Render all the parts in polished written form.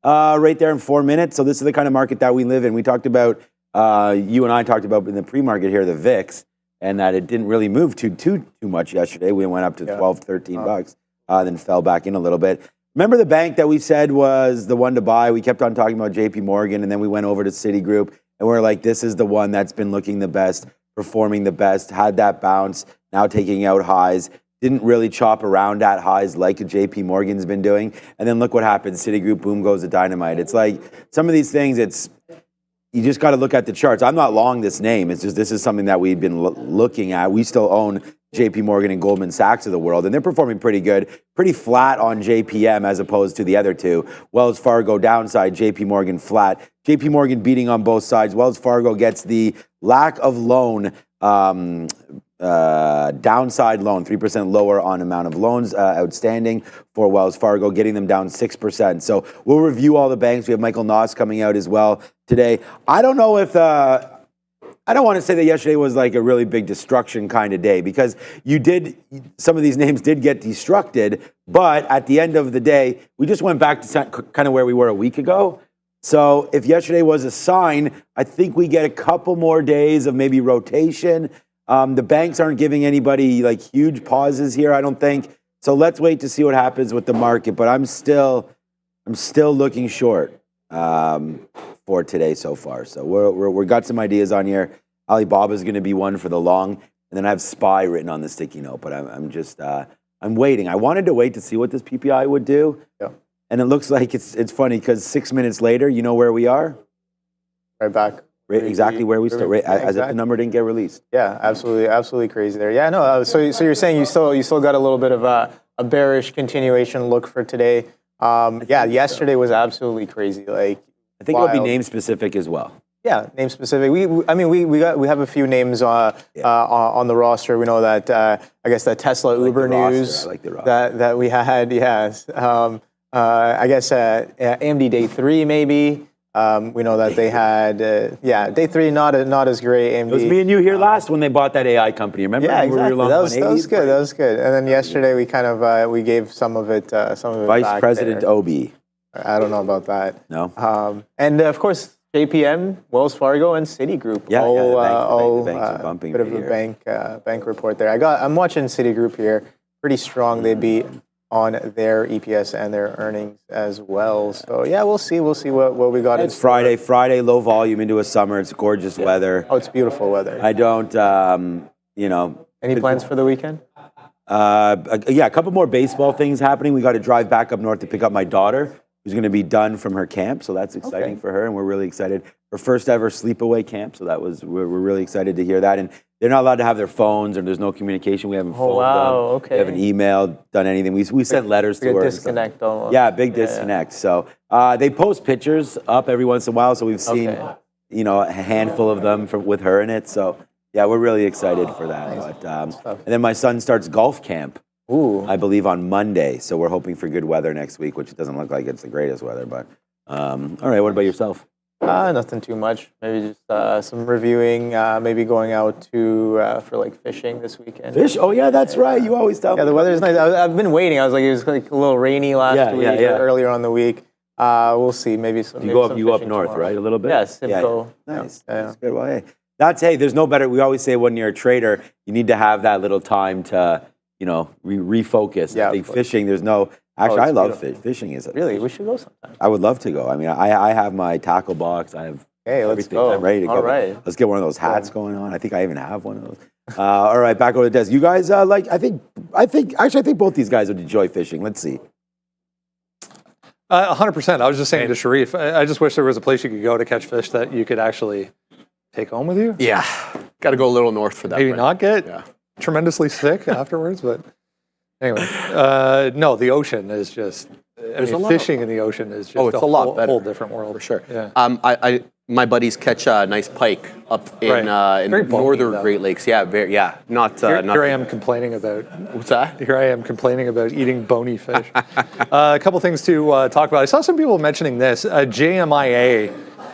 right there in 4 minutes. So this is the kind of market that we live in. We talked about, you and I talked about in the pre-market here, the VIX, and that it didn't really move too much yesterday. We went up to 12, 13 bucks, then fell back in a little bit. Remember the bank that we said was the one to buy? We kept on talking about JP Morgan, and then we went over to Citigroup, and we're like, this is the one that's been looking the best, performing the best, had that bounce, now taking out highs. Didn't really chop around at highs like JP Morgan's been doing. And then look what happens. Citigroup, boom goes the dynamite. It's like some of these things, you just got to look at the charts. I'm not long this name. It's just this is something that we've been looking at. We still own JP Morgan and Goldman Sachs of the world, and they're performing pretty good, pretty flat on JPM as opposed to the other two. Wells Fargo downside, JP Morgan flat. JP Morgan beating on both sides. Wells Fargo gets the lack of loan downside loan, 3% lower on amount of loans outstanding for Wells Fargo, getting them down 6%. So we'll review all the banks. We have Michael Noss coming out as well today. I don't know if, I don't want to say that yesterday was like a really big destruction kind of day, because some of these names did get destructed, but at the end of the day, we just went back to kind of where we were a week ago. So if yesterday was a sign, I think we get a couple more days of maybe rotation. The banks aren't giving anybody like huge pauses here, I don't think. So let's wait to see what happens with the market. But I'm still looking short for today so far. So we got some ideas on here. Alibaba is going to be one for the long, and then I have SPY written on the sticky note. But I'm waiting. I wanted to wait to see what this PPI would do. Yeah. And it looks like it's funny because 6 minutes later, you know where we are? Right back. Exactly where we started, as if the number didn't get released. Yeah, absolutely crazy there. Yeah, no. So you're saying you still got a little bit of a bearish continuation look for today. Yeah, yesterday was absolutely crazy. Like I think it'll be name specific as well. Yeah, name specific. We have a few names on the roster. We know that I guess the Tesla Uber news that we had. Yes, I guess AMD Day 3 maybe. We know that they had, Day 3 not as great. AMD. It was me and you here last when they bought that AI company. Remember? Yeah, exactly. That was good. That was good. And then yesterday we kind of we gave some of it Vice back President there. OB. I don't know about that. No. And of course JPM, Wells Fargo, and Citigroup. The banks are bumping. Bit of a bank report there. I'm watching Citigroup here. Pretty strong. They beat on their EPS and their earnings as well. So yeah, we'll see what we got. It's Friday, low volume into a summer. It's gorgeous weather. Oh, it's beautiful weather. I don't, Any plans for the weekend? A couple more baseball things happening. We got to drive back up north to pick up my daughter, who's going to be done from her camp. So that's exciting for her, and we're really excited. Her first ever sleepaway camp. So we're really excited to hear that. And they're not allowed to have their phones, or there's no communication. We haven't phoned them. Okay. We haven't emailed, done anything. We sent letters to her. Disconnect almost. Yeah, big disconnect. So they post pictures up every once in a while. So we've seen, a handful of them with her in it. So yeah, we're really excited for that. Nice. But, and then my son starts golf camp. Ooh. I believe on Monday. So we're hoping for good weather next week, which doesn't look like it's the greatest weather. But all right, what about yourself? Nothing too much. Maybe just some reviewing. Maybe going out for like fishing this weekend. Fish? Oh yeah, that's right. You always tell me. Yeah, the weather's nice. I've been waiting. I was like, it was like a little rainy last week. Earlier on the week. We'll see. Maybe some. You go up north, tomorrow. Right? A little bit. Yes. Yeah. Nice. Yeah. That's good. Well, hey, there's no better. We always say when you're a trader, you need to have that little time to refocus. Yeah. I think fishing. There's no. Actually, I love fishing. Really? We should go sometime. I would love to go. I mean, I have my tackle box. I have everything. Go. I'm ready to go. All right. Let's get one of those hats going on. I think I even have one of those. All right, back over the desk. You guys I think both these guys would enjoy fishing. Let's see. 100%. I was just saying to Sharif, I just wish there was a place you could go to catch fish that you could actually take home with you. Yeah. Got to go a little north for that. Maybe not get tremendously sick afterwards, but anyway. No, the ocean is just, fishing in the ocean is just it's a lot better. Whole different world. For sure. Yeah. My buddies catch a nice pike up in northern Great Lakes. Yeah, not. Here I am complaining about. What's that? Here I am complaining about eating bony fish. A couple things to talk about. I saw some people mentioning this. JMIA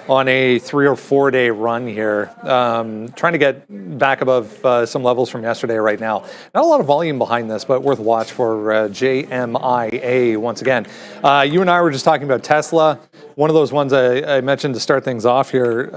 on a 3 or 4 day run here, trying to get back above some levels from yesterday right now. Not a lot of volume behind this, but worth a watch for JMIA once again. You and I were just talking about Tesla. One of those ones I mentioned to start things off here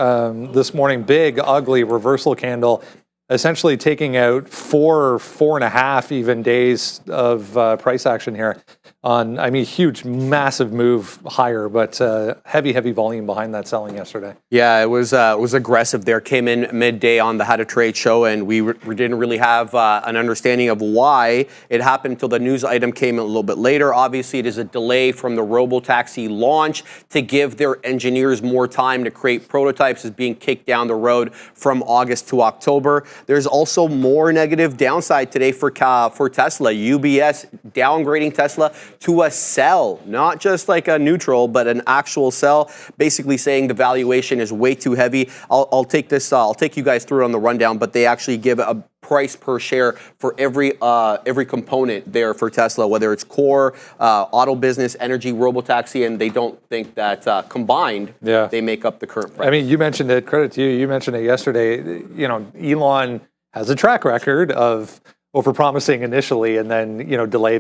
this morning, big, ugly reversal candle, essentially taking out 4.5 even days of price action here on, I mean, huge, massive move higher, but heavy volume behind that selling yesterday. Yeah, it was aggressive there. Came in midday on the How to Trade show, and we didn't really have an understanding of why it happened until the news item came a little bit later. Obviously, it is a delay from the robo-taxi launch to give their engineers more time to create prototypes, is being kicked down the road from August to October. There's also more negative downside today for Tesla. UBS downgrading Tesla to a sell, not just like a neutral, but an actual sell, basically saying the valuation is way too heavy. I'll take you guys through it on the rundown, but they actually give a price per share for every component there for Tesla, whether it's core, auto business, energy, robotaxi, and they don't think that combined, they make up the current price. I mean, you mentioned it, credit to you, you mentioned it yesterday, you know, Elon has a track record of overpromising initially and then, you know, delay.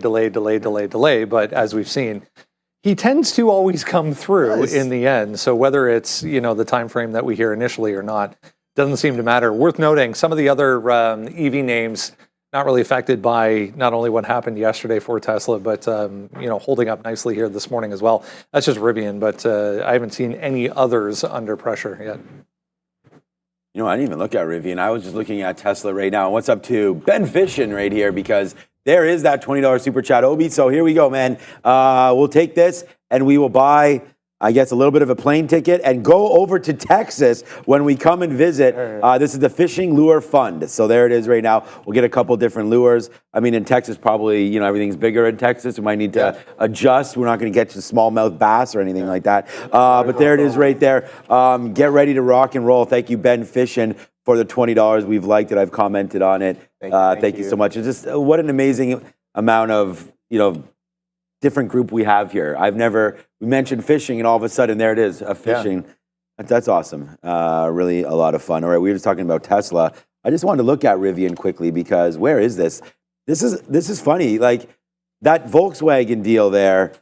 But as we've seen, he tends to always come through in the end. So whether it's, you know, the time frame that we hear initially or not, doesn't seem to matter. Worth noting, some of the other EV names not really affected by not only what happened yesterday for Tesla, but, you know, holding up nicely here this morning as well. That's just Rivian, but I haven't seen any others under pressure yet. You know, I didn't even look at Rivian. I was just looking at Tesla right now. What's up to Ben Fishin right here, because there is that $20 super chat, Obi. So here we go, man. We'll take this and we will buy, I guess, a little bit of a plane ticket and go over to Texas when we come and visit. This is the Fishing Lure Fund. So there it is right now. We'll get a couple different lures. I mean, in Texas, probably, you know, everything's bigger in Texas. We might need to adjust. We're not going to get to smallmouth bass or anything like that. But there it is right there. Get ready to rock and roll. Thank you, Ben Fishin, for the $20. We've liked it. I've commented on it. Thank you so much. It's just what an amazing amount of, you know, different group we have here. We mentioned fishing and all of a sudden there it is, fishing. Yeah. That's awesome. Really a lot of fun. All right, we were just talking about Tesla. I just wanted to look at Rivian quickly because where is this? This is funny. Like that Volkswagen deal there,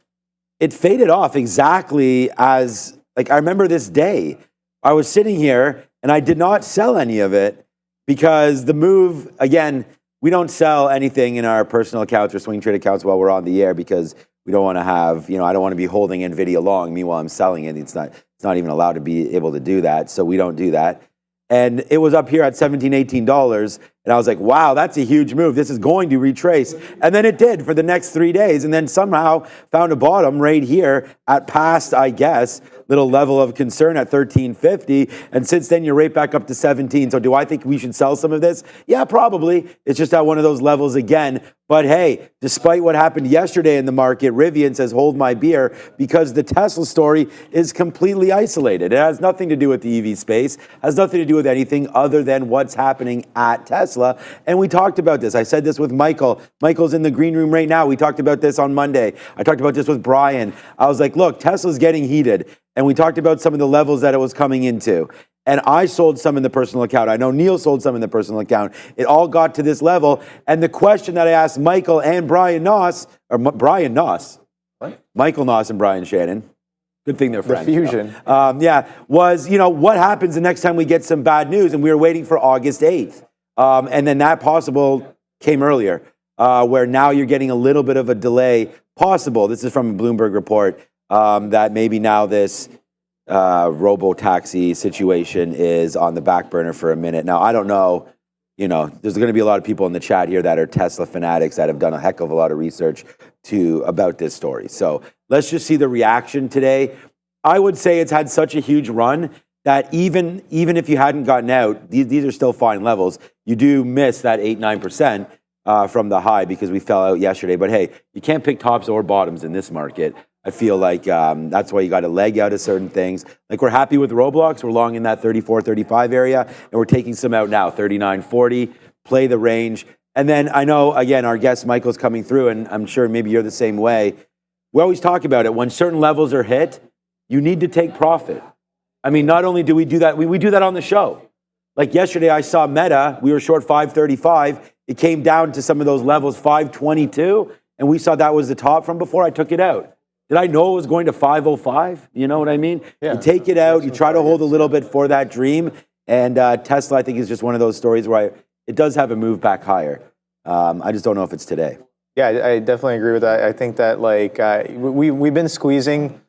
it faded off exactly as, like, I remember this day. I was sitting here and I did not sell any of it because the move, again, we don't sell anything in our personal accounts or swing trade accounts while we're on the air because we don't want to have, you know, I don't want to be holding NVIDIA long. Meanwhile, I'm selling it. It's not even allowed to be able to do that. So we don't do that. And it was up here at $17, $18. And I was like, wow, that's a huge move. This is going to retrace. And then it did for the next 3 days. And then somehow found a bottom right here at past, I guess, little level of concern at 13.50. And since then, you're right back up to 17. So do I think we should sell some of this? Yeah, probably. It's just at one of those levels again. But hey, despite what happened yesterday in the market, Rivian says, hold my beer, because the Tesla story is completely isolated. It has nothing to do with the EV space, has nothing to do with anything other than what's happening at Tesla. And we talked about this. I said this with Michael. Michael's in the green room right now. We talked about this on Monday. I talked about this with Brian. I was like, look, Tesla's getting heated. And we talked about some of the levels that it was coming into. And I sold some in the personal account. I know Neil sold some in the personal account. It all got to this level. And the question that I asked Michael and Brian Noss, or Brian Noss, what? Michael Noss and Brian Shannon, good thing they're friends. The fusion. Was, you know, what happens the next time we get some bad news? And we were waiting for August 8th. And then that possible came earlier, where now you're getting a little bit of a delay possible. This is from a Bloomberg report, that maybe now this robo-taxi situation is on the back burner for a minute. Now, I don't know, you know, there's going to be a lot of people in the chat here that are Tesla fanatics that have done a heck of a lot of research about this story. So let's just see the reaction today. I would say it's had such a huge run that even if you hadn't gotten out, these are still fine levels. You do miss that 8-9% from the high because we fell out yesterday. But hey, you can't pick tops or bottoms in this market. I feel like that's why you got to leg out of certain things. Like we're happy with Roblox. We're long in that 34, 35 area, and we're taking some out now, 39, 40, play the range. And then I know, again, our guest Michael's coming through, and I'm sure maybe you're the same way. We always talk about it. When certain levels are hit, you need to take profit. I mean, not only do we do that, we do that on the show. Like yesterday, I saw Meta. We were short 535. It came down to some of those levels, 522, and we saw that was the top from before. I took it out. Did I know it was going to 505? You know what I mean? Yeah. You take it out. You try to hold a little bit for that dream. And Tesla, I think, is just one of those stories where it does have a move back higher. I just don't know if it's today. Yeah, I definitely agree with that. I think that we've been squeezing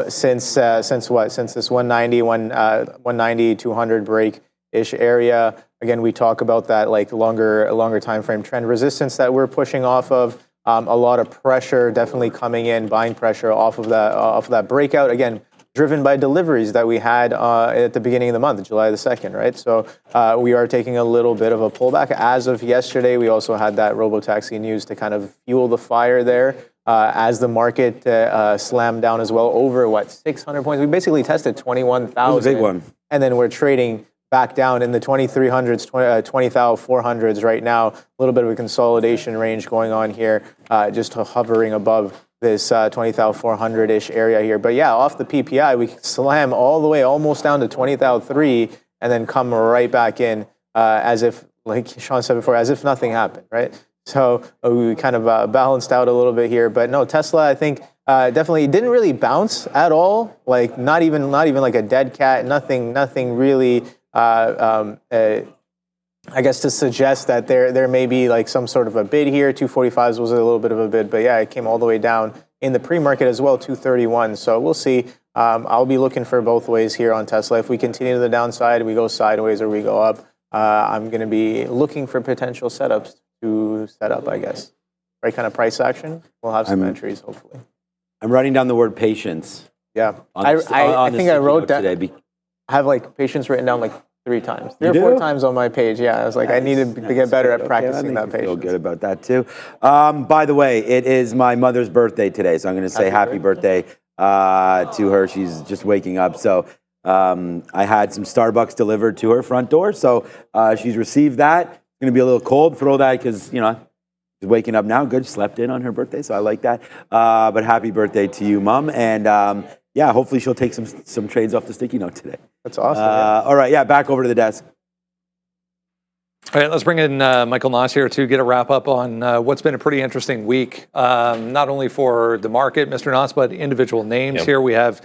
since this 190, 200 break-ish area. Again, we talk about that longer time frame trend resistance that we're pushing off of. A lot of pressure definitely coming in, buying pressure off of that breakout. Again, driven by deliveries that we had at the beginning of the month, July the 2nd, right? So we are taking a little bit of a pullback. As of yesterday, we also had that robotaxi news to kind of fuel the fire there as the market slammed down as well over, 600 points? We basically tested 21,000. That was a big one. And then we're trading back down in the 2300s, 20,400s right now. A little bit of a consolidation range going on here, just hovering above this 20,400-ish area here. But yeah, off the PPI, we slam all the way almost down to 20,003 and then come right back in as if, like Sean said before, as if nothing happened, right? So we kind of balanced out a little bit here. But no, Tesla, I think, definitely didn't really bounce at all. Like not even like a dead cat, nothing really, I guess, to suggest that there may be like some sort of a bid here. 245s was a little bit of a bid, but yeah, it came all the way down in the pre-market as well, 231. So we'll see. I'll be looking for both ways here on Tesla. If we continue to the downside, we go sideways or we go up, I'm going to be looking for potential setups to set up, I guess. Right kind of price action. We'll have some entries, hopefully. I'm writing down the word patience. Yeah. I think I wrote that. Today. I have like patience written down like 3 times. 3 or 4 times on my page. Yeah, I was like, nice. I needed to get better at practicing that patience. I feel good about that too. By the way, it is my mother's birthday today, so I'm going to say happy birthday to her. She's just waking up. So I had some Starbucks delivered to her front door. So she's received that. It's going to be a little cold. Throw that because, she's waking up now. Good. Slept in on her birthday, so I like that. But happy birthday to you, Mom. And yeah, hopefully she'll take some trades off the sticky note today. That's awesome. Yeah. All right, yeah, back over to the desk. All right, let's bring in Michael Noss here to get a wrap up on what's been a pretty interesting week, not only for the market, Mr. Noss, but individual names here. We have,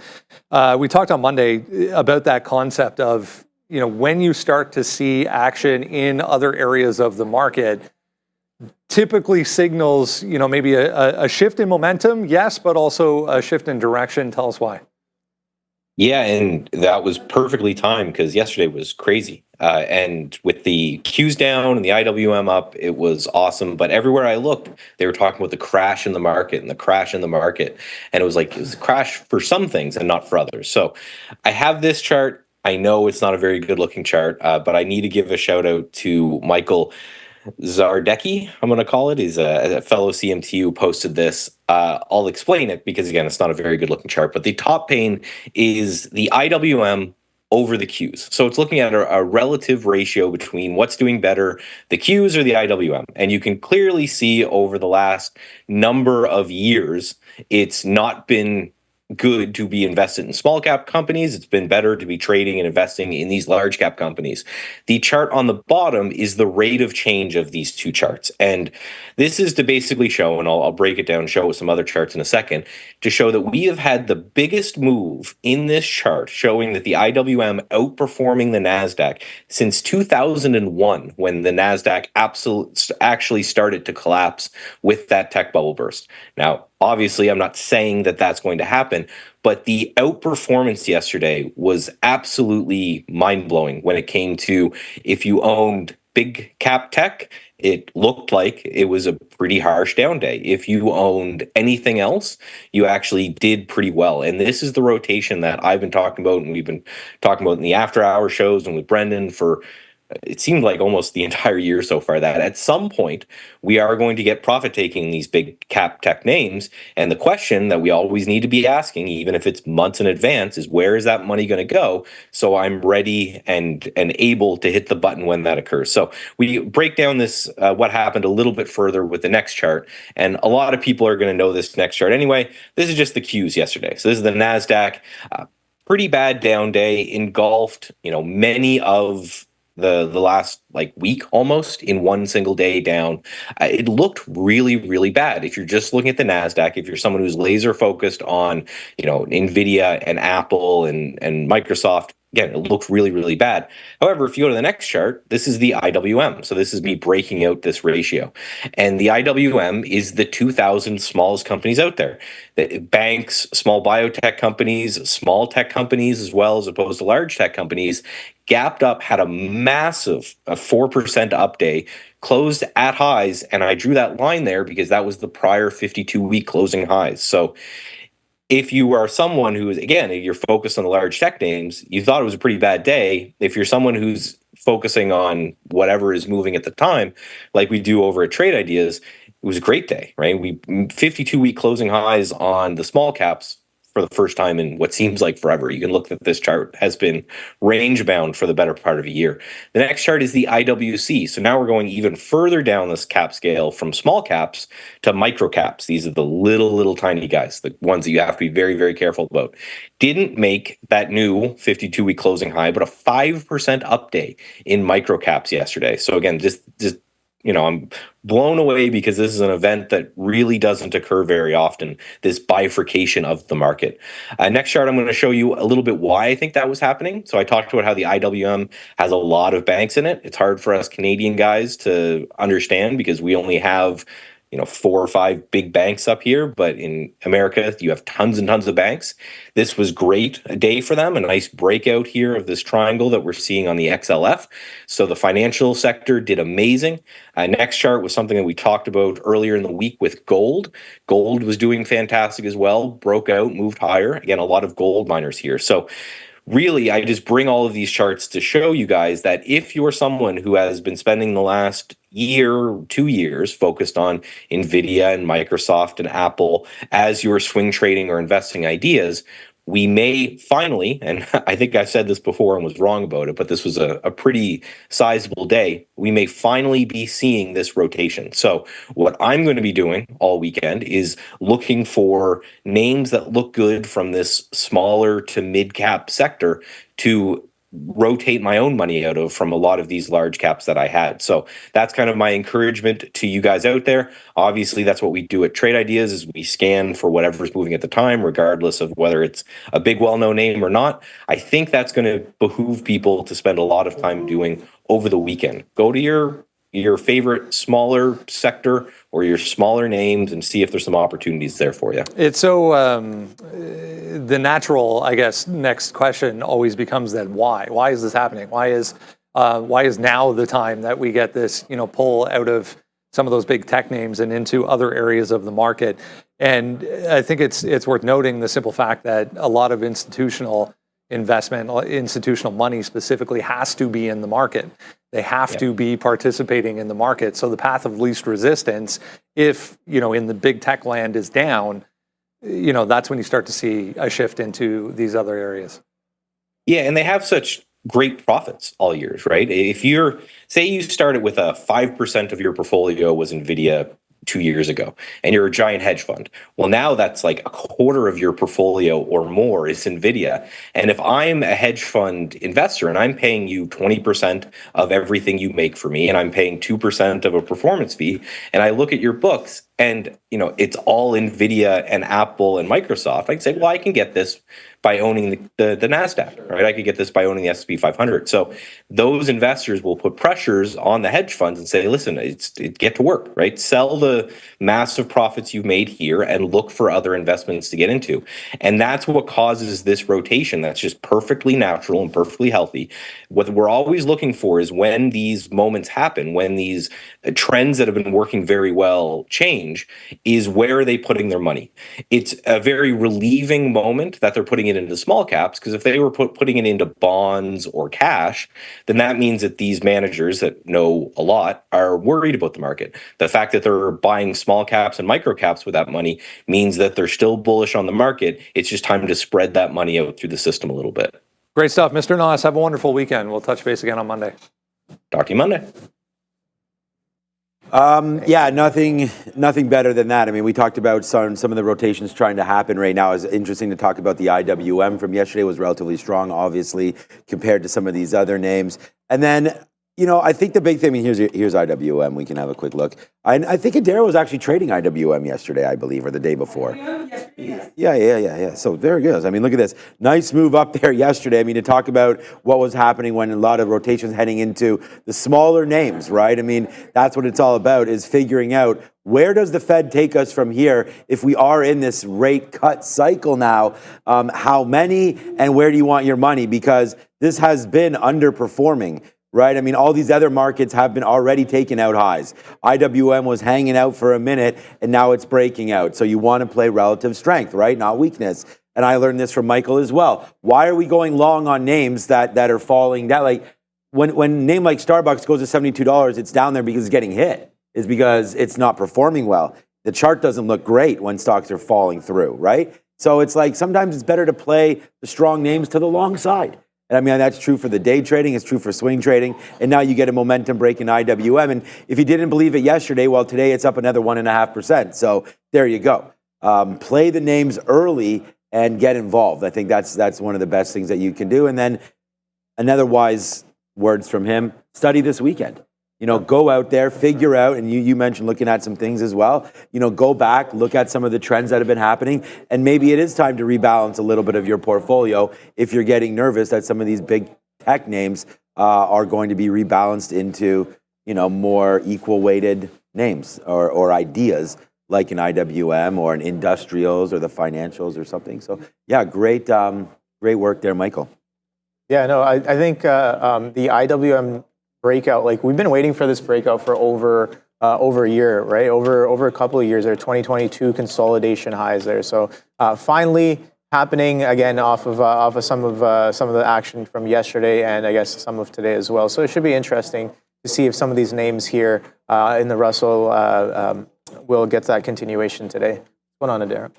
we talked on Monday about that concept of, when you start to see action in other areas of the market, typically signals, maybe a shift in momentum, yes, but also a shift in direction. Tell us why. Yeah, and that was perfectly timed because yesterday was crazy. And with the Qs down and the IWM up, it was awesome. But everywhere I looked, they were talking about the crash in the market and the crash in the market. And it was like, it was a crash for some things and not for others. So I have this chart. I know it's not a very good looking chart, but I need to give a shout out to Michael Zardecki, I'm going to call it. He's a fellow CMT who posted this. I'll explain it because, again, it's not a very good looking chart. But the top pane is the IWM over the Qs. So it's looking at a relative ratio between what's doing better, the Qs or the IWM. And you can clearly see over the last number of years, it's not been good to be invested in small cap companies. It's been better to be trading and investing in these large cap companies. The chart on the bottom is the rate of change of these two charts. And this is to basically show, and I'll break it down and show some other charts in a second, to show that we have had the biggest move in this chart, showing that the IWM outperforming the NASDAQ since 2001, when the NASDAQ actually started to collapse with that tech bubble burst. Now, obviously, I'm not saying that that's going to happen, but the outperformance yesterday was absolutely mind-blowing when it came to if you owned big cap tech, it looked like it was a pretty harsh down day. If you owned anything else, you actually did pretty well. And this is the rotation that I've been talking about, and we've been talking about in the after-hour shows and with Brendan for it seemed like almost the entire year so far, that at some point we are going to get profit taking in these big cap tech names. And the question that we always need to be asking, even if it's months in advance, is where is that money going to go? So I'm ready and able to hit the button when that occurs. So we break down this, what happened a little bit further with the next chart. And a lot of people are going to know this next chart anyway. This is just the Qs yesterday. So this is the NASDAQ. pretty bad down day, engulfed, many of the last week almost in one single day down. It looked really, really bad. If you're just looking at the NASDAQ, if you're someone who's laser focused on, NVIDIA and Apple and Microsoft, again, it looked really, really bad. However, if you go to the next chart, this is the IWM. So this is me breaking out this ratio. And the IWM is the 2,000 smallest companies out there. The banks, small biotech companies, small tech companies, as well as opposed to large tech companies, gapped up, had a massive 4% up day, closed at highs. And I drew that line there because that was the prior 52-week closing highs. So if you are someone who is, again, if you're focused on the large tech names, you thought it was a pretty bad day. If you're someone who's focusing on whatever is moving at the time, like we do over at Trade Ideas, it was a great day, right? 52-week closing highs on the small caps for the first time in what seems like forever. You can look at this chart, has been range bound for the better part of a year. The next chart is the IWC. So now we're going even further down this cap scale from small caps to micro caps. These are the little tiny guys, the ones that you have to be very, very careful about. Didn't make that new 52-week closing high, but a 5% up day in micro caps yesterday. So again, just I'm blown away because this is an event that really doesn't occur very often, this bifurcation of the market. Next chart, I'm going to show you a little bit why I think that was happening. So I talked about how the IWM has a lot of banks in it. It's hard for us Canadian guys to understand because we only have 4 or 5 big banks up here, but in America, you have tons and tons of banks. This was great, a day for them, a nice breakout here of this triangle that we're seeing on the XLF. So the financial sector did amazing. Next chart was something that we talked about earlier in the week with gold. Gold was doing fantastic as well, broke out, moved higher. Again, a lot of gold miners here. So really, I just bring all of these charts to show you guys that if you're someone who has been spending the last year, 2 years focused on NVIDIA and Microsoft and Apple as your swing trading or investing ideas, we may finally, and I think I've said this before and was wrong about it, but this was a pretty sizable day, we may finally be seeing this rotation. So what I'm going to be doing all weekend is looking for names that look good from this smaller to mid-cap sector to rotate my own money out of from a lot of these large caps that I had. So that's kind of my encouragement to you guys out there. Obviously, that's what we do at Trade Ideas is we scan for whatever's moving at the time, regardless of whether it's a big well-known name or not. I think that's going to behoove people to spend a lot of time doing over the weekend. Go to your favorite smaller sector or your smaller names and see if there's some opportunities there for you. It's so the natural, I guess, next question always becomes then why? Why is this happening? Why is now the time that we get this, pull out of some of those big tech names and into other areas of the market? And I think it's worth noting the simple fact that a lot of institutional investment, institutional money specifically, has to be in the market. They have to be participating in the market. So the path of least resistance, if, in the big tech land is down, that's when you start to see a shift into these other areas. Yeah, and they have such great profits all years, right? If say you started with a 5% of your portfolio was NVIDIA 2 years ago, and you're a giant hedge fund. Well, now that's like a quarter of your portfolio or more is NVIDIA. And if I'm a hedge fund investor and I'm paying you 20% of everything you make for me, and I'm paying 2% of a performance fee, and I look at your books and, it's all NVIDIA and Apple and Microsoft, I can say, well, I can get this by owning the NASDAQ, right? I could get this by owning the S&P 500. So those investors will put pressures on the hedge funds and say, listen, get to work, right? Sell the massive profits you've made here and look for other investments to get into. And that's what causes this rotation that's just perfectly natural and perfectly healthy. What we're always looking for is when these moments happen, when these trends that have been working very well change, is where are they putting their money? It's a very relieving moment that they're putting it into small caps, because if they were putting it into bonds or cash, then that means that these managers that know a lot are worried about the market. The fact that they're buying small caps and micro caps with that money means that they're still bullish on the market. It's just time to spread that money out through the system a little bit. Great stuff, Mr. Noss. Have a wonderful weekend. We'll touch base again on Monday. Talk to you Monday. Yeah, nothing better than that. I mean, we talked about some of the rotations trying to happen right now. It's interesting to talk about the IWM from yesterday. It was relatively strong, obviously, compared to some of these other names. And then, I think the big thing, I mean, here's IWM. We can have a quick look. I think Adara was actually trading IWM yesterday, I believe, or the day before. Yeah. So there it goes. I mean, look at this. Nice move up there yesterday. I mean, to talk about what was happening when a lot of rotations heading into the smaller names, right? I mean, that's what it's all about, is figuring out where does the Fed take us from here if we are in this rate cut cycle now? How many and where do you want your money? Because this has been underperforming. Right? I mean, all these other markets have been already taking out highs. IWM was hanging out for a minute, and now it's breaking out. So you want to play relative strength, right? Not weakness. And I learned this from Michael as well. Why are we going long on names that are falling down? Like when a name like Starbucks goes to $72, it's down there because it's getting hit. It's because it's not performing well. The chart doesn't look great when stocks are falling through, right? So it's like sometimes it's better to play the strong names to the long side. And I mean, that's true for the day trading, it's true for swing trading, and now you get a momentum break in IWM. And if you didn't believe it yesterday, well, today it's up another 1.5%. So there you go. Play the names early and get involved. I think that's one of the best things that you can do. And then another wise words from him, study this weekend. Go out there, figure out, and you mentioned looking at some things as well. Go back, look at some of the trends that have been happening, and maybe it is time to rebalance a little bit of your portfolio if you're getting nervous that some of these big tech names are going to be rebalanced into, more equal weighted names or ideas like an IWM or an industrials or the financials or something. So yeah, great work there, Michael. Yeah, no, I think the IWM breakout, like we've been waiting for this breakout for over a year, right? Over a couple of years there, 2022 consolidation highs there. So finally happening again off of some of the action from yesterday and I guess some of today as well. So it should be interesting to see if some of these names here in the Russell will get that continuation today. What's going on, Adara?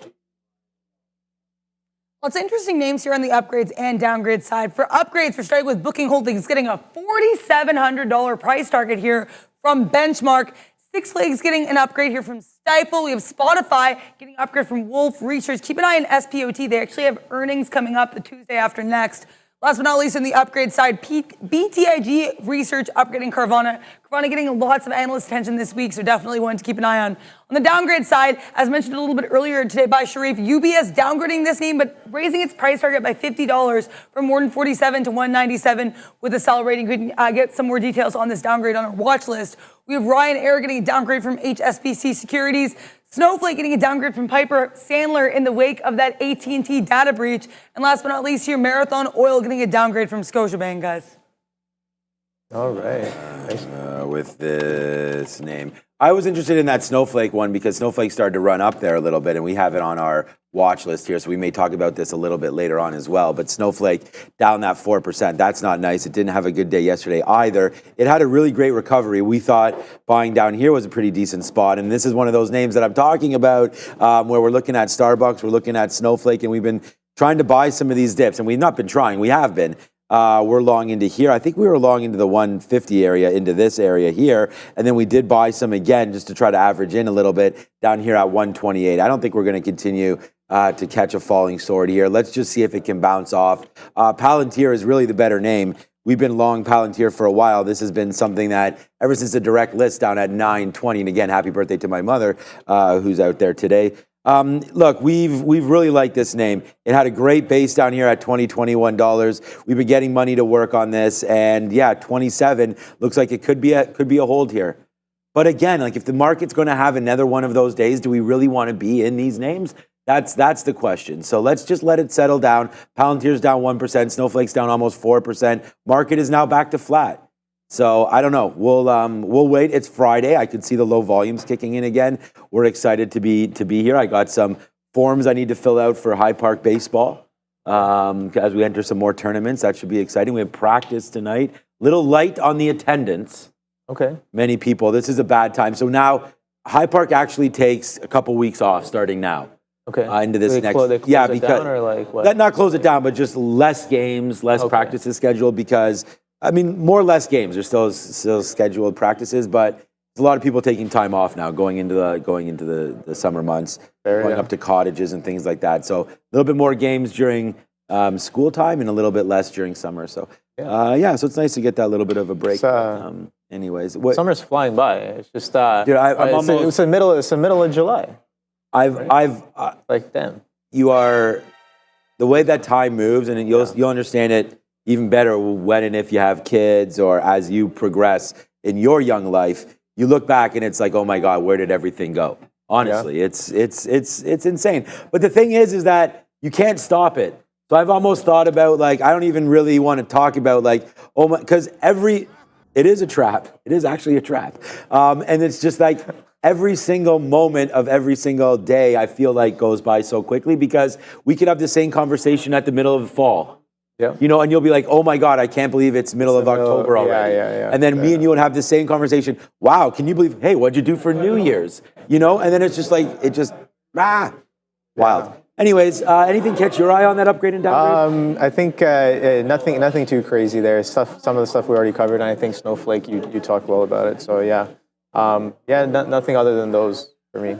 Lots of interesting names here on the upgrades and downgrade side. For upgrades, we're starting with Booking Holdings getting a $4,700 price target here from Benchmark. Six Flags getting an upgrade here from Stifel. We have Spotify getting an upgrade from Wolf Research. Keep an eye on SPOT. They actually have earnings coming up the Tuesday after next. Last but not least, on the upgrade side, BTIG Research upgrading Carvana. Carvana getting lots of analyst attention this week, so definitely one to keep an eye on. On the downgrade side, as mentioned a little bit earlier today by Sharif, UBS downgrading this name, but raising its price target by $50 from $147 to $197 with a sell rating. You can get some more details on this downgrade on our watch list. We have Ryan Air getting a downgrade from HSBC Securities. Snowflake getting a downgrade from Piper Sandler in the wake of that AT&T data breach. And last but not least here, Marathon Oil getting a downgrade from Scotiabank, guys. All right. With this name. I was interested in that Snowflake one because Snowflake started to run up there a little bit, and we have it on our watch list here, so we may talk about this a little bit later on as well. But Snowflake down that 4%. That's not nice. It didn't have a good day yesterday either. It had a really great recovery. We thought buying down here was a pretty decent spot, and this is one of those names that I'm talking about where we're looking at Starbucks, we're looking at Snowflake, and we've been trying to buy some of these dips, and we've not been trying. We have been. We're long into here. I think we were long into the 150 area, into this area here. And then we did buy some again just to try to average in a little bit down here at 128. I don't think we're going to continue to catch a falling sword here. Let's just see if it can bounce off. Palantir is really the better name. We've been long Palantir for a while. This has been something that ever since the direct list down at 920. And again, happy birthday to my mother who's out there today. Look, we've really liked this name. It had a great base down here at $21. We've been getting money to work on this, and yeah, 27 looks like it could be a hold here. But again, like if the market's going to have another one of those days, do we really want to be in these names? That's the question. So let's just let it settle down. Palantir's down 1%, Snowflake's down almost 4%. Market is now back to flat. So I don't know. We'll wait. It's Friday. I could see the low volumes kicking in again. We're excited to be here. I got some forms I need to fill out for High Park baseball as we enter some more tournaments. That should be exciting. We have practice tonight. Little light on the attendance. Okay. Many people. This is a bad time. So now High Park actually takes a couple weeks off starting now. Okay. Into this next. Close it down or like what? Not close it down, but just less games, less practices scheduled because. I mean, more or less games. There's still scheduled practices, but a lot of people taking time off now, going into the summer months, going up to cottages and things like that. So a little bit more games during school time and a little bit less during summer. So so it's nice to get that little bit of a break. Anyways, summer's flying by. It's just dude, it's the middle of July. Like damn. You are the way that time moves, and you'll understand it even better when and if you have kids or as you progress in your young life. You look back and it's like, oh my God, where did everything go? Honestly, it's insane. But the thing is that you can't stop it. So I've almost thought about, like, I don't even really want to talk about, like, oh my, because it is a trap. It is actually a trap. And it's just like every single moment of every single day, I feel like goes by so quickly, because we could have the same conversation at the middle of the fall. Yeah. You know, and you'll be like, oh my God, I can't believe it's middle of October already. And then me and you would have the same conversation. Wow, can you believe, hey, what'd you do for New Year's? You know, and then it's just like, wild. Anyways, anything catch your eye on that upgrade and downgrade? I think nothing too crazy there. Some of the stuff we already covered, and I think Snowflake, you talked well about it. So nothing other than those for me.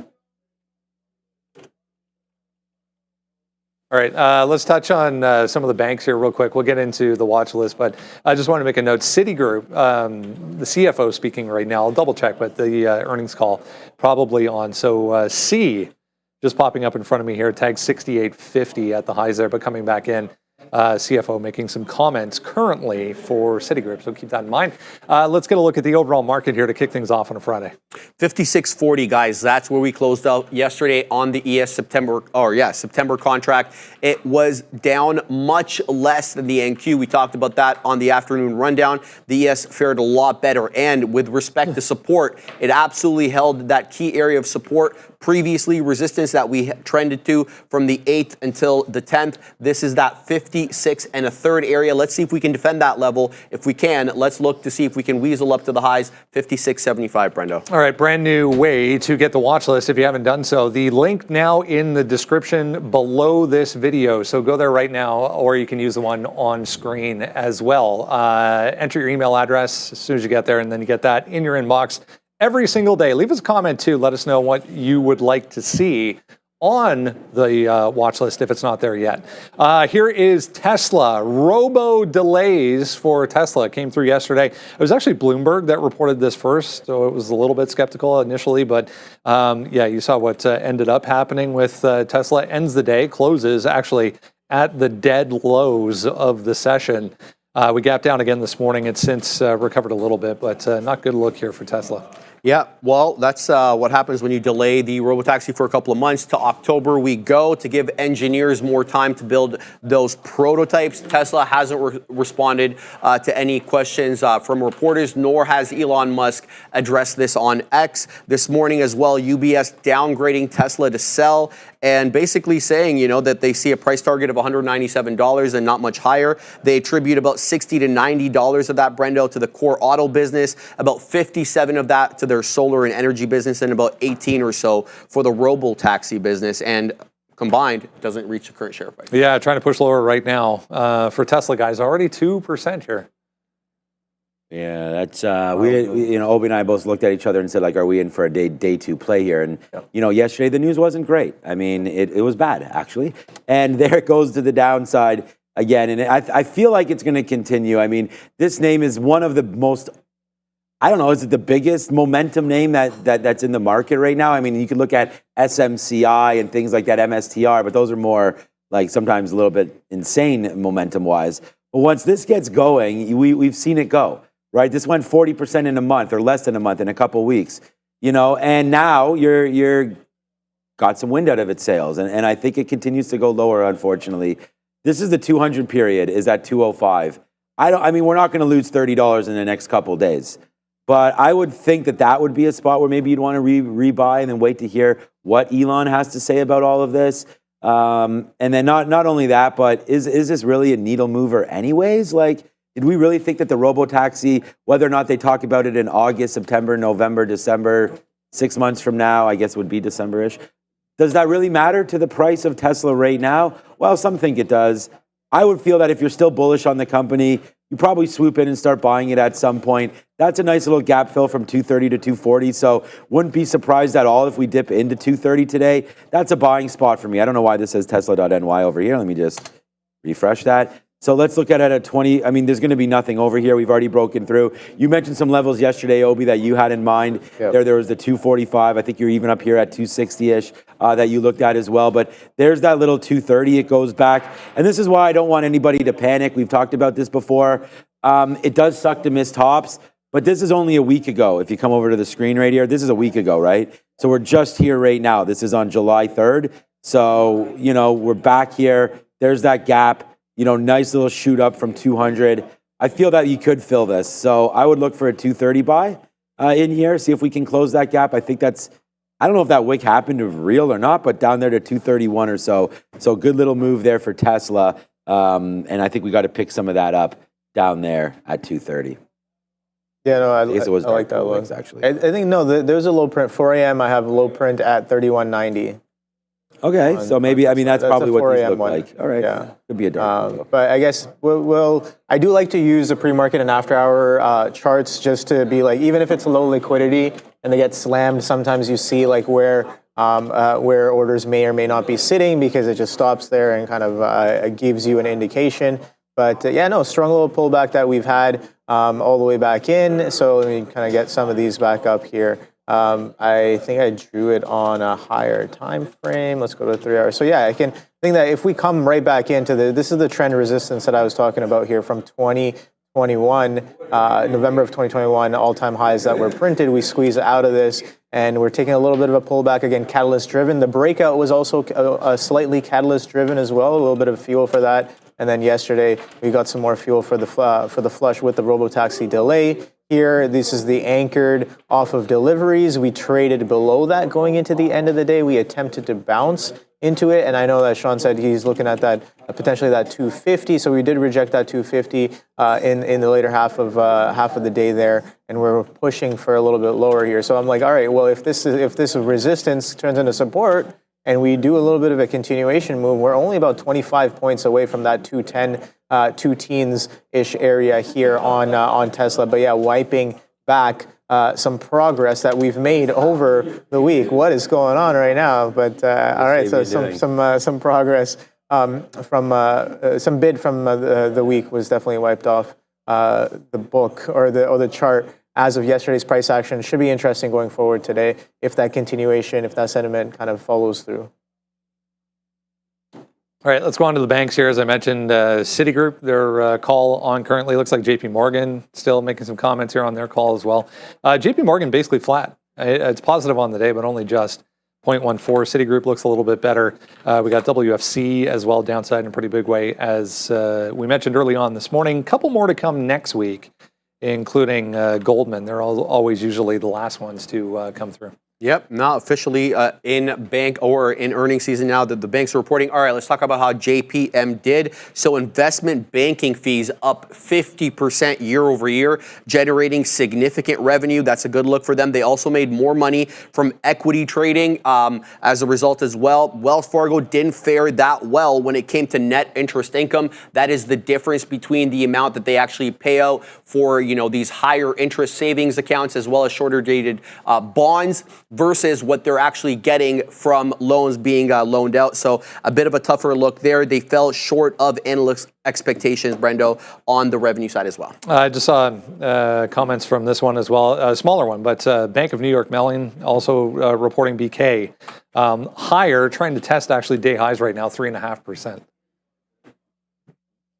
All right, let's touch on some of the banks here real quick. We'll get into the watch list, but I just want to make a note. Citigroup, the CFO speaking right now. I'll double check, but the earnings call probably on. So C just popping up in front of me here, tagged 68.50 at the highs there, but coming back in. CFO making some comments currently for Citigroup, so keep that in mind. Let's get a look at the overall market here to kick things off on a Friday. 56.40, guys. That's where we closed out yesterday on the ES September contract. It was down much less than the NQ. We talked about that on the afternoon rundown. The ES fared a lot better, and with respect to support, it absolutely held that key area of support previously, resistance that we trended to from the 8th until the 10th. This is that 56 and a third area. Let's see if we can defend that level. If we can, let's look to see if we can weasel up to the highs, 56.75, Brendo. All right, brand new way to get the watch list if you haven't done so. The link now in the description below this video. So go there right now, or you can use the one on screen as well. Enter your email address as soon as you get there, and then you get that in your inbox every single day. Leave us a comment too. Let us know what you would like to see on the watch list if it's not there yet. Here is Tesla. Robo delays for Tesla came through yesterday. It was actually Bloomberg that reported this first, so it was a little bit skeptical initially, but you saw what ended up happening with Tesla. Ends the day, closes actually at the dead lows of the session. We gapped down again this morning. It's since recovered a little bit, but not good look here for Tesla. Yeah, well, that's what happens when you delay the robotaxi for a couple of months. To October we go, to give engineers more time to build those prototypes. Tesla hasn't responded to any questions from reporters, nor has Elon Musk addressed this on X. This morning as well, UBS downgrading Tesla to sell and basically saying, that they see a price target of $197 and not much higher. They attribute about $60 to $90 of that, Brendo, to the core auto business, about 57 of that to their solar and energy business, and about 18 or so for the robo-taxi business. And combined, it doesn't reach the current share price. Yeah, trying to push lower right now for Tesla, guys. Already 2% here. Yeah, that's we Obi and I both looked at each other and said, like, are we in for a day two play here? And yesterday the news wasn't great. I mean, it was bad actually, and there it goes to the downside again. And I feel like it's going to continue. I mean, this name is one of the most, I don't know, is it the biggest momentum name that's in the market right now? I mean, you could look at SMCI and things like that, MSTR, but those are more like sometimes a little bit insane momentum wise. But once this gets going, we've seen it go. Right, this went 40% in a month, or less than a month, in a couple weeks, and now you're got some wind out of its sails, and I think it continues to go lower. Unfortunately, this is the 200 period is at 205. I mean, we're not going to lose $30 in the next couple of days, but I would think that would be a spot where maybe you'd want to rebuy and then wait to hear what Elon has to say about all of this, and then not only that, but is this really a needle mover anyways? Like, did we really think that the robo-taxi, whether or not they talk about it in August, September, November, December, 6 months from now, I guess would be December-ish, does that really matter to the price of Tesla right now? Well, some think it does. I would feel that if you're still bullish on the company, you probably swoop in and start buying it at some point. That's a nice little gap fill from 230 to 240. So wouldn't be surprised at all if we dip into 230 today. That's a buying spot for me. I don't know why this says Tesla.ny over here. Let me just refresh that. So let's look at it at 20. I mean, there's going to be nothing over here. We've already broken through. You mentioned some levels yesterday, Obi, that you had in mind. Yep. There was the 245. I think you're even up here at 260-ish that you looked at as well. But there's that little 230. It goes back. And this is why I don't want anybody to panic. We've talked about this before. It does suck to miss tops. But this is only a week ago. If you come over to the screen right here, this is a week ago, right? So we're just here right now. This is on July 3rd. So, you know, we're back here. There's that gap. You know, nice little shoot up from 200. I feel that you could fill this. So I would look for a 230 buy in here, see if we can close that gap. I think that's, I don't know if that wick happened of real or not, but down there to 231 or so. So good little move there for Tesla. And I think we got to pick some of that up down there at 230. Yeah, no, I like that one. Actually. I think, no, there's a low print. 4 a.m. I have a low print at 31.90. Okay, so maybe, I mean, that's probably what these look like. All right, yeah. Could be a dark. But I guess, I do like to use the pre-market and after-hour charts just to be like, even if it's low liquidity and they get slammed, sometimes you see like where orders may or may not be sitting because it just stops there and kind of gives you an indication. But yeah, no, strong little pullback that we've had all the way back in. So let me kind of get some of these back up here. I think I drew it on a higher time frame. Let's go to 3 hours. So yeah, I think that if we come right back into this is the trend resistance that I was talking about here from 2021, November of 2021, all-time highs that were printed. We squeeze out of this and we're taking a little bit of a pullback, again, catalyst driven. The breakout was also slightly catalyst driven as well, a little bit of fuel for that. And then yesterday we got some more fuel for the flush with the robotaxi delay. Here, this is the anchored off of deliveries. We traded below that going into the end of the day. We attempted to bounce into it, and I know that Sean said he's looking at that potentially that 250. So we did reject that 250 in the later half of the day there, and we're pushing for a little bit lower here. So I'm like, all right, well, if this resistance turns into support, and we do a little bit of a continuation move, we're only about 25 points away from that 210, 2-teens-ish area here on Tesla. But yeah, wiping back some progress that we've made over the week. What is going on right now? But all right, so some progress from some bid from the week was definitely wiped off the book or the chart. As of yesterday's price action, should be interesting going forward today if that continuation, if that sentiment kind of follows through. All right, let's go on to the banks here. As I mentioned, Citigroup, their call on currently looks like JP Morgan still making some comments here on their call as well. JP Morgan basically flat. It's positive on the day, but only just 0.14. Citigroup looks a little bit better. We got WFC as well, downside in a pretty big way. As we mentioned early on this morning, a couple more to come next week, including Goldman. They're always usually the last ones to come through. Yep, now officially in bank or in earnings season now that the banks are reporting. All right, let's talk about how JPM did. So investment banking fees up 50% year over year, generating significant revenue. That's a good look for them. They also made more money from equity trading as a result as well. Wells Fargo didn't fare that well when it came to net interest income. That is the difference between the amount that they actually pay out for, you know, these higher interest savings accounts as well as shorter dated bonds versus what they're actually getting from loans being loaned out. So a bit of a tougher look there. They fell short of analysts' expectations, Brendo, on the revenue side as well. I just saw comments from this one as well, a smaller one, but Bank of New York Mellon also reporting BK higher, trying to test actually day highs right now, 3.5%.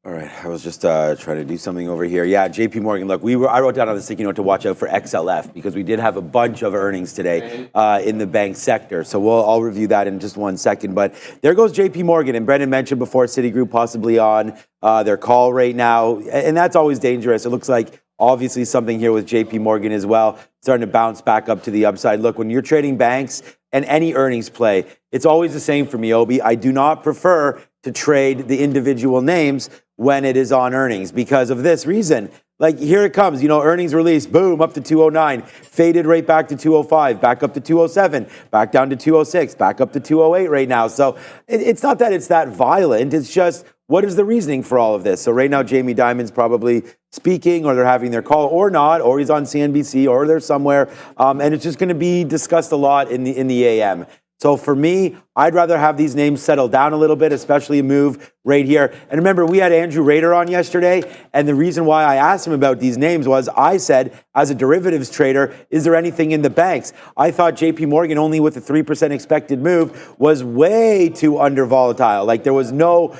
All right, I was just trying to do something over here. Yeah, JP Morgan, look, I wrote down on the sticky note to watch out for XLF because we did have a bunch of earnings today in the bank sector. So I'll review that in just 1 second. But there goes JP Morgan, and Brendan mentioned before Citigroup possibly on their call right now. And that's always dangerous. It looks like obviously something here with JP Morgan as well, starting to bounce back up to the upside. Look, when you're trading banks and any earnings play, it's always the same for me, Obi. I do not prefer to trade the individual names when it is on earnings because of this reason. Like, here it comes, earnings release, boom, up to 209, faded right back to 205, back up to 207, back down to 206, back up to 208 right now. So it's not that it's that violent. It's just, what is the reasoning for all of this? So right now, Jamie Dimon's probably speaking, or they're having their call, or not, or he's on CNBC, or they're somewhere, and it's just going to be discussed a lot in the AM. So for me, I'd rather have these names settle down a little bit, especially a move right here. And remember, we had Andrew Rader on yesterday, and the reason why I asked him about these names was I said, as a derivatives trader, is there anything in the banks? I thought JP Morgan, only with a 3% expected move, was way too under volatile. Like there was no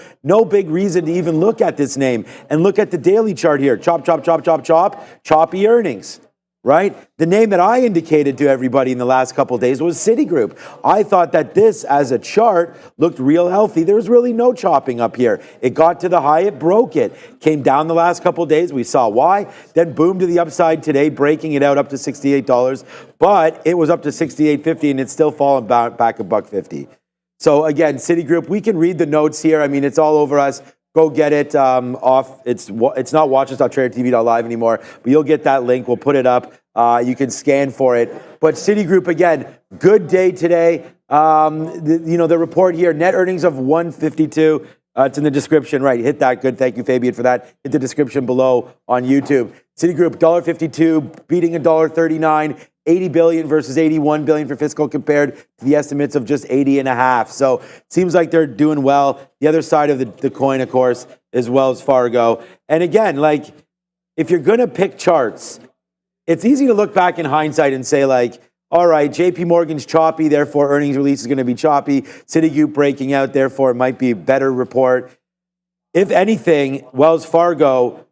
big reason to even look at this name. And look at the daily chart here. Chop, chop, chop, chop, chop. Choppy earnings. Right? The name that I indicated to everybody in the last couple of days was Citigroup. I thought that this, as a chart, looked real healthy. There was really no chopping up here. It got to the high, it broke it. Came down the last couple of days, we saw why. Then boom to the upside today, breaking it out up to $68. But it was up to $68.50 and it's still falling back $1.50. So again, Citigroup, we can read the notes here. I mean, it's all over us. Go get it off. It's not watches.tradertv.live anymore, but you'll get that link. We'll put it up. You can scan for it. But Citigroup, again, good day today. The report here, net earnings of 152. It's in the description, right? Hit that. Good. Thank you, Fabian, for that. Hit the description below on YouTube. Citigroup, $1.52, beating $1.39. 80 billion versus 81 billion for fiscal compared to the estimates of just 80 and a half. So it seems like they're doing well. The other side of the coin, of course, is Wells Fargo. And again, like, if you're going to pick charts, it's easy to look back in hindsight and say, like, all right, JP Morgan's choppy, therefore earnings release is going to be choppy. Citigroup breaking out, therefore it might be a better report. If anything, Wells Fargo,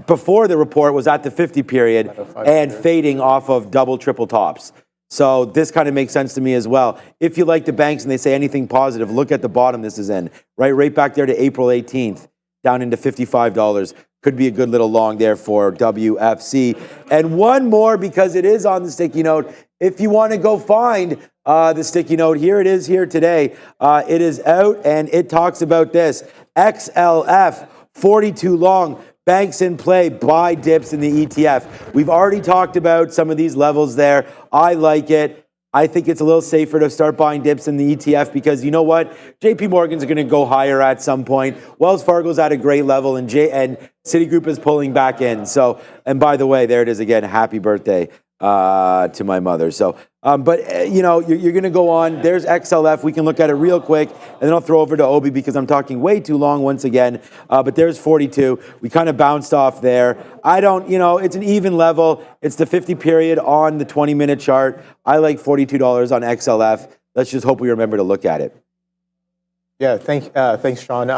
before the report, was at the 50 period and fading off of double, triple tops. So this kind of makes sense to me as well. If you like the banks and they say anything positive, look at the bottom this is in, right back there to April 18th, down into $55. Could be a good little long there for WFC. And one more, because it is on the sticky note. If you want to go find the sticky note, here it is here today. It is out and it talks about this. XLF, 42 long. Banks in play, buy dips in the ETF. We've already talked about some of these levels there. I like it. I think it's a little safer to start buying dips in the ETF because you know what? JP Morgan's going to go higher at some point. Wells Fargo's at a great level and Citigroup is pulling back in. So, and by the way, there it is again. Happy birthday to my mother. So, you're going to go on. There's XLF. We can look at it real quick, and then I'll throw over to Obi because I'm talking way too long once again. But there's 42. We kind of bounced off there. It's an even level. It's the 50 period on the 20-minute chart. I like $42 on XLF. Let's just hope we remember to look at it. Yeah, thanks, Sean.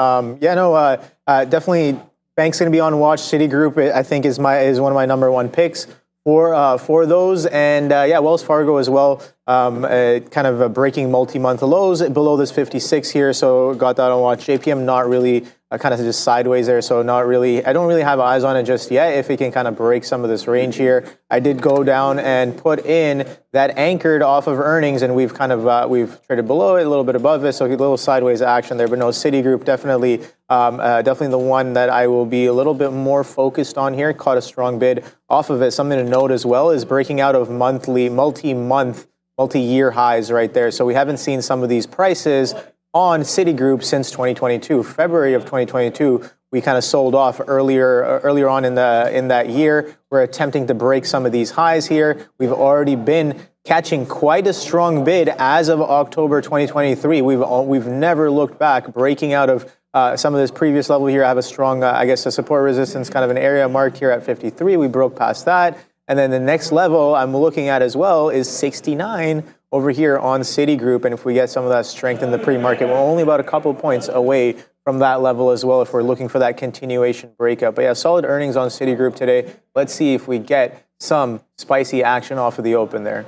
Definitely, bank's going to be on watch. Citigroup, I think, is one of my number one picks for those, and Wells Fargo as well, kind of breaking multi-month lows below this 56 here, so got that on watch. JPM not really, kind of just sideways there, so not really, I don't really have eyes on it just yet. If it can kind of break some of this range here, I did go down and put in that anchored off of earnings, and we've kind of we've traded below it, a little bit above it, so a little sideways action there. But no, Citigroup definitely the one that I will be a little bit more focused on here. Caught a strong bid off of it. Something to note as well is breaking out of multi-month, multi-year highs right there. So we haven't seen some of these prices on Citigroup since 2022. February of 2022, we kind of sold off earlier on in that year. We're attempting to break some of these highs here. We've already been catching quite a strong bid as of October 2023. We've never looked back, breaking out of some of this previous level here. I have a strong, a support resistance, kind of an area marked here at 53. We broke past that. And then the next level I'm looking at as well is 69 over here on Citigroup. And if we get some of that strength in the pre-market, we're only about a couple points away from that level as well if we're looking for that continuation breakup. But yeah, solid earnings on Citigroup today. Let's see if we get some spicy action off of the open there.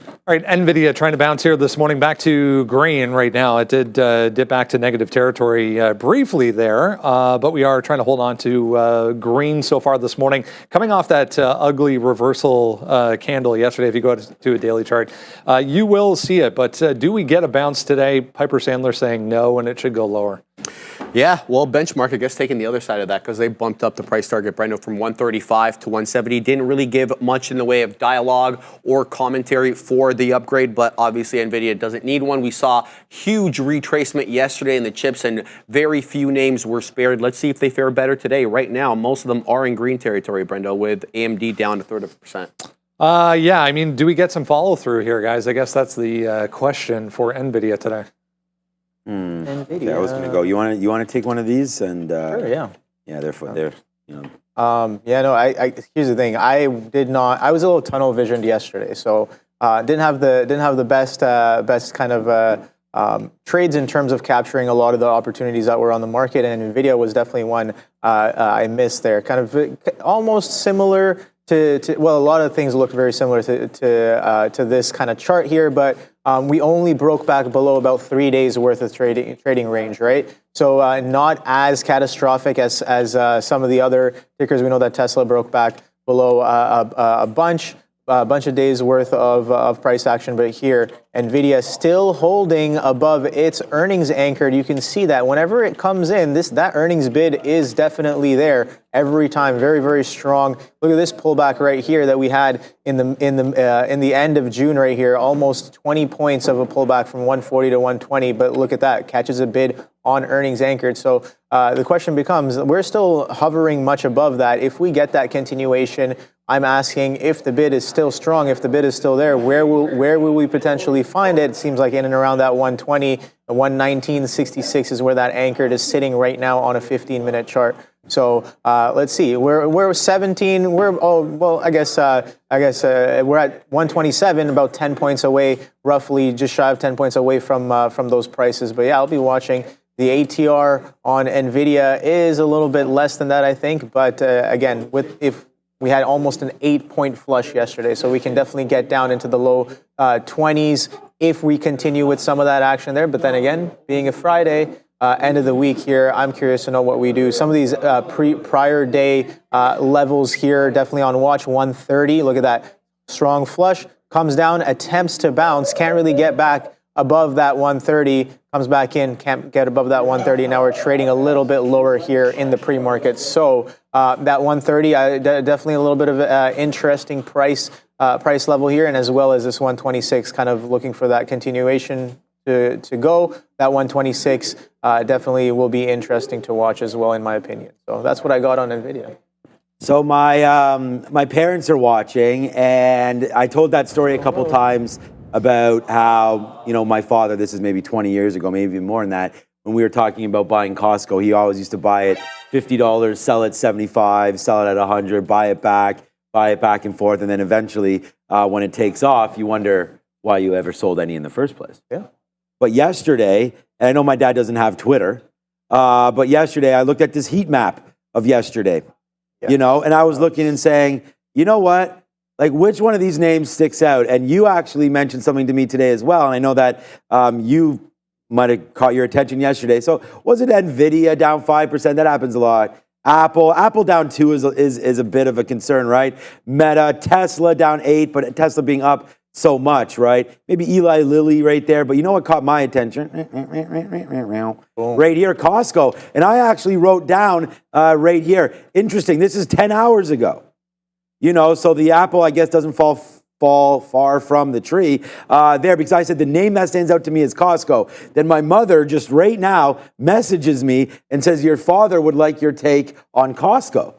All right, NVIDIA trying to bounce here this morning back to green right now. It did dip back to negative territory briefly there, but we are trying to hold on to green so far this morning. Coming off that ugly reversal candle yesterday, if you go to a daily chart, you will see it. But do we get a bounce today? Piper Sandler saying no, and it should go lower. Yeah, well, benchmark, I guess, taking the other side of that because they bumped up the price target, Brendo, from 135 to 170. Didn't really give much in the way of dialogue or commentary for the upgrade, but obviously NVIDIA doesn't need one. We saw huge retracement yesterday in the chips, and very few names were spared. Let's see if they fare better today. Right now, most of them are in green territory, Brendo, with AMD down a third of a percent. Yeah, I mean, do we get some follow through here, guys? I guess that's the question for NVIDIA today. Okay, I was going to go. You want to take one of these? And Sure, yeah. Yeah, they're you know. Yeah, no. Here's the thing. I was a little tunnel visioned yesterday, so didn't have the best kind of trades in terms of capturing a lot of the opportunities that were on the market, and Nvidia was definitely one I missed there. Kind of almost similar to well, a lot of things looked very similar to this kind of chart here, but we only broke back below about 3 days worth of trading range, right? So not as catastrophic as some of the other tickers. We know that Tesla broke back below a bunch of days worth of price action, but here NVIDIA still holding above its earnings anchored. You can see that whenever it comes in, that earnings bid is definitely there every time. Very, very strong. Look at this pullback right here that we had in the end of June right here, almost 20 points of a pullback from 140 to 120. But look at that, catches a bid on earnings anchored. So the question becomes, we're still hovering much above that. If we get that continuation, I'm asking if the bid is still strong, if the bid is still there, where will we potentially find it? It seems like in and around that 120, 119.66 is where that anchored is sitting right now on a 15-minute chart. So let's see. We're 17. I guess we're at 127, about 10 points away, roughly just shy of 10 points away from those prices. But yeah, I'll be watching. The ATR on NVIDIA is a little bit less than that, I think. But again, if we had almost an 8-point flush yesterday, so we can definitely get down into the low 20s if we continue with some of that action there. But then again, being a Friday, end of the week here, I'm curious to know what we do. Some of these prior day levels here, definitely on watch. 130, look at that strong flush, comes down, attempts to bounce, can't really get back above that 130, comes back in, can't get above that 130. Now we're trading a little bit lower here in the pre-market. So that 130, definitely a little bit of interesting price level here, and as well as this 126, kind of looking for that continuation to go. That 126 definitely will be interesting to watch as well, in my opinion. So that's what I got on NVIDIA. So my parents are watching, and I told that story a couple times about how, my father, this is maybe 20 years ago, maybe even more than that, when we were talking about buying Costco, he always used to buy it $50, sell it $75, sell it at $100, buy it back and forth, and then eventually when it takes off, you wonder why you ever sold any in the first place. Yeah. But yesterday, and I know my dad doesn't have Twitter, but yesterday I looked at this heat map of yesterday, and I was looking and saying, you know what? Like, which one of these names sticks out? And you actually mentioned something to me today as well, and I know that you might have caught your attention yesterday. So was it NVIDIA down 5%? That happens a lot. Apple down 2 is a bit of a concern, right? Meta, Tesla down 8, but Tesla being up so much, right? Maybe Eli Lilly right there, but you know what caught my attention? Right here, Costco. And I actually wrote down right here, interesting, this is 10 hours ago. So the apple, I guess, doesn't fall far from the tree there, because I said the name that stands out to me is Costco. Then my mother just right now messages me and says, your father would like your take on Costco.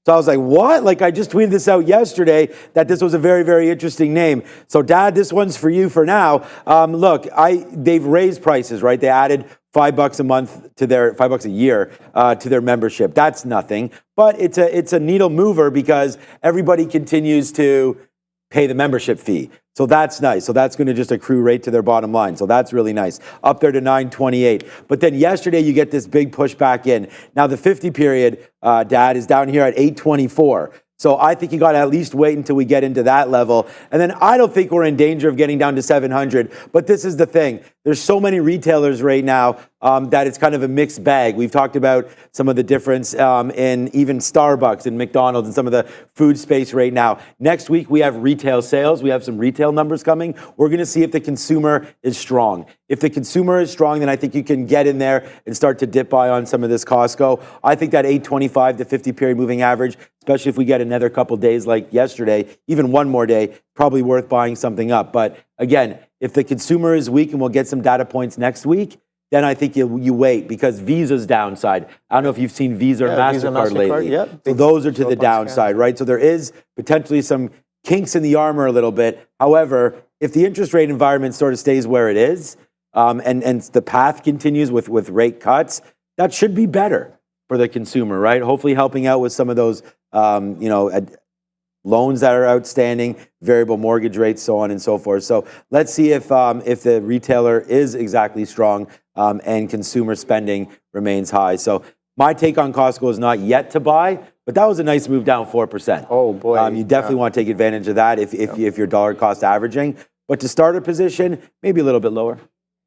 So I was like, what? Like, I just tweeted this out yesterday that this was a very, very interesting name. So Dad, this one's for you for now. Look, they've raised prices, right? They added $5 a month to their $5 a year to their membership. That's nothing, but it's a needle mover because everybody continues to pay the membership fee. So that's nice. So that's going to just accrue right to their bottom line. So that's really nice. Up there to 928. But then yesterday you get this big push back in. Now the 50 period, Dad, is down here at 824. So I think you got to at least wait until we get into that level. And then I don't think we're in danger of getting down to 700. But this is the thing. there's so many retailers right now that it's kind of a mixed bag. We've talked about some of the difference in even Starbucks and McDonald's and some of the food space right now. Next week, we have retail sales. We have some retail numbers coming. We're going to see if the consumer is strong. If the consumer is strong, then I think you can get in there and start to dip buy on some of this Costco. I think that 825 to 50 period moving average, especially if we get another couple days like yesterday, even one more day, probably worth buying something up. But again, if the consumer is weak, and we'll get some data points next week, then I think you wait, because Visa's downside. I don't know if you've seen Visa or MasterCard lately. Yep. So those are to the downside, right? So there is potentially some kinks in the armor a little bit. However, if the interest rate environment sort of stays where it is, and the path continues with rate cuts, that should be better for the consumer, right? Hopefully helping out with some of those, loans that are outstanding, variable mortgage rates, so on and so forth. So let's see if the retailer is exactly strong and consumer spending remains high. So my take on Costco is not yet to buy, but that was a nice move down 4%. Oh boy! You definitely want to take advantage of that if you're dollar cost averaging. But to start a position, maybe a little bit lower.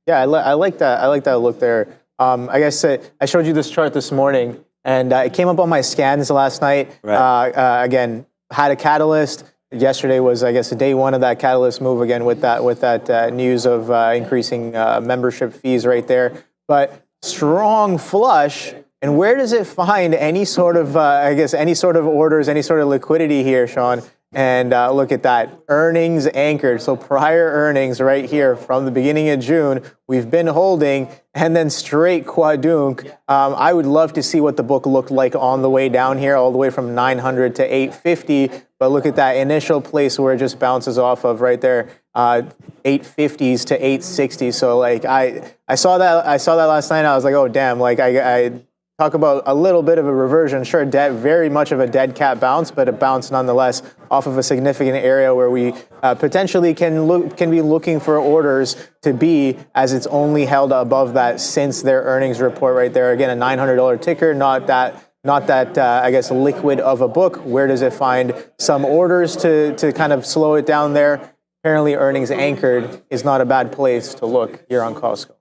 Yeah, I like that. I like that look there. I guess I showed you this chart this morning, and it came up on my scans last night. Right. Again, had a catalyst. Yesterday was, I guess, day one of that catalyst move again with that news of increasing membership fees right there. But strong flush. And where does it find any sort of, any sort of orders, any sort of liquidity here, Sean? And look at that, earnings anchored. So prior earnings right here from the beginning of June, we've been holding, and then straight quadunk. I would love to see what the book looked like on the way down here, all the way from 900 to 850. But look at that initial place where it just bounces off of right there, 850s to 860. So like I saw that last night. I was like, oh damn! Like I talk about a little bit of a reversion. Sure, very much of a dead cat bounce, but a bounce nonetheless off of a significant area where we potentially can be looking for orders to be, as it's only held above that since their earnings report right there. Again, a $900 ticker, not that I guess liquid of a book. Where does it find some orders to kind of slow it down there? Apparently, earnings anchored is not a bad place to look here on Costco.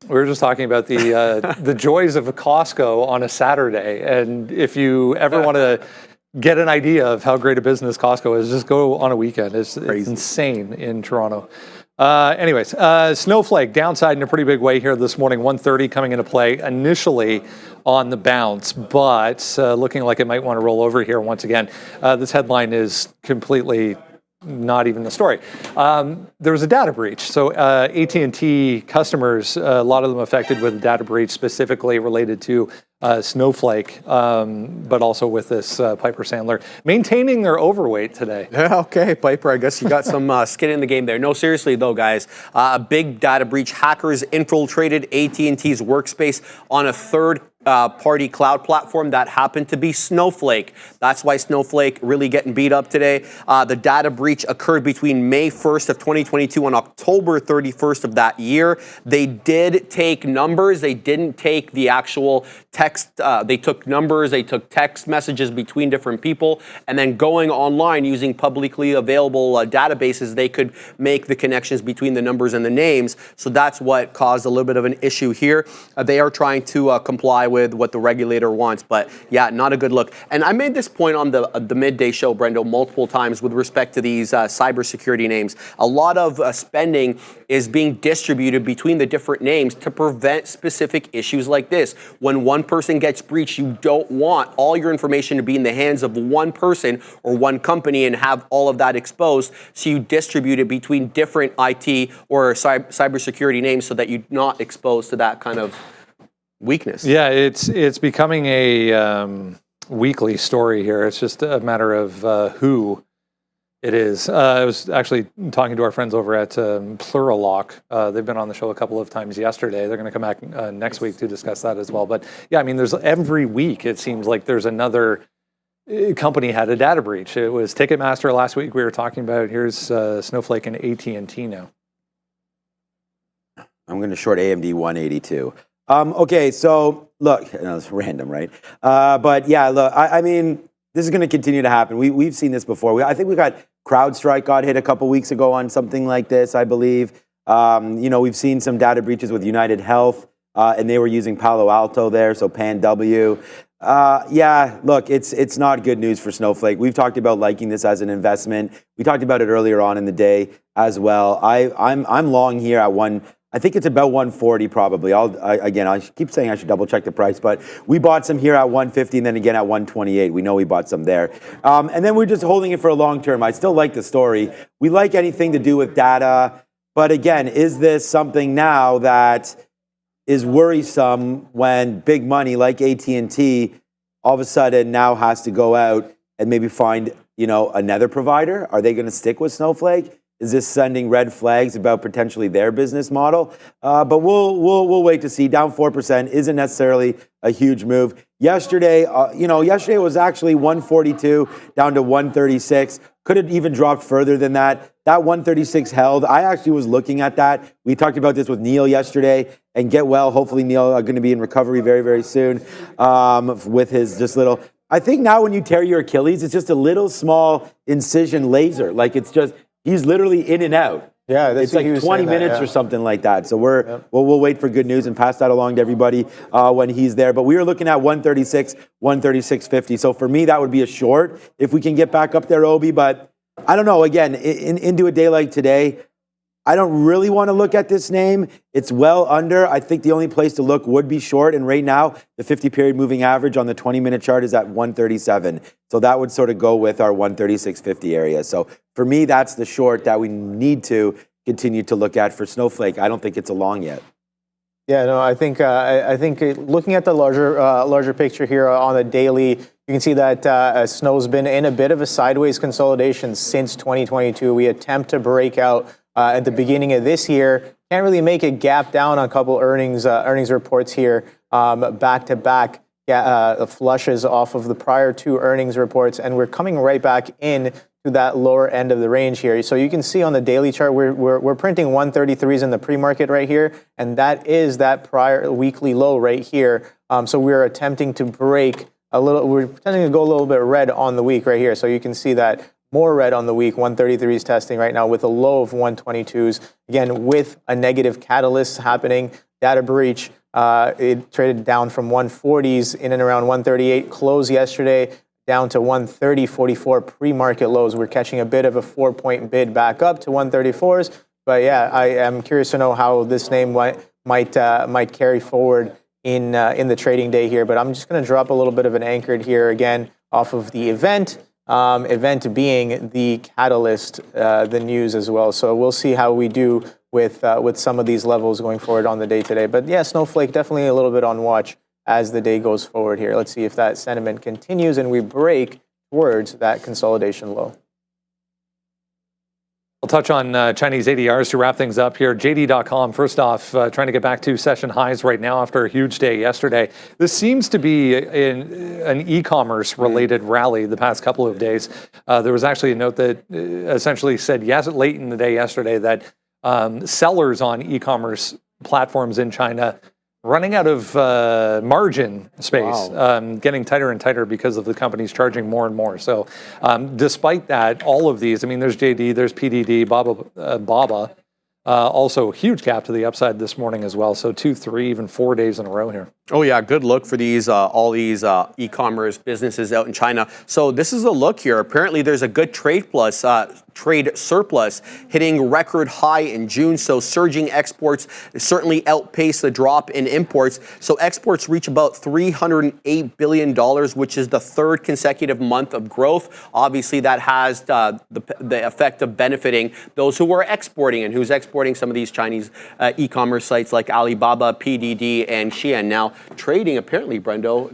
We were just talking about the joys of a Costco on a Saturday, and if you ever want to get an idea of how great a business Costco is, just go on a weekend. It's insane in Toronto. Anyways, Snowflake downside in a pretty big way here this morning. 130 coming into play initially on the bounce, but looking like it might want to roll over here once again. This headline is completely not even the story. There was a data breach. So AT&T customers, a lot of them affected with a data breach specifically related to Snowflake, but also with this Piper Sandler maintaining their overweight today. Yeah, okay, Piper, I guess you got some skin in the game there. No, seriously though, guys, a big data breach. Hackers infiltrated AT&T's workspace on a third-party cloud platform that happened to be Snowflake. That's why Snowflake really getting beat up today. The data breach occurred between May 1st of 2022 and October 31st of that year. They did take numbers. They didn't take the actual text. They took numbers. They took text messages between different people. And then going online using publicly available databases, they could make the connections between the numbers and the names. So that's what caused a little bit of an issue here. They are trying to comply with what the regulator wants, but yeah, not a good look. And I made this point on the midday show, Brendo, multiple times with respect to these cybersecurity names. A lot of spending is being distributed between the different names to prevent specific issues like this. When one person gets breached, you don't want all your information to be in the hands of one person or one company and have all of that exposed. So you distribute it between different IT or cybersecurity names so that you're not exposed to that kind of weakness. Yeah, it's becoming a weekly story here. It's just a matter of who it is. I was actually talking to our friends over at Pluralock. They've been on the show a couple of times yesterday. They're going to come back next week to discuss that as well. But yeah, I mean, there's every week it seems like there's another company had a data breach. It was Ticketmaster last week we were talking about. Here's Snowflake and AT&T now. I'm going to short AMD 182. Okay, so look, it's random, right? But yeah, look, I mean, this is going to continue to happen. We've seen this before. I think we got CrowdStrike got hit a couple weeks ago on something like this, I believe. We've seen some data breaches with United Health, and they were using Palo Alto there, so PanW. Look, it's not good news for Snowflake. We've talked about liking this as an investment. We talked about it earlier on in the day as well. I'm long here at I think it's about 140 probably. I keep saying I should double check the price, but we bought some here at 150 and then again at 128. We know we bought some there. And then we're just holding it for a long term. I still like the story. We like anything to do with data. But again, is this something now that is worrisome when big money like AT&T all of a sudden now has to go out and maybe find, another provider? Are they going to stick with Snowflake? Is this sending red flags about potentially their business model? But we'll wait to see. Down 4% isn't necessarily a huge move. Yesterday, yesterday was actually 142 down to 136. Could have even dropped further than that. That 136 held. I actually was looking at that. We talked about this with Neil yesterday. And get well. Hopefully, Neil are going to be in recovery very, very soon with his just little. I think now when you tear your Achilles, it's just a little small incision laser. Like he's literally in and out. Yeah, it's like 20 minutes or something like that. So we'll wait for good news and pass that along to everybody when he's there. But we are looking at 136, 136.50. So for me, that would be a short if we can get back up there, Obi. But I don't know. Again, into a day like today, I don't really want to look at this name. It's well under. I think the only place to look would be short. And right now, the 50-period moving average on the 20-minute chart is at 137. So that would sort of go with our 136.50 area. So for me, that's the short that we need to continue to look at for Snowflake. I don't think it's a long yet. Yeah, no, I think looking at the larger picture here on the daily, you can see that Snow's been in a bit of a sideways consolidation since 2022. We attempt to break out at the beginning of this year. Can't really make a gap down on a couple earnings reports here back to back. Flushes off of the prior two earnings reports, and we're coming right back in to that lower end of the range here. So you can see on the daily chart, we're printing 133s in the pre-market right here, and that is that prior weekly low right here. So we're attempting to break we're attempting to go a little bit red on the week right here. So you can see that more red on the week, 133s testing right now with a low of 122s. Again, with a negative catalyst happening, data breach, it traded down from 140s in and around 138, close yesterday down to 130.44 pre-market lows. We're catching a bit of a 4-point bid back up to 134s. But yeah, I am curious to know how this name might carry forward in the trading day here. But I'm just going to drop a little bit of an anchored here again off of the event. Event being the catalyst, the news as well. So we'll see how we do with some of these levels going forward on the day today. But yeah, Snowflake definitely a little bit on watch as the day goes forward here. Let's see if that sentiment continues and we break towards that consolidation low. We'll touch on Chinese ADRs to wrap things up here. JD.com, first off, trying to get back to session highs right now after a huge day yesterday. This seems to be an e-commerce related rally the past couple of days. There was actually a note that essentially said late in the day yesterday that sellers on e-commerce platforms in China running out of margin space, getting tighter and tighter because of the companies charging more and more. So despite that, all of these, there's JD, there's PDD, Baba, also huge gap to the upside this morning as well. So 2, 3, even 4 days in a row here. Oh yeah, good look for these all these e-commerce businesses out in China. So this is a look here. Apparently there's a good trade surplus hitting record high in June. So surging exports certainly outpaced the drop in imports. So exports reach about $308 billion, which is the third consecutive month of growth. Obviously that has the effect of benefiting those who are exporting and who's exporting some of these Chinese e-commerce sites like Alibaba, PDD, and Shein. Now, trading apparently, Brendo,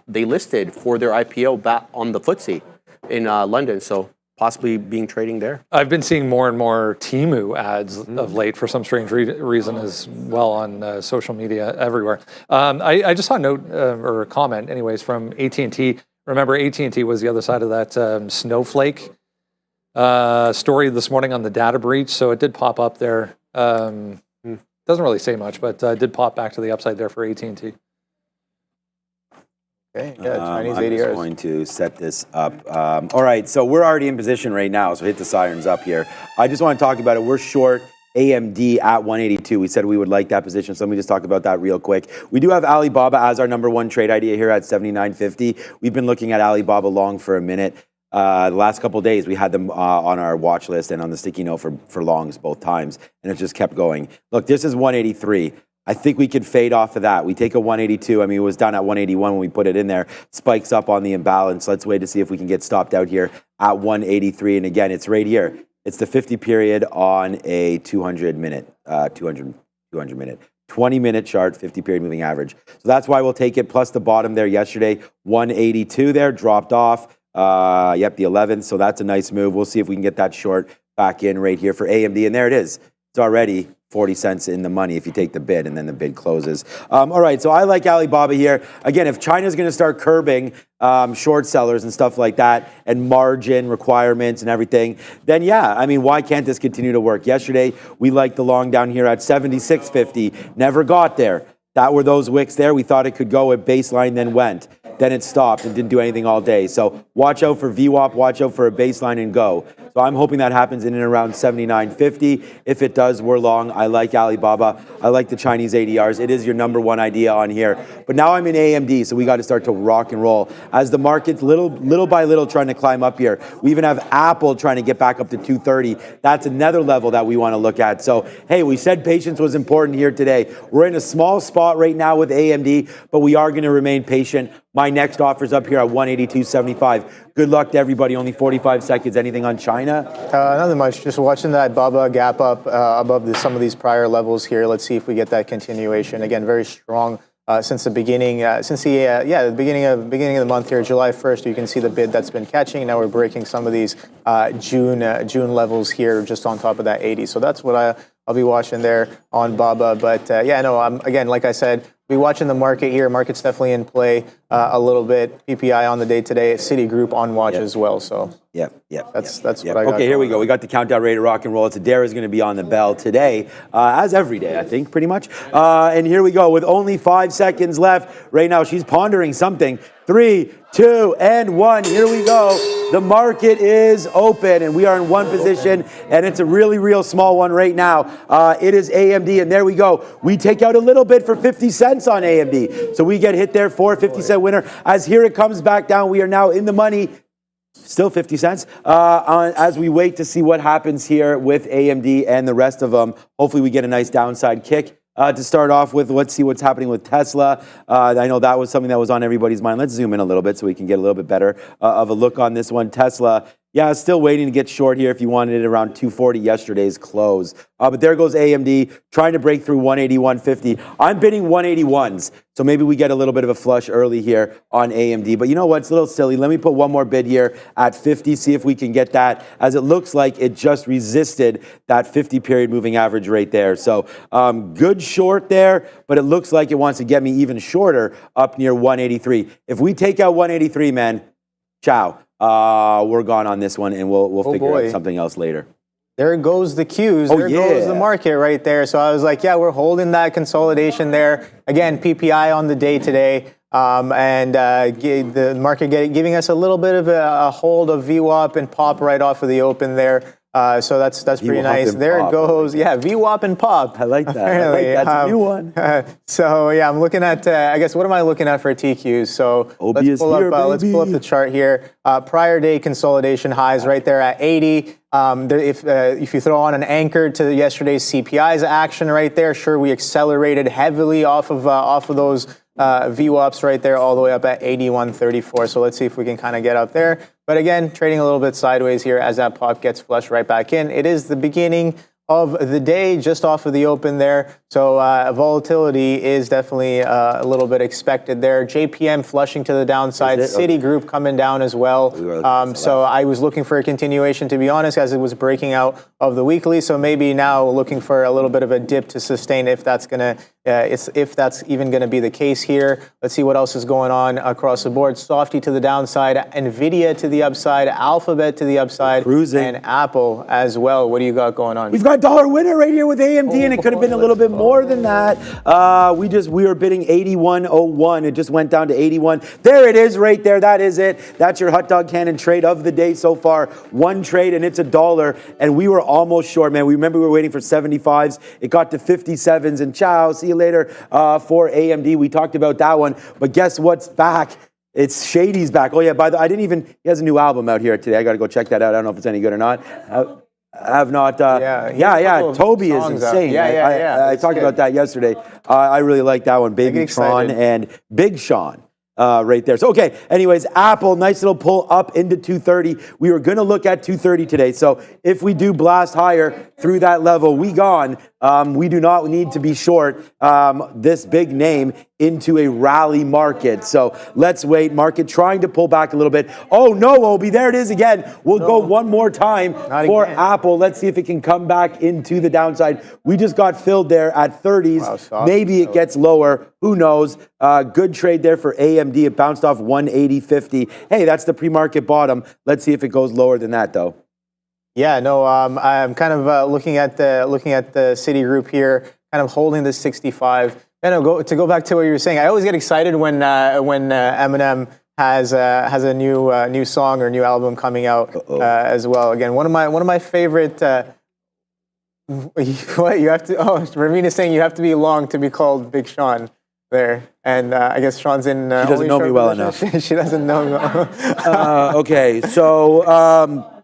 they listed for their IPO back on the FTSE in London, so possibly being trading there. I've been seeing more and more Temu ads of late for some strange reason as well on social media everywhere. I just saw a note or a comment, anyways, from AT&T. Remember, AT&T was the other side of that Snowflake story this morning on the data breach, so it did pop up there. Doesn't really say much, but did pop back to the upside there for AT&T. Okay, yeah, Chinese I'm ADRs. just going to set this up. All right, so we're already in position right now, so hit the sirens up here. I just want to talk about it. We're short AMD at 182. We said we would like that position, so let me just talk about that real quick. We do have Alibaba as our number one trade idea here at 79.50. We've been looking at Alibaba long for a minute. The last couple of days, we had them on our watch list and on the sticky note for longs both times, and it just kept going. Look, this is 183. I think we could fade off of that. We take a 182. I mean, it was down at 181 when we put it in there. Spikes up on the imbalance. Let's wait to see if we can get stopped out here at 183. And again, it's right here. It's the 50 period on a 200 minute, 20-minute chart, 50 period moving average. So that's why we'll take it. Plus the bottom there yesterday, 182 there, dropped off. Yep, the 11th. So that's a nice move. We'll see if we can get that short back in right here for AMD. And there it is. It's already 40 cents in the money if you take the bid, and then the bid closes. All right, so I like Alibaba here. Again, if China's going to start curbing short sellers and stuff like that, and margin requirements and everything, then yeah, I mean, why can't this continue to work? Yesterday, we liked the long down here at 76.50. Never got there. That were those wicks there. We thought it could go at baseline, then went. Then it stopped and didn't do anything all day. So watch out for VWAP, watch out for a baseline and go. So I'm hoping that happens in and around 79.50. If it does, we're long. I like Alibaba. I like the Chinese ADRs. It is your number one idea on here. But now I'm in AMD, so we got to start to rock and roll. As the market's little by little trying to climb up here. We even have Apple trying to get back up to 230. That's another level that we want to look at. So, hey, we said patience was important here today. We're in a small spot right now with AMD, but we are going to remain patient. My next offer's up here at 182.75. Good luck to everybody. Only 45 seconds. Anything on China? Nothing much. Just watching that Baba gap up above some of these prior levels here. Let's see if we get that continuation. Again, very strong since the beginning. The beginning of the month here, July 1st. You can see the bid that's been catching. Now we're breaking some of these June levels here, just on top of that 80. So that's what I'll be watching there on Baba. But again, like I said, be watching the market here. Market's definitely in play a little bit. PPI on the day today. Citigroup on watch as well. So that's what I got. Okay, here we go. We got the countdown ready to rock and roll. It's Adair is going to be on the bell today, as every day, I think, pretty much. And here we go with only 5 seconds left. Right now, she's pondering something. 3, 2, and 1. Here we go. The market is open, and we are in one position, and it's a really, real small one right now. It is AMD, and there we go. We take out a little bit for 50 cents on AMD. So we get hit there for a 50-cent winner. As here it comes back down, we are now in the money. Still 50 cents as we wait to see what happens here with AMD and the rest of them. Hopefully we get a nice downside kick. To start off with, let's see what's happening with Tesla. I know that was something that was on everybody's mind. Let's zoom in a little bit so we can get a little bit better of a look on this one. Tesla, yeah, still waiting to get short here if you wanted it around 240 yesterday's close. But there goes AMD trying to break through 181.50. I'm bidding 181s, so maybe we get a little bit of a flush early here on AMD. But you know what? It's a little silly. Let me put one more bid here at 50, see if we can get that, as it looks like it just resisted that 50-period moving average right there. So good short there, but it looks like it wants to get me even shorter up near 183. If we take out 183, man, ciao. We're gone on this one, and we'll figure out something else later. There goes the cues. There goes the market right there. So I was like, yeah, we're holding that consolidation there. Again, PPI on the day today. And the market giving us a little bit of a hold of VWAP and pop right off of the open there. So that's pretty nice. There it goes. Yeah, VWAP and pop. I like that. Apparently. That's a new one. So yeah, I'm looking at, I guess, what am I looking at for TQs? So let's pull up the chart here. Prior day consolidation highs right there at 80. If you throw on an anchor to yesterday's CPI's action right there, sure, we accelerated heavily off of those VWAPs right there, all the way up at 81.34. So let's see if we can kind of get up there. But again, trading a little bit sideways here as that pop gets flushed right back in. It is the beginning of the day, just off of the open there. So volatility is definitely a little bit expected there. JPM flushing to the downside. Citigroup coming down as well. So I was looking for a continuation, to be honest, as it was breaking out of the weekly. So maybe now looking for a little bit of a dip to sustain if that's going to if that's even going to be the case here. Let's see what else is going on across the board. Softy to the downside, Nvidia to the upside, Alphabet to the upside, cruising. And Apple as well. What do you got going on? We've got dollar winner right here with AMD, and it could have been a little bit more than that. We were bidding 81.01. It just went down to 81. There it is right there. That is it. That's your hot dog cannon trade of the day so far. One trade, and it's $1. And we were almost short, man. We remember we were waiting for 75s. It got to 57s, and ciao. See you later for AMD. We talked about that one. But guess what's back? It's Shady's back. Oh, yeah, he has a new album out here today. I got to go check that out. I don't know if it's any good or not. I have not. Toby is insane. I talked about that yesterday. I really like that one. Baby Tron and Big Sean. Right there. So, okay, anyways, Apple, nice little pull up into 230. We were going to look at 230 today. So if we do blast higher through that level, we gone. We do not need to be short this big name into a rally market. So let's wait. Market trying to pull back a little bit. Oh, no, Obi, there it is again. We'll go one more time for Apple. Let's see if it can come back into the downside. We just got filled there at 30s. Wow, maybe it gets lower. Who knows? Good trade there for AMD. It bounced off 180.50. Hey, that's the pre-market bottom. Let's see if it goes lower than that, though. Yeah, no, I'm kind of looking at the Citigroup here, kind of holding the 65. And to go back to what you were saying, I always get excited when Eminem has a new song or new album coming out as well. Again, one of my favorite. What you have to? Oh, Ravina's saying you have to be long to be called Big Sean. There, and I guess Sean's in. She doesn't know me well enough. She doesn't know me well. Okay, so.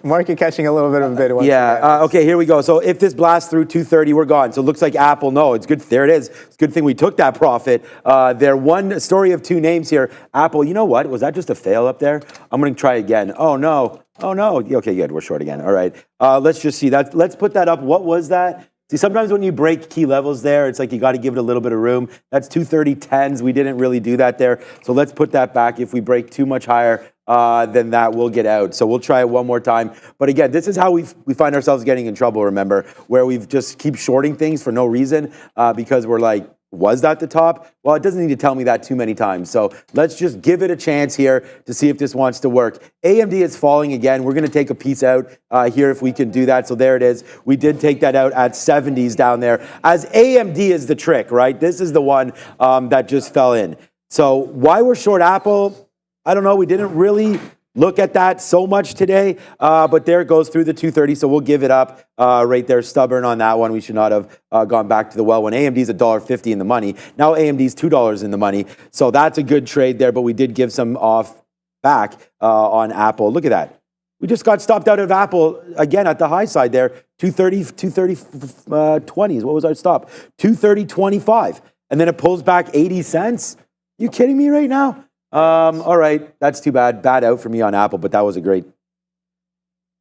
Market catching a little bit of a bid. Okay, here we go. So if this blasts through 230, we're gone. So it looks like Apple, no, it's good. There it is. It's a good thing we took that profit. They're one story of two names here. Apple, you know what? Was that just a fail up there? I'm going to try again. Oh, no. Okay, good. We're short again. All right. Let's just see that. Let's put that up. What was that? See, sometimes when you break key levels there, it's like you got to give it a little bit of room. That's 230.10s. We didn't really do that there. So let's put that back. If we break too much higher, then that will get out. So we'll try it one more time. But again, this is how we find ourselves getting in trouble, remember, where we just keep shorting things for no reason because we're like, was that the top? Well, it doesn't need to tell me that too many times. So let's just give it a chance here to see if this wants to work. AMD is falling again. We're going to take a piece out here if we can do that. So there it is. We did take that out at 70s down there. As AMD is the trick, right? This is the one that just fell in. So why we're short Apple, I don't know. We didn't really look at that so much today, but there it goes through the 230, so we'll give it up right there. Stubborn on that one. We should not have gone back to the well when AMD's $1.50 in the money. Now AMD's $2 in the money, so that's a good trade there, but we did give some off back on Apple. Look at that. We just got stopped out of Apple again at the high side there. 20s. What was our stop? 230.25, and then it pulls back 80 cents. You kidding me right now? All right, that's too bad. Bad out for me on Apple, but that was a great...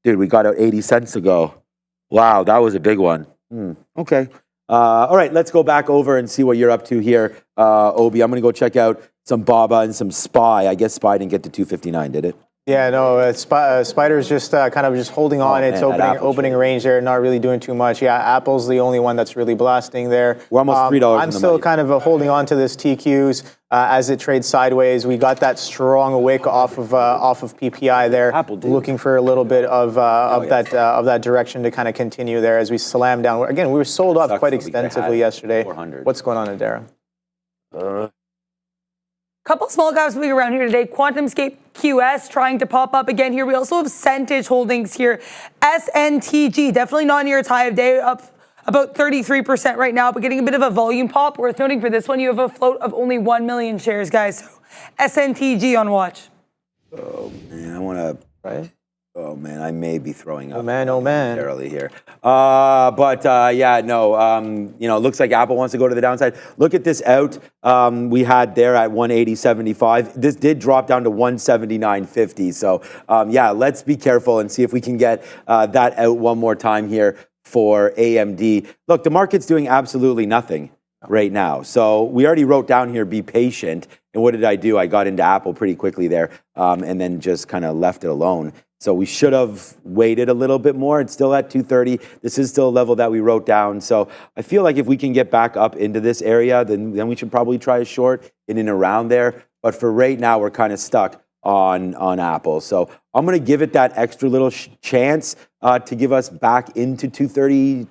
Dude, we got out 80 cents ago. Wow, that was a big one. Okay. All right, let's go back over and see what you're up to here, Obi. I'm going to go check out some BABA and some SPY. I guess SPY didn't get to 259, did it? Yeah, no, Spider's just kind of just holding on. It's opening range there, not really doing too much. Yeah, Apple's the only one that's really blasting there. We're almost $3 I'm still kind of holding on to this TQs as it trades sideways. We got that strong wick off of PPI there, looking for a little bit of that direction to kind of continue there as we slam down. Again, we were sold off quite extensively yesterday. 400. What's going on, Adara? Couple small caps moving around here today. QuantumScape QS trying to pop up again here. We also have Centage Holdings here. SNTG, definitely not near its high of day, up about 33% right now, but getting a bit of a volume pop. Worth noting for this one, you have a float of only 1 million shares, guys. So SNTG on watch. Oh, man, I want to... Right? Oh, man, I may be throwing up. Oh, man. Early here. Yeah, no, it looks like Apple wants to go to the downside. Look at this out we had there at 180.75. This did drop down to 179.50. So, yeah, let's be careful and see if we can get that out one more time here for AMD. Look, the market's doing absolutely nothing. right now. So we already wrote down here, be patient. And what did I do? I got into Apple pretty quickly there and then just kind of left it alone. So we should have waited a little bit more. It's still at 230. This is still a level that we wrote down. So I feel like if we can get back up into this area, then we should probably try a short in and around there. But for right now, we're kind of stuck on Apple. So I'm going to give it that extra little chance to give us back into 230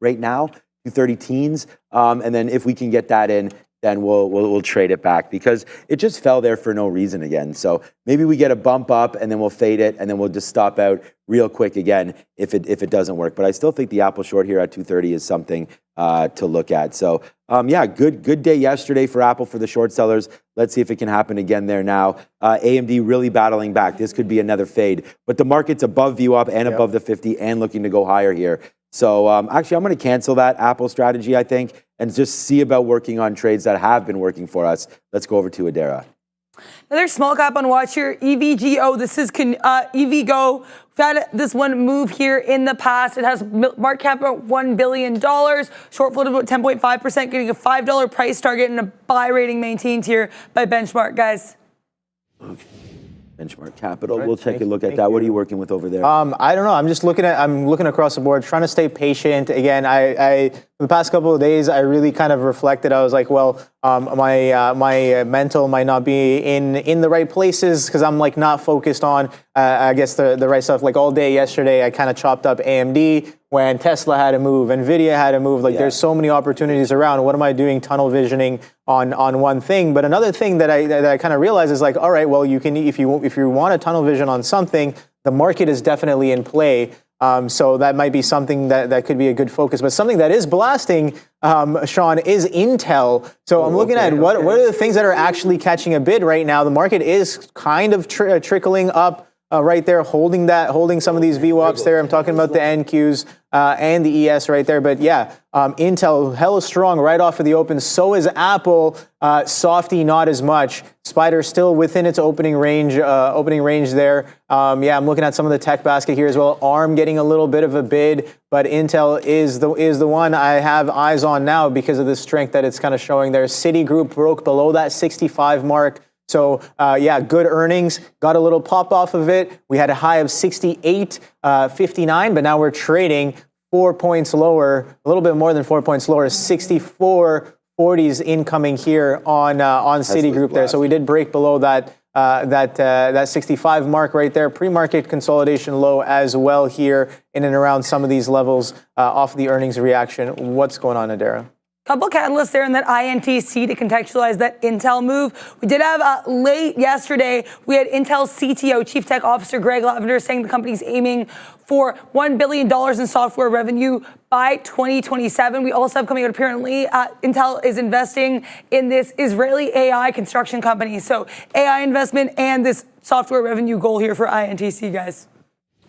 right now, 230 teens. And then if we can get that in, then we'll trade it back because it just fell there for no reason again. So maybe we get a bump up and then we'll fade it and then we'll just stop out real quick again if it doesn't work. But I still think the Apple short here at 230 is something to look at. So yeah, good day yesterday for Apple for the short sellers. Let's see if it can happen again there now. AMD really battling back. This could be another fade, but the market's above view up and above the 50 and looking to go higher here. So actually, I'm going to cancel that Apple strategy, I think, and just see about working on trades that have been working for us. Let's go over to Adara. Another small cap on watch here, EVGO. This is EVGO. We've had this one move here in the past. It has market cap about $1 billion, short float about 10.5%, getting a $5 price target and a buy rating maintained here by Benchmark, guys. Okay. Benchmark Capital. We'll take a look at that. What are you working with over there? I don't know. I'm looking across the board, trying to stay patient. Again, I for the past couple of days, I really kind of reflected. I was like, well, my mental might not be in the right places because I'm like not focused on, I guess the right stuff. Like all day yesterday, I kind of chopped up AMD when Tesla had to move, Nvidia had to move. Like there's so many opportunities around. What am I doing? Tunnel visioning on one thing. But another thing that I kind of realized is like, all right, well, you can if you want a tunnel vision on something, the market is definitely in play. So that might be something that could be a good focus. But something that is blasting, Sean, is Intel. So I'm looking at what are the things that are actually catching a bid right now. The market is kind of trickling up right there, holding some of these VWAPs there. I'm talking about the NQs and the ES right there. But yeah, Intel hella strong right off of the open. So is Apple. Softy not as much. Spider still within its opening range there. Yeah, I'm looking at some of the tech basket here as well. ARM getting a little bit of a bid, but Intel is the one I have eyes on now because of the strength that it's kind of showing there. Citigroup broke below that 65 mark. So yeah, good earnings, got a little pop off of it. We had a high of 68.59, but now we're trading 4 points lower, a little bit more than 4 points lower, 64.40s incoming here on Citigroup there. So we did break below that 65 mark right there. Pre-market consolidation low as well here in and around some of these levels off the earnings reaction. What's going on, Adara? Couple catalysts there in that INTC to contextualize that Intel move. We did have late yesterday, we had Intel's CTO, Chief Tech Officer Greg Lavender, saying the company's aiming for $1 billion in software revenue by 2027. We also have coming out apparently, Intel is investing in this Israeli AI construction company. So AI investment and this software revenue goal here for INTC, guys.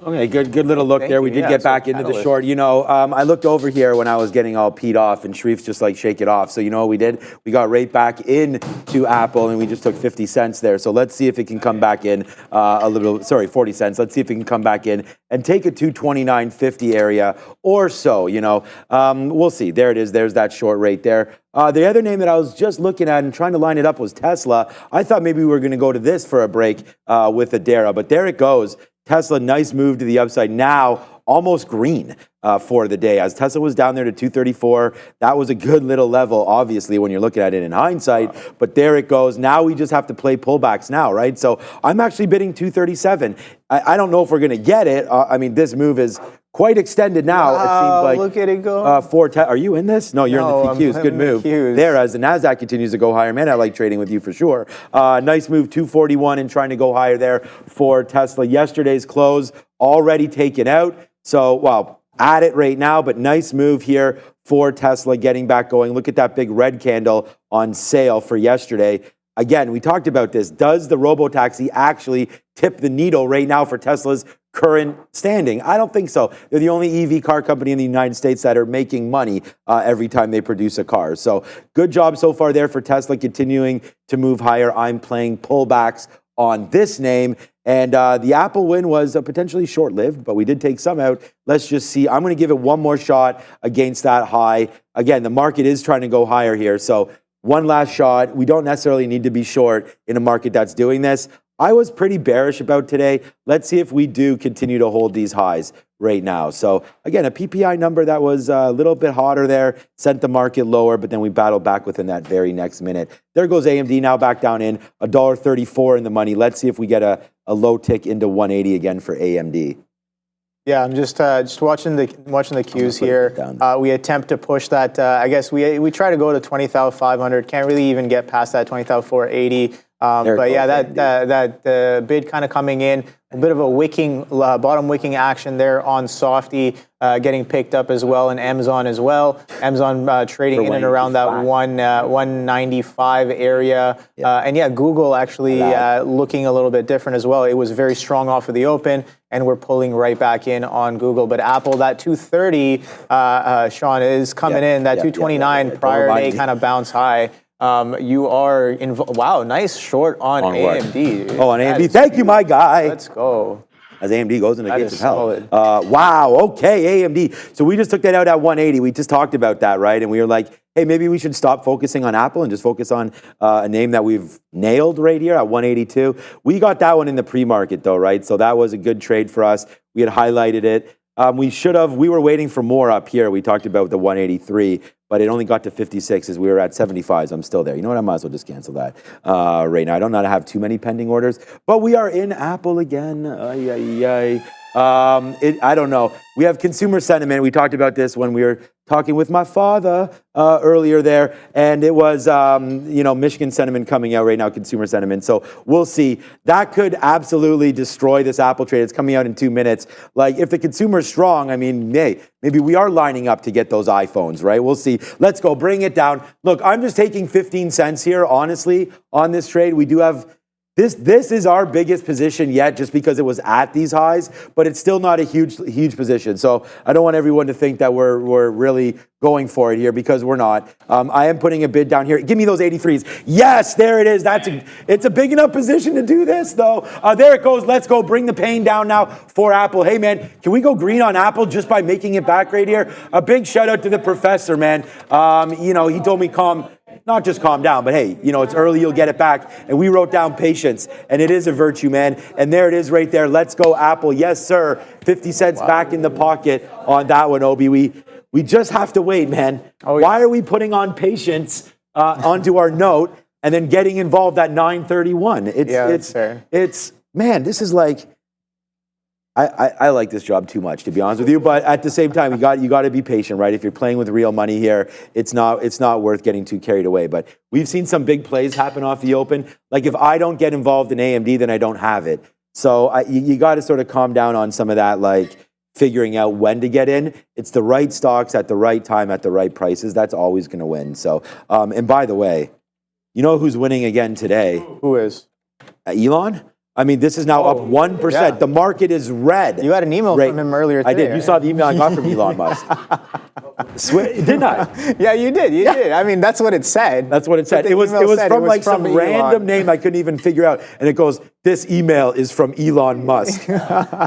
Okay, good little look there. We did get back into the short. You know, I looked over here when I was getting all peed off, and Sharif's just like, shake it off. So you know what we did? We got right back into Apple, and we just took 50 cents there. So let's see if it can come back in 40 cents. Let's see if it can come back in and take it to 29.50 area or so. You know, we'll see. There it is. There's that short right there. The other name that I was just looking at and trying to line it up was Tesla. I thought maybe we were going to go to this for a break with Adara, but there it goes. Tesla, nice move to the upside. Now almost green for the day as Tesla was down there to 234. That was a good little level, obviously, when you're looking at it in hindsight. But there it goes. Now we just have to play pullbacks now, right? So I'm actually bidding 237. I don't know if we're going to get it. I mean, this move is quite extended now. It seems like look at it go. Are you in this? No, you're in the TQs. Good move. There, as the NASDAQ continues to go higher. Man, I like trading with you for sure. Nice move, 241 and trying to go higher there for Tesla. Yesterday's close already taken out. So, well, at it right now, but nice move here for Tesla getting back going. Look at that big red candle on sale for yesterday. Again, we talked about this. Does the robotaxi actually tip the needle right now for Tesla's current standing? I don't think so. They're the only EV car company in the United States that are making money every time they produce a car. So good job so far there for Tesla continuing to move higher. I'm playing pullbacks on this name. And the Apple win was potentially short-lived, but we did take some out. Let's just see. I'm going to give it one more shot against that high. Again, the market is trying to go higher here. So one last shot. We don't necessarily need to be short in a market that's doing this. I was pretty bearish about today. Let's see if we do continue to hold these highs right now. So again, a PPI number that was a little bit hotter there, sent the market lower, but then we battled back within that very next minute. There goes AMD now back down in $1.34 in the money. Let's see if we get a low tick into 180 again for AMD. Yeah, I'm just watching the cues here. We attempt to push that. I guess we try to go to 20,500. Can't really even get past that 20,480. But yeah, that bid kind of coming in, a bit of a wicking, bottom wicking action there on Softy, getting picked up as well, and Amazon as well. Amazon trading in and around that 195 area. And yeah, Google actually looking a little bit different as well. It was very strong off of the open, and we're pulling right back in on Google. But Apple, that 230, Sean, is coming in. That 229 prior day kind of bounce high. You are wow, nice short on AMD. Oh, on AMD. Thank you, my guy. Let's go. As AMD goes into the gates of hell. Solid. Wow, okay, AMD. So we just took that out at 180. We just talked about that, right? And we were like, hey, maybe we should stop focusing on Apple and just focus on a name that we've nailed right here at 182. We got that one in the pre-market though, right? So that was a good trade for us. We had highlighted it. We were waiting for more up here. We talked about the 183, but it only got to 56 as we were at 75. So I'm still there. You know what? I might as well just cancel that right now. I don't know how to have too many pending orders, but we are in Apple again. I don't know. We have consumer sentiment. We talked about this when we were talking with my father earlier there, and it was, Michigan sentiment coming out right now, consumer sentiment. So we'll see. That could absolutely destroy this Apple trade. It's coming out in 2 minutes. Like, if the consumer is strong, I mean, hey, maybe we are lining up to get those iPhones, right? We'll see. Let's go. Bring it down. Look, I'm just taking 15 cents here, honestly, on this trade. We do have... This is our biggest position yet, just because it was at these highs, but it's still not a huge position. So I don't want everyone to think that we're really going for it here, because we're not. I am putting a bid down here. Give me those 83s. Yes, there it is. It's a big enough position to do this, though. There it goes. Let's go. Bring the pain down now for Apple. Hey, man, can we go green on Apple just by making it back right here? A big shout out to the professor, man. He told me not just calm down, but hey, it's early, you'll get it back. And we wrote down patience, and it is a virtue, man. And there it is right there. Let's go, Apple. Yes, sir. 50 cents back in the pocket on that one, Obi. We just have to wait, man. Oh, yeah. Why are we putting on patience onto our note and then getting involved at 9:31? Man, this is like... I like this job too much, to be honest with you. But at the same time, you got to be patient, right? If you're playing with real money here, it's not worth getting too carried away. But we've seen some big plays happen off the open. Like, if I don't get involved in AMD, then I don't have it. So you got to sort of calm down on some of that, like figuring out when to get in. It's the right stocks at the right time at the right prices. That's always going to win. So, and by the way, you know who's winning again today? Who is? Elon. I mean, this is now up 1%. Yeah. The market is red. You got an email from him earlier today. I did. You saw the email I got from Elon Musk. Didn't I? Yeah, you did. You did. I mean, that's what it said. That's what it said. It was from like some random name I couldn't even figure out. And it goes, this email is from Elon Musk.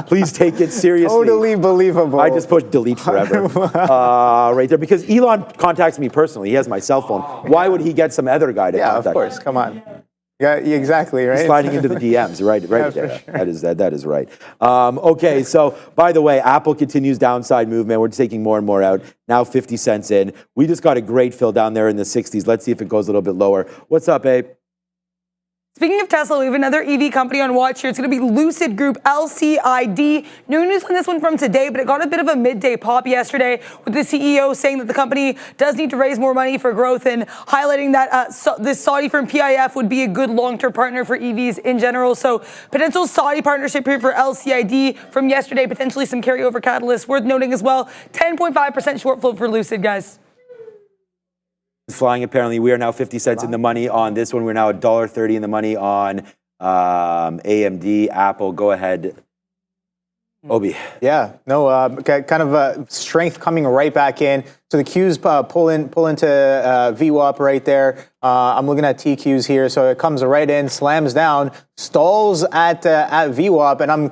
Please take it seriously. Totally believable. I just pushed delete forever right there. Because Elon contacts me personally. He has my cell phone. Why would he get some other guy to contact? Yeah, of course. Come on. Yeah, exactly, right? He's sliding into the DMs, right there. Sure. That is right. Okay, so by the way, Apple continues downside movement. We're taking more and more out. Now 50 cents in. We just got a great fill down there in the 60s. Let's see if it goes a little bit lower. What's up, Abe? Speaking of Tesla, we have another EV company on watch here. It's going to be Lucid Group, LCID. No news on this one from today, but it got a bit of a midday pop yesterday with the CEO saying that the company does need to raise more money for growth and highlighting that this Saudi firm PIF would be a good long-term partner for EVs in general. So potential Saudi partnership here for LCID from yesterday, potentially some carryover catalysts. Worth noting as well, 10.5% shortflow for Lucid, guys. Flying, apparently. We are now 50 cents in the money on this one. We're now $1.30 in the money on AMD, Apple. Go ahead. Obi. Yeah, no, kind of strength coming right back in. So the Qs pull into VWAP right there. I'm looking at TQs here, so it comes right in, slams down, stalls at VWAP, and I'm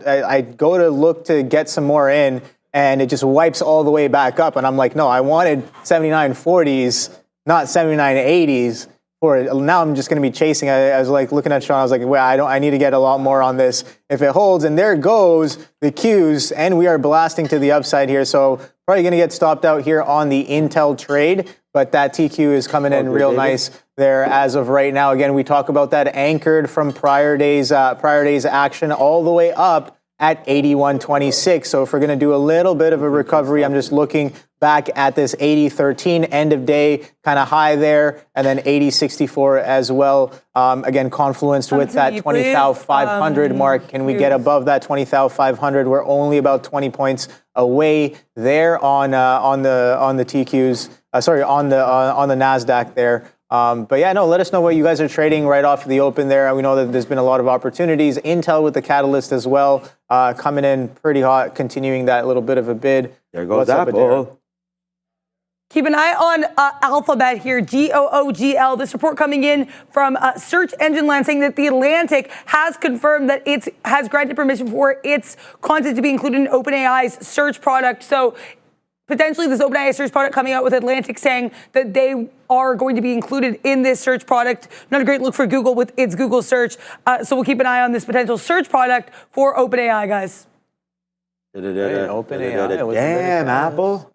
I go to look to get some more in, and it just wipes all the way back up, and I'm like, no, I wanted 79.40s, not 79.80s. Now I'm just going to be chasing. I was like looking at Sean. I was like, well, I need to get a lot more on this if it holds. And there goes the Qs, and we are blasting to the upside here. So probably going to get stopped out here on the Intel trade, but that TQ is coming in real nice there as of right now. Again, we talk about that anchored from prior days action all the way up at 81.26. So if we're going to do a little bit of a recovery, I'm just looking back at this 80.13 end of day kind of high there, and then 80.64 as well. Again, confluenced with that 20,500 mark. Can we get above that 20,500? We're only about 20 points away there on the TQs. On the NASDAQ there. But yeah, no, let us know what you guys are trading right off the open there. We know that there's been a lot of opportunities. Intel with the catalyst as well, coming in pretty hot, continuing that little bit of a bid. There goes Apple. Keep an eye on Alphabet here, GOOGL. This report coming in from Search Engine Land saying that The Atlantic has confirmed that it has granted permission for its content to be included in OpenAI's search product. So potentially this OpenAI search product coming out with Atlantic saying that they are going to be included in this search product. Not a great look for Google with its Google search. So we'll keep an eye on this potential search product for OpenAI, guys. OpenAI. Damn, Apple.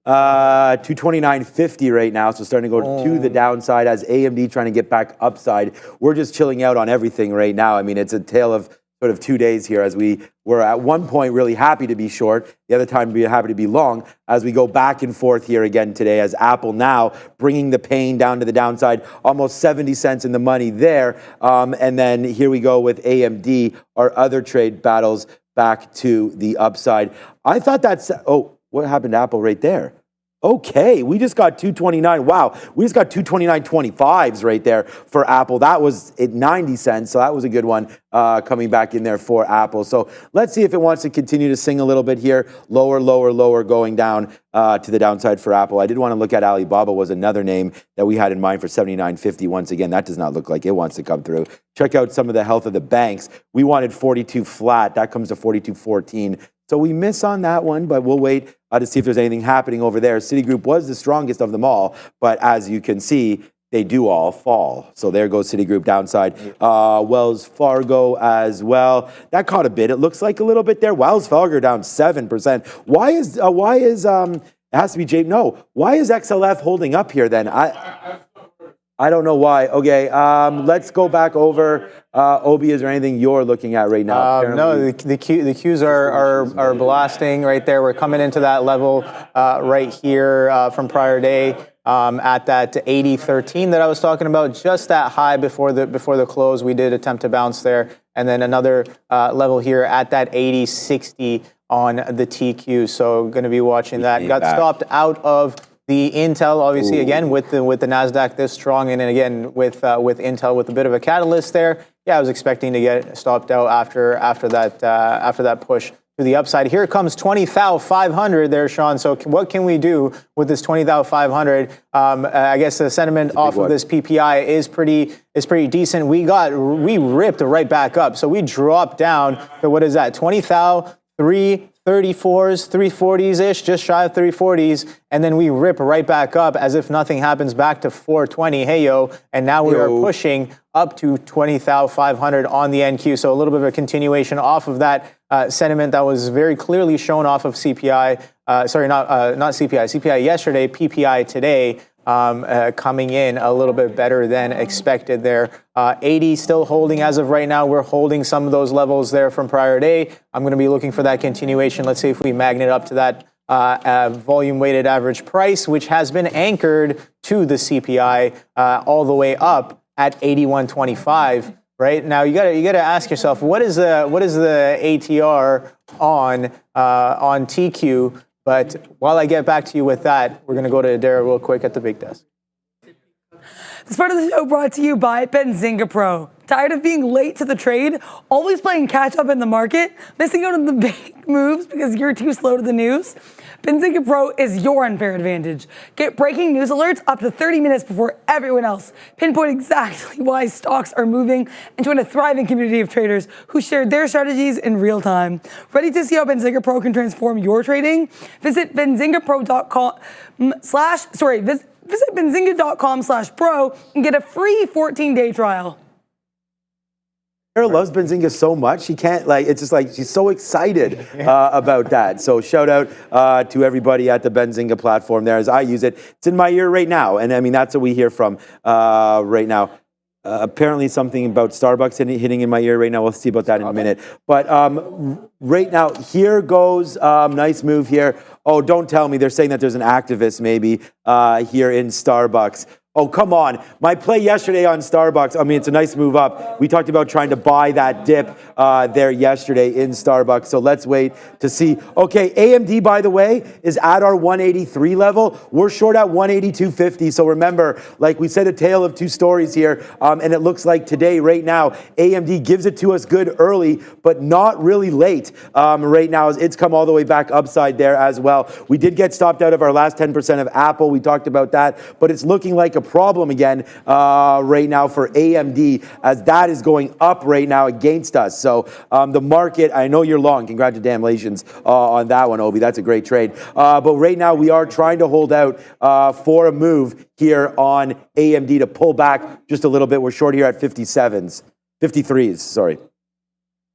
229.50 right now, so starting to go to the downside as AMD trying to get back upside. We're just chilling out on everything right now. I mean, it's a tale of sort of 2 days here as we were at one point really happy to be short, the other time be happy to be long, as we go back and forth here again today as Apple now bringing the pain down to the downside, almost 70 cents in the money there. And then here we go with AMD, our other trade battles back to the upside. I thought that's, what happened to Apple right there? Okay, we just got 229. Wow, we just got 229.25s right there for Apple. That was at 90 cents, so that was a good one coming back in there for Apple. So let's see if it wants to continue to sing a little bit here. Lower, lower, lower, going down to the downside for Apple. I did want to look at Alibaba, was another name that we had in mind for 79.50. Once again, that does not look like it wants to come through. Check out some of the health of the banks. We wanted 42 flat. That comes to 42.14. So we miss on that one, but we'll wait to see if there's anything happening over there. Citigroup was the strongest of them all, but as you can see, they do all fall. So there goes Citigroup downside. Wells Fargo as well. That caught a bit. It looks like a little bit there. Wells Fargo down 7%. Why is it has to be Jay? No. Why is XLF holding up here then? I don't know why. Okay, let's go back over. Obi, is there anything you're looking at right now? No, the Qs are blasting right there. We're coming into that level right here from prior day at that 80.13 that I was talking about. Just that high before the close, we did attempt to bounce there, and then another level here at that 80.60 on the TQ. So going to be watching that. Got stopped out of the Intel, obviously, again, with the NASDAQ this strong, and then again with Intel with a bit of a catalyst there. Yeah, I was expecting to get stopped out after that push to the upside. Here comes 20,500 there, Sean. So what can we do with this 20,500? I guess the sentiment off of this PPI is pretty decent. We ripped right back up. So we dropped down to, what is that, 20,000, 334s, 340s-ish, just shy of 340s, and then we rip right back up as if nothing happens back to 420, hey yo, and now we are pushing up to 20,500 on the NQ. So a little bit of a continuation off of that sentiment that was very clearly shown off of CPI. Not CPI. CPI yesterday, PPI today. Coming in a little bit better than expected there. 80 still holding as of right now. We're holding some of those levels there from prior day. I'm going to be looking for that continuation. Let's see if we magnet up to that volume weighted average price, which has been anchored to the CPI all the way up at 81.25. Right now, you got to ask yourself, what is the ATR on TQ? But while I get back to you with that, we're going to go to Adara real quick at the big desk. This part of the show brought to you by Benzinga Pro. Tired of being late to the trade? Always playing catch up in the market? Missing out on the big moves because you're too slow to the news? Benzinga Pro is your unfair advantage. Get breaking news alerts up to 30 minutes before everyone else. Pinpoint exactly why stocks are moving and join a thriving community of traders who share their strategies in real time. Ready to see how Benzinga Pro can transform your trading? Visit Visit benzinga.com/pro and get a free 14-day trial. Sarah loves Benzinga so much, she can't, it's just she's so excited about that. So shout out to everybody at the Benzinga platform there as I use it. It's in my ear right now. And I mean, that's what we hear from right now. Apparently something about Starbucks hitting in my ear right now. We'll see about that in a minute. But right now, here goes, nice move here. Oh, don't tell me they're saying that there's an activist maybe here in Starbucks. Oh, come on. My play yesterday on Starbucks, I mean, it's a nice move up. We talked about trying to buy that dip there yesterday in Starbucks. So let's wait to see. Okay, AMD, by the way, is at our 183 level. We're short at 182.50. So remember, like we said, a tale of two stories here. And it looks like today, right now, AMD gives it to us good early, but not really late right now. It's come all the way back upside there as well. We did get stopped out of our last 10% of Apple. We talked about that, but it's looking like a problem again right now for AMD as that is going up right now against us. So the market, I know you're long. Congratulations on that one, Obi. That's a great trade. But right now we are trying to hold out for a move here on AMD to pull back just a little bit. We're short here at 53s, sorry.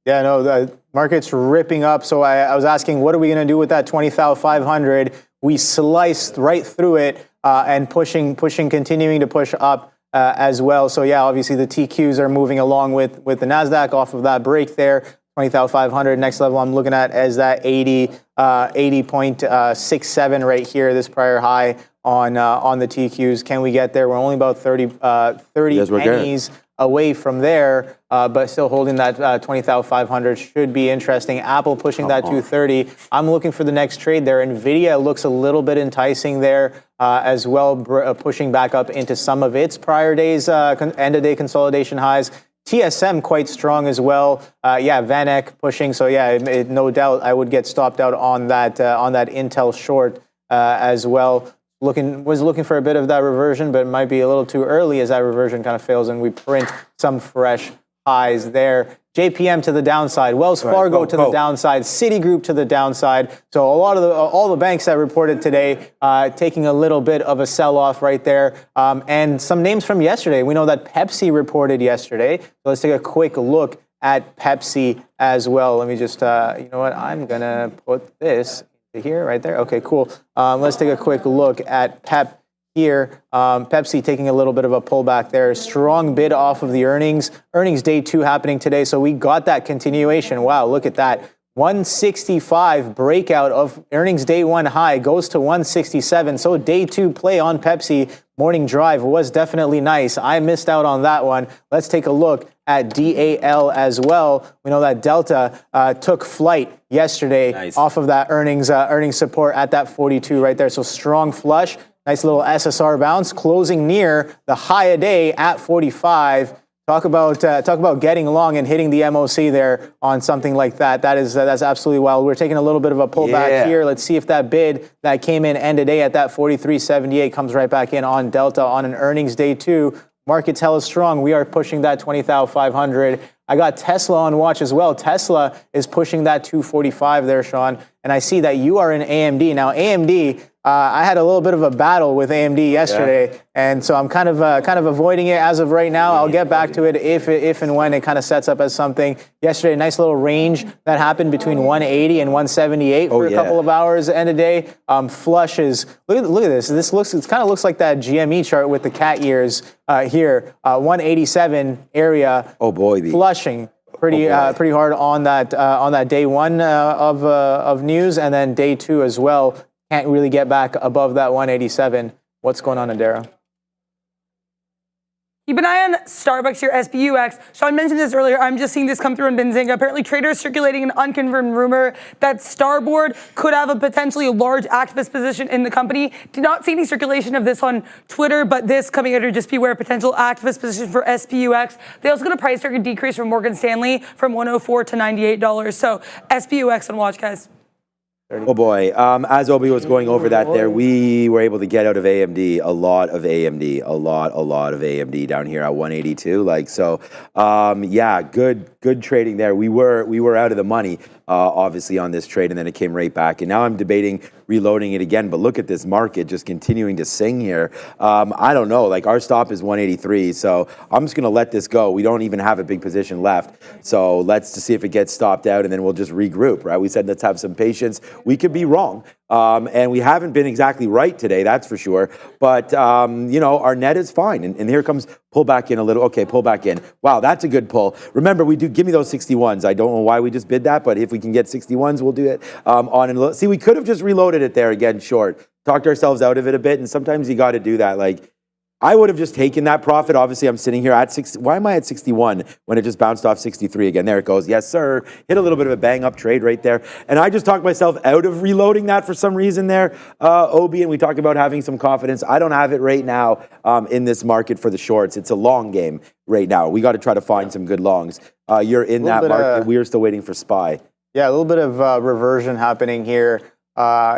Yeah, no, the market's ripping up. So I was asking, what are we going to do with that 20,500? We sliced right through it. And continuing to push up as well. So yeah, obviously the TQs are moving along with the NASDAQ off of that break there, 20,500. Next level I'm looking at is that 80.67 right here, this prior high on the TQs. Can we get there? We're only about 30 pennies away from there, but still holding that 20,500 should be interesting. Apple pushing that 230. I'm looking for the next trade there. NVIDIA looks a little bit enticing there as well, pushing back up into some of its prior days, end-of-day consolidation highs. TSM quite strong as well. Yeah, VanEck pushing. So yeah, no doubt I would get stopped out on that Intel short as well. Was looking for a bit of that reversion, but it might be a little too early as that reversion kind of fails and we print some fresh highs there. JPM to the downside, Wells Fargo to the downside, Citigroup to the downside. So all the banks that reported today taking a little bit of a sell-off right there. And some names from yesterday. We know that Pepsi reported yesterday. So let's take a quick look at Pepsi as well. Let me just, you know what, I'm gonna put this here, right there. Okay, cool. Let's take a quick look at Pep here. Pepsi taking a little bit of a pullback there. Strong bid off of the earnings. Earnings day 2 happening today, so we got that continuation. Wow, look at that. 165 breakout of earnings day 1 high goes to 167. So day 2 play on Pepsi morning drive was definitely nice. I missed out on that one. Let's take a look at DAL as well. We know that Delta took flight yesterday off of that earnings support at that 42 right there. So strong flush, nice little SSR bounce, closing near the high a day at 45. Talk about getting long and hitting the MOC there on something like that. That's absolutely wild. We're taking a little bit of a pullback here. Let's see if that bid that came in end of day at that 43.78 comes right back in on Delta on an earnings day 2. Market's hella strong. We are pushing that 20,500. I got Tesla on watch as well. Tesla is pushing that 245 there, Sean. And I see that you are in AMD. Now, AMD, I had a little bit of a battle with AMD yesterday, and so I'm kind of avoiding it as of right now. I'll get back to it if and when it kind of sets up as something. Yesterday, a nice little range that happened between 180 and 178 for a couple of hours end of day. Flushes. Look at this. It kind of looks like that GME chart with the cat ears here. 187 area. Oh boy, flushing. Pretty hard on that day 1 of news, and then day 2 as well. Can't really get back above that 187. What's going on, Adara? Keep an eye on Starbucks here, SPUX. Sean mentioned this earlier. I'm just seeing this come through in Benzinga. Apparently, traders circulating an unconfirmed rumor that Starboard could have a potentially large activist position in the company. Did not see any circulation of this on Twitter, but this coming out to just beware potential activist position for SPUX. They also got a price target decrease from Morgan Stanley from $104 to $98. So SPUX on watch, guys. Oh boy, as Obi was going over that there, we were able to get out of AMD a lot of AMD, a lot of AMD down here at 182. Like, so, yeah, good trading there. We were out of the money, obviously, on this trade, and then it came right back. And now I'm debating reloading it again, but look at this market just continuing to sing here. I don't know, like our stop is 183, so I'm just gonna let this go. We don't even have a big position left. So let's just see if it gets stopped out, and then we'll just regroup, right? We said let's have some patience. We could be wrong. And we haven't been exactly right today, that's for sure. But, you know, our net is fine. And here comes pull back in a little. Okay, pull back in. Wow, that's a good pull. Remember, we do give me those 61s. I don't know why we just bid that, but if we can get 61s, we'll do it on and see, we could have just reloaded it there again short. Talked ourselves out of it a bit. And sometimes you got to do that. Like, I would have just taken that profit. Obviously, I'm sitting here at 60. Why am I at 61 when it just bounced off 63 again? There it goes. Yes, sir. Hit a little bit of a bang up trade right there. And I just talked myself out of reloading that for some reason there, Obi, and we talked about having some confidence. I don't have it right now in this market for the shorts. It's a long game right now. We got to try to find some good longs. You're in that market. We are still waiting for SPY. Yeah, a little bit of reversion happening here.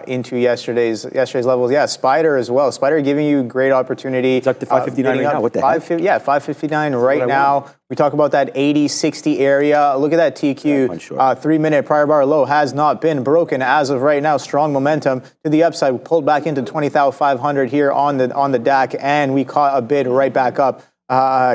Into yesterday's levels. Yeah, Spider as well. Spider giving you great opportunity. It's up to 559 right now. What the heck? Yeah, 559 right now. We talk about that 80-60 area. Look at that TQ. 3-minute prior bar low has not been broken as of right now. Strong momentum to the upside. We pulled back into 20,500 here on the DAC, and we caught a bid right back up.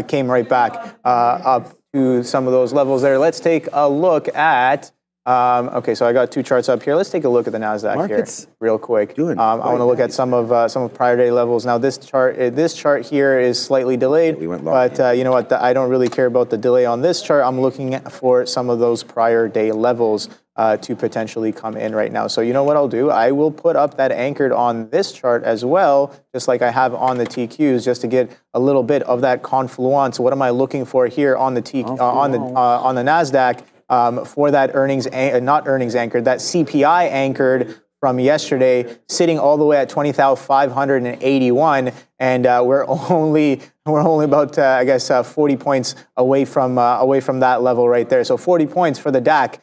Came right back up to some of those levels there. Let's take a look at. Okay, so I got two charts up here. Let's take a look at the NASDAQ Market's here real quick. Doing I want to look at some of prior day levels. Now this chart here is slightly delayed, we went long, but you know what? I don't really care about the delay on this chart. I'm looking for some of those prior day levels to potentially come in right now. So you know what I'll do? I will put up that anchored on this chart as well, just like I have on the TQs, just to get a little bit of that confluence. What am I looking for here on the on the NASDAQ? For that not earnings anchored, that CPI anchored from yesterday, sitting all the way at 20,581, and we're only about I guess 40 points away from that level right there. So 40 points for the DAC,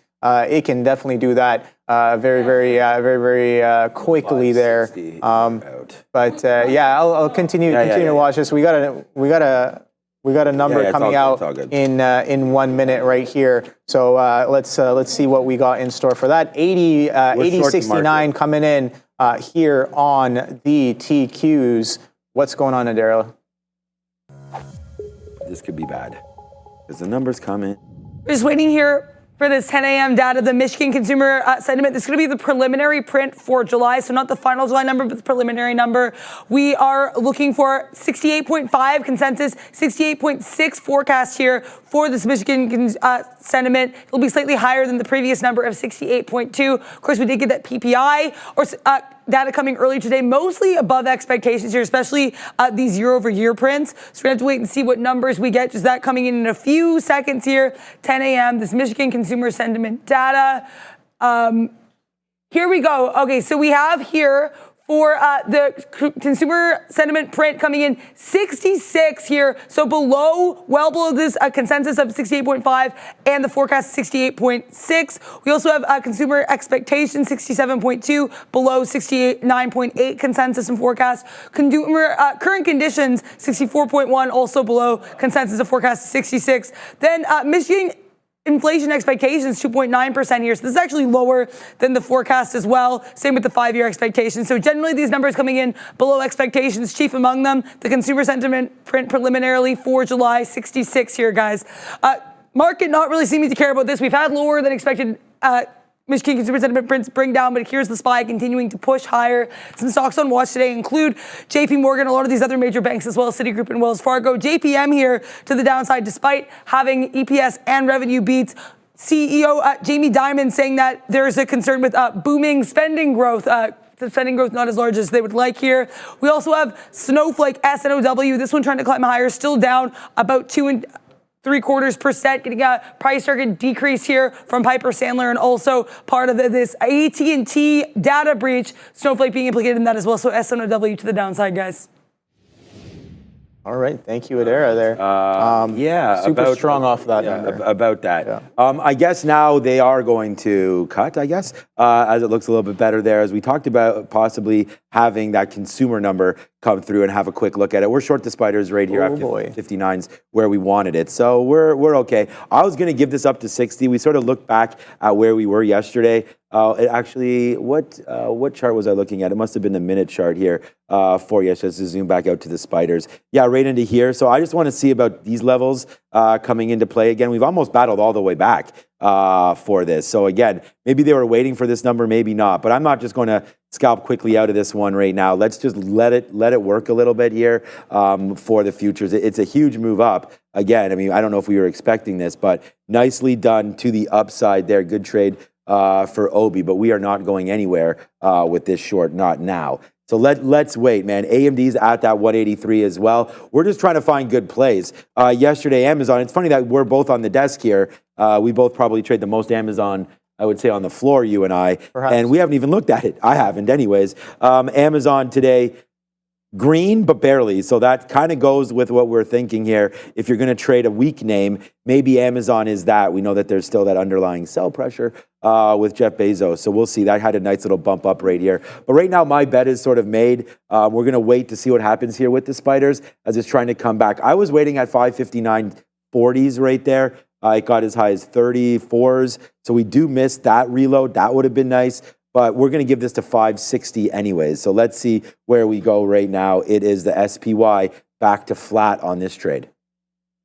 it can definitely do that very quickly there. But yeah, I'll continue to watch this. We got a number coming out in 1 minute right here. So let's see what we got in store for that. 80.69 coming in here on the TQs. What's going on, Daryl? This could be bad because the numbers come in. We're just waiting here for this 10 a.m. data, the Michigan consumer sentiment. This is going to be the preliminary print for July, so not the final July number, but the preliminary number. We are looking for 68.5 consensus, 68.6 forecast here for this Michigan sentiment. It'll be slightly higher than the previous number of 68.2. Of course, we did get that PPI or data coming early today, mostly above expectations here, especially these year-over-year prints. So we have to wait and see what numbers we get. Just that coming in a few seconds here. 10 a.m. This Michigan consumer sentiment data. Here we go. Okay, so we have here for the consumer sentiment print coming in 66 here, so well below this consensus of 68.5 and the forecast 68.6. We also have consumer expectation 67.2, below 69.8 consensus and forecast. Consumer current conditions 64.1, also below consensus of forecast 66. Then Michigan inflation expectations 2.9% here. So this is actually lower than the forecast as well. Same with the 5-year expectations. So generally these numbers coming in below expectations. Chief among them, the consumer sentiment print preliminarily for July 66 here, guys. Market not really seeming to care about this. We've had lower than expected Michigan consumer sentiment prints bring down, but here's the SPY continuing to push higher. Some stocks on watch today include JP Morgan, a lot of these other major banks as well, Citigroup and Wells Fargo. JPM here to the downside despite having EPS and revenue beats. CEO Jamie Dimon saying that there's a concern with booming spending growth defending growth not as large as they would like here. We also have Snowflake, SNOW. This one trying to climb higher, still down about 2.75%, getting a price target decrease here from Piper Sandler, and also part of this AT&T data breach, Snowflake being implicated in that as well. So SNOW to the downside, guys. All right, thank you, Adara. There, super strong off that number. About that. Yeah. I guess now they are going to cut. I guess as it looks a little bit better there, as we talked about possibly having that consumer number come through and have a quick look at it. We're short the spiders right here after 59's where we wanted it, so we're okay. I was going to give this up to 60. We sort of looked back at where we were yesterday. It actually, what chart was I looking at? It must have been the minute chart here for yesterday. Let's zoom back out to the spiders. Yeah, right into here. So I just want to see about these levels coming into play again. We've almost battled all the way back for this. So again, maybe they were waiting for this number, maybe not. But I'm not just going to scalp quickly out of this one right now. Let's just let it work a little bit here for the futures. It's a huge move up. Again, I mean, I don't know if we were expecting this, but nicely done to the upside there. Good trade for Obi, but we are not going anywhere with this short, not now. So let's wait, man. AMD's at that 183 as well. We're just trying to find good plays. Yesterday, Amazon, it's funny that we're both on the desk here. We both probably trade the most Amazon, I would say, on the floor, you and I. Perhaps. And we haven't even looked at it. I haven't anyways. Amazon today, green, but barely. So that kind of goes with what we're thinking here. If you're going to trade a weak name, maybe Amazon is that. We know that there's still that underlying sell pressure with Jeff Bezos. So we'll see. That had a nice little bump up right here. But right now, my bet is sort of made. We're going to wait to see what happens here with the spiders as it's trying to come back. I was waiting at 559.40s right there. It got as high as 34s. So we do miss that reload. That would have been nice. But we're going to give this to 560 anyways. So let's see where we go right now. It is the SPY back to flat on this trade.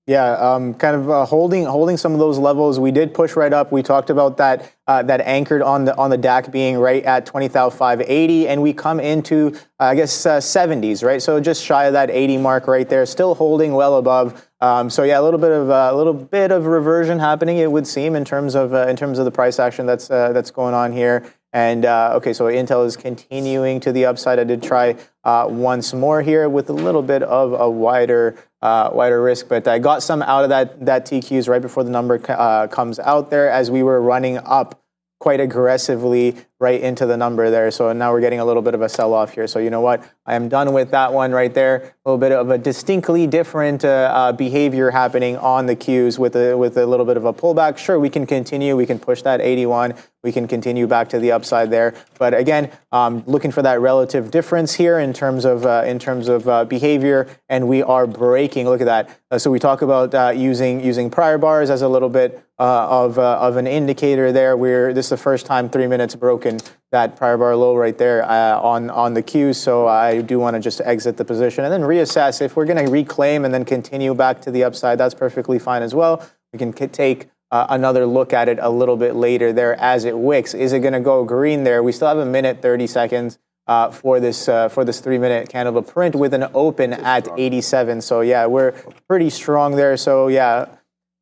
Yeah, kind of holding some of those levels. We did push right up. We talked about that that anchored on the DAC being right at 20,580, and we come into I guess 70s, right? So just shy of that 80 mark right there. Still holding well above. So yeah, a little bit of reversion happening, it would seem, in terms of the price action that's going on here. And okay, so Intel is continuing to the upside. I did try once more here with a little bit of a wider risk, but I got some out of that TQs right before the number comes out there, as we were running up quite aggressively right into the number there. So now we're getting a little bit of a sell-off here. So you know what? I am done with that one right there. A little bit of a distinctly different behavior happening on the Qs with a little bit of a pullback. Sure, we can continue. We can push that 81. We can continue back to the upside there. But again, looking for that relative difference here in terms of behavior, and we are breaking. Look at that. So we talk about using prior bars as a little bit of an indicator there. This is the first time 3 minutes broken that prior bar low right there on the Qs. So I do want to just exit the position and then reassess. If we're going to reclaim and then continue back to the upside, that's perfectly fine as well. We can take another look at it a little bit later there as it wicks. Is it going to go green there? We still have 1 minute 30 seconds for this 3 minute candle to print with an open at 87. So yeah, we're pretty strong there. So yeah,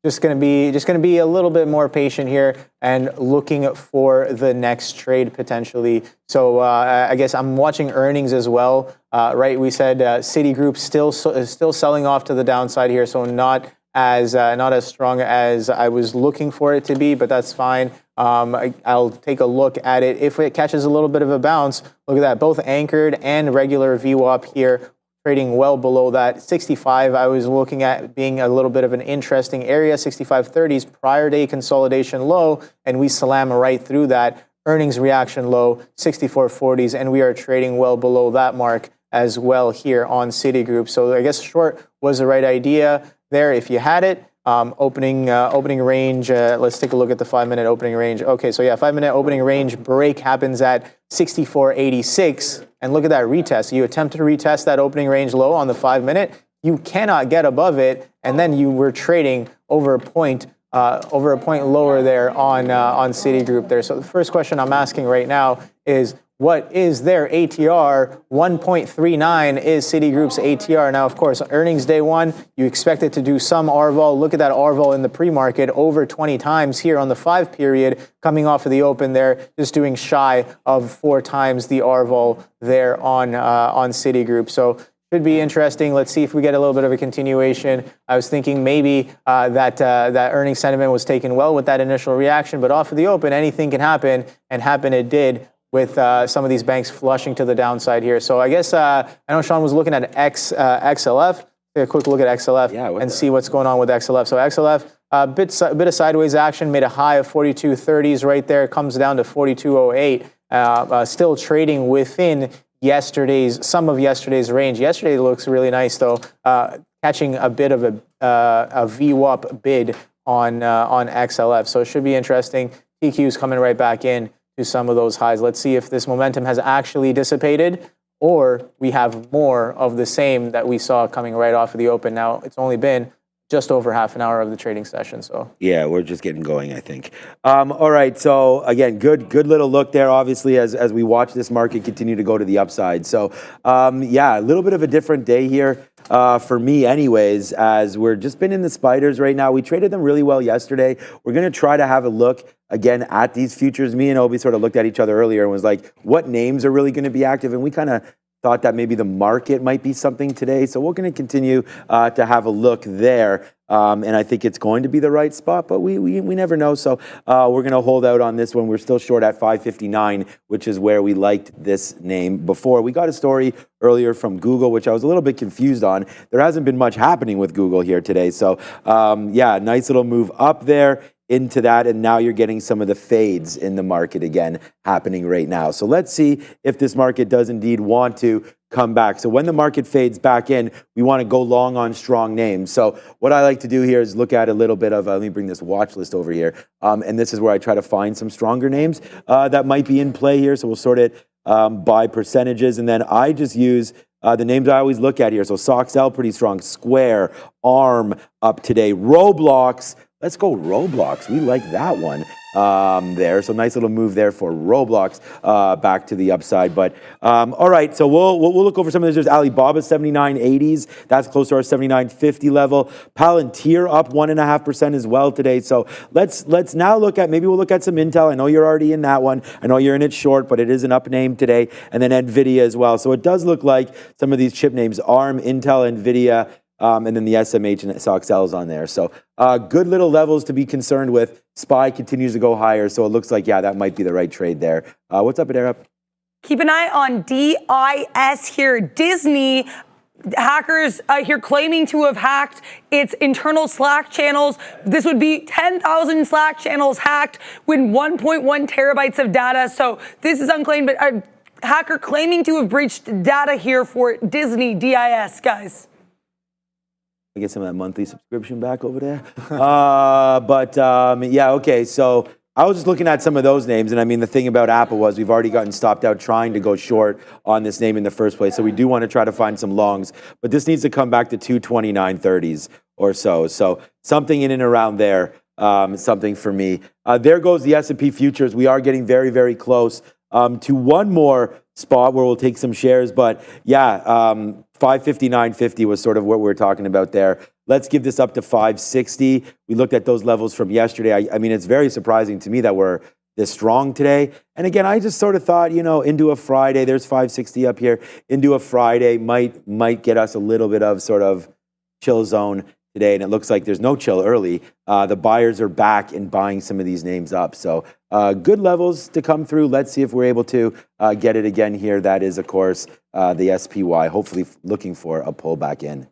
just gonna be a little bit more patient here and looking for the next trade potentially. So I guess I'm watching earnings as well. Right, we said Citigroup still selling off to the downside here, so not as strong as I was looking for it to be, but that's fine. I'll take a look at it. If it catches a little bit of a bounce, look at that, both anchored and regular VWAP here, trading well below that. 65, I was looking at being a little bit of an interesting area. 65.30s, prior day consolidation low, and we slam right through that. Earnings reaction low, 64.40s, and we are trading well below that mark as well here on Citigroup. So I guess short was the right idea there if you had it. Opening range, let's take a look at the 5 minute opening range. Okay, so yeah, 5 minute opening range break happens at 64.86. And look at that retest. You attempt to retest that opening range low on the 5 minute. You cannot get above it. And then you were trading over a point lower there on Citigroup there. So the first question I'm asking right now is what is their ATR? 1.39 is Citigroup's ATR. Now, of course, earnings day one, you expect it to do some RVOL. Look at that RVOL in the pre-market, over 20 times here on the 5 period, coming off of the open there, just doing shy of 4 times the RVOL there on Citigroup. So should be interesting. Let's see if we get a little bit of a continuation. I was thinking maybe that earnings sentiment was taken well with that initial reaction, but off of the open, anything can happen, and happen it did, with some of these banks flushing to the downside here. So I guess I know Sean was looking at XLF. Take a quick look at XLF and see what's going on with XLF. So XLF, a bit of sideways action, made a high of 42.30s right there. Comes down to 42.08. Still trading within some of yesterday's range. Yesterday looks really nice though, catching a bit of a VWAP bid on XLF. So it should be interesting. TQ's coming right back in to some of those highs. Let's see if this momentum has actually dissipated, or we have more of the same that we saw coming right off of the open. Now, it's only been just over half an hour of the trading session. So yeah, we're just getting going, I think. All right. So again, good little look there, obviously, as we watch this market continue to go to the upside. So yeah, a little bit of a different day here for me anyways, as we're just been in the spiders right now. We traded them really well yesterday. We're going to try to have a look again at these futures. Me and Obi sort of looked at each other earlier and was like, what names are really going to be active? And we kind of thought that maybe the market might be something today. So we're going to continue to have a look there. And I think it's going to be the right spot, but we never know. So we're going to hold out on this one. We're still short at 559, which is where we liked this name before. We got a story earlier from Google, which I was a little bit confused on. There hasn't been much happening with Google here today. So yeah, nice little move up there into that, and now you're getting some of the fades in the market again happening right now. So let's see if this market does indeed want to come back. So when the market fades back in, we want to go long on strong names. So what I like to do here is look at a little bit of, let me bring this watch list over here, and this is where I try to find some stronger names that might be in play here. So we'll sort it by percentages, and then I just use the names I always look at here. So SOXL, pretty strong. Square, ARM up today. Roblox, let's go Roblox. We like that one there. So nice little move there for Roblox back to the upside. But all right, so we'll look over some of these. There's Alibaba 79.80s. That's close to our 79.50 level. Palantir up 1.5% as well today. So let's now look at, maybe we'll look at some Intel. I know you're already in that one. I know you're in it short, but it is an up name today. And then NVIDIA as well. So it does look like some of these chip names, ARM, Intel, NVIDIA, and then the SMH and SOXL is on there. So good little levels to be concerned with. SPY continues to go higher. So it looks like, yeah, that might be the right trade there. What's up, Adara? Keep an eye on DIS here. Disney hackers here claiming to have hacked its internal Slack channels. This would be 10,000 Slack channels hacked with 1.1 terabytes of data. So this is unclaimed, but a hacker claiming to have breached data here for Disney DIS, guys. I get some of that monthly subscription back over there. Yeah, okay. So I was just looking at some of those names. And I mean, the thing about Apple was we've already gotten stopped out trying to go short on this name in the first place. So we do want to try to find some longs. But this needs to come back to 229.30s or so. So something in and around there, something for me. There goes the S&P futures. We are getting very, very close to one more spot where we'll take some shares. But yeah, 559.50 was sort of what we were talking about there. Let's give this up to 560. We looked at those levels from yesterday. I mean, it's very surprising to me that we're this strong today. And again, I just sort of thought, you know, into a Friday, there's 560 up here. Into a Friday might get us a little bit of sort of chill zone today, and it looks like there's no chill early. The buyers are back and buying some of these names up. So good levels to come through. Let's see if we're able to get it again here. That is, of course, the SPY, hopefully looking for a pullback in.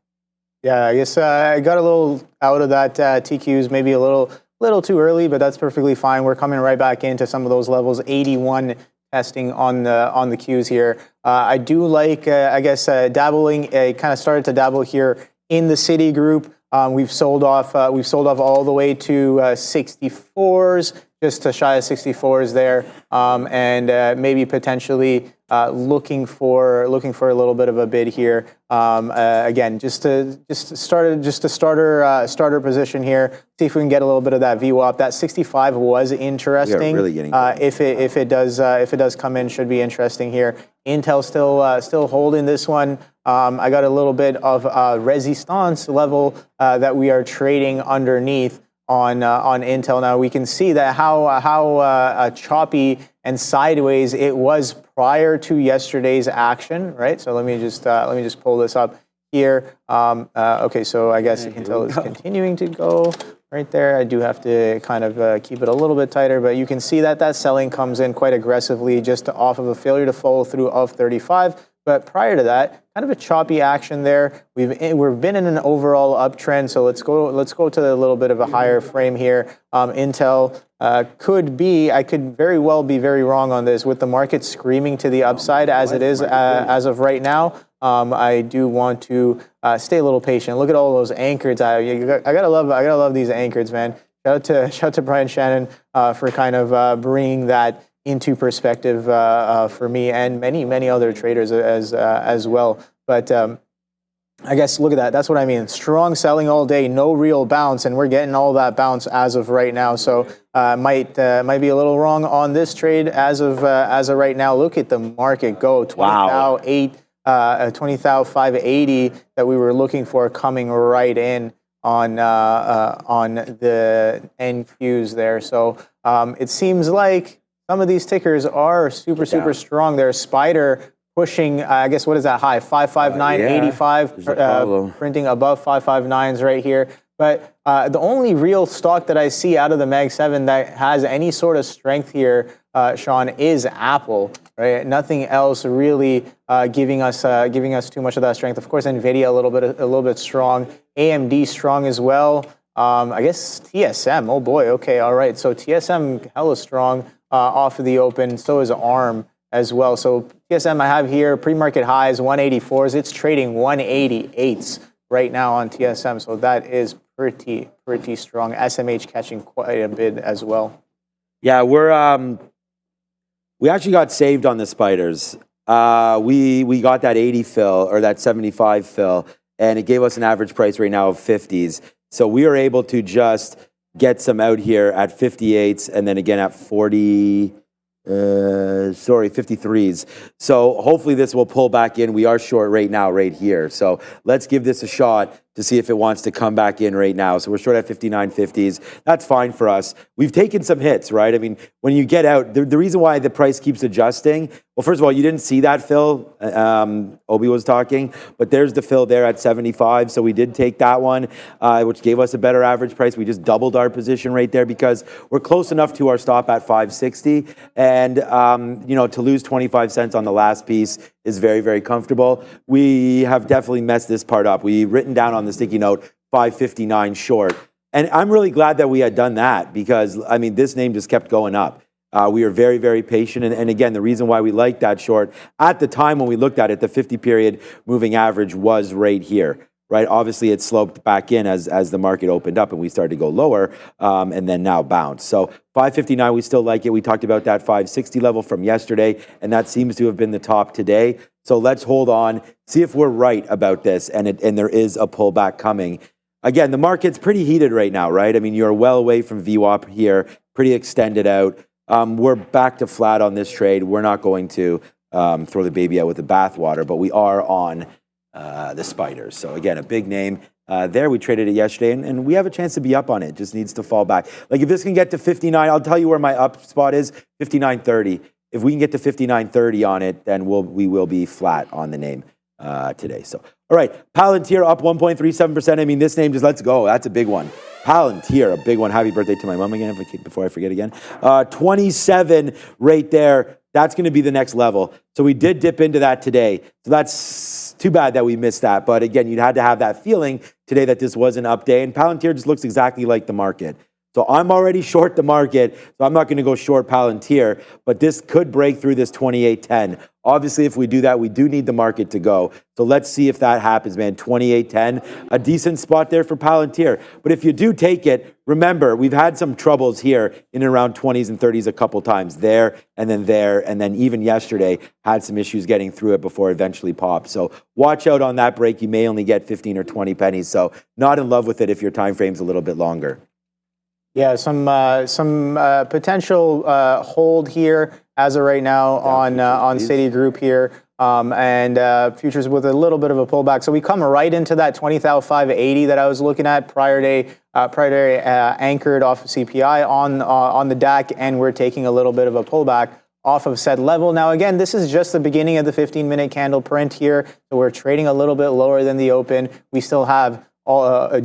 Yeah, I guess I got a little out of that TQs, maybe a little too early, but that's perfectly fine. We're coming right back into some of those levels. 81 testing on the Qs here. I do like, I guess, dabbling. Kind of started to dabble here in the Citigroup. We've sold off all the way to 64s, just to shy of 64s there, and maybe potentially looking for a little bit of a bid here. Again, just a starter position here. See if we can get a little bit of that VWAP. That 65 was interesting. Really getting if it does come in, should be interesting here. Intel still holding this one. I got a little bit of resistance level that we are trading underneath on Intel. Now we can see that how choppy and sideways it was prior to yesterday's action, right? So let me just pull this up here. Okay, so I guess Intel is continuing to go right there. I do have to kind of keep it a little bit tighter, but you can see that selling comes in quite aggressively just off of a failure to follow through of 35. But prior to that, kind of a choppy action there. We've been in an overall uptrend, so let's go to a little bit of a higher frame here. Intel could be, I could very well be very wrong on this, with the market screaming to the upside as it is as of right now. I do want to stay a little patient. Look at all those anchors. I gotta love these anchors, man. Shout out to Brian Shannon for kind of bringing that into perspective for me and many other traders as well. But I guess look at that. That's what I mean. Strong selling all day, no real bounce, and we're getting all that bounce as of right now. So might be a little wrong on this trade as of right now. Look at the market go. 20,580 that we were looking for coming right in on the NQs there. So it seems like some of these tickers are super strong. There's Spider pushing, I guess, what is that high? 559.85, printing above 559s right here. But the only real stock that I see out of the Mag 7 that has any sort of strength here, Sean, is Apple. Right? Nothing else really giving us too much of that strength. Of course, Nvidia a little bit strong. AMD strong as well. I guess TSM. Oh boy. Okay. All right. So TSM hella strong. Off of the open, so is ARM as well. So TSM I have here, pre-market highs 184s. It's trading 188s right now on TSM, so that is pretty strong. SMH catching quite a bit as well. Yeah, we actually got saved on the spiders. We got that 80 fill or that 75 fill, and it gave us an average price right now of 50s. So we are able to just get some out here at 58s and then again at 53s. So hopefully this will pull back in. We are short right now, right here. So let's give this a shot to see if it wants to come back in right now. So we're short at 59.50s. That's fine for us. We've taken some hits, right? I mean, when you get out, the reason why the price keeps adjusting, well, first of all, you didn't see that fill. Obi was talking, but there's the fill there at 75. So we did take that one, which gave us a better average price. We just doubled our position right there because we're close enough to our stop at 560. And, to lose 25 cents on the last piece is very comfortable. We have definitely messed this part up. We've written down on the sticky note 559 short. And I'm really glad that we had done that because, I mean, this name just kept going up. We are very patient. And again, the reason why we liked that short, at the time when we looked at it, the 50-period moving average was right here, right? Obviously, it sloped back in as the market opened up and we started to go lower and then now bounce. So 559, we still like it. We talked about that 560 level from yesterday, and that seems to have been the top today. So let's hold on, see if we're right about this, and there is a pullback coming. Again, the market's pretty heated right now, right? I mean, you're well away from VWAP here, pretty extended out. We're back to flat on this trade. We're not going to throw the baby out with the bathwater, but we are on the spiders. So again, a big name there. We traded it yesterday, and we have a chance to be up on it. Just needs to fall back. Like if this can get to 59, I'll tell you where my up spot is, 59.30. If we can get to 59.30 on it, then we will be flat on the name today. So, all right, Palantir up 1.37%. I mean, this name just let's go. That's a big one. Palantir, a big one. Happy birthday to my mom again, before I forget again. 27 right there. That's going to be the next level. So we did dip into that today. So that's too bad that we missed that. But again, you had to have that feeling today that this was an up day. And Palantir just looks exactly like the market. So I'm already short the market, so I'm not going to go short Palantir, but this could break through this 28.10. Obviously, if we do that, we do need the market to go. So let's see if that happens, man. 28.10, a decent spot there for Palantir. But if you do take it, remember, we've had some troubles here in and around 20s and 30s a couple times, there, and then even yesterday had some issues getting through it before it eventually popped. So watch out on that break. You may only get 15 or 20 pennies. So not in love with it if your time frame's a little bit longer. Yeah, some potential hold here as of right now on Citigroup here, and futures with a little bit of a pullback. So we come right into that 20,580 that I was looking at prior day anchored off of CPI on the DAC, and we're taking a little bit of a pullback off of said level. Now, again, this is just the beginning of the 15-minute candle print here, so we're trading a little bit lower than the open. We still have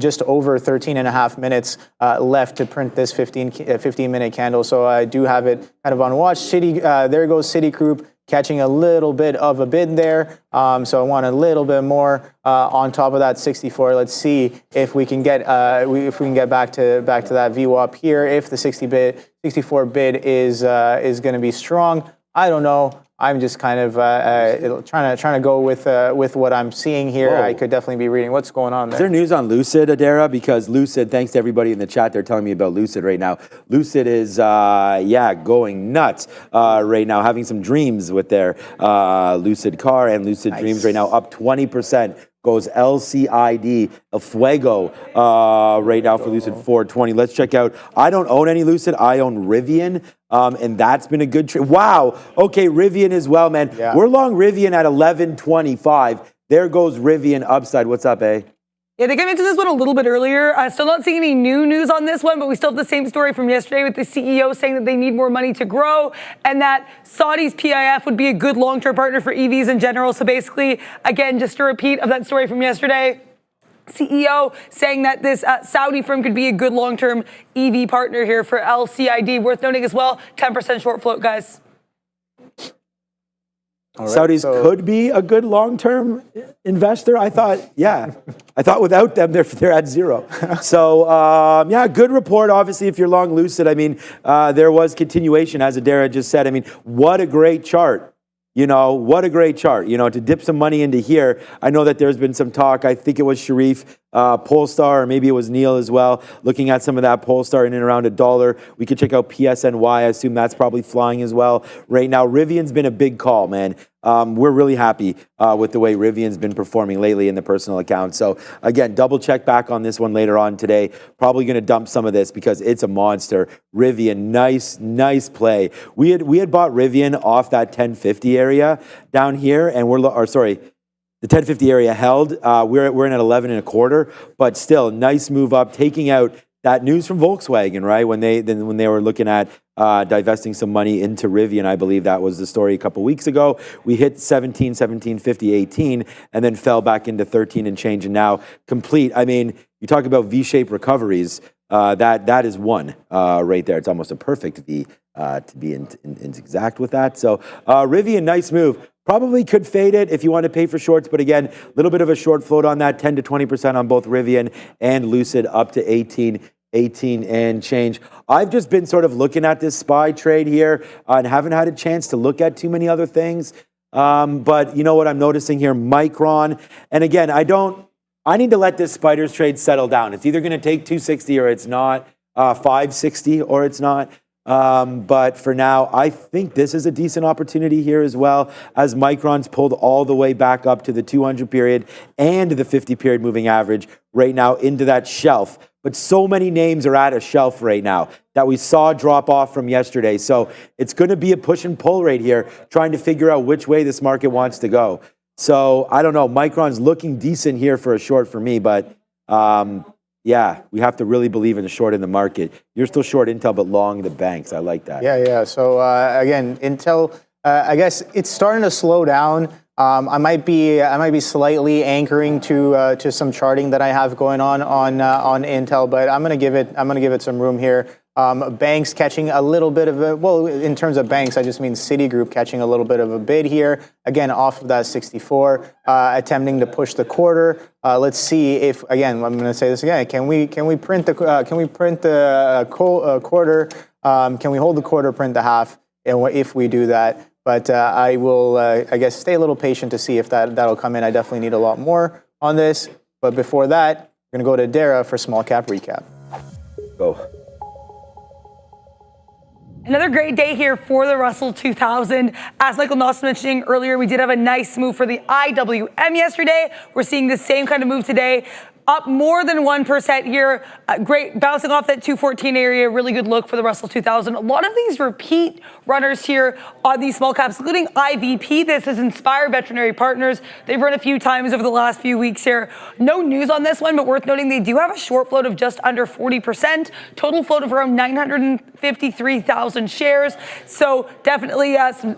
just over 13 and a half minutes left to print this 15-minute candle. So I do have it kind of on watch. There goes Citigroup catching a little bit of a bid there. So I want a little bit more on top of that 64. Let's see if we can get back to that VWAP here. If the 64 bid is going to be strong, I don't know. I'm just kind of trying to go with what I'm seeing here. Whoa. I could definitely be reading what's going on there. Is there news on Lucid, Adara? Because Lucid, thanks to everybody in the chat, they're telling me about Lucid right now. Lucid is, going nuts right now, having some dreams with their Lucid car and Lucid Dreams right now, up 20%. Goes LCID, El Fuego, right now for Lucid 420. Let's check out. I don't own any Lucid. I own Rivian, and that's been a good trade. Wow. Okay, Rivian as well, man. Yeah. We're long Rivian at 1125. There goes Rivian upside. What's up, eh? Yeah, they came into this one a little bit earlier. Still not seeing any new news on this one, but we still have the same story from yesterday with the CEO saying that they need more money to grow and that Saudi's PIF would be a good long-term partner for EVs in general. So basically, again, just a repeat of that story from yesterday. CEO saying that this Saudi firm could be a good long-term EV partner here for LCID. Worth noting as well, 10% short float, guys. Right, Saudis could be a good long-term investor. I thought without them, they're at zero. So, good report. Obviously, if you're long Lucid, I mean, there was continuation, as Adara just said. I mean, what a great chart. What a great chart, to dip some money into here. I know that there's been some talk. I think it was Sharif, Polestar, or maybe it was Neil as well, looking at some of that Polestar in and around $1. We could check out PSNY. I assume that's probably flying as well right now. Rivian's been a big call, man. We're really happy with the way Rivian's been performing lately in the personal account. So again, double check back on this one later on today. Probably going to dump some of this because it's a monster. Rivian, nice play. We had bought Rivian off that 1050 area down here, and the 1050 area held. We're in at 11 and a quarter, but still nice move up, taking out that news from Volkswagen, right? When they were looking at divesting some money into Rivian, I believe that was the story a couple weeks ago. We hit 17, 50, 18, and then fell back into 13 and change, and now complete. I mean, you talk about V-shaped recoveries. That is one right there. It's almost a perfect V to be in exact with that. So Rivian, nice move. Probably could fade it if you want to pay for shorts, but again, a little bit of a short float on that, 10 to 20% on both Rivian and Lucid, up to 18 and change. I've just been sort of looking at this SPY trade here and haven't had a chance to look at too many other things. But you know what I'm noticing here? Micron. And again, I need to let this spiders trade settle down. It's either going to take 260 or it's not, 560 or it's not. But for now, I think this is a decent opportunity here as well, as Micron's pulled all the way back up to the 200 period and the 50 period moving average right now into that shelf. But so many names are at a shelf right now that we saw drop off from yesterday. So it's going to be a push and pull right here, trying to figure out which way this market wants to go. So I don't know. Micron's looking decent here for a short for me, but yeah, we have to really believe in the short in the market. You're still short Intel, but long the banks. I like that. Yeah. So again, Intel, I guess it's starting to slow down. I might be slightly anchoring to some charting that I have going on Intel, but I'm gonna give it some room here. Banks catching a little bit of a, well, in terms of banks, I just mean Citigroup catching a little bit of a bid here. Again, off of that 64, attempting to push the quarter. Let's see if, again, I'm going to say this again. Can we print the quarter? Can we hold the quarter, print the half? And if we do that, but I will, I guess, stay a little patient to see if that'll come in. I definitely need a lot more on this. But before that, we're going to go to Dara for small cap recap. Go. Another great day here for the Russell 2000. As Michael Noss was mentioning earlier, we did have a nice move for the IWM yesterday. We're seeing the same kind of move today. Up more than 1% here. Great, bouncing off that 214 area. Really good look for the Russell 2000. A lot of these repeat runners here on these small caps, including IVP. This is Inspire Veterinary Partners. They've run a few times over the last few weeks here. No news on this one, but worth noting they do have a short float of just under 40%. Total float of around 953,000 shares. So definitely some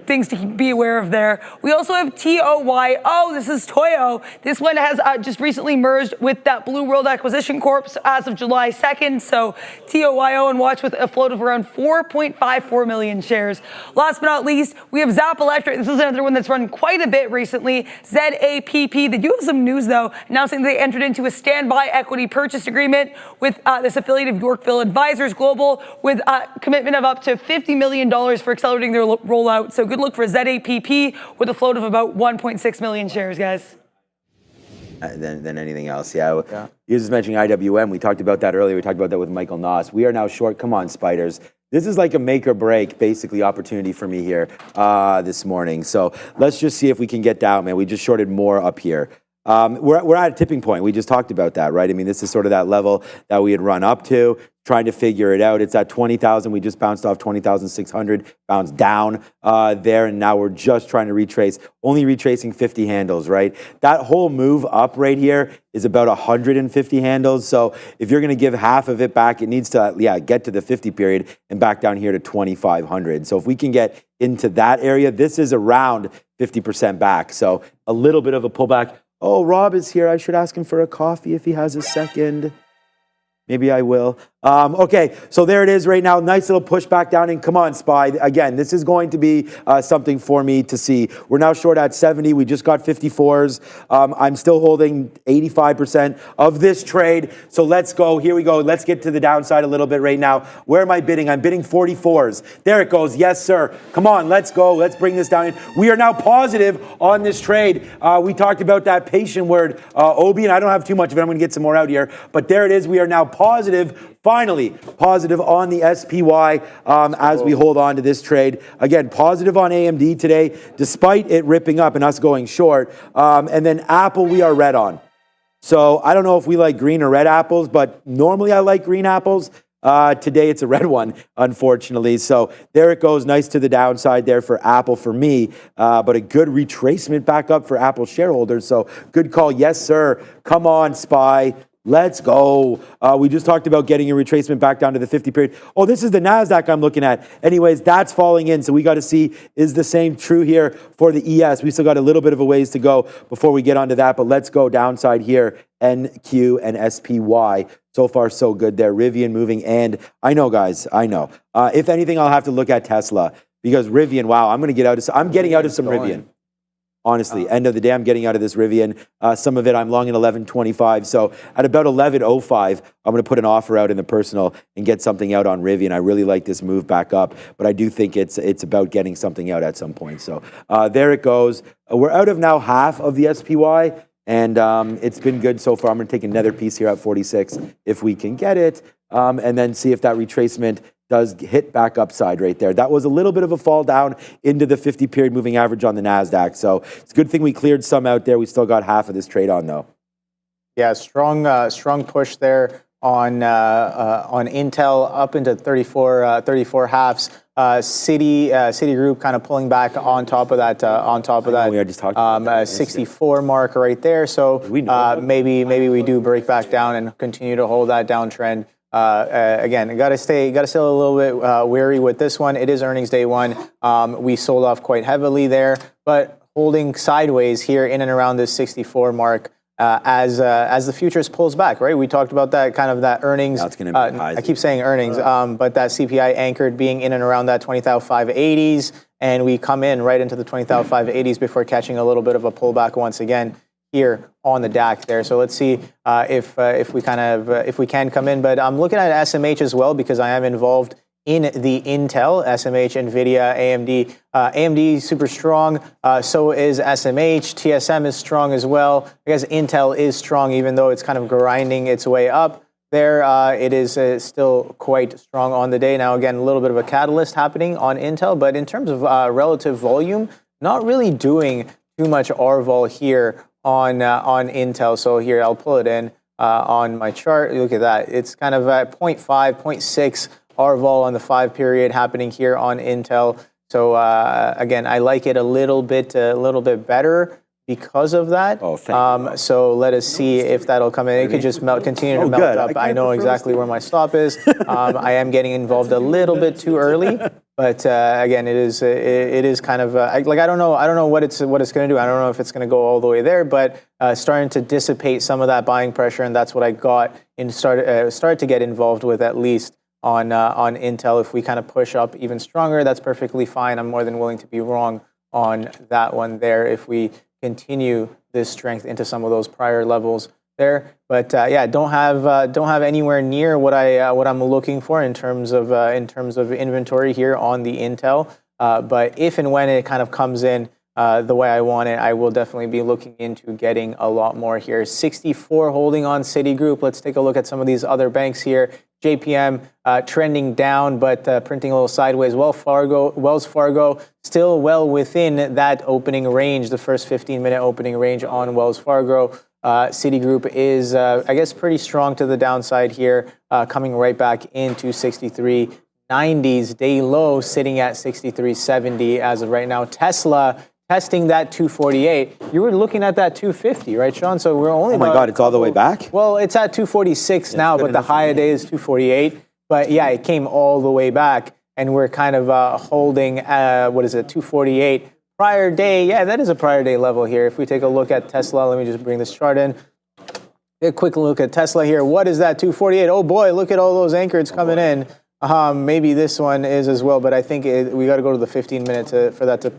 things to be aware of there. We also have TOYO. This is Toyo. This one has just recently merged with that Blue World Acquisition Corp as of July 2nd. So TOYO and watch with a float of around 4.54 million shares. Last but not least, we have Zap Electric. This is another one that's run quite a bit recently. ZAPP. They do have some news though, announcing they entered into a standby equity purchase agreement with this affiliate of Yorkville Advisors Global with a commitment of up to $50 million for accelerating their rollout. So good look for ZAPP with a float of about 1.6 million shares, guys. Than anything else, yeah. You just mentioning IWM. We talked about that earlier. We talked about that with Michael Noss. We are now short. Come on, spiders. This is like a make or break, basically, opportunity for me here this morning. So let's just see if we can get down, man. We just shorted more up here. We're at a tipping point. We just talked about that, right? I mean, this is sort of that level that we had run up to, trying to figure it out. It's at 20,000. We just bounced off 20,600, bounced down there, and now we're just trying to retrace, only retracing 50 handles, right? That whole move up right here is about 150 handles. So if you're going to give half of it back, it needs to, get to the 50 period and back down here to 2,500. So if we can get into that area, this is around 50% back. So a little bit of a pullback. Oh, Rob is here. I should ask him for a coffee if he has a second. Maybe I will. Okay, so there it is right now. Nice little push back down. And come on, SPY. Again, this is going to be something for me to see. We're now short at 70. We just got 54s. I'm still holding 85% of this trade. So let's go. Here we go. Let's get to the downside a little bit right now. Where am I bidding? I'm bidding 44s. There it goes. Yes, sir. Come on, let's go. Let's bring this down in. We are now positive on this trade. We talked about that patient word, Obi, and I don't have too much of it. I'm going to get some more out here. But there it is. We are now positive. Finally, positive on the SPY as we hold on to this trade. Again, positive on AMD today, despite it ripping up and us going short. And then Apple, we are red on. So I don't know if we like green or red apples, but normally I like green apples. Today it's a red one, unfortunately. So there it goes. Nice to the downside there for Apple for me, but a good retracement back up for Apple shareholders. So good call. Yes, sir. Come on, SPY. Let's go. We just talked about getting a retracement back down to the 50 period. Oh, this is the NASDAQ I'm looking at. Anyways, that's falling in. So we got to see, is the same true here for the ES? We still got a little bit of a ways to go before we get onto that, but let's go downside here. NQ and SPY. So far, so good there. Rivian moving. And I know, guys, I know. If anything, I'll have to look at Tesla because Rivian, wow, I'm getting out of some Rivian. Honestly, end of the day, I'm getting out of this Rivian. Some of it I'm long at 11.25. So at about 11.05, I'm going to put an offer out in the personal and get something out on Rivian. I really like this move back up, but I do think it's about getting something out at some point. So there it goes. We're out of now half of the SPY, and it's been good so far. I'm going to take another piece here at 46 if we can get it, and then see if that retracement does hit back upside right there. That was a little bit of a fall down into the 50 period moving average on the NASDAQ. So it's a good thing we cleared some out there. We still got half of this trade on though. Yeah, strong push there on Intel up into 34 halves. Citigroup kind of pulling back on top of that. We just talked about 64 mark right there. So maybe we do break back down and continue to hold that downtrend. Again, got to stay a little bit wary with this one. It is earnings day one. We sold off quite heavily there, but holding sideways here in and around this 64 mark. as the futures pulls back, right? We talked about that kind of that earnings. That's going to be I keep saying earnings, but that CPI anchored being in and around that 20,580s, and we come in right into the 20,580s before catching a little bit of a pullback once again here on the DAC there. So let's see if we can come in. But I'm looking at SMH as well because I am involved in the Intel, SMH, NVIDIA, AMD. AMD super strong, so is SMH. TSM is strong as well. I guess Intel is strong even though it's kind of grinding its way up. There, it is still quite strong on the day. Now, again, a little bit of a catalyst happening on Intel, but in terms of relative volume, not really doing too much RVol here on Intel. So here, I'll pull it in on my chart. Look at that. It's kind of at 0.5, 0.6 RVol on the 5 period happening here on Intel. So again, I like it a little bit better because of that. So let us see if that'll come in. It could just continue to melt up. I know exactly where my stop is. I am getting involved a little bit too early, but again, it is kind of I don't know what it's going to do. I don't know if it's going to go all the way there, but starting to dissipate some of that buying pressure, and that's what I got and started to get involved with at least on Intel. If we kind of push up even stronger, that's perfectly fine. I'm more than willing to be wrong on that one there if we continue this strength into some of those prior levels there. But yeah, don't have anywhere near what I'm looking for in terms of inventory here on the Intel. But if and when it kind of comes in the way I want it, I will definitely be looking into getting a lot more here. 64 holding on Citigroup. Let's take a look at some of these other banks here. JPM trending down, but printing a little sideways. Wells Fargo still well within that opening range, the first 15-minute opening range on Wells Fargo. Citigroup is, I guess, pretty strong to the downside here, coming right back into 63.90s. Day low sitting at 63.70 as of right now. Tesla testing that 248. You were looking at that 250, right, Sean? So we're only. Oh my God, it's all the way back? Well, it's at 246 now, but the high of day is 248. But yeah, it came all the way back, and we're kind of holding, 248. Prior day, yeah, that is a prior day level here. If we take a look at Tesla, let me just bring this chart in. A quick look at Tesla here. What is that 248? Oh boy, look at all those anchors coming in. Maybe this one is as well, but I think we got to go to the 15-minute for that to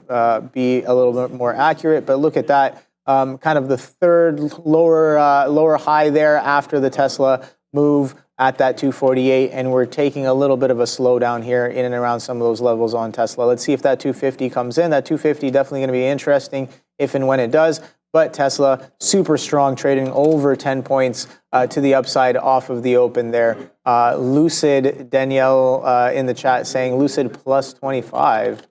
be a little bit more accurate. But look at that, kind of the third lower high there after the Tesla move at that 248, and we're taking a little bit of a slowdown here in and around some of those levels on Tesla. Let's see if that 250 comes in. That 250 definitely going to be interesting if and when it does. But Tesla, super strong, trading over 10 points to the upside off of the open there. Lucid, Danielle in the chat saying Lucid plus 25.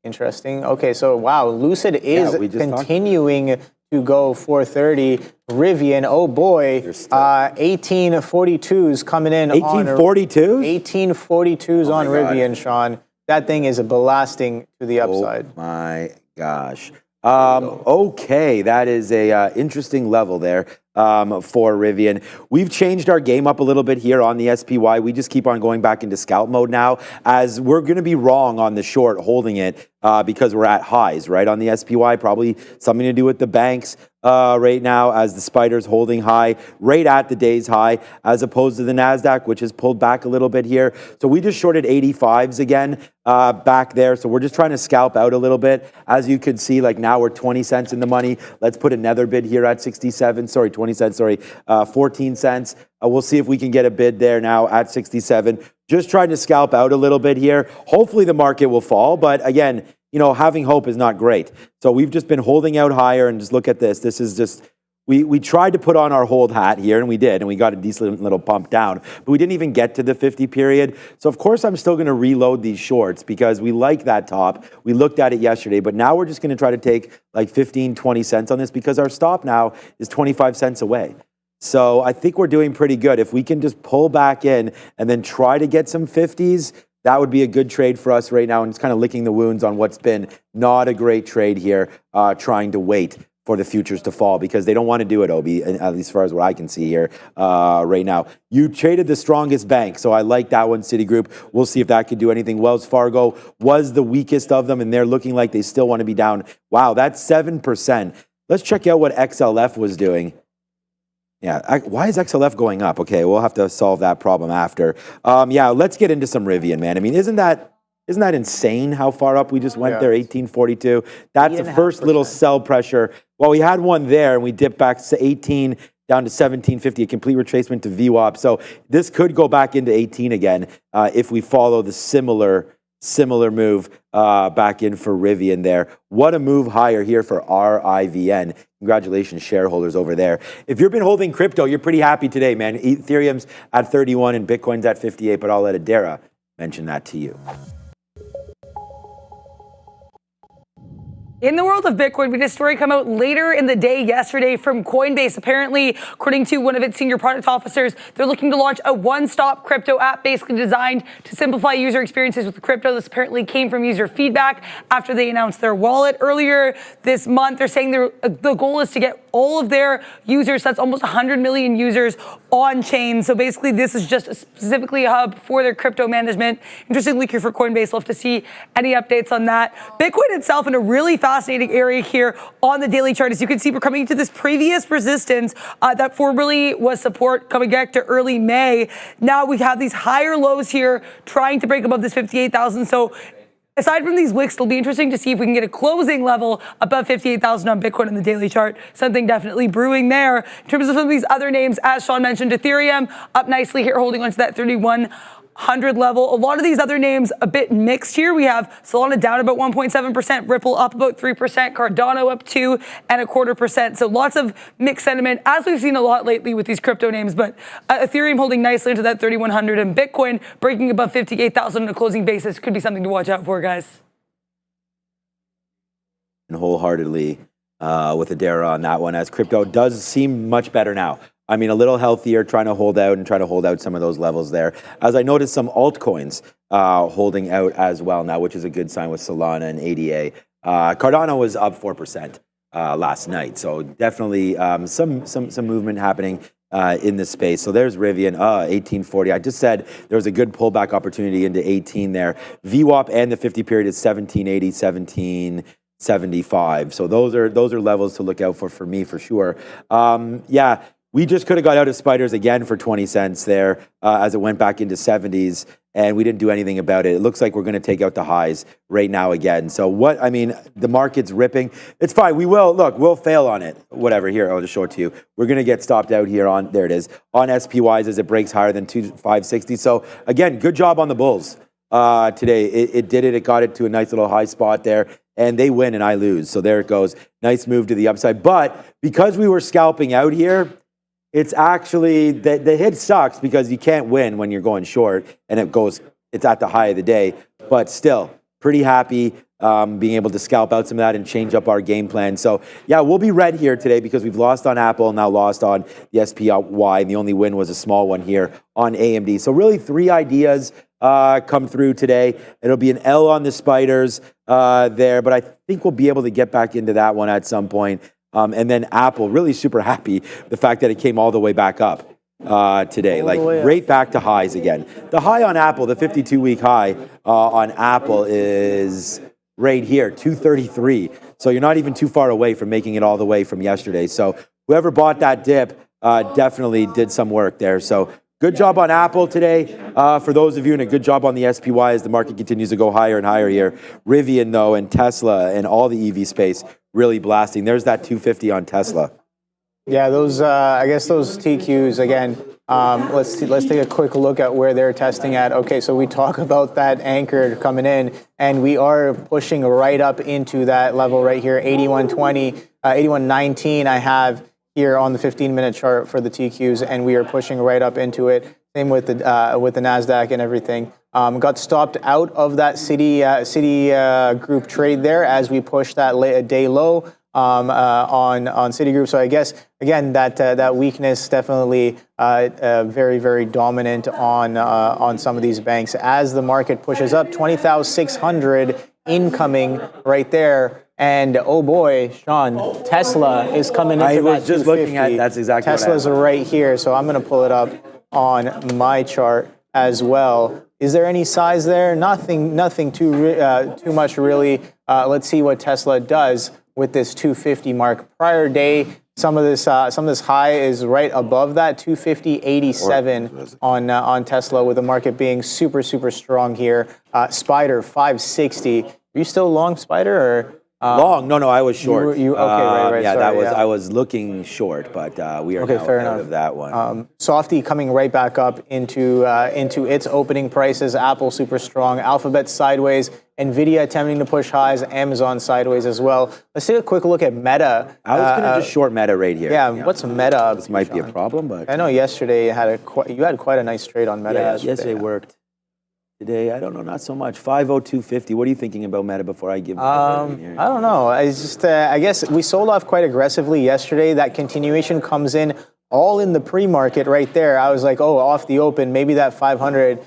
Interesting. Okay, so wow, Lucid is continuing to go 430. Rivian, oh boy, 1842s coming in. 1842s? 1842s on Rivian, Sean. That thing is blasting to the upside. Oh my gosh. Okay, that is a interesting level there for Rivian. We've changed our game up a little bit here on the SPY. We just keep on going back into scalp mode now, as we're going to be wrong on the short holding it because we're at highs, right, on the SPY. Probably something to do with the banks right now, as the spider's holding high right at the day's high, as opposed to the NASDAQ, which has pulled back a little bit here. So we just shorted 85s again back there. So we're just trying to scalp out a little bit. As you can see, like now we're 20 cents in the money. Let's put another bid here at 67. Sorry, 20 cents, sorry, 14 cents. We'll see if we can get a bid there now at 67. Just trying to scalp out a little bit here. Hopefully the market will fall. But again, you know, having hope is not great. So we've just been holding out higher, and just look at this. This is just, we tried to put on our hold hat here, and we did, and we got a decent little pump down, but we didn't even get to the 50 period. So of course I'm still going to reload these shorts because we like that top. We looked at it yesterday, but now we're just going to try to take like 15, 20 cents on this because our stop now is 25 cents away. So I think we're doing pretty good. If we can just pull back in and then try to get some 50s, that would be a good trade for us right now, and it's kind of licking the wounds on what's been not a great trade here, trying to wait for the futures to fall because they don't want to do it, Obi, at least as far as what I can see here right now. You traded the strongest bank, so I like that one, Citigroup. We'll see if that could do anything. Wells Fargo was the weakest of them, and they're looking like they still want to be down. Wow, that's 7%. Let's check out what XLF was doing. Yeah, why is XLF going up? Okay, we'll have to solve that problem after. Yeah, let's get into some Rivian, man. I mean, isn't that insane how far up we just went there? 1842. That's the first little sell pressure. Well, we had one there, and we dipped back to 18 down to 1750, a complete retracement to VWAP. So this could go back into 18 again if we follow the similar move back in for Rivian there. What a move higher here for RIVN. Congratulations, shareholders over there. If you've been holding crypto, you're pretty happy today, man. Ethereum's at 31 and Bitcoin's at 58, but I'll let Adara mention that to you. In the world of Bitcoin, we had a story come out later in the day yesterday from Coinbase. Apparently, according to one of its senior product officers, they're looking to launch a one-stop crypto app basically designed to simplify user experiences with crypto. This apparently came from user feedback after they announced their wallet earlier this month. They're saying the goal is to get all of their users, that's almost 100 million users, on chain. So basically, this is just specifically a hub for their crypto management. Interesting week here for Coinbase. Love to see any updates on that. Bitcoin itself in a really fascinating area here on the daily chart. As you can see, we're coming to this previous resistance that formerly was support coming back to early May. Now we have these higher lows here trying to break above this 58,000. So aside from these wicks, it'll be interesting to see if we can get a closing level above 58,000 on Bitcoin in the daily chart. Something definitely brewing there. In terms of some of these other names, as Sean mentioned, Ethereum up nicely here, holding on to that 3,100 level. A lot of these other names a bit mixed here. We have Solana down about 1.7%, Ripple up about 3%, Cardano up 2.25%. So lots of mixed sentiment, as we've seen a lot lately with these crypto names. But Ethereum holding nicely into that 3,100, and Bitcoin breaking above 58,000 on a closing basis could be something to watch out for, guys. And wholeheartedly with Adara on that one, as crypto does seem much better now. I mean, a little healthier, trying to hold out some of those levels there. As I noticed some altcoins holding out as well now, which is a good sign with Solana and ADA. Cardano was up 4% last night, so definitely some movement happening in this space. So there's Rivian, 1840. I just said there was a good pullback opportunity into 18 there. VWAP and the 50 period is 1780, 1775. So those are levels to look out for me for sure. Yeah. We just could have got out of spiders again for 20 cents there as it went back into 70s, and we didn't do anything about it. It looks like we're going to take out the highs right now again. So the market's ripping. It's fine. We'll fail on it. Whatever. Here, I'll just show it to you. We're going to get stopped out here there it is, on SPYs as it breaks higher than 2560. So again, good job on the bulls today. It did it. It got it to a nice little high spot there. And they win and I lose. So there it goes. Nice move to the upside. But because we were scalping out here, it's actually, the hit sucks because you can't win when you're going short and it's at the high of the day. But still, pretty happy being able to scalp out some of that and change up our game plan. So yeah, we'll be red here today because we've lost on Apple, now lost on the SPY, and the only win was a small one here on AMD. So really 3 ideas come through today. It'll be an L on the spiders there, but I think we'll be able to get back into that one at some point. And then Apple, really super happy the fact that it came all the way back up today, like right back to highs again. The high on Apple, the 52-week high on Apple is right here, 233. So you're not even too far away from making it all the way from yesterday. So whoever bought that dip definitely did some work there. So good job on Apple today for those of you, and a good job on the SPY as the market continues to go higher and higher here. Rivian, though, and Tesla and all the EV space really blasting. There's that 250 on Tesla. Yeah, those I guess those TQs again. Let's take a quick look at where they're testing at. Okay, so we talk about that anchor coming in, and we are pushing right up into that level right here, 8120, 8119. I have here on the 15-minute chart for the TQs, and we are pushing right up into it. Same with the NASDAQ and everything. Got stopped out of that Citi group trade there as we pushed that day low on Citigroup. So I guess again that weakness definitely very, very dominant on some of these banks as the market pushes up. 20,600 incoming right there. And oh boy, Sean, Tesla is coming into that 250. I was just looking at that's exactly Tesla's what right here, so I'm going to pull it up on my chart as well. Is there any size there? Nothing too much really. Let's see what Tesla does with this 250 mark. Prior day some of this high is right above that 250.87 on Tesla, with the market being super strong here. Spider 560. Are you still long Spider or? Long? No, I was short. Okay, right. Yeah, sorry, I was looking short, but we are now fair out enough. of that one. Softy coming right back up into its opening prices. Apple super strong. Alphabet sideways. Nvidia attempting to push highs. Amazon sideways as well. Let's take a quick look at Meta. I was going to just short Meta right here. Yeah, what's Meta? This might be a problem, but I know yesterday you had quite a nice trade on Meta. Yeah, yesterday worked. Today, I don't know, not so much. 502.50. What are you thinking about Meta before I give? I don't know. It's just I guess we sold off quite aggressively yesterday. That continuation comes in all in the pre-market right there. I was like, oh, off the open, maybe that 500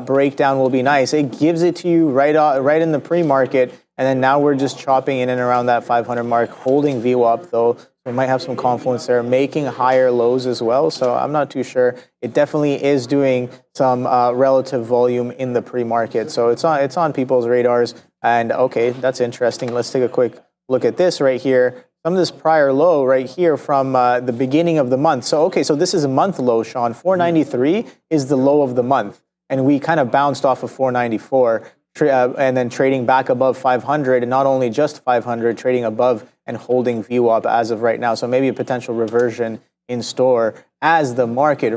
breakdown will be nice. It gives it to you right in the pre-market, and then now we're just chopping in and around that 500 mark, holding VWAP though. We might have some confluence there, making higher lows as well. So I'm not too sure. It definitely is doing some relative volume in the pre-market. So it's on people's radars. And okay, that's interesting. Let's take a quick look at this right here. Some of this prior low right here from the beginning of the month. So okay, so this is a month low, Sean. 493 is the low of the month, and we kind of bounced off of 494. And then trading back above 500, and not only just 500, trading above and holding VWAP as of right now. So maybe a potential reversion in store as the market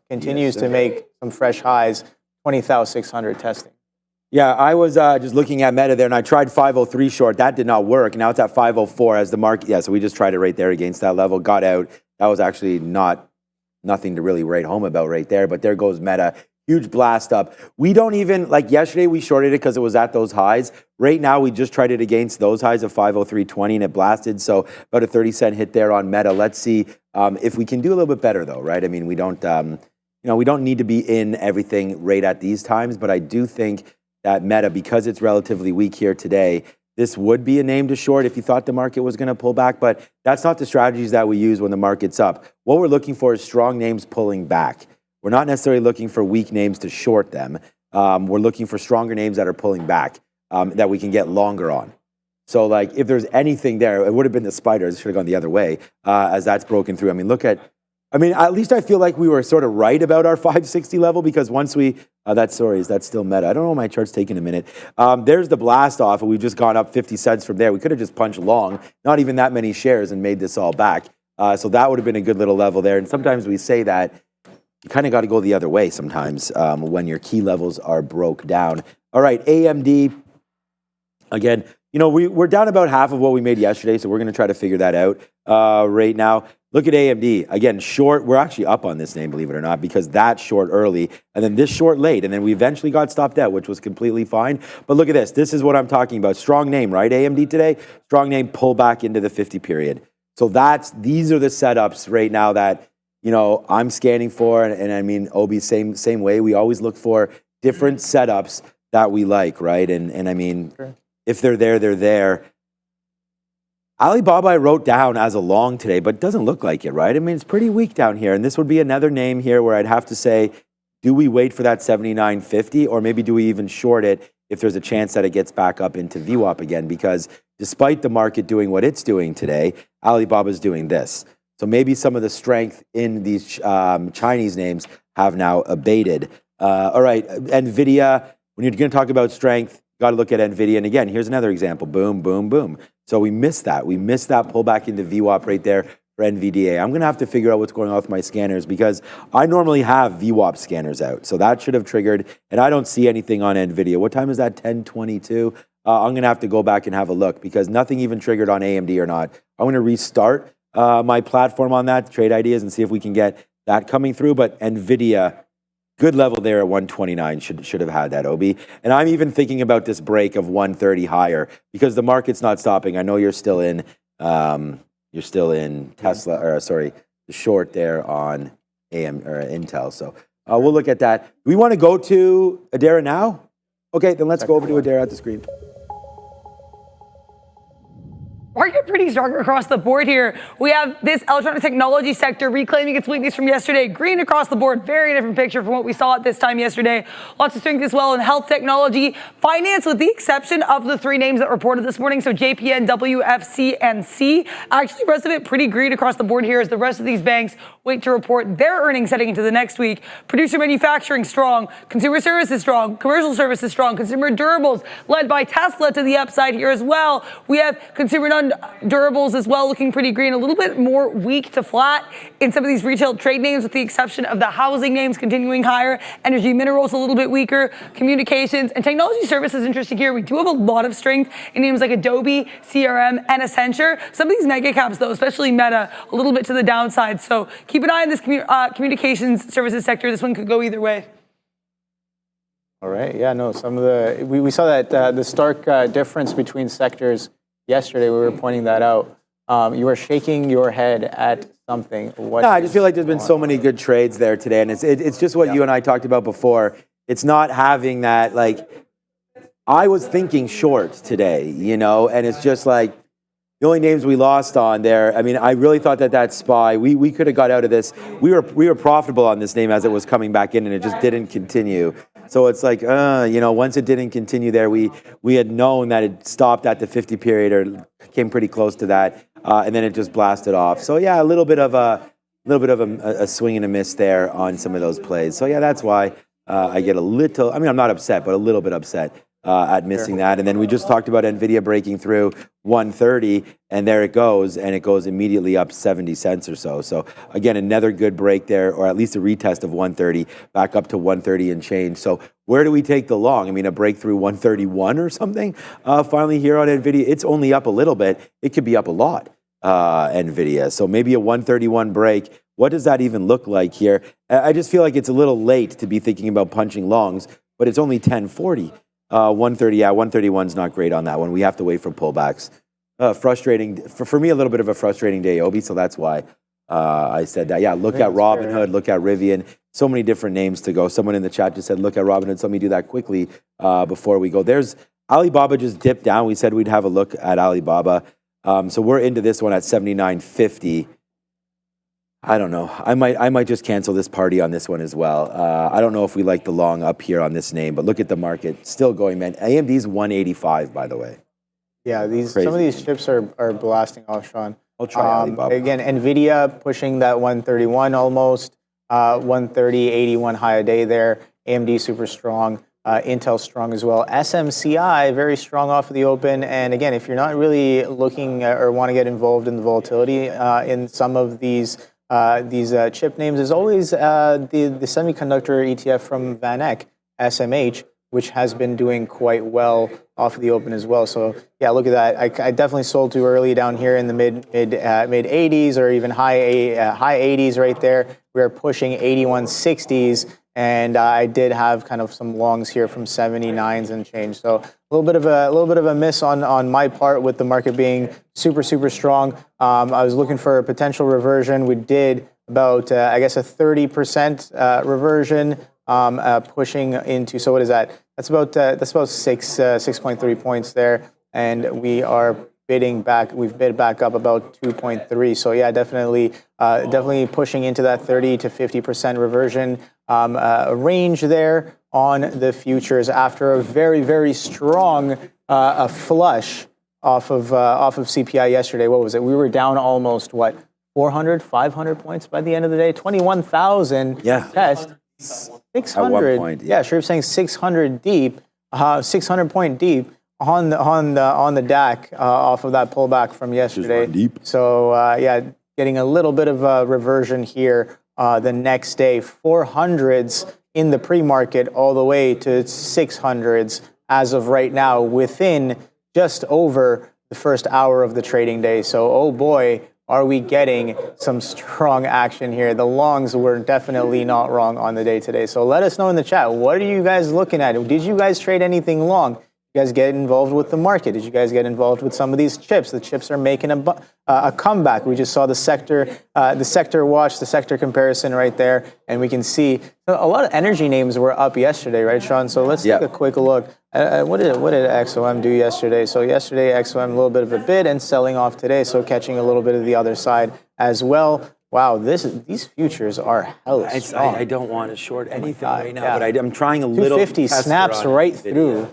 continues to make some fresh highs, 20,600 testing. Yeah, I was just looking at Meta there, and I tried 503 short. That did not work. Now it's at 504 as the market. Yeah, so we just tried it right there against that level. Got out. That was actually nothing to really write home about right there. But there goes Meta. Huge blast up. We don't even, like yesterday, we shorted it because it was at those highs. Right now, we just tried it against those highs of 503.20 and it blasted. So about a 30-cent hit there on Meta. Let's see if we can do a little bit better, though, right? I mean, we don't, we don't need to be in everything right at these times, but I do think that Meta, because it's relatively weak here today, this would be a name to short if you thought the market was going to pull back, but that's not the strategies that we use when the market's up. What we're looking for is strong names pulling back. We're not necessarily looking for weak names to short them. We're looking for stronger names that are pulling back that we can get longer on. So, like, if there's anything there, it would have been the spiders. It should have gone the other way as that's broken through. I mean, at least I feel like we were sort of right about our 560 level because once we, that's still Meta. I don't know why my chart's taking a minute. There's the blast off, and we've just gone up 50 cents from there. We could have just punched long, not even that many shares, and made this all back. So that would have been a good little level there. And sometimes we say that you kind of got to go the other way sometimes when your key levels are broke down. All right, AMD, again, we're down about half of what we made yesterday, so we're going to try to figure that out right now. Look at AMD. Again, short. We're actually up on this name, believe it or not, because that short early, and then this short late, and then we eventually got stopped out, which was completely fine. But look at this. This is what I'm talking about. Strong name, right? AMD today, strong name, pull back into the 50 period. So these are the setups right now that I'm scanning for, and I mean, Obi, same way. We always look for different setups that we like, right? And I mean, sure. If they're there, they're there. Alibaba I wrote down as a long today, but it doesn't look like it, right? I mean, it's pretty weak down here, and this would be another name here where I'd have to say, do we wait for that 79.50, or maybe do we even short it if there's a chance that it gets back up into VWAP again? Because despite the market doing what it's doing today, Alibaba's doing this. So maybe some of the strength in these Chinese names have now abated. All right, NVIDIA, when you're going to talk about strength, got to look at NVIDIA. And again, here's another example. Boom, boom, boom. So we missed that. We missed that pullback into VWAP right there for NVDA. I'm going to have to figure out what's going on with my scanners because I normally have VWAP scanners out. So that should have triggered, and I don't see anything on NVIDIA. What time is that, 10:22? I'm going to have to go back and have a look because nothing even triggered on AMD or not. I'm going to restart my platform on that, Trade Ideas, and see if we can get that coming through. But NVIDIA, good level there at 129 should have had that, Obi. And I'm even thinking about this break of 130 higher because the market's not stopping. I know you're still in Tesla, or sorry, the short there on Intel. So we'll look at that. Do we want to go to Adara now? Okay, then let's go over to Adara at the screen. market pretty strong across the board here. We have this electronic technology sector reclaiming its weakness from yesterday. Green across the board, very different picture from what we saw at this time yesterday. Lots of strength as well in health technology, finance, with the exception of the 3 names that reported this morning. So JPN, WFC, and C. Actually, the rest of it pretty green across the board here as the rest of these banks wait to report their earnings heading into the next week. Producer manufacturing strong, consumer services strong, commercial services strong, consumer durables led by Tesla to the upside here as well. We have consumer non-durables as well looking pretty green, a little bit more weak to flat in some of these retail trade names with the exception of the housing names continuing higher, energy minerals a little bit weaker, communications and technology services interesting here. We do have a lot of strength in names like Adobe, CRM, and Accenture. Some of these mega caps though, especially Meta, a little bit to the downside. So keep an eye on this communications services sector. This one could go either way. All right. Yeah, no, some of the, we saw that the stark difference between sectors yesterday. We were pointing that out. You were shaking your head at something. What I just feel like there's been so many good trades there today. And it's just what you and I talked about before. It's not having that, like, I was thinking short today, you know, and it's just like, the only names we lost on there, I mean, I really thought that SPY, we could have got out of this. We were profitable on this name as it was coming back in, and it just didn't continue. So it's like, you know, once it didn't continue there, we had known that it stopped at the 50 period or came pretty close to that, and then it just blasted off. So yeah, a little bit of a swing and a miss there on some of those plays. So yeah, that's why I get a little. I mean, I'm not upset, but a little bit upset at missing that. And then we just talked about NVIDIA breaking through 130, and there it goes, and it goes immediately up 70 cents or so. So again, another good break there, or at least a retest of 130, back up to 130 and change. So where do we take the long? I mean, a breakthrough 131 or something? Finally here on NVIDIA, it's only up a little bit. It could be up a lot, NVIDIA. So maybe a 131 break. What does that even look like here? I just feel like it's a little late to be thinking about punching longs, but it's only 1040. 130, yeah, 131's not great on that one. We have to wait for pullbacks. Frustrating, for me, a little bit of a frustrating day, Obi, so that's why I said that. Yeah, look at Robinhood, look at Rivian, so many different names to go. Someone in the chat just said, look at Robinhood, so let me do that quickly before we go. There's Alibaba just dipped down. We said we'd have a look at Alibaba. So we're into this one at 79.50. I don't know. I might just cancel this party on this one as well. I don't know if we like the long up here on this name, but look at the market. Still going, man. AMD's 185, by the way. Yeah, some of these chips are blasting off, Sean. I'll try Alibaba. Again, NVIDIA pushing that 131 almost, 130, 81 high a day there. AMD super strong. Intel strong as well. SMCI very strong off of the open. And again, if you're not really looking or want to get involved in the volatility in some of these chip names, there's always the semiconductor ETF from Van Eck, SMH, which has been doing quite well off of the open as well. So yeah, look at that. I definitely sold too early down here in the mid 80s or even high 80s right there. We are pushing 8160s. And I did have kind of some longs here from 79s and change. So a little bit of a miss on my part with the market being super strong. I was looking for a potential reversion. We did about I guess a 30% reversion, pushing into. So what is that? That's about 6.3 points there, and we are bidding back. We've bid back up about 2.3. So yeah, definitely pushing into that 30 to 50% reversion range there on the futures after a very strong flush off of CPI yesterday. What was it? We were down almost 400, 500 points by the end of the day. 21,000 test. 600. At one point, yeah, Sharif saying 600 deep, 600 point deep on the DAC off of that pullback from yesterday. Deep. So yeah, getting a little bit of a reversion here the next day. 400s in the pre-market all the way to 600s as of right now within just over the first hour of the trading day. So oh boy, are we getting some strong action here. The longs were definitely not wrong on the day today. So let us know in the chat, what are you guys looking at? Did you guys trade anything long? You guys get involved with the market? Did you guys get involved with some of these chips? The chips are making a comeback. We just saw the sector watch, the sector comparison right there, and we can see a lot of energy names were up yesterday, right, Sean? So let's take a quick look What did XOM do yesterday? So yesterday, XOM a little bit of a bid and selling off today, so catching a little bit of the other side as well. Wow, these futures are hella strong. I don't want to short anything right now, but I'm trying a little. 250 snaps right through.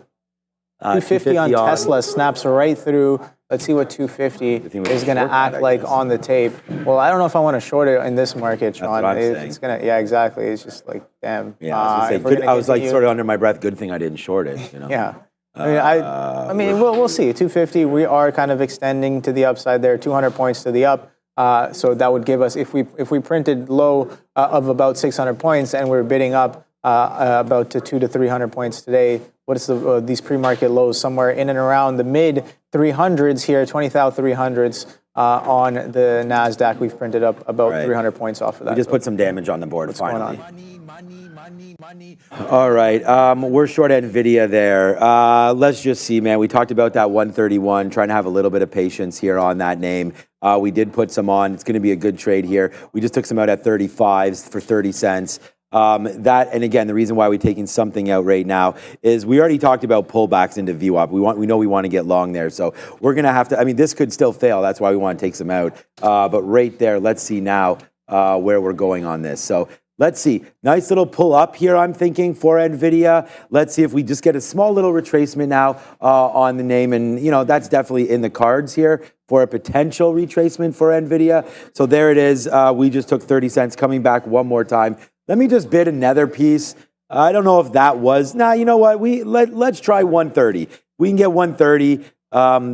250 on Tesla snaps right through. Let's see what 250 is going to act like on the tape. Well, I don't know if I want to short it in this market, Sean. It's going to, yeah, exactly. It's just like, damn. Yeah, I was like sort of under my breath. Good thing I didn't short it. You know? Yeah. I mean, we'll see. 250, we are kind of extending to the upside there, 200 points to the up. So that would give us, if we printed low of about 600 points and we're bidding up about to 200 to 300 points today, what is these pre-market lows? Somewhere in and around the mid 300s here, 20,000 300s on the NASDAQ. We've printed up about 300 points off of that. We just put some damage on the board. What's finally. Going on? All right, we're short NVIDIA there. Let's just see, man. We talked about that 131, trying to have a little bit of patience here on that name. We did put some on. It's going to be a good trade here. We just took some out at 35s for 30 cents. And again, the reason why we're taking something out right now is we already talked about pullbacks into VWAP. We know we want to get long there, so we're going to have to. I mean, this could still fail. That's why we want to take some out. But right there, let's see now where we're going on this. So let's see. Nice little pull up here, I'm thinking, for NVIDIA. Let's see if we just get a small little retracement now on the name. And, you know, that's definitely in the cards here for a potential retracement for NVIDIA. So there it is. We just took 30 cents, coming back one more time. Let me just bid another piece. I don't know if that was. Nah, you know what? Let's try 130. We can get 130.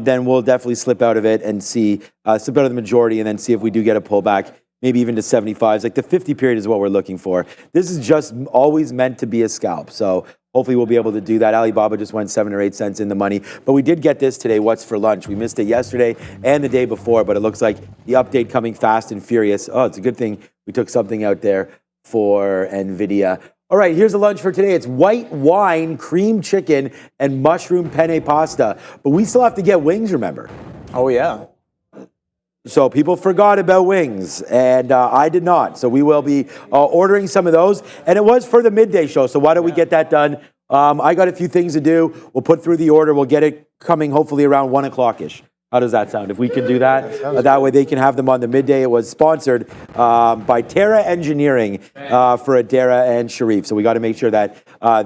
Then we'll definitely slip out of it and see, slip out of the majority and then see if we do get a pullback, maybe even to 75s. Like the 50 period is what we're looking for. This is just always meant to be a scalp. So hopefully we'll be able to do that. Alibaba just went 7 or 8 cents in the money. But we did get this today, what's for lunch. We missed it yesterday and the day before, but it looks like the update coming fast and furious. Oh, it's a good thing we took something out there for NVIDIA. All right, here's the lunch for today. It's white wine, cream chicken, and mushroom penne pasta. But we still have to get wings, remember? Oh, yeah. So people forgot about wings, and I did not. So we will be ordering some of those. And it was for the midday show, so why don't we get that done? I got a few things to do. We'll put through the order. We'll get it coming hopefully around 1 o'clock-ish. How does that sound? If we could do that, that way they can have them on the midday. It was sponsored by Terra Engineering for Adara and Sharif. So we got to make sure that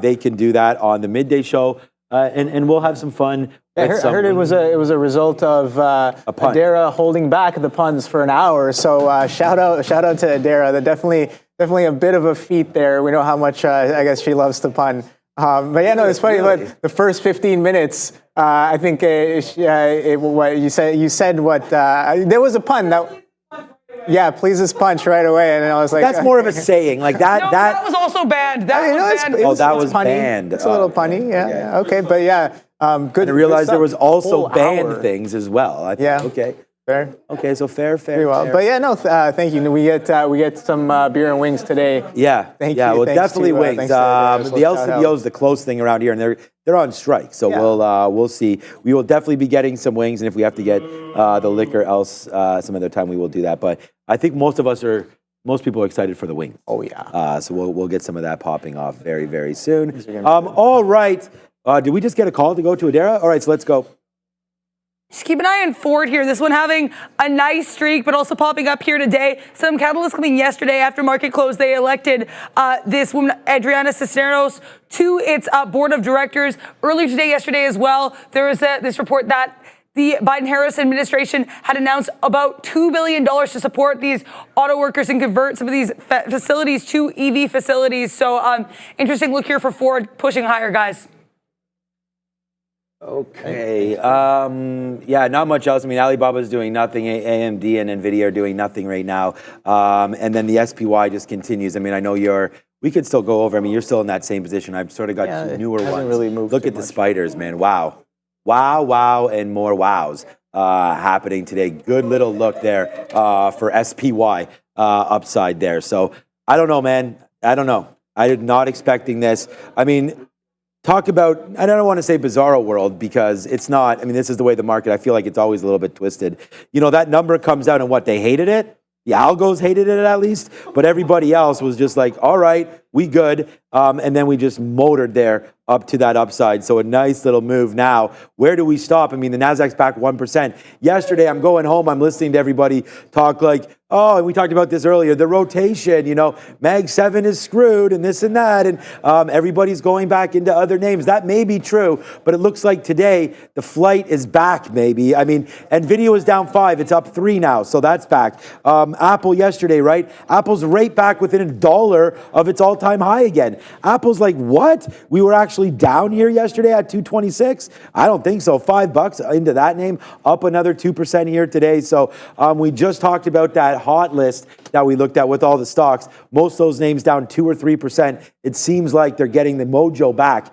they can do that on the midday show, and we'll have some fun. I heard it was a result of Adara holding back the puns for an hour. So shout out to Adara. They're definitely a bit of a feat there. We know how much I guess she loves to pun. But yeah, no, it's funny. Really? But the first 15 minutes, I think what you said what there was a pun that. Yeah, please just punch right away, and I was like, that's more of a saying, like that. No, that was also banned. That was banned. That was punny. Banned. It's a little punny. Yeah. Okay, but yeah, good. And I realized there was also banned hour. Things as well. I think, yeah. Okay. Fair. Okay, so fair. Pretty well. Fair. But yeah, no, thank you. We get some beer and wings today. Yeah. Thank you. Well, Thanks definitely to, wings. thanks to the LCBO is the close thing around here, and they're on strike. So we'll see. We will definitely be getting some wings, and if we have to get the liquor else some other time, we will do that. But I think most people are excited for the wings. Oh yeah. So we'll get some of that popping off very, very soon. All right. Did we just get a call to go to Adara? All right, so let's go. Just keep an eye on Ford here. This one having a nice streak, but also popping up here today. Some catalysts coming yesterday after market close. They elected this woman, Adriana Cisneros, to its board of directors. Earlier today, yesterday as well, there was this report that the Biden-Harris administration had announced about $2 billion to support these auto workers and convert some of these facilities to EV facilities. So interesting look here for Ford pushing higher, guys. Okay. Yeah, not much else. I mean, Alibaba's doing nothing. AMD and NVIDIA are doing nothing right now. And then the SPY just continues. I mean, I know we could still go over. I mean, you're still in that same position. I've sort of got two newer ones. Really moved Look at the spiders, man. Wow. Wow, and more wows happening today. Good little look there for SPY upside there. So I don't know, man. I don't know. I'm not expecting this. I mean, talk about, I don't want to say bizarro world because it's not. I mean, this is the way the market, I feel like it's always a little bit twisted. You know, that number comes out and what, they hated it? The algos hated it at least, but everybody else was just like, all right, we good. And then we just motored there up to that upside. So a nice little move now. Where do we stop? I mean, the NASDAQ's back 1%. Yesterday, I'm going home, I'm listening to everybody talk like, oh, and we talked about this earlier, the rotation, you know, Mag 7 is screwed and this and that. And everybody's going back into other names. That may be true, but it looks like today the flight is back, maybe. I mean, NVIDIA was down 5. It's up 3 now, so that's back. Apple yesterday, right? Apple's right back within $1 of its all-time high again. Apple's like, what? We were actually down here yesterday at 226? I don't think so. $5 into that name, up another 2% here today. So we just talked about that hot list that we looked at with all the stocks. Most of those names down 2 or 3%. It seems like they're getting the mojo back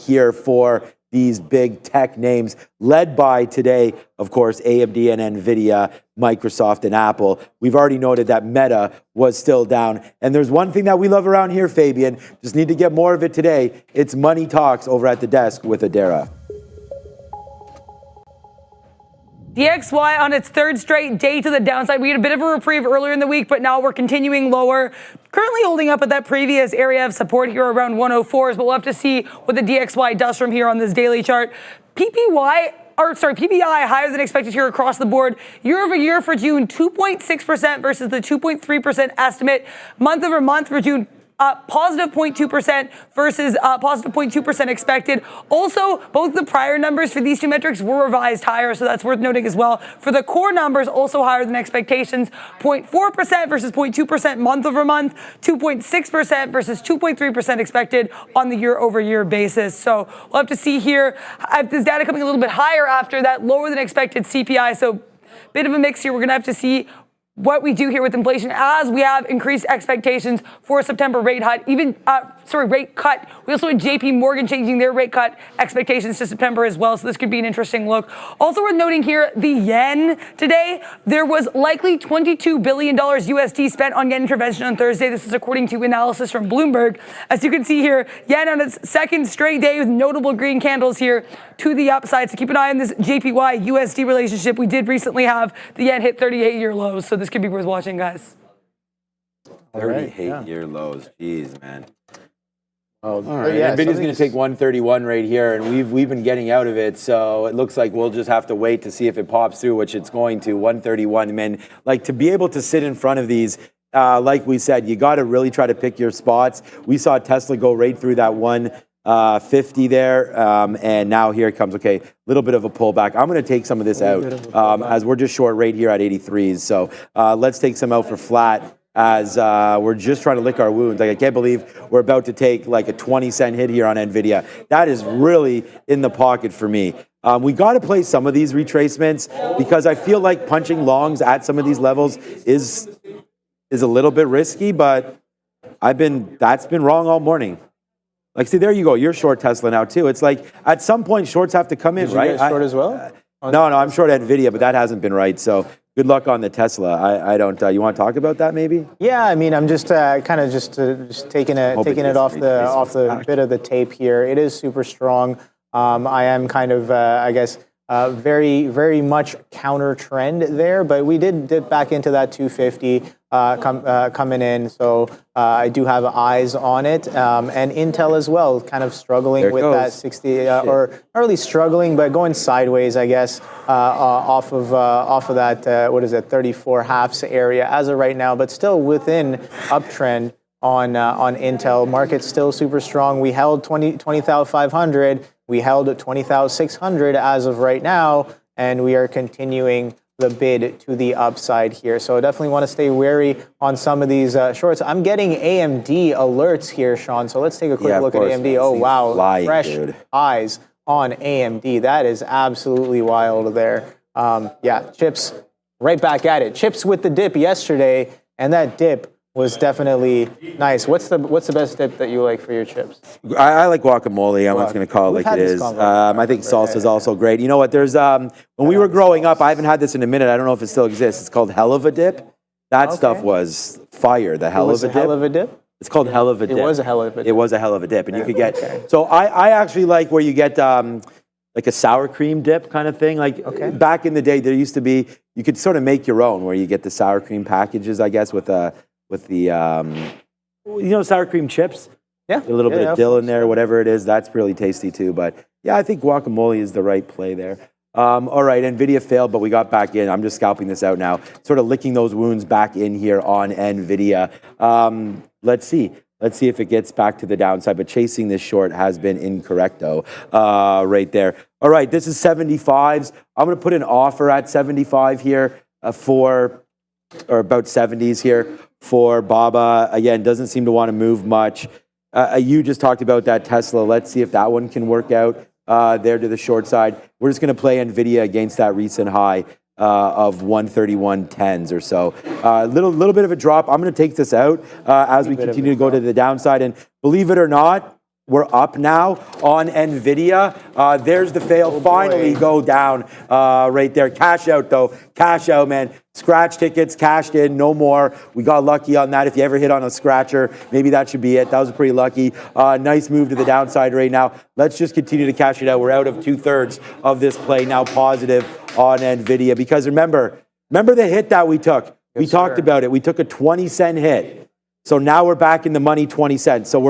here for these big tech names, led by today, of course, AMD and NVIDIA, Microsoft and Apple. We've already noted that Meta was still down. And there's one thing that we love around here, Fabian, just need to get more of it today. It's Money Talks over at the desk with Adara. DXY on its third straight day to the downside. We had a bit of a reprieve earlier in the week, but now we're continuing lower. Currently holding up at that previous area of support here around 104s, but we'll have to see what the DXY does from here on this daily chart. PPI higher than expected here across the board. Year over year for June, 2.6% versus the 2.3% estimate. Month over month for June, positive 0.2% versus positive 0.2% expected. Also, both the prior numbers for these two metrics were revised higher, so that's worth noting as well. For the core numbers, also higher than expectations, 0.4% versus 0.2% month over month, 2.6% versus 2.3% expected on the year over year basis. So we'll have to see here if this data coming a little bit higher after that lower than expected CPI. So bit of a mix here. We're going to have to see what we do here with inflation as we have increased expectations for a September rate cut. Rate cut. We also had JP Morgan changing their rate cut expectations to September as well. So this could be an interesting look. Also worth noting here, the yen today, there was likely $22 billion USD spent on yen intervention on Thursday. This is according to analysis from Bloomberg. As you can see here, yen on its second straight day with notable green candles here to the upside. So keep an eye on this JPY USD relationship. We did recently have the yen hit 38-year lows. So this could be worth watching, guys. 38-year lows. Jeez, man. All right, yeah, NVIDIA's going to take 131 right here, and we've been getting out of it, so it looks like we'll just have to wait to see if it pops through, which it's going to. 131, man. Like, to be able to sit in front of these, like we said, you got to really try to pick your spots. We saw Tesla go right through that 150 there, and now here it comes. Okay, a little bit of a pullback. I'm going to take some of this out as we're just short right here at 83s. So let's take some out for flat, as we're just trying to lick our wounds. Like, I can't believe we're about to take like a 20-cent hit here on NVIDIA. That is really in the pocket for me. We got to play some of these retracements because I feel like punching longs at some of these levels is a little bit risky, but that's been wrong all morning. Like, see, there you go. You're short Tesla now too. It's like at some point shorts have to come in, right? You guys short as well? No, I'm short NVIDIA, but that hasn't been right. So good luck on the Tesla. I don't. You want to talk about that maybe? Yeah, I mean, I'm just kind of just taking it off the bit of the tape here. It is super strong. I am kind of very, very much counter trend there, but we did dip back into that 250 coming in. So I do have eyes on it, and Intel as well, kind of struggling with that 60, or not really struggling, but going sideways, I guess, off of that 34 halves area as of right now, but still within uptrend on Intel. Market's still super strong. We held 20,500. We held at 20,600 as of right now, and we are continuing the bid to the upside here. So I definitely want to stay wary on some of these shorts. I'm getting AMD alerts here, Sean. So let's take a quick look at AMD. Oh, wow. Fresh eyes on AMD. That is absolutely wild there. Chips right back at it. Chips with the dip yesterday, and that dip was definitely nice. What's the best dip that you like for your chips? I like guacamole. I'm just going to call it like it is. I think salsa is also great. You know what? There's when we were growing up, I haven't had this in a minute. I don't know if it still exists. It's called Hell of a Dip. That stuff was fire. The Hell of a Dip. Hell of a Dip? It's called Hell of a Dip. It was a Hell of a Dip. It was a Hell of a Dip, and you could get. So I actually like where you get like a sour cream dip kind of thing. Like back in the day, there used to be, you could sort of make your own, where you get the sour cream packages, I guess, with the sour cream chips. Yeah. A little bit of dill in there, whatever it is. That's really tasty too. But yeah, I think guacamole is the right play there. All right, NVIDIA failed, but we got back in. I'm just scalping this out now. Sort of licking those wounds back in here on NVIDIA. Let's see. Let's see if it gets back to the downside. But chasing this short has been incorrect, though, right there. All right, this is 75s. I'm going to put an offer at 75 here or about 70s here for Baba. Again, doesn't seem to want to move much. You just talked about that Tesla. Let's see if that one can work out there to the short side. We're just going to play NVIDIA against that recent high of 131.10s or so. Little bit of a drop. I'm going to take this out as we continue to go to the downside. And believe it or not, we're up now on NVIDIA. There's the fail. Finally go down right there. Cash out, though. Cash out, man. Scratch tickets, cashed in, no more. We got lucky on that. If you ever hit on a scratcher, maybe that should be it. That was pretty lucky. Nice move to the downside right now. Let's just continue to cash it out. We're out of 2/3 of this play now positive on NVIDIA. Because remember the hit that we took. We talked about it. We took a 20-cent hit. So now we're back in the money 20 cents. So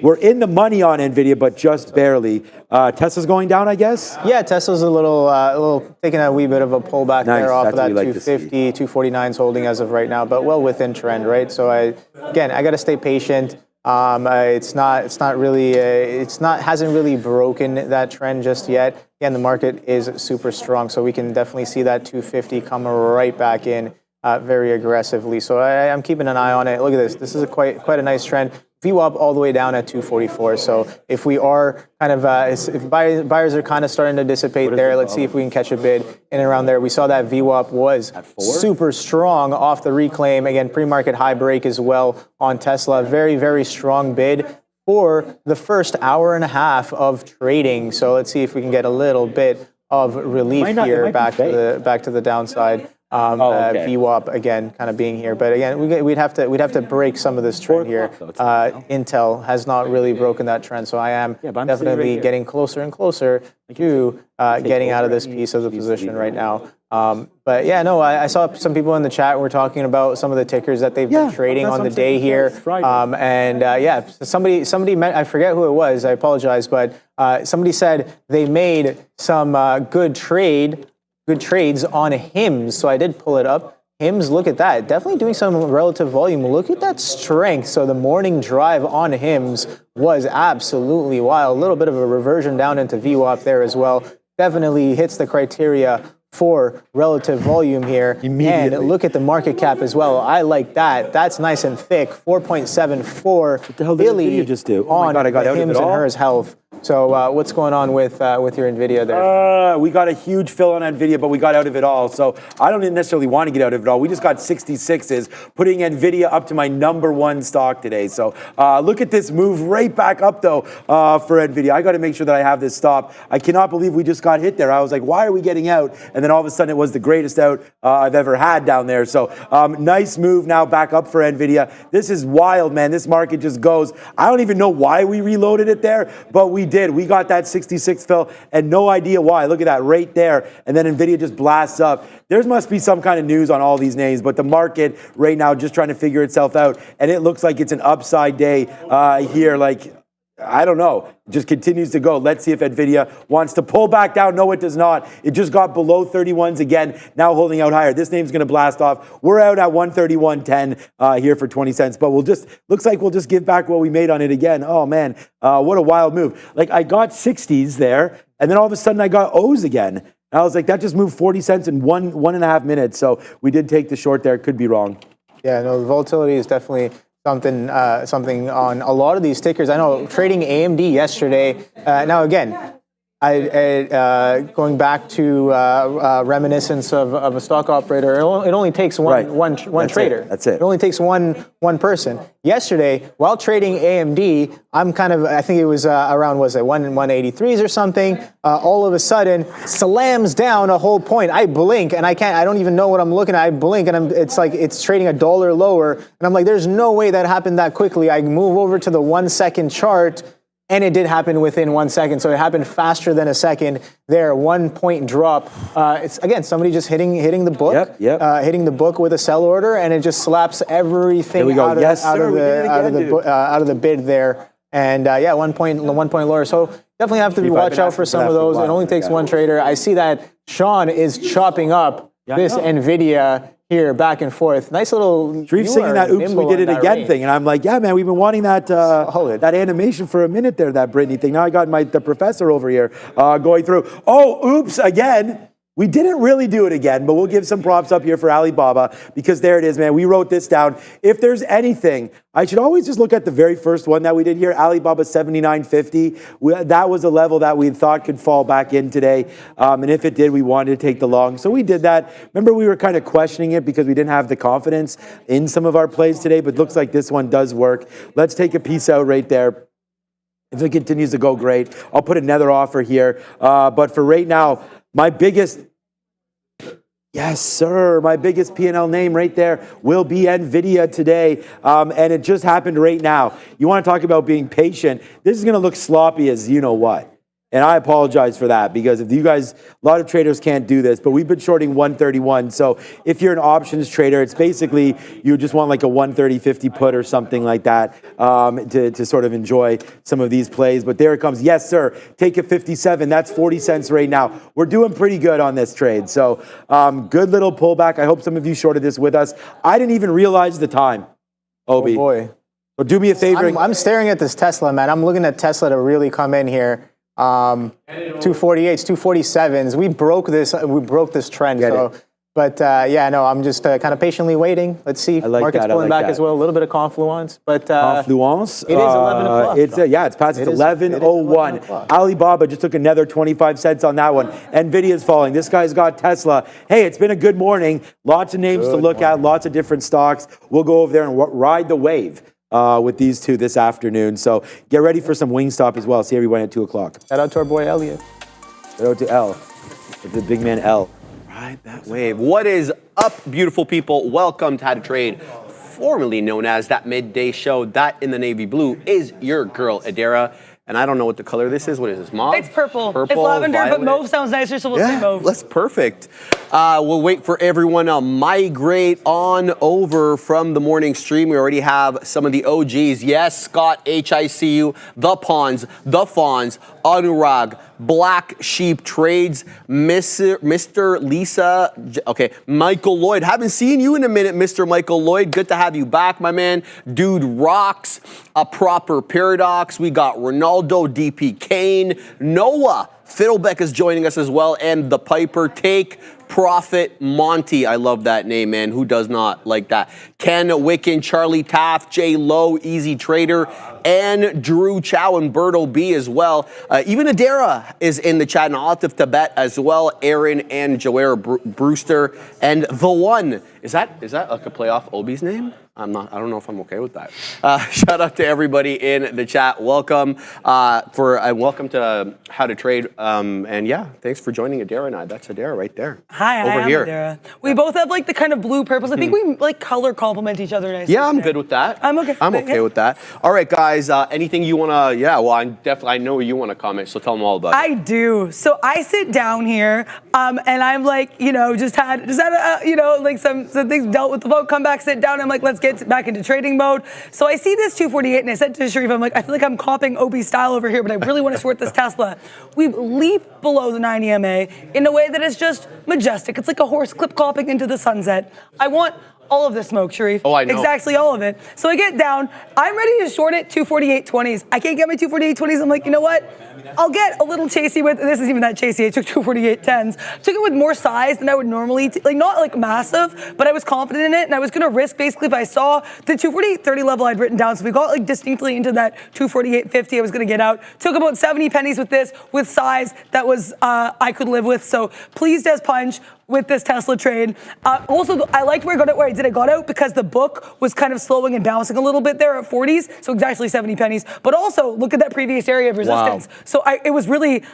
we're in the money on NVIDIA, but just barely. Tesla's going down, I guess? Yeah, Tesla's a little taking a wee bit of a pullback there off of that 250, 249's holding as of right now, but well within trend, right? So I got to stay patient. Hasn't really broken that trend just yet. Again, the market is super strong, so we can definitely see that 250 come right back in. Very aggressively. So I'm keeping an eye on it. Look at this. This is quite a nice trend. VWAP all the way down at 244. So if we are kind of, if buyers are kind of starting to dissipate there, let's see if we can catch a bid in and around there. We saw that VWAP was super strong off the reclaim. Again, pre-market high break as well on Tesla. Very, very strong bid for the first hour and a half of trading. So let's see if we can get a little bit of relief here back to the downside. VWAP again, kind of being here, but again, we'd have to break some of this trend here. Intel has not really broken that trend, so I am definitely getting closer and closer to getting out of this piece of the position right now. But yeah, no, I saw some people in the chat were talking about some of the tickers that they've been trading on the day here, somebody I forget who it was. I apologize, but somebody said they made some good trades on HIMS. So I did pull it up. HIMS, look at that. Definitely doing some relative volume. Look at that strength. So the morning drive on HIMS was absolutely wild. A little bit of a reversion down into VWAP there as well. Definitely hits the criteria for relative volume here. And look at the market cap as well. I like that. That's nice and thick. 4.74 what the hell did NVIDIA just do? Oh my God, I got out of it all. HIMS and hers health. So what's going on with your NVIDIA there? We got a huge fill on NVIDIA, but we got out of it all. So I don't necessarily want to get out of it all. We just got 66s, putting NVIDIA up to my #1 stock today. So look at this move right back up, though, for NVIDIA. I got to make sure that I have this stop. I cannot believe we just got hit there. I was like, why are we getting out? And then all of a sudden, it was the greatest out I've ever had down there. So nice move now back up for NVIDIA. This is wild, man. This market just goes. I don't even know why we reloaded it there, but we did. We got that 66 fill and no idea why. Look at that right there. And then NVIDIA just blasts up. There must be some kind of news on all these names, but the market right now just trying to figure itself out. And it looks like it's an upside day here. Like, I don't know. It just continues to go. Let's see if NVIDIA wants to pull back down. No, it does not. It just got below 31s again, now holding out higher. This name's going to blast off. We're out at 131.10 here for 20 cents, but looks like we'll just give back what we made on it again. Oh, man, what a wild move. Like, I got 60s there, and then all of a sudden I got O's again. And I was like, that just moved 40 cents in one and a half minutes. So we did take the short there. Could be wrong. Yeah, no, the volatility is definitely something on a lot of these tickers. I know trading AMD yesterday. Now again, going back to reminiscence of a stock operator, it only takes one trader. That's it. It only takes one person. Yesterday, while trading AMD, I think it was around 183s or something. All of a sudden, slams down a whole point. I blink and I don't even know what I'm looking at. I blink and it's like it's trading $1 lower, and I'm like, there's no way that happened that quickly. I move over to the 1 second chart. And it did happen within 1 second. So it happened faster than a second there. 1 point drop. It's again, somebody just hitting the book, hitting the book with a sell order, and it just slaps everything out of the bid there. And yeah, 1 point lower. So definitely have to watch out for some of those. It only takes one trader. I see that Sean is chopping up this NVIDIA here, back and forth. Nice little. Sharif singing that "Oops, we did it again" thing, and I'm like, yeah, man, we've been wanting that that animation for a minute there, that Britney thing. Now I got the professor over here going through. Oh, oops, again. We didn't really do it again, but we'll give some props up here for Alibaba because there it is, man. We wrote this down. If there's anything, I should always just look at the very first one that we did here, Alibaba 79.50. That was a level that we thought could fall back in today. And if it did, we wanted to take the long. So we did that. Remember, we were kind of questioning it because we didn't have the confidence in some of our plays today, but looks like this one does work. Let's take a piece out right there. If it continues to go great, I'll put another offer here. But for right now, my biggest, yes, sir, my biggest P&L name right there will be NVIDIA today. And it just happened right now. You want to talk about being patient. This is going to look sloppy as you know what. And I apologize for that because if you guys, a lot of traders can't do this, but we've been shorting 131. So if you're an options trader, it's basically you just want like a 130.50 put or something like that to sort of enjoy some of these plays. But there it comes. Yes, sir. Take a 57. That's 40 cents right now. We're doing pretty good on this trade. So good little pullback. I hope some of you shorted this with us. I didn't even realize the time, Obi. Oh boy. So do me a favor. I'm staring at this Tesla, man. I'm looking at Tesla to really come in here. 248s, 247s. We broke this trend. But yeah, no, I'm just kind of patiently waiting. Let's see. Market's pulling back as well. A little bit of confluence, but confluence. It is 11 o'clock. It's past. It's 11:01. Alibaba just took another 25 cents on that one. Nvidia's falling. This guy's got Tesla. Hey, it's been a good morning. Lots of names to look at. Lots of different stocks. We'll go over there and ride the wave with these two this afternoon. So get ready for some Wingstop as well. See everyone at 2 o'clock. Shout out to our boy Elliot. Shout out to L. The big man L. Ride that wave. What is up, beautiful people? Welcome to How to Trade, formerly known as That Midday Show. That in the navy blue is your girl, Adara. And I don't know what the color this is. What is this, mauve? It's purple. Purple, it's lavender, violet. but mauve sounds nicer, so we'll say mauve. That's perfect. We'll wait for everyone to migrate on over from the morning stream. We already have some of the OGs. Yes, Scott, HICU, the Pawns, the Fawns, Anurag, Black Sheep Trades, Mr. Lisa, okay, Michael Lloyd. Haven't seen you in a minute, Mr. Michael Lloyd. Good to have you back, my man. Dude rocks. A proper paradox. We got Ronaldo, DP Kane, Noah Fiddlebeck is joining us as well, and the Piper Take Profit Monty. I love that name, man. Who does not like that? Ken Wicken, Charlie Taft, Jay Lowe, Easy Trader, and Drew Chow and Berto B as well. Even Adara is in the chat, and Atif Tibet as well. Aaron and Joera Brewster, and the one. Is that like a playoff Obi's name? I don't know if I'm okay with that. Shout out to everybody in the chat. Welcome welcome to How to Trade. And yeah, thanks for joining Adara and I. That's Adara right there. Hi, I'm Adara. We both have like the kind of blue purples. I think we like color complement each other nicely. Yeah, I'm good with that. I'm okay. I'm okay with that. All right, guys. Anything you wanna? Yeah. Well, I know you wanna comment. So tell them all about it. I do. So I sit down here, and I'm like, just had like some things dealt with the vote. Come back, sit down. I'm like, let's get back into trading mode. So I see this 248, and I said to Sharif, I'm like, I feel like I'm copying Obi style over here, but I really want to short this Tesla. We leap below the 90 MA in a way that is just majestic. It's like a horse clip clopping into the sunset. I want all of this smoke, Sharif. Oh, I know. Exactly all of it. So I get down. I'm ready to short it 248.20s. I can't get my 248.20s. I'm like, you know what? I'll get a little chasey with, this isn't even that chasey. I took 248.10s. Took it with more size than I would normally, not like massive, but I was confident in it. And I was going to risk basically if I saw the 248.30 level I'd written down. So we got like distinctly into that 248.50 I was going to get out. Took about 70 pennies with this, with size that was, I could live with. So pleased as punch with this Tesla trade. Also, I liked where I got out, I got out because the book was kind of slowing and bouncing a little bit there at 40s, so exactly 70 pennies. But also, look at that previous area of resistance. Wow. So it was really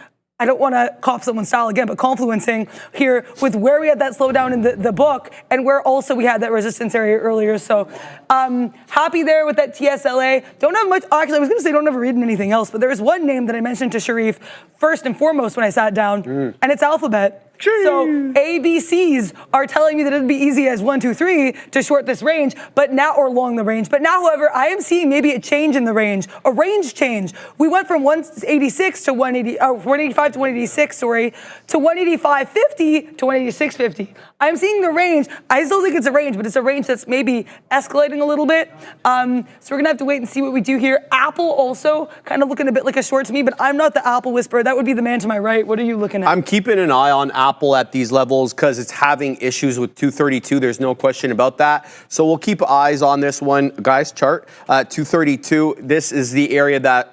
I don't want to cop someone's style again, but confluencing here with where we had that slowdown in the book and where also we had that resistance area earlier. So happy there with that TSLA. Don't have much, actually I was going to say don't ever read anything else, but there was one name that I mentioned to Sharif first and foremost when I sat down, and it's Alphabet. So ABCs are telling me that it'd be easy as 1, 2, 3 to short this range, but now, or long the range. But now, however, I am seeing maybe a change in the range, a range change. We went from 186 to 185 to 186, sorry, to 185.50 to 186.50. I'm seeing the range. I still think it's a range, but it's a range that's maybe escalating a little bit. So we're gonna have to wait and see what we do here. Apple also kind of looking a bit like a short to me, but I'm not the Apple whisperer. That would be the man to my right. What are you looking at? I'm keeping an eye on Apple at these levels because it's having issues with 232. There's no question about that. So we'll keep eyes on this one. Guys, chart 232. This is the area that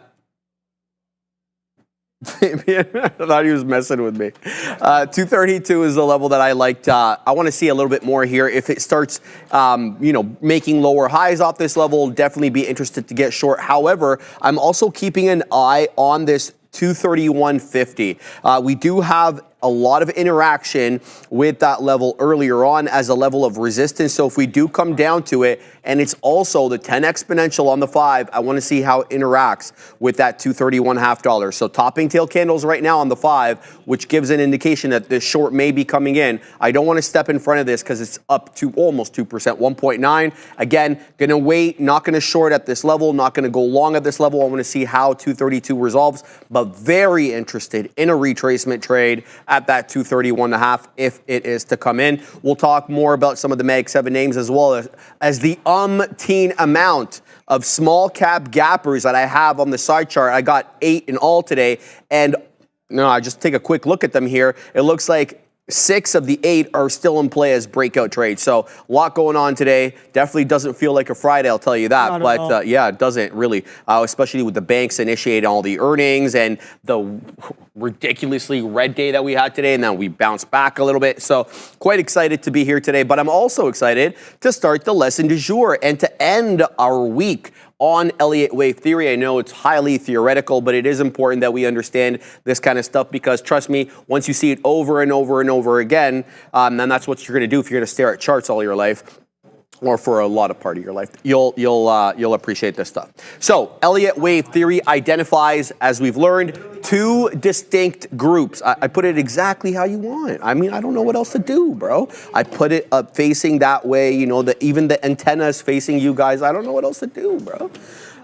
I thought he was messing with me. 232 is the level that I liked. I want to see a little bit more here. If it starts, making lower highs off this level, definitely be interested to get short. However, I'm also keeping an eye on this 231.50. We do have a lot of interaction with that level earlier on as a level of resistance. So if we do come down to it, and it's also the 10 exponential on the 5, I want to see how it interacts with that $231.50. So topping tail candles right now on the 5, which gives an indication that this short may be coming in. I don't want to step in front of this because it's up to almost 2%, 1.9. Again, going to wait, not going to short at this level, not going to go long at this level. I want to see how 232 resolves, but very interested in a retracement trade at that 231.5 if it is to come in. We'll talk more about some of the Mag 7 names as well as the umpteen amount of small cap gappers that I have on the side chart. I got 8 in all today, and I just take a quick look at them here. It looks like 6 of the 8 are still in play as breakout trades. So a lot going on today. Definitely doesn't feel like a Friday, I'll tell you that. But yeah, it doesn't really, especially with the banks initiating all the earnings and the ridiculously red day that we had today, and then we bounced back a little bit. So quite excited to be here today, but I'm also excited to start the lesson du jour and to end our week on Elliott wave theory. I know it's highly theoretical, but it is important that we understand this kind of stuff because trust me, once you see it over and over and over again, then that's what you're going to do if you're going to stare at charts all your life, or for a lot of part of your life. You'll appreciate this stuff. So Elliott wave theory identifies, as we've learned, 2 distinct groups. I put it exactly how you want it. I mean, I don't know what else to do, bro. I put it up facing that way, even the antenna is facing you guys. I don't know what else to do, bro.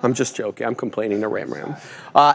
I'm just joking. I'm complaining to Ram.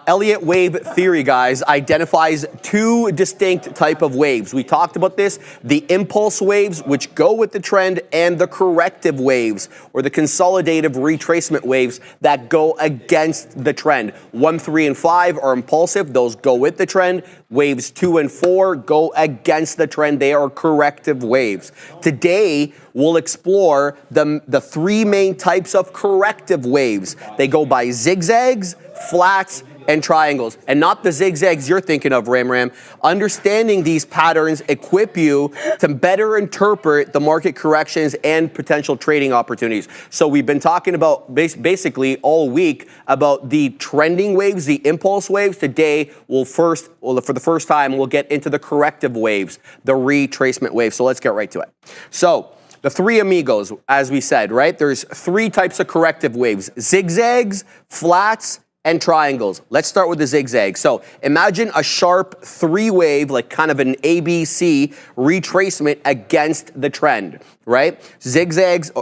Elliott wave theory, guys, identifies 2 distinct type of waves. We talked about this, the impulse waves, which go with the trend, and the corrective waves, or the consolidative retracement waves that go against the trend. 1, 3, and 5 are impulsive. Those go with the trend. Waves 2 and 4 go against the trend. They are corrective waves. Today, we'll explore the 3 main types of corrective waves. They go by zigzags, flats, and triangles, and not the zigzags you're thinking of, Ram. Understanding these patterns equip you to better interpret the market corrections and potential trading opportunities. So we've been talking about basically all week about the trending waves, the impulse waves. Today, for the first time, we'll get into the corrective waves, the retracement waves. So let's get right to it. So the 3 amigos, as we said, right? There's 3 types of corrective waves: zigzags, flats, and triangles. Let's start with the zigzag. So imagine a sharp 3 wave, like kind of an ABC retracement against the trend, right? Zigzags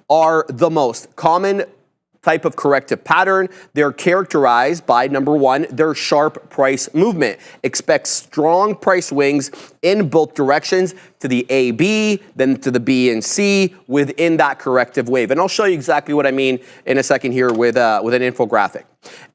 are the most common type of corrective pattern. They're characterized by, number 1, their sharp price movement. Expect strong price swings in both directions, to the AB, then to the B and C within that corrective wave. And I'll show you exactly what I mean in a second here with an infographic.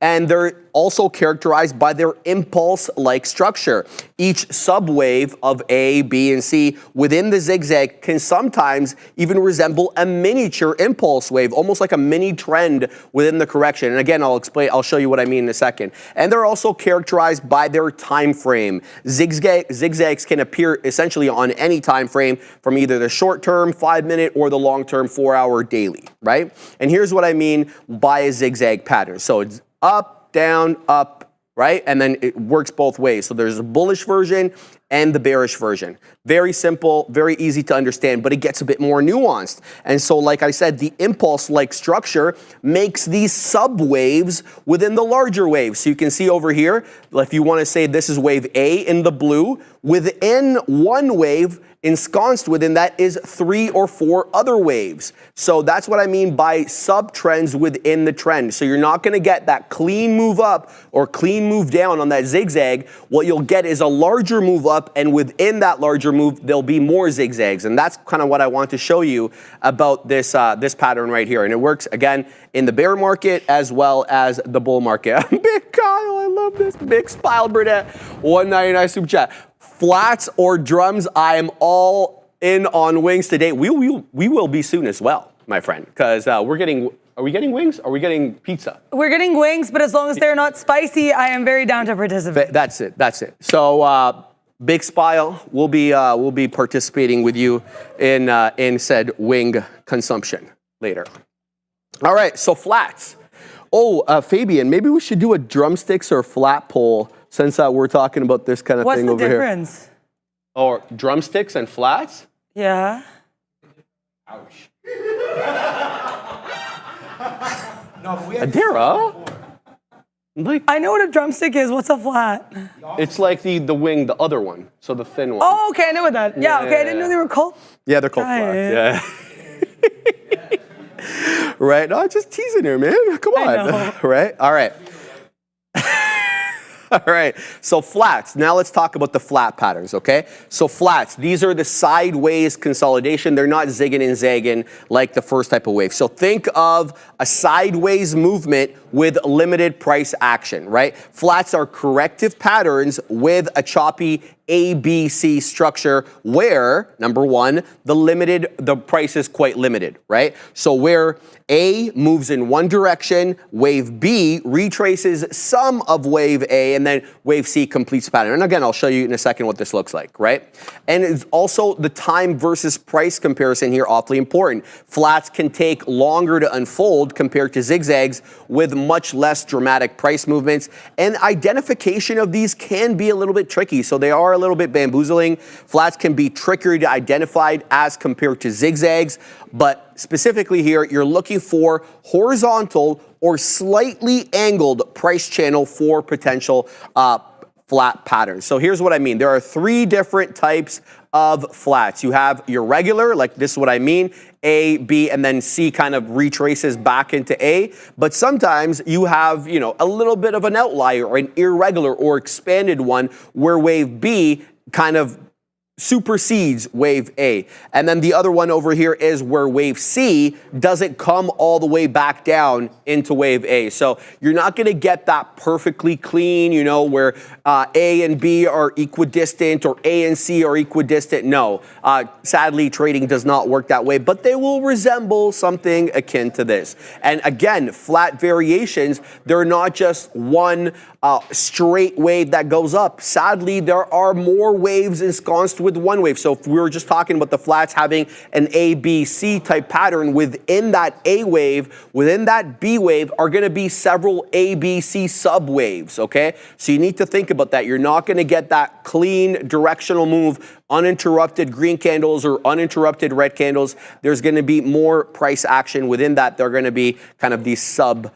And they're also characterized by their impulse-like structure. Each subwave of A, B, and C within the zigzag can sometimes even resemble a miniature impulse wave, almost like a mini trend within the correction. And again, I'll show you what I mean in a second. And they're also characterized by their time frame. Zigzags can appear essentially on any time frame, from either the short-term 5-minute or the long-term 4-hour daily, right? And here's what I mean by a zigzag pattern. So it's up, down, right? And then it works both ways. So there's a bullish version and the bearish version. Very simple, very easy to understand, but it gets a bit more nuanced. And so, like I said, the impulse-like structure makes these sub-waves within the larger waves. So you can see over here, if you want to say this is wave A in the blue, within one wave, ensconced within that is 3 or 4 other waves. So that's what I mean by sub-trends within the trend. So you're not going to get that clean move up or clean move down on that zigzag. What you'll get is a larger move up, and within that larger move, there'll be more zigzags. And that's kind of what I want to show you about this, this pattern right here. And it works, again, in the bear market as well as the bull market. Big Kyle, I love this. Big Spile Burnett, 199 super chat. Flats or drums, I am all in on wings today. We will be soon as well, my friend, because we're getting, are we getting wings? Or are we getting pizza? We're getting wings, but as long as they're not spicy, I am very down to participate. That's it. So Big Spile, we'll be participating with you in said wing consumption later. All right, so flats. Oh, Fabian, maybe we should do a drumsticks or flat poll since we're talking about this kind of thing over here. What's the difference? Or drumsticks and flats? Yeah. Ouch. Adara? Like, I know what a drumstick is. What's a flat? It's like the wing, the other one. So the thin one. Oh, okay, I know what that. Yeah, okay, I didn't know they were called. Yeah, they're called flats. Yeah. Right? No, just teasing here, man. Come on. I know. Right? All right. All right, so flats. Now let's talk about the flat patterns, okay? So flats, these are the sideways consolidation. They're not zigging and zagging like the first type of wave. So think of a sideways movement with limited price action, right? Flats are corrective patterns with a choppy ABC structure where, number one, the price is quite limited, right? So where A moves in one direction, wave B retraces some of wave A, and then wave C completes the pattern. And again, I'll show you in a second what this looks like, right? And it's also the time versus price comparison here awfully important. Flats can take longer to unfold compared to zigzags with much less dramatic price movements, and identification of these can be a little bit tricky. So they are a little bit bamboozling. Flats can be trickier to identify as compared to zigzags, but specifically here, you're looking for horizontal or slightly angled price channel for potential flat patterns. So here's what I mean. There are 3 different types of flats. You have your regular, like this is what I mean, A, B, and then C kind of retraces back into A. But sometimes you have, a little bit of an outlier or an irregular or expanded one where wave B kind of supersedes wave A. And then the other one over here is where wave C doesn't come all the way back down into wave A. So you're not going to get that perfectly clean, where A and B are equidistant or A and C are equidistant. No, sadly, trading does not work that way, but they will resemble something akin to this. And again, flat variations, they're not just one straight wave that goes up. Sadly, there are more waves ensconced with one wave. So if we were just talking about the flats having an A, B, C type pattern, within that A wave, within that B wave are going to be several A, B, C sub waves, okay? So you need to think about that. You're not going to get that clean directional move, uninterrupted green candles or uninterrupted red candles. There's going to be more price action within that. They're going to be kind of these sub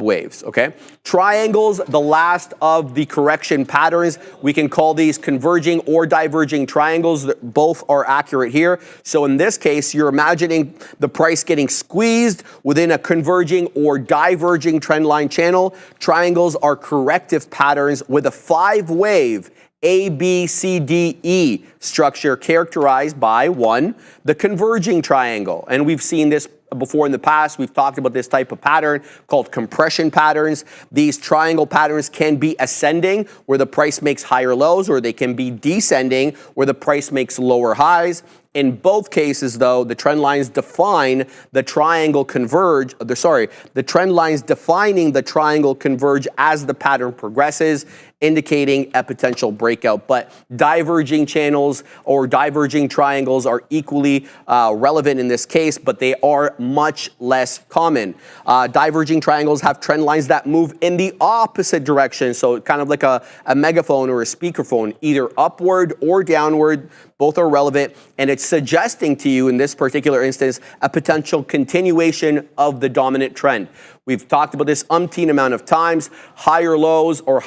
waves, okay? Triangles, the last of the correction patterns. We can call these converging or diverging triangles. Both are accurate here. So in this case, you're imagining the price getting squeezed within a converging or diverging trend line channel. Triangles are corrective patterns with a 5-wave A, B, C, D, E structure characterized by 1, the converging triangle. And we've seen this before in the past. We've talked about this type of pattern called compression patterns. These triangle patterns can be ascending, where the price makes higher lows, or they can be descending, where the price makes lower highs. In both cases, though, the trend lines define the triangle converge. The trend lines defining the triangle converge as the pattern progresses, indicating a potential breakout. But diverging channels or diverging triangles are equally relevant in this case, but they are much less common. Diverging triangles have trend lines that move in the opposite direction, so kind of like a megaphone or a speakerphone, either upward or downward. Both are relevant, and it's suggesting to you in this particular instance a potential continuation of the dominant trend. We've talked about this umpteen amount of times. Higher lows or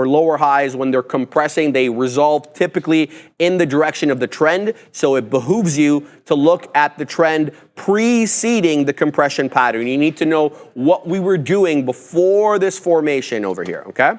lower highs, when they're compressing, they resolve typically in the direction of the trend. So it behooves you to look at the trend preceding the compression pattern. You need to know what we were doing before this formation over here, okay?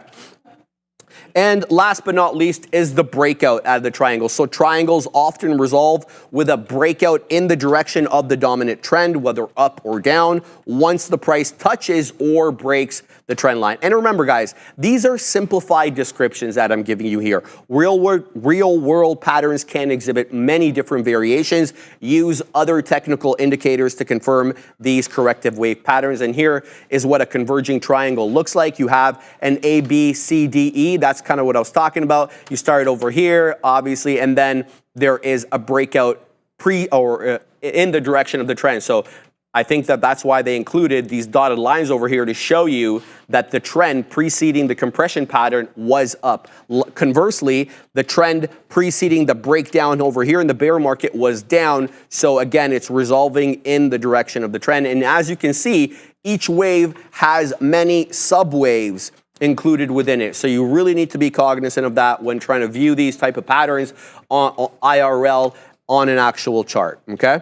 And last but not least is the breakout out of the triangle. So triangles often resolve with a breakout in the direction of the dominant trend, whether up or down, once the price touches or breaks the trend line. And remember, guys, these are simplified descriptions that I'm giving you here. Real world patterns can exhibit many different variations. Use other technical indicators to confirm these corrective wave patterns. And here is what a converging triangle looks like. You have an A, B, C, D, E. That's kind of what I was talking about. You start over here, obviously, and then there is a breakout in the direction of the trend. So I think that that's why they included these dotted lines over here to show you that the trend preceding the compression pattern was up. Conversely, the trend preceding the breakdown over here in the bear market was down. So again, it's resolving in the direction of the trend. And as you can see, each wave has many subwaves included within it. So you really need to be cognizant of that when trying to view these type of patterns on IRL on an actual chart, okay?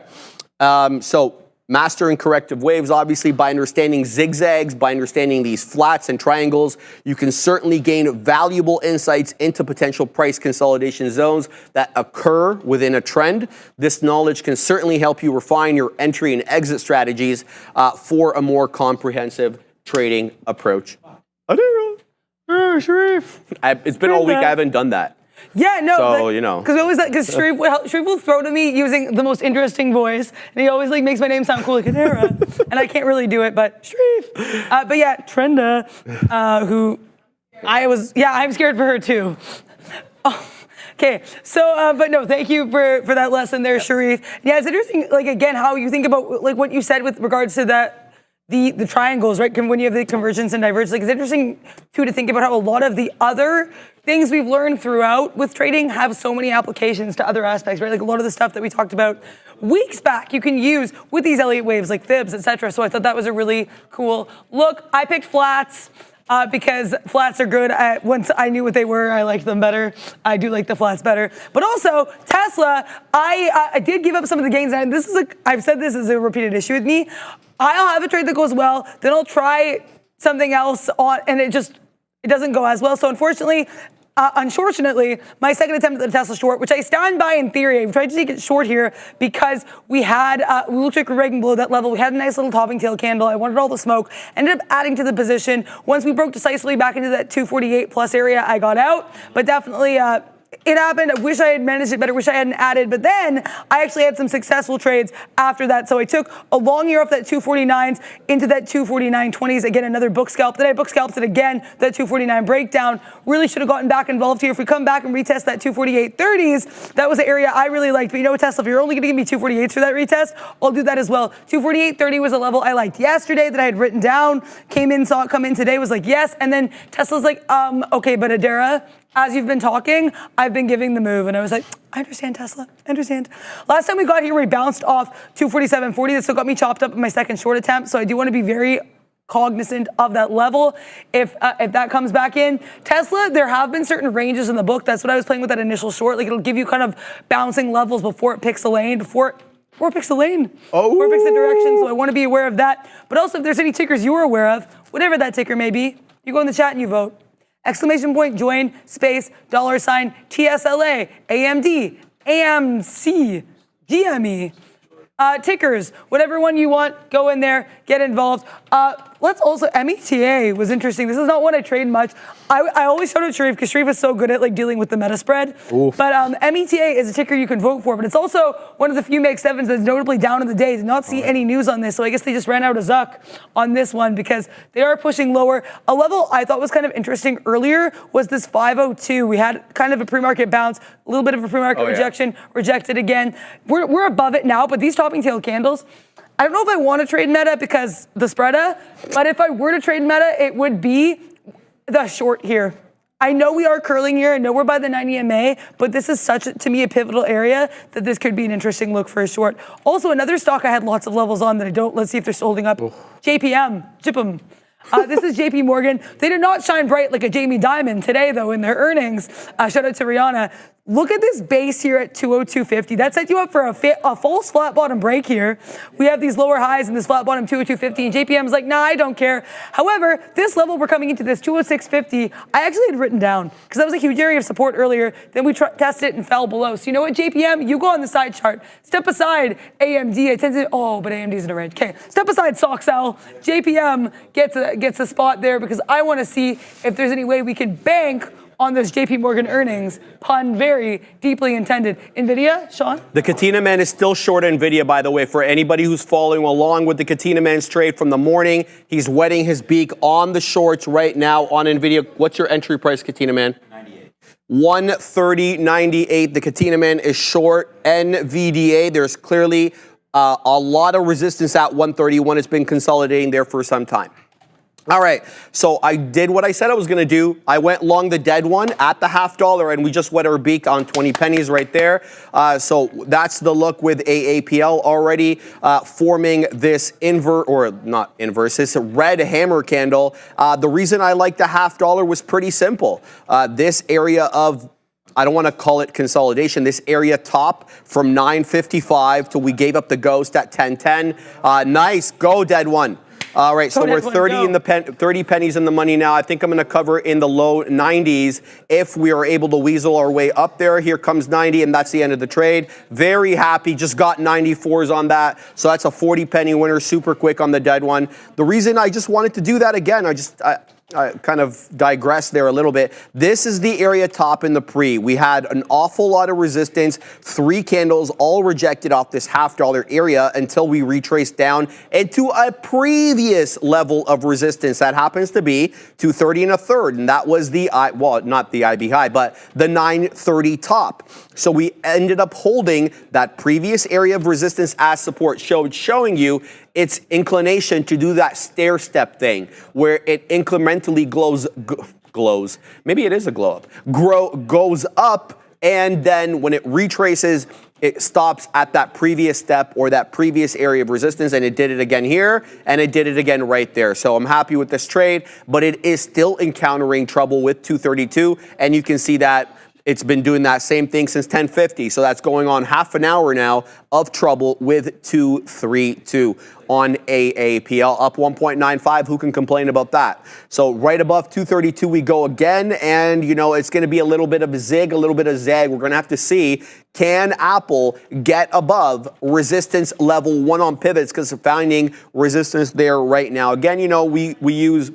So mastering corrective waves, obviously, by understanding zigzags, by understanding these flats and triangles, you can certainly gain valuable insights into potential price consolidation zones that occur within a trend. This knowledge can certainly help you refine your entry and exit strategies for a more comprehensive trading approach. Sharif. It's been all week. I haven't done that. Yeah, no. So, you know. Because Sharif will throw to me using the most interesting voice, and he always like makes my name sound cool like Cadera, and I can't really do it, but Sharif. But yeah, Trenda, who I'm scared for her too. Oh, okay, so, but no, thank you for that lesson there, Sharif. Yeah, it's interesting, like, again, how you think about, like, what you said with regards to that, the triangles, right? When you have the convergence and divergence, like, it's interesting, too, to think about how a lot of the other things we've learned throughout with trading have so many applications to other aspects, right? Like, a lot of the stuff that we talked about weeks back, you can use with these Elliott waves, like fibs, etc. So I thought that was a really cool look. I picked flats. Because flats are good. Once I knew what they were, I liked them better. I do like the flats better. But also, Tesla, I did give up some of the gains. And I've said this is a repeated issue with me. I'll have a trade that goes well, then I'll try something else on, and it doesn't go as well. So unfortunately, my second attempt at the Tesla short, which I stand by in theory, I've tried to take it short here because we looked like we were breaking below that level. We had a nice little topping tail candle. I wanted all the smoke. Ended up adding to the position. Once we broke decisively back into that 248 plus area, I got out. But definitely, it happened. I wish I had managed it better. Wish I hadn't added. But then I actually had some successful trades after that. So I took a long year off that 249s into that 249.20s. Again, another book scalp. Then I book scalped it again, that 249 breakdown. Really should have gotten back involved here. If we come back and retest that 248.30s, that was the area I really liked. But you know what, Tesla, if you're only going to give me 248s for that retest, I'll do that as well. 248.30 was a level I liked yesterday that I had written down. Came in, saw it come in today, was like, yes. And then Tesla's like, okay, but Adara, as you've been talking, I've been giving the move. And I was like, I understand, Tesla. I understand. Last time we got here, we bounced off 247.40. That still got me chopped up in my second short attempt. So I do want to be very cognizant of that level if that comes back in. Tesla, there have been certain ranges in the book. That's what I was playing with that initial short. Like, it'll give you kind of bouncing levels before it picks a lane, before it picks the lane, before it picks the direction. So I want to be aware of that. But also, if there's any tickers you are aware of, whatever that ticker may be, you go in the chat and you vote. Exclamation point, join, space, $, TSLA, AMD, AMC, GME, tickers, whatever one you want, go in there, get involved. let's also, META was interesting. This is not one I trade much. I always shout out Sharif because Sharif is so good at like dealing with the meta spread. Oof. But META is a ticker you can vote for, but it's also one of the few Mag 7s that's notably down in the day. Did not see any news on this, so I guess they just ran out of Zuck on this one because they are pushing lower. A level I thought was kind of interesting earlier was this 502. We had kind of a pre-market bounce, a little bit of a pre-market rejection, rejected again. We're above it now, but these topping tail candles, I don't know if I want to trade meta because the spreada, but if I were to trade meta, it would be the short here. I know we are curling here. I know we're by the 90 MA, but this is such, to me, a pivotal area that this could be an interesting look for a short. Also, another stock I had lots of levels on that I don't. Let's see if they're holding up. JPM, JPM. This is JP Morgan. They did not shine bright like a Jamie Dimon today, though, in their earnings. Shout out to Rihanna. Look at this base here at 202.50. That set you up for a false flat bottom break here. We have these lower highs in this flat bottom 202.50, and JPM is like, nah, I don't care. However, this level we're coming into this 206.50, I actually had written down because that was a huge area of support earlier. Then we tested it and fell below. So you know what, JPM, you go on the side chart. Step aside AMD. I tend to, but AMD's in a range. Okay, step aside SockSell. JPM gets a spot there because I want to see if there's any way we can bank on those JP Morgan earnings, pun very deeply intended. NVIDIA, Sean? The Katina Man is still short NVIDIA, by the way, for anybody who's following along with the Katina Man's trade from the morning. He's wetting his beak on the shorts right now on NVIDIA. What's your entry price, Katina Man? 130.98. The Katina Man is short NVDA. There's clearly a lot of resistance at 131. It's been consolidating there for some time. All right, so I did what I said I was going to do. I went long the dead one at the $0.50, and we just wet our beak on 20 pennies right there. So that's the look with AAPL already forming this this red hammer candle. The reason I like the $0.50 was pretty simple. This area of, I don't want to call it consolidation, this area top from 9.55 till we gave up the ghost at 10.10. Nice, go dead one. All right, so we're 30 pennies in the money now. I think I'm going to cover in the low 90s if we are able to weasel our way up there. Here comes 90, and that's the end of the trade. Very happy, just got 94s on that. So that's a 40 penny winner, super quick on the dead one. The reason I just wanted to do that again, I kind of digressed there a little bit. This is the area top in the pre. We had an awful lot of resistance, 3 candles all rejected off this $0.50 area until we retraced down into a previous level of resistance. That happens to be 230 1/3, and that was the, not the IB high, but the 930 top. So we ended up holding that previous area of resistance as support, showing you its inclination to do that stair step thing where it incrementally glows. Maybe it is a glow up. Goes up, and then when it retraces, it stops at that previous step or that previous area of resistance, and it did it again here, and it did it again right there. So I'm happy with this trade, but it is still encountering trouble with 232, and you can see that it's been doing that same thing since 10:50. So that's going on half an hour now of trouble with 232 on AAPL, up 1.95. Who can complain about that? So right above 232 we go again, and you know it's going to be a little bit of a zig, a little bit of zag. We're going to have to see, can Apple get above resistance level 1 on pivots, because they're finding resistance there right now. Again, you know, we use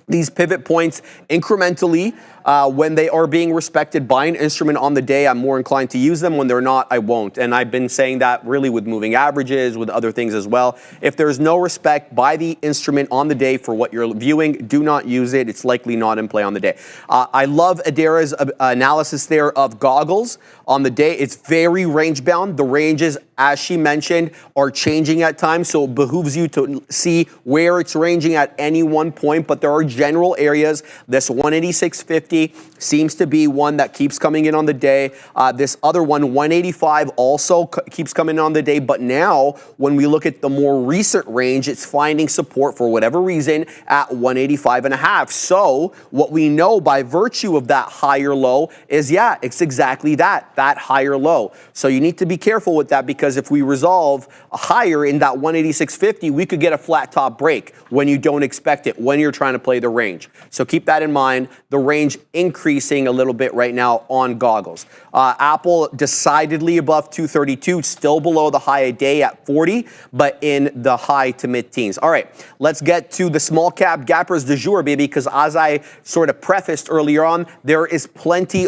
these pivot points incrementally. When they are being respected by an instrument on the day, I'm more inclined to use them. When they're not, I won't. And I've been saying that really with moving averages, with other things as well. If there's no respect by the instrument on the day for what you're viewing, do not use it. It's likely not in play on the day. I love Adara's analysis there of goggles on the day. It's very range bound. The ranges, as she mentioned, are changing at times, so it behooves you to see where it's ranging at any one point. But there are general areas. This 186.50 seems to be one that keeps coming in on the day. This other one, 185, also keeps coming in on the day. But now, when we look at the more recent range, it's finding support for whatever reason at 185.5. So what we know by virtue of that higher low is, yeah, it's exactly that higher low. So you need to be careful with that, because if we resolve higher in that 186.50, we could get a flat top break when you don't expect it, when you're trying to play the range. So keep that in mind. The range increase decreasing a little bit right now on goggles. Apple decidedly above 232, still below the high a day at 40, but in the high to mid-teens. All right, let's get to the small cap gappers du jour, baby, because as I sort of prefaced earlier on, there is plenty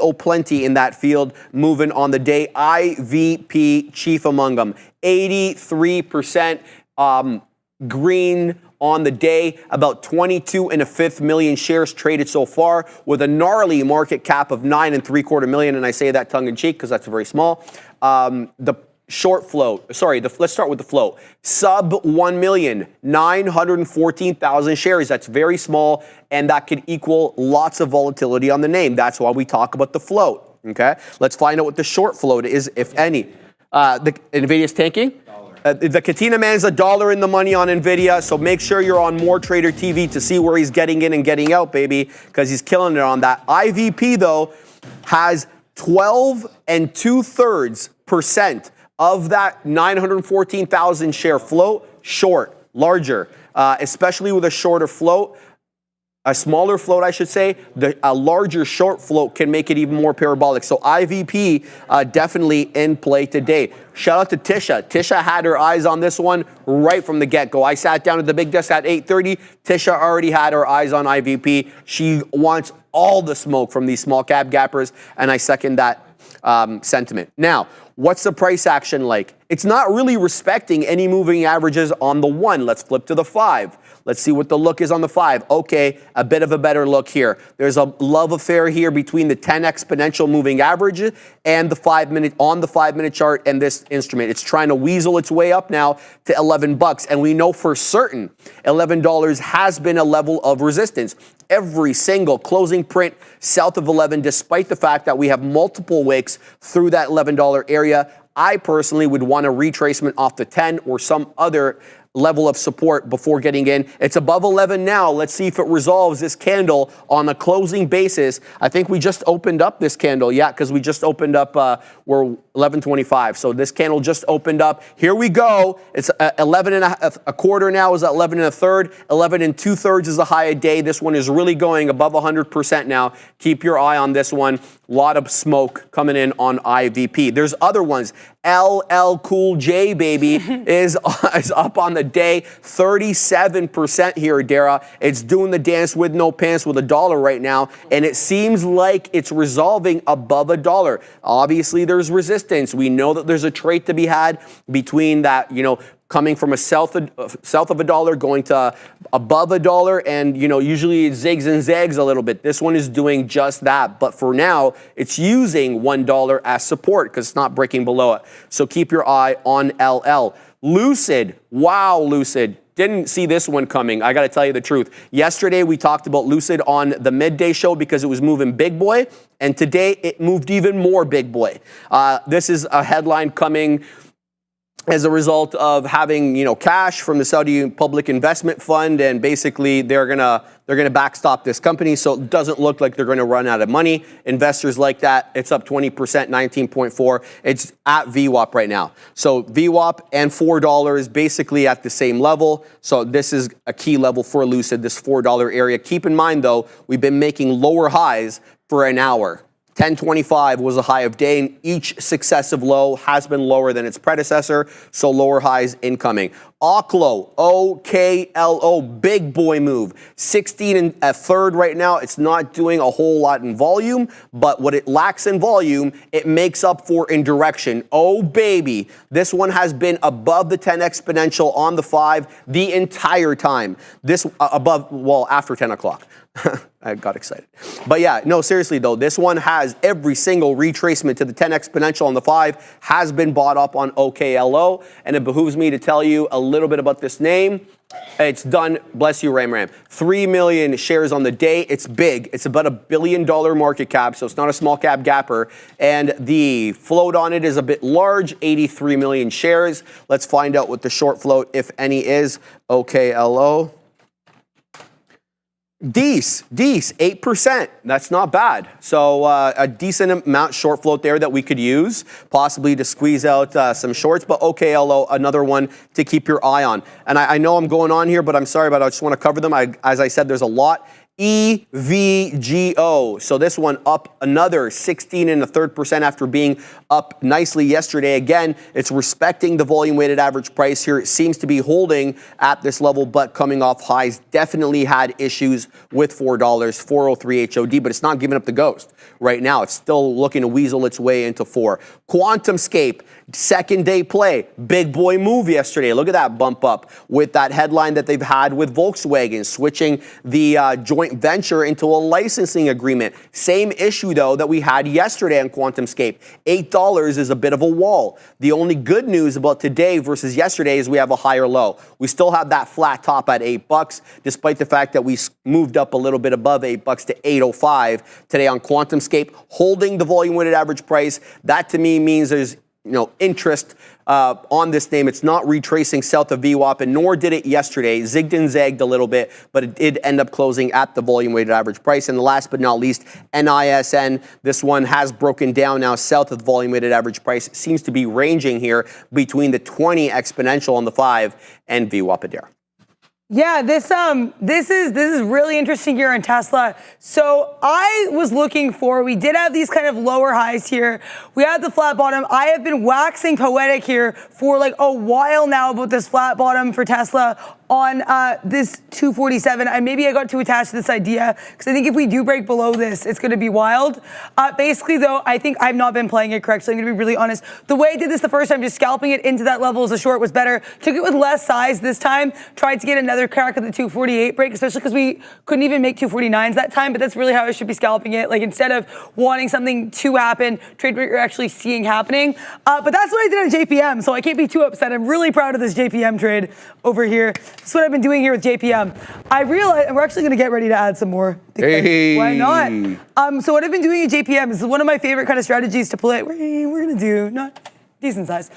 in that field moving on the day. IVP chief among them, 83% green on the day, about 22 1/5 million shares traded so far, with a gnarly market cap of 9 3/4 million, and I say that tongue in cheek because that's very small. The short float, let's start with the float. Sub 1,914,000 shares. That's very small, and that could equal lots of volatility on the name. That's why we talk about the float. Okay, let's find out what the short float is, if any. The Nvidia's tanking. The Katina man's $1 in the money on Nvidia, so make sure you're on More Trader TV to see where he's getting in and getting out, baby, because he's killing it on that. IVP though has 12 2/3% of that 914,000 share float short, larger, especially with a shorter float. A smaller float, I should say, a larger short float can make it even more parabolic. So IVP definitely in play today. Shout out to Tisha. Tisha had her eyes on this one right from the get-go. I sat down at the big desk at 8:30. Tisha already had her eyes on IVP. She wants all the smoke from these small cap gappers, and I second that sentiment. Now, what's the price action like? It's not really respecting any moving averages on the 1. Let's flip to the 5. Let's see what the look is on the 5. Okay, a bit of a better look here. There's a love affair here between the 10 exponential moving average and the 5-minute on the 5-minute chart and this instrument. It's trying to weasel its way up now to $11, and we know for certain $11 has been a level of resistance. Every single closing print south of 11, despite the fact that we have multiple wicks through that $11 area. I personally would want a retracement off the 10 or some other level of support before getting in. It's above 11 now. Let's see if it resolves this candle on a closing basis. I think we just opened up this candle. Yeah, because we just opened up, we're 11:25. So this candle just opened up. Here we go. It's 11 and a quarter now is at 11 1/3. 11 2/3 is the high a day. This one is really going above 100% now. Keep your eye on this one. A lot of smoke coming in on IVP. There's other ones. LL Cool J, baby, is up on the day. 37% here, Dara. It's doing the dance with no pants with $1 right now, and it seems like it's resolving above $1. Obviously, there's resistance. We know that there's a trade to be had between that, coming from a south of $1 going to above $1, and usually it zigs and zags a little bit. This one is doing just that, but for now it's using $1 as support because it's not breaking below it. So keep your eye on LL. Lucid, wow, Lucid. Didn't see this one coming. I got to tell you the truth. Yesterday we talked about Lucid on the midday show because it was moving big boy, and today it moved even more big boy. This is a headline coming as a result of having, cash from the Saudi Public Investment Fund, and basically they're gonna backstop this company, so it doesn't look like they're gonna run out of money. Investors like that. It's up 20%, 19.4. It's at VWAP right now. So VWAP and $4 basically at the same level. So this is a key level for Lucid, this $4 area. Keep in mind though, we've been making lower highs for an hour. 1025 was a high of day, and each successive low has been lower than its predecessor, so lower highs incoming. OKLO, O-K-L-O, big boy move. 16 1/3 right now. It's not doing a whole lot in volume, but what it lacks in volume, it makes up for in direction. Oh, baby. This one has been above the 10 exponential on the 5 the entire time. This after 10 o'clock. I got excited. But yeah, no, seriously though, this one has every single retracement to the 10 exponential on the 5 has been bought up on OKLO, and it behooves me to tell you a little bit about this name. It's done, bless you, Ram. 3 million shares on the day. It's big. It's about $1 billion market cap, so it's not a small cap gapper. And the float on it is a bit large, 83 million shares. Let's find out what the short float, if any, is. OKLO. Dece, 8%. That's not bad. So a decent amount short float there that we could use, possibly to squeeze out some shorts. But OKLO, another one to keep your eye on. And I know I'm going on here, but I'm sorry, but I just want to cover them. As I said, there's a lot. EVGO. So this one up another 16 1/3% after being up nicely yesterday. Again, it's respecting the volume weighted average price here. It seems to be holding at this level, but coming off highs. Definitely had issues with $4, 403 HOD, but it's not giving up the ghost right now. It's still looking to weasel its way into 4. QuantumScape, second day play. Big boy move yesterday. Look at that bump up with that headline that they've had with Volkswagen, switching the joint venture into a licensing agreement. Same issue, though, that we had yesterday on QuantumScape. $8 is a bit of a wall. The only good news about today versus yesterday is we have a higher low. We still have that flat top at $8, despite the fact that we moved up a little bit above $8 to $8.05 today on QuantumScape, holding the volume weighted average price. That to me means there's interest on this name. It's not retracing south of VWAP, and nor did it yesterday. Zigged and zagged a little bit, but it did end up closing at the volume weighted average price. And the last but not least, NISN. This one has broken down now south of the volume weighted average price. It seems to be ranging here between the 20 exponential on the 5 and VWAP Adair. Yeah, this is really interesting here on Tesla. So I was looking for, we did have these kind of lower highs here. We had the flat bottom. I have been waxing poetic here for like a while now about this flat bottom for Tesla on this 247. Maybe I got too attached to this idea because I think if we do break below this, it's going to be wild. Basically, though, I think I've not been playing it correctly. I'm going to be really honest. The way I did this the first time, just scalping it into that level as a short was better. Took it with less size this time. Tried to get another crack at the 248 break, especially because we couldn't even make 249s that time. But that's really how I should be scalping it. Like instead of wanting something to happen, trade what you're actually seeing happening. But that's what I did on JPM, so I can't be too upset. I'm really proud of this JPM trade over here. That's what I've been doing here with JPM. I realize we're actually going to get ready to add some more. Hey. Why not? So what I've been doing at JPM is one of my favorite kind of strategies to play. We're going to do not decent size.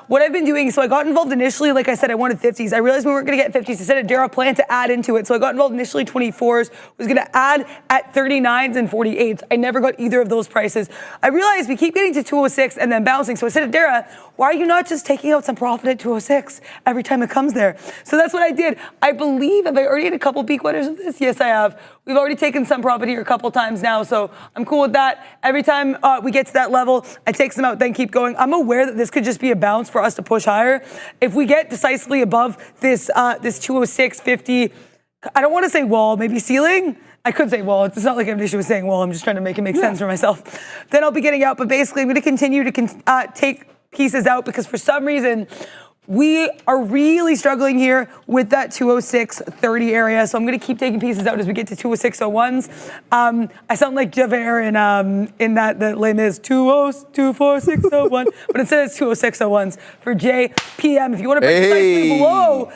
What I've been doing, so I got involved initially, like I said, I wanted 50s. I realized we weren't going to get 50s. I said Dara planned to add into it. So I got involved initially 24s, was going to add at 39s and 48s. I never got either of those prices. I realized we keep getting to 206 and then bouncing. So I said to Dara, why are you not just taking out some profit at 206 every time it comes there? So that's what I did. I believe, have I already had a couple peak winners of this? Yes, I have. We've already taken some profit here a couple times now, so I'm cool with that. Every time we get to that level, I take some out, then keep going. I'm aware that this could just be a bounce for us to push higher. If we get decisively above this 206.50, I don't want to say wall, maybe ceiling. I could say wall. It's not like I have an issue with saying wall. I'm just trying to make it make sense for myself. Then I'll be getting out, but basically I'm going to continue to take pieces out because for some reason we are really struggling here with that 206.30 area. So I'm going to keep taking pieces out as we get to 206.01s. I sound like Javert in that the Les Mis 246.01, but instead it's 206.01s for JPM. If you want to break precisely below,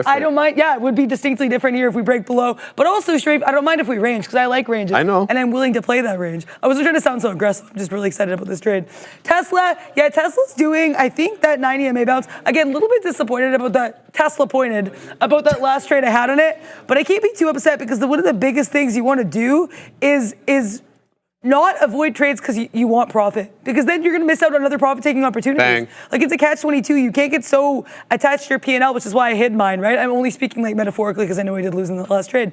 I don't mind. Yeah, it would be distinctly different here if we break below. But also, Strafe, I don't mind if we range because I like ranges. I know. And I'm willing to play that range. I wasn't trying to sound so aggressive. I'm just really excited about this trade. Tesla, yeah, Tesla's doing, I think, that 90 MA bounce. Again, a little bit disappointed about that. Tesla pointed about that last trade I had on it, but I can't be too upset because one of the biggest things you want to do is not avoid trades because you want profit, because then you're going to miss out on other profit-taking opportunities. Bang. Like it's a catch-22. You can't get so attached to your P&L, which is why I hid mine, right? I'm only speaking like metaphorically because I know I did lose in the last trade.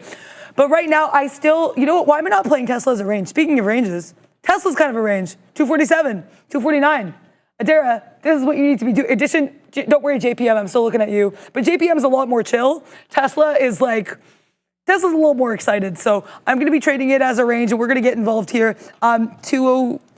But right now, I still, you know what? Why am I not playing Tesla as a range? Speaking of ranges, Tesla's kind of a range. 247, 249. Adara, this is what you need to be doing. Don't worry, JPM, I'm still looking at you. But JPM is a lot more chill. Tesla's a little more excited. So I'm going to be trading it as a range, and we're going to get involved here. We're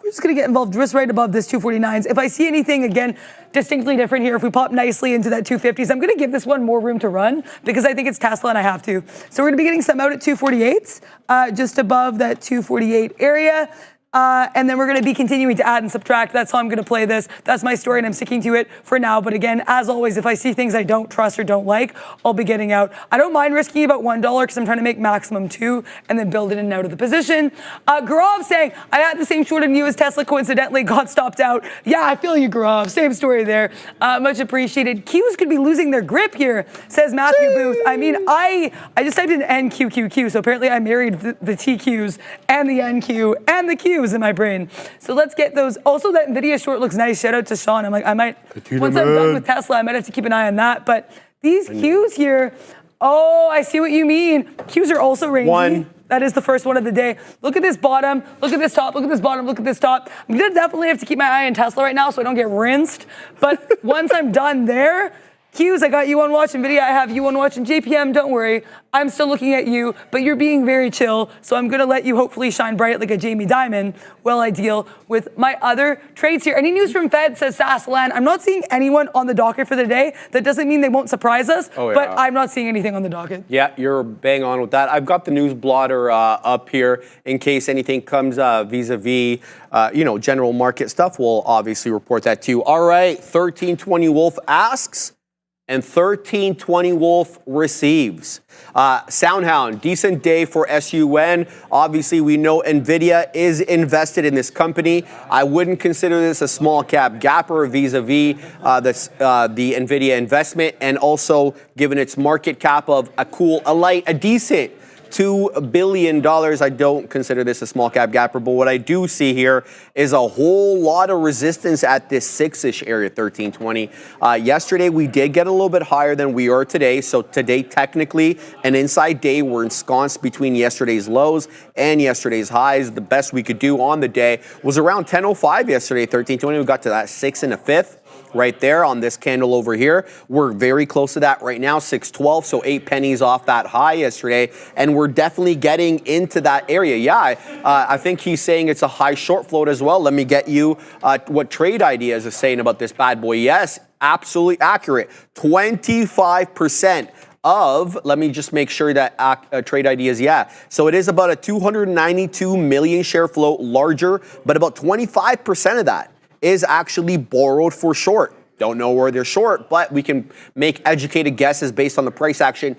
just going to get involved just right above this 249s. If I see anything, again, distinctly different here, if we pop nicely into that 250s, I'm going to give this one more room to run because I think it's Tesla and I have to. So we're going to be getting some out at 248s, just above that 248 area. And then we're going to be continuing to add and subtract. That's how I'm going to play this. That's my story, and I'm sticking to it for now. But again, as always, if I see things I don't trust or don't like, I'll be getting out. I don't mind risking about $1 because I'm trying to make maximum 2 and then build it in and out of the position. Gaurav saying, I had the same short on you as Tesla, coincidentally got stopped out. Yeah, I feel you, Gaurav. Same story there. Much appreciated. Qs could be losing their grip here, says Matthew Booth. I mean, I just typed in NQQQ, so apparently I married the TQs and the NQ and the Q in my brain. So let's get those. Also, that NVIDIA short looks nice. Shout out to Sean. Once I'm done with Tesla, I might have to keep an eye on that. But these Qs here, Oh, I see what you mean. Qs are also rangy. One. That is the first one of the day. Look at this bottom. Look at this top. Look at this bottom. Look at this top. I'm going to definitely have to keep my eye on Tesla right now so I don't get rinsed. But once I'm done there, Qs, I got you on watch NVIDIA. I have you on watch and JPM. Don't worry. I'm still looking at you, but you're being very chill. So I'm going to let you hopefully shine bright like a Jamie Dimon while I deal with my other trades here. Any news from Fed, says TSLA. I'm not seeing anyone on the docket for the day. That doesn't mean they won't surprise us, but I'm not seeing anything on the docket. Yeah, you're bang on with that. I've got the news blotter up here in case anything comes vis-a-vis, general market stuff. We'll obviously report that to you. All right, 1320 Wolf asks, and 1320 Wolf receives. Soundhound, decent day for SUN. Obviously, we know NVIDIA is invested in this company. I wouldn't consider this a small cap gapper vis-a-vis the NVIDIA investment, and also given its market cap of a decent $2 billion. I don't consider this a small cap gapper, but what I do see here is a whole lot of resistance at this 6-ish area, 1320. Yesterday, we did get a little bit higher than we are today. So today, technically, an inside day. We're ensconced between yesterday's lows and yesterday's highs. The best we could do on the day was around 10:05 yesterday, 1320. We got to that 6 1/5. Right there on this candle over here. We're very close to that right now, 612, so 8 pennies off that high yesterday, and we're definitely getting into that area. Yeah, I think he's saying it's a high short float as well. Let me get you what Trade Ideas is saying about this bad boy. Yes, absolutely accurate. 25% of, let me just make sure that Trade Ideas, yeah. So it is about a 292 million share float larger, but about 25% of that is actually borrowed for short. Don't know where they're short, but we can make educated guesses based on the price action.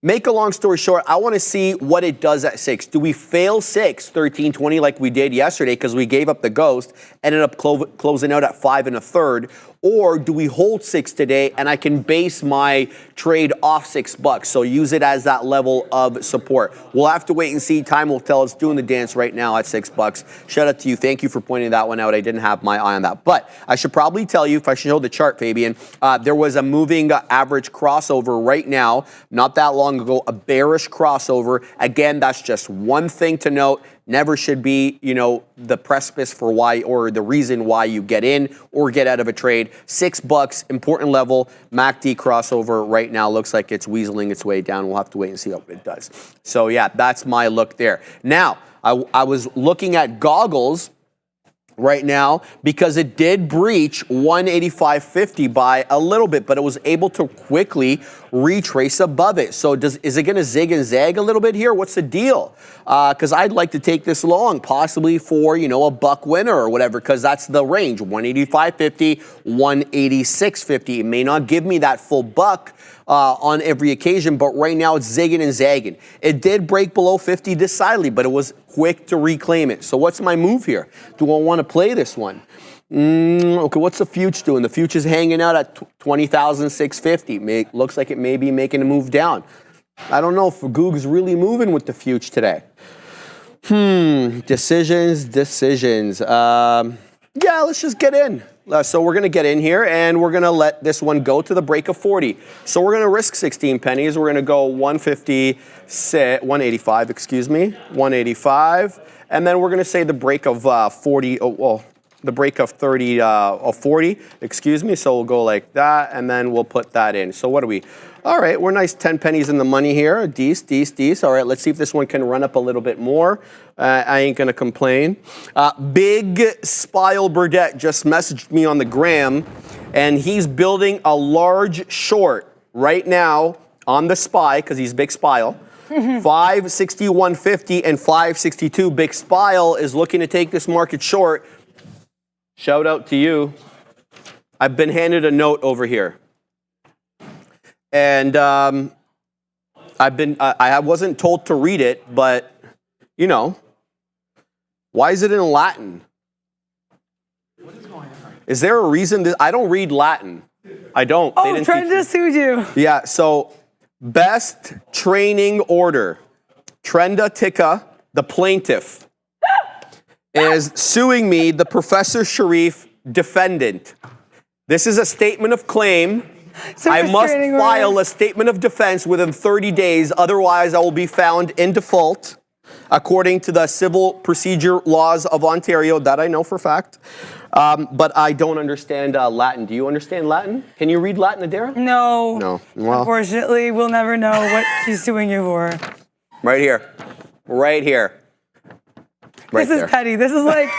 Make a long story short, I want to see what it does at 6. Do we fail 6, 1320 like we did yesterday because we gave up the ghost, ended up closing out at 5 1/3? Or do we hold 6 today and I can base my trade off $6? So use it as that level of support. We'll have to wait and see. Time will tell. It's doing the dance right now at $6. Shout out to you. Thank you for pointing that one out. I didn't have my eye on that. But I should probably tell you, if I should show the chart, Fabian, there was a moving average crossover right now, not that long ago, a bearish crossover. Again, that's just one thing to note. Never should be, the precipice for why or the reason why you get in or get out of a trade. $6, important level. MACD crossover right now looks like it's weaseling its way down. We'll have to wait and see what it does. So yeah, that's my look there. Now, I was looking at goggles right now because it did breach 185.50 by a little bit, but it was able to quickly retrace above it. So is it going to zig and zag a little bit here? What's the deal? Because I'd like to take this long, possibly for, a buck winner or whatever, because that's the range, 185.50, 186.50. It may not give me that full buck on every occasion, but right now it's zigging and zagging. It did break below 50 decidedly, but it was quick to reclaim it. So what's my move here? Do I want to play this one? Okay, what's the future doing? The future's hanging out at 20,650. Looks like it may be making a move down. I don't know if Goog's really moving with the future today. Decisions. Yeah, let's just get in. So we're going to get in here, and we're going to let this one go to the break of 40. So we're going to risk 16 pennies. We're going to go 185, 185. And then we're going to say the break of 40, the break of 30, of 40, So we'll go like that, and then we'll put that in. So what are we? All right, we're nice 10 pennies in the money here. Dece. All right, let's see if this one can run up a little bit more. I ain't going to complain. Big Spile Burdette just messaged me on the gram, and he's building a large short right now on the SPY, because he's Big Spile. 561.50 and 562. Big Spile is looking to take this market short. Shout out to you. I've been handed a note over here. And I wasn't told to read it, but, why is it in Latin? What is going on? Is there a reason that I don't read Latin? I don't. Oh, I'm trying to sue you. Yeah, so best training order. Trenda Tika, the plaintiff, is suing me, the Professor Sharif defendant. This is a statement of claim I must Restraining file order. a statement of defense within 30 days, otherwise I will be found in default, according to the civil procedure laws of Ontario. That I know for a fact. But I don't understand Latin. Do you understand Latin? Can you read Latin, Adara? No. No. Well, Unfortunately, we'll never know what she's suing you for. right here. Right here. Right This is there. petty. This is like,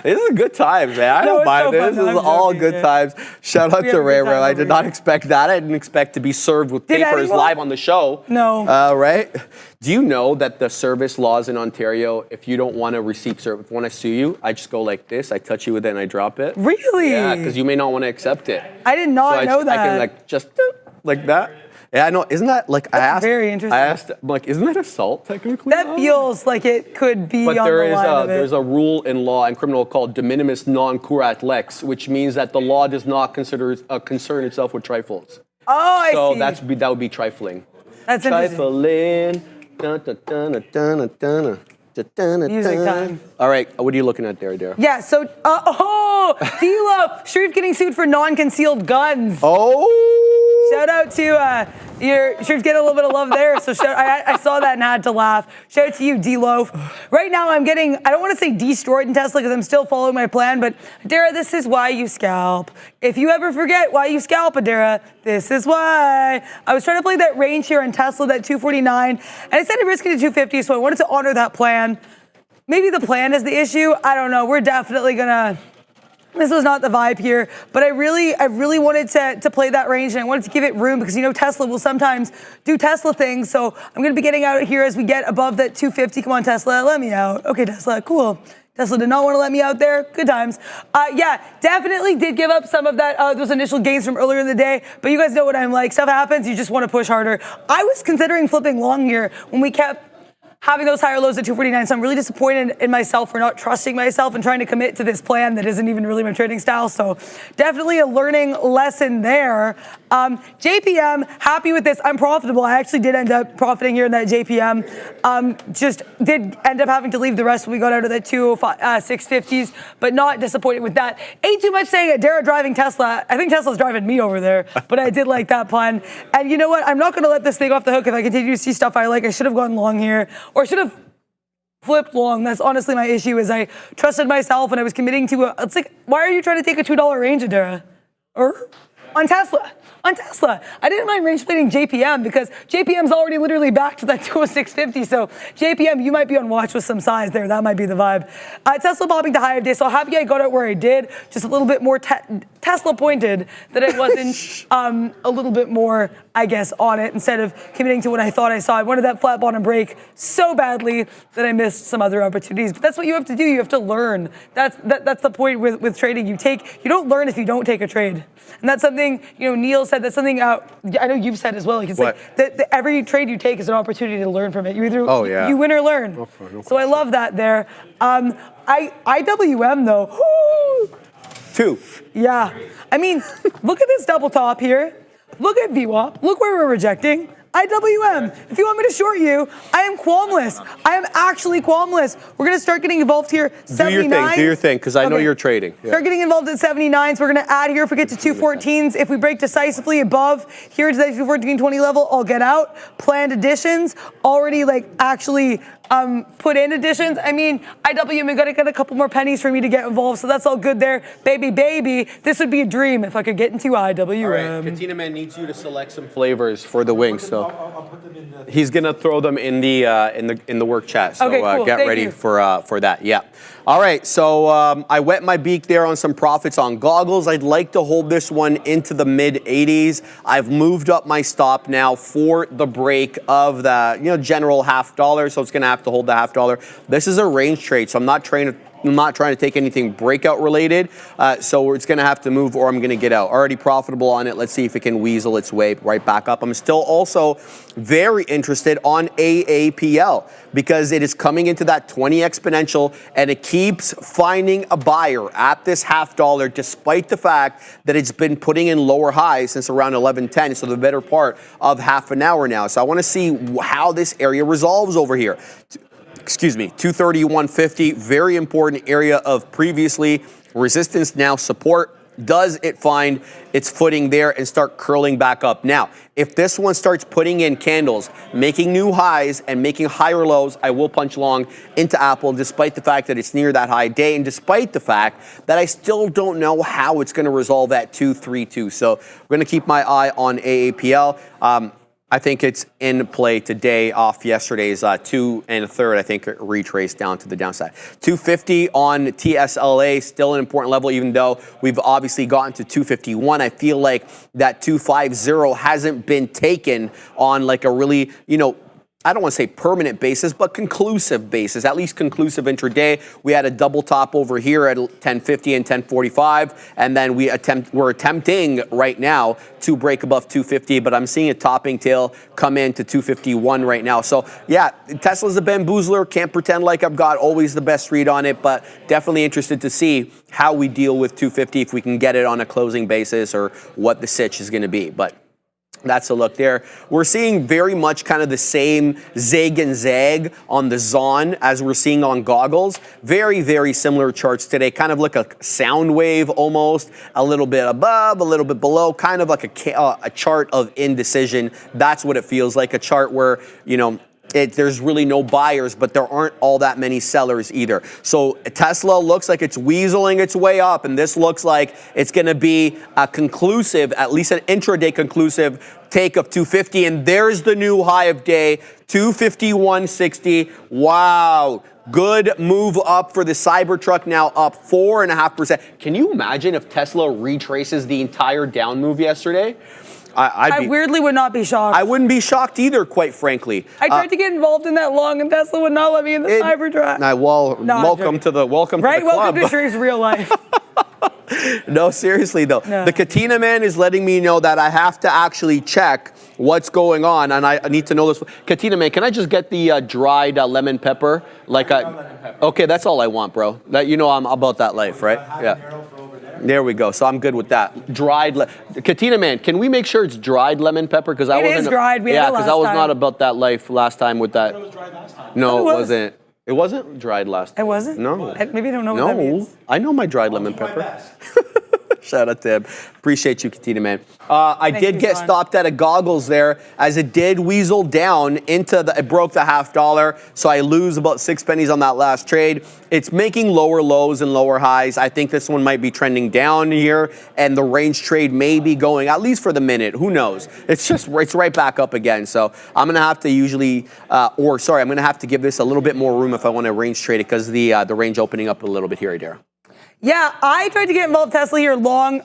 This is good times, man. I No, don't it's mind so this. fun. This is I'm all joking, good yeah. times. Shout out We to have a good Ray time Ray. I over did not here. expect that. I didn't expect to be served with Did papers anyone? live on the show. No. Right? Do you know that the service laws in Ontario, if you don't want to receive service, if I want to sue you, I just go like this, I touch you with it and I drop it? Really? Yeah, because you may not want to accept it. I did not know that. I can like just like that. Yeah, I know. Isn't that like I asked? very interesting. I asked, I'm like, isn't that assault technically? That feels like it could be But on there the is line of it. there's a rule in law and criminal called de minimis non curat lex, which means that the law does not concern itself with trifles. Oh, I So see. that would be trifling. That's interesting. Trifling. Dun, dun, dun, dun, dun, dun, dun, dun, dun, Music dun. time. All right, what are you looking at there, Dara? Yeah, so, D-Lo, Sharif getting sued for non-concealed guns. Oh. Shout out to Sharif getting a little bit of love there. So I saw that and had to laugh. Shout out to you, D-Loaf. Right now I'm getting, I don't want to say destroyed in Tesla because I'm still following my plan, but Adara, this is why you scalp. If you ever forget why you scalp, Adara, this is why. I was trying to play that range here on Tesla, that 249, and I said to risk it to 250, so I wanted to honor that plan. Maybe the plan is the issue. I don't know. We're definitely gonna. This was not the vibe here, but I really wanted to play that range, and I wanted to give it room because Tesla will sometimes do Tesla things. So I'm gonna be getting out here as we get above that 250. Come on, Tesla, let me out. Okay, Tesla, cool. Tesla did not want to let me out there. Good times. Yeah, definitely did give up some of that those initial gains from earlier in the day. But you guys know what I'm like. Stuff happens. You just want to push harder. I was considering flipping long here when we kept having those higher lows at 249, so I'm really disappointed in myself for not trusting myself and trying to commit to this plan that isn't even really my trading style. So definitely a learning lesson there. JPM, happy with this. I'm profitable. I actually did end up profiting here in that JPM. Just did end up having to leave the rest when we got out of the 650s, but not disappointed with that. Ain't too much saying Adara driving Tesla. I think Tesla's driving me over there, but I did like that pun. And you know what? I'm not going to let this thing off the hook if I continue to see stuff I like. I should have gone long here. Or should have flipped long. That's honestly my issue is I trusted myself and I was committing to it's like, why are you trying to take a $2 range, Adara? Or on Tesla. On Tesla. I didn't mind range splitting JPM because JPM's already literally back to that 206.50. So JPM, you might be on watch with some size there. That might be the vibe. Tesla popping to high of day. So happy I got out where I did. Just a little bit more Tesla pointed that I wasn't a little bit more, I guess, on it instead of committing to what I thought I saw. I wanted that flat bottom break so badly that I missed some other opportunities. But that's what you have to do. You have to learn. That's the point with trading. You don't learn if you don't take a trade. And that's something, Neil said, that's something I know you've said as well. Like, it's what? like that every trade you take is an opportunity to learn from it. You either you win or learn. No So I love that there. IWM though. 2. Yeah. I mean, look at this double top here. Look at VWAP. Look where we're rejecting. IWM. If you want me to short you, I am qualmless. I am actually qualmless. We're going to start getting involved here. 79. Do your thing, because I know Okay. you're trading. Yeah. Start getting involved at 79. So we're going to add here. If we get to 214s, if we break decisively above here to that 214.20 level, I'll get out. Planned additions, already actually put in additions. I mean, IWM, we got to get a couple more pennies for me to get involved. So that's all good there. Baby, this would be a dream if I could get into IWM. All right, Katina Man needs you to select some flavors for the wings. So I'll put them in the... he's gonna throw them in the work chat. So Okay, cool. get Thank ready you. for that. Yeah. All right. So I wet my beak there on some profits on goggles. I'd like to hold this one into the mid 80s. I've moved up my stop now for the break of the general $0.50. So it's gonna have to hold the $0.50. This is a range trade, so I'm not trying to take anything breakout related. So it's going to have to move or I'm going to get out. Already profitable on it. Let's see if it can weasel its way right back up. I'm still also very interested on AAPL because it is coming into that 20 exponential and it keeps finding a buyer at this $0.50 despite the fact that it's been putting in lower highs since around 11:10. So the better part of half an hour now. So I want to see how this area resolves over here. 231.50, very important area of previously resistance, now support. Does it find its footing there and start curling back up? Now, if this one starts putting in candles, making new highs and making higher lows, I will punch long into Apple, despite the fact that it's near that high day and despite the fact that I still don't know how it's going to resolve at 232. So we're going to keep my eye on AAPL. I think it's in play today off yesterday's 2 1/3. I think it retraced down to the downside. 250 on TSLA, still an important level, even though we've obviously gotten to 251. I feel like that 250 hasn't been taken on like a really, I don't want to say permanent basis, but conclusive basis, at least conclusive intraday. We had a double top over here at 1050 and 1045, and then we're attempting right now to break above 250, but I'm seeing a topping tail come into 251 right now. So yeah, Tesla's a bamboozler. Can't pretend like I've got always the best read on it, but definitely interested to see how we deal with 250, if we can get it on a closing basis or what the sitch is going to be. But that's a look there. We're seeing very much kind of the same zig and zag on the Zon as we're seeing on goggles. Very, very similar charts today. Kind of like a sound wave almost. A little bit above, a little bit below. Kind of like a chart of indecision. That's what it feels like. A chart where, there's really no buyers, but there aren't all that many sellers either. So Tesla looks like it's weaseling its way up, and this looks like it's going to be a conclusive, at least an intraday conclusive take of 250. And there's the new high of day, 251.60. Wow. Good move up for the Cybertruck, now up 4.5%. Can you imagine if Tesla retraces the entire down move yesterday? I weirdly would not be shocked. I wouldn't be shocked either, quite frankly. I tried to get involved in that long, and Tesla would not let me in the Cybertruck. Welcome to the club. Welcome to Sharif's real life. No, seriously though. No. The Katina man is letting me know that I have to actually check what's going on, and I need to know this. Katina man, can I just get the dried lemon pepper? Okay, that's all I want, bro. I'm about that life, right? Yeah. There we go. So I'm good with that. Dried. Katina man, can we make sure it's dried lemon pepper? Because I wasn't. It is dried. Yeah, because I was not about that life last time with that. It was dried last time. No, it wasn't. It wasn't dried last time. It wasn't? No. Maybe I don't know what that means. I know my dried lemon pepper. Shout out to him. Appreciate you, Katina, man. I did get stopped at a goggles there, as it did weasel down into it broke the $0.50, so I lose about 6 pennies on that last trade. It's making lower lows and lower highs. I think this one might be trending down here, and the range trade may be going, at least for the minute. Who knows? It's right back up again. So I'm going to have to I'm going to have to give this a little bit more room if I want to range trade it, because the range opening up a little bit here, Adara. Yeah, I tried to get involved Tesla here long.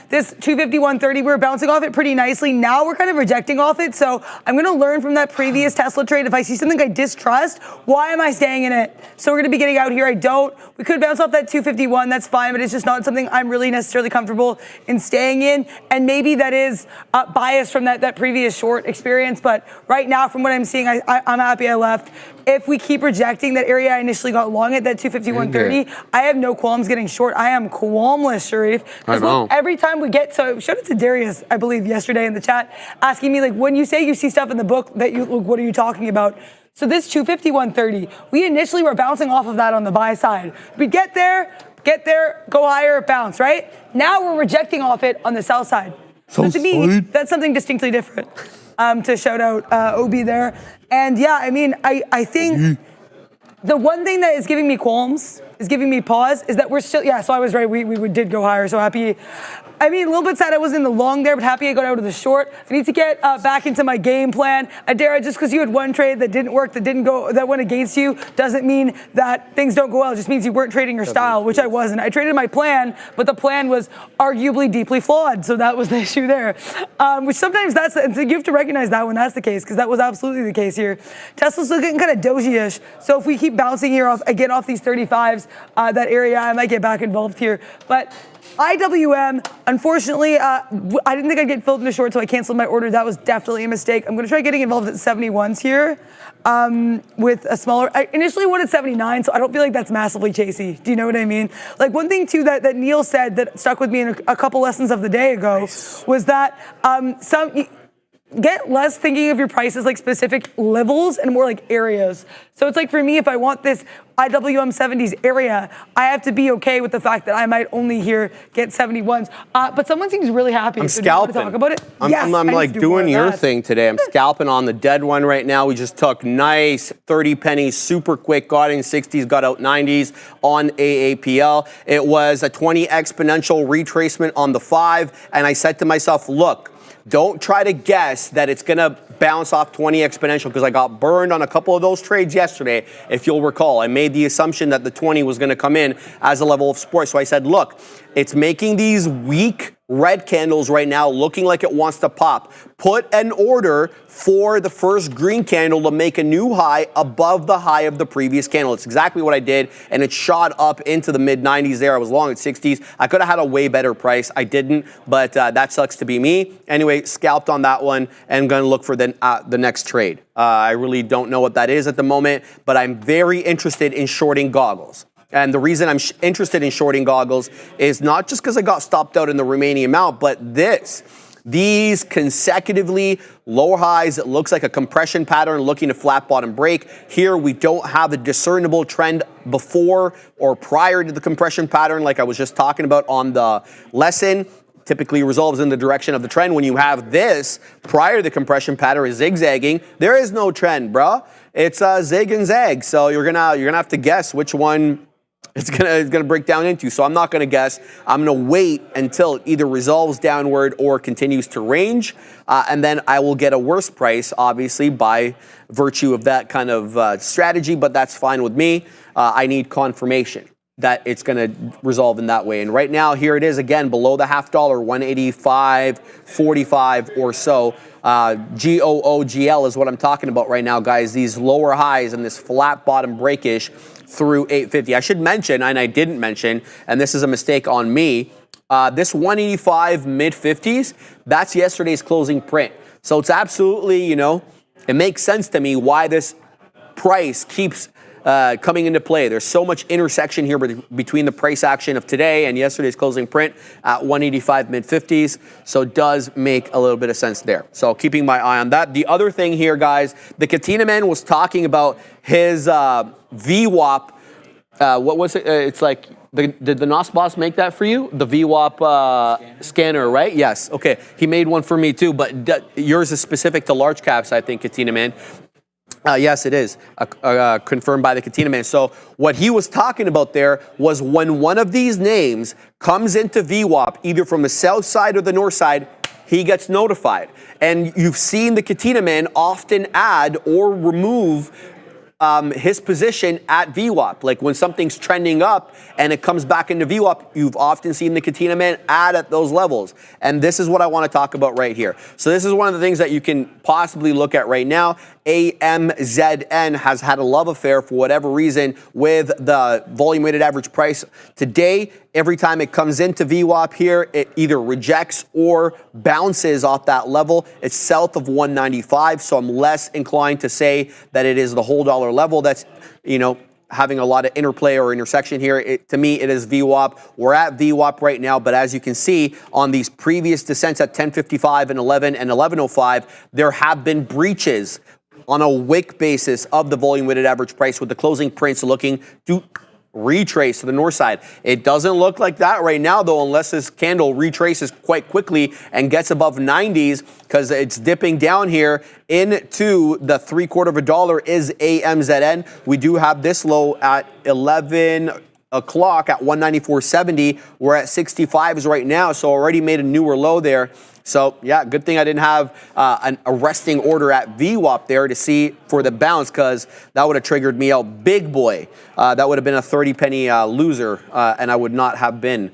This 251.30, we're bouncing off it pretty nicely. Now we're kind of rejecting off it. So I'm going to learn from that previous Tesla trade. If I see something I distrust, why am I staying in it? So we're going to be getting out here. We could bounce off that 251. That's fine, but it's just not something I'm really necessarily comfortable in staying in. And maybe that is biased from that previous short experience. But right now, from what I'm seeing, I'm happy I left. If we keep rejecting that area I initially got long at, that 251.30, I have no qualms getting short. I am qualmless, Sharif. I know. Look, every time we get, so shout out to Darius, I believe, yesterday in the chat, asking me, when you say you see stuff in the book, what are you talking about? So this 251.30, we initially were bouncing off of that on the buy side. We get there, go higher, bounce, right? Now we're rejecting off it on the sell side. So to me, that's something distinctly different. To shout out OB there. And yeah, I think the one thing that is giving me qualms, is giving me pause, is that we're still, so I was right, we did go higher, so happy. A little bit sad I wasn't in the long there, but happy I got out of the short. I need to get back into my game plan. Adara, just because you had one trade that didn't work, that went against you, doesn't mean that things don't go well. It just means you weren't trading your style, which I wasn't. I traded my plan, but the plan was arguably deeply flawed, so that was the issue there. Which sometimes you have to recognize that when that's the case, because that was absolutely the case here. Tesla's still getting kind of doji-ish, so if we keep bouncing here off these 35s, that area, I might get back involved here. But IWM, unfortunately, I didn't think I'd get filled in a short, so I canceled my order. That was definitely a mistake. I'm going to try getting involved at 71s here with a smaller. I initially wanted 79, so I don't feel like that's massively chasey. Do you know what I mean? One thing, too, that Neil said that stuck with me in a couple lessons of the day ago was that get less thinking of your prices like specific levels and more like areas. So it's like for me, if I want this IWM 70s area, I have to be okay with the fact that I might only here get 71s. But someone seems really happy. I'm so do you want scalping. to talk about it? I'm Yes, I need like to do more doing of your that. thing today. I'm scalping on the dead one right now. We just took nice 30 pennies, super quick, got in 60s, got out 90s on AAPL. It was a 20 exponential retracement on the 5, and I said to myself, look, don't try to guess that it's going to bounce off 20 exponential, because I got burned on a couple of those trades yesterday. If you'll recall, I made the assumption that the 20 was going to come in as a level of support. So I said, look, it's making these weak red candles right now looking like it wants to pop. Put an order for the first green candle to make a new high above the high of the previous candle. It's exactly what I did, and it shot up into the mid 90s there. I was long at 60s. I could have had a way better price. I didn't, but that sucks to be me. Anyway, scalped on that one and going to look for the next trade. I really don't know what that is at the moment, but I'm very interested in shorting goggles. And the reason I'm interested in shorting goggles is not just because I got stopped out in the remaining amount, but these consecutively lower highs, it looks like a compression pattern looking to flat bottom break. Here we don't have a discernible trend before or prior to the compression pattern like I was just talking about on the lesson. Typically resolves in the direction of the trend. When you have this prior to the compression pattern is zigzagging, there is no trend, bro. It's a zig and zag. So you're gonna have to guess which one it's gonna break down into. So I'm not gonna guess. I'm gonna wait until it either resolves downward or continues to range, and then I will get a worse price, obviously, by virtue of that kind of strategy. But that's fine with me. I need confirmation that it's going to resolve in that way. And right now, here it is again, below the $0.50, 185.45 or so. GOOGL is what I'm talking about right now, guys. These lower highs and this flat bottom breakish through 850. I should mention, and I didn't mention, and this is a mistake on me, this 185 mid 50s, that's yesterday's closing print. So it's absolutely, it makes sense to me why this price keeps coming into play. There's so much intersection here between the price action of today and yesterday's closing print at 185 mid 50s. So it does make a little bit of sense there. So keeping my eye on that. The other thing here, guys, the Katina man was talking about his VWAP. What was it? It's like, did the NOS boss make that for you? The VWAP scanner, right? Yes. Okay. He made one for me too, but yours is specific to large caps, I think, Katina man. Yes, it is confirmed by the Katina man. So what he was talking about there was when one of these names comes into VWAP, either from the south side or the north side, he gets notified. And you've seen the Katina man often add or remove his position at VWAP. Like when something's trending up and it comes back into VWAP, you've often seen the Katina man add at those levels. And this is what I want to talk about right here. So this is one of the things that you can possibly look at right now. AMZN has had a love affair for whatever reason with the volume weighted average price. Today, every time it comes into VWAP here, it either rejects or bounces off that level. It's south of 195, so I'm less inclined to say that it is the whole dollar level that's, having a lot of interplay or intersection here. To me, it is VWAP. We're at VWAP right now, but as you can see on these previous descents at 1055 and 11 and 1105, there have been breaches on a wick basis of the volume weighted average price with the closing prints looking to retrace to the north side. It doesn't look like that right now, though, unless this candle retraces quite quickly and gets above 90s, because it's dipping down here into the $0.75 is AMZN. We do have this low at 11 o'clock at 194.70. We're at 65s right now, so already made a newer low there. So, yeah, good thing I didn't have a resting order at VWAP there to see for the bounce, because that would have triggered me out big boy. That would have been a 30 penny loser, and I would not have been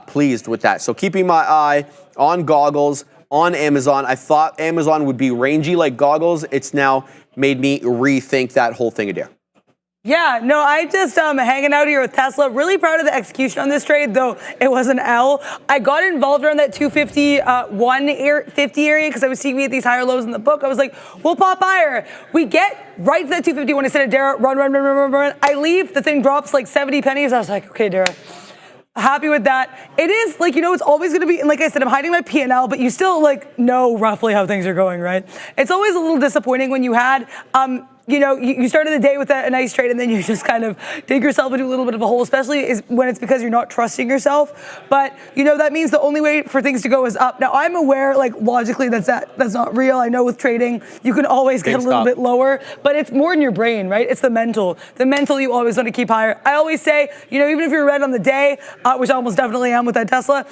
pleased with that. So keeping my eye on goggles, on Amazon. I thought Amazon would be rangy like goggles. It's now made me rethink that whole thing again. Yeah, no, I just hanging out here with Tesla. Really proud of the execution on this trade, though it was an L. I got involved around that 250, 150 area because I was seeing me at these higher lows in the book. I was like, we'll pop higher. We get right to that 250 when I said to Dara, run. I leave, the thing drops like 70 pennies. I was like, okay, Dara, Happy with that. It is like, it's always going to be, and like I said, I'm hiding my P&L, but you still like know roughly how things are going, right? It's always a little disappointing when you had, you started the day with a nice trade and then you just kind of dig yourself into a little bit of a hole, especially when it's because you're not trusting yourself. But, that means the only way for things to go is up. Now, I'm aware, like, logically that's not real. I know with trading, you can always get a little bit lower, but it's more in your brain, right? It's the mental. The mental you always want to keep higher. I always say, even if you're red on the day, which I almost definitely am with that Tesla,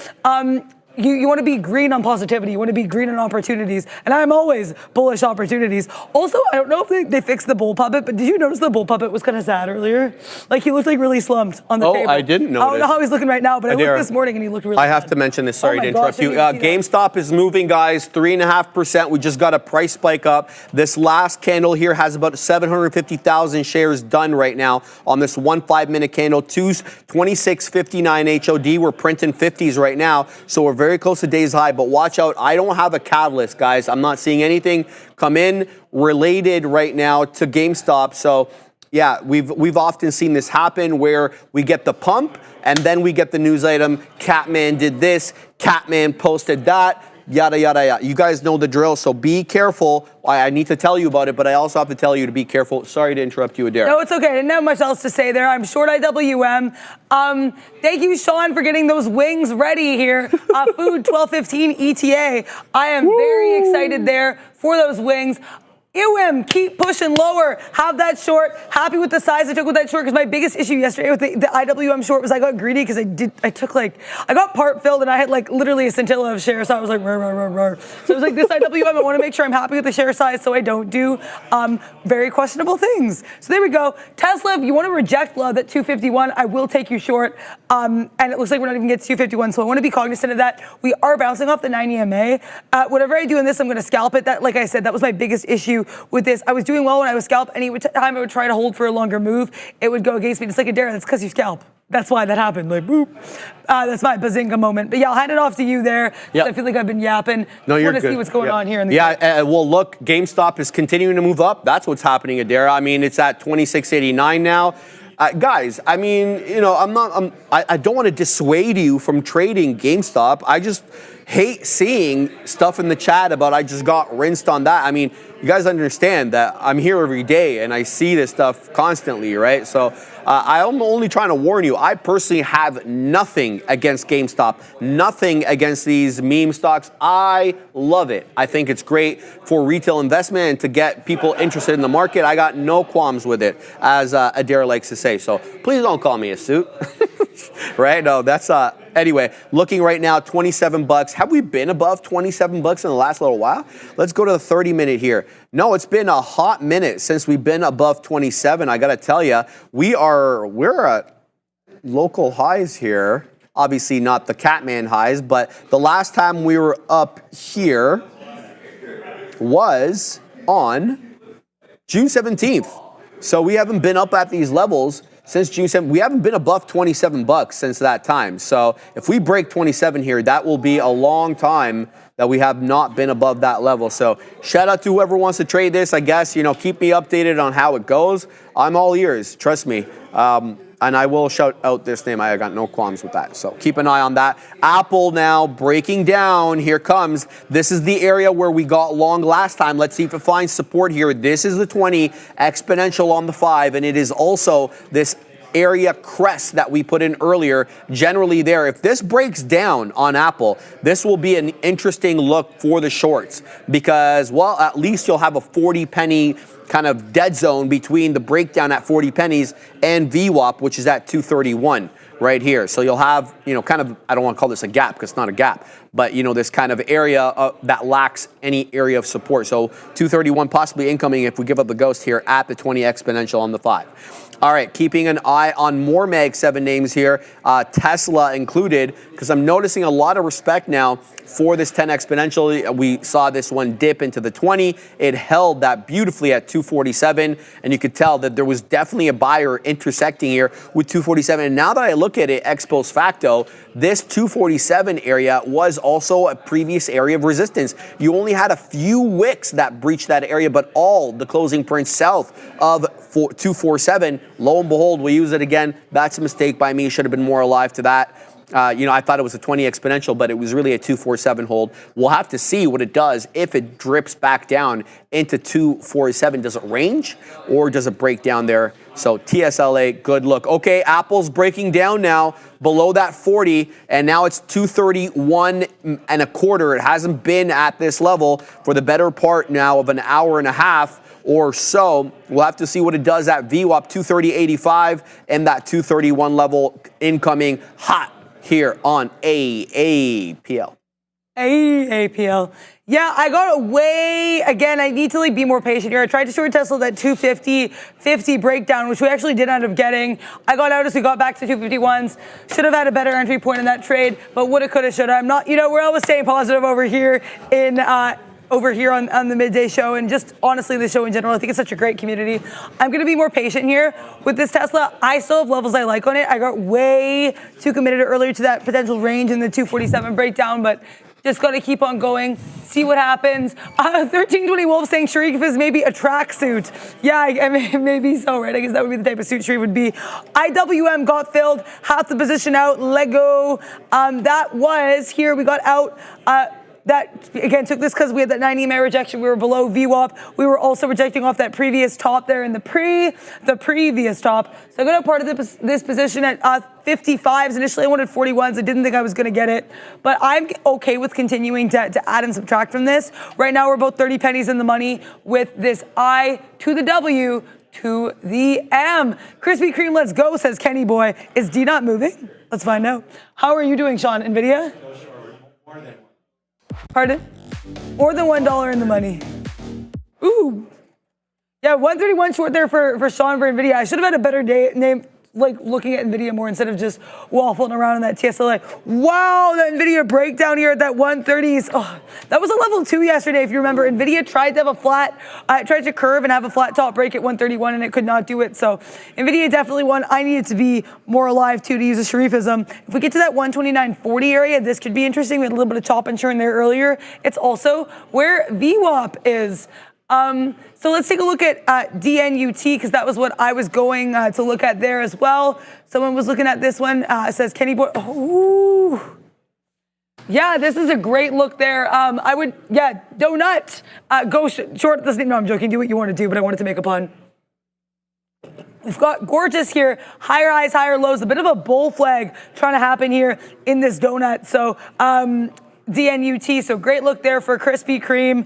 you want to be green on positivity. You want to be green on opportunities. And I'm always bullish opportunities. Also, I don't know if they fixed the bull puppet, but did you notice the bull puppet was kind of sad earlier? Like he looked like really slumped on the table. I didn't notice. I don't know how he's looking right now, but I looked this morning and he looked really I have sad. to mention this. Sorry to interrupt you. Gosh, GameStop is moving, guys, 3.5%. We just got a price spike up. This last candle here has about 750,000 shares done right now on this 1 5-minute candle. 26.59 HOD. We're printing 50s right now, so we're very close to day's high. But watch out, I don't have a catalyst, guys. I'm not seeing anything come in related right now to GameStop. So yeah, we've often seen this happen where we get the pump and then we get the news item. Catman did this, Catman posted that, yada, yada, yada. You guys know the drill, so be careful. I need to tell you about it, but I also have to tell you to be careful. Sorry to interrupt you, Adair. No, it's okay. I didn't have much else to say there. I'm short IWM. Thank you, Sean, for getting those wings ready here. Food 1215 ETA. I am very excited there for those wings. IWM, keep pushing lower. Have that short. Happy with the size I took with that short because my biggest issue yesterday with the IWM short was I got greedy because I got part filled and I had like literally a scintilla of shares. So I was like, rah, rah, rah, rah. So it was like this IWM, I want to make sure I'm happy with the share size so I don't do very questionable things. So there we go. Tesla, if you want to reject love at 251, I will take you short. And it looks like we're not even getting to 251. So I want to be cognizant of that. We are bouncing off the 90 MA. Whatever I do in this, I'm going to scalp it. That, like I said, that was my biggest issue with this. I was doing well when I was scalp. Any time I would try to hold for a longer move, it would go against me. It's like Adair, that's because you scalp. That's why that happened. Like, boop. That's my Benzinga moment. But yeah, I'll hand it off to you there. Yep. I feel like I've been yapping. No, you're good. To see what's going on here in the well, look, GameStop is continuing to move up. That's what's happening, Adair. I mean, it's at 26.89 now. Guys, I mean, I don't want to dissuade you from trading GameStop. I just hate seeing stuff in the chat about I just got rinsed on that. I mean, you guys understand that I'm here every day and I see this stuff constantly, right? So I'm only trying to warn you. I personally have nothing against GameStop, nothing against these meme stocks. I love it. I think it's great for retail investment and to get people interested in the market. I got no qualms with it, as Adair likes to say. So please don't call me a suit. Right? No, that's anyway, looking right now, 27 bucks. Have we been above 27 bucks in the last little while? Let's go to the 30-minute here. No, it's been a hot minute since we've been above 27. I got to tell you, we're at local highs here. Obviously not the Catman highs, but the last time we were up here was on June 17th. So we haven't been up at these levels since June 7th. We haven't been above 27 bucks since that time. So if we break 27 here, that will be a long time that we have not been above that level. So shout out to whoever wants to trade this. I guess, keep me updated on how it goes. I'm all ears, trust me. And I will shout out this name. I got no qualms with that. So keep an eye on that. Apple now breaking down. Here comes. This is the area where we got long last time. Let's see if it finds support here. This is the 20 exponential on the 5. And it is also this area crest that we put in earlier, generally there. If this breaks down on Apple, this will be an interesting look for the shorts because, well, at least you'll have a 40 penny kind of dead zone between the breakdown at 40 pennies and VWAP, which is at 231 right here. So you'll have, kind of, I don't want to call this a gap because it's not a gap, but, this kind of area that lacks any area of support. So 231 possibly incoming if we give up the ghost here at the 20 exponential on the 5. All right, keeping an eye on more Mag 7 names here, Tesla included, because I'm noticing a lot of respect now for this 10 exponential. We saw this one dip into the 20. It held that beautifully at 247, and you could tell that there was definitely a buyer intersecting here with 247. And now that I look at it ex post facto, this 247 area was also a previous area of resistance. You only had a few wicks that breached that area, but all the closing prints south of 247. Lo and behold, we use it again. That's a mistake by me. Should have been more alive to that. I thought it was a 20 exponential, but it was really a 247 hold. We'll have to see what it does if it drips back down into 247. Does it range or does it break down there? So TSLA, good look. Okay, Apple's breaking down now below that 40, and now it's 231 and a quarter. It hasn't been at this level for the better part now of an hour and a half or so. We'll have to see what it does at VWAP 230.85 and that 231 level incoming hot here on AAPL. AAPL. Yeah, I got away again. I need to be more patient here. I tried to short Tesla that 250 breakdown, which we actually did end up getting. I got out as we got back to 251s. Should have had a better entry point in that trade, but woulda, coulda, shoulda. I'm not. We're always staying positive over here on the midday show, and just honestly the show in general. I think it's such a great community. I'm going to be more patient here with this Tesla. I still have levels I like on it. I got way too committed earlier to that potential range in the 247 breakdown, but just got to keep on going, see what happens. 1320 Wolf saying Sharif is maybe a tracksuit. Yeah, I mean, maybe so, right? I guess that would be the type of suit Sharif would be. IWM got filled, half the position out, Lego. That was here. We got out. That, again, took this because we had that 90 EMA rejection. We were below VWAP. We were also rejecting off that previous top there in the previous top. So I got a part of this position at 55s. Initially, I wanted 41s. I didn't think I was going to get it. But I'm okay with continuing to add and subtract from this. Right now, we're about 30 pennies in the money with this I to the W to the M. Krispy Kreme, let's go, says Kenny Boy. Is D not moving? Let's find out. How are you doing, Sean? NVIDIA? Pardon? More than $1 in the money. Ooh. Yeah, 131 short there for Sean for NVIDIA. I should have had a better name, looking at NVIDIA more instead of just waffling around in that TSLA. Wow, that NVIDIA breakdown here at that 130s. Oh, that was a level 2 yesterday, if you remember. NVIDIA tried to have tried to curve and have a flat top break at 131, and it could not do it. So NVIDIA definitely won. I needed to be more alive, too, to use a Sharifism. If we get to that 129.40 area, this could be interesting. We had a little bit of chop and churn there earlier. It's also where VWAP is. So let's take a look at DNUT, because that was what I was going to look at there as well. Someone was looking at this one. Says Kenny Boy. Oh, yeah, this is a great look there. I would, donut. Go short this name. No, I'm joking. Do what you want to do, but I wanted to make a pun. We've got gorgeous here. Higher highs, higher lows. A bit of a bull flag trying to happen here in this donut. So, DNUT, so great look there for Krispy Kreme.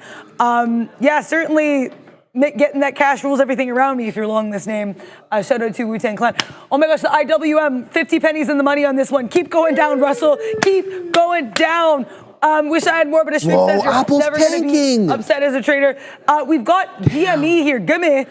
Yeah, certainly getting that cash rules everything around me if you're long this name. Shout out to Wu-Tang Clan. Oh my gosh, the IWM, 50 pennies in the money on this one. Keep going down, Russell. Keep going down. Wish I had more, but a Sharif says you're Apple's never going to be upset as a trader. We've got DME here, gimme.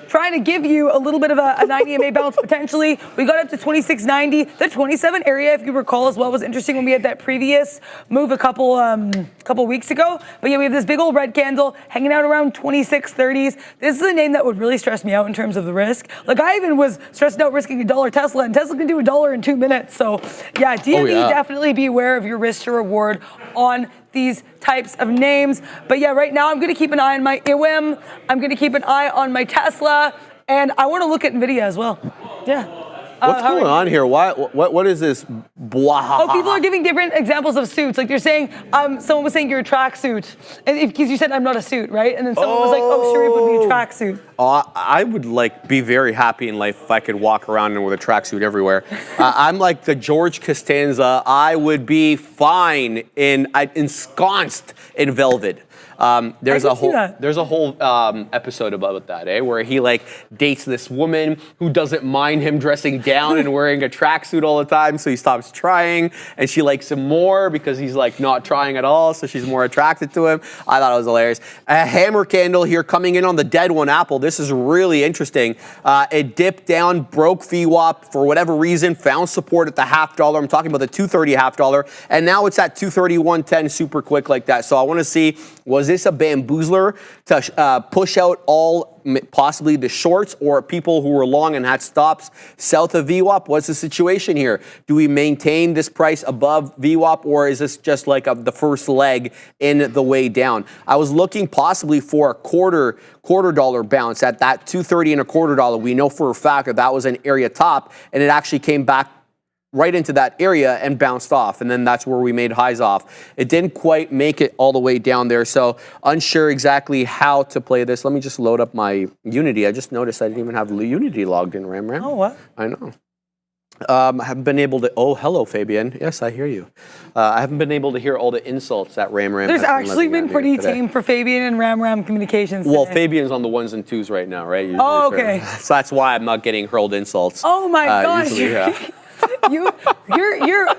Trying to give you a little bit of a 90 EMA bounce potentially. We got up to 26.90. The 27 area, if you recall as well, was interesting when we had that previous move a couple weeks ago. But yeah, we have this big old red candle hanging out around 26.30s. This is a name that would really stress me out in terms of the risk. Like, I even was stressed out risking $1 Tesla, and Tesla can do $1 in 2 minutes. So yeah, DME, definitely be aware of your risk to reward on these types of names. But yeah, right now I'm going to keep an eye on my IWM. I'm going to keep an eye on my Tesla, and I want to look at NVIDIA as well. Yeah. What's going on here? What is this? Oh, people are giving different examples of suits. Like, you're saying, someone was saying you're a tracksuit, because you said I'm not a suit, right? And then someone was like, oh, Sharif would be a tracksuit. I would be very happy in life if I could walk around with a tracksuit everywhere. I'm like the George Costanza. I would be fine ensconced in velvet. There's a whole episode about that, where he dates this woman who doesn't mind him dressing down and wearing a tracksuit all the time, so he stops trying, and she likes him more because he's not trying at all, so she's more attracted to him. I thought it was hilarious. A hammer candle here coming in on the dead one, Apple. This is really interesting. It dipped down, broke VWAP for whatever reason, found support at the $0.50. I'm talking about the 230 $0.50, and now it's at 231.10 super quick like that. So I want to see, was this a bamboozler to push out possibly the shorts, or people who were long and had stops south of VWAP? What's the situation here? Do we maintain this price above VWAP, or is this just the first leg in the way down? I was looking possibly for a quarter dollar bounce at that 230 and $0.25. We know for a fact that was an area top, and it actually came back right into that area and bounced off, and then that's where we made highs off. It didn't quite make it all the way down there, so unsure exactly how to play this. Let me just load up my Unity. I just noticed I didn't even have Unity logged in, Ram. Oh, what? I know. I haven't been able to. Oh, hello, Fabian. Yes, I hear you. I haven't been able to hear all the insults that Ram. There's actually been pretty tame for Fabian and Ram communications. Well, today. Fabian's on the 1s and 2s right now, right? Usually, Oh, okay. So that's why I'm not getting hurled insults. Oh my gosh. Usually, yeah.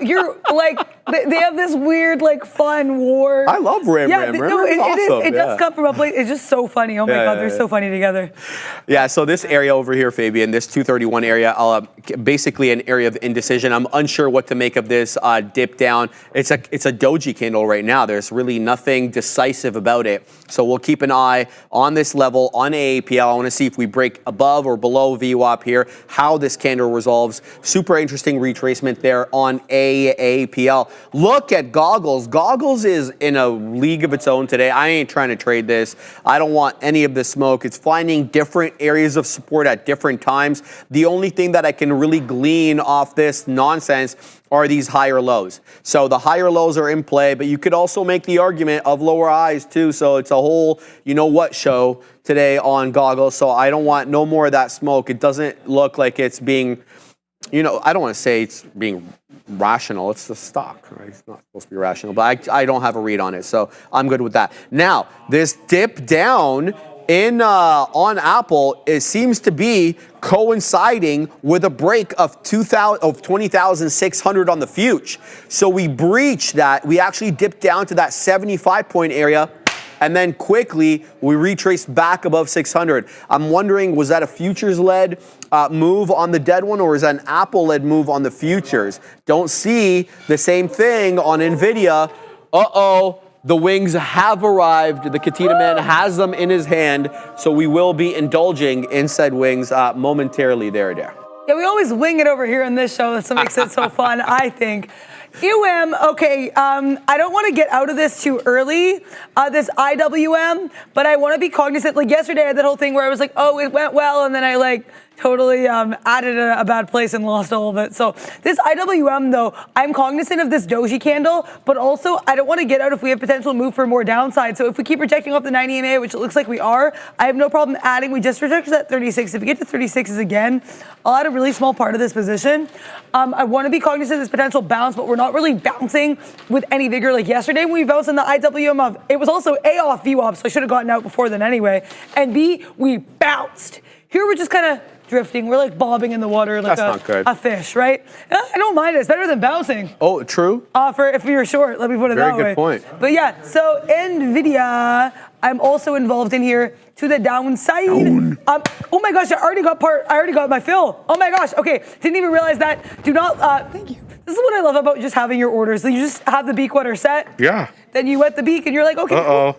You're like, they have this weird, like, fun war. I love Ram. Yeah, no, it does come from a place. It's just so funny. Oh my God, they're so funny together. Yeah, so this area over here, Fabian, this 231 area, basically an area of indecision. I'm unsure what to make of this dip down. It's a doji candle right now. There's really nothing decisive about it. So we'll keep an eye on this level on AAPL. I want to see if we break above or below VWAP here, how this candle resolves. Super interesting retracement there on AAPL. Look at Goggles. Goggles is in a league of its own today. I ain't trying to trade this. I don't want any of the smoke. It's finding different areas of support at different times. The only thing that I can really glean off this nonsense are these higher lows. So the higher lows are in play, but you could also make the argument of lower highs too. So it's a whole, you know what, show today on Goggles. So I don't want no more of that smoke. It doesn't look like it's being, you know, I don't want to say it's being rational. It's the stock, right? It's not supposed to be rational, but I don't have a read on it. So I'm good with that. Now, this dip down in on Apple, it seems to be coinciding with a break of 20,600 on the future. So we breached that. We actually dipped down to that 75-point area, and then quickly we retraced back above 600. I'm wondering, was that a futures-led move on the dead one, or is that an Apple-led move on the futures? Don't see the same thing on NVIDIA. Uh-oh. The wings have arrived. The Katina Man has them in his hand, so we will be indulging in said wings momentarily there. Yeah, we always wing it over here in this show. That's what makes it so fun, I think. okay, I don't want to get out of this too early, this IWM, but I want to be cognizant. Like yesterday, I had that whole thing where I was like, oh, it went well, and then I totally added a bad place and lost all of it. So this IWM, though, I'm cognizant of this doji candle, but also I don't want to get out if we have potential move for more downside. So if we keep rejecting off the 90 EMA, which it looks like we are, I have no problem adding. We just rejected that 36. If we get to 36s again, I'll add a really small part of this position. I want to be cognizant of this potential bounce, but we're not really bouncing with any vigor like yesterday when we bounced in the IWM. It was also A off VWAP, so I should have gotten out before then anyway. And B, we bounced. Here we're just kind of drifting. We're like bobbing in the water like a fish, right? I don't mind it. It's better than bouncing. Oh, true? If you're short, let me put it that way. Very good point. But yeah, so NVIDIA, I'm also involved in here to the downside. Oh my gosh, I already got my fill. Oh my gosh, okay, didn't even realize that. Do not, thank you. This is what I love about just having your orders. So you just have the beak water set. Yeah. Then you wet the beak and you're like, okay, cool.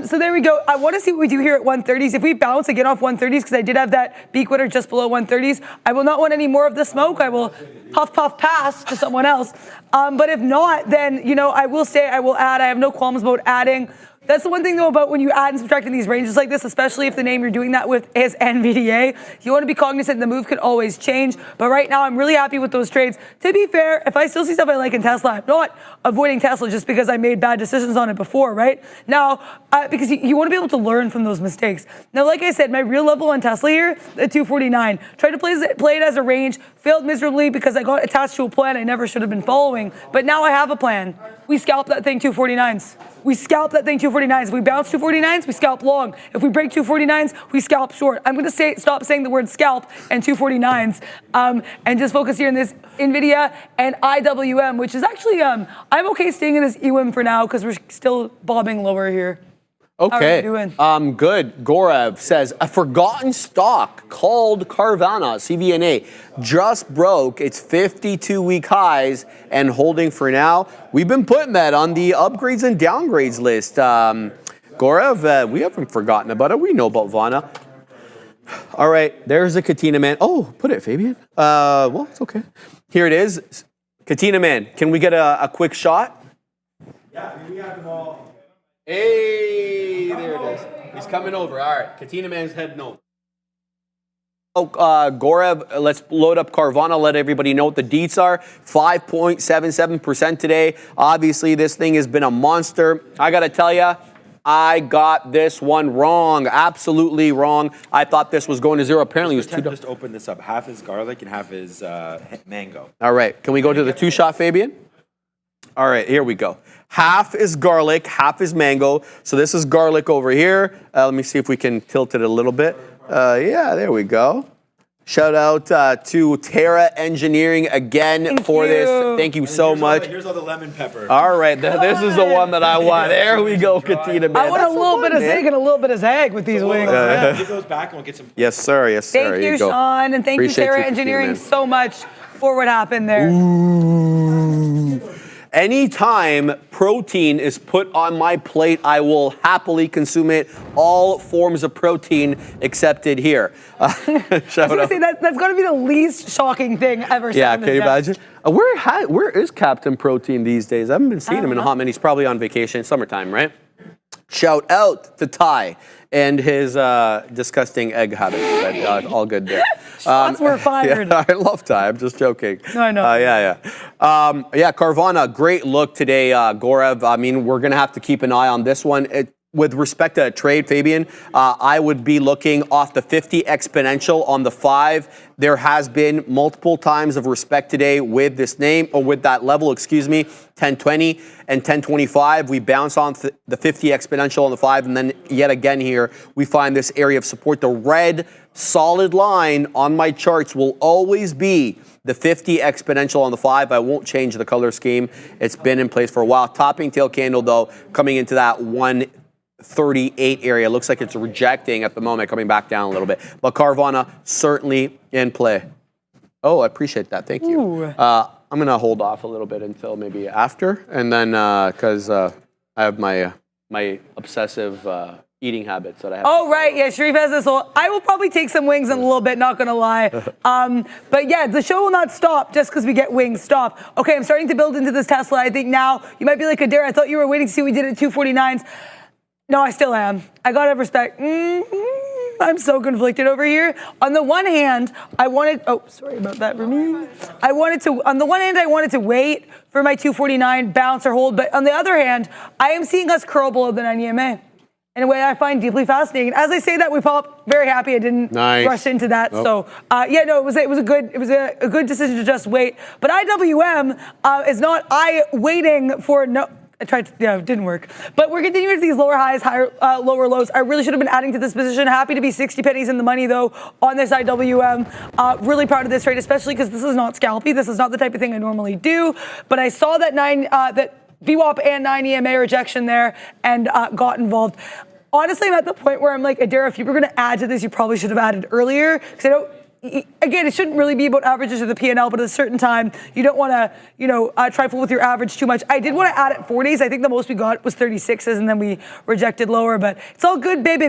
So there we go. I want to see what we do here at 130s. If we bounce again off 130s, because I did have that beak witter just below 130s, I will not want any more of the smoke. I will puff, pass to someone else. But if not, then, I will stay. I will add. I have no qualms about adding. That's the one thing, though, about when you add and subtract in these ranges like this, especially if the name you're doing that with is NVDA. You want to be cognizant the move could always change. But right now, I'm really happy with those trades. To be fair, if I still see stuff I like in Tesla, I'm not avoiding Tesla just because I made bad decisions on it before, right? Now, because you want to be able to learn from those mistakes. Now, like I said, my real level on Tesla here, the 249. Tried to play it as a range, failed miserably because I got attached to a plan I never should have been following. But now I have a plan. We scalp that thing 249s. We scalp that thing 249s. If we bounce 249s, we scalp long. If we break 249s, we scalp short. I'm going to stop saying the word scalp and 249s and just focus here on this NVIDIA and IWM, which is actually, I'm okay staying in this EWM for now because we're still bobbing lower here. Okay. How are you doing? Good. Gorev says, a forgotten stock called Carvana, CVNA, just broke its 52-week highs and holding for now. We've been putting that on the upgrades and downgrades list. Gorev, we haven't forgotten about it. We know about Vana. All right, there's a Katina Man. Oh, put it, Fabian. Well, it's okay. Here it is. Katina Man, can we get a quick shot? Yeah, we have them all. Hey, there it is. He's coming over. All right, Katina Man's heading over. Gorev, let's load up Carvana, let everybody know what the deets are. 5.77% today. Obviously, this thing has been a monster. I got to tell you, I got this one wrong. Absolutely wrong. I thought this was going to zero. Apparently, it was $2. Just open this up. Half is garlic and half is mango. All right. Can we go to the two-shot, Fabian? All right, here we go. Half is garlic, half is mango. So this is garlic over here. Let me see if we can tilt it a little bit. Yeah, there we go. Shout out to Terra Engineering again for this. Thank you so much. Here's all the lemon pepper. All right, this is the one that I want. There we go, Katina. Man. I want a little bit of zig and a little bit of zag with these wings. Give those back and we'll get some. Yes, sir. Yes, sir. Thank you, Sean, and thank you, Terra Engineering, so much for what happened there. Ooh. Anytime protein is put on my plate, I will happily consume it. All forms of protein accepted here. I was going to say that's going to be the least shocking thing ever. Yeah, can you imagine? Where is Captain Protein these days? I haven't been seeing him in a hot minute. He's probably on vacation. Summertime, right? Shout out to Ty and his disgusting egg habit. But, all good there. Shots were fired. Yeah, I love Ty. I'm just joking. No, I know. Yeah. Carvana, great look today, Gorev. I mean, we're going to have to keep an eye on this one. With respect to trade, Fabian, I would be looking off the 50 exponential on the 5. There has been multiple times of respect today with this name, or with that level, 1020 and 1025. We bounce on the 50 exponential on the 5, and then yet again here, we find this area of support. The red solid line on my charts will always be the 50 exponential on the 5. I won't change the color scheme. It's been in place for a while. Topping tail candle, though, coming into that 138 area. Looks like it's rejecting at the moment, coming back down a little bit. But Carvana, certainly in play. Oh, I appreciate that. Thank you. I'm going to hold off a little bit until maybe after. And then, because I have my obsessive eating habits that I have. Oh, right. Yeah, Sharif has this whole, I will probably take some wings in a little bit, not going to lie. But yeah, the show will not stop just because we get wings. Stop. Okay, I'm starting to build into this Tesla. I think now you might be like, Adair, I thought you were waiting to see what we did at 249s. No, I still am. I got to have respect. I'm so conflicted over here. On the one hand, I wanted, oh, sorry about that, Ramin. On the one hand, I wanted to wait for my 249 bounce or hold. But on the other hand, I am seeing us curl below the 9 EMA in a way I find deeply fascinating. As I say that, we pop very happy. I didn't rush into that. Nope. So it was a good decision to just wait. But IWM is not waiting for no. I tried to, it didn't work. But we're continuing to these lower highs, lower lows. I really should have been adding to this position. Happy to be 60 pennies in the money, though, on this IWM. Really proud of this trade, especially because this is not scalpy. This is not the type of thing I normally do. But I saw that VWAP and 9 EMA rejection there and got involved. Honestly, I'm at the point where I'm like, Adair, if you were going to add to this, you probably should have added earlier. Because I don't. Again, it shouldn't really be about averages or the P&L, but at a certain time, you don't want to, trifle with your average too much. I did want to add at 40s. I think the most we got was 36s, and then we rejected lower. But it's all good, baby.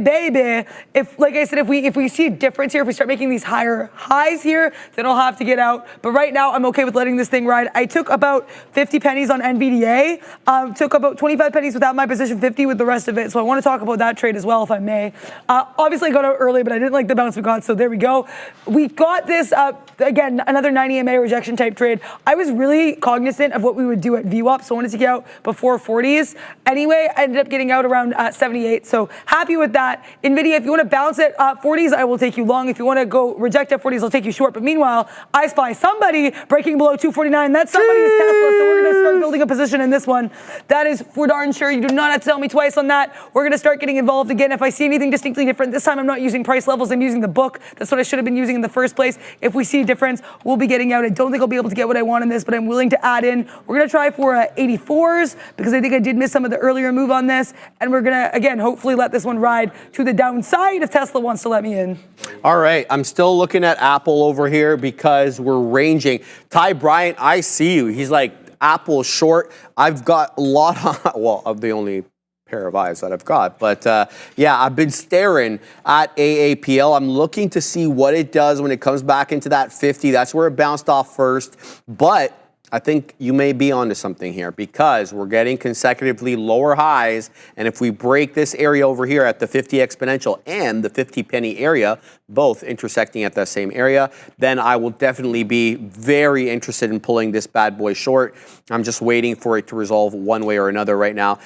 If, like I said, if we see a difference here, if we start making these higher highs here, then I'll have to get out. But right now, I'm okay with letting this thing ride. I took about 50 pennies on NVDA. Took about 25 pennies without my position 50 with the rest of it. So I want to talk about that trade as well, if I may. Obviously, I got out early, but I didn't like the bounce we got. So there we go. We got this, again, another 9 EMA rejection type trade. I was really cognizant of what we would do at VWAP, so I wanted to get out before 40s. Anyway, I ended up getting out around 78, so happy with that. NVIDIA, if you want to bounce at 40s, I will take you long. If you want to go reject at 40s, I'll take you short. But meanwhile, I spy somebody breaking below 249. That somebody is Tesla, so we're going to start building a position in this one. That is for darn sure. You do not have to tell me twice on that. We're going to start getting involved again. If I see anything distinctly different, this time I'm not using price levels, I'm using the book. That's what I should have been using in the first place. If we see a difference, we'll be getting out. I don't think I'll be able to get what I want in this, but I'm willing to add in. We're going to try for 84s because I think I did miss some of the earlier move on this. And we're going to, again, hopefully let this one ride to the downside if Tesla wants to let me in. All right. I'm still looking at Apple over here because we're ranging. Ty Bryant, I see you. He's like, Apple short. I've got a lot of the only pair of eyes that I've got. But I've been staring at AAPL. I'm looking to see what it does when it comes back into that 50. That's where it bounced off first. But I think you may be onto something here because we're getting consecutively lower highs. And if we break this area over here at the 50 exponential and the 50 penny area, both intersecting at that same area, then I will definitely be very interested in pulling this bad boy short. I'm just waiting for it to resolve one way or another right now.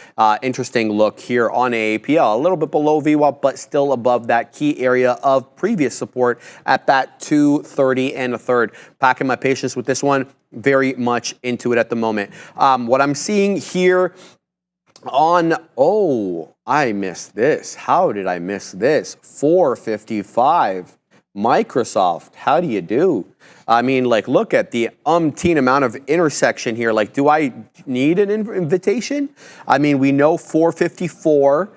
Interesting look here on AAPL, a little bit below VWAP, but still above that key area of previous support at that 230 and a third. Packing my patience with this one, very much into it at the moment. What I'm seeing here on, I missed this. How did I miss this? 455. Microsoft, how do you do? I mean, like, look at the umpteen amount of intersection here. Like, do I need an invitation? I mean, we know 454,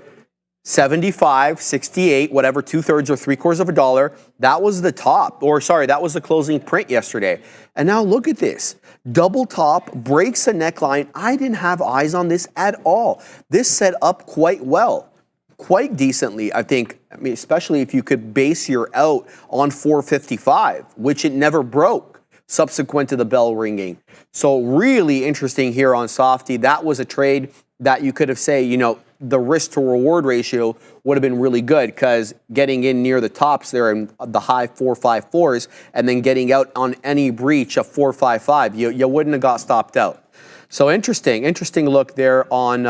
75, 68, whatever, 2/3 or 3/4 of a dollar. That was the top, or sorry, that was the closing print yesterday. And now look at this. Double top, breaks a neckline. I didn't have eyes on this at all. This set up quite well. Quite decently, I think. I mean, especially if you could base your out on 455, which it never broke subsequent to the bell ringing. So really interesting here on Softy. That was a trade that you could have say, you know, the risk to reward ratio would have been really good because getting in near the tops there in the high 454s and then getting out on any breach of 455, you wouldn't have got stopped out. So interesting look there on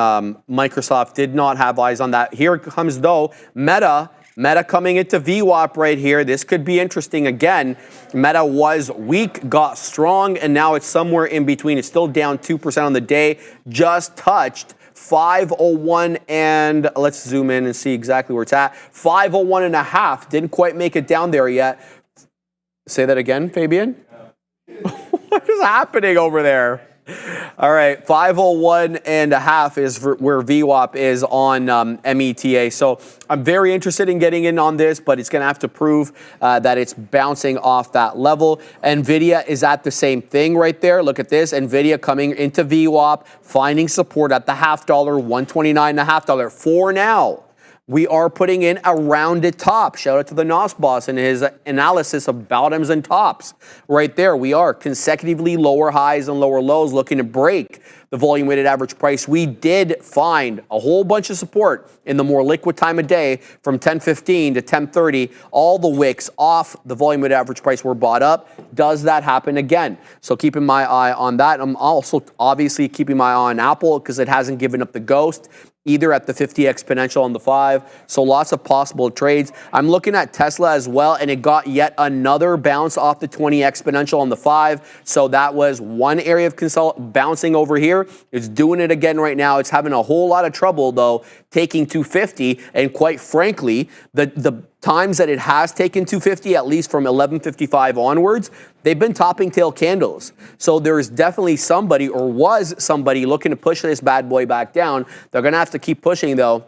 Microsoft. Did not have eyes on that. Here comes though Meta coming into VWAP right here. This could be interesting again. Meta was weak, got strong, and now it's somewhere in between. It's still down 2% on the day. Just touched 501 and let's zoom in and see exactly where it's at. 501 and a half. Didn't quite make it down there yet. Say that again, Fabian. What is happening over there? All right, 501 and a half is where VWAP is on META. So I'm very interested in getting in on this, but it's going to have to prove that it's bouncing off that level. NVIDIA is at the same thing right there. Look at this. NVIDIA coming into VWAP, finding support at the $0.50, $129.50 for now. We are putting in a rounded top. Shout out to the NOS boss and his analysis of bottoms and tops. Right there, we are consecutively lower highs and lower lows looking to break the volume weighted average price. We did find a whole bunch of support in the more liquid time of day from 10:15 to 10:30. All the wicks off the volume weighted average price were bought up. Does that happen again? So keeping my eye on that. I'm also obviously keeping my eye on Apple because it hasn't given up the ghost either at the 50 exponential on the 5. So lots of possible trades. I'm looking at Tesla as well, and it got yet another bounce off the 20 exponential on the 5. So that was one area of bouncing over here. It's doing it again right now. It's having a whole lot of trouble, though, taking 250. And quite frankly, the times that it has taken 250, at least from 11:55 onwards, they've been topping tail candles. So there's definitely somebody, or was somebody, looking to push this bad boy back down. They're going to have to keep pushing, though,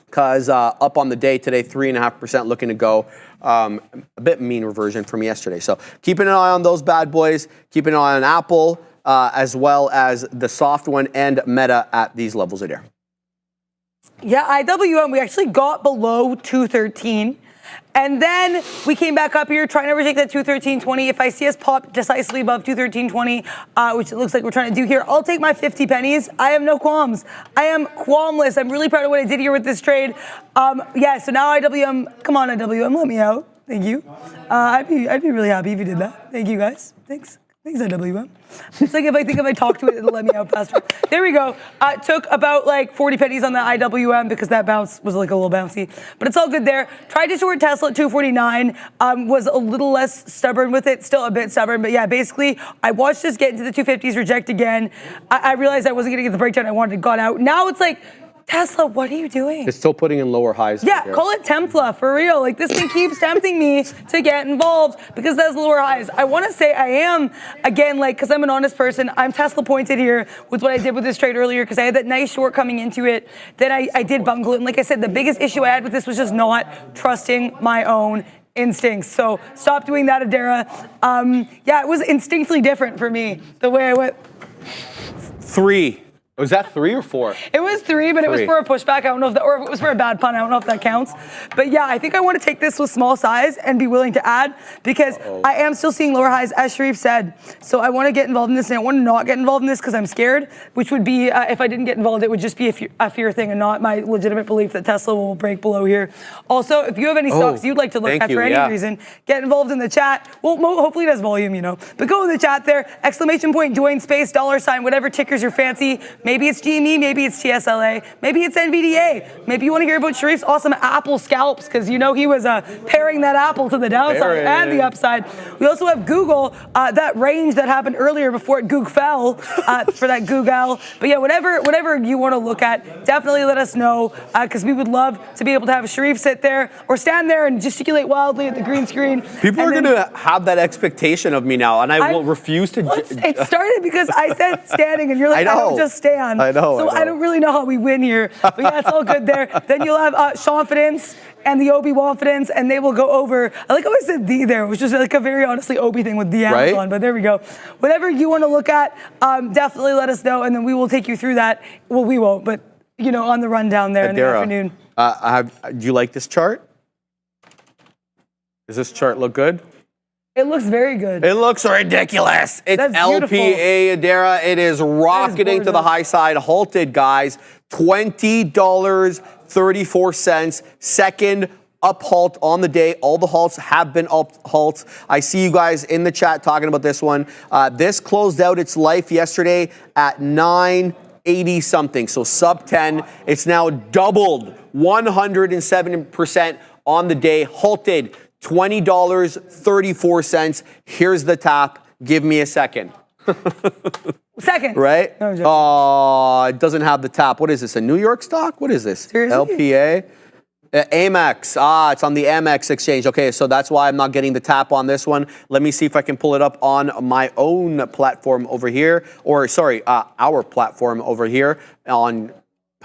because up on the day today, 3.5% looking to go. A bit mean reversion from yesterday. So keeping an eye on those bad boys, keeping an eye on Apple, as well as the soft one and Meta at these levels of there. Yeah, IWM, we actually got below 213. And then we came back up here trying to reject that 213.20. If I see us pop decisively above 213.20, which it looks like we're trying to do here, I'll take my 50 pennies. I have no qualms. I am qualmless. I'm really proud of what I did here with this trade. Yeah, so now IWM, come on IWM, let me out. Thank you. I'd be really happy if you did that. Thank you guys. Thanks. Thanks, IWM. It's like if I talk to it, it'll let me out faster. There we go. Took about like 40 pennies on the IWM because that bounce was like a little bouncy. But it's all good there. Tried to short Tesla at 249. Was a little less stubborn with it. Still a bit stubborn. But yeah, basically, I watched this get into the 250s, reject again. I realized I wasn't going to get the breakdown I wanted, got out. Now it's like, Tesla, what are you doing? It's still putting in lower highs. Yeah, call it Templa, for real. Like, this thing keeps tempting me to get involved because that's lower highs. I want to say I am, again, like, because I'm an honest person, I'm Tesla pointed here with what I did with this trade earlier because I had that nice short coming into it. Then I did bungle it. And like I said, the biggest issue I had with this was just not trusting my own instincts. So stop doing that, Adara. Yeah, it was instinctively different for me, the way I went. 3. Was that 3 or 4? It was 3, but it was 3. for a pushback. I don't know if that, or if it was for a bad pun. I don't know if that counts. But yeah, I think I want to take this with small size and be willing to add because I am still seeing lower highs, as Sharif said. So I want to get involved in this, and I want to not get involved in this because I'm scared, which would be, if I didn't get involved, it would just be a fear thing and not my legitimate belief that Tesla will break below here. Also, if you have any stocks you'd like to look at for any reason, get involved in the chat. Well, hopefully it has volume, you know. But go in the chat there, exclamation point, join space, $, whatever tickers your fancy. Maybe it's GME, maybe it's TSLA, maybe it's NVDA. Maybe you want to hear about Sharif's awesome Apple scalps because you know he was pairing that Apple to the downside and the upside. We also have Google, that range that happened earlier before it Goog fell for that Google. But yeah, whatever you want to look at, definitely let us know because we would love to be able to have Sharif sit there or stand there and gesticulate wildly at the green screen. People are going to have that expectation of me now, and I will refuse to. It started because I said standing, and you're like, I don't just stand. I know. So I don't really know how we win here. But yeah, it's all good there. Then you'll have Confidence and the Obi Confidence, and they will go over. I like how I said the there. It was just like a very honestly Obi thing with the Amazon, right? But there we go. Whatever you want to look at, definitely let us know, and then we will take you through that. Well, we won't, but you know, on the rundown there in the afternoon. Do you like this chart? Does this chart look good? It looks very good. It looks ridiculous. It's LPA, Adara. It is rocketing to the high side. Halted, guys. $20.34. Second up halt on the day. All the halts have been up halts. I see you guys in the chat talking about this one. This closed out its life yesterday at 980 something. So sub 10. It's now doubled 107% on the day. Halted. $20.34. Here's the tap. Give me a second. Second. Right? No, oh, it doesn't have the tap. What is this? A New York stock? What is this? Seriously? LPA? Amex. It's on the Amex exchange. Okay, so that's why I'm not getting the tap on this one. Let me see if I can pull it up on my own platform over here. Or, sorry, our platform over here on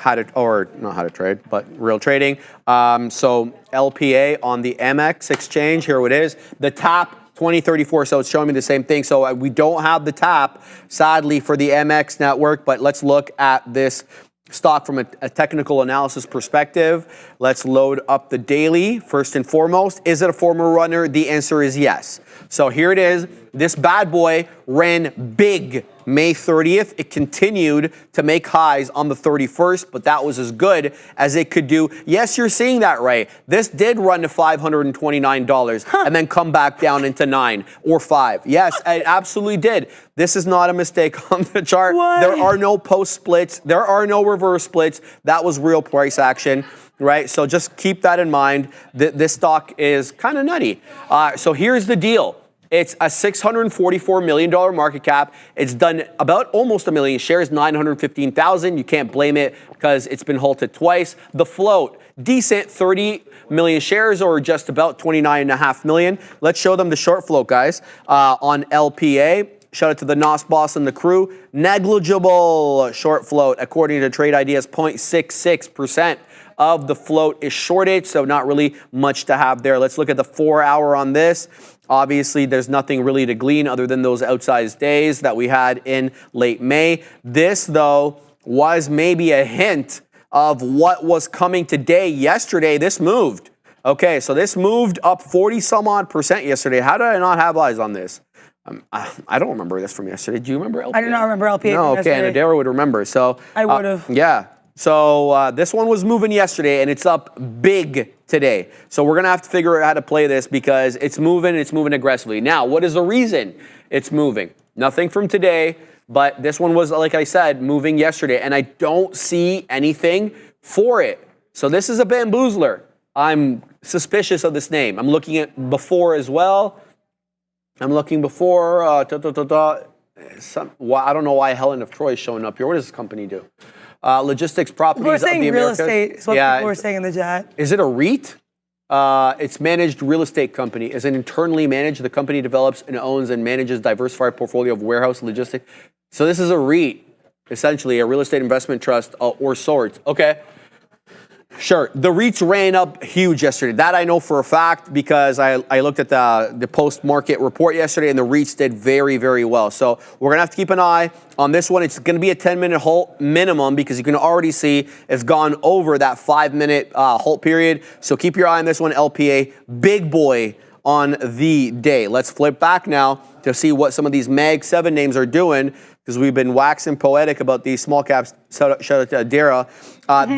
not how to trade, but real trading. So LPA on the MX exchange, here it is. The tap 2034, so it's showing me the same thing. So we don't have the tap, sadly, for the MX network, but let's look at this stock from a technical analysis perspective. Let's load up the daily. First and foremost, is it a former runner? The answer is yes. So here it is. This bad boy ran big May 30th. It continued to make highs on the 31st, but that was as good as it could do. Yes, you're seeing that right. This did run to $529 and then come back down into 9 or 5. Yes, it absolutely did. This is not a mistake on the chart. What? There are no post splits. There are no reverse splits. That was real price action. Right, so just keep that in mind. This stock is kind of nutty. So here's the deal. It's a $644 million market cap. It's done about almost 1 million shares, 915,000. You can't blame it because it's been halted twice. The float, decent, 30 million shares or just about 29.5 million. Let's show them the short float, guys, on LPA. Shout out to the NOS boss and the crew. Negligible short float, according to Trade Ideas, 0.66%. Of the float is shorted, so not really much to have there. Let's look at the 4-hour on this. Obviously, there's nothing really to glean other than those outsized days that we had in late May. This, though, was maybe a hint of what was coming today. Yesterday, this moved. Okay, so this moved up 40-some-odd% yesterday. How did I not have eyes on this? I don't remember this from yesterday. Do you remember LPA? I do not remember LPA. No, okay, and Adara would remember. So I would have. Yeah. So this one was moving yesterday, and it's up big today. So we're going to have to figure out how to play this because it's moving aggressively. Now, what is the reason it's moving? Nothing from today, but this one was, like I said, moving yesterday, and I don't see anything for it. So this is a bamboozler. I'm suspicious of this name. I'm looking at before as well. I'm looking before. I don't know why Helen of Troy is showing up here. What does this company do? Logistics properties We're saying of the real Americas. estate is what people were saying in the chat. Is it a REIT? It's managed real estate company. Is it internally managed? The company develops and owns and manages diversified portfolio of warehouse logistics. So this is a REIT, essentially a real estate investment trust or sorts. Okay. Sure. The REITs ran up huge yesterday. That I know for a fact because I looked at the post-market report yesterday and the REITs did very, very well. So we're going to have to keep an eye on this one. It's going to be a 10-minute halt minimum because you can already see it's gone over that 5-minute halt period. So keep your eye on this one, LPA. Big boy on the day. Let's flip back now to see what some of these Mag 7 names are doing because we've been waxing poetic about these small caps. Shout out to Adira.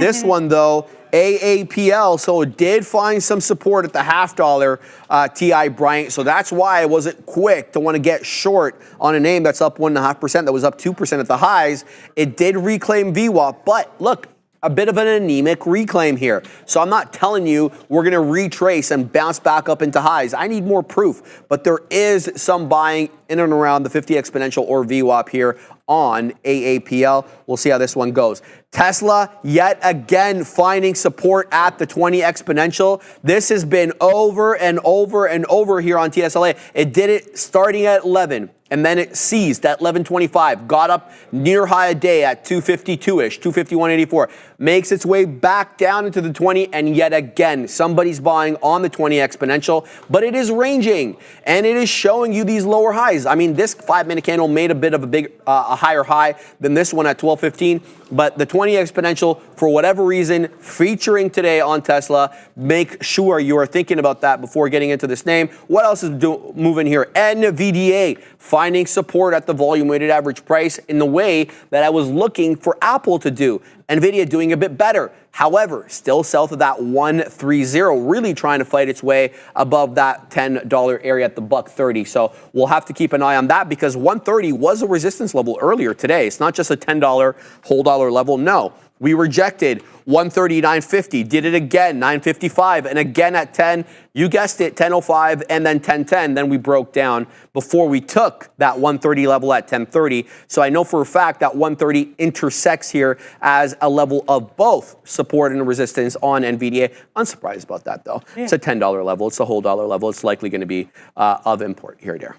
This one, though, AAPL, so it did find some support at the $0.50 TI Bryant. So that's why I wasn't quick to want to get short on a name that's up 1.5%, that was up 2% at the highs. It did reclaim VWAP, but look, a bit of an anemic reclaim here. So I'm not telling you we're going to retrace and bounce back up into highs. I need more proof, but there is some buying in and around the 50 exponential or VWAP here on AAPL. We'll see how this one goes. Tesla, yet again, finding support at the 20 exponential. This has been over and over and over here on TSLA. It did it starting at 11. And then it seized at 11.25, got up near high a day at 252-ish, 251.84, makes its way back down into the 20, and yet again, somebody's buying on the 20 exponential, but it is ranging, and it is showing you these lower highs. I mean, this 5-minute candle made a bit of a higher high than this one at 12.15, but the 20 exponential, for whatever reason, featuring today on Tesla, make sure you are thinking about that before getting into this name. What else is moving here? NVDA, finding support at the volume weighted average price in the way that I was looking for Apple to do. NVIDIA doing a bit better. However, still south of that 130, really trying to fight its way above that $10 area at the $1.30. So we'll have to keep an eye on that because 130 was a resistance level earlier today. It's not just a $10 whole dollar level. No, we rejected 139.50, did it again, 9.55, and again at 10, you guessed it, 10.05, and then 10.10. Then we broke down before we took that 130 level at 10.30. So I know for a fact that 130 intersects here as a level of both support and resistance on NVDA. Unsurprised about that, though. Yeah. It's a $10 level. It's a whole dollar level. It's likely going to be of import here, Dara.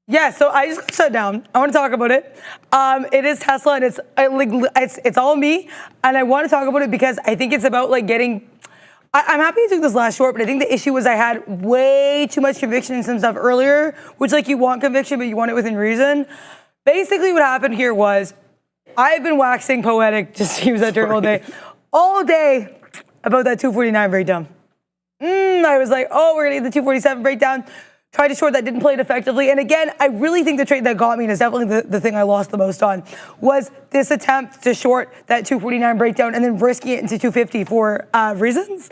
Yeah, so I just shut down. I want to talk about it. It is Tesla, and it's all me, and I want to talk about it because I think it's about like getting. I'm happy you took this last short, but I think the issue was I had way too much conviction in some stuff earlier, which like you want conviction, but you want it within reason. Basically, what happened here was I've been waxing poetic, just to use that term all day about that 249 breakdown. I was like, oh, we're gonna get the 247 breakdown. Tried to short that, didn't play it effectively. And again, I really think the trade that got me, and is definitely the thing I lost the most on, was this attempt to short that 249 breakdown and then risking it into 250 for reasons.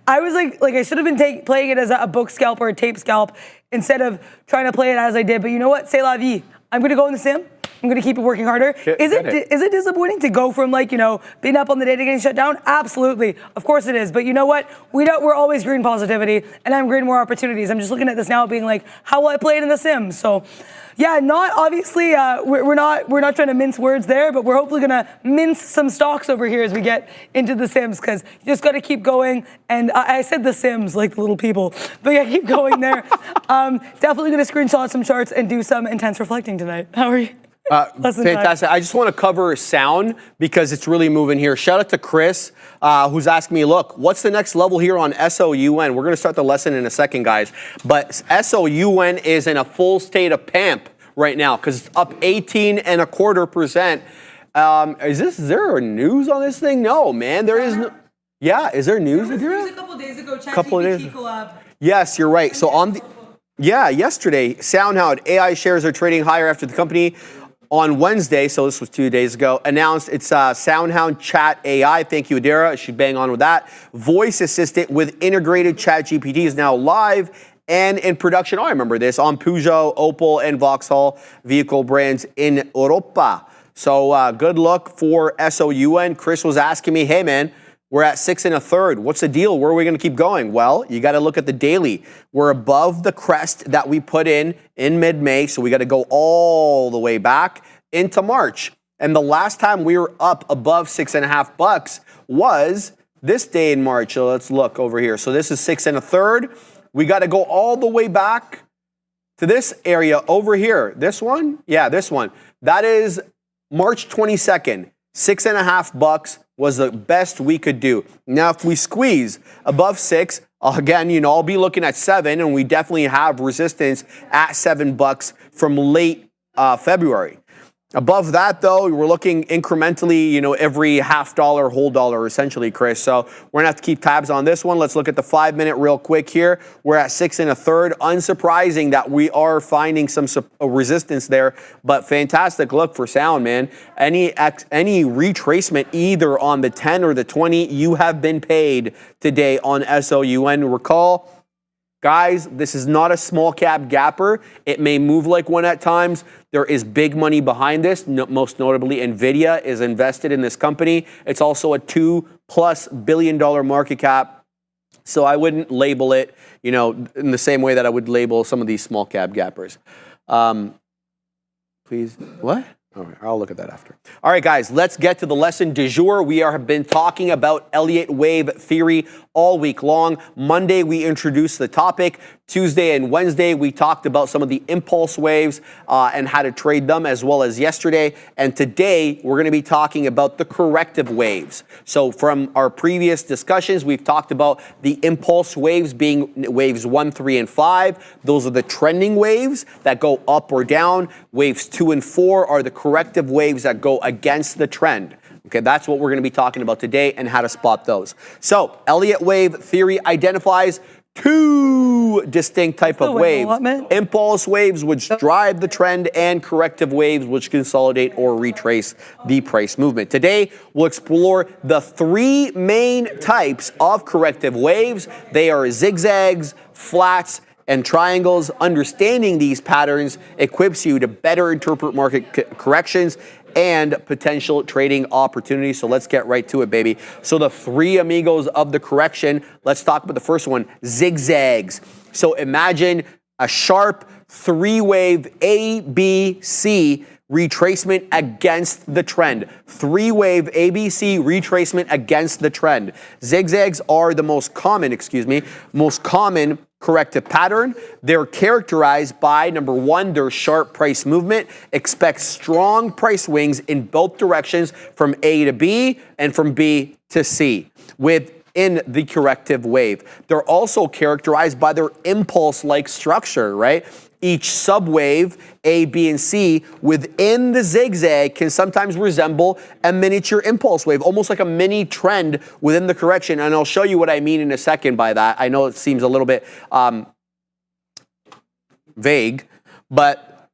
I was like I should have been playing it as a book scalp or a tape scalp instead of trying to play it as I did. But you know what? C'est la vie. I'm going to go in the sim. I'm going to keep it working harder. Is it disappointing to go from being up on the day to getting shut down? Absolutely. Of course it is. But you know what? We're always green positivity, and I'm green more opportunities. I'm just looking at this now being like, how will I play it in the sim? So yeah, not obviously, we're not trying to mince words there, but we're hopefully going to mince some stocks over here as we get into the sims, because you just got to keep going. And I said the sims like the little people, but yeah, keep going there. Definitely going to screenshot some charts and do some intense reflecting tonight. How are you? Fantastic. I just want to cover sound because it's really moving here. Shout out to Chris, who's asking me, look, what's the next level here on SOUN? We're going to start the lesson in a second, guys. But SOUN is in a full state of PAMP right now because it's up 18.25%. Is there news on this thing? No, man. There is no. Yeah, is there news? There was news a couple days ago. collab. Yes, you're right. So on the. Yeah, yesterday, SoundHound AI shares are trading higher after the company on Wednesday, so this was 2 days ago, announced its SoundHound Chat AI. Thank you, Adira. She bang on with that. Voice assistant with integrated Chat GPT is now live and in production. Oh, I remember this on Peugeot, Opel, and Vauxhall vehicle brands in Europa. So good luck for SOUN. Chris was asking me, hey, man, we're at 6 1/3. What's the deal? Where are we going to keep going? Well, you got to look at the daily. We're above the crest that we put in mid-May, so we got to go all the way back into March. And the last time we were up above $6.50 was this day in March. So let's look over here. So this is 6 1/3. We got to go all the way back to this area over here. This one? Yeah, this one. That is March 22nd. $6.50 was the best we could do. Now, if we squeeze above 6, again, I'll be looking at 7, and we definitely have resistance at $7 from late February. Above that, though, we're looking incrementally, every $0.50, whole dollar, essentially, Chris. So we're going to have to keep tabs on this one. Let's look at the 5-minute real quick here. We're at 6 1/3. Unsurprising that we are finding some resistance there, but fantastic look for sound, man. Any retracement either on the 10 or the 20, you have been paid today on SOUN. Recall, guys, this is not a small cap gapper. It may move like one at times. There is big money behind this. Most notably, NVIDIA is invested in this company. It's also a $2+ billion market cap. So I wouldn't label it, in the same way that I would label some of these small cap gappers. Please, what? All right, I'll look at that after. All right, guys, let's get to the lesson du jour. We have been talking about Elliott wave theory all week long. Monday, we introduced the topic. Tuesday and Wednesday, we talked about some of the impulse waves and how to trade them, as well as yesterday. And today, we're going to be talking about the corrective waves. So from our previous discussions, we've talked about the impulse waves being waves 1, 3, and 5. Those are the trending waves that go up or down. Waves 2 and 4 are the corrective waves that go against the trend. Okay, that's what we're going to be talking about today and how to spot those. So, Elliott wave theory identifies 2 distinct type of waves. Impulse waves, which drive the trend, and corrective waves, which consolidate or retrace the price movement. Today, we'll explore the 3 main types of corrective waves. They are zigzags, flats, and triangles. Understanding these patterns equips you to better interpret market corrections and potential trading opportunities. So let's get right to it, baby. So the 3 amigos of the correction, let's talk about the first one, zigzags. So imagine a sharp 3-wave ABC retracement against the trend. 3-wave ABC retracement against the trend. Zigzags are the most common corrective pattern. They're characterized by, number 1, their sharp price movement. Expect strong price swings in both directions from A to B and from B to C within the corrective wave. They're also characterized by their impulse-like structure, right? Each subwave, A, B, and C, within the zigzag can sometimes resemble a miniature impulse wave, almost like a mini trend within the correction. And I'll show you what I mean in a second by that. I know it seems a little bit vague, but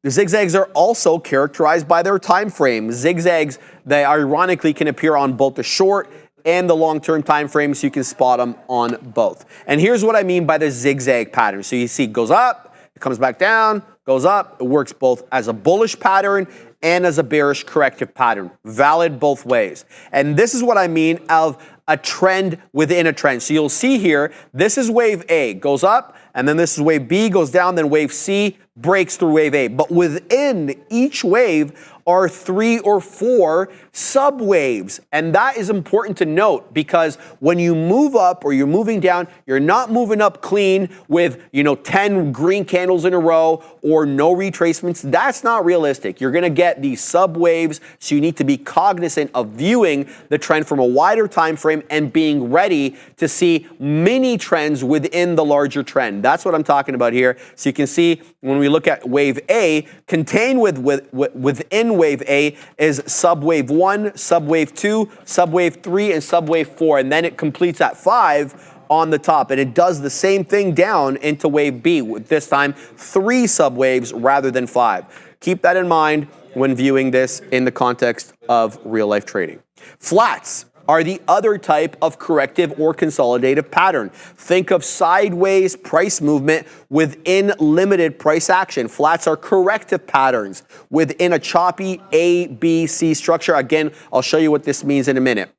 the zigzags are also characterized by their time frame. Zigzags, they ironically can appear on both the short and the long-term time frame, so you can spot them on both. And here's what I mean by the zigzag pattern. So you see it goes up, it comes back down, goes up. It works both as a bullish pattern and as a bearish corrective pattern. Valid both ways. And this is what I mean of a trend within a trend. So you'll see here, this is wave A, goes up, and then this is wave B, goes down, then wave C breaks through wave A. But within each wave are 3 or 4 subwaves. And that is important to note, because when you move up or you're moving down, you're not moving up clean with, 10 green candles in a row or no retracements. That's not realistic. You're going to get these subwaves, so you need to be cognizant of viewing the trend from a wider time frame and being ready to see mini trends within the larger trend. That's what I'm talking about here. So you can see when we look at wave A, contained within wave A is subwave 1, subwave 2, subwave 3, and subwave 4. And then it completes at 5 on the top. And it does the same thing down into wave B, with this time 3 subwaves rather than 5. Keep that in mind when viewing this in the context of real-life trading. Flats are the other type of corrective or consolidative pattern. Think of sideways price movement within limited price action. Flats are corrective patterns within a choppy ABC structure. Again, I'll show you what this means in a minute.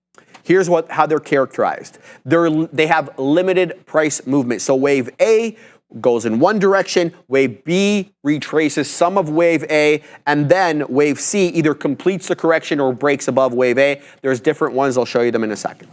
Here's how they're characterized. They have limited price movement. So wave A goes in one direction, wave B retraces some of wave A, and then wave C either completes the correction or breaks above wave A. There's different ones, I'll show you them in a second.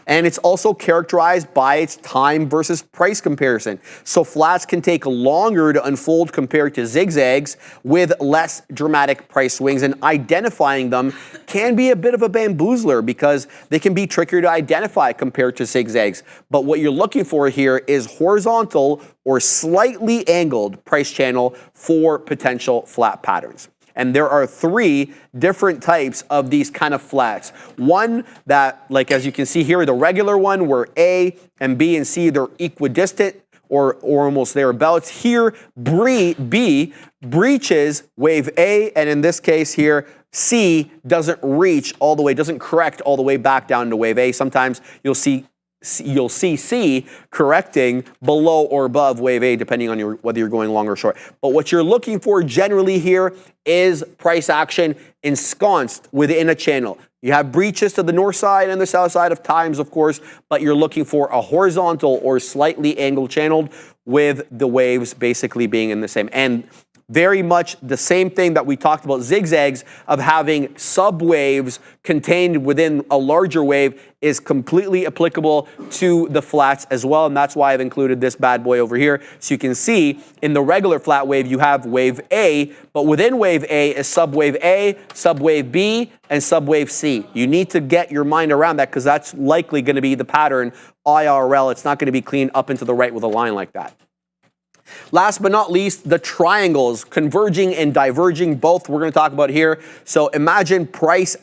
And it's also characterized by its time versus price comparison. So flats can take longer to unfold compared to zigzags with less dramatic price swings, and identifying them can be a bit of a bamboozler because they can be trickier to identify compared to zigzags. But what you're looking for here is horizontal or slightly angled price channel for potential flat patterns. And there are 3 different types of these kind of flats. One that, like as you can see here, the regular one where A and B and C, they're equidistant or almost thereabouts. Here, B breaches wave A, and in this case here, C doesn't reach all the way, doesn't correct all the way back down to wave A. Sometimes you'll see C correcting below or above wave A, depending on whether you're going long or short. But what you're looking for generally here is price action ensconced within a channel. You have breaches to the north side and the south side of times, of course, but you're looking for a horizontal or slightly angled channel with the waves basically being in the same. And very much the same thing that we talked about zigzags of having subwaves contained within a larger wave is completely applicable to the flats as well. And that's why I've included this bad boy over here. So you can see in the regular flat wave, you have wave A, but within wave A is subwave A, subwave B, and subwave C. You need to get your mind around that because that's likely going to be the pattern IRL. It's not going to be clean up into the right with a line like that. Last but not least, the triangles, converging and diverging, both we're going to talk about here. So imagine price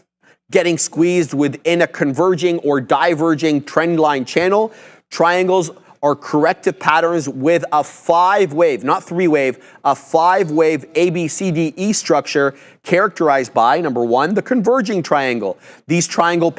getting squeezed within a converging or diverging trend line channel. Triangles are corrective patterns with a 5-wave, not 3-wave, a 5-wave ABCDE structure characterized by, number 1, the converging triangle. These triangle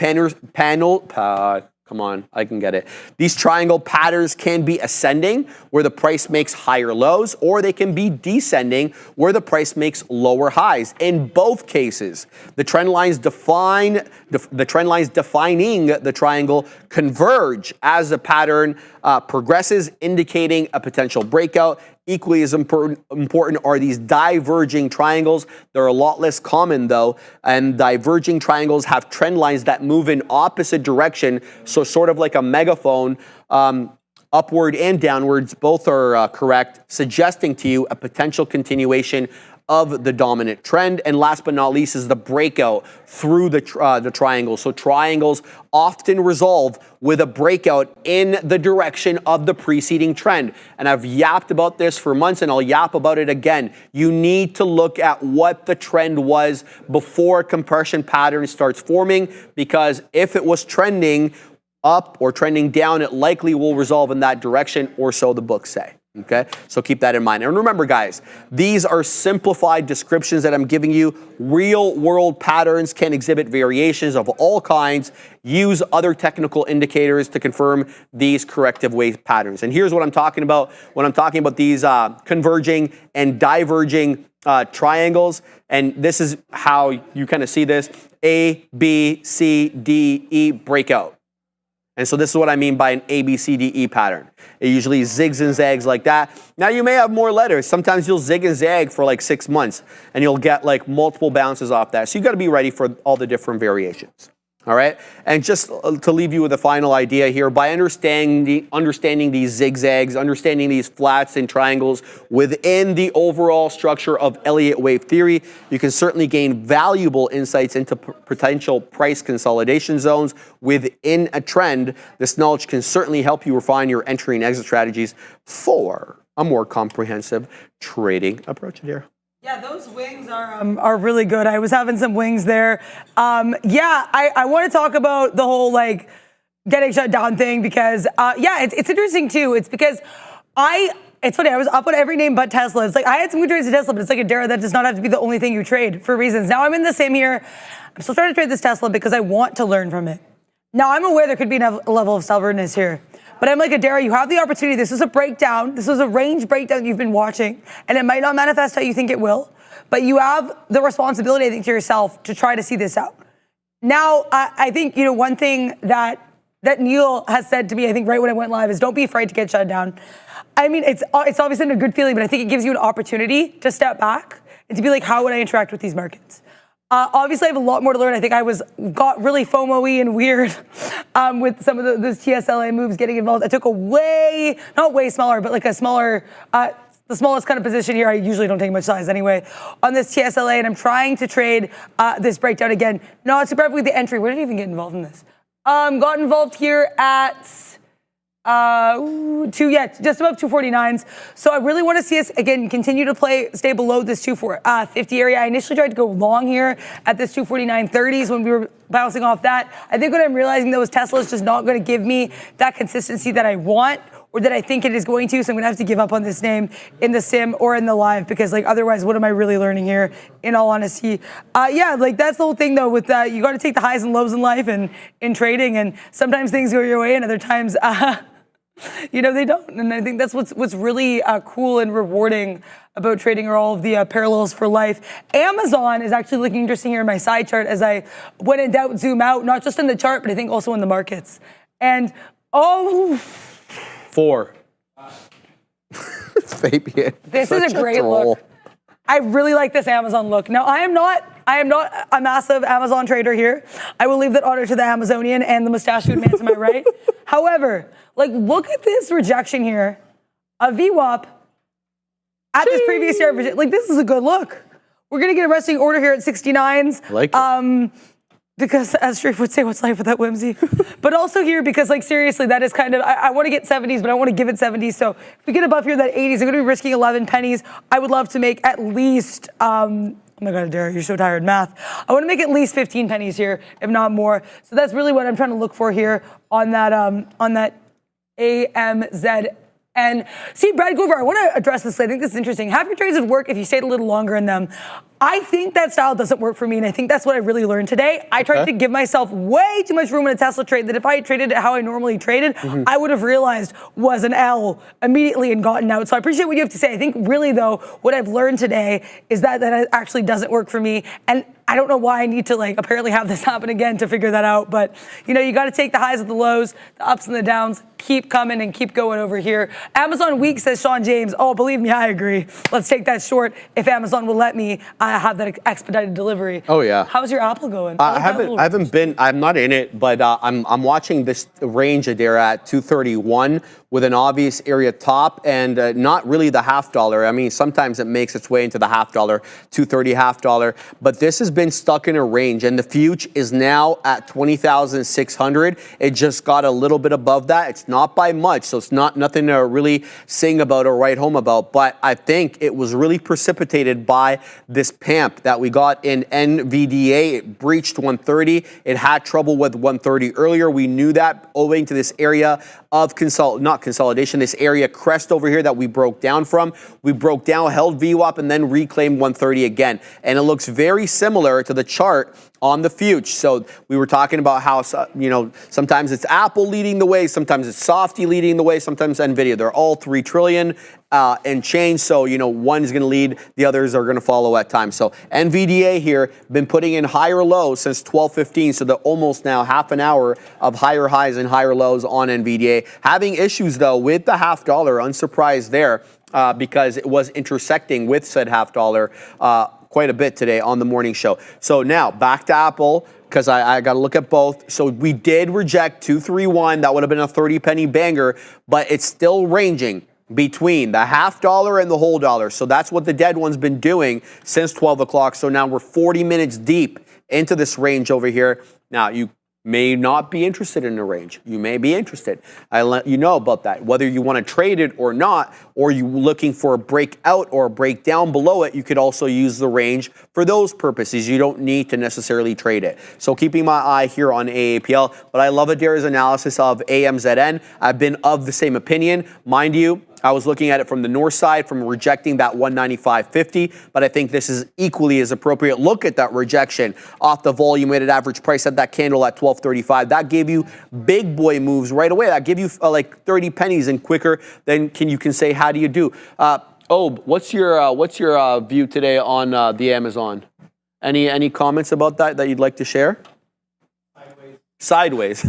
come on, I can get it. These triangle patterns can be ascending, where the price makes higher lows, or they can be descending, where the price makes lower highs. In both cases, the trend lines defining the triangle converge as the pattern progresses, indicating a potential breakout. Equally as important are these diverging triangles. They're a lot less common though, and diverging triangles have trend lines that move in opposite direction, so sort of like a megaphone, upward and downwards, both are correct, suggesting to you a potential continuation of the dominant trend. And last but not least is the breakout through the triangle. So triangles often resolve with a breakout in the direction of the preceding trend. And I've yapped about this for months and I'll yap about it again. You need to look at what the trend was before a compression pattern starts forming, because if it was trending up or trending down, it likely will resolve in that direction, or so the books say. Okay, so keep that in mind. And remember, guys, these are simplified descriptions that I'm giving you. Real world patterns can exhibit variations of all kinds. Use other technical indicators to confirm these corrective wave patterns. And here's what I'm talking about when I'm talking about these converging and diverging triangles. And this is how you kind of see this: A, B, C, D, E, breakout. And so this is what I mean by an ABCDE pattern. It usually zigs and zags like that. Now you may have more letters. Sometimes you'll zig and zag for like 6 months and you'll get like multiple bounces off that. So you got to be ready for all the different variations. All right. And just to leave you with a final idea here, by understanding these zigzags, understanding these flats and triangles within the overall structure of Elliott wave theory, you can certainly gain valuable insights into potential price consolidation zones within a trend. This knowledge can certainly help you refine your entry and exit strategies for a more comprehensive trading approach here. Yeah, those wings are really good. I was having some wings there. I want to talk about the whole like getting shut down thing because it's interesting too. It's because it's funny, I was up on every name but Tesla. It's like I had some good trades to Tesla, but it's like Adara, that does not have to be the only thing you trade for reasons. Now I'm in the same here. I'm still trying to trade this Tesla because I want to learn from it. Now I'm aware there could be a level of stubbornness here. But I'm like, Adara, you have the opportunity. This is a breakdown. This was a range breakdown you've been watching. And it might not manifest how you think it will. But you have the responsibility, I think, to yourself to try to see this out. Now, I think, one thing that that Neil has said to me, I think right when I went live, is don't be afraid to get shut down. I mean, it's obviously a good feeling, but I think it gives you an opportunity to step back and to be like, how would I interact with these markets? Obviously, I have a lot more to learn. I think I got really FOMO-y and weird with some of those TSLA moves getting involved. I took a not way smaller, but like a smaller, the smallest kind of position here. I usually don't take much size anyway on this TSLA, and I'm trying to trade this breakdown again. Not super happy with the entry. Where did I even get involved in this? Got involved here at just above 249s. So I really want to see us again continue to stay below this 250 area. I initially tried to go long here at this 249.30s when we were bouncing off that. I think what I'm realizing though is Tesla is just not going to give me that consistency that I want, or that I think it is going to, so I'm gonna have to give up on this name in the sim or in the live, because like otherwise, what am I really learning here, in all honesty? Like that's the whole thing though with you gotta take the highs and lows in life and in trading, and sometimes things go your way and other times, they don't. And I think that's what's really cool and rewarding about trading, are all of the parallels for life. Amazon is actually looking interesting here in my side chart as I, when in doubt, zoom out, not just in the chart, but I think also in the markets. And, 4. Fabian. This is a great look. I really like this Amazon look. Now, I am not a massive Amazon trader here. I will leave that honor to the Amazonian and the mustachioed man to my right. However, like, look at this rejection here. A VWAP at this previous year. Like, this is a good look. We're going to get a resting order here at 69s. I like it. Because as Sharif would say, what's life without whimsy? But also here, because like seriously, that is kind of, I want to get 70s, but I want to give it 70s. So if we get above here, that 80s, I'm going to be risking 11 pennies. I would love to make at least, oh my God, Dara, you're so tired, math. I want to make at least 15 pennies here, if not more. So that's really what I'm trying to look for here on that AMZ. And see, Brad Gover, I want to address this. I think this is interesting. Half your trades would work if you stayed a little longer in them. I think that style doesn't work for me, and I think that's what I really learned today. I tried to give myself way too much room in a Tesla trade that if I had traded it how I normally traded, I would have realized was an L immediately and gotten out. So I appreciate what you have to say. I think really, though, what I've learned today is that actually doesn't work for me. And I don't know why I need to apparently have this happen again to figure that out. But, you got to take the highs and the lows, the ups and the downs, keep coming and keep going over here. Amazon weak, says Sean James. Oh, believe me, I agree. Let's take that short if Amazon will let me have that expedited delivery. Oh, yeah. How's your Apple going? I'm not in it, but I'm watching this range there at 231 with an obvious area top and not really the $0.50. I mean, sometimes it makes its way into the $0.50, 230 $0.50, but this has been stuck in a range, and the future is now at 20,600. It just got a little bit above that. It's not by much, so it's nothing to really sing about or write home about, but I think it was really precipitated by this PAMP that we got in NVDA. It breached 130. It had trouble with 130 earlier. We knew that owing to this area of consolidation, this area crest over here that we broke down from. We broke down, held VWAP, and then reclaimed 130 again. And it looks very similar to the chart on the future. So we were talking about how, sometimes it's Apple leading the way, sometimes it's Softy leading the way, sometimes NVIDIA. They're all 3 trillion and change. So, one is going to lead, the others are going to follow at times. So NVDA here, been putting in higher lows since 12:15. So they're almost now half an hour of higher highs and higher lows on NVDA. Having issues though with the $0.50, unsurprised there because it was intersecting with said $0.50 quite a bit today on the morning show. So now back to Apple, because I got to look at both. So we did reject 231. That would have been a 30 penny banger, but it's still ranging between the $0.50 and the whole dollar. So that's what the dead one's been doing since 12 o'clock. So now we're 40 minutes deep into this range over here. Now you may not be interested in the range. You may be interested. I let you know about that. Whether you want to trade it or not, or you looking for a breakout or a breakdown below it, you could also use the range for those purposes. You don't need to necessarily trade it. So keeping my eye here on AAPL, but I love Adair's analysis of AMZN. I've been of the same opinion. Mind you, I was looking at it from the north side, from rejecting that 195.50, but I think this is equally as appropriate. Look at that rejection off the volume weighted average price at that candle at 12.35. That gave you big boy moves right away. That gave you like 30 pennies and quicker than you can say, how do you do? What's your view today on the Amazon? Any comments about that you'd like to share? Sideways.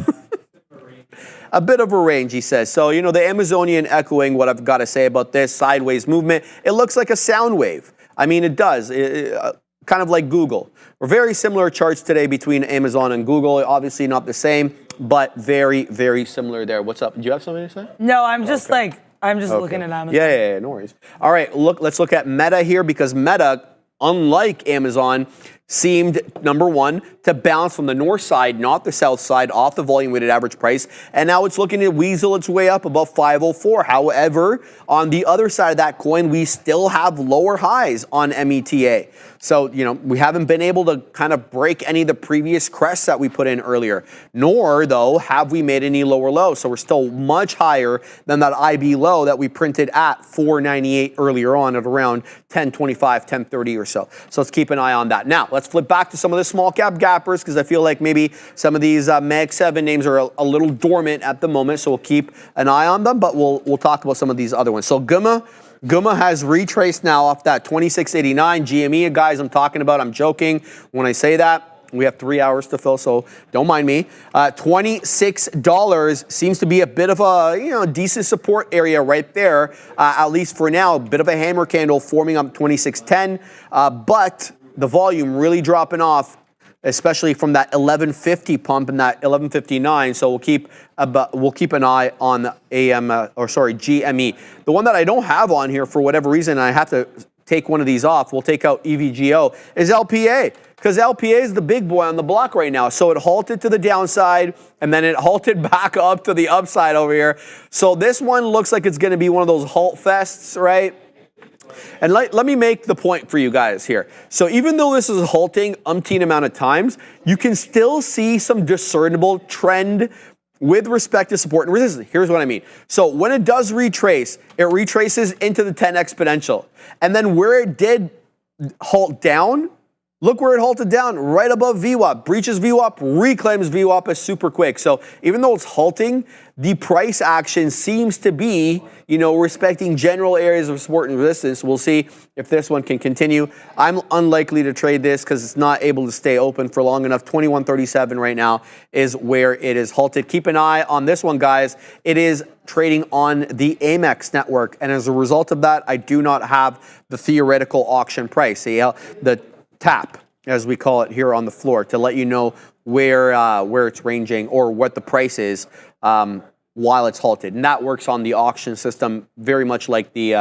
a bit of a range, he says. So, you know, the Amazonian echoing what I've got to say about this sideways movement. It looks like a sound wave. I mean, it does. Kind of like Google. Very similar charts today between Amazon and Google. Obviously not the same, but very, very similar there. What's up? Do you have something to say? No, I'm just looking at Amazon. Yeah, no worries. All right, let's look at Meta here, because Meta, unlike Amazon, seemed, number one, to bounce from the north side, not the south side, off the volume weighted average price. And now it's looking to weasel its way up above 504. However, on the other side of that coin, we still have lower highs on META. So, you know, we haven't been able to kind of break any of the previous crests that we put in earlier, nor, though, have we made any lower lows. So we're still much higher than that IB low that we printed at 498 earlier on at around 1025, 1030 or so. So let's keep an eye on that. Now, let's flip back to some of the small cap gappers, because I feel like maybe some of these Mag 7 names are a little dormant at the moment, so we'll keep an eye on them, but we'll talk about some of these other ones. So Guma has retraced now off that 2689 GME, guys. I'm talking about. I'm joking when I say that. We have 3 hours to fill, so don't mind me. $26 seems to be a bit of a decent support area right there, at least for now. A bit of a hammer candle forming up 2610, but the volume really dropping off, especially from that 1150 pump and that 1159. So we'll keep an eye on the GME. The one that I don't have on here for whatever reason, and I have to take one of these off, we'll take out EVGO, is LPA. Because LPA is the big boy on the block right now. So it halted to the downside, and then it halted back up to the upside over here. So this one looks like it's going to be one of those halt fests, right? And let me make the point for you guys here. So even though this is halting umpteen amount of times, you can still see some discernible trend with respect to support and resistance. Here's what I mean. So when it does retrace, it retraces into the 10 exponential. And then where it did halt down, look where it halted down, right above VWAP. Breaches VWAP, reclaims VWAP as super quick. So even though it's halting, the price action seems to be, respecting general areas of support and resistance. We'll see if this one can continue. I'm unlikely to trade this because it's not able to stay open for long enough. 2137 right now is where it is halted. Keep an eye on this one, guys. It is trading on the Amex network. And as a result of that, I do not have the theoretical auction price. The tap, as we call it here on the floor, to let you know where it's ranging or what the price is while it's halted. And that works on the auction system very much like the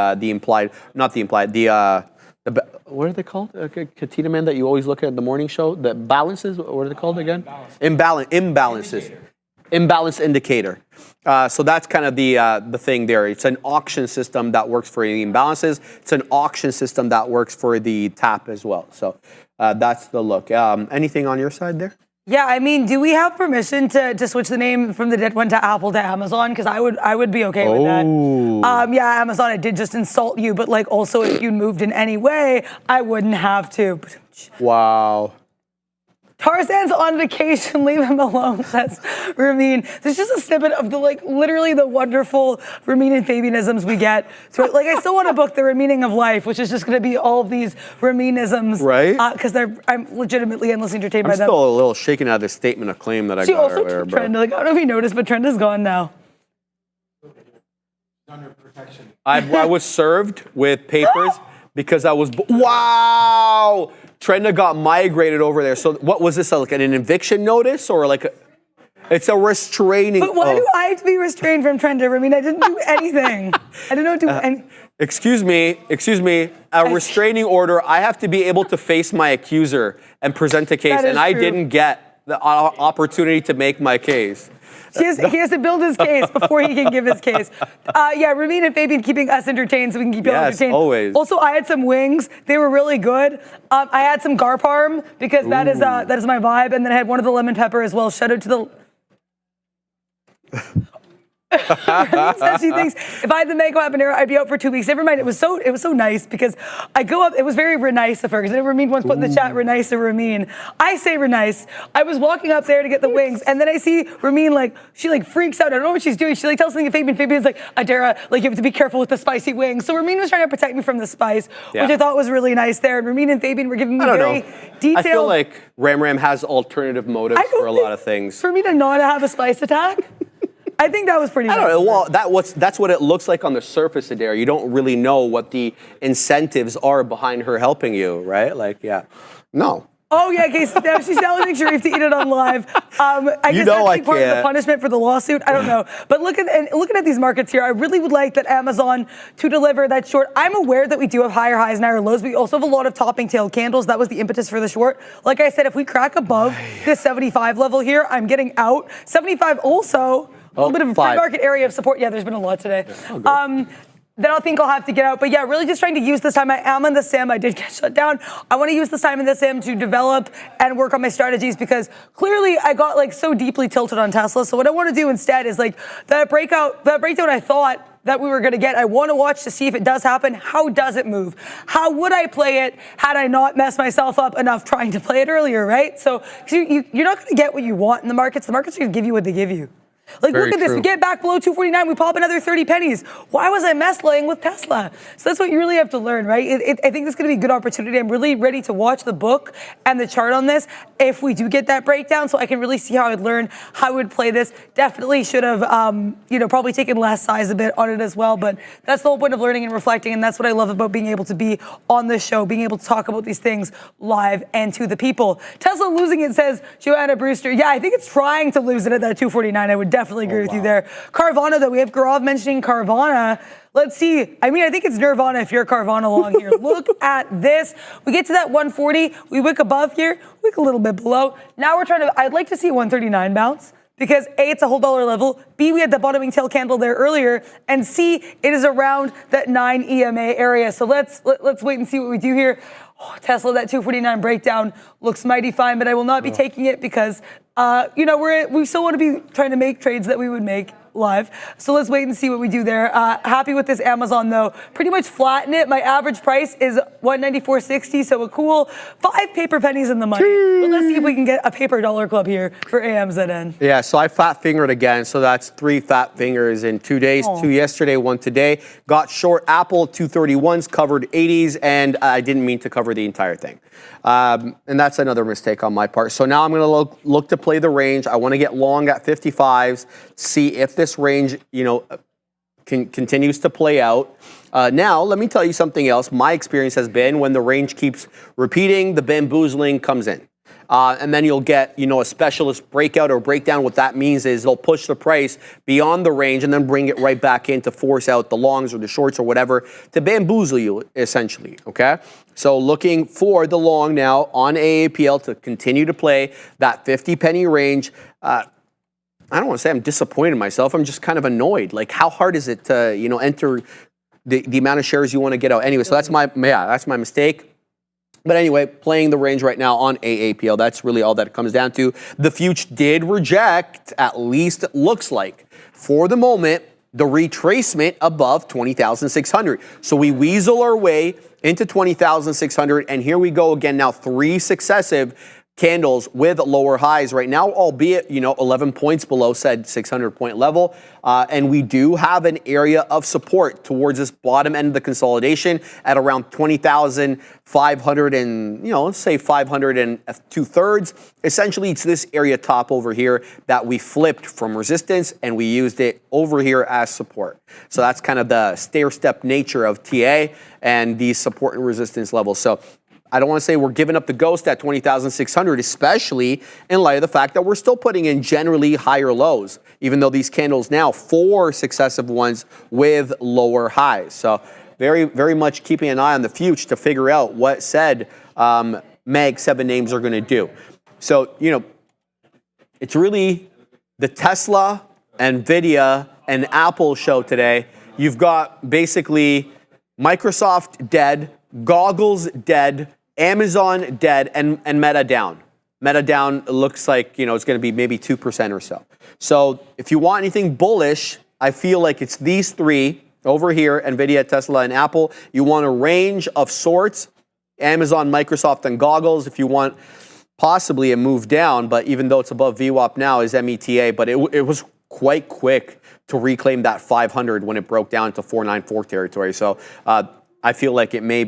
what are they called? Katina Man that you always look at the morning show, the balances, what are they called again? Imbalances. Imbalance indicator. So that's kind of the thing there. It's an auction system that works for the imbalances. It's an auction system that works for the tap as well. So that's the look. Anything on your side there? Yeah, I mean, do we have permission to switch the name from the dead one to Apple to Amazon? Because I would be okay with that. Yeah, Amazon, I did just insult you, but like also if you moved in any way, I wouldn't have to. Wow. Tarzan's on vacation, leave him alone, says Ramin. There's just a snippet of literally the wonderful Ramin and Fabianisms we get. So I still want to book the Ramining of life, which is just going to be all of these Raminisms. Right. Because I'm legitimately endlessly entertained by them. I'm still a little shaken out of this statement of claim that I got earlier, bro. Trend, I don't know if you noticed, but Trend is gone now. Under protection. I was served with papers because I was, wow! Trenda got migrated over there. So what was this, like an eviction notice or it's a restraining? But why do I have to be restrained from Trenda? I mean, I didn't do anything. I didn't do anything. Excuse me, a restraining order. I have to be able to face my accuser and present a case, and I didn't get the opportunity to make my case. He has to build his case before he can give his case. Yeah, Ramin and Fabian keeping us entertained so we can keep you all entertained. Always. Also, I had some wings. They were really good. I had some garparm because that is my vibe. And then I had one of the lemon pepper as well. Shout out to the... says she thinks if I had the mango habanero, I'd be out for 2 weeks. Never mind. It was so nice because I go up. It was very nice of her because Ramin once put in the chat nice of Ramin. I say nice. I was walking up there to get the wings, and then I see Ramin she freaks out. I don't know what she's doing. She tells something to Fabian. Fabian's like, Adara, you have to be careful with the spicy wings. So Ramin was trying to protect me from the spice, which I thought was really nice there. And Ramin and Fabian were giving me very detailed. I feel like Ram has alternative motives for a lot of things. For me to not have a spice attack. I think that was pretty I nice. don't know. Well, that's what it looks like on the surface, Adair. You don't really know what the incentives are behind her helping you, right? Like, yeah. No. Oh yeah, okay. So now she's challenging Sharif to eat it on live. I guess know I that's part of the can't. punishment for the lawsuit. I don't know, but looking at these markets here, I really would like that Amazon to deliver that short. I'm aware that we do have higher highs and higher lows. We also have a lot of topping tail candles. That was the impetus for the short. Like I said, if we crack above this 75 level here, I'm getting out. 75 also a little bit of a pre-market area of support. Yeah, there's been a lot today. Then I think I'll have to get out. But yeah, really just trying to use this time. I am in the SIM. I did get shut down. I want to use this time in the SIM to develop and work on my strategies because clearly I got like so deeply tilted on Tesla. So what I want to do instead is like that breakout I thought that we were going to get. I want to watch to see if it does happen. How does it move? How would I play it had I not messed myself up enough trying to play it earlier, right? So you're not going to get what you want in the markets. The markets are going to give you what they give you. Like, Very look at this. true. We get back below 249. We pop another 30 pennies. Why was I mess-laying with Tesla? So that's what you really have to learn, right? I think this is going to be a good opportunity. I'm really ready to watch the book and the chart on this if we do get that breakdown so I can really see how I'd learn, how I would play this. Definitely should have, probably taken less size a bit on it as well. But that's the whole point of learning and reflecting. And that's what I love about being able to be on this show, being able to talk about these things live and to the people. Tesla losing it, says Joanna Brewster. Yeah, I think it's trying to lose it at that 249. I would definitely agree with you there. Carvana, though, we have Gaurav mentioning Carvana. Let's see. I mean, I think it's Nirvana if you're Carvana along here. Look at this. We get to that 140. We wick above here. Wick a little bit below. Now we're I'd like to see a 139 bounce because A, it's a whole dollar level. B, we had the bottoming tail candle there earlier. And C, it is around that 9 EMA area. So let's wait and see what we do here. Oh, Tesla, that 249 breakdown looks mighty fine, but I will not be taking it because, we still want to be trying to make trades that we would make live. So let's wait and see what we do there. Happy with this Amazon, though. Pretty much flatten it. My average price is $194.60, so a cool 5 paper pennies in the money. But let's see if we can get a paper dollar club here for AMZN. Yeah, so I fat fingered again. So that's 3 fat fingers in 2 days, 2 yesterday, 1 today. Got short Apple 231s, covered 80s, and I didn't mean to cover the entire thing. And that's another mistake on my part. So now I'm going to look to play the range. I want to get long at 55s, see if this range, continues to play out. Now, let me tell you something else. My experience has been when the range keeps repeating, the bamboozling comes in. And then you'll get, a specialist breakout or breakdown. What that means is they'll push the price beyond the range and then bring it right back in to force out the longs or the shorts or whatever to bamboozle you, essentially, okay? So looking for the long now on AAPL to continue to play that 50 penny range. I don't want to say I'm disappointed in myself. I'm just kind of annoyed. Like, how hard is it to, enter the amount of shares you want to get out? Anyway, so that's my mistake. But anyway, playing the range right now on AAPL, that's really all that it comes down to. The future did reject, at least it looks like, for the moment, the retracement above 20,600. So we weasel our way into 20,600, and here we go again now, 3 successive candles with lower highs right now, albeit, 11 points below said 600 point level. And we do have an area of support towards this bottom end of the consolidation at around 20,500 and, let's say 500 and 2/3. Essentially, it's this area top over here that we flipped from resistance and we used it over here as support. So that's kind of the stair-step nature of TA and these support and resistance levels. So I don't want to say we're giving up the ghost at 20,600, especially in light of the fact that we're still putting in generally higher lows, even though these candles now 4 successive ones with lower highs. So very, very much keeping an eye on the future to figure out what said Mag 7 names are going to do. So, it's really the Tesla, NVIDIA, and Apple show today. You've got basically Microsoft dead, Goggles dead, Amazon dead, and Meta down. Meta down looks like, it's going to be maybe 2% or so. So if you want anything bullish, I feel like it's these 3 over here, NVIDIA, Tesla, and Apple. You want a range of sorts, Amazon, Microsoft, and Goggles. If you want possibly a move down, but even though it's above VWAP now, is META, but it was quite quick to reclaim that 500 when it broke down to 494 territory. So I feel like it may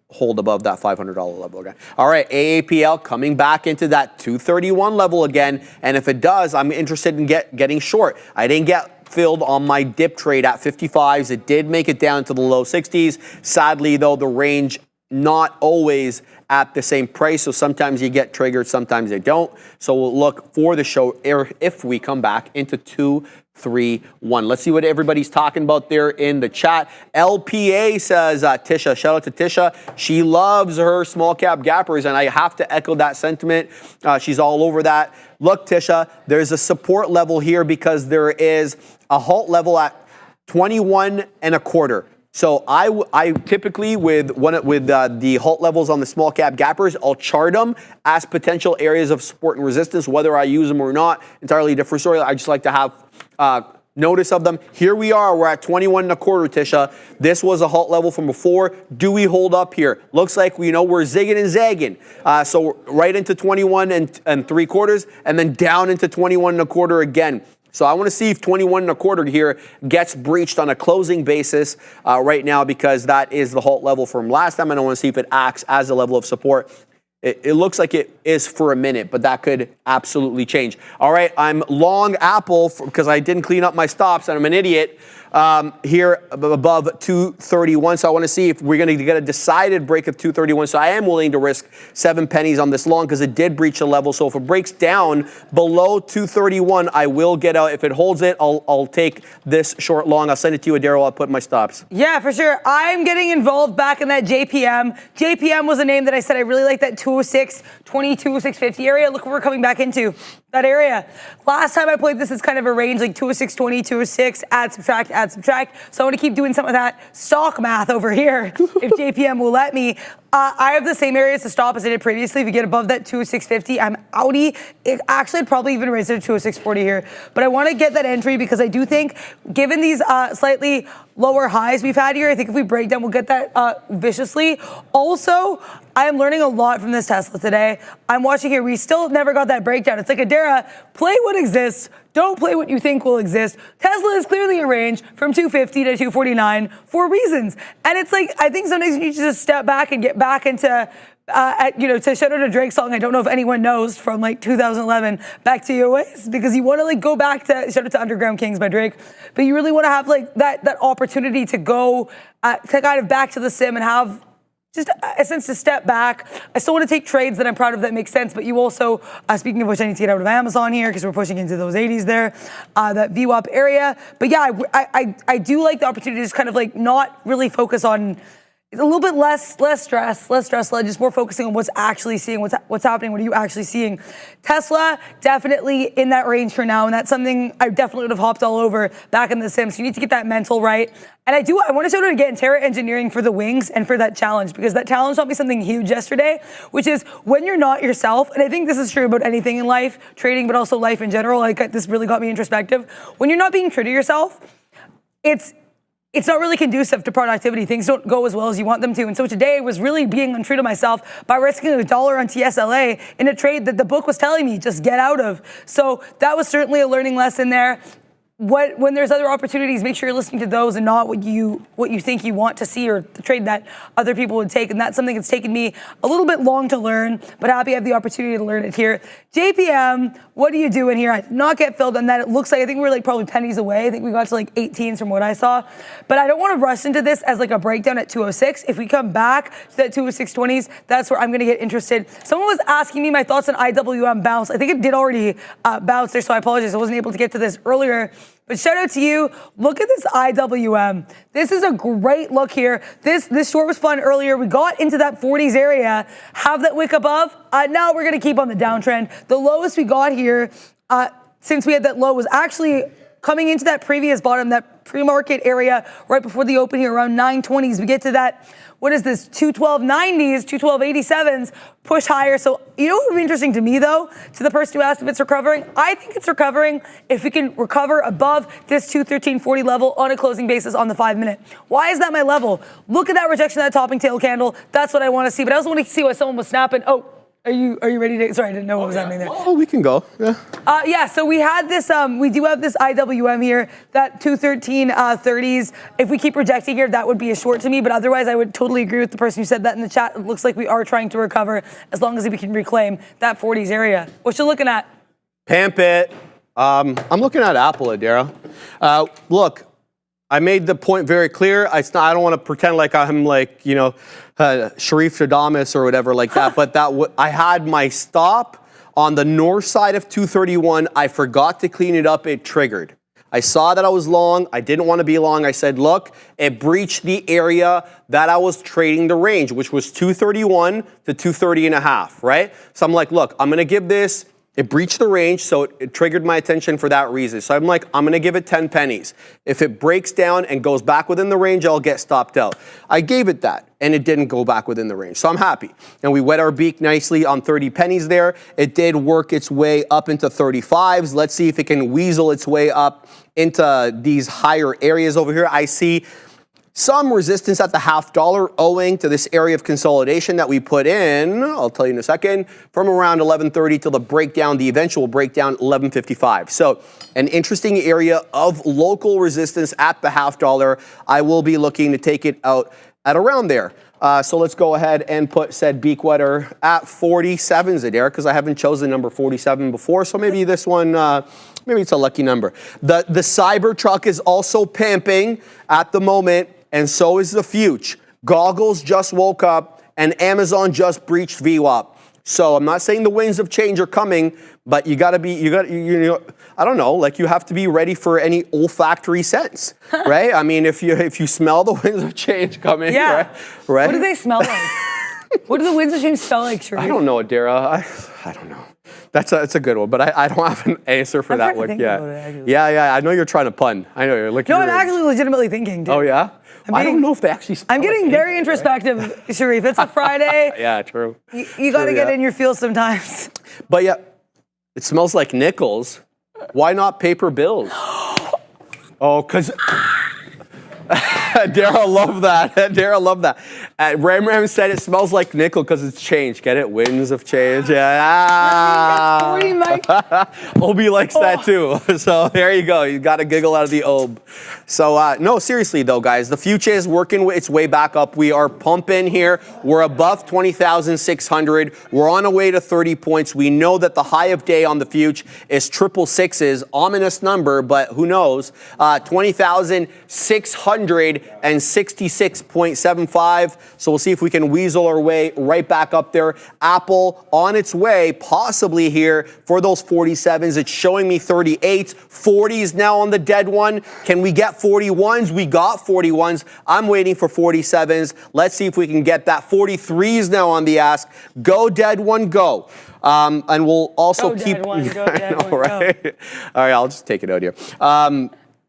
hold above that $500 level again. All right, AAPL coming back into that 231 level again. And if it does, I'm interested in getting short. I didn't get filled on my dip trade at 55s. It did make it down to the low 60s. Sadly, though, the range not always at the same price. So sometimes you get triggered, sometimes they don't. So we'll look for the show if we come back into 231. Let's see what everybody's talking about there in the chat. LPA says, Tisha, shout out to Tisha. She loves her small cap gappers, and I have to echo that sentiment. She's all over that. Look, Tisha, there's a support level here because there is a halt level at 21 and a quarter. So I typically with the halt levels on the small cap gappers, I'll chart them as potential areas of support and resistance. Whether I use them or not, entirely different story. I just like to have notice of them. Here we are. We're at 21 and a quarter, Tisha. This was a halt level from before. Do we hold up here? Looks like we're zigging and zagging. So right into 21 and 3/4, and then down into 21 and a quarter again. So I want to see if 21 and a quarter here gets breached on a closing basis right now, because that is the halt level from last time. And I want to see if it acts as a level of support. It looks like it is for a minute, but that could absolutely change. All right, I'm long Apple because I didn't clean up my stops and I'm an idiot here above 231. So I want to see if we're going to get a decided break of 231. So I am willing to risk 7 pennies on this long because it did breach the level. So if it breaks down below 231, I will get out. If it holds it, I'll take this short long. I'll send it to you, Daryl. I'll put my stops. Yeah, for sure. I'm getting involved back in that JPM. JPM was a name that I said I really like, that 206, 22, 650 area. Look what we're coming back into. That area. Last time I played this, it's kind of a range like 206.20, 206, add, subtract, add, subtract. So I want to keep doing some of that stock math over here if JPM will let me. I have the same areas to stop as I did previously. If you get above that 206.50, I'm outie. It actually I'd probably even raise it to 206.40 here. But I want to get that entry because I do think, given these slightly lower highs we've had here, I think if we break down, we'll get that viciously. Also, I am learning a lot from this Tesla today. I'm watching here. We still never got that breakdown. It's like, Adara, play what exists. Don't play what you think will exist. Tesla is clearly a range from 250 to 249 for reasons. And it's like, I think sometimes you need to just step back and get back into, to shout out a Drake song I don't know if anyone knows from like 2011, Back to Your Ways, because you want to like go back to, shout out to Underground Kings by Drake, but you really want to have like that opportunity to go to kind of back to the sim and have just a sense to step back. I still want to take trades that I'm proud of that make sense, but you also, speaking of which, I need to get out of Amazon here because we're pushing into those 80s there, that VWAP area. But yeah, I do like the opportunity to just kind of like not really focus on a little bit less stress, just more focusing on what's actually seeing, what's happening, what are you actually seeing. Tesla, definitely in that range for now, and that's something I definitely would have hopped all over back in the sim, so you need to get that mental right. And I want to shout out again, Terra Engineering for the wings and for that challenge, because that challenge taught me something huge yesterday, which is when you're not yourself, and I think this is true about anything in life, trading, but also life in general, like this really got me introspective. When you're not being true to yourself, it's not really conducive to productivity. Things don't go as well as you want them to. And so today was really being untrue to myself by risking $1 on TSLA in a trade that the book was telling me just get out of. So that was certainly a learning lesson there. When there's other opportunities, make sure you're listening to those and not what you think you want to see or the trade that other people would take. And that's something that's taken me a little bit long to learn, but happy I have the opportunity to learn it here. JPM, what are you doing here? I did not get filled on that. It looks like, I think we're like probably pennies away. I think we got to like 18s from what I saw. But I don't want to rush into this as like a breakdown at 206. If we come back to that 206.20s, that's where I'm going to get interested. Someone was asking me my thoughts on IWM bounce. I think it did already bounce there, so I apologize. I wasn't able to get to this earlier. But shout out to you. Look at this IWM. This is a great look here. This short was fun earlier. We got into that 40s area. Have that wick above. Now we're going to keep on the downtrend. The lowest we got here since we had that low was actually coming into that previous bottom, that pre-market area right before the open here around 920s. We get to that, what is this, 212.90s, 212.87s, push higher. So you know what would be interesting to me though, to the person who asked if it's recovering? I think it's recovering if we can recover above this 213.40 level on a closing basis on the 5-minute. Why is that my level? Look at that rejection of that topping tail candle. That's what I want to see. But I also want to see why someone was snapping. Oh, Are you ready to? Sorry, I didn't know what was happening there. Oh, we can go. Yeah. Yeah, so we had this, we do have this IWM here, that 213.30s. If we keep rejecting here, that would be a short to me, but otherwise I would totally agree with the person who said that in the chat. It looks like we are trying to recover as long as we can reclaim that 40s area. What you looking at? Pamp it. I'm looking at Apple, Adara. Look, I made the point very clear. I don't want to pretend like I'm like, Sharif Shadamis or whatever like that, but I had my stop on the north side of 231. I forgot to clean it up. It triggered. I saw that I was long. I didn't want to be long. I said, look, it breached the area that I was trading the range, which was 231 to 230.5, right? So I'm like, look, I'm going to give this. It breached the range, so it triggered my attention for that reason. So I'm like, I'm going to give it 10 pennies. If it breaks down and goes back within the range, I'll get stopped out. I gave it that, and it didn't go back within the range. So I'm happy. And we wet our beak nicely on 30 pennies there. It did work its way up into 35s. Let's see if it can weasel its way up into these higher areas over here. I see some resistance at the $0.50 owing to this area of consolidation that we put in, I'll tell you in a second, from around 11:30 till the eventual breakdown, 11:55. So an interesting area of local resistance at the $0.50. I will be looking to take it out at around there. So let's go ahead and put said beak wetter at 47s, Adair, because I haven't chosen number 47 before. So maybe this one, maybe it's a lucky number. The Cybertruck is also pimping at the moment. And so is the Future. Goggles just woke up, and Amazon just breached VWAP. So I'm not saying the winds of change are coming, but you got to I don't know, like you have to be ready for any olfactory sense, right? I mean, if you smell the winds of change coming, yeah. Right? What do they smell like? What do the winds of change smell like, Sharif? I don't know, Adara. I don't know. That's a good one, but I don't have an answer for that one. Yeah. I know you're trying to pun. I know you're looking. No, I'm actually legitimately thinking, dude. Oh yeah. I don't know if they actually. I'm getting very introspective, Sharif. It's a Friday. Yeah, true. You got to get in your feels sometimes. But yeah, it smells like nickels. Why not paper bills? Oh, because. Daryl loved that. Daryl loved that. Ram said it smells like nickel because it's change. Get it? Winds of change. Yeah. Obi likes that too. So there you go. You got a giggle out of the Ob. So no, seriously though, guys, the future is working its way back up. We are pumping here. We're above 20,600. We're on our way to 30 points. We know that the high of day on the future is 666. Ominous number, but who knows? 20,666.75. So we'll see if we can weasel our way right back up there. Apple on its way, possibly here for those 47s. It's showing me 38s. 40s now on the dead one. Can we get 41s? We got 41s. I'm waiting for 47s. Let's see if we can get that. 43s now on the ask. Go dead one, go. And we'll also keep. Go dead one, right? Go. All right, I'll just take it out here.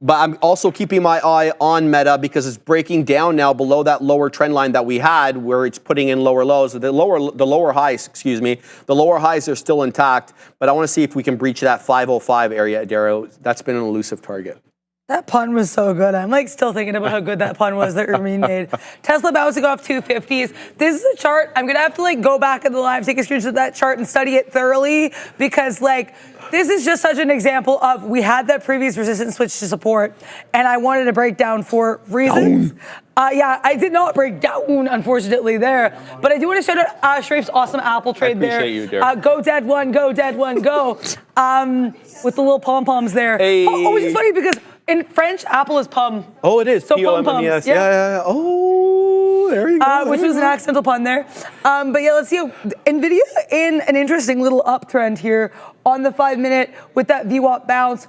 But I'm also keeping my eye on Meta because it's breaking down now below that lower trend line that we had where it's putting in lower lows. The lower highs, the lower highs are still intact, but I want to see if we can breach that 505 area, Daryl. That's been an elusive target. That pun was so good. I'm like still thinking about how good that pun was that Ramin made. Tesla bouncing off 250s. This is a chart. I'm gonna have to like go back in the live, take a screenshot of that chart and study it thoroughly because like this is just such an example of we had that previous resistance switch to support and I wanted to break down for reasons. Yeah, I did not break down, unfortunately, there. But I do want to shout out Sharif's awesome Apple trade there. You, Derek. Go dead one, go dead one, go. With the little pom-poms there. Hey. Oh, which is funny because in French, Apple is pomme. Oh, it is. So pom-poms. Yeah. Oh, there you go. Which was an accidental pun there. But yeah, let's see. NVIDIA in an interesting little uptrend here on the 5-minute with that VWAP bounce.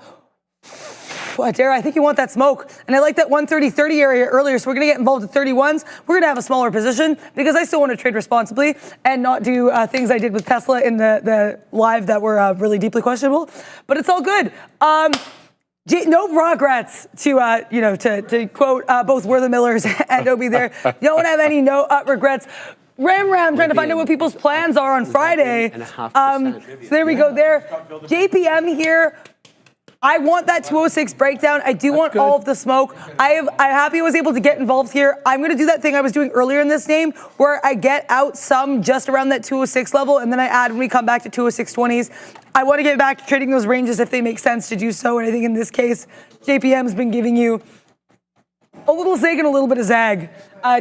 Dara, I think you want that smoke. And I like that 130-30 area earlier, so we're going to get involved at 31s. We're going to have a smaller position because I still want to trade responsibly and not do things I did with Tesla in the live that were really deeply questionable. But it's all good. No regrets to quote both We're the Millers and Obi there. Don't have any regrets. Ram trying to find out what people's plans are on Friday. So there we go there. JPM here. I want that 206 breakdown. I do want all of the smoke. I'm happy I was able to get involved here. I'm going to do that thing I was doing earlier in this name where I get out some just around that 206 level, and then I add when we come back to 206.20s. I want to get back to trading those ranges if they make sense to do so, and I think in this case, JPM's been giving you a little zig and a little bit of zag,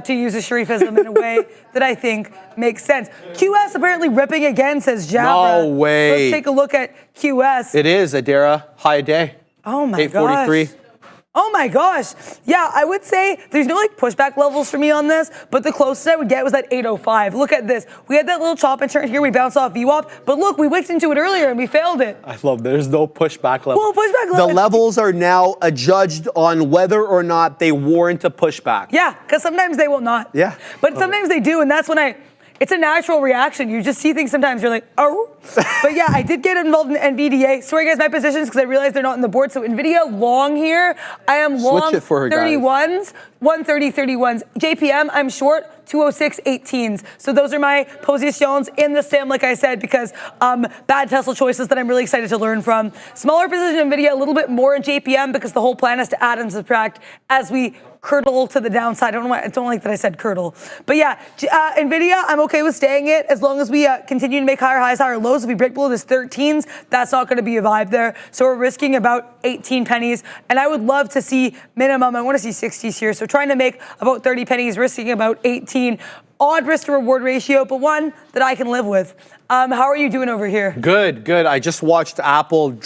to use a Sharifism in a way that I think makes sense. QS apparently ripping again, says Jabra. No way. Let's take a look at QS. It is, Adara, high a day. Oh my 843. gosh. Oh my gosh. Yeah, I would say there's no like pushback levels for me on this, but the closest I would get was at 805. Look at this. We had that little chop and turn here. We bounced off VWAP, but look, we wicked into it earlier and we failed it. I love there's no pushback level. Well, pushback The level. levels are now adjudged on whether or not they warrant a pushback. Yeah, because sometimes they will not. Yeah. But sometimes they do, and that's when it's a natural reaction. You just see things sometimes, you're like, oh. But yeah, I did get involved in NVDA. Sorry guys, my positions, because I realized they're not in the board. So NVIDIA long here. I am long it for her, guys. 31s, 130 31s. JPM, I'm short 206 18s. So those are my positions in the sim, like I said, because bad Tesla choices that I'm really excited to learn from. Smaller position NVIDIA, a little bit more in JPM because the whole plan is to add and subtract as we curdle to the downside. I don't know why, I don't like that I said curdle. But yeah, NVIDIA, I'm okay with staying it as long as we continue to make higher highs, higher lows. If we break below this 13s, that's not going to be a vibe there. So we're risking about 18 pennies. And I would love to see minimum, I want to see 60s here. So trying to make about 30 pennies, risking about 18. Odd risk to reward ratio, but one that I can live with. How are you doing over here? Good, good. I just watched Apple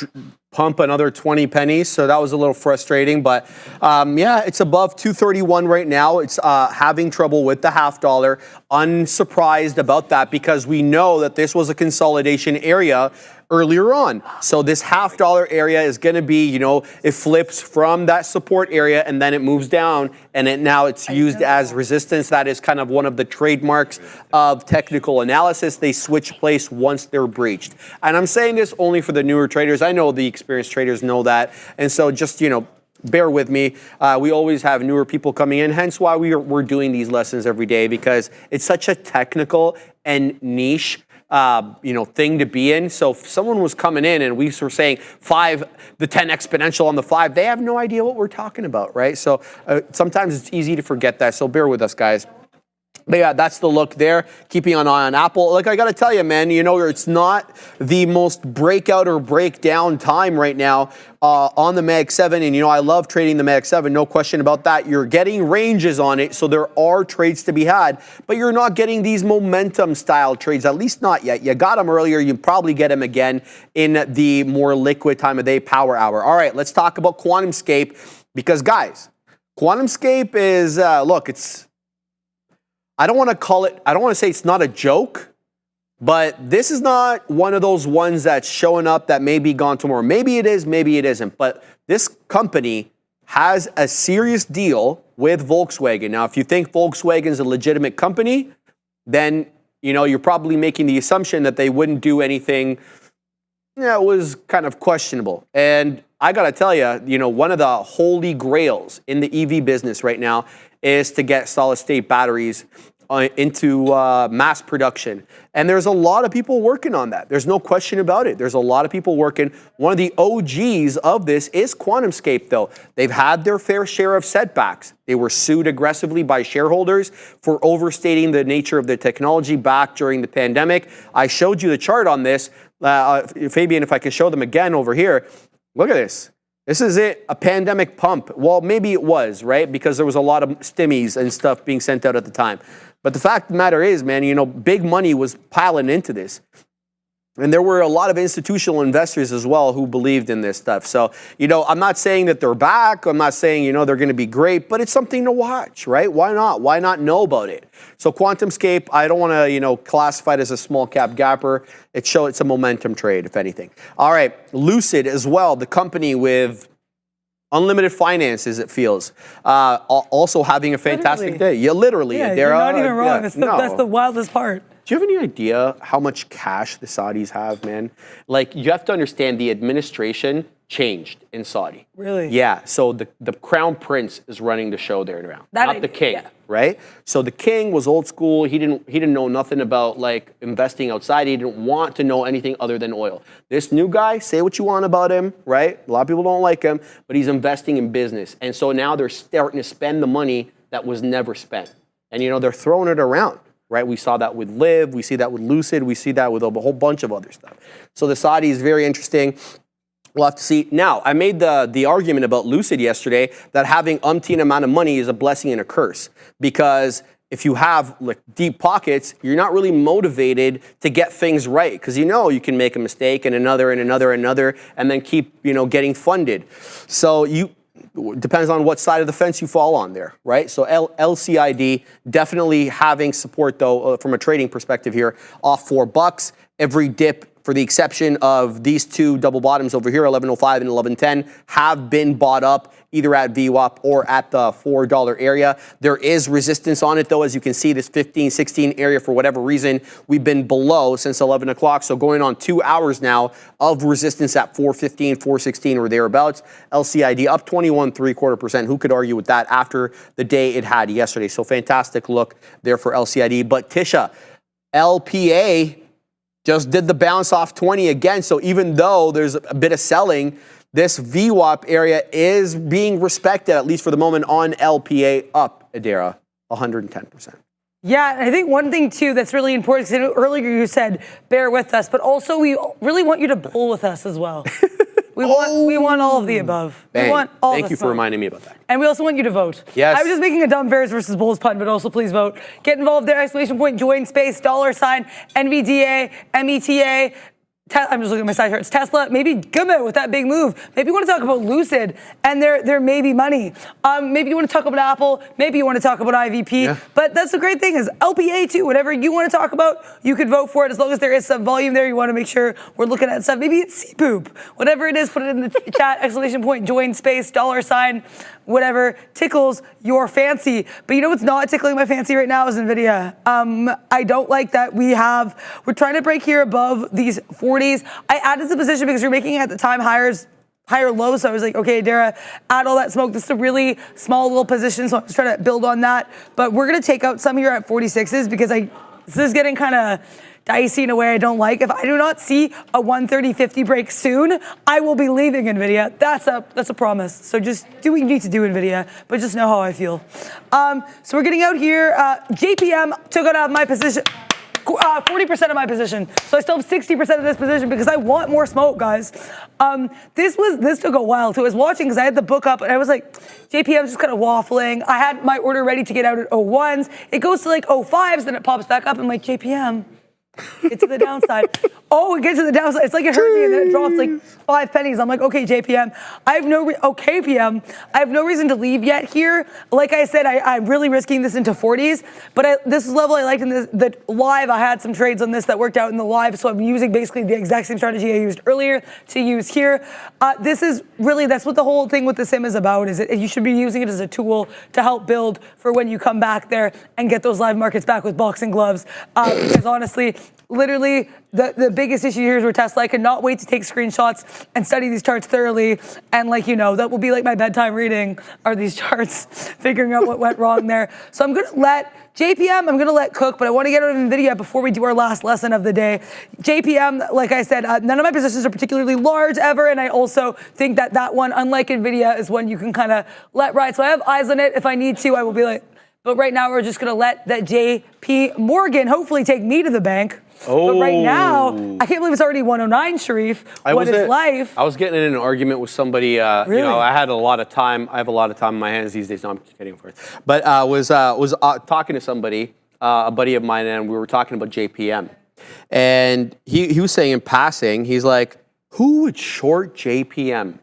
pump another 20 pennies, so that was a little frustrating. But yeah, it's above 231 right now. It's having trouble with the $0.50. Unsurprised about that because we know that this was a consolidation area earlier on. So this $0.50 area is going to be, you know, it flips from that support area and then it moves down and now it's used as resistance. That is kind of one of the trademarks of technical analysis. They switch place once they're breached. And I'm saying this only for the newer traders. I know the experienced traders know that. And so just, you know, bear with me. We always have newer people coming in, hence why we're doing these lessons every day, because it's such a technical and niche thing to be in. So if someone was coming in and we were saying the 10 exponential on the 5, they have no idea what we're talking about, right? So sometimes it's easy to forget that. So bear with us, guys. But yeah, that's the look there. Keeping an eye on Apple. Like I got to tell you, man, you know, it's not the most breakout or breakdown time right now on the Mag 7. And, you know, I love trading the Mag 7. No question about that. You're getting ranges on it. So there are trades to be had. But you're not getting these momentum style trades, at least not yet. You got them earlier. You probably get them again in the more liquid time of day power hour. All right, let's talk about QuantumScape. Because, guys, QuantumScape is, look, it's... I don't want to say it's not a joke, but this is not one of those ones that's showing up that may be gone tomorrow. Maybe it is, maybe it isn't. But this company has a serious deal with Volkswagen. Now, if you think Volkswagen is a legitimate company, then, you know, you're probably making the assumption that they wouldn't do anything that was kind of questionable. And I got to tell you, you know, one of the holy grails in the EV business right now is to get solid-state batteries into mass production. And there's a lot of people working on that. There's no question about it. There's a lot of people working. One of the OGs of this is QuantumScape, though. They've had their fair share of setbacks. They were sued aggressively by shareholders for overstating the nature of the technology back during the pandemic. I showed you the chart on this. Fabian, if I could show them again over here. Look at this. This is it, a pandemic pump. Well, maybe it was, right? Because there was a lot of stimmies and stuff being sent out at the time. But the fact of the matter is, man, you know, big money was piling into this. And there were a lot of institutional investors as well who believed in this stuff. So, you know, I'm not saying that they're back. I'm not saying, you know, they're going to be great, but it's something to watch, right? Why not? Why not know about it? So QuantumScape, I don't want to, you know, classify it as a small cap gapper. It's a momentum trade, if anything. All right, Lucid as well, the company with unlimited finances, it feels. Also having a fantastic day. Yeah, literally. Yeah, you're not even wrong. That's the wildest part. Do you have any idea how much cash the Saudis have, man? Like, you have to understand the administration changed in Saudi. Really? Yeah. So the crown prince is running the show there around, not the king, right? So the king was old school. He didn't know nothing about like investing outside. He didn't want to know anything other than oil. This new guy, say what you want about him, right? A lot of people don't like him, but he's investing in business. And so now they're starting to spend the money that was never spent. And, you know, they're throwing it around, right? We saw that with Liv. We see that with Lucid. We see that with a whole bunch of other stuff. So the Saudi is very interesting. We'll have to see. Now, I made the argument about Lucid yesterday that having umpteen amount of money is a blessing and a curse. Because if you have like deep pockets, you're not really motivated to get things right. Because you know you can make a mistake and another and another and another and then keep, you know, getting funded. So depends on what side of the fence you fall on there, right? So LCID definitely having support though from a trading perspective here, off $4. Every dip, for the exception of these two double bottoms over here, 11.05 and 11.10, have been bought up either at VWAP or at the $4 area. There is resistance on it though, as you can see, this 15, 16 area, for whatever reason, we've been below since 11 o'clock. So going on 2 hours now of resistance at 415, 416 or thereabouts. LCID up 21.75%. Who could argue with that after the day it had yesterday? So fantastic look there for LCID. But Tisha, LPA just did the bounce off 20 again. So even though there's a bit of selling, this VWAP area is being respected, at least for the moment, on LPA up, Adara, 110%. Yeah, and I think one thing too that's really important, because earlier you said bear with us, but also we really want you to bull with us as well. We want all of the above. Bang. We want all Thank you for reminding me about that. And we also want you to vote. Yes. I was just making a dumb bears versus bulls pun, but also please vote. Get involved there, exclamation point, join space, $, NVDA, META. I'm just looking at my side charts. Tesla, maybe Gummo with that big move. Maybe you want to talk about Lucid and their maybe money. Maybe you want to talk about Apple. Maybe you want to talk about IVP. Yeah. But that's the great thing is LPA too. Whatever you want to talk about, you could vote for it as long as there is some volume there. You want to make sure we're looking at stuff. Maybe it's C-poop. Whatever it is, put it in the chat, exclamation point, join space, $, whatever tickles your fancy. But you know what's not tickling my fancy right now is NVIDIA. I don't like that we're trying to break here above these 40s. I added the position because you're making at the time higher lows. So I was like, okay, Dara, add all that smoke. This is a really small little position, so I'm just trying to build on that. But we're gonna take out some here at 46s because this is getting kind of dicey in a way I don't like. If I do not see a 130.50 break soon, I will be leaving NVIDIA. That's a promise. So just do what you need to do, NVIDIA, but just know how I feel. So we're getting out here. JPM took it out of my position. 40% of my position. So I still have 60% of this position because I want more smoke, guys. This took a while too. I was watching because I had the book up and I was like, JPM's just kind of waffling. I had my order ready to get out at 01s. It goes to like 05s, then it pops back up. I'm like, JPM, get to the downside. Oh, it gets to the downside. It's like it hurt me and then it drops like 5 pennies. I'm like, okay, JPM. KPM. I have no reason to leave yet here. Like I said, I'm really risking this into 40s, but this level I liked in the live. I had some trades on this that worked out in the live, so I'm using basically the exact same strategy I used earlier to use here. This is really, that's what the whole thing with the sim is about, is you should be using it as a tool to help build for when you come back there and get those live markets back with boxing gloves. Because honestly, literally, the biggest issue here is where Tesla, I cannot wait to take screenshots and study these charts thoroughly. And that will be like my bedtime reading are these charts, figuring out what went wrong there. So I'm going to let JPM, I'm going to let cook, but I want to get out of NVIDIA before we do our last lesson of the day. JPM, like I said, none of my positions are particularly large ever, and I also think that one, unlike NVIDIA, is one you can kind of let ride. So I have eyes on it. If I need to, I will be like, but right now we're just going to let that JP Morgan hopefully take me to the bank. Oh. But right now, I can't believe it's already 109, Sharif. What is life? I was getting in an argument with somebody. Really? I had a lot of time. I have a lot of time in my hands these days. No, I'm just kidding, of course. But I was talking to somebody, a buddy of mine, and we were talking about JPM. And he was saying in passing, he's like, who would short JPM?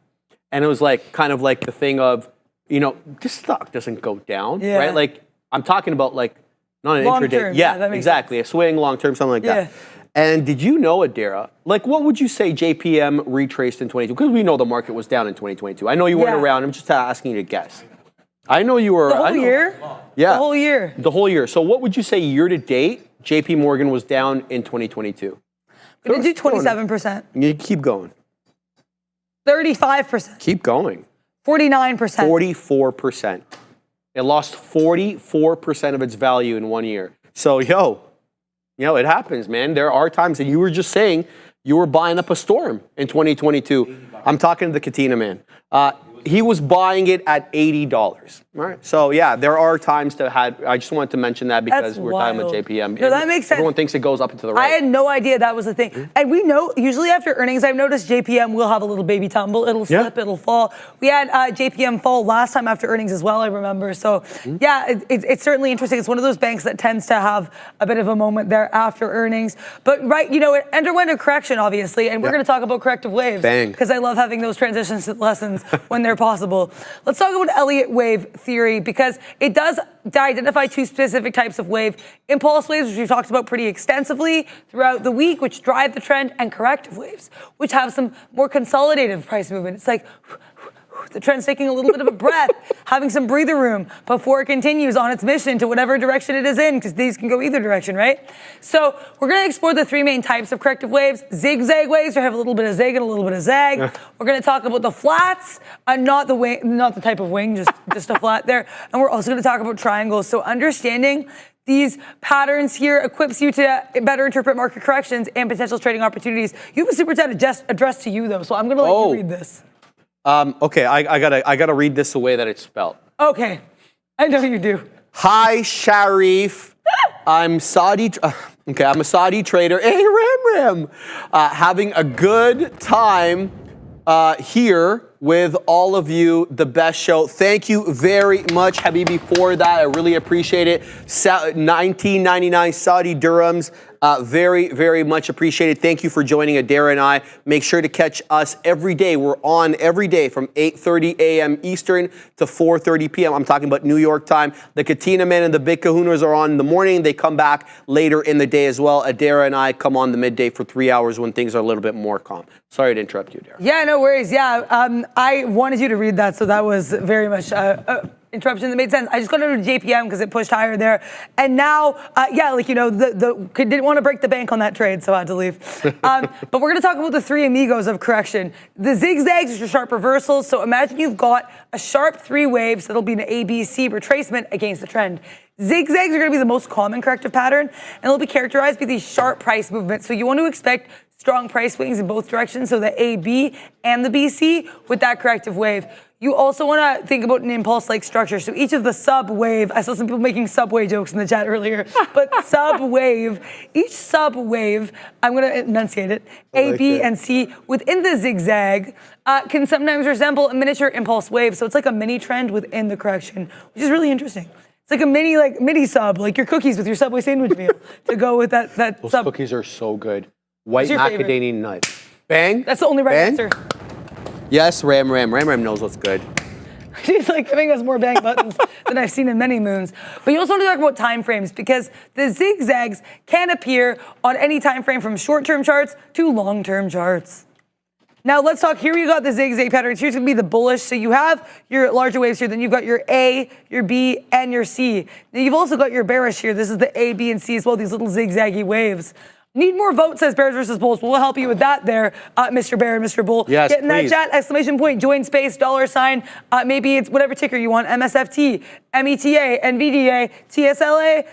And it was like kind of like the thing of, this stock doesn't go down, right? Like, I'm talking about like, not an long intraday. Term, yeah, exactly. Sense. A swing, long term, something like that. And did you know, Adara, like what would you say JPM retraced in 2022? Because we know the market was down in 2022. I know you weren't around. I'm just asking you to guess. I know you were. The whole year? Yeah. The whole year. The whole year. So what would you say year to date JP Morgan was down in 2022? We did do 27%. You keep going. 35%. Keep going. 49%. 44%. It lost 44% of its value in 1 year. So, it happens, man. There are times, and you were just saying you were buying up a storm in 2022. I'm talking to the Katina man. He was buying it at $80. Right. So yeah, there are times to have. I just wanted to mention that because we're talking about JPM. No, that makes sense. Everyone thinks it goes up and to the right. I had no idea that was the thing. And we know usually after earnings, I've noticed JPM will have a little baby tumble. It'll slip, it'll fall. We had JPM fall last time after earnings as well, I remember. So yeah, it's certainly interesting. It's one of those banks that tends to have a bit of a moment there after earnings. But it underwent a correction, obviously, and we're going to talk about corrective waves. Bang. Because I love having those transitions lessons when they're possible. Let's talk about Elliott wave theory because it does identify two specific types of wave. Impulse waves, which we've talked about pretty extensively throughout the week, which drive the trend, and corrective waves, which have some more consolidative price movement. It's like the trend's taking a little bit of a breath, having some breather room before it continues on its mission to whatever direction it is in, because these can go either direction, right? So we're going to explore the three main types of corrective waves. Zigzag waves, which have a little bit of zig and a little bit of zag. We're going to talk about the flats, not the type of wing, just a flat there. And we're also going to talk about triangles. So understanding these patterns here equips you to better interpret market corrections and potential trading opportunities. You have a super chat addressed to you, though, so I'm going to let you read this. Okay, I gotta read this the way that it's spelled. Okay, I know you do. Hi, Sharif. I'm a Saudi trader. Hey, Ram. Having a good time here with all of you. The best show. Thank you very much, Habibi, for that. I really appreciate it. 1999 Saudi dirhams. Very, very much appreciated. Thank you for joining Adara and I. Make sure to catch us every day. We're on every day from 8:30 a.m. Eastern to 4:30 p.m. I'm talking about New York time. The Katina Men and the Big Kahunas are on in the morning. They come back later in the day as well. Adara and I come on the midday for 3 hours when things are a little bit more calm. Sorry to interrupt you, Adara. Yeah, no worries. Yeah, I wanted you to read that, so that was very much interruption that made sense. I just got over to JPM because it pushed higher there. And now, didn't want to break the bank on that trade, so I had to leave. But we're going to talk about the three amigos of correction. The zigzags, which are sharp reversals. So imagine you've got a sharp three waves that'll be an ABC retracement against the trend. Zigzags are going to be the most common corrective pattern, and they'll be characterized by these sharp price movements. So you want to expect strong price swings in both directions, so the AB and the BC with that corrective wave. You also want to think about an impulse-like structure. So each of the sub-wave, I saw some people making subway jokes in the chat earlier, but sub-wave, each sub-wave, I'm going to enunciate it, A, B, and C, within the zigzag, can sometimes resemble a miniature impulse wave. So it's like a mini trend within the correction, which is really interesting. It's like a mini sub, like your cookies with your Subway sandwich meal to go with that Those sub. cookies are so good. White macadamia nut. Bang. That's the only right answer. Yes, Ram knows what's good. She's like giving us more bang buttons than I've seen in many moons. But you also want to talk about time frames because the zigzags can appear on any time frame from short-term charts to long-term charts. Now let's talk, here you got the zigzag patterns. Here's going to be the bullish. So you have your larger waves here, then you've got your A, your B, and your C. Now you've also got your bearish here. This is the A, B, and C as well, these little zigzaggy waves. Need more votes, says Bears versus Bulls. We'll help you with that there, Mr. Bear and Mr. Bull. Yes, Get in that please. chat, exclamation point, join space, $sign. Maybe it's whatever ticker you want, MSFT, META, NVDA, TSLA,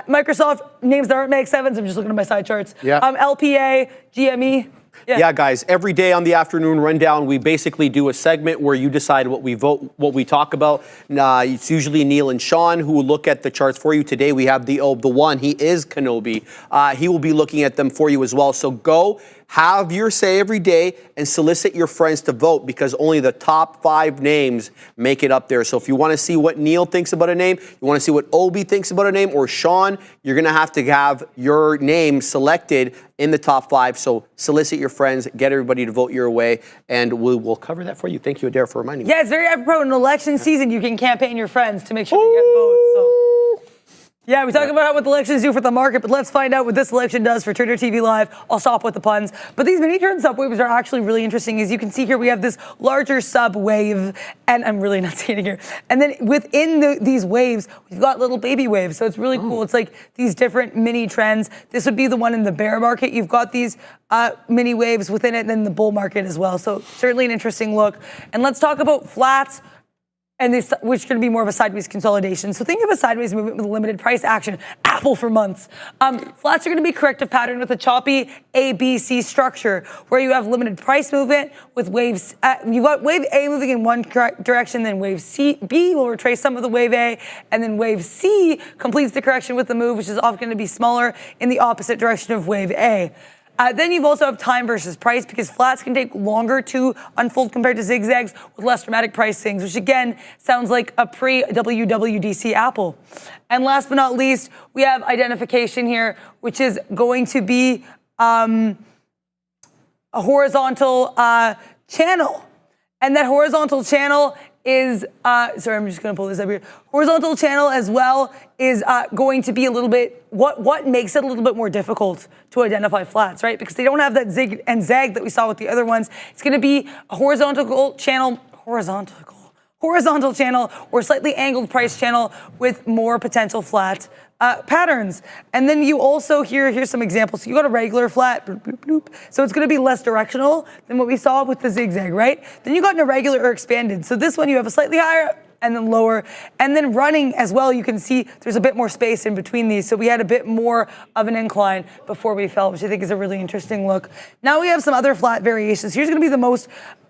Microsoft, names that aren't Mag 7s. I'm just looking at my side charts. Yeah. LPA, GME. Yeah, guys, every day on the afternoon rundown, we basically do a segment where you decide what we vote, what we talk about. It's usually Neil and Sean who will look at the charts for you. Today we have the one. He is Kenobi. He will be looking at them for you as well. So go have your say every day and solicit your friends to vote because only the top 5 names make it up there. So if you want to see what Neil thinks about a name, you want to see what Obi thinks about a name, or Sean, you're going to have your name selected in the top 5. So solicit your friends, get everybody to vote your way, and we'll cover that for you. Thank you, Adair, for reminding me. Yeah, it's very apropos. In election season, you can campaign your friends to make sure they get votes. So. Yeah, we talk about what the elections do for the market, but let's find out what this election does for Trader TV Live. I'll stop with the puns. But these mini trend subwaves are actually really interesting. As you can see here, we have this larger sub wave, and I'm really not seeing it here. And then within these waves, we've got little baby waves. So it's really cool. It's like these different mini trends. This would be the one in the bear market. You've got these mini waves within it, and then the bull market as well. So certainly an interesting look. And let's talk about flats. And this, which is going to be more of a sideways consolidation. So think of a sideways movement with limited price action. Apple for months. Flats are going to be corrective pattern with a choppy ABC structure, where you have limited price movement with waves. You've got wave A moving in one direction, then wave B will retrace some of the wave A, and then wave C completes the correction with the move, which is often going to be smaller in the opposite direction of wave A. Then you've also have time versus price, because flats can take longer to unfold compared to zigzags with less dramatic price swings, which again sounds like a pre-WWDC Apple. And last but not least, we have identification here, which is going to be a horizontal channel. And that horizontal channel is, sorry, I'm just going to pull this up here. Horizontal channel as well is going to be a little bit, what makes it a little bit more difficult to identify flats, right? Because they don't have that zig and zag that we saw with the other ones. It's going to be a horizontal channel or slightly angled price channel with more potential flat patterns. And then you also here's some examples. So you got a regular flat, bloop, bloop, bloop. So it's going to be less directional than what we saw with the zigzag, right? Then you got an irregular or expanded. So this one you have a slightly higher and then lower, and then running as well. You can see there's a bit more space in between these. So we had a bit more of an incline before we fell, which I think is a really interesting look. Now we have some other flat variations. Here's going to be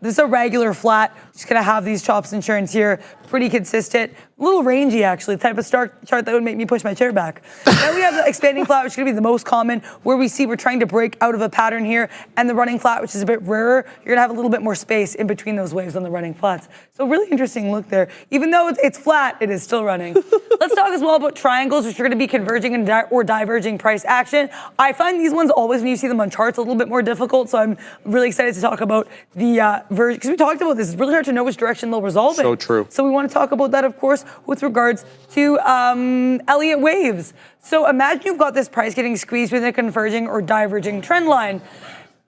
this is a regular flat. Just going to have these chops insurance here. Pretty consistent. A little rangy, actually, the type of chart that would make me push my chair back. Then we have the expanding flat, which is going to be the most common, where we see we're trying to break out of a pattern here, and the running flat, which is a bit rarer. You're going to have a little bit more space in between those waves on the running flats. So really interesting look there. Even though it's flat, it is still running. Let's talk as well about triangles, which are going to be converging or diverging price action. I find these ones always, when you see them on charts, a little bit more difficult. So I'm really excited to talk about the version, because we talked about this. It's really hard to know which direction they'll resolve in. So true. So we want to talk about that, of course, with regards to Elliott waves. So imagine you've got this price getting squeezed within a converging or diverging trend line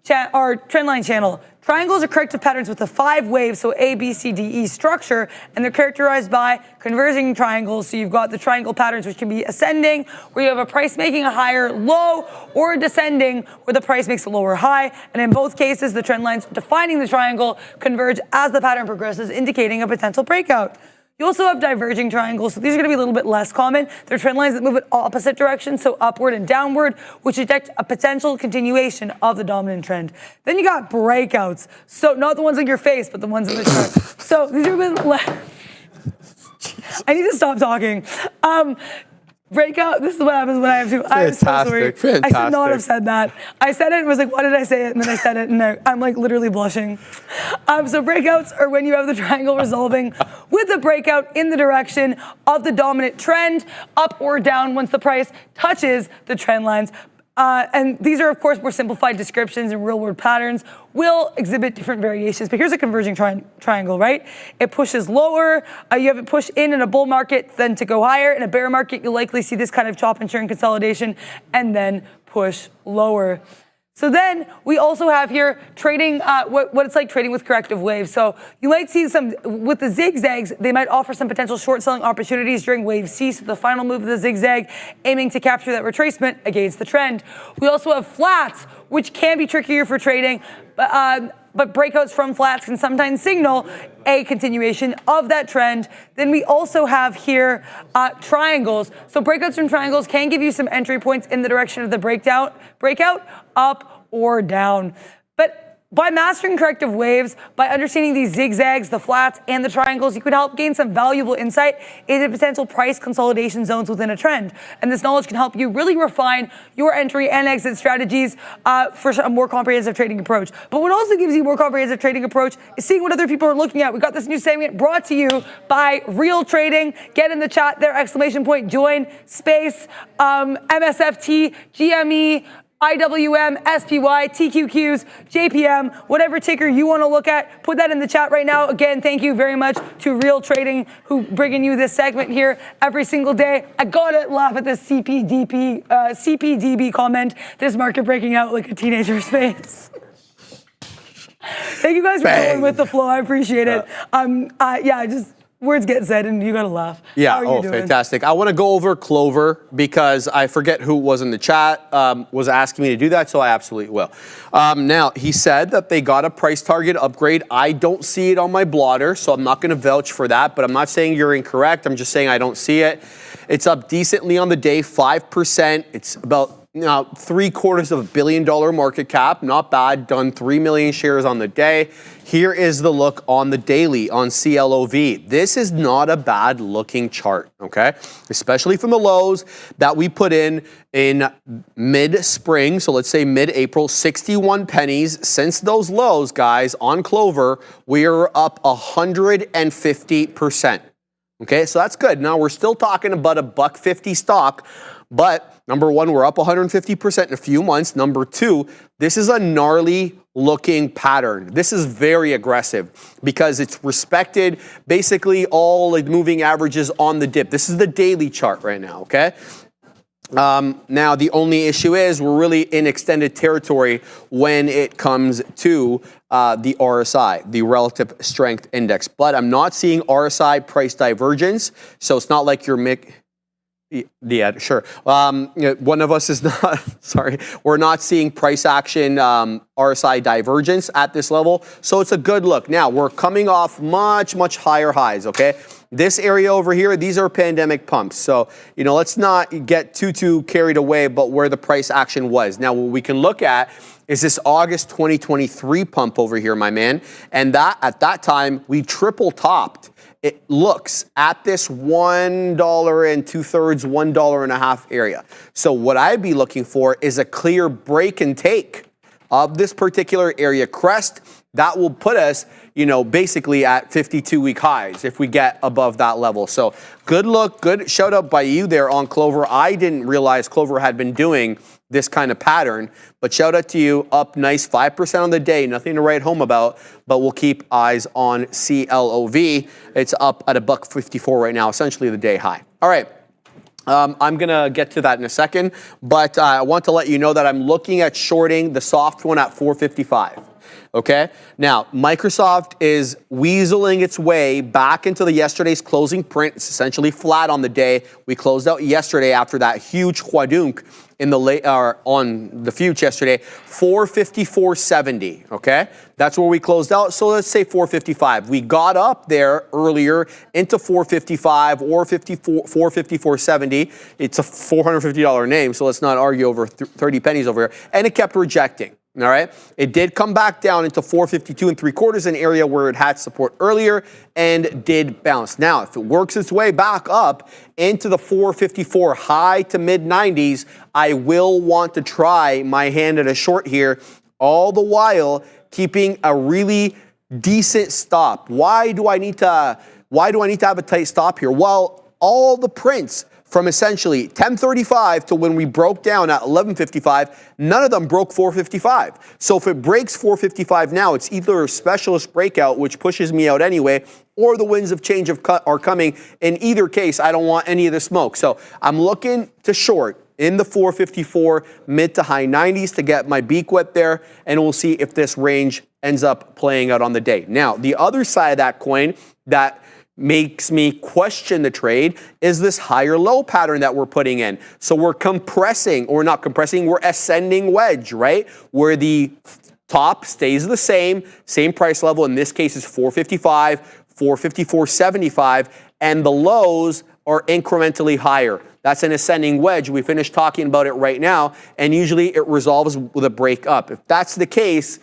channel. Triangles are corrective patterns with the 5 waves, so A, B, C, D, E structure, and they're characterized by converging triangles. So you've got the triangle patterns, which can be ascending, where you have a price making a higher low, or descending, where the price makes a lower high. And in both cases, the trend lines defining the triangle converge as the pattern progresses, indicating a potential breakout. You also have diverging triangles, so these are going to be a little bit less common. They're trend lines that move in opposite directions, so upward and downward, which detect a potential continuation of the dominant trend. Then you got breakouts, so not the ones on your face, but the ones in the chart. So these are a bit less. I need to stop talking. Breakout, this is what happens when I have to. I'm so sorry. Fantastic. I should not have said that. I said it and was like, why did I say it? And then I said it and I'm like literally blushing. So breakouts are when you have the triangle resolving with a breakout in the direction of the dominant trend, up or down once the price touches the trend lines. And these are, of course, more simplified descriptions, and real-world patterns will exhibit different variations. But here's a converging triangle, right? It pushes lower. You have it push in a bull market, then to go higher. In a bear market, you'll likely see this kind of chop and churn consolidation, and then push lower. So then we also have here trading, what it's like trading with corrective waves. So you might see some, with the zigzags, they might offer some potential short selling opportunities during wave C, so the final move of the zigzag, aiming to capture that retracement against the trend. We also have flats, which can be trickier for trading, but breakouts from flats can sometimes signal a continuation of that trend. Then we also have here triangles. So breakouts from triangles can give you some entry points in the direction of the breakout, up or down. But by mastering corrective waves, by understanding these zigzags, the flats, and the triangles, you could help gain some valuable insight into potential price consolidation zones within a trend. And this knowledge can help you really refine your entry and exit strategies for a more comprehensive trading approach. But what also gives you a more comprehensive trading approach is seeing what other people are looking at. We got this new segment brought to you by Real Trading. Get in the chat there, !, join, space, MSFT, GME, IWM, SPY, TQQs, JPM, whatever ticker you want to look at, put that in the chat right now. Again, thank you very much to Real Trading, who bringing you this segment here every single day. I gotta laugh at this CPDB comment. This market breaking out like a teenager's face. Thank you guys for going with the flow. I appreciate it. Just words get said and you gotta laugh. Yeah, How are you doing? Fantastic. I want to go over Clover because I forget who was in the chat, was asking me to do that, so I absolutely will. Now, he said that they got a price target upgrade. I don't see it on my blotter, so I'm not going to vouch for that, but I'm not saying you're incorrect. I'm just saying I don't see it. It's up decently on the day, 5%. It's about $750 million market cap, not bad, done 3 million shares on the day. Here is the look on the daily on CLOV. This is not a bad looking chart, okay? Especially from the lows that we put in mid-spring, so let's say mid-April, 61 pennies. Since those lows, guys, on Clover, we are up 150%. Okay, so that's good. Now we're still talking about a $1.50 stock, but number one, we're up 150% in a few months. Number two, this is a gnarly looking pattern. This is very aggressive because it's respected basically all the moving averages on the dip. This is the daily chart right now, okay? Now, the only issue is we're really in extended territory when it comes to the RSI, the Relative Strength Index. But I'm not seeing RSI price divergence, so it's not like you're yeah, sure. One of us is not, sorry, we're not seeing price action RSI divergence at this level, so it's a good look. Now, we're coming off much, much higher highs, okay? This area over here, these are pandemic pumps. So, let's not get too carried away about where the price action was. Now, what we can look at is this August 2023 pump over here, my man. And that at that time, we triple topped. It looks at this $1 2/3, $1.50 area. So what I'd be looking for is a clear break and take of this particular area crest. That will put us, basically at 52-week highs if we get above that level. So good look, good shout out by you there on Clover. I didn't realize Clover had been doing this kind of pattern, but shout out to you, up nice 5% on the day, nothing to write home about, but we'll keep eyes on CLOV. It's up at $1.54 right now, essentially the day high. All right. I'm going to get to that in a second, but I want to let you know that I'm looking at shorting the soft one at 455. Okay, now Microsoft is weaseling its way back into yesterday's closing print. It's essentially flat on the day. We closed out yesterday after that huge quadunk in the on the future yesterday, 454.70. Okay, that's where we closed out. So let's say 455. We got up there earlier into 455 or 454.70. It's a $450 name, so let's not argue over 30 pennies over here. And it kept rejecting. All right, it did come back down into 452 3/4, an area where it had support earlier and did bounce. Now, if it works its way back up into the 454 high to mid 90s, I will want to try my hand at a short here, all the while keeping a really decent stop. Why do I need to have a tight stop here? Well, all the prints from essentially 10:35 to when we broke down at 11:55, none of them broke 455. So if it breaks 455 now, it's either a specialist breakout, which pushes me out anyway, or the winds of change are coming. In either case, I don't want any of the smoke. So I'm looking to short in the 454 mid to high 90s to get my beak wet there, and we'll see if this range ends up playing out on the day. Now, the other side of that coin that makes me question the trade is this higher low pattern that we're putting in. So we're compressing, or not compressing, we're ascending wedge, right? Where the top stays the same price level. In this case is 455, 454.75, and the lows are incrementally higher. That's an ascending wedge. We finished talking about it right now, and usually it resolves with a break up. If that's the case,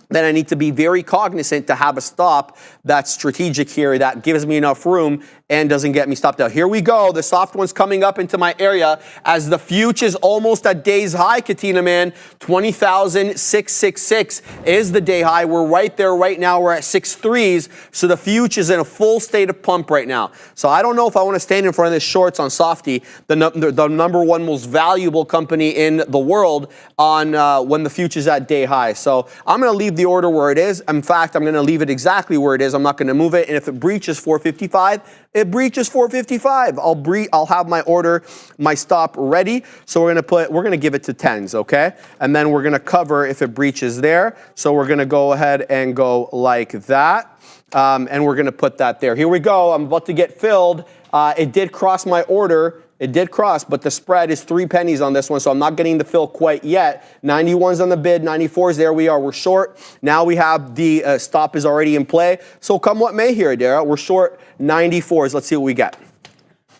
then I need to be very cognizant to have a stop that's strategic here, that gives me enough room and doesn't get me stopped out. Here we go. The soft one's coming up into my area as the future is almost at day's high, Katina, man. 20,666 is the day high. We're right there right now. We're at 6.3s. So the future is in a full state of pump right now. So I don't know if I want to stand in front of this shorts on Softy, the number one most valuable company in the world, on when the future's at day high. So I'm going to leave the order where it is. In fact, I'm going to leave it exactly where it is. I'm not going to move it. And if it breaches 455, it breaches 455. I'll have my order, my stop ready. So we're going to give it to 10s, okay? And then we're going to cover if it breaches there. So we're going to go ahead and go like that. And we're going to put that there. Here we go. I'm about to get filled. It did cross my order. It did cross, but the spread is 3 pennies on this one, so I'm not getting the fill quite yet. 91's on the bid, 94's, there we are. We're short. Now we have the stop is already in play. So come what may here, Dara. We're short 94's. Let's see what we get.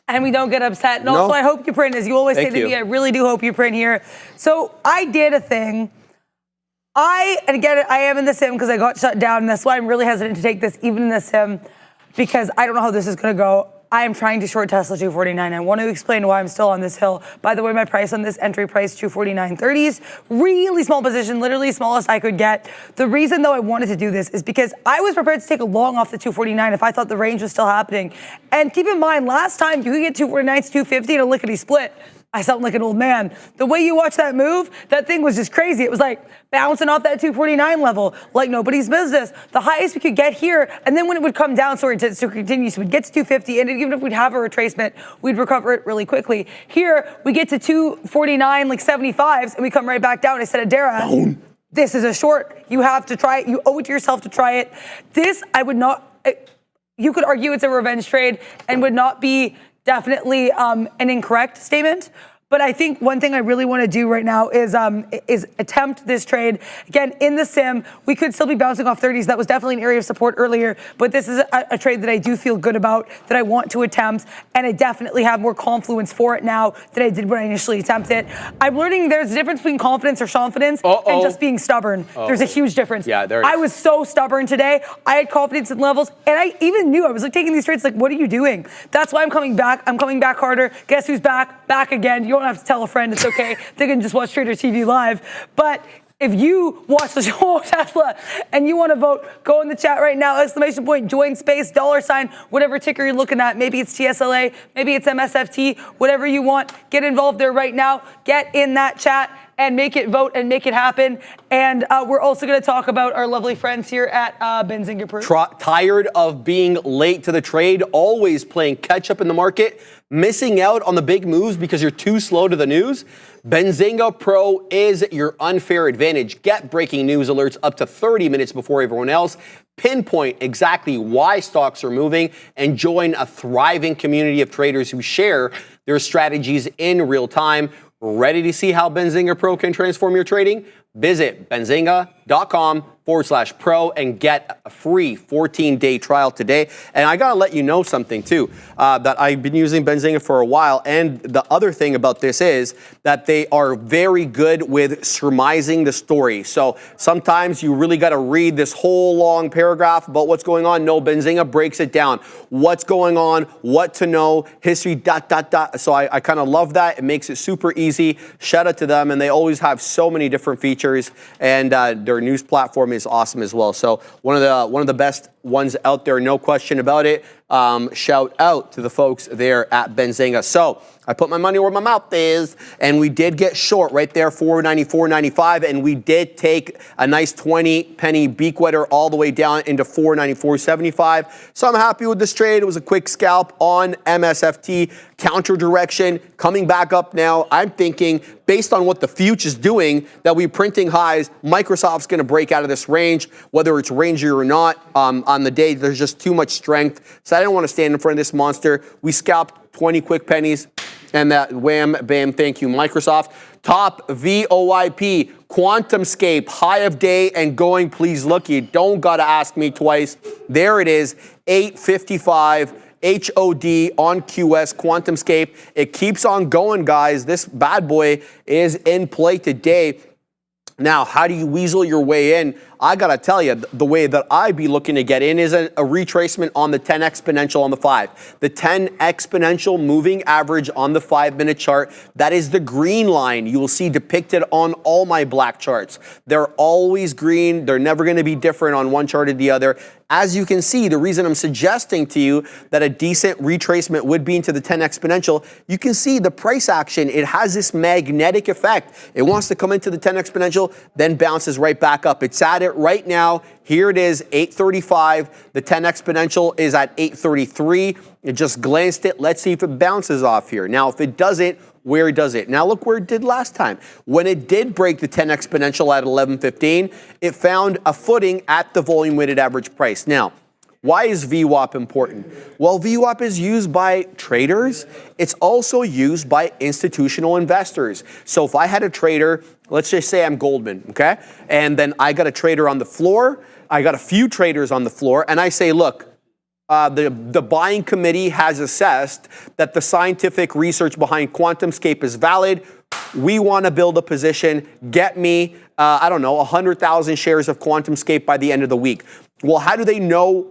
And we don't get upset. And also, I hope you print, as you always say to me, I really do hope you print here. So I did a thing. And again, I am in the sim because I got shut down, and that's why I'm really hesitant to take this even in the sim, because I don't know how this is going to go. I am trying to short Tesla 249. I want to explain why I'm still on this hill. By the way, my price on this entry price, 249.30s. Really small position, literally smallest I could get. The reason, though, I wanted to do this is because I was prepared to take a long off the 249 if I thought the range was still happening. And keep in mind, last time you could get 249 to 250 in a lickety split. I sound like an old man. The way you watch that move, that thing was just crazy. It was like bouncing off that 249 level like nobody's business. The highest we could get here, and then when it would come down, so continue, so we'd get to 250, and even if we'd have a retracement, we'd recover it really quickly. Here, we get to 249, like 75s, and we come right back down. I said, Adara, this is a short. You have to try it. You owe it to yourself to try it. This, I would not, you could argue it's a revenge trade and would not be definitely an incorrect statement. But I think one thing I really want to do right now is attempt this trade. Again, in the sim, we could still be bouncing off 30s. That was definitely an area of support earlier. But this is a trade that I do feel good about, that I want to attempt. And I definitely have more confluence for it now than I did when I initially attempted it. I'm learning there's a difference between confidence or confidence and just being stubborn. There's a huge difference. Yeah, there it is. I was so stubborn today. I had confidence in levels. And I even knew, I was like taking these trades like, what are you doing? That's why I'm coming back. I'm coming back harder. Guess who's back? Back again. You don't have to tell a friend, it's okay. They can just watch Trader TV live. But if you watch the show Tesla and you want to vote, go in the chat right now, exclamation point, join space, $, whatever ticker you're looking at. Maybe it's TSLA, maybe it's MSFT, whatever you want. Get involved there right now. Get in that chat and make it vote and make it happen. And we're also going to talk about our lovely friends here at Benzinga Pro. Tired of being late to the trade, always playing catch up in the market, missing out on the big moves because you're too slow to the news? Benzinga Pro is your unfair advantage. Get breaking news alerts up to 30 minutes before everyone else. Pinpoint exactly why stocks are moving and join a thriving community of traders who share their strategies in real time. Ready to see how Benzinga Pro can transform your trading? Visit benzinga.com/pro and get a free 14-day trial today. And I got to let you know something too, that I've been using Benzinga for a while. And the other thing about this is that they are very good with surmising the story. So sometimes you really got to read this whole long paragraph about what's going on. No, Benzinga breaks it down. What's going on, what to know, history, ... So I kind of love that. It makes it super easy. Shout out to them. And they always have so many different features. And their news platform is awesome as well. So one of the best ones out there, no question about it. Shout out to the folks there at Benzinga. So I put my money where my mouth is, and we did get short right there, 494.95, and we did take a nice 20-penny beak wetter all the way down into 494.75. So I'm happy with this trade. It was a quick scalp on MSFT, counter direction, coming back up now. I'm thinking, based on what the future's doing, that we're printing highs. Microsoft's going to break out of this range, whether it's rangy or not. On the day, there's just too much strength. So I didn't want to stand in front of this monster. We scalped 20 quick pennies. And that wham, bam, thank you, Microsoft. Top VOIP, QuantumScape, high of day and going. Please look, you don't got to ask me twice. There it is, 855 HOD on QS, QuantumScape. It keeps on going, guys. This bad boy is in play today. Now, how do you weasel your way in? I got to tell you, the way that I'd be looking to get in is a retracement on the 10 exponential on the 5. The 10 exponential moving average on the 5-minute chart, that is the green line you will see depicted on all my black charts. They're always green. They're never going to be different on one chart or the other. As you can see, the reason I'm suggesting to you that a decent retracement would be into the 10 exponential, you can see the price action. It has this magnetic effect. It wants to come into the 10 exponential, then bounces right back up. It's at it right now. Here it is, 835. The 10 exponential is at 833. It just glanced it. Let's see if it bounces off here. Now, if it doesn't, where does it? Now look where it did last time. When it did break the 10 exponential at 1115, it found a footing at the volume weighted average price. Now, why is VWAP important? Well, VWAP is used by traders. It's also used by institutional investors. So if I had a trader, let's just say I'm Goldman, okay? And then I got a trader on the floor. I got a few traders on the floor, and I say, look, the buying committee has assessed that the scientific research behind QuantumScape is valid. We want to build a position. Get me, I don't know, 100,000 shares of QuantumScape by the end of the week. Well, how do they know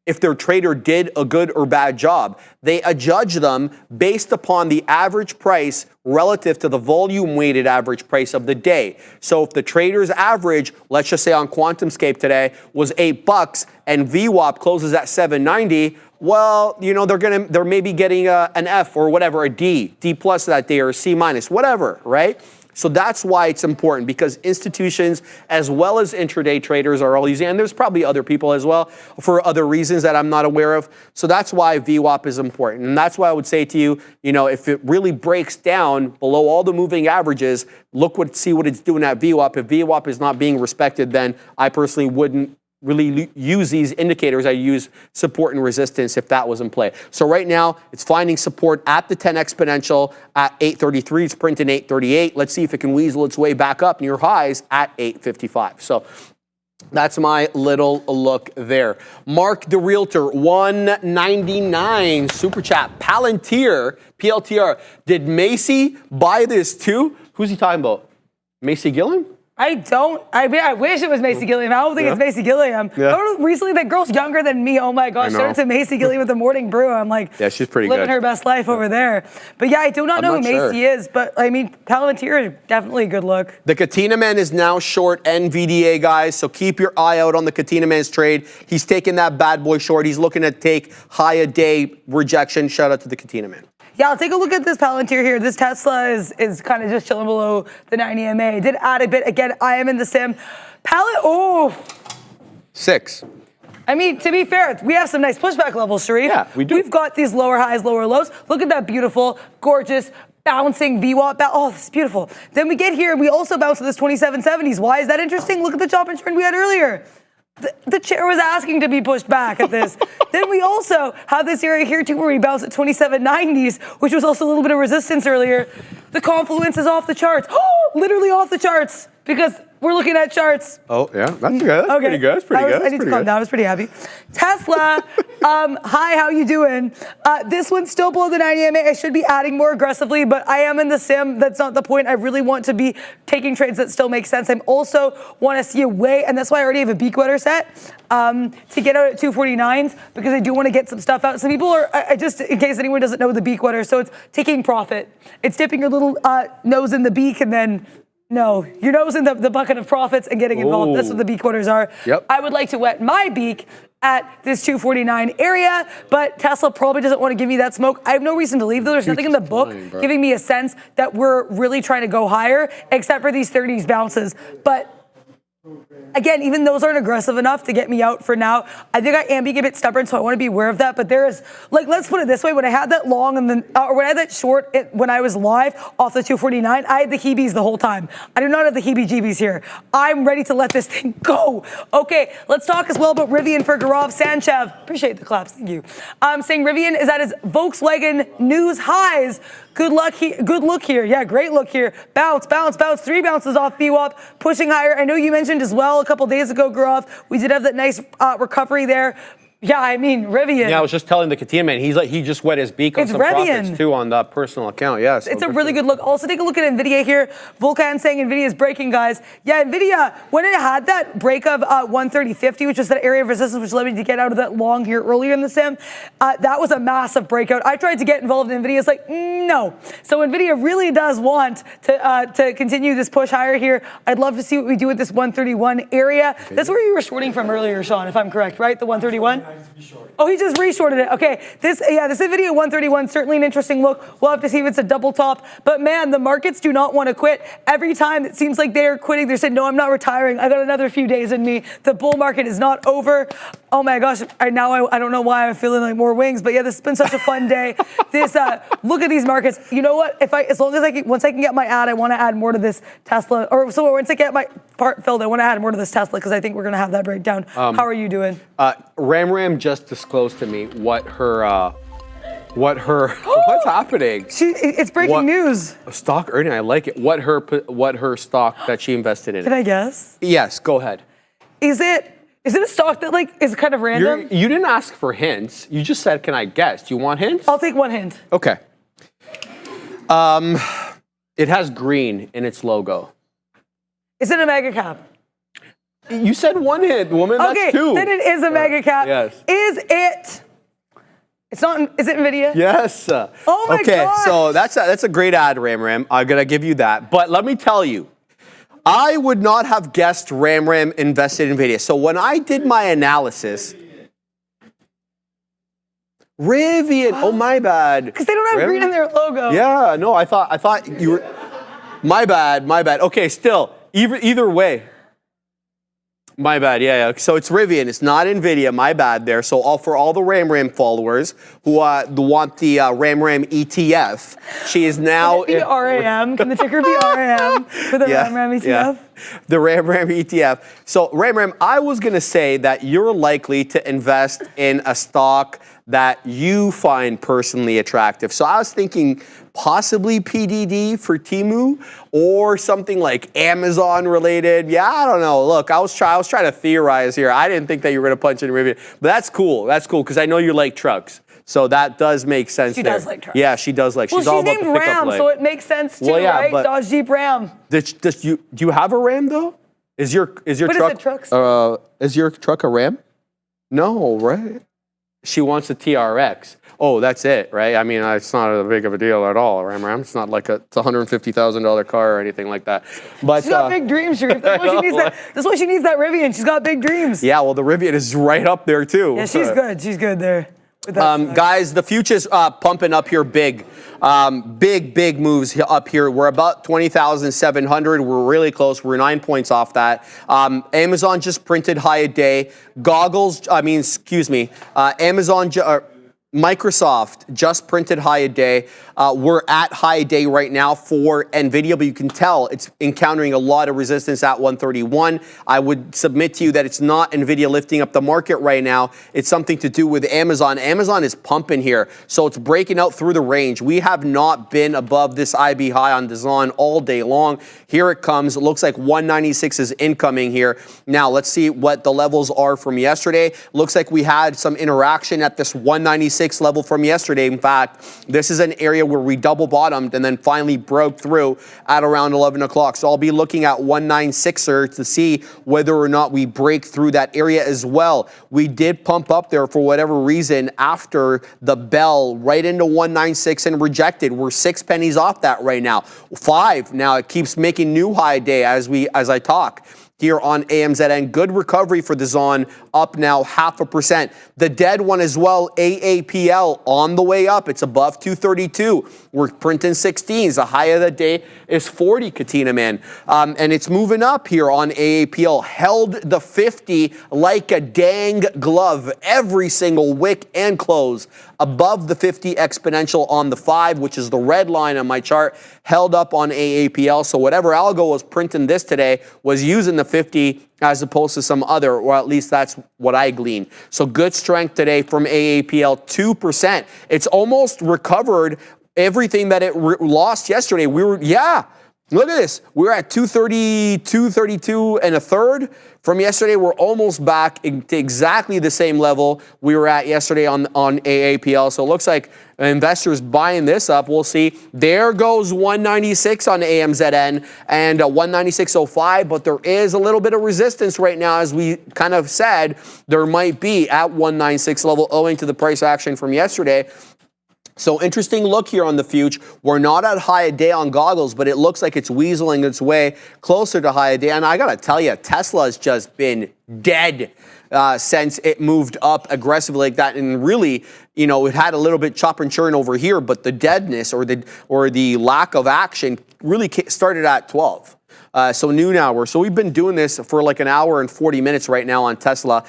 if their trader did a good or bad job? They adjudge them based upon the average price relative to the volume weighted average price of the day. So if the trader's average, let's just say on QuantumScape today, was $8 and VWAP closes at 790, well, you know, they're maybe getting an F or whatever, a D plus that day, or a C minus, whatever, right? So that's why it's important, because institutions as well as intraday traders are all using, and there's probably other people as well for other reasons that I'm not aware of. So that's why VWAP is important. And that's why I would say to you, you know, if it really breaks down below all the moving averages, see what it's doing at VWAP. If VWAP is not being respected, then I personally wouldn't really use these indicators. I use support and resistance if that was in play. So right now, it's finding support at the 10 exponential at 833. It's printing 838. Let's see if it can weasel its way back up near highs at 855. So that's my little look there. Mark the Realtor, 199 super chat. Palantir, PLTR. Did Macy buy this too? Who's he talking about? Macy Gilliam? I wish it was Macy Gilliam. I don't think it's Macy Gilliam. Yeah. Recently, that girl's younger than me. Oh my gosh, shout out to Macy Gilliam with the Morning Brew. I'm like, yeah, she's pretty living good. her best life over there. But yeah, I do not know who Macy is, but I mean, Palantir is definitely a good look. The Katina Man is now short NVDA, guys, so keep your eye out on the Katina Man's trade. He's taking that bad boy short. He's looking to take high a day rejection. Shout out to the Katina Man. Yeah, I'll take a look at this Palantir here. This Tesla is kind of just chilling below the 90 MA. I did add a bit. Again, I am in the sim. 6. I mean, to be fair, we have some nice pushback levels, Sharif. Yeah, we do. We've got these lower highs, lower lows. Look at that beautiful, gorgeous, bouncing VWAP. Oh, this is beautiful. Then we get here and we also bounce to this 2770s. Why is that interesting? Look at the chop and trend we had earlier. The chair was asking to be pushed back at this. Then we also have this area here too where we bounce at 2790s, which was also a little bit of resistance earlier. The confluence is off the charts. Oh, literally off the charts, because we're looking at charts. Oh, yeah, that's good. That's pretty good. That's pretty good. I need to calm down. I was pretty happy. Tesla, hi, how you doing? This one's still below the 90 MA. I should be adding more aggressively, but I am in the sim. That's not the point. I really want to be taking trades that still make sense. I also want to see a way, and that's why I already have a beak wetter set to get out at 249s, because I do want to get some stuff out. Some people are, just in case anyone doesn't know the beak wetter, so it's taking profit. It's dipping your little nose in the beak and then your nose in the bucket of profits and getting involved. That's what the beak wetters are. Yep. I would like to wet my beak at this 249 area, but Tesla probably doesn't want to give me that smoke. I have no reason to leave, though. There's nothing in the book giving me a sense that we're really trying to go higher, except for these 30s bounces. But again, even those aren't aggressive enough to get me out for now. I think I am being a bit stubborn, so I want to be aware of that. But there is, let's put it this way: when I had that long and then, or when I had that short, when I was live off the 249, I had the heebies the whole time. I do not have the heebie-jeebies here. I'm ready to let this thing go. Okay, let's talk as well about Rivian for Gaurav Sanchev. Appreciate the claps, thank you. Saying Rivian is at his Volkswagen news highs. Good luck good look here. Yeah, great look here. Bounce, bounce, bounce. 3 bounces off VWAP, pushing higher. I know you mentioned as well a couple days ago, Gaurav, we did have that nice recovery there. Yeah, I mean, Rivian. Yeah, I was just telling the Katina man, he just wet his beak on It's some Rivian. profits too on the personal account. Yes, It's a really good look. Also, take a look at NVIDIA here. Volkan saying NVIDIA is breaking, guys. Yeah, NVIDIA, when it had that break of 130.50, which is that area of resistance which led me to get out of that long here earlier in the sim, that was a massive breakout. I tried to get involved in NVIDIA. It's like, no. So NVIDIA really does want to continue this push higher here. I'd love to see what we do with this 131 area. That's where you were shorting from earlier, Sean, if I'm correct, right? The 131? Oh, he just re-shorted it. Okay, this NVIDIA 131, certainly an interesting look. We'll have to see if it's a double top. But man, the markets do not want to quit. Every time it seems like they're quitting, they're saying, no, I'm not retiring. I got another few days in me. The bull market is not over. Oh my gosh, I don't know why I'm feeling like more wings, but yeah, this has been such a fun day. Look at these markets. You know what? Once I can get my ad, I want to add more to this Tesla. Once I get my part filled, I want to add more to this Tesla because I think we're going to have that breakdown. How are you doing? Ram just disclosed to me what her what's happening? It's breaking news. Stock earning, I like it. What her stock that she invested in? Can I guess? Yes, go ahead. Is it a stock that is kind of random? You didn't ask for hints. You just said, "Can I guess?" Do you want hints? I'll take one hint. Okay. It has green in its logo. Is it a mega cap? You said one hint, woman. Okay, That's two. then it is a mega cap. Yes. Is it? It's not. Is it NVIDIA? Yes. Oh my okay, gosh. so that's a great ad, Ram. I'm gonna give you that. But let me tell you, I would not have guessed Ram invested in NVIDIA. So when I did my analysis, Rivian. Oh my bad. Because they don't have green in their logo. Yeah. No, I thought you were. My bad. Okay. Still, either way. My bad, yeah. So it's Rivian, it's not NVIDIA, my bad there. So for all the Ram followers who want the Ram ETF, she is now... Can it be RAM? Can the ticker be RAM for the Ram ETF? Yeah. The Ram ETF. So Ram, I was going to say that you're likely to invest in a stock that you find personally attractive. So I was thinking possibly PDD for Temu or something like Amazon related. Yeah, I don't know. Look, I was trying to theorize here. I didn't think that you were going to punch in Rivian. But that's cool. That's cool because I know you like trucks. So that does make sense. She does like trucks. Yeah, she does like. Well, she's all about named the pickup Ram, line. so it makes sense too, right? Dodge Jeep Ram. Do you have a Ram though? Is your truck? Is it trucks? Is your truck a Ram? No, right? She wants a TRX. Oh, that's it, right? I mean, it's not a big of a deal at all, Ram. It's not like it's a $150,000 car or anything like that. But she's got big dreams, Sharif. That's why she needs that Rivian. She's got big dreams. Yeah, well, the Rivian is right up there too. Yeah, she's good. She's good there. Guys, the future's pumping up here big. Big moves up here. We're about 20,700. We're really close. We're 9 points off that. Amazon just printed high a day. Microsoft just printed high a day. We're at high a day right now for NVIDIA, but you can tell it's encountering a lot of resistance at 131. I would submit to you that it's not NVIDIA lifting up the market right now. It's something to do with Amazon. Amazon is pumping here, so it's breaking out through the range. We have not been above this IB high on DAZN all day long. Here it comes. It looks like 196 is incoming here. Now, let's see what the levels are from yesterday. Looks like we had some interaction at this 196 level from yesterday. In fact, this is an area where we double bottomed and then finally broke through at around 11 o'clock. So I'll be looking at 196er to see whether or not we break through that area as well. We did pump up there for whatever reason after the bell right into 196 and rejected. We're 6 pennies off that right now. 5. Now it keeps making new high day as I talk. Here on AMZN. Good recovery for the DAZN, up now 0.5%. The dead one as well, AAPL, on the way up. It's above 232. We're printing 16s. The high of the day is 40, Katina man. And it's moving up here on AAPL. Held the 50 like a dang glove. Every single wick and close above the 50 exponential on the 5, which is the red line on my chart, held up on AAPL. So whatever algo was printing this today was using the 50 as opposed to some other, or at least that's what I glean. So good strength today from AAPL, 2%. It's almost recovered everything that it lost yesterday. Look at this. We're at 230, 232 and a third. From yesterday, we're almost back to exactly the same level we were at yesterday on AAPL. So it looks like investors buying this up. We'll see. There goes 196 on AMZN and 196.05. But there is a little bit of resistance right now, as we kind of said. There might be at 196 level owing to the price action from yesterday. So interesting look here on the future. We're not at high a day on goggles, but it looks like it's weaseling its way closer to high a day. And I got to tell you, Tesla has just been dead since it moved up aggressively like that. And really, you know, it had a little bit chop and churn over here, but the deadness or the lack of action really started at 12. So noon hour. So we've been doing this for like an hour and 40 minutes right now on Tesla.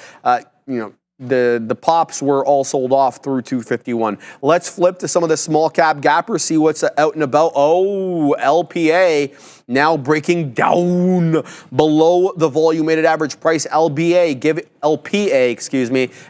You know, the pops were all sold off through 251. Let's flip to some of the small cap gappers, see what's out and about. Oh, LPA now breaking down below the volume weighted average price. LPA,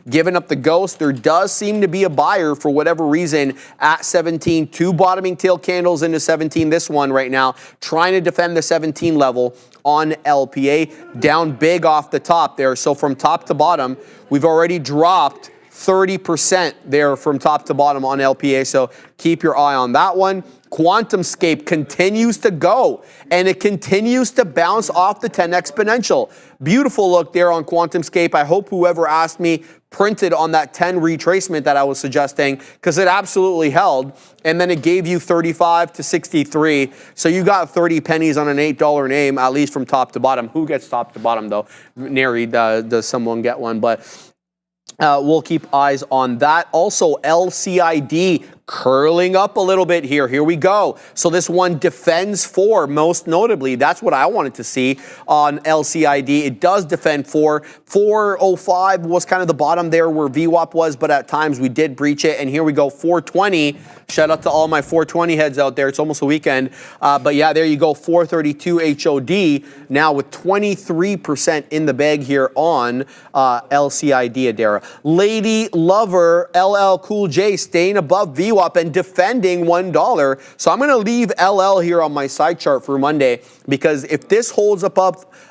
giving up the ghost. There does seem to be a buyer for whatever reason at 17. Two bottoming tail candles into 17. This one right now trying to defend the 17 level on LPA, down big off the top there. So from top to bottom, we've already dropped 30% there from top to bottom on LPA. So keep your eye on that one. QuantumScape continues to go, and it continues to bounce off the 10 exponential. Beautiful look there on QuantumScape. I hope whoever asked me printed on that 10 retracement that I was suggesting, because it absolutely held, and then it gave you 35 to 63. So you got 30 pennies on an $8 name, at least from top to bottom. Who gets top to bottom, though? Nary does someone get one, but we'll keep eyes on that. Also, LCID curling up a little bit here. Here we go. So this one defends 4, most notably. That's what I wanted to see on LCID. It does defend 4. 405 was kind of the bottom there where VWAP was, but at times we did breach it. And here we go, 420. Shout out to all my 420 heads out there. It's almost a weekend. But yeah, there you go, 432 HOD. Now with 23% in the bag here on LCID, Adara. Lady Lover, LL Cool J staying above VWAP and defending $1. So I'm going to leave LL here on my side chart for Monday, because if this holds up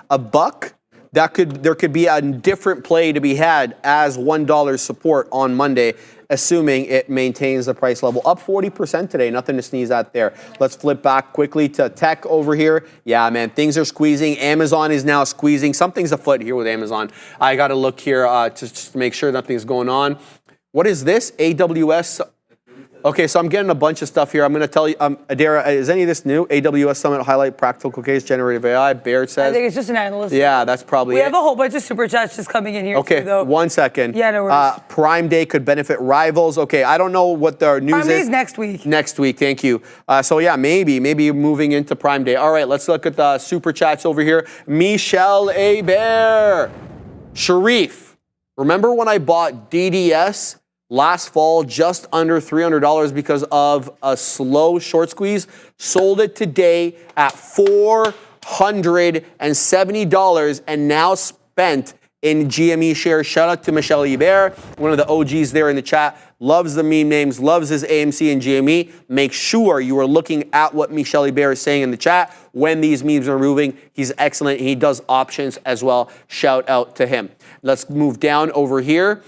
a buck, there could be a different play to be had as $1 support on Monday, assuming it maintains the price level. Up 40% today, nothing to sneeze at there. Let's flip back quickly to tech over here. Yeah, man, things are squeezing. Amazon is now squeezing. Something's afoot here with Amazon. I got to look here to make sure nothing's going on. What is this? AWS. Okay, so I'm getting a bunch of stuff here. I'm going to tell you, Adara, is any of this new? AWS Summit highlight practical case generative AI. Baird says. I think it's just an analyst. Yeah, that's probably We have a whole bunch of super chats just coming in here. Okay, too, though. 1 second. Yeah, no worries. Prime Day could benefit rivals. Okay, I don't know what the news Prime is. Day is next week. Next week, thank you. So yeah, maybe moving into Prime Day. All right, let's look at the super chats over here. Michelle Hebert. Sharif, remember when I bought DDS last fall just under $300 because of a slow short squeeze? Sold it today at $470 and now spent in GME shares. Shout out to Michelle Hebert, one of the OGs there in the chat. Loves the meme names, loves his AMC and GME. Make sure you are looking at what Michelle Hebert is saying in the chat when these memes are moving. He's excellent. He does options as well. Shout out to him. Let's move down over here.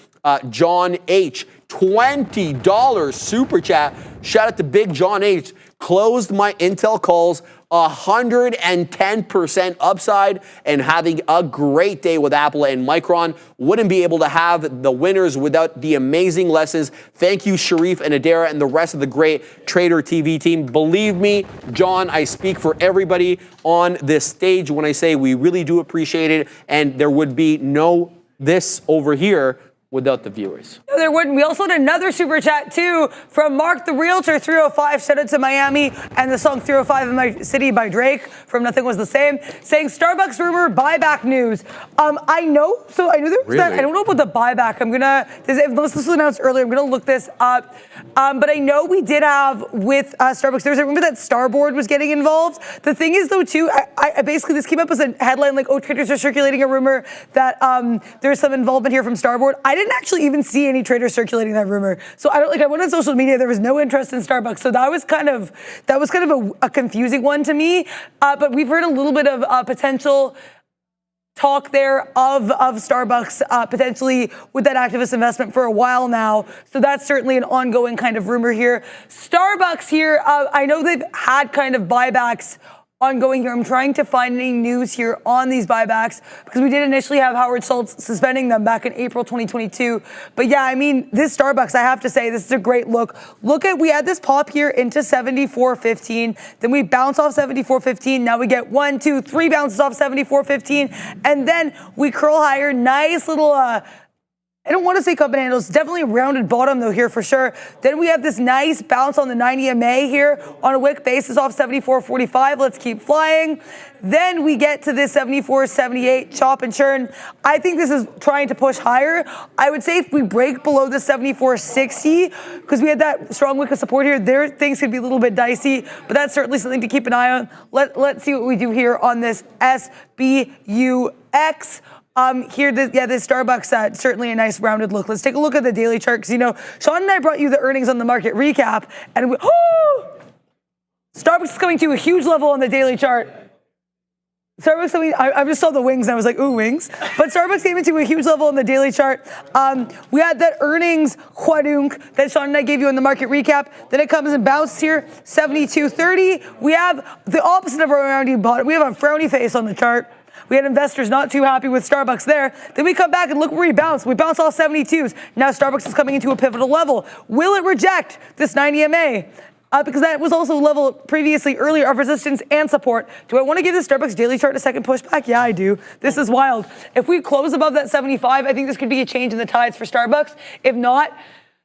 John H. $20 super chat. Shout out to Big John H. Closed my Intel calls 110% upside and having a great day with Apple and Micron. Wouldn't be able to have the winners without the amazing lessons. Thank you, Sharif and Adara and the rest of the great Trader TV team. Believe me, John, I speak for everybody on this stage when I say we really do appreciate it, and there would be no this over here without the viewers. No, there wouldn't. We also had another super chat, too, from Mark the Realtor, 305, shout out to Miami, and the song 305 in My City by Drake from Nothing Was the Same, saying Starbucks rumor buyback news. I know there was that. I don't know about the buyback. This was announced earlier. I'm going to look this up. But I know we did have with Starbucks, there was a rumor that Starboard was getting involved. The thing is, though, too, I basically, this came up as a headline like, oh, traders are circulating a rumor that there's some involvement here from Starboard. I didn't didn't actually even see any traders circulating that rumor. So I went on social media, there was no interest in Starbucks. So that was kind of a confusing one to me. But we've heard a little bit of potential talk there of Starbucks potentially with that activist investment for a while now. So that's certainly an ongoing kind of rumor here. Starbucks here, I know they've had kind of buybacks ongoing here. I'm trying to find any news here on these buybacks because we did initially have Howard Schultz suspending them back in April 2022. But yeah, I mean, this Starbucks, I have to say, this is a great look. We had this pop here into 74.15. Then we bounce off 74.15. Now we get 1, 2, 3 bounces off 74.15. And then we curl higher. Nice little, I don't want to say cup and handles, definitely a rounded bottom though here for sure. Then we have this nice bounce on the 90 MA here on a wick basis off 74.45. Let's keep flying. Then we get to this 74.78 chop and churn. I think this is trying to push higher. I would say if we break below the 74.60, because we had that strong wick of support here, there things could be a little bit dicey, but that's certainly something to keep an eye on. Let's see what we do here on this SBUX. This Starbucks, certainly a nice rounded look. Let's take a look at the daily chart because, Sean and I brought you the earnings on the market recap, and Starbucks is coming to a huge level on the daily chart. I just saw the wings and I was like, ooh, wings. But Starbucks came into a huge level on the daily chart. We had that earnings quadunk that Sean and I gave you in the market recap. Then it comes and bounces here, 72.30. We have the opposite of our rounding bottom. We have a frowny face on the chart. We had investors not too happy with Starbucks there. Then we come back and look where we bounce. We bounce all 72s. Now Starbucks is coming into a pivotal level. Will it reject this 90 MA? Because that was also a level previously earlier of resistance and support. Do I want to give the Starbucks daily chart a second pushback? Yeah, I do. This is wild. If we close above that 75, I think this could be a change in the tides for Starbucks. If not,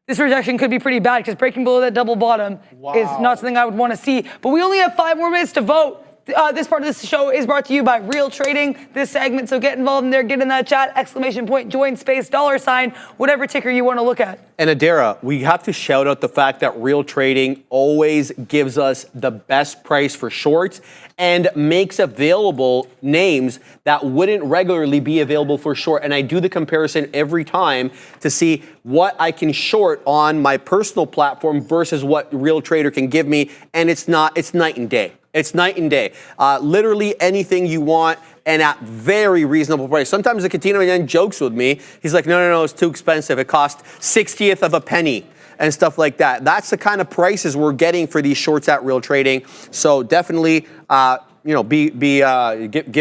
this rejection could be pretty bad because breaking below that double bottom is not something I would want to see. But we only have 5 more minutes to vote. This part of this show is brought to you by Real Trading, this segment. So get involved in there, get in that chat, ! Join space, $, whatever ticker you want to look at. And Adara, we have to shout out the fact that Real Trading always gives us the best price for shorts and makes available names that wouldn't regularly be available for short. And I do the comparison every time to see what I can short on my personal platform versus what Real Trader can give me. And it's night and day. It's night and day. Literally anything you want and at very reasonable price. Sometimes the Catino man jokes with me. He's like, no, it's too expensive. It costs 60th of a penny and stuff like that. That's the kind of prices we're getting for these shorts at Real Trading. So definitely, give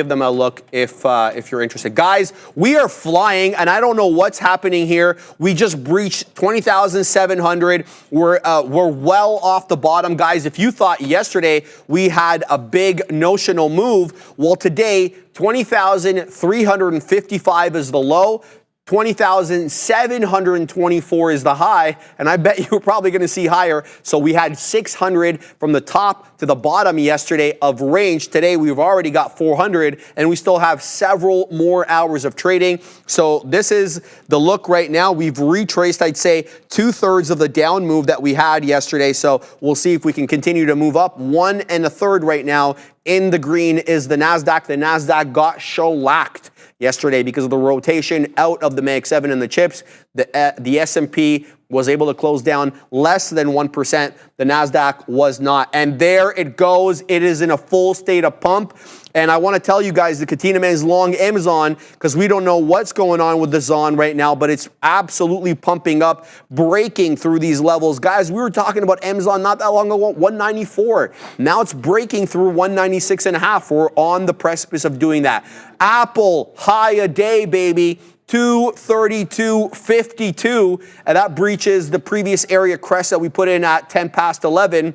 them a look if you're interested. Guys, we are flying, and I don't know what's happening here. We just breached 20,700. We're well off the bottom, guys. If you thought yesterday we had a big notional move, well, today 20,355 is the low. 20,724 is the high, and I bet you're probably going to see higher. So we had 600 from the top to the bottom yesterday of range. Today we've already got 400, and we still have several more hours of trading. So this is the look right now. We've retraced, I'd say, 2/3 of the down move that we had yesterday. So we'll see if we can continue to move up. 1 1/3 right now in the green is the NASDAQ. The NASDAQ got shellacked yesterday because of the rotation out of the Mag 7 and the chips. The S&P was able to close down less than 1%. The NASDAQ was not. And there it goes. It is in a full state of pump. And I want to tell you guys, the Katina Man's long Amazon, because we don't know what's going on with the Zon right now, but it's absolutely pumping up, breaking through these levels. Guys, we were talking about Amazon not that long ago, 194. Now it's breaking through 196.5. We're on the precipice of doing that. Apple, high a day, baby. 232.52, and that breaches the previous area crest that we put in at 10 past 11.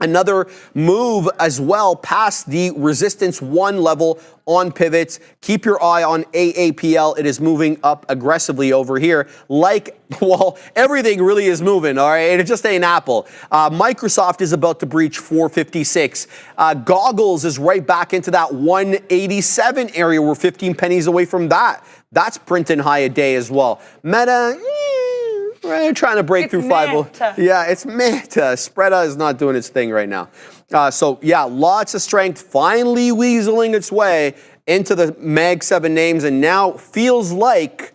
Another move as well past the resistance 1 level on pivots. Keep your eye on AAPL. It is moving up aggressively over here. Everything really is moving, all right? It just ain't Apple. Microsoft is about to breach 456. Goggles is right back into that 187 area. We're 15 pennies away from that. That's printing high a day as well. Meta, we're trying to break through 5. Yeah, it's Meta. Spreada is not doing its thing right now. Lots of strength finally weaseling its way into the Mag 7 names, and now feels like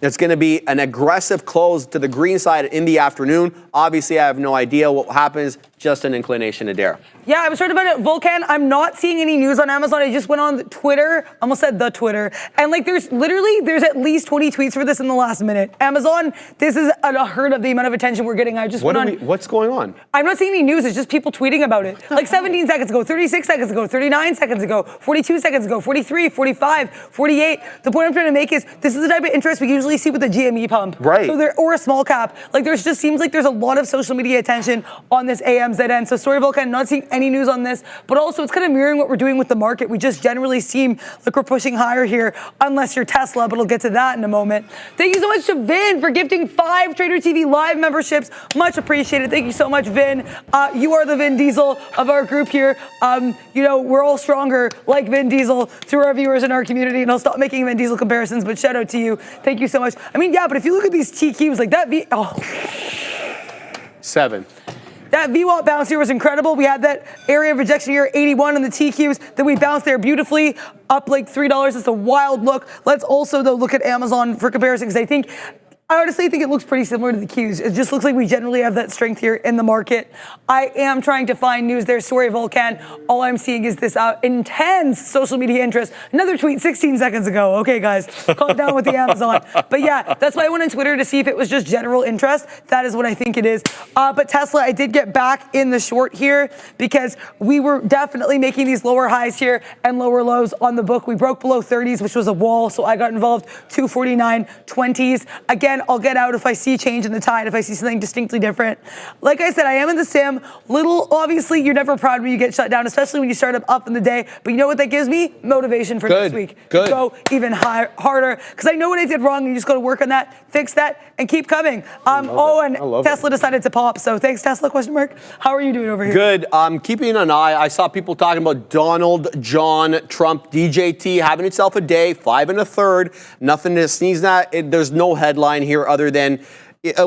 It's going to be an aggressive close to the green side in the afternoon. Obviously, I have no idea what happens. Just an inclination, Adair. Yeah, I was heard about it. Volcan, I'm not seeing any news on Amazon. I just went on Twitter, almost said the Twitter, and like there's at least 20 tweets for this in the last minute. Amazon, this is unheard of the amount of attention we're getting. I just went on. What's going on? I'm not seeing any news. It's just people tweeting about it. Like 17 seconds ago, 36 seconds ago, 39 seconds ago, 42 seconds ago, 43, 45, 48. The point I'm trying to make is this is the type of interest we usually see with the GME pump. Right. So or a small cap. Like there's just seems like there's a lot of social media attention on this AMZN. So sorry, Volcan, not seeing any news on this, but also it's kind of mirroring what we're doing with the market. We just generally seem like we're pushing higher here, unless you're Tesla, but we'll get to that in a moment. Thank you so much to Vin for gifting 5 Trader TV live memberships. Much appreciated. Thank you so much, Vin. You are the Vin Diesel of our group here. You know, we're all stronger like Vin Diesel through our viewers in our community, and I'll stop making Vin Diesel comparisons, but shout out to you. Thank you so much. I mean, yeah, but if you look at these TQs, like that 7. That VWAP bounce here was incredible. We had that area of rejection here, 81 on the TQs. Then we bounced there beautifully, up like $3. It's a wild look. Let's also, though, look at Amazon for comparison, because I honestly think it looks pretty similar to the Qs. It just looks like we generally have that strength here in the market. I am trying to find news there. Sorry, Volcan. All I'm seeing is this intense social media interest. Another tweet 16 seconds ago. Okay, guys, calm down with the Amazon. But yeah, that's why I went on Twitter to see if it was just general interest. That is what I think it is. But Tesla, I did get back in the short here because we were definitely making these lower highs here and lower lows on the book. We broke below 30s, which was a wall, so I got involved 249.20s. Again, I'll get out if I see change in the tide, if I see something distinctly different. Like I said, I am in the sim. Obviously, you're never proud when you get shut down, especially when you start up in the day. But you know what that gives me? Motivation for next week. Good. To go even harder. Because I know what I did wrong, and you just got to work on that, fix that, and keep coming. Tesla decided to pop. So thanks, Tesla, question mark. How are you doing over here? Good. Keeping an eye. I saw people talking about Donald John Trump, DJT, having itself a day, 5 1/3. Nothing to sneeze at. There's no headline here other than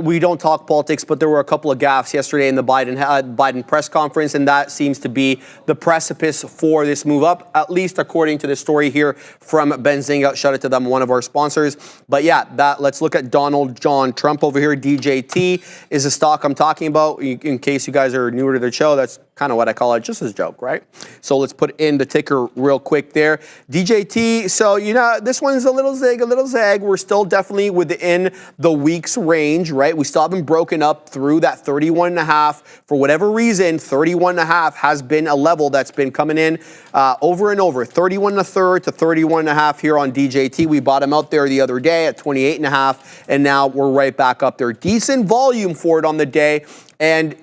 we don't talk politics, but there were a couple of gaffes yesterday in the Biden press conference, and that seems to be the precipice for this move up, at least according to the story here from Benzinga. Shout out to them, one of our sponsors. But yeah, let's look at Donald John Trump over here. DJT is a stock I'm talking about. In case you guys are newer to the show, that's kind of what I call it, just as a joke, right? So let's put in the ticker real quick there. DJT, so this one's a little zag. We're still definitely within the week's range, right? We still haven't broken up through that 31.5. For whatever reason, 31.5 has been a level that's been coming in over and over. 31 1/3 to 31.5 here on DJT. We bought them out there the other day at 28.5, and now we're right back up there. Decent volume for it on the day. And,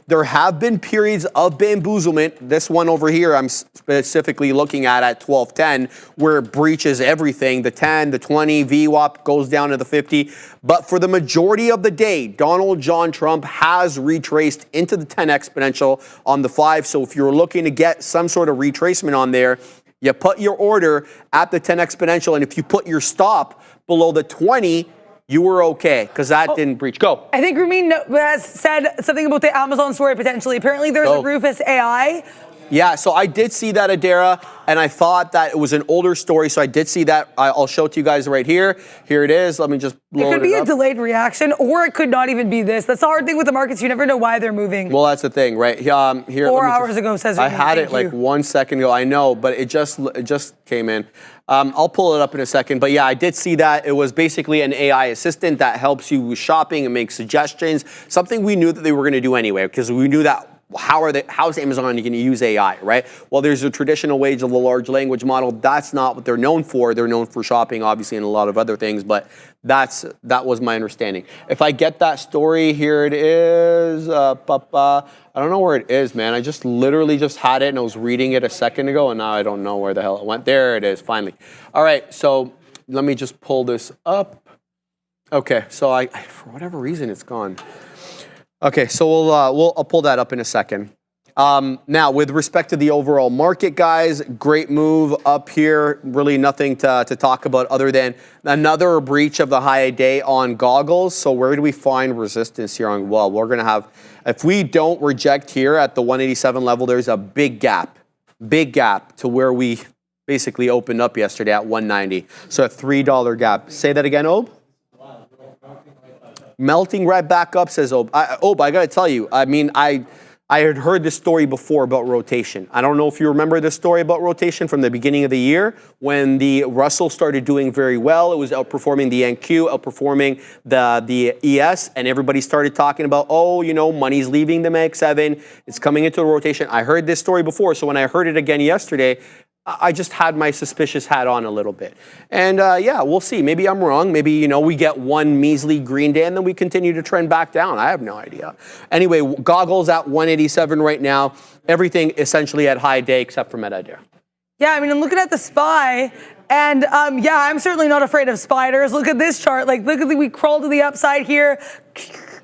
there have been periods of bamboozlement. This one over here, I'm specifically looking at 1210, where it breaches everything. The 10, the 20, VWAP goes down to the 50. But for the majority of the day, Donald John Trump has retraced into the 10 exponential on the 5. So if you're looking to get some sort of retracement on there, you put your order at the 10 exponential. And if you put your stop below the 20, you were okay, because that didn't breach. Go. I think Ramin has said something about the Amazon story potentially. Apparently there's a Rufus AI. Yeah, so I did see that, Adara, and I thought that it was an older story, so I did see that. I'll show it to you guys right here. Here it is. Let me just load it up. It could be a delayed reaction, or it could not even be this. That's the hard thing with the markets. You never know why they're moving. Well, that's the thing, right? Here, 4 hours ago, says I had it like 1 second ago. I know, but it just came in. I'll pull it up in a second. But yeah, I did see that. It was basically an AI assistant that helps you with shopping and makes suggestions. Something we knew that they were going to do anyway, because we knew that. How's Amazon going to use AI, right? Well, there's a traditional ways of the large language model. That's not what they're known for. They're known for shopping, obviously, and a lot of other things, but that was my understanding. If I get that story, here it is. I don't know where it is, man. I just literally just had it, and I was reading it a second ago, and now I don't know where the hell it went. There it is, finally. All right, so let me just pull this up. Okay, so for whatever reason, it's gone. Okay, so I'll pull that up in a second. Now, with respect to the overall market, guys, great move up here. Really nothing to talk about other than another breach of the high day on goggles. So where do we find resistance here on? Well, we're going to have, if we don't reject here at the 187 level, there's a big gap to where we basically opened up yesterday at 190. So a $3 gap. Say that again, Ob? melting right back up, says Ob. I got to tell you, I mean, I had heard this story before about rotation. I don't know if you remember this story about rotation from the beginning of the year when the Russell started doing very well. It was outperforming the NQ, outperforming the ES, and everybody started talking about, oh, you know, money's leaving the Mag 7. It's coming into a rotation. I heard this story before, so when I heard it again yesterday, I just had my suspicious hat on a little bit. And yeah, we'll see. Maybe I'm wrong. Maybe, you know, we get one measly green day and then we continue to trend back down. I have no idea. Anyway, goggles at 187 right now. Everything essentially at high day except for Metadata. Yeah, I mean, I'm looking at the SPY, and yeah, I'm certainly not afraid of spiders. Look at this chart. Like, look at we crawl to the upside here,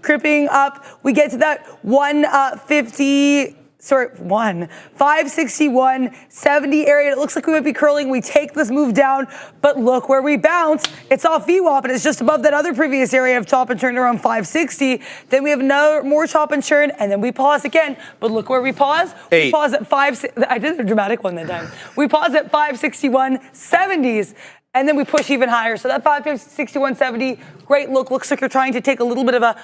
cripping up. We get to that 561.70 area. It looks like we might be curling. We take this move down, but look where we bounce. It's off VWAP, and it's just above that other previous area of chop and churn around 560. Then we have more chop and churn, and then we pause again. But look where we pause. We pause at I did a dramatic one that time. We pause at 561.70s. And then we push even higher. So that 561.70, great look. Looks like you're trying to take a little bit of a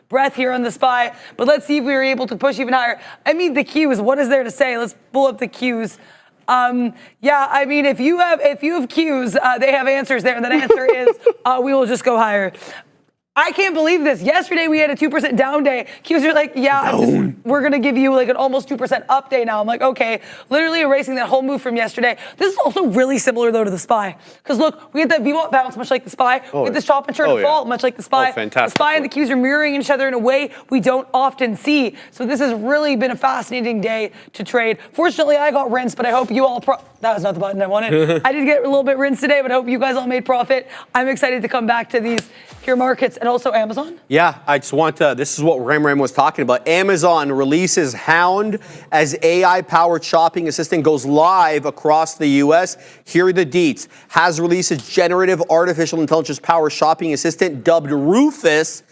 breath here on the SPY. But let's see if we were able to push even higher. I mean, the Qs, what is there to say? Let's pull up the Qs. Yeah, I mean, if you have Qs, they have answers there. And that answer is we will just go higher. I can't believe this. Yesterday we had a 2% down day. Qs are like, yeah, we're going to give you like an almost 2% up day now. I'm like, okay, literally erasing that whole move from yesterday. This is also really similar though to the SPY. Because look, we get that VWAP bounce much like the SPY. We get this chop and churn fall much like the SPY. Oh, fantastic. The SPY and the Qs are mirroring each other in a way we don't often see. So this has really been a fascinating day to trade. Fortunately, I got rinsed, but I hope you all that was not the button I wanted. I did get a little bit rinsed today, but I hope you guys all made profit. I'm excited to come back to these here markets and also Amazon. Yeah, I just want to, this is what Ram was talking about. Amazon releases Hound as AI-powered shopping assistant goes live across the U.S. Here are the deets. Has released its generative artificial intelligence powered shopping assistant dubbed Rufus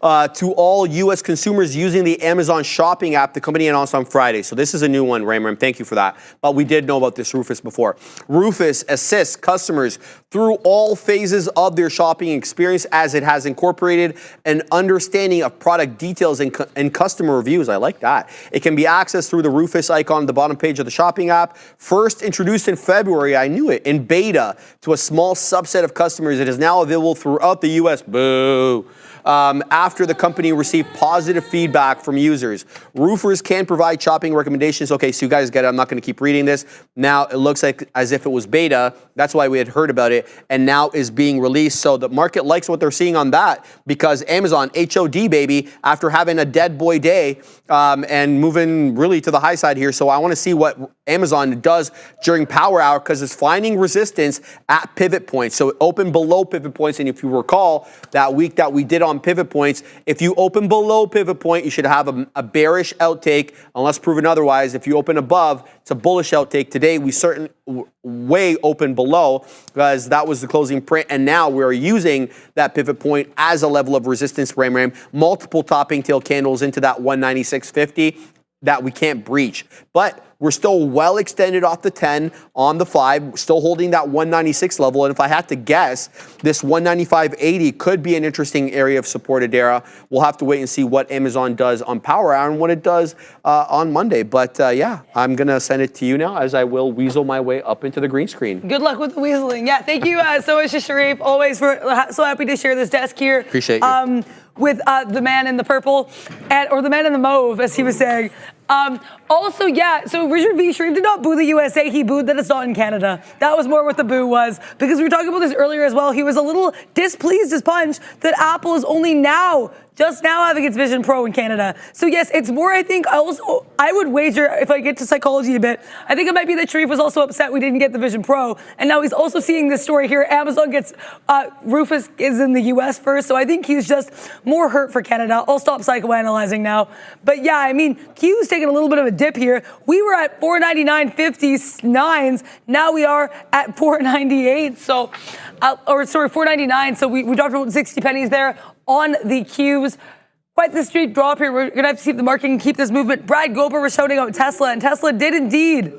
to all U.S. consumers using the Amazon shopping app the company announced on Friday. So this is a new one, Ram. Thank you for that. But we did know about this Rufus before. Rufus assists customers through all phases of their shopping experience as it has incorporated an understanding of product details and customer reviews. I like that. It can be accessed through the Rufus icon on the bottom page of the shopping app. First introduced in February, I knew it, in beta to a small subset of customers. It is now available throughout the U.S. Boo! After the company received positive feedback from users. Roofers can provide shopping recommendations. Okay, so you guys get it. I'm not going to keep reading this. Now it looks like as if it was beta. That's why we had heard about it, and now is being released. So the market likes what they're seeing on that because Amazon, HOD baby, after having a dead boy day and moving really to the high side here. So I want to see what Amazon does during power hour because it's finding resistance at pivot points. So it opened below pivot points, and if you recall that week that we did on pivot points, if you open below pivot point, you should have a bearish outtake unless proven otherwise. If you open above, it's a bullish outtake. Today, we certainly way open below because that was the closing print, and now we're using that pivot point as a level of resistance. Ram, multiple topping tail candles into that 196.50 that we can't breach, but we're still well extended off the 10 on the 5, still holding that 196 level. And if I had to guess, this 195.80 could be an interesting area of support, Adara. We'll have to wait and see what Amazon does on power hour and what it does on Monday. But yeah, I'm going to send it to you now as I will weasel my way up into the green screen. Good luck with the weaseling. Yeah, thank you so much to Sharif. Always so happy to share this desk here. Appreciate you. With the man in the purple, or the man in the mauve, as he was saying. Also, yeah, so Richard V. Sharif did not boo the USA. He booed that it's not in Canada. That was more what the boo was. Because we were talking about this earlier as well. He was a little displeased as punch that Apple is only just now having its Vision Pro in Canada. So yes, it's more, I think, I would wager, if I get to psychology a bit, I think it might be that Sharif was also upset we didn't get the Vision Pro. And now he's also seeing this story here. Amazon gets, Rufus is in the US first. So I think he's just more hurt for Canada. I'll stop psychoanalyzing now. But yeah, I mean, Q's taking a little bit of a dip here. We were at 499.59s. Now we are at 498. So, 499. So we dropped about 60 pennies there on the Qs. Quite the steep drop here. We're going to have to see if the market can keep this movement. Brad Gober was shouting out Tesla, and Tesla did indeed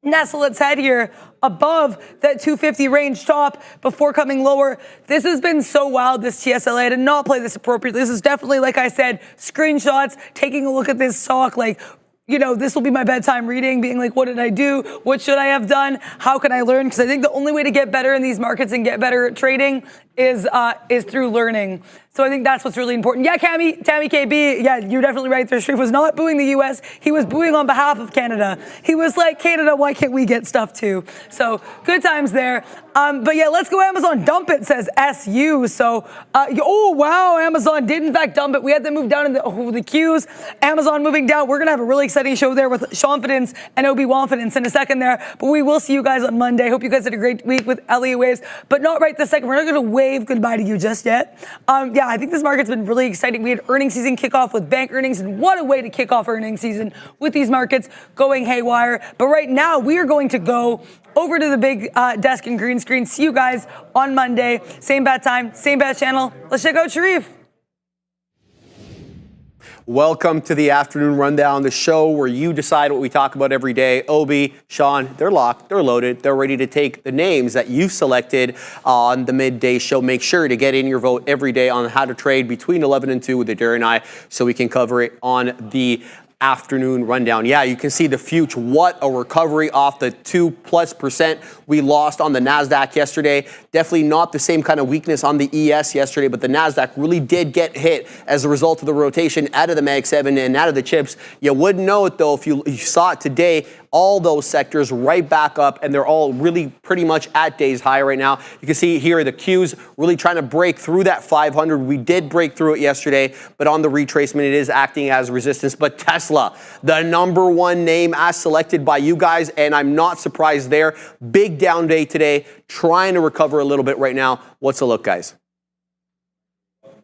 Nestle its head here above that 250 range top before coming lower. This has been so wild, this TSLA. I did not play this appropriately. This is definitely, like I said, screenshots, taking a look at this stock, like, you know, this will be my bedtime reading, being like, what did I do? What should I have done? How can I learn? Because I think the only way to get better in these markets and get better at trading is through learning. So I think that's what's really important. Yeah, Tammy KB, yeah, you're definitely right there. Sharif was not booing the US. He was booing on behalf of Canada. He was like, Canada, why can't we get stuff too? So good times there. But yeah, let's go Amazon. Dump it, says SU. So, oh, wow, Amazon did in fact dump it. We had them move down in the queues. Amazon moving down. We're going to have a really exciting show there with Shonfidence and Obi-Wanfidence in a second there. But we will see you guys on Monday. Hope you guys had a great week with Elliott Waves. But not right this second. We're not going to wave goodbye to you just yet. Yeah, I think this market's been really exciting. We had earnings season kickoff with bank earnings, and what a way to kick off earnings season with these markets going haywire. But right now, we are going to go over to the big desk and green screen. See you guys on Monday. Same bad time, same bad channel. Let's check out Sharif. Welcome to the afternoon rundown, the show where you decide what we talk about every day. Obi, Sean, they're locked, they're loaded, they're ready to take the names that you've selected on the midday show. Make sure to get in your vote every day on how to trade between 11 and 2 with Adair and I, so we can cover it on the afternoon rundown. Yeah, you can see the future. What a recovery off the 2+% we lost on the NASDAQ yesterday. Definitely not the same kind of weakness on the ES yesterday, but the NASDAQ really did get hit as a result of the rotation out of the Mag 7 and out of the chips. You wouldn't know it though if you saw it today. All those sectors right back up, and they're all really pretty much at day's high right now. You can see here the Qs really trying to break through that 500. We did break through it yesterday, but on the retracement, it is acting as resistance. But Tesla, the #1 name as selected by you guys, and I'm not surprised there. Big down day today, trying to recover a little bit right now. What's the look, guys?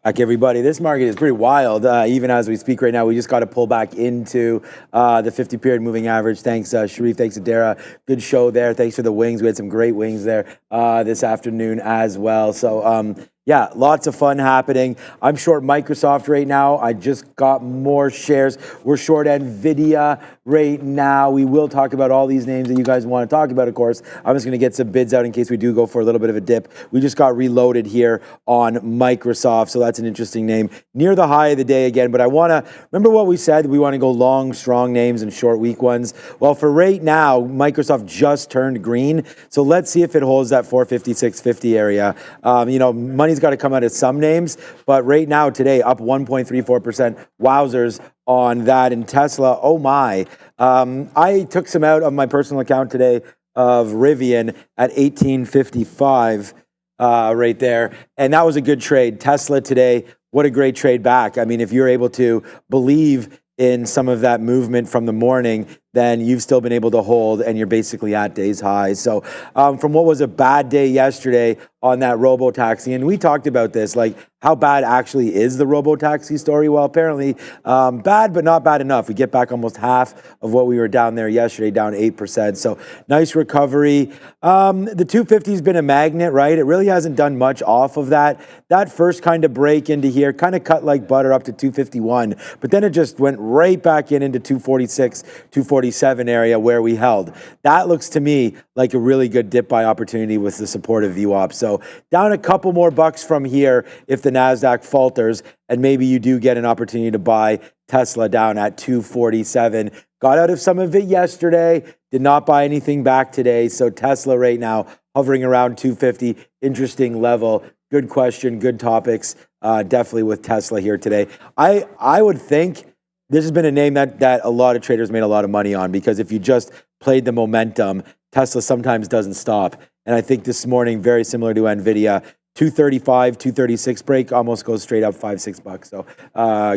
Back, everybody. This market is pretty wild. Even as we speak right now, we just got to pull back into the 50-period moving average. Thanks, Sharif. Thanks, Adara. Good show there. Thanks for the wings. We had some great wings there this afternoon as well. So, yeah, lots of fun happening. I'm short Microsoft right now. I just got more shares. We're short NVIDIA right now. We will talk about all these names that you guys want to talk about, of course. I'm just going to get some bids out in case we do go for a little bit of a dip. We just got reloaded here on Microsoft, so that's an interesting name. Near the high of the day again, but I want to, remember what we said? We want to go long, strong names and short, weak ones. Well, for right now, Microsoft just turned green, so let's see if it holds that 450, 650 area. You know, money's got to come out of some names, but right now today up 1.34%. Wowzers on that. And Tesla, oh my. I took some out of my personal account today of Rivian at 1855 right there, and that was a good trade. Tesla today, what a great trade back. I mean, if you're able to believe in some of that movement from the morning, then you've still been able to hold, and you're basically at day's highs. So from what was a bad day yesterday on that robo-taxi, and we talked about this, like how bad actually is the robo-taxi story? Well, apparently bad, but not bad enough. We get back almost half of what we were down there yesterday, down 8%. So nice recovery. The 250 has been a magnet, right? It really hasn't done much off of that. That first kind of break into here kind of cut like butter up to 251, but then it just went right back into 246, 247 area where we held. That looks to me like a really good dip buy opportunity with the support of VWAP. So down a couple more bucks from here if the NASDAQ falters, and maybe you do get an opportunity to buy Tesla down at 247. Got out of some of it yesterday, did not buy anything back today. So Tesla right now hovering around 250, interesting level. Good question, good topics, definitely with Tesla here today. I would think this has been a name that a lot of traders made a lot of money on, because if you just played the momentum, Tesla sometimes doesn't stop. And I think this morning, very similar to NVIDIA, 235, 236 break, almost goes straight up $5-6. So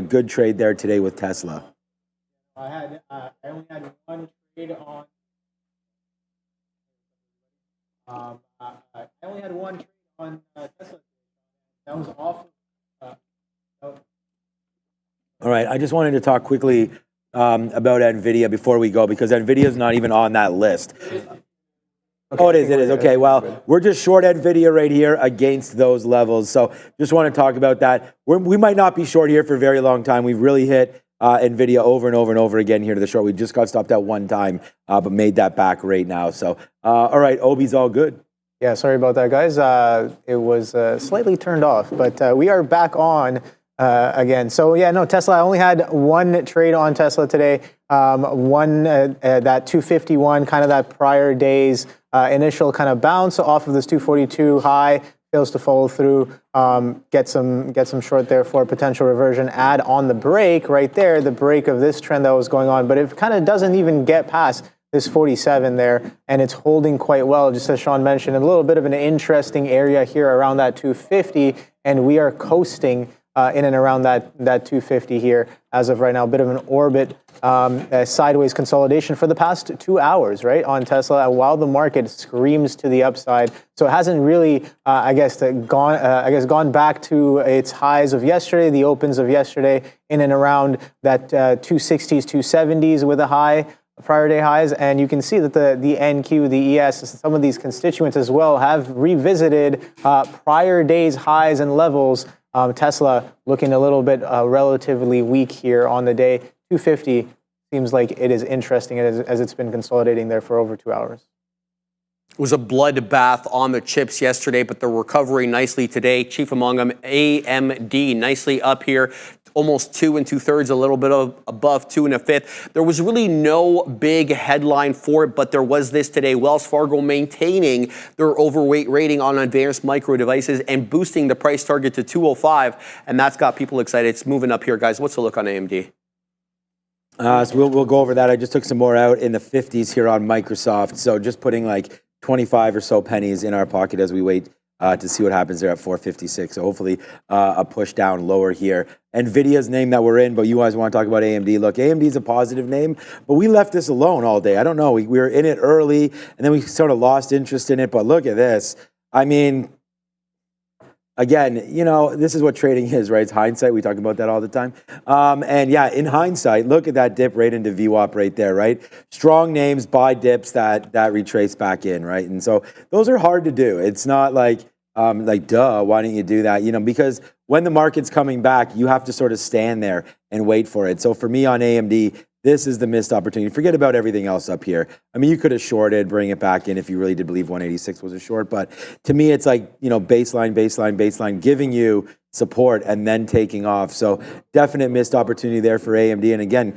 good trade there today with Tesla. I only had one trade on. I only had one trade on Tesla. That was off. All right, I just wanted to talk quickly about NVIDIA before we go, because NVIDIA is not even on that list. Okay. Oh, it is. Okay, well, we're just short NVIDIA right here against those levels. So just want to talk about that. We might not be short here for a very long time. We've really hit NVIDIA over and over and over again here to the short. We just got stopped at one time, but made that back right now. So, all right, Obi's all good. Yeah, sorry about that, guys. It was slightly turned off, but we are back on again. So yeah, no, Tesla. I only had one trade on Tesla today. That 251, kind of that prior day's initial kind of bounce off of this 242 high. Fails to follow through, get some short there for a potential reversion. Add on the break right there, the break of this trend that was going on, but it kind of doesn't even get past this 47 there, and it's holding quite well, just as Sean mentioned, a little bit of an interesting area here around that 250, and we are coasting in and around that 250 here as of right now. A bit of an orbit sideways consolidation for the past 2 hours, right, on Tesla, while the market screams to the upside. So it hasn't really, gone back to its highs of yesterday, the opens of yesterday, in and around that 260s, 270s with a high. Prior day highs, and you can see that the NQ, the ES, some of these constituents as well have revisited prior days highs and levels. Tesla looking a little bit relatively weak here on the day. 250 seems like it is interesting as it's been consolidating there for over 2 hours. It was a bloodbath on the chips yesterday, but they're recovering nicely today. Chief among them, AMD, nicely up here. Almost 2 2/3, a little bit above 2 1/5. There was really no big headline for it, but there was this today. Wells Fargo maintaining their overweight rating on advanced micro devices and boosting the price target to 205, and that's got people excited. It's moving up here, guys. What's the look on AMD? So we'll go over that. I just took some more out in the 50s here on Microsoft. So just putting like 25 or so pennies in our pocket as we wait to see what happens there at 456. So hopefully a push down lower here. NVIDIA's name that we're in, but you guys want to talk about AMD. Look, AMD is a positive name, but we left this alone all day. I don't know. We were in it early, and then we sort of lost interest in it. But look at this. I mean, again, you know, this is what trading is, right? It's hindsight. We talk about that all the time. And yeah, in hindsight, look at that dip right into VWAP right there, right? Strong names, buy dips that retrace back in, right? And so those are hard to do. It's not like duh, why didn't you do that? You know, because when the market's coming back, you have to sort of stand there and wait for it. So for me on AMD, this is the missed opportunity. Forget about everything else up here. I mean, you could have shorted, bring it back in if you really did believe 186 was a short. But to me, it's like, you know, baseline, giving you support and then taking off. So definite missed opportunity there for AMD. And again,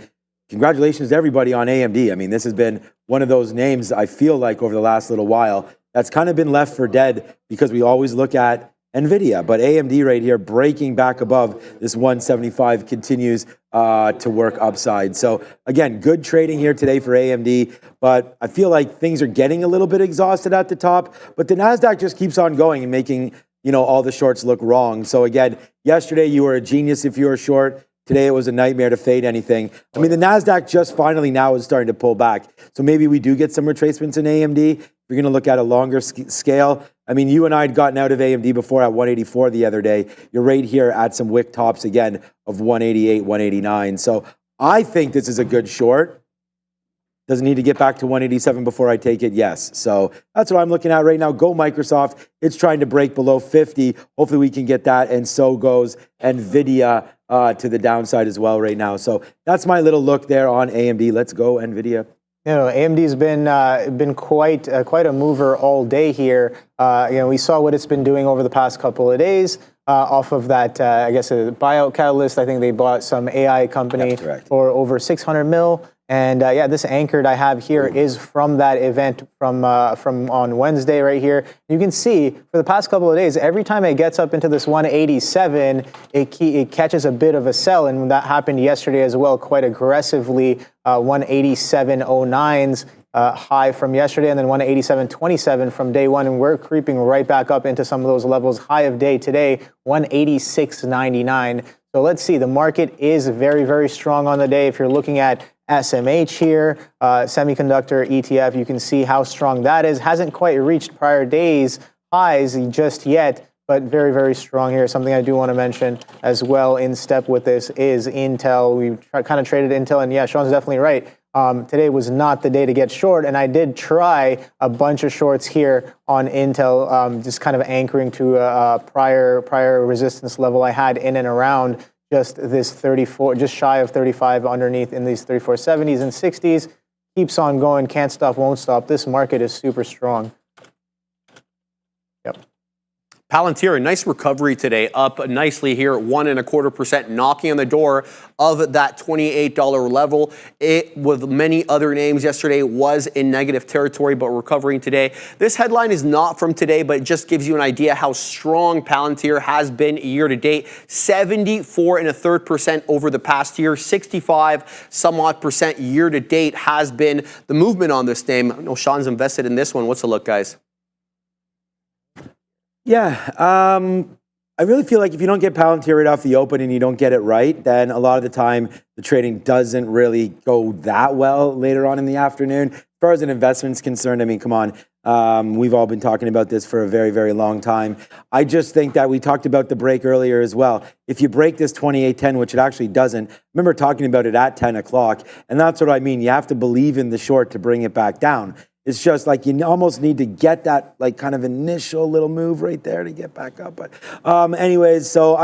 congratulations to everybody on AMD. I mean, this has been one of those names I feel like over the last little while that's kind of been left for dead because we always look at NVIDIA, but AMD right here breaking back above this 175 continues to work upside. So again, good trading here today for AMD, but I feel like things are getting a little bit exhausted at the top, but the NASDAQ just keeps on going and making, you know, all the shorts look wrong. So again, yesterday you were a genius if you were short. Today it was a nightmare to fade anything. I mean, the NASDAQ just finally now is starting to pull back. So maybe we do get some retracements in AMD. If you're going to look at a longer scale, I mean, you and I had gotten out of AMD before at 184 the other day. You're right here at some wick tops again of 188, 189. So I think this is a good short. Doesn't need to get back to 187 before I take it, yes. So that's what I'm looking at right now. Go Microsoft. It's trying to break below 50. Hopefully we can get that, and so goes NVIDIA to the downside as well right now. So that's my little look there on AMD. Let's go NVIDIA. You know, AMD's been quite a mover all day here. You know, we saw what it's been doing over the past couple of days off of that, I guess, a buyout catalyst. I think they bought some AI company for over 600 mil. And yeah, this anchored I have here is from that event from on Wednesday right here. You can see for the past couple of days, every time it gets up into this 187, it catches a bit of a sell, and that happened yesterday as well, quite aggressively. 187.09's high from yesterday, and then 187.27 from day one, and we're creeping right back up into some of those levels. High of day today, 186.99. So let's see, the market is very, very strong on the day. If you're looking at SMH here, semiconductor ETF, you can see how strong that is. Hasn't quite reached prior days highs just yet, but very, very strong here. Something I do want to mention as well in step with this is Intel. We kind of traded Intel, and yeah, Sean's definitely right. Today was not the day to get short, and I did try a bunch of shorts here on Intel, just kind of anchoring to a prior resistance level I had in and around just this 34, just shy of 35 underneath in these 34.70s and 60s. Keeps on going, can't stop, won't stop. This market is super strong. Yep. Palantir, a nice recovery today, up nicely here at 1.25%, knocking on the door of that $28 level. It, with many other names yesterday, was in negative territory, but recovering today. This headline is not from today, but it just gives you an idea how strong Palantir has been year to date. 74.33% over the past year, 65 some odd percent year to date has been the movement on this name. I know Sean's invested in this one. What's the look, guys? Yeah, I really feel like if you don't get Palantir right off the open and you don't get it right, then a lot of the time the trading doesn't really go that well later on in the afternoon. As far as an investment's concerned, I mean, come on. We've all been talking about this for a very, very long time. I just think that we talked about the break earlier as well. If you break this 28.10, which it actually doesn't, I remember talking about it at 10 o'clock, and that's what I mean. You have to believe in the short to bring it back down. It's just like you almost need to get that like kind of initial little move right there to get back up. But anyways, so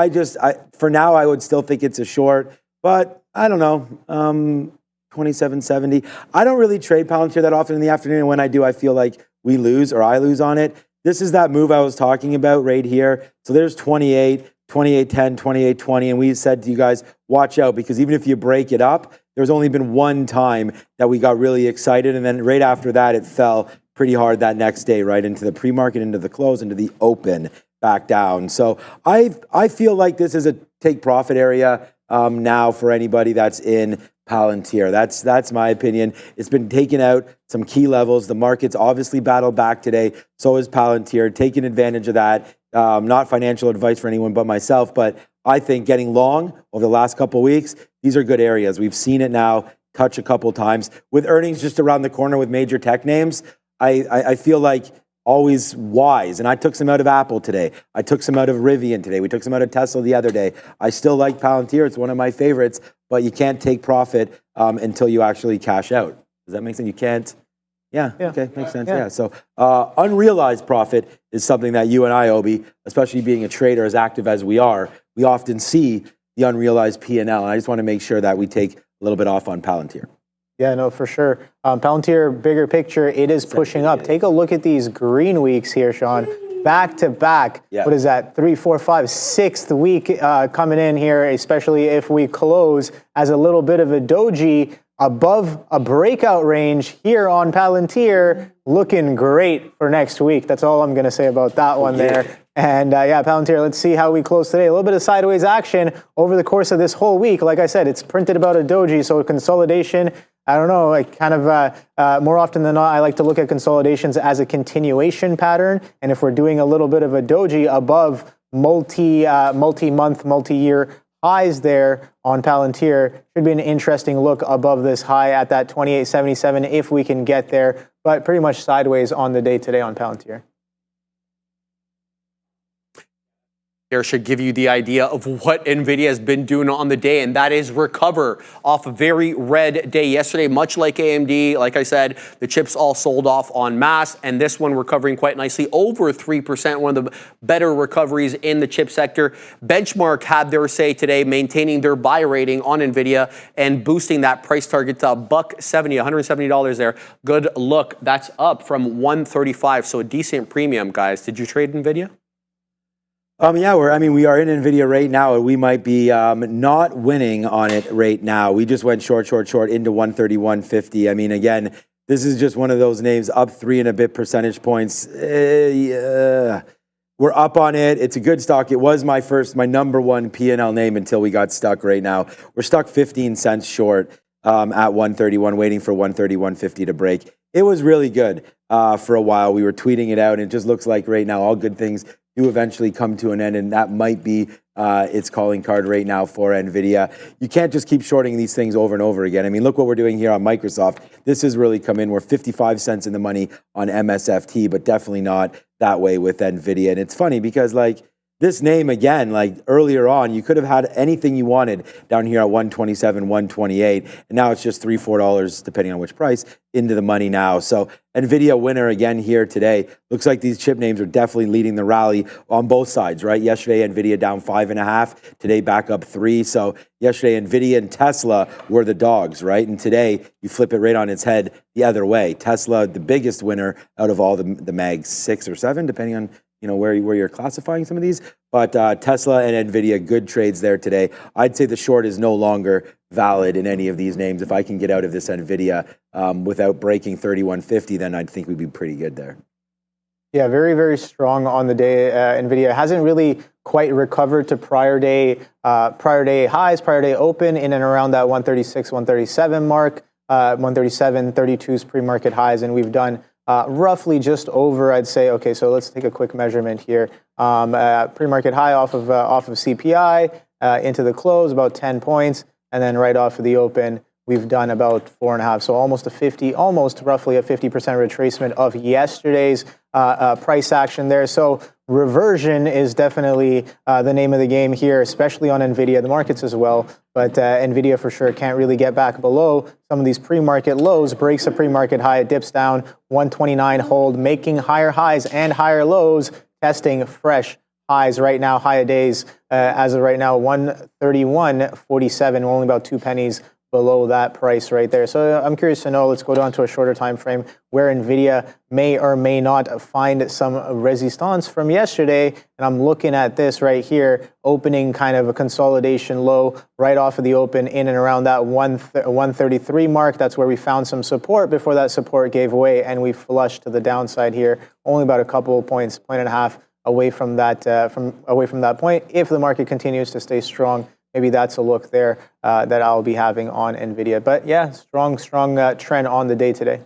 for now, I would still think it's a short, but I don't know, 27.70. I don't really trade Palantir that often in the afternoon. And when I do, I feel like we lose or I lose on it. This is that move I was talking about right here. So there's 28, 28.10, 28.20. And we said to you guys, watch out, because even if you break it up, there's only been one time that we got really excited, and then right after that, it fell pretty hard that next day, right into the pre-market, into the close, into the open, back down. So I feel like this is a take profit area now for anybody that's in Palantir. That's my opinion. It's been taking out some key levels. The market's obviously battled back today. So is Palantir, taking advantage of that. Not financial advice for anyone but myself, but I think getting long over the last couple of weeks, these are good areas. We've seen it now touch a couple times. With earnings just around the corner with major tech names, I feel like always wise. And I took some out of Apple today. I took some out of Rivian today. We took some out of Tesla the other day. I still like Palantir. It's one of my favorites, but you can't take profit until you actually cash out. Does that make sense? You can't. Yeah. Okay. Makes sense. Yeah. So unrealized profit is something that you and I, Obi, especially being a trader as active as we are, we often see the unrealized P&L. And I just want to make sure that we take a little bit off on Palantir. Yeah, no, for sure. Palantir, bigger picture, it is pushing up. Take a look at these green weeks here, Sean. Back to back. Yeah. What is that? 3, 4, 5, sixth week coming in here, especially if we close as a little bit of a doji above a breakout range here on Palantir, looking great for next week. That's all I'm going to say about that one there. And yeah, Palantir, let's see how we close today. A little bit of sideways action over the course of this whole week. Like I said, it's printed about a doji, so consolidation, I don't know, like kind of more often than not, I like to look at consolidations as a continuation pattern. And if we're doing a little bit of a doji above multi-month, multi-year highs there on Palantir, should be an interesting look above this high at that 28.77 if we can get there, but pretty much sideways on the day today on Palantir. There should give you the idea of what NVIDIA has been doing on the day, and that is recover off a very red day yesterday, much like AMD. Like I said, the chips all sold off en masse, and this one recovering quite nicely, over 3%, one of the better recoveries in the chip sector. Benchmark had their say today, maintaining their buy rating on NVIDIA and boosting that price target to $170, $170 there. Good look. That's up from $135, so a decent premium, guys. Did you trade NVIDIA? Yeah, we are in NVIDIA right now, and we might be not winning on it right now. We just went short into 131.50. I mean, again, this is just one of those names up 3 and a bit percentage points. We're up on it. It's a good stock. It was my number one P&L name until we got stuck right now. We're stuck 15 cents short at 131, waiting for 131.50 to break. It was really good for a while. We were tweeting it out, and it just looks like right now all good things do eventually come to an end, and that might be its calling card right now for NVIDIA. You can't just keep shorting these things over and over again. I mean, look what we're doing here on Microsoft. This has really come in. We're 55 cents in the money on MSFT, but definitely not that way with NVIDIA. And it's funny because, like, this name again, like earlier on, you could have had anything you wanted down here at 127, 128, and now it's just $3-4, depending on which price, into the money now. So NVIDIA winner again here today. Looks like these chip names are definitely leading the rally on both sides, right? Yesterday, NVIDIA down 5.5, today back up 3. So yesterday, NVIDIA and Tesla were the dogs, right? And today, you flip it right on its head the other way. Tesla, the biggest winner out of all the mags, 6 or 7, depending on where you're classifying some of these. But Tesla and NVIDIA, good trades there today. I'd say the short is no longer valid in any of these names. If I can get out of this NVIDIA without breaking 3150, then I'd think we'd be pretty good there. Yeah, very, very strong on the day. NVIDIA hasn't really quite recovered to prior day highs, prior day open in and around that 136, 137 mark, 137, 32's pre-market highs, and we've done roughly just over, I'd say. Okay, so let's take a quick measurement here. Pre-market high off of CPI into the close, about 10 points, and then right off of the open, we've done about 4.5. So almost roughly a 50% retracement of yesterday's price action there. So reversion is definitely the name of the game here, especially on NVIDIA, the markets as well. But NVIDIA for sure can't really get back below some of these pre-market lows, breaks a pre-market high, it dips down, 129 hold, making higher highs and higher lows, testing fresh highs right now, high days as of right now, 131.47, we're only about 2 pennies below that price right there. So I'm curious to know, let's go down to a shorter time frame where NVIDIA may or may not find some resistance from yesterday. And I'm looking at this right here, opening kind of a consolidation low right off of the open in and around that 133 mark. That's where we found some support before that support gave way and we flushed to the downside here, only about a couple of points, point and a half away from that point. If the market continues to stay strong, maybe that's a look there that I'll be having on NVIDIA. But yeah, strong trend on the day today.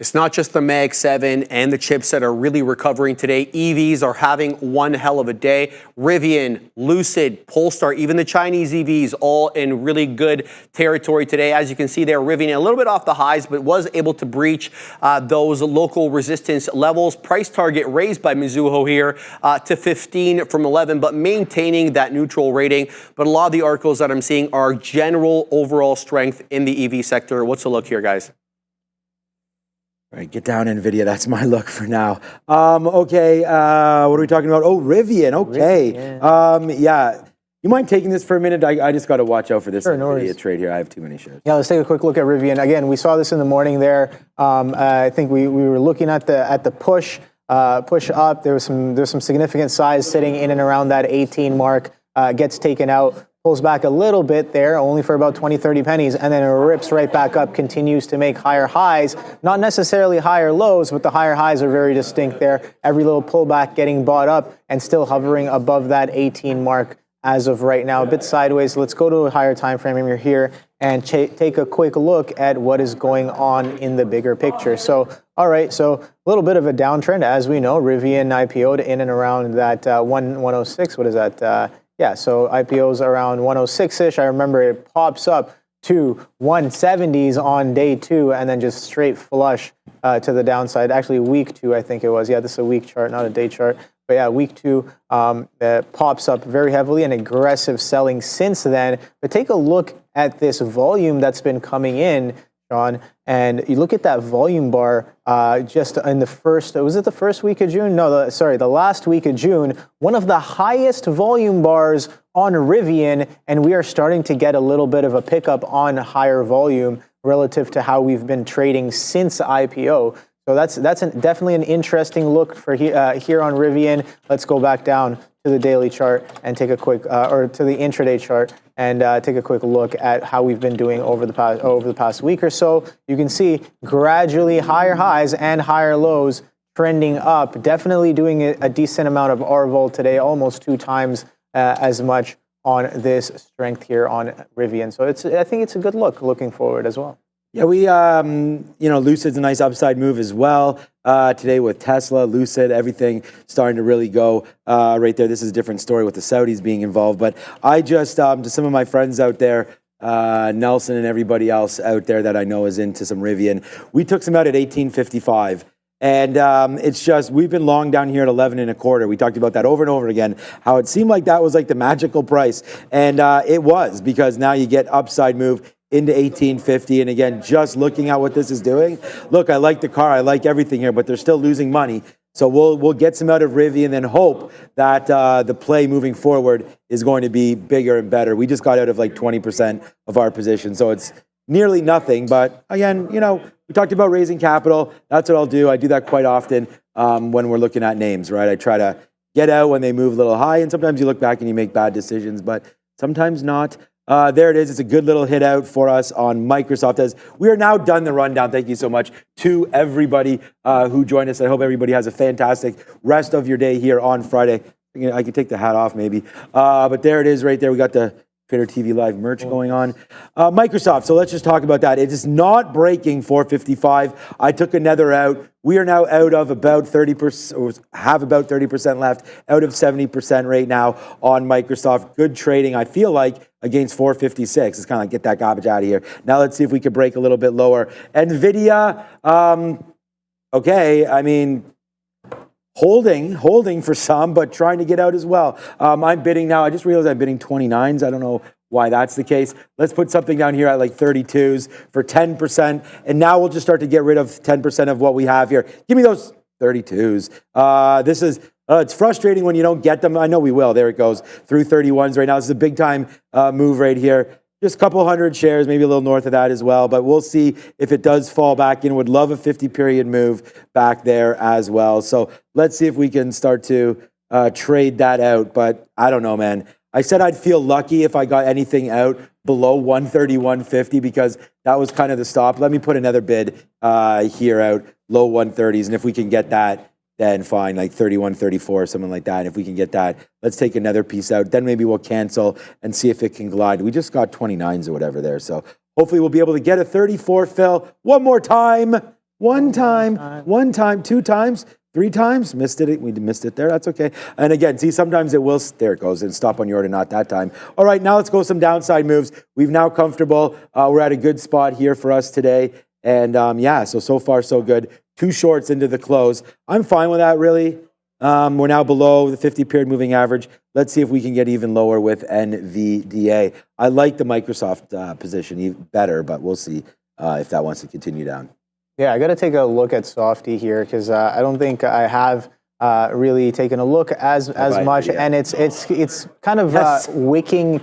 It's not just the Mag 7 and the chips that are really recovering today. EVs are having one hell of a day. Rivian, Lucid, Polestar, even the Chinese EVs, all in really good territory today. As you can see there, Rivian a little bit off the highs, but was able to breach those local resistance levels. Price target raised by Mizuho here to 15 from 11, but maintaining that neutral rating. But a lot of the articles that I'm seeing are general overall strength in the EV sector. What's the look here, guys? All right, get down, NVIDIA. That's my look for now. Okay, what are we talking about? Oh, Rivian. Okay. Rivian. Yeah. You mind taking this for a minute? I just got to watch out for this NVIDIA trade here. I have too many shares. Yeah, let's take a quick look at Rivian. Again, we saw this in the morning there. I think we were looking at the push up. There was some significant size sitting in and around that 18 mark. Gets taken out. Pulls back a little bit there, only for about 20, 30 pennies, and then it rips right back up, continues to make higher highs, not necessarily higher lows, but the higher highs are very distinct there. Every little pullback getting bought up and still hovering above that 18 mark as of right now, a bit sideways. Let's go to a higher time frame here and take a quick look at what is going on in the bigger picture. So, all right, so a little bit of a downtrend, as we know. Rivian IPO'd in and around that 106. What is that? Yeah, so IPO's around 106-ish. I remember it pops up to 170s on day 2 and then just straight flush to the downside. Actually, week 2, I think it was. Yeah, this is a week chart, not a day chart. But yeah, week 2 pops up very heavily and aggressive selling since then. But take a look at this volume that's been coming in, Sean, and you look at that volume bar just in the first, was it the first week of June? No, the last week of June, one of the highest volume bars on Rivian, and we are starting to get a little bit of a pickup on higher volume relative to how we've been trading since IPO. So that's definitely an interesting look for here on Rivian. Let's go back down to the daily chart and take a quick, or to the intraday chart, and take a quick look at how we've been doing over the past week or so. You can see gradually higher highs and higher lows trending up. Definitely doing a decent amount of R-vol today, almost 2 times as much on this strength here on Rivian. So I think it's a good look looking forward as well. Yeah, we, Lucid's a nice upside move as well. Today with Tesla, Lucid, everything starting to really go right there. This is a different story with the Saudis being involved. But I just, to some of my friends out there, Nelson and everybody else out there that I know is into some Rivian, we took some out at 1855. And it's just, we've been long down here at 11 and a quarter. We talked about that over and over again, how it seemed like that was like the magical price. And it was, because now you get upside move into 1850. And again, just looking at what this is doing, look, I like the car, I like everything here, but they're still losing money. So we'll get some out of Rivian and then hope that the play moving forward is going to be bigger and better. We just got out of like 20% of our position, so it's nearly nothing. But again, you know, we talked about raising capital. That's what I'll do. I do that quite often when we're looking at names, right? I try to get out when they move a little high, and sometimes you look back and you make bad decisions, but sometimes not. There it is. It's a good little hit out for us on Microsoft. As we are now done the rundown. Thank you so much to everybody who joined us. I hope everybody has a fantastic rest of your day here on Friday. I can take the hat off maybe. But there it is right there. We got the Trader TV Live merch going on. Microsoft, so let's just talk about that. It is not breaking 455. I took another out. We are now out of about 30%, or have about 30% left, out of 70% right now on Microsoft. Good trading, I feel like, against 456. It's kind of like, get that garbage out of here. Now let's see if we could break a little bit lower. NVIDIA, okay, I mean, holding for some, but trying to get out as well. I'm bidding now. I just realized I'm bidding 29s. I don't know why that's the case. Let's put something down here at like 32s for 10%. And now we'll just start to get rid of 10% of what we have here. Give me those 32s. This is, it's frustrating when you don't get them. I know we will. There it goes through 31s right now. This is a big time move right here. Just a couple hundred shares, maybe a little north of that as well. But we'll see if it does fall back in. Would love a 50-period move back there as well. So let's see if we can start to trade that out. But I don't know, man. I said I'd feel lucky if I got anything out below 131.50 because that was kind of the stop. Let me put another bid here out, low 130s. And if we can get that, then fine, like 31, 34, something like that. And if we can get that, let's take another piece out. Then maybe we'll cancel and see if it can glide. We just got 29s or whatever there. So hopefully we'll be able to get a 34 fill one more time. One time, two times, three times. Missed it. We missed it there. That's okay. And again, see, sometimes it will, there it goes, and stop on your order, not that time. All right, now let's go some downside moves. We've now comfortable. We're at a good spot here for us today. And yeah, so far so good. 2 shorts into the close. I'm fine with that, really. We're now below the 50-period moving average. Let's see if we can get even lower with NVDA. I like the Microsoft position even better, but we'll see if that wants to continue down. Yeah, I got to take a look at Softy here because I don't think I have really taken a look as much, and it's kind of wicking,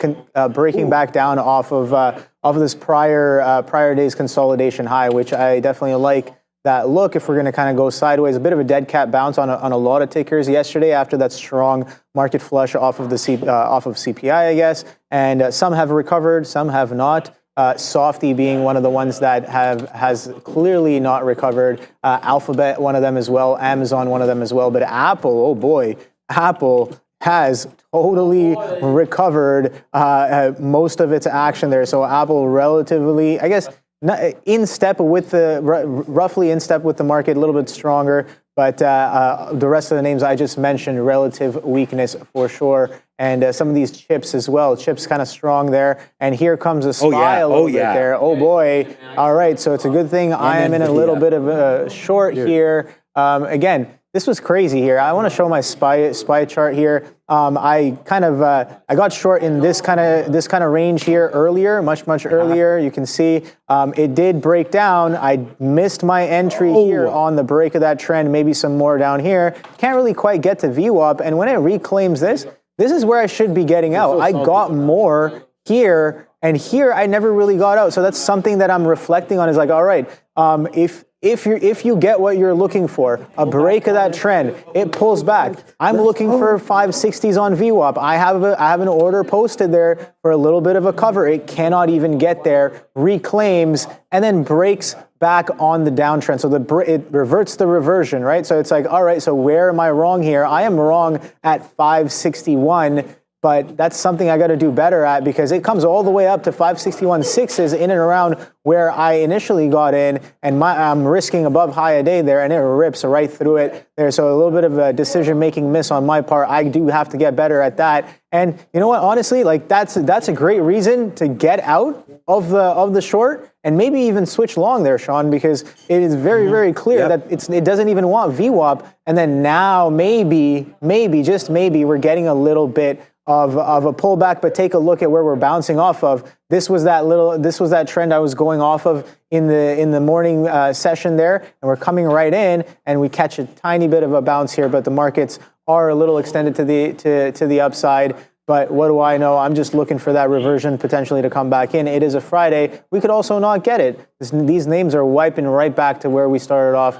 breaking back down off of this prior day's consolidation high, which I definitely like that look. If we're going to kind of go sideways, a bit of a dead cat bounce on a lot of tickers yesterday after that strong market flush off of CPI, I guess, and some have recovered, some have not. Softy being one of the ones that has clearly not recovered. Alphabet, one of them as well. Amazon, one of them as well. But Apple, oh boy, Apple has totally recovered most of its action there. So Apple relatively, I guess, in step with roughly in step with the market, a little bit stronger. But the rest of the names I just mentioned, relative weakness for sure. And some of these chips as well. Chips kind of strong there. And here comes a SPY a little bit there. Oh boy. All right. So it's a good thing I am in a little bit of a short here. Again, this was crazy here. I want to show my SPY chart here. I got short in this kind of range here earlier, much earlier. You can see it did break down. I missed my entry here on the break of that trend. Maybe some more down here. Can't really quite get to VWAP. And when it reclaims this is where I should be getting out. I got more here, and here I never really got out. So that's something that I'm reflecting on. Is like, all right, if you get what you're looking for, a break of that trend, it pulls back. I'm looking for 560s on VWAP. I have an order posted there for a little bit of a cover. It cannot even get there, reclaims, and then breaks back on the downtrend. So it reverts the reversion, right? So it's like, all right, so where am I wrong here? I am wrong at 561. but that's something I got to do better at because it comes all the way up to 561.6s in and around where I initially got in, and I'm risking above high a day there, and it rips right through it there. So a little bit of a decision-making miss on my part. I do have to get better at that. And you know what? Honestly, like that's a great reason to get out of the short and maybe even switch long there, Sean, because it is very, very clear that it doesn't even want VWAP. And then now maybe, just maybe, we're getting a little bit of a pullback, but take a look at where we're bouncing off of. This was that trend I was going off of in the morning session there, and we're coming right in, and we catch a tiny bit of a bounce here, but the markets are a little extended to the upside. But what do I know? I'm just looking for that reversion potentially to come back in. It is a Friday. We could also not get it. These names are wiping right back to where we started off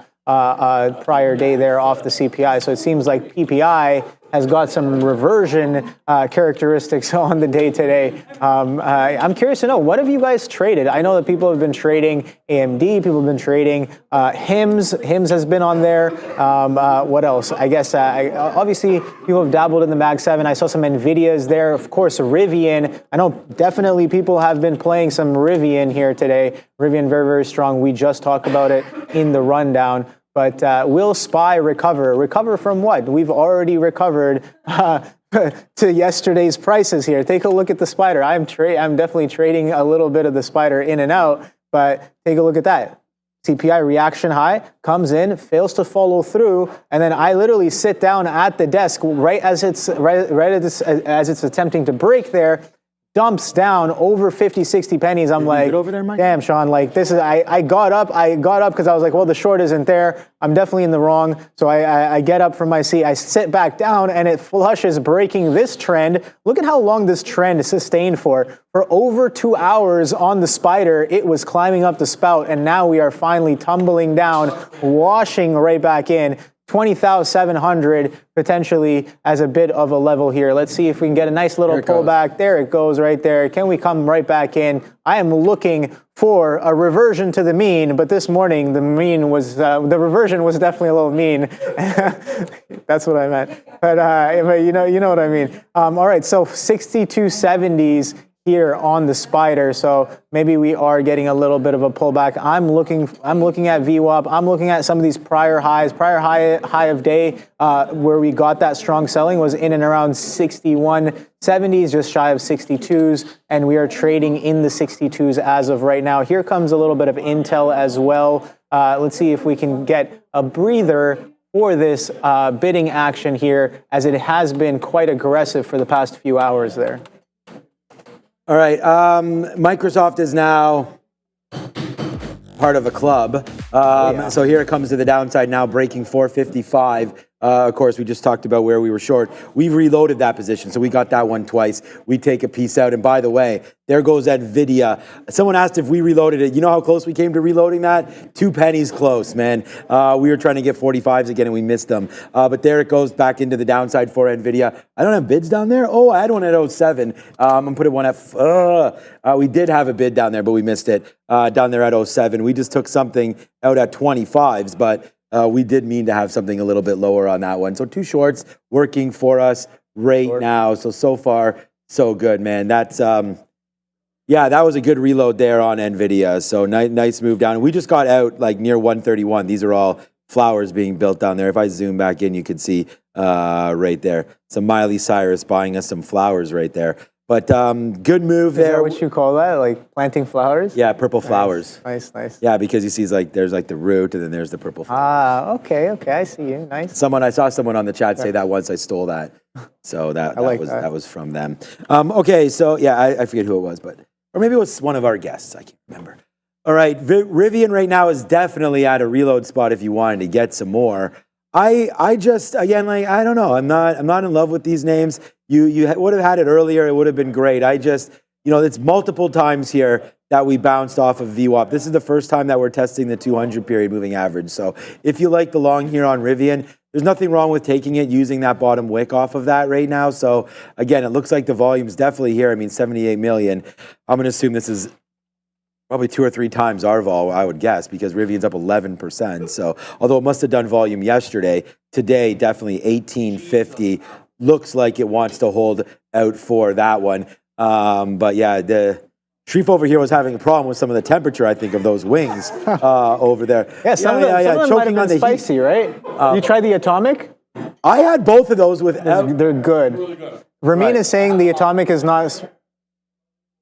prior day there off the CPI. So it seems like PPI has got some reversion characteristics on the day today. I'm curious to know, what have you guys traded? I know that people have been trading AMD, people have been trading HIMS. HIMS has been on there. What else? I guess, obviously, people have dabbled in the Mag 7. I saw some NVIDIAs there. Of course, Rivian. I know definitely people have been playing some Rivian here today. Rivian very, very strong. We just talked about it in the rundown. But will SPY recover? Recover from what? We've already recovered to yesterday's prices here. Take a look at the spider. I'm definitely trading a little bit of the spider in and out, but take a look at that. CPI reaction high comes in, fails to follow through, and then I literally sit down at the desk right as it's attempting to break there. Dumps down over 50, 60 pennies. I'm like, over there, Mike? Damn, Sean, like this is, I got up because I was like, well, the short isn't there. I'm definitely in the wrong. So I get up from my seat, I sit back down, and it flushes, breaking this trend. Look at how long this trend is sustained for. For over 2 hours on the spider, it was climbing up the spout, and now we are finally tumbling down, washing right back in. 20,700 potentially as a bit of a level here. Let's see if we can get a nice little pullback. There it goes right there. Can we come right back in? I am looking for a reversion to the mean, but this morning the reversion was definitely a little mean. That's what I meant. But you know what I mean. All right, so 6270s here on the spider, so maybe we are getting a little bit of a pullback. I'm looking at VWAP. I'm looking at some of these prior highs. Prior high of day where we got that strong selling was in and around 6170s, just shy of 62s, and we are trading in the 62s as of right now. Here comes a little bit of Intel as well. Let's see if we can get a breather for this bidding action here, as it has been quite aggressive for the past few hours there. All right, Microsoft is now part of a club. So here it comes to the downside now, breaking 455. Of course, we just talked about where we were short. We've reloaded that position, so we got that one twice. We take a piece out, and by the way, there goes NVIDIA. Someone asked if we reloaded it. You know how close we came to reloading that? 2 pennies close, man. We were trying to get 45s again, and we missed them. But there it goes back into the downside for NVIDIA. I don't have bids down there? Oh, I had one at 07. I'm going to put one at... we did have a bid down there, but we missed it down there at 07. We just took something out at 25s, but... we did mean to have something a little bit lower on that one. So 2 shorts working for us right now. So far, so good, man. That's, yeah, that was a good reload there on NVIDIA. So nice move down. We just got out like near 131. These are all flowers being built down there. If I zoom back in, you could see right there. Some Miley Cyrus buying us some flowers right there. But good move there. Is that what you call that? Like planting flowers? Yeah, purple flowers. Nice. Yeah, because you see there's like the root and then there's the purple flowers. Okay, I see you. Nice. I saw someone on the chat say that once. I stole that. So that was from them. Okay, so yeah, I forget who it was, or maybe it was one of our guests. I can't remember. All right, Rivian right now is definitely at a reload spot if you wanted to get some more. I just, again, like, I don't know. I'm not in love with these names. You would have had it earlier. It would have been great. I just, it's multiple times here that we bounced off of VWAP. This is the first time that we're testing the 200 period moving average. So if you like the long here on Rivian, there's nothing wrong with taking it, using that bottom wick off of that right now. So again, it looks like the volume's definitely here. I mean, 78 million. I'm going to assume this is probably 2 or 3 times our vol, I would guess, because Rivian's up 11%. So although it must have done volume yesterday, today definitely 1850. Looks like it wants to hold out for that one. But yeah, the Sharif over here was having a problem with some of the temperature, I think, of those wings over there. Yeah, some of them might have been spicy, right? You tried the Atomic? I had both of those with. They're good. Really good. Ramin is saying the Atomic is not.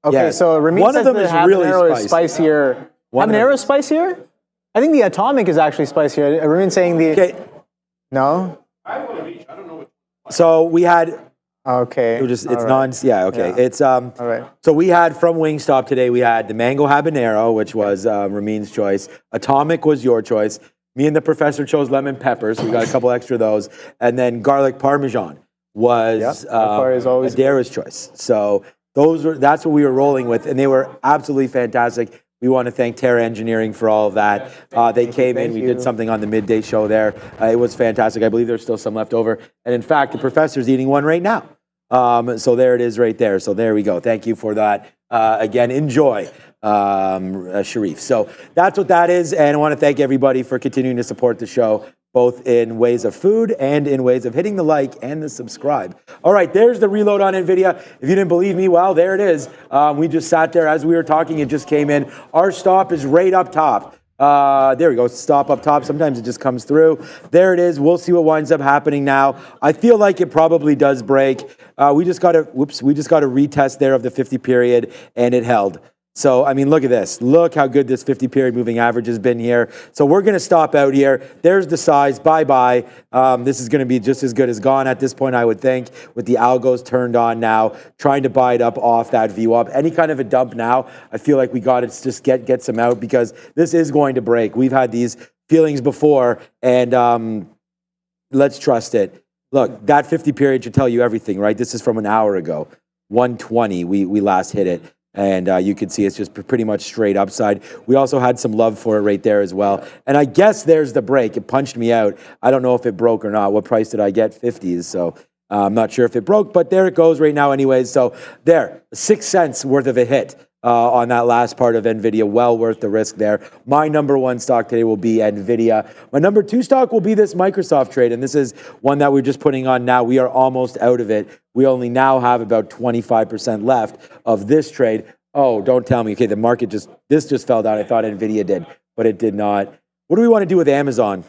Okay, so Ramin one says of them the is really habanero is spicier. Habanero is spicier? I think the Atomic is actually spicier. Ramin's saying the. Okay. No. I have one of each. I don't know which. So we had. Okay. It's non. Yeah. Okay. Yeah. It's All right. So we had from Wingstop today. We had the mango habanero, which was Ramin's choice. Atomic was your choice. Me and the professor chose lemon pepper, so we got a couple extra of those. And then garlic parmesan was Adara's choice. So that's what we were rolling with, and they were absolutely fantastic. We want to thank Terra Engineering for all of that. They came in, we did something on the midday show there. It was fantastic. I believe there's still some left over. And in fact, the professor's eating one right now. So there it is right there. So there we go. Thank you for that. Again, enjoy, Sharif. So that's what that is. And I want to thank everybody for continuing to support the show, both in ways of food and in ways of hitting the like and the subscribe. All right, there's the reload on NVIDIA. If you didn't believe me, well, there it is. We just sat there as we were talking. It just came in. Our stop is right up top. There we go, stop up top. Sometimes it just comes through. There it is. We'll see what winds up happening now. I feel like it probably does break. We just got to retest there of the 50 period, and it held. So, I mean, look at this. Look how good this 50 period moving average has been here. So we're going to stop out here. There's the size. Bye-bye. This is going to be just as good as gone at this point, I would think, with the algos turned on now, trying to buy it up off that view up. Any kind of a dump now, I feel like we got to just get some out, because this is going to break. We've had these feelings before, and let's trust it. Look, that 50 period should tell you everything, right? This is from an hour ago. 120, we last hit it. And you can see it's just pretty much straight upside. We also had some love for it right there as well. And I guess there's the break. It punched me out. I don't know if it broke or not. What price did I get? 50s. So I'm not sure if it broke, but there it goes right now anyways. So there, 6 cents worth of a hit on that last part of NVIDIA. Well worth the risk there. My number one stock today will be NVIDIA. My number two stock will be this Microsoft trade. And this is one that we're just putting on now. We are almost out of it. We only now have about 25% left of this trade. Oh, don't tell me. Okay, the market this just fell down. I thought NVIDIA did, but it did not. What do we want to do with Amazon?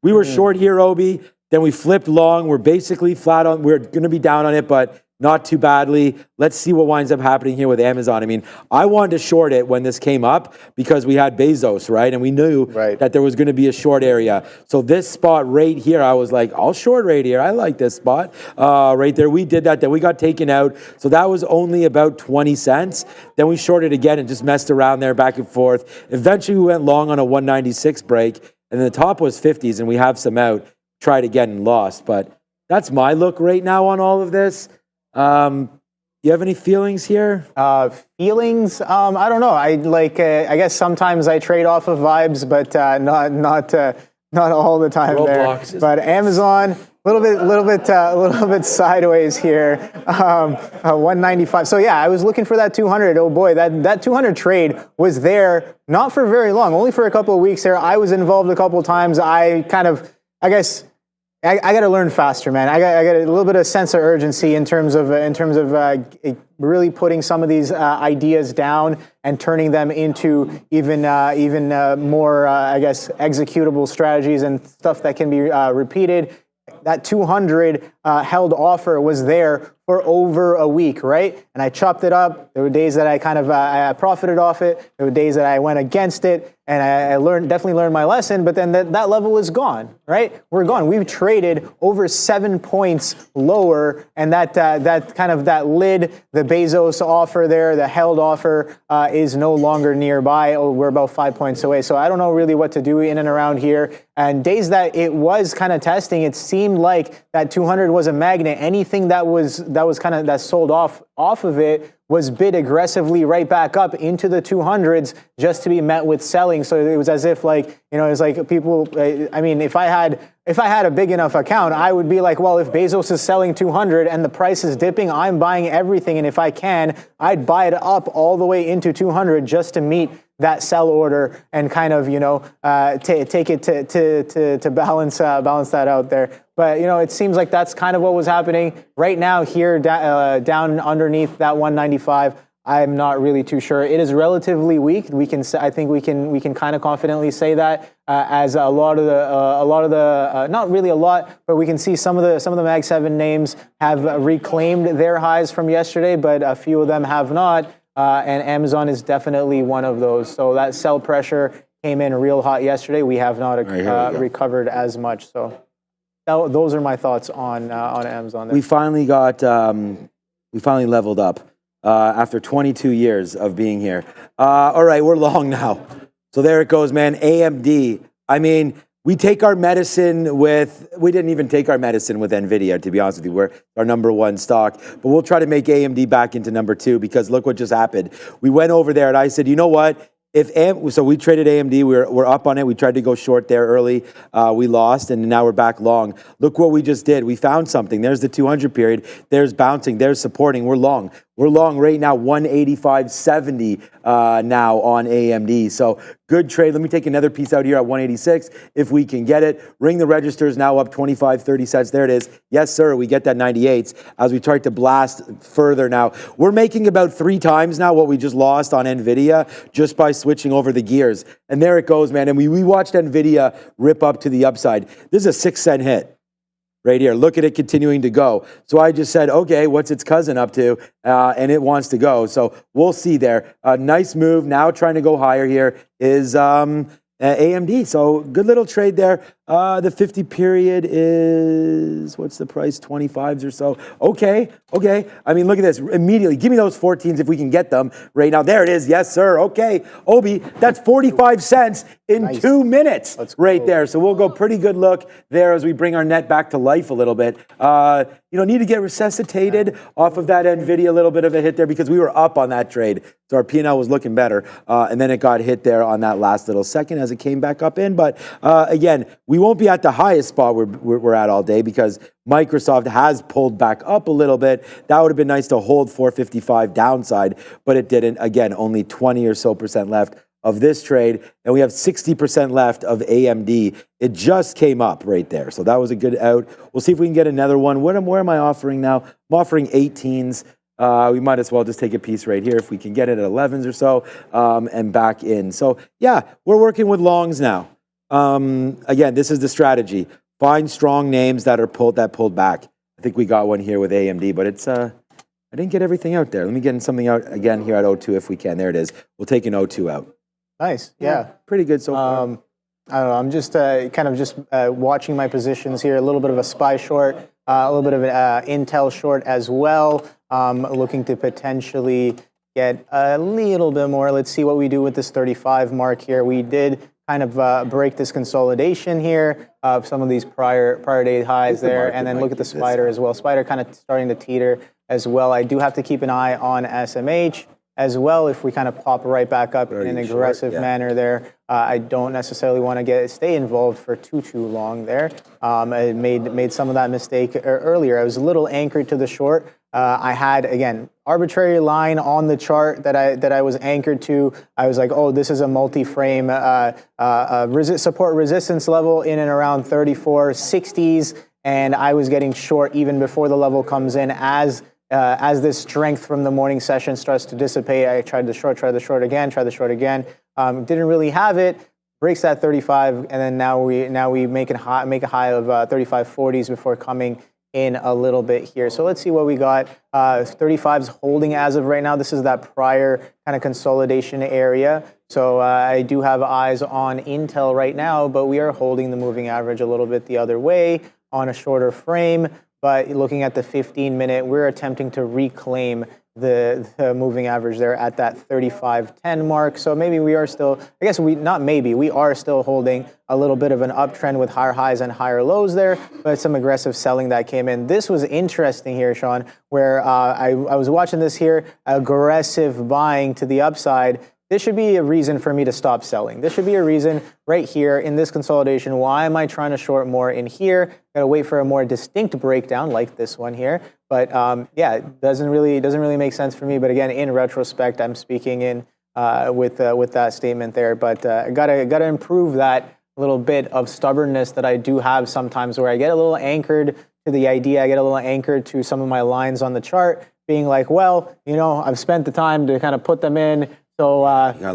We were short here, Obi. Then we flipped long. We're basically flat on. We're going to be down on it, but not too badly. Let's see what winds up happening here with Amazon. I mean, I wanted to short it when this came up because we had Bezos, right? And we knew that there was going to be a short area. So this spot right here, I was like, I'll short right here. I like this spot right there. We did that. Then we got taken out. So that was only about 20 cents. Then we shorted again and just messed around there back and forth. Eventually we went long on a 196 break, and the top was 50s, and we have some out. Tried again and lost. But that's my look right now on all of this. You have any feelings here? Feelings? I don't know. I guess sometimes I trade off of vibes, but not all the time there. But Amazon, a little bit sideways here. 195. So yeah, I was looking for that 200. Oh boy, that 200 trade was there not for very long, only for a couple of weeks there. I was involved a couple of times. I guess. I got to learn faster, man. I got a little bit of sense of urgency in terms of really putting some of these ideas down and turning them into even more, I guess, executable strategies and stuff that can be repeated. That 200 held offer was there for over a week, right? And I chopped it up. There were days that I profited off it. There were days that I went against it, and I definitely learned my lesson. But then that level is gone, right? We're gone. We've traded over 7 points lower, and that lid, the Bezos offer there, the held offer is no longer nearby. Oh, we're about 5 points away. So I don't know really what to do in and around here. And days that it was kind of testing, it seemed like that 200 was a magnet. Anything that sold off of it was bid aggressively right back up into the 200s just to be met with selling. So it was as if it was like people, I mean, if I had if I had a big enough account, I would be like, well, if Bezos is selling 200 and the price is dipping, I'm buying everything. And if I can, I'd buy it up all the way into 200 just to meet that sell order and kind of, take it to balance that out there. But, it seems like that's kind of what was happening right now here down underneath that 195. I'm not really too sure. It is relatively weak. I think we can kind of confidently say that as a lot of the not really a lot, but we can see some of the Mag 7 names have reclaimed their highs from yesterday, but a few of them have not. And Amazon is definitely one of those. So that sell pressure came in real hot yesterday. We have not recovered as much. So those are my thoughts on Amazon. There. We finally leveled up. After 22 years of being here. All right, we're long now. So there it goes, man. AMD. I mean, we take our medicine we didn't even take our medicine with NVIDIA, to be honest with you. We're our number one stock. But we'll try to make AMD back into number two because look what just happened. We went over there and I said, you know what? So we traded AMD, we're up on it. We tried to go short there early. We lost, and now we're back long. Look what we just did. We found something. There's the 200 period. There's bouncing. There's supporting. We're long. We're long right now, 185.70 now on AMD. So good trade. Let me take another piece out here at 186 if we can get it. Ring the registers now up 25, 30 cents. There it is. Yes, sir. We get that 98s as we try to blast further now. We're making about 3 times now what we just lost on NVIDIA just by switching over the gears. And there it goes, man. And we watched NVIDIA rip up to the upside. This is a 6-cent hit. Right here, look at it continuing to go. So I just said, okay, what's its cousin up to? And it wants to go. So we'll see there. Nice move. Now trying to go higher here is AMD. So good little trade there. The 50 period is, what's the price? 25s or so. Okay. I mean, look at this. Immediately, give me those 14s if we can get them right now. There it is. Yes, sir. Okay. Obi, that's 45 cents in 2 minutes right there. So we'll go pretty good look there as we bring our net back to life a little bit. Need to get resuscitated off of that NVIDIA, a little bit of a hit there because we were up on that trade. So our P&L was looking better. And then it got hit there on that last little second as it came back up in. But again, we won't be at the highest spot we're at all day because Microsoft has pulled back up a little bit. That would have been nice to hold 455 downside, but it didn't. Again, only 20 or so % left of this trade, and we have 60% left of AMD. It just came up right there, so that was a good out. We'll see if we can get another one. Where am I offering now? I'm offering 18s. We might as well just take a piece right here if we can get it at 11s or so, and back in. So yeah, we're working with longs now. Again, this is the strategy. Find strong names that pulled back. I think we got one here with AMD, but it's I didn't get everything out there. Let me get something out again here at 02 if we can. There it is. We'll take an 02 out. Nice. Yeah. Pretty good so far. I don't know. I'm just watching my positions here. A little bit of a SPY short, a little bit of an Intel short as well. Looking to potentially get a little bit more. Let's see what we do with this 35 mark here. We did kind of break this consolidation here of some of these prior day highs there, and then look at the spider as well. Spider kind of starting to teeter as well. I do have to keep an eye on SMH as well if we kind of pop right back up in an aggressive manner there. I don't necessarily want to stay involved for too long there. I made some of that mistake earlier. I was a little anchored to the short. I had, again, arbitrary line on the chart that I was anchored to. I was like, oh, this is a multi-frame support resistance level in and around 34.60s, and I was getting short even before the level comes in. As this strength from the morning session starts to dissipate, I tried the short again. Didn't really have it. Breaks that 35, and then now we make a high of 35.40s before coming in a little bit here. So let's see what we got. 35's holding as of right now. This is that prior kind of consolidation area. So I do have eyes on Intel right now, but we are holding the moving average a little bit the other way on a shorter frame. But looking at the 15-minute, we're attempting to reclaim the moving average there at that 35.10 mark. So maybe we are still, we are still holding a little bit of an uptrend with higher highs and higher lows there, but some aggressive selling that came in. This was interesting here, Sean, where I was watching this here, aggressive buying to the upside. this should be a reason for me to stop selling. This should be a reason right here in this consolidation. Why am I trying to short more in here? Got to wait for a more distinct breakdown like this one here. But yeah, it doesn't really make sense for me. But again, in retrospect, I'm speaking in with that statement there. But gotta improve that little bit of stubbornness that I do have sometimes, where I get a little anchored to the idea. I get a little anchored to some of my lines on the chart, being like, well, you know, I've spent the time to kind of put them in. So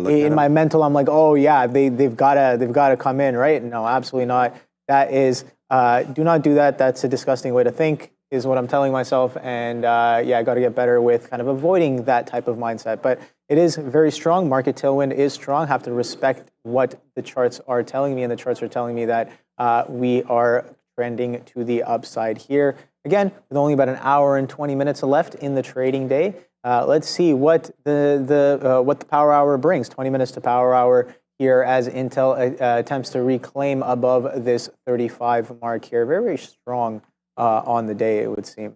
in my mental, I'm like, oh yeah, they've gotta come in, right? No, absolutely not. That is, do not do that. That's a disgusting way to think, is what I'm telling myself. And yeah, I got to get better with kind of avoiding that type of mindset. But it is very strong. Market tailwind is strong. Have to respect what the charts are telling me, and the charts are telling me that we are trending to the upside here. Again, with only about an hour and 20 minutes left in the trading day, let's see what the power hour brings. 20 minutes to power hour here as Intel attempts to reclaim above this 35 mark here. Very, very strong on the day, it would seem.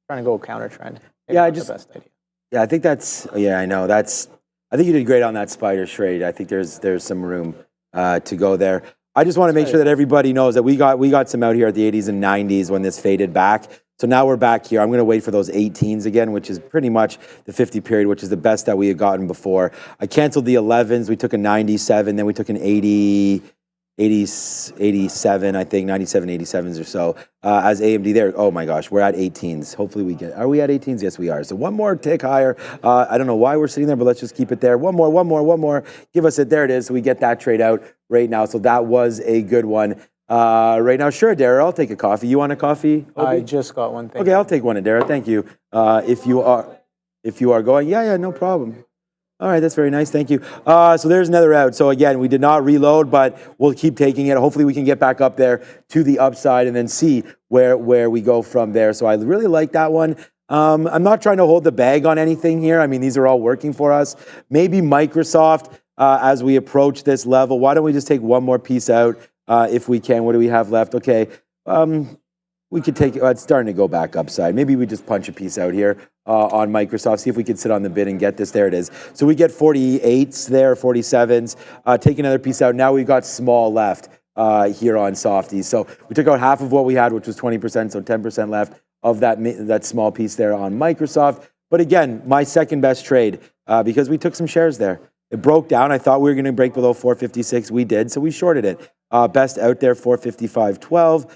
Trying to go counter trend. Yeah, the best idea. Yeah, I think that's. Yeah, I know. I think you did great on that spider trade. I think there's some room to go there. I just want to make sure that everybody knows that we got some out here at the 80s and 90s when this faded back. So now we're back here. I'm going to wait for those 18s again, which is pretty much the 50 period, which is the best that we had gotten before. I canceled the 11s. We took a 97, then we took an 80, 87, I think, 97, 87s or so as AMD there. Oh my gosh, we're at 18s. Hopefully are we at 18s? Yes, we are. So one more tick higher. I don't know why we're sitting there, but let's just keep it there. One more. Give us it. There it is. So we get that trade out right now. So that was a good one. Right now, sure, Dara, I'll take a coffee. You want a coffee? Obi? I just got one. Okay, I'll take one, Dara. Thank you. If you are going, yeah, no problem. All right, that's very nice. Thank you. So there's another out. So again, we did not reload, but we'll keep taking it. Hopefully we can get back up there to the upside and then see where we go from there. So I really like that one. I'm not trying to hold the bag on anything here. I mean, these are all working for us. Maybe Microsoft as we approach this level. Why don't we just take one more piece out if we can? What do we have left? Okay. We could take it. It's starting to go back upside. Maybe we just punch a piece out here on Microsoft, see if we could sit on the bid and get this. There it is. So we get 48s there, 47s. Take another piece out. Now we've got small left here on Softies. So we took out half of what we had, which was 20%, so 10% left of that small piece there on Microsoft. But again, my second best trade because we took some shares there. It broke down. I thought we were going to break below 456. We did, so we shorted it. Best out there, 455.12.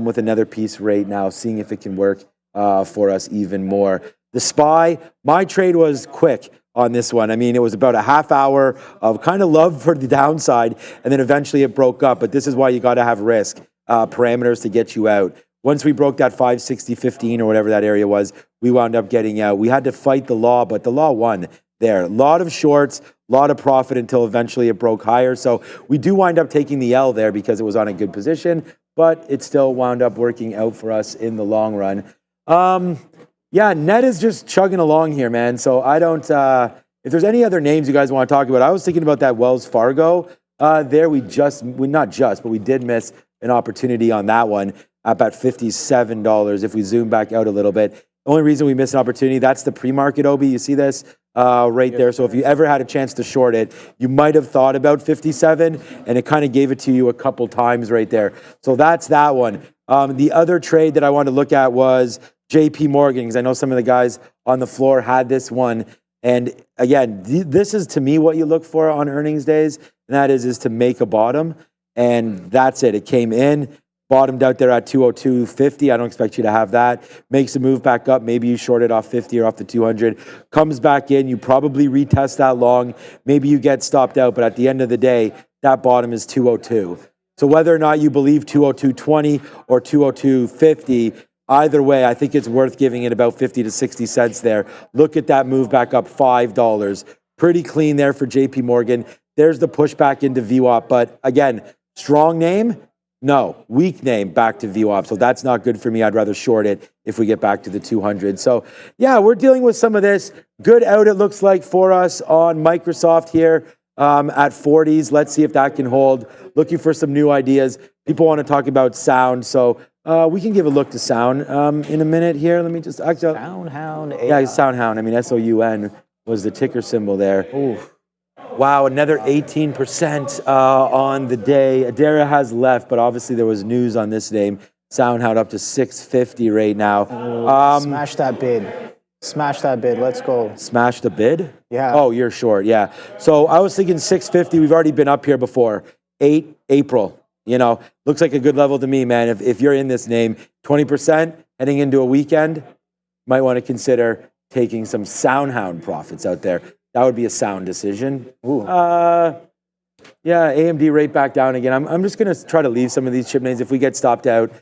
With another piece right now, seeing if it can work for us even more. The SPY, my trade was quick on this one. I mean, it was about a half hour of kind of love for the downside, and then eventually it broke up. But this is why you got to have risk parameters to get you out. Once we broke that 560.15 or whatever that area was, we wound up getting out. We had to fight the law, but the law won there. A lot of shorts, a lot of profit until eventually it broke higher. So we do wind up taking the L there because it was on a good position, but it still wound up working out for us in the long run. Yeah, net is just chugging along here, man. So I don't, if there's any other names you guys want to talk about, I was thinking about that Wells Fargo there. We did miss an opportunity on that one at about $57. If we zoom back out a little bit, the only reason we missed an opportunity, that's the pre-market, Obi. You see this right there. So if you ever had a chance to short it, you might have thought about 57, and it kind of gave it to you a couple times right there. So that's that one. The other trade that I wanted to look at was JP Morgan, because I know some of the guys on the floor had this one. And again, this is to me what you look for on earnings days, and that is to make a bottom. And that's it. It came in, bottomed out there at 202.50. I don't expect you to have that. Makes a move back up. Maybe you short it off 50 or off the 200. Comes back in. You probably retest that long. Maybe you get stopped out. But at the end of the day, that bottom is 202. So whether or not you believe 202.20 or 202.50, either way, I think it's worth giving it about 50 to 60 cents there. Look at that move back up $5. Pretty clean there for JP Morgan. There's the pushback into VWAP. But again, strong name? No. Weak name back to VWAP. So that's not good for me. I'd rather short it if we get back to the 200. So yeah, we're dealing with some of this. Good out, it looks like, for us on Microsoft here at 40s. Let's see if that can hold. Looking for some new ideas. People want to talk about sound. So we can give a look to sound in a minute here. Let me just... SoundHound AI. Yeah, SoundHound. I mean, SOUN was the ticker symbol there. Ooh. Wow, another 18% on the day. Adara has left, but obviously there was news on this name. SoundHound up to 650 right now. Smash that bid. Smash that bid. Let's go. Smash the bid? Yeah. Oh, you're short. Yeah. So I was thinking 650. We've already been up here before. 8 April. You know, looks like a good level to me, man. If you're in this name, 20% heading into a weekend, might want to consider taking some SoundHound profits out there. That would be a sound decision. Ooh. Yeah, AMD right back down again. I'm just going to try to leave some of these chip names. If we get stopped out,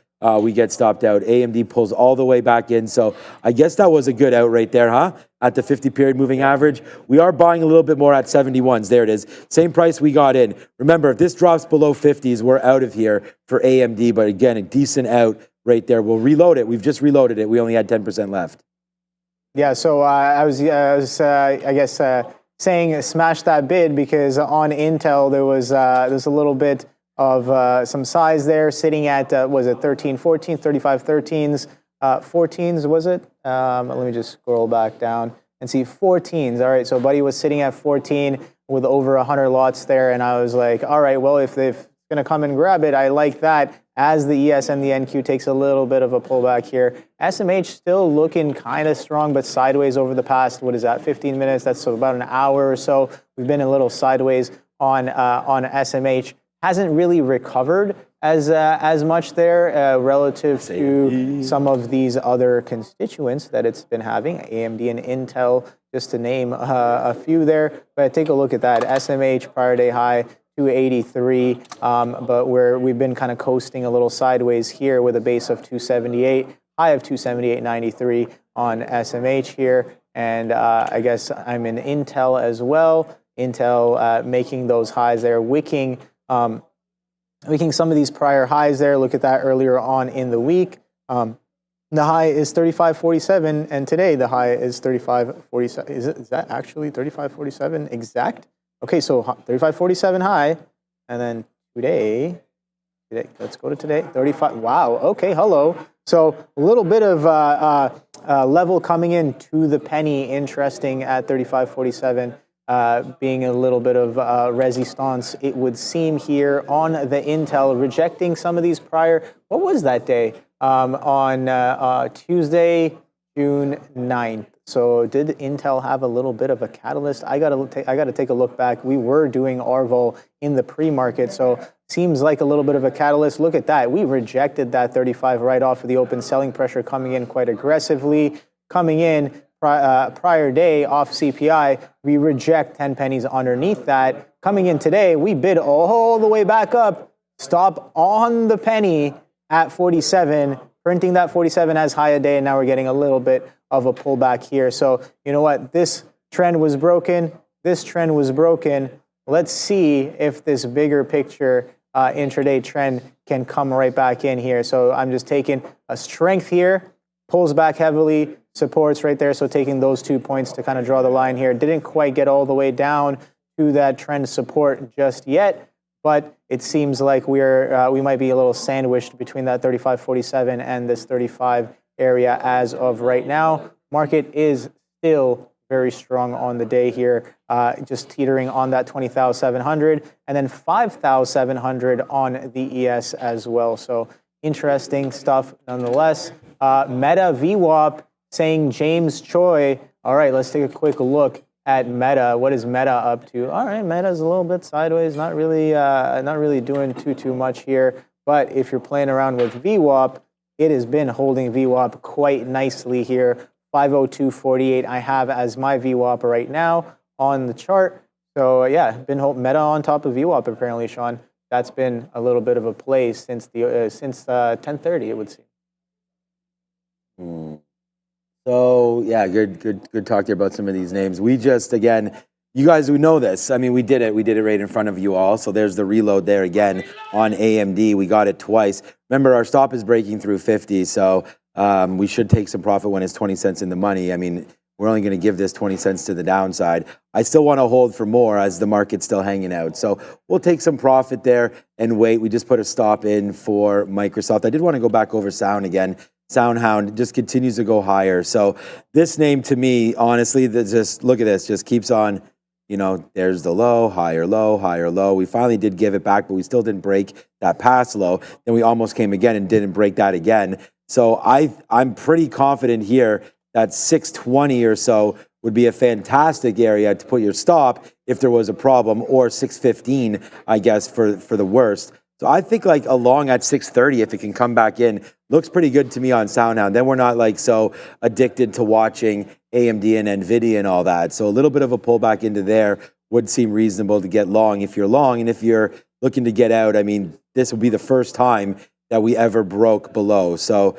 we get stopped out. AMD pulls all the way back in. So I guess that was a good out right there, huh? At the 50-period moving average. We are buying a little bit more at 71s. There it is. Same price we got in. Remember, if this drops below 50s, we're out of here for AMD. But again, a decent out right there. We'll reload it. We've just reloaded it. We only had 10% left. Yeah, so I was saying smash that bid because on Intel there's a little bit of some size there sitting at, was it 13, 14, 35, 13s, 14s, was it? Let me just scroll back down and see 14s. All right, so Buddy was sitting at 14 with over 100 lots there, and I was like, all right, well, if they're going to come and grab it, I like that. As the ES and the NQ takes a little bit of a pullback here. SMH still looking kind of strong, but sideways over the past, what is that, 15 minutes? That's about an hour or so. We've been a little sideways on SMH. Hasn't really recovered as much there relative to some of these other constituents that it's been having, AMD and Intel, just to name a few there. But take a look at that. SMH prior day high, 283, but we've been kind of coasting a little sideways here with a base of 278, high of 278.93 on SMH here, and I guess I'm in Intel as well. Intel making those highs there, wicking some of these prior highs there. Look at that earlier on in the week. The high is 35.47, and today the high is 35.47. Is that actually 35.47 exact? Okay, so 35.47 high, and then today, let's go to today, 35, wow, okay, hello. So a little bit of level coming in to the penny, interesting at 35.47, being a little bit of resistance, it would seem here on the Intel, rejecting some of these prior, what was that day? On Tuesday, June 9th. So did Intel have a little bit of a catalyst? I gotta take a look back. We were doing ARVO in the pre-market, so seems like a little bit of a catalyst. Look at that. We rejected that 35 right off of the open, selling pressure coming in quite aggressively. Coming in prior day off CPI, we reject 10 pennies underneath that. Coming in today, we bid all the way back up, stop on the penny at 47, printing that 47 as high a day, and now we're getting a little bit of a pullback here. So you know what? This trend was broken. This trend was broken. Let's see if this bigger picture intraday trend can come right back in here. So I'm just taking a strength here, pulls back heavily, supports right there. So taking those 2 points to kind of draw the line here. Didn't quite get all the way down to that trend support just yet, but it seems like we might be a little sandwiched between that 35.47 and this 35 area as of right now. Market is still very strong on the day here, just teetering on that 20,700 and then 5,700 on the ES as well. So interesting stuff nonetheless. Meta VWAP saying James Choi. All right, let's take a quick look at Meta. What is Meta up to? All right, Meta's a little bit sideways, not really doing too much here. But if you're playing around with VWAP, it has been holding VWAP quite nicely here. 502.48 I have as my VWAP right now on the chart. So yeah, been Meta on top of VWAP apparently, Sean. That's been a little bit of a play since 10:30, it would seem. So yeah, good talk there about some of these names. We just, again, you guys who know this, I mean, we did it right in front of you all. So there's the reload there again on AMD. We got it twice. Remember, our stop is breaking through 50, so we should take some profit when it's 20 cents in the money. I mean, we're only going to give this 20 cents to the downside. I still want to hold for more as the market's still hanging out. So we'll take some profit there and wait. We just put a stop in for Microsoft. I did want to go back over Sound again. SoundHound just continues to go higher. So this name to me, honestly, just look at this, just keeps on, you know, there's the low, higher low, higher low. We finally did give it back, but we still didn't break that past low. Then we almost came again and didn't break that again. So I'm pretty confident here that 620 or so would be a fantastic area to put your stop if there was a problem, or 615, I guess, for the worst. So I think like a long at 630, if it can come back in, looks pretty good to me on SoundHound. Then we're not like so addicted to watching AMD and NVIDIA and all that. So a little bit of a pullback into there would seem reasonable to get long if you're long. And if you're looking to get out, I mean, this will be the first time that we ever broke below. So,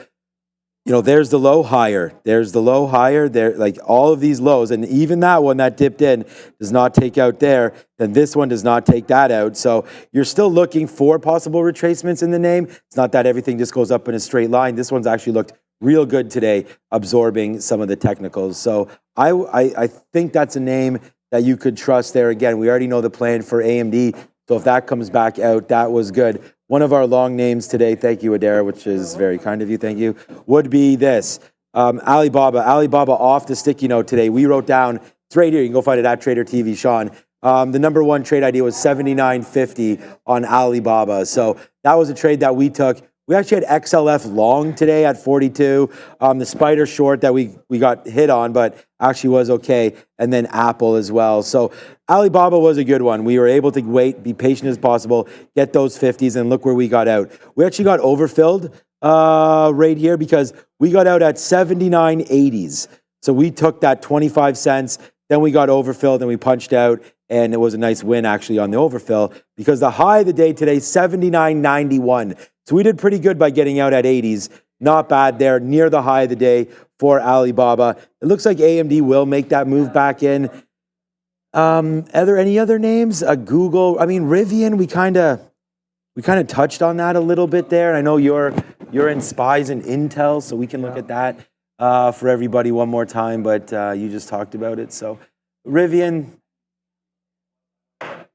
you know, there's the low higher. There's the low higher. There, like all of these lows, and even that one that dipped in does not take out there. Then this one does not take that out. So you're still looking for possible retracements in the name. It's not that everything just goes up in a straight line. This one's actually looked real good today, absorbing some of the technicals. So I think that's a name that you could trust there. Again, we already know the plan for AMD. So if that comes back out, that was good. One of our long names today, thank you, Adara, which is very kind of you, thank you, would be this. Alibaba. Alibaba off the sticky note today. We wrote down, it's right here, you can go find it at Trader TV, Sean. The number one trade idea was 79.50 on Alibaba. So that was a trade that we took. We actually had XLF long today at 42. The spider short that we got hit on, but actually was okay. And then Apple as well. So Alibaba was a good one. We were able to wait, be patient as possible, get those 50s, and look where we got out. We actually got overfilled right here because we got out at 79.80s. So we took that 25 cents, then we got overfilled, and we punched out, and it was a nice win actually on the overfill because the high of the day today, 79.91. So we did pretty good by getting out at 80s. Not bad there, near the high of the day for Alibaba. It looks like AMD will make that move back in. Are there any other names? Google. I mean, Rivian. We kind of touched on that a little bit there. And I know you're in SPIs and Intel, so we can look at that for everybody one more time. But you just talked about it. So Rivian.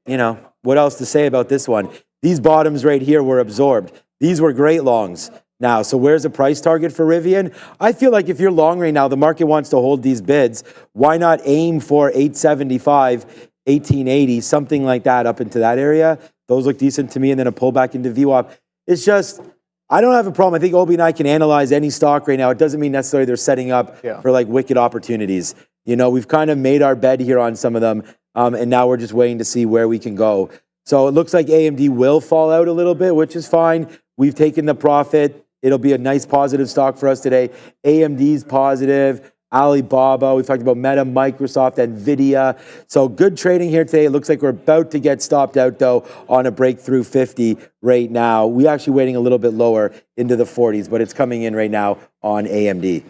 You know what else to say about this one? These bottoms right here were absorbed. These were great longs now. So where's the price target for Rivian? I feel like if you're long right now, the market wants to hold these bids. Why not aim for 875, 1880, something like that up into that area? Those look decent to me. And then a pullback into VWAP. It's just, I don't have a problem. I think Obi and I can analyze any stock right now. It doesn't mean necessarily they're setting up for like wicked opportunities. You know, we've kind of made our bed here on some of them. And now we're just waiting to see where we can go. So it looks like AMD will fall out a little bit, which is fine. We've taken the profit. It'll be a nice positive stock for us today. AMD's positive. Alibaba. We've talked about Meta, Microsoft, NVIDIA. So good trading here today. It looks like we're about to get stopped out, though, on a breakthrough 50 right now. We're actually waiting a little bit lower into the 40s, but it's coming in right now on AMD.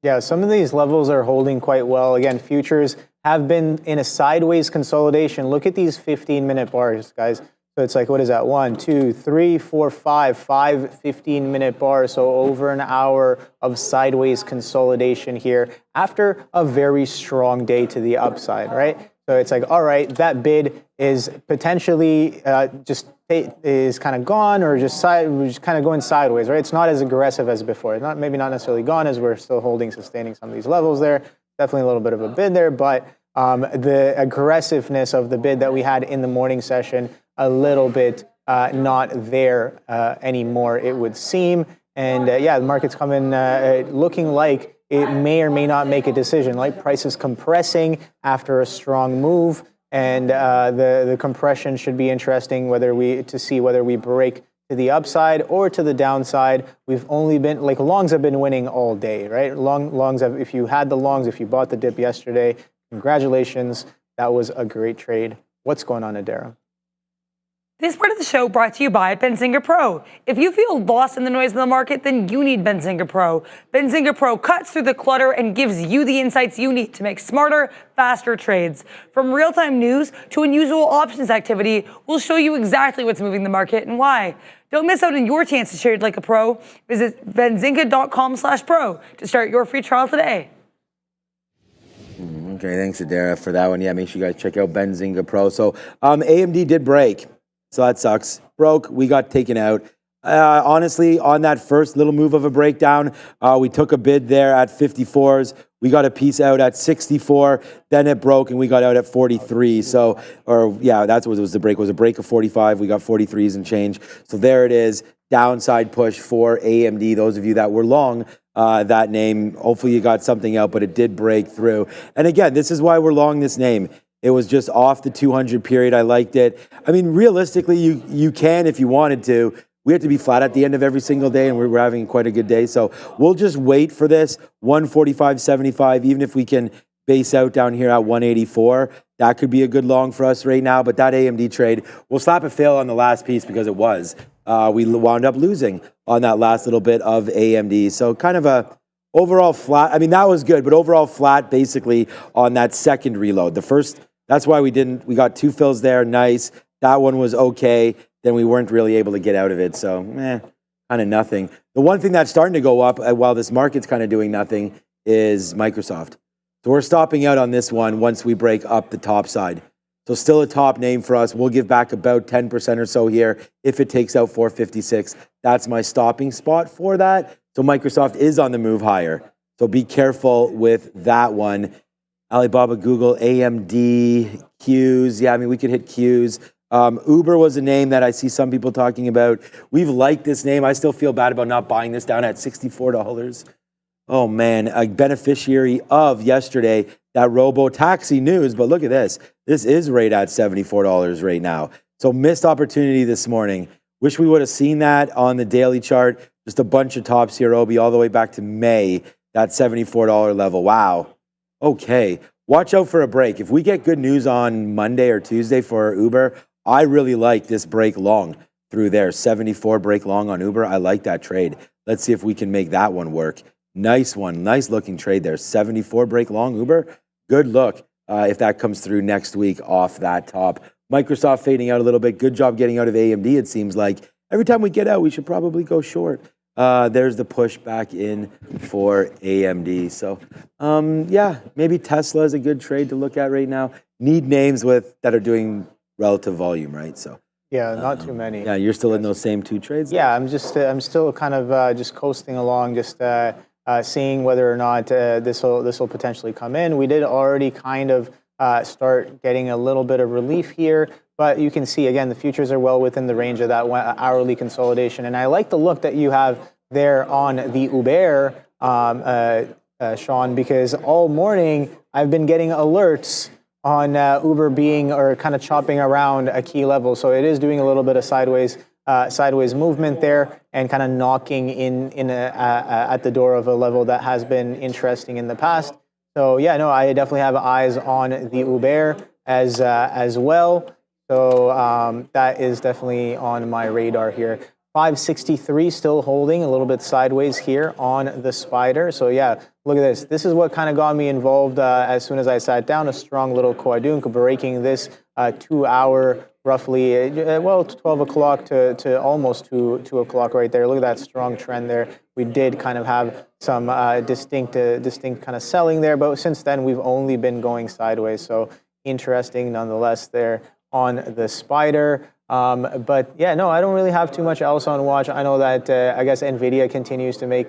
Yeah, some of these levels are holding quite well. Again, futures have been in a sideways consolidation. Look at these 15-minute bars, guys. So it's like, what is that? 1, 2, 3, 4, 5 15-minute bars. So over an hour of sideways consolidation here after a very strong day to the upside, right? So it's like, all right, that bid is potentially is kind of gone or just kind of going sideways, right? It's not as aggressive as before. It's maybe not necessarily gone as we're still sustaining some of these levels there. Definitely a little bit of a bid there, but the aggressiveness of the bid that we had in the morning session, a little bit not there anymore, it would seem. And yeah, the market's coming looking like it may or may not make a decision, like prices compressing after a strong move. And the compression should be interesting to see whether we break to the upside or to the downside. We've only been, like, longs have been winning all day, right? Longs have, if you had the longs, if you bought the dip yesterday, congratulations. That was a great trade. What's going on, Adara? This part of the show brought to you by Benzinga Pro. If you feel lost in the noise of the market, then you need Benzinga Pro. Benzinga Pro cuts through the clutter and gives you the insights you need to make smarter, faster trades. From real-time news to unusual options activity, we'll show you exactly what's moving the market and why. Don't miss out on your chance to trade like a pro. Visit benzinga.com/pro to start your free trial today. Okay, thanks, Adara, for that one. Yeah, make sure you guys check out Benzinga Pro. So AMD did break. So that sucks. Broke, we got taken out. Honestly, on that first little move of a breakdown, we took a bid there at 54s. We got a piece out at 64, then it broke and we got out at 43. So, or yeah, that's what was the break. It was a break of 45. We got 43s and change. So there it is. Downside push for AMD. Those of you that were long that name, hopefully you got something out, but it did break through. And again, this is why we're long this name. It was just off the 200 period. I liked it. I mean, realistically, you can if you wanted to. We have to be flat at the end of every single day, and we're having quite a good day. So we'll just wait for this 145.75, even if we can base out down here at 184. That could be a good long for us right now. But that AMD trade, we'll slap a fail on the last piece because it was. We wound up losing on that last little bit of AMD. So kind of a overall flat. I mean, that was good, but overall flat basically on that second reload. The first, that's why we got 2 fills there. Nice. That one was okay. Then we weren't really able to get out of it. So, kind of nothing. The one thing that's starting to go up while this market's kind of doing nothing is Microsoft. So we're stopping out on this one once we break up the top side. So still a top name for us. We'll give back about 10% or so here if it takes out 456. That's my stopping spot for that. So Microsoft is on the move higher. So be careful with that one. Alibaba, Google, AMD, Qs. Yeah, I mean, we could hit Qs. Uber was a name that I see some people talking about. We've liked this name. I still feel bad about not buying this down at $64. Oh man, a beneficiary of yesterday, that robo-taxi news. But look at this. This is right at $74 right now. So missed opportunity this morning. Wish we would have seen that on the daily chart. Just a bunch of tops here, Obi, all the way back to May. That $74 level. Wow. Okay. Watch out for a break. If we get good news on Monday or Tuesday for Uber, I really like this break long through there. 74 break long on Uber. I like that trade. Let's see if we can make that one work. Nice one. Nice looking trade there. 74 break long Uber. Good look if that comes through next week off that top. Microsoft fading out a little bit. Good job getting out of AMD, it seems like. Every time we get out, we should probably go short. There's the push back in for AMD. So, yeah, maybe Tesla is a good trade to look at right now. Need names that are doing relative volume, right? So yeah, not too many. Yeah, you're still in those same 2 trades? Yeah, I'm still kind of just coasting along, just seeing whether or not this will potentially come in. We did already kind of start getting a little bit of relief here, but you can see again the futures are well within the range of that hourly consolidation. And I like the look that you have there on the Uber, Sean, because all morning I've been getting alerts on Uber being or kind of chopping around a key level. So it is doing a little bit of sideways movement there and kind of knocking at the door of a level that has been interesting in the past. So yeah, no, I definitely have eyes on the Uber as well. So that is definitely on my radar here. 563 still holding a little bit sideways here on the spider. So yeah, look at this. This is what kind of got me involved as soon as I sat down. A strong little Koadunka breaking this 2 hour roughly, 12 o'clock to almost 2 o'clock right there. Look at that strong trend there. We did kind of have some distinct kind of selling there, but since then we've only been going sideways. So interesting nonetheless there on the spider. But yeah, no, I don't really have too much else on watch. I know that I guess NVIDIA continues to make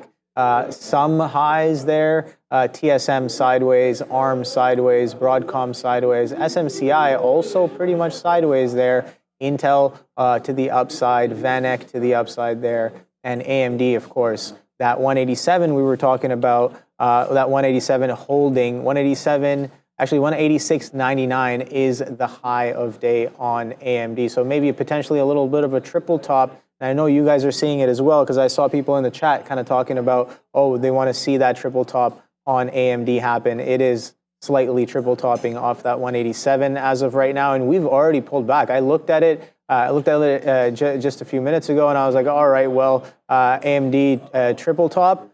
some highs there. TSM sideways, ARM sideways, Broadcom sideways, SMCI also pretty much sideways there. Intel to the upside, VanEck to the upside there, and AMD, of course. That 187 we were talking about, that 187 holding, 187. Actually, 186.99 is the high of day on AMD. So maybe potentially a little bit of a triple top. And I know you guys are seeing it as well because I saw people in the chat kind of talking about, oh, they want to see that triple top on AMD happen. It is slightly triple topping off that 187 as of right now. And we've already pulled back. I looked at it. Just a few minutes ago, and I was like, all right, well, AMD triple top.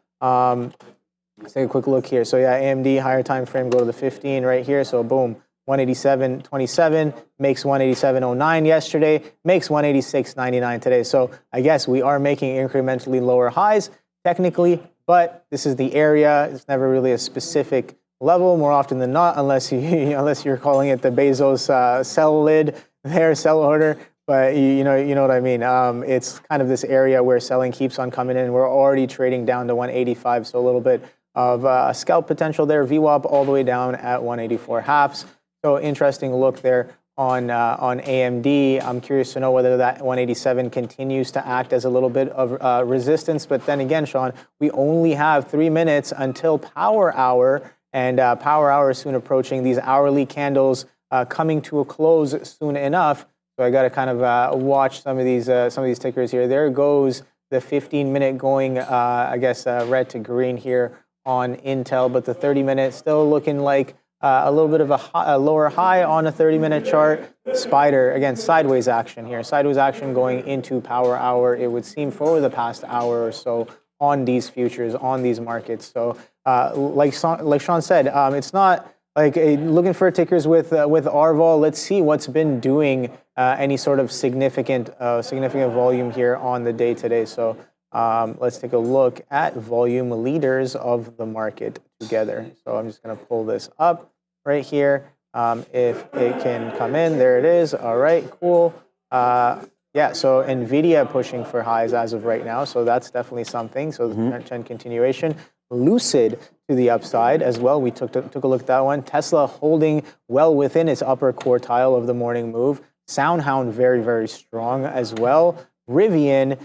Let's take a quick look here. So yeah, AMD higher time frame, go to the 15 right here. So boom, 187.27 makes 187.09 yesterday, makes 186.99 today. So I guess we are making incrementally lower highs technically, but this is the area. It's never really a specific level more often than not, unless you're calling it the Bezos sell lid there, sell order. But you know what I mean. It's kind of this area where selling keeps on coming in. We're already trading down to 185, so a little bit of scalp potential there. VWAP all the way down at 184.5. So interesting look there on AMD. I'm curious to know whether that 187 continues to act as a little bit of resistance. But then again, Sean, we only have 3 minutes until power hour, and power hour is soon approaching. These hourly candles coming to a close soon enough. So I got to kind of watch some of these tickers here. There goes the 15-minute going, I guess, red to green here on Intel, but the 30-minute still looking like a little bit of a lower high on a 30-minute chart. Spider, again, sideways action here. Sideways action going into power hour, it would seem, for the past hour or so on these futures, on these markets. So like Sean said, it's not like looking for tickers with RVol. Let's see what's been doing any sort of significant volume here on the day today. So let's take a look at volume leaders of the market together. So I'm just going to pull this up right here. If it can come in, there it is. All right, cool. Yeah, so NVIDIA pushing for highs as of right now. So that's definitely something. So the trend continuation. Lucid to the upside as well. We took a look at that one. Tesla holding well within its upper quartile of the morning move. SoundHound very, very strong as well. Rivian,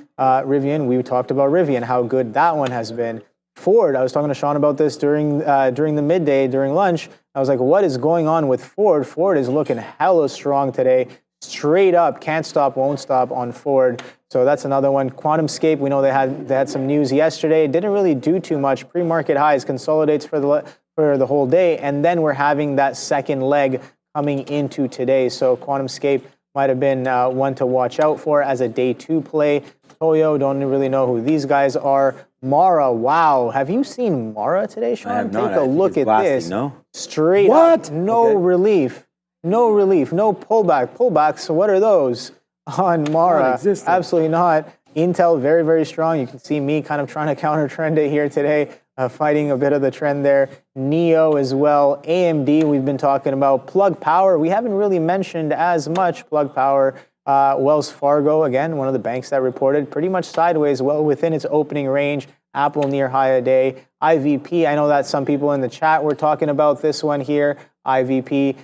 we talked about Rivian, how good that one has been. Ford, I was talking to Sean about this during the midday, during lunch. I was like, what is going on with Ford? Ford is looking hella strong today. Straight up, can't stop, won't stop on Ford. So that's another one. QuantumScape, we know they had some news yesterday. It didn't really do too much. Pre-market highs, consolidates for the whole day, and then we're having that second leg coming into today. So QuantumScape might have been one to watch out for as a day 2 play. Toyo, don't really know who these guys are. Mara, wow. Have you seen Mara today, Sean? I have not. Take a look at this. No? Straight What? up, no relief. No relief, no pullback. Pullbacks, what are those on Mara? Non-existent. Absolutely not. Intel, very, very strong. You can see me kind of trying to counter trend it here today, fighting a bit of the trend there. NEO as well. AMD, we've been talking about. Plug Power, we haven't really mentioned as much. Plug Power, Wells Fargo, again, one of the banks that reported pretty much sideways, well within its opening range. Apple near high a day. IVP, I know that some people in the chat were talking about this one here. IVP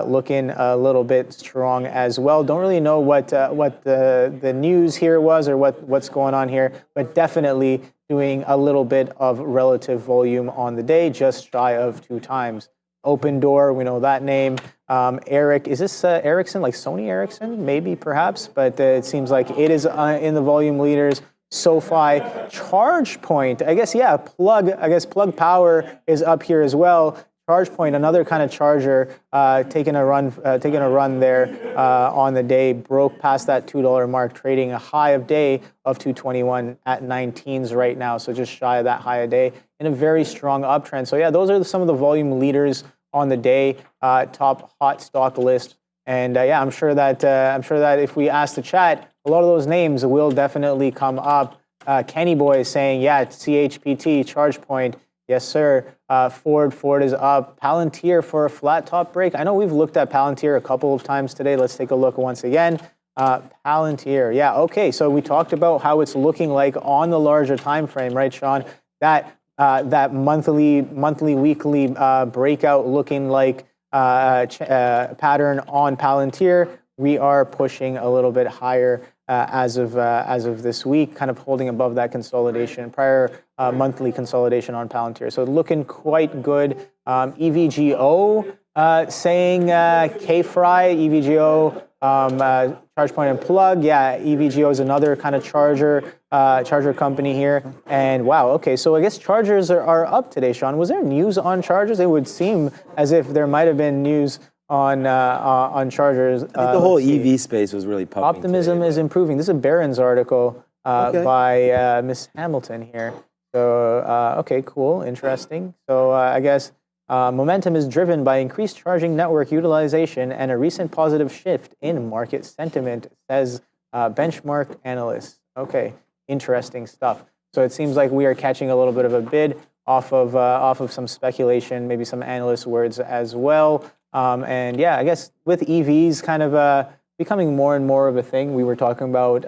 looking a little bit strong as well. Don't really know what the news here was or what's going on here, but definitely doing a little bit of relative volume on the day, just shy of 2 times. Open Door, we know that name. Eric, is this Ericsson, like Sony Ericsson? Maybe, perhaps, but it seems like it is in the volume leaders. SoFi, ChargePoint, I guess, yeah, Plug Power is up here as well. ChargePoint, another kind of charger, taking a run there on the day, broke past that $2 mark, trading a high of day of 221 at 19s right now, so just shy of that high a day in a very strong uptrend. So yeah, those are some of the volume leaders on the day, top hot stock list, and yeah, I'm sure that if we ask the chat, a lot of those names will definitely come up. Kenny Boy is saying, yeah, CHPT, ChargePoint. Yes, sir. Ford is up. Palantir for a flat top break. I know we've looked at Palantir a couple of times today. Let's take a look once again. Palantir. Yeah, okay. So we talked about how it's looking like on the larger time frame, right, Sean? That monthly, weekly breakout looking like pattern on Palantir. We are pushing a little bit higher as of this week, kind of holding above that consolidation, prior monthly consolidation on Palantir. So looking quite good. EVGO saying K-Fry, EVGO, ChargePoint and Plug. Yeah, EVGO is another kind of charger company here. And wow, okay, so I guess chargers are up today, Sean. Was there news on chargers? It would seem as if there might have been news on chargers. I think the whole EV space was really pumping. Optimism is improving. This is a Barron's article by Miss Hamilton here. So, okay, cool, interesting. So I guess momentum is driven by increased charging network utilization and a recent positive shift in market sentiment, says benchmark analysts. Okay, interesting stuff. So it seems like we are catching a little bit of a bid off of some speculation, maybe some analyst words as well. And yeah, I guess with EVs kind of becoming more and more of a thing, we were talking about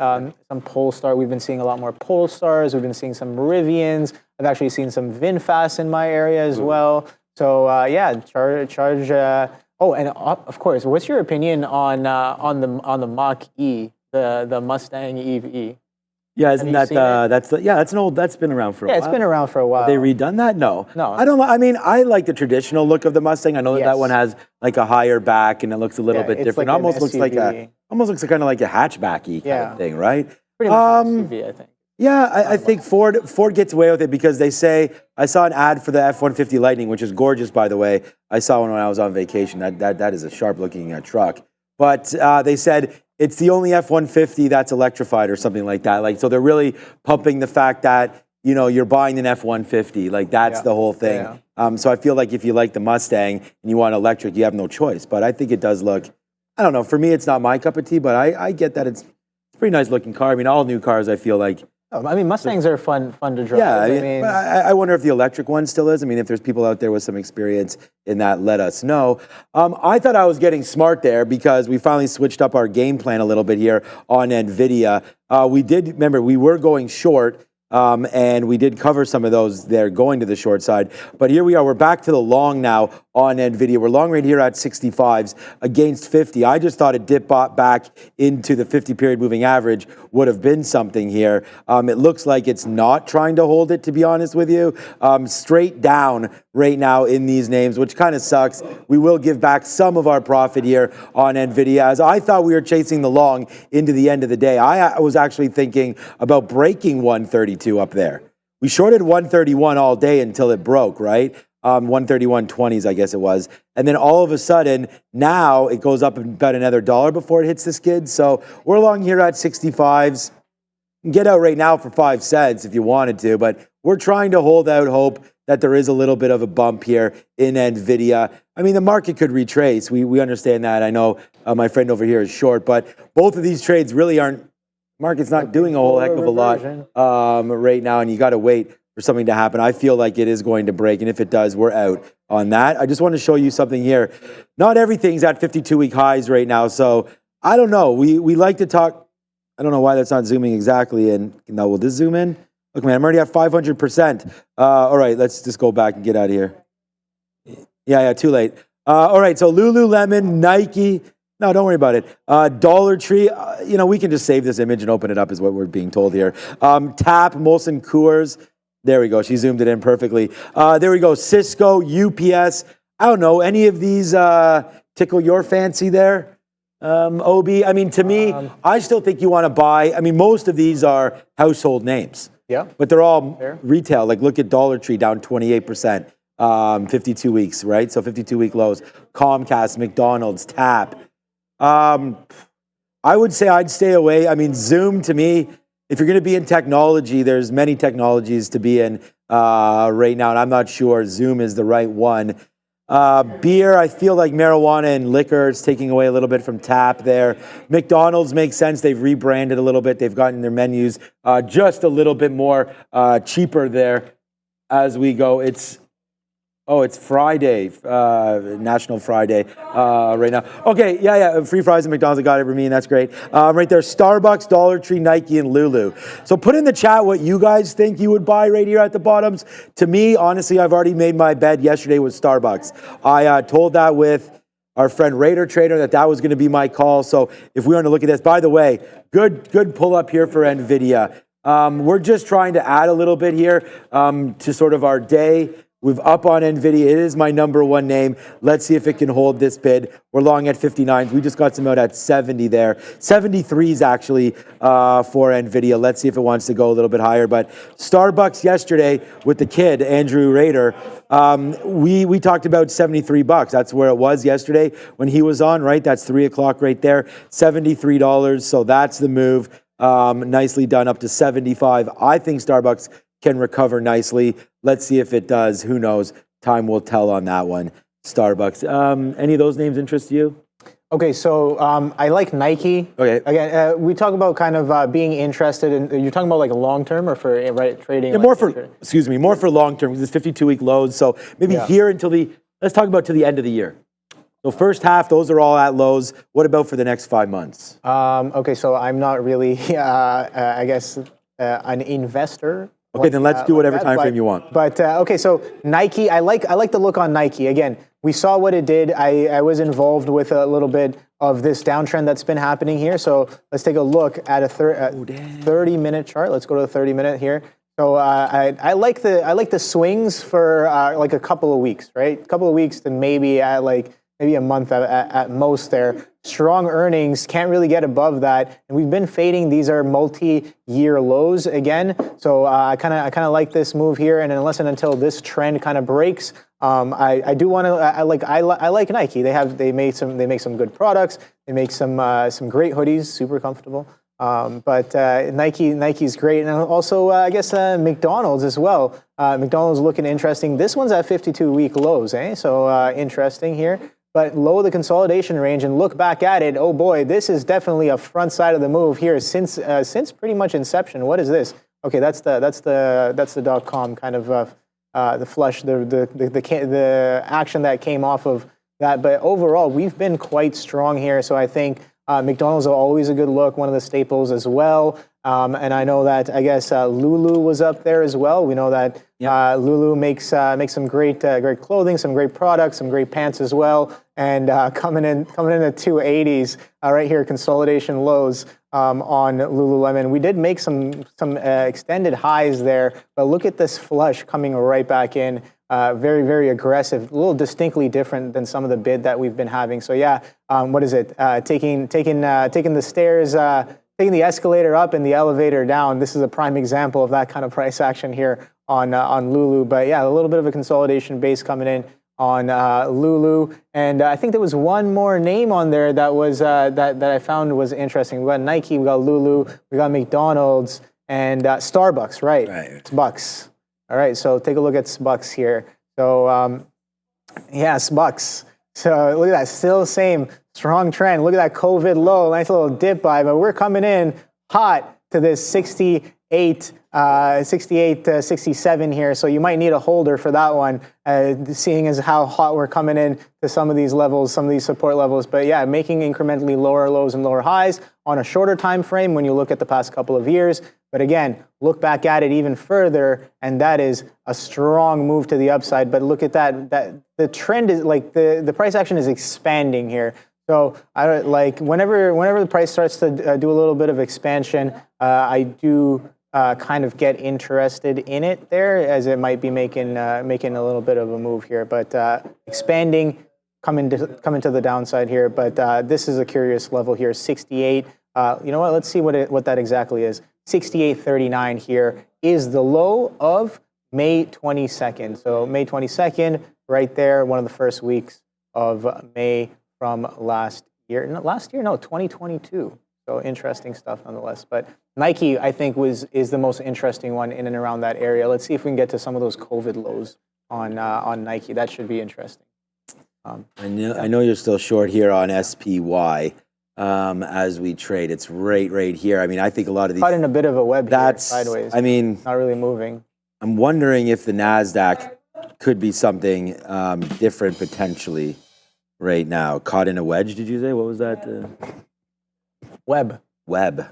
some Polestar. We've been seeing a lot more Polestars. We've been seeing some Rivians. I've actually seen some VinFast in my area as well. So yeah, charge. Oh, and of course, what's your opinion on the Mach-E, the Mustang EV? Yeah, isn't that that's an old, that's been around for a while. Yeah, it's been around for a while. Have they redone that? No. No. I don't. I mean, I like the traditional look of the Mustang. I know that one has like a higher back and it looks a little bit different. Like almost looks like kind of like a hatchbacky kind of thing, right? Pretty much an SUV, I think. Yeah, I think Ford gets away with it because they say, I saw an ad for the F-150 Lightning, which is gorgeous, by the way. I saw one when I was on vacation. That is a sharp-looking truck. But they said it's the only F-150 that's electrified or something like that. Like, so they're really pumping the fact that, you know, you're buying an F-150. Like, that's the whole thing. So I feel like if you like the Mustang and you want electric, you have no choice. But I think it does look, I don't know, for me, it's not my cup of tea, but I get that it's a pretty nice-looking car. I mean, all new cars, I feel like, I mean, Mustangs are fun to drive. Yeah, I wonder if the electric one still is. I mean, if there's people out there with some experience in that, let us know. I thought I was getting smart there because we finally switched up our game plan a little bit here on NVIDIA. Remember, we were going short. And we did cover some of those there going to the short side. But here we are. We're back to the long now on NVIDIA. We're long right here at 65s against 50. I just thought a dip back into the 50-period moving average would have been something here. It looks like it's not trying to hold it, to be honest with you. Straight down right now in these names, which kind of sucks. We will give back some of our profit here on NVIDIA, as I thought we were chasing the long into the end of the day. I was actually thinking about breaking 132 up there. We shorted 131 all day until it broke, right? 131.20s, I guess it was. And then all of a sudden, now it goes up about another $1 before it hits the skid. So we're long here at 65s. You can get out right now for 5 cents if you wanted to, but we're trying to hold out hope that there is a little bit of a bump here in NVIDIA. I mean, the market could retrace. We understand that. I know my friend over here is short, but both of these trades really aren't, market's not doing a whole heck of a lot right now, and you got to wait for something to happen. I feel like it is going to break, and if it does, we're out on that. I just want to show you something here. Not everything's at 52-week highs right now, so I don't know. We like to talk. I don't know why that's not zooming exactly, and now will this zoom in? Look, man, I'm already at 500%. All right, let's just go back and get out of here. Yeah, too late. All right, so Lululemon, Nike. No, don't worry about it. Dollar Tree, we can just save this image and open it up is what we're being told here. TAP, Molson Coors. There we go. She zoomed it in perfectly. There we go. Cisco, UPS. I don't know. Any of these tickle your fancy there? OB. I mean, to me, I still think you want to buy. I mean, most of these are household names. Yeah. But they're all retail. Like, look at Dollar Tree down 28%, 52 weeks, right? So 52-week lows. Comcast, McDonald's, TAP. I would say I'd stay away. I mean, Zoom, to me, if you're going to be in technology, there's many technologies to be in right now, and I'm not sure Zoom is the right one. Beer, I feel like marijuana and liquor is taking away a little bit from TAP there. McDonald's makes sense. They've rebranded a little bit. They've gotten their menus just a little bit more cheaper there as we go. It's Friday, National Friday right now. Okay, yeah, free fries at McDonald's. I got it, Ramin, that's great. Right there, Starbucks, Dollar Tree, Nike, and Lulu. So put in the chat what you guys think you would buy right here at the bottoms. To me, honestly, I've already made my bed yesterday with Starbucks. I told that with our friend Raider Trader that was going to be my call. So if we want to look at this, by the way, good pull up here for NVIDIA. We're just trying to add a little bit here to sort of our day. We've up on NVIDIA. It is my number one name. Let's see if it can hold this bid. We're long at 59s. We just got some out at 70 there. 73s actually for NVIDIA. Let's see if it wants to go a little bit higher. But Starbucks yesterday with the kid, Andrew Rader, we talked about $73. That's where it was yesterday when he was on, right? That's 3 o'clock right there. $73. So that's the move. Nicely done up to 75. I think Starbucks can recover nicely. Let's see if it does. Who knows? Time will tell on that one. Starbucks. Any of those names interest you? Okay, so I like Nike. Okay. Again, we talk about kind of being interested in. You're talking about like long term or for trading? Yeah, more for long term because it's 52-week lows. So maybe here until let's talk about to the end of the year. So first half, those are all at lows. What about for the next 5 months? Okay, so I'm not really, I guess, an investor. Okay, then let's do whatever time frame you want. But okay, so Nike, I like the look on Nike. Again, we saw what it did. I was involved with a little bit of this downtrend that's been happening here. So let's take a look at a 30-minute chart. Let's go to the 30-minute here. So I like the swings for like a couple of weeks, right? A couple of weeks to maybe a month at most there. Strong earnings, can't really get above that. And we've been fading. These are multi-year lows again. So I kind of like this move here. And unless and until this trend kind of breaks, I do want to. I like Nike. They make some good products. They make some great hoodies, super comfortable. But Nike's great, and also I guess McDonald's as well. McDonald's looking interesting. This one's at 52-week lows, So interesting here. But low the consolidation range and look back at it. Oh boy, this is definitely a front side of the move here since pretty much inception. What is this? Okay, that's the .com kind of the flush, the action that came off of that. But overall, we've been quite strong here. So I think McDonald's are always a good look, one of the staples as well. And I know that Lulu was up there as well. We know that Lulu makes some great clothing, some great products, some great pants as well. And coming in at 280s right here, consolidation lows on Lululemon. We did make some extended highs there, but look at this flush coming right back in. Very, very aggressive, a little distinctly different than some of the bid that we've been having. So yeah, what is it? Taking the stairs, taking the escalator up and the elevator down. This is a prime example of that kind of price action here on Lulu. But yeah, a little bit of a consolidation base coming in on Lulu. And I think there was one more name on there that was that I found was interesting. We got Nike, we got Lulu, we got McDonald's, and Starbucks, right? It's Bucks. All right, so take a look at SPCE here. So yeah, SPCE. So look at that, still same strong trend. Look at that COVID low, nice little dip by, but we're coming in hot to this 68, 67 here. So you might need a holder for that one, seeing as how hot we're coming in to some of these levels, some of these support levels. But yeah, making incrementally lower lows and lower highs on a shorter time frame when you look at the past couple of years. But again, look back at it even further, and that is a strong move to the upside. But look at that the trend is like the price action is expanding here. So I like whenever the price starts to do a little bit of expansion, I do kind of get interested in it there, as it might be making a little bit of a move here. But expanding, coming to the downside here. But this is a curious level here, 68. You know what? Let's see what that exactly is. 68.39 here is the low of May 22nd. So May 22nd, right there, one of the first weeks of May from last year. No, 2022. So interesting stuff nonetheless. But Nike, I think, is the most interesting one in and around that area. Let's see if we can get to some of those COVID lows on Nike. That should be interesting. I know you're still short here on SPY. As we trade, it's right here. I mean, I think a lot of these caught in a bit of a web here, sideways. I mean, not really moving. I'm wondering if the NASDAQ could be something different potentially right now. Caught in a wedge, did you say? What was that? Web.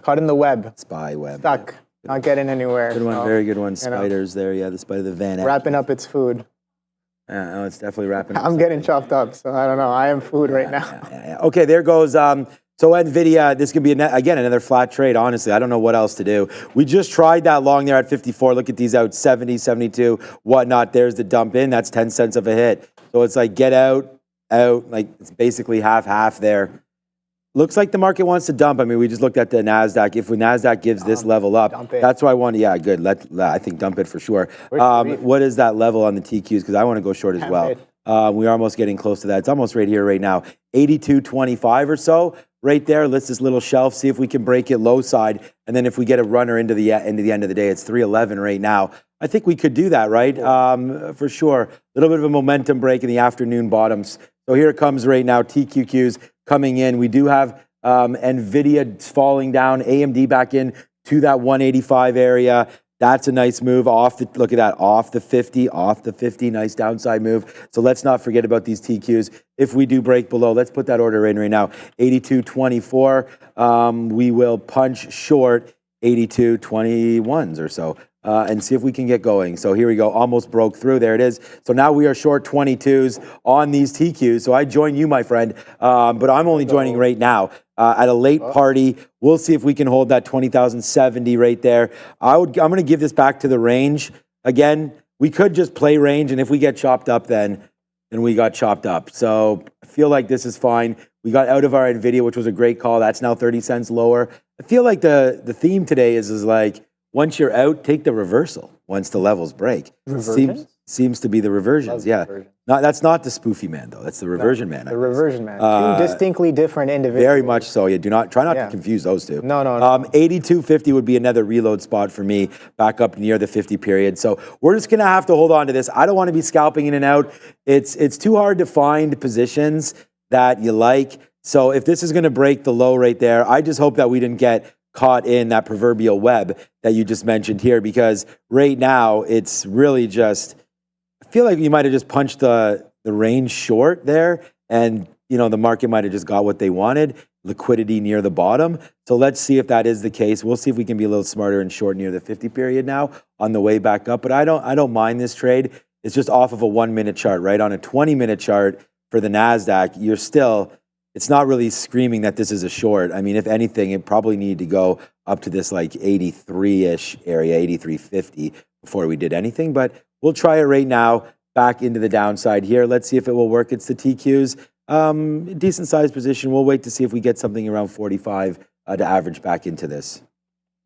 Caught in the web. Spy web. Stuck. Not getting anywhere. Good one, very good one. Spiders there, yeah, the spider, the Van Eyck. Wrapping up its food. No, it's definitely wrapping up. I'm getting chopped up, so I don't know. I am food right now. Yeah. Okay, there goes. So NVIDIA, this could be, again, another flat trade, honestly. I don't know what else to do. We just tried that long there at 54. Look at these out, 70, 72, whatnot. There's the dump in. That's 10 cents of a hit. So it's like get out, like it's basically half there. Looks like the market wants to dump. I mean, we just looked at the NASDAQ. If the NASDAQ gives this level up, that's why I want to, yeah, good. I think dump it for sure. What is that level on the TQs? Because I want to go short as well. We're almost getting close to that. It's almost right here right now. 82.25 or so. Right there, let's this little shelf, see if we can break it low side. And then if we get a runner into the end of the day, it's 311 right now. I think we could do that, right? For sure. A little bit of a momentum break in the afternoon bottoms. So here it comes right now, TQQs coming in. We do have NVIDIA falling down, AMD back in to that 185 area. That's a nice move look at that, off the 50, nice downside move. So let's not forget about these TQs. If we do break below, let's put that order in right now, 82.24. We will punch short 82.21s or so. and see if we can get going. So here we go, almost broke through. There it is. So now we are short 22s on these TQs. So I join you, my friend, but I'm only joining right now at a late party. We'll see if we can hold that 20,070 right there. I'm going to give this back to the range. Again, we could just play range, and if we get chopped up, then we got chopped up. So I feel like this is fine. We got out of our NVIDIA, which was a great call. That's now 30 cents lower. I feel like the theme today is like, once you're out, take the reversal once the levels break. Seems to be the reversions, yeah. That's not the spoofy man, though. That's the reversion man. The reversion man. Two distinctly different individuals. Very much so. Yeah, try not to confuse those two. No. 82.50 would be another reload spot for me, back up near the 50 period. So we're just going to have to hold on to this. I don't want to be scalping in and out. It's too hard to find positions that you like. So if this is going to break the low right there, I just hope that we didn't get caught in that proverbial web that you just mentioned here, because right now it's really just, I feel like you might have just punched the range short there, and the market might have just got what they wanted, liquidity near the bottom. So let's see if that is the case. We'll see if we can be a little smarter and short near the 50 period now on the way back up. But I don't mind this trade. It's just off of a 1 minute chart, right? On a 20-minute chart for the NASDAQ, it's not really screaming that this is a short. I mean, if anything, it probably needed to go up to this like 83-ish area, 83.50 before we did anything. But we'll try it right now, back into the downside here. Let's see if it will work. It's the TQs. Decent sized position. We'll wait to see if we get something around 45 to average back into this.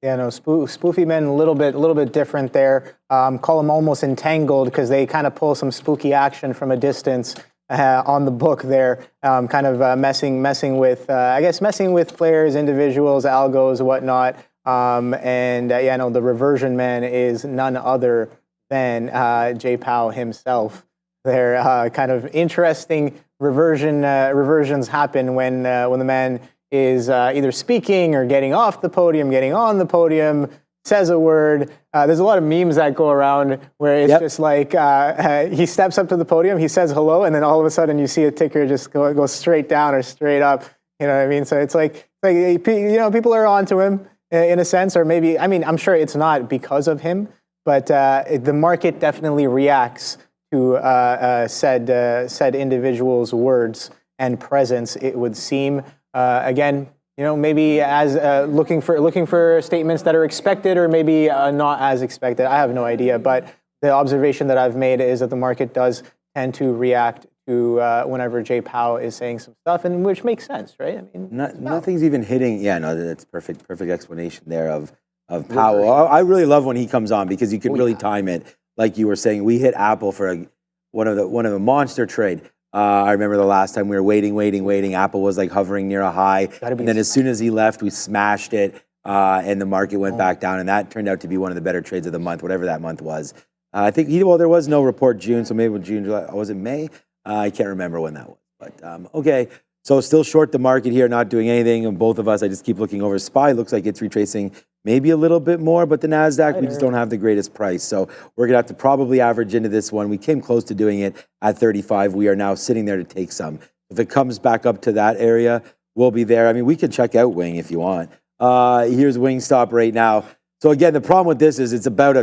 Yeah, no, spoofy men a little bit different there. Call them almost entangled because they kind of pull some spooky action from a distance. On the book there, kind of messing with, messing with players, individuals, algos, whatnot. The reversion man is none other than Jay Powell himself. They're kind of interesting reversions happen when the man is either speaking or getting off the podium, getting on the podium, says a word. There's a lot of memes that go around where it's just like he steps up to the podium, he says hello, and then all of a sudden you see a ticker just go straight down or straight up. You know what I mean? So it's like people are onto him in a sense, or maybe, I'm sure it's not because of him, but the market definitely reacts to said individual's words and presence, it would seem. Again, maybe as looking for statements that are expected, or maybe not as expected. I have no idea, but the observation that I've made is that the market does tend to react to whenever Jay Powell is saying some stuff, and which makes sense, right? Nothing's even hitting. Yeah, no, that's perfect explanation there of Powell. I really love when he comes on because you can really time it, like you were saying. We hit Apple for one of the monster trade. I remember the last time we were waiting. Apple was like hovering near a high. And then as soon as he left, we smashed it and the market went back down. And that turned out to be one of the better trades of the month, whatever that month was. I think, there was no report June, so maybe June, July, was it May? I can't remember when that was. But okay, so still short the market here, not doing anything. And both of us, I just keep looking over SPY. Looks like it's retracing maybe a little bit more, but the NASDAQ, we just don't have the greatest price. So we're going to have to probably average into this one. We came close to doing it at 35. We are now sitting there to take some. If it comes back up to that area, we'll be there. We could check out Wing if you want. Here's Wingstop right now. So again, the problem with this is it's about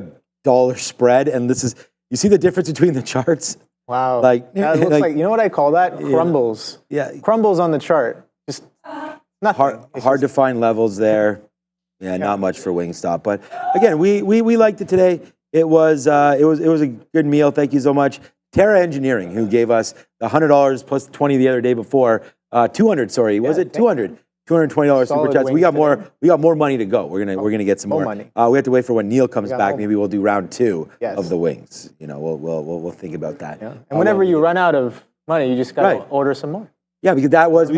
$1 spread. And this is, you see the difference between the charts? Wow. That looks like, you know what I call that? Crumbles. Yeah. Crumbles on the chart. Just nothing. Hard to find levels there. Yeah, not much for Wingstop, but again, we liked it today. It was a good meal. Thank you so much, Terra Engineering, who gave us the $100 plus 20 the other day before. 200, sorry, was it 200? $220 super chats. We got more money to go. We're gonna get some more money. We have to wait for when Neil comes back. Maybe we'll do round 2 of the wings. We'll think about that. Yeah. And whenever you run out of money, you just gotta order some more. Yeah, because that was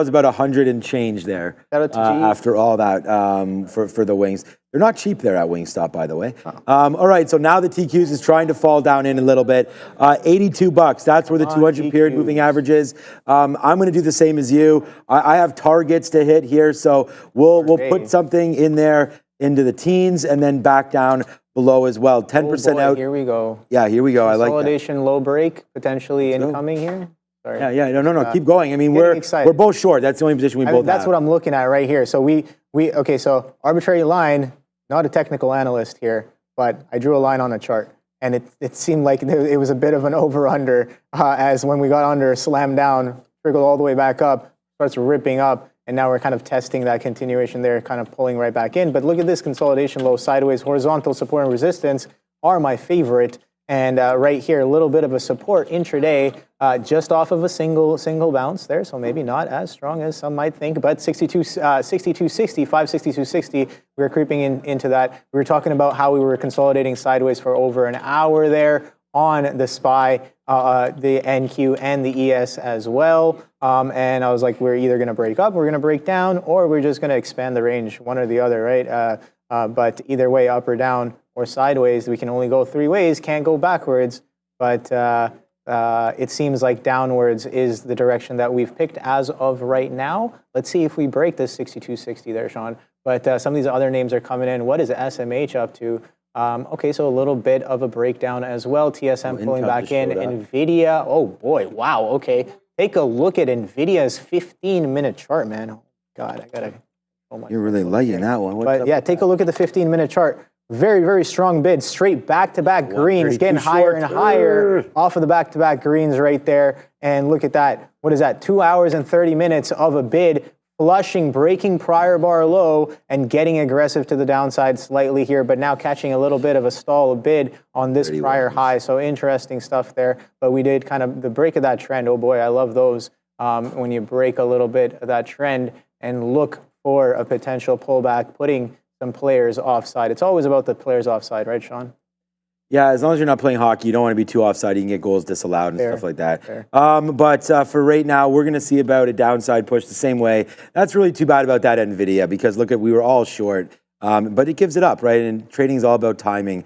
about 100 and change there after all that for the wings. They're not cheap there at Wingstop, by the way. All right, so now the TQs is trying to fall down in a little bit. $82. That's where the 200 period moving average is. I'm going to do the same as you. I have targets to hit here, so we'll put something in there into the teens and then back down below as well. 10% out. Here we go. Yeah, here we go. I like that. Consolidation low break potentially incoming here. Sorry. Yeah. No. Keep going. We're both short. That's the only position we both have. That's what I'm looking at right here. So so arbitrary line, not a technical analyst here, but I drew a line on the chart. And it seemed like it was a bit of an over-under as when we got under, slammed down, trickled all the way back up, starts ripping up, and now we're kind of testing that continuation there, kind of pulling right back in. But look at this consolidation low, sideways, horizontal support and resistance are my favorite. And right here, a little bit of a support intraday, just off of a single bounce there. So maybe not as strong as some might think, but 62.60, 562.60, we were creeping into that. We were talking about how we were consolidating sideways for over an hour there on the SPY, the NQ and the ES as well. And I was like, we're either going to break up, we're going to break down, or we're just going to expand the range, one or the other, right? But either way, up or down or sideways, we can only go three ways, can't go backwards. But it seems like downwards is the direction that we've picked as of right now. Let's see if we break this 62.60 there, Sean. But some of these other names are coming in. What is SMH up to? Okay, so a little bit of a breakdown as well. TSM pulling back in. NVIDIA, oh boy, wow, okay. Take a look at NVIDIA's 15-minute chart, man. Oh God, I gotta... You're really liking that one. But yeah, take a look at the 15-minute chart. Very, very strong bid. Straight back-to-back greens, getting higher and higher off of the back-to-back greens right there. And look at that. What is that? 2 hours and 30 minutes of a bid, flushing, breaking prior bar low, and getting aggressive to the downside slightly here, but now catching a little bit of a stall bid on this prior high. So interesting stuff there. But we did kind of the break of that trend. Oh boy, I love those. When you break a little bit of that trend and look for a potential pullback, putting some players offside. It's always about the players offside, right, Sean? Yeah, as long as you're not playing hockey, you don't want to be too offside. You can get goals disallowed and stuff like that. But for right now, we're going to see about a downside push the same way. That's really too bad about that NVIDIA because look, we were all short, but it gives it up, right? And trading is all about timing.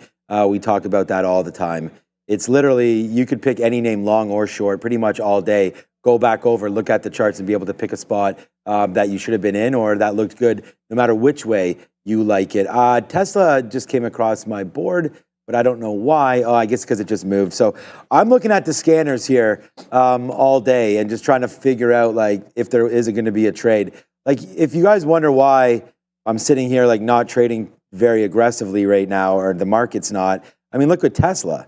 We talk about that all the time. It's literally, you could pick any name long or short pretty much all day. Go back over, look at the charts and be able to pick a spot that you should have been in or that looked good no matter which way you like it. Tesla just came across my board, but I don't know why. Oh, I guess because it just moved. So I'm looking at the scanners here all day and just trying to figure out like if there is going to be a trade. Like if you guys wonder why I'm sitting here like not trading very aggressively right now or the market's not, I mean, look at Tesla.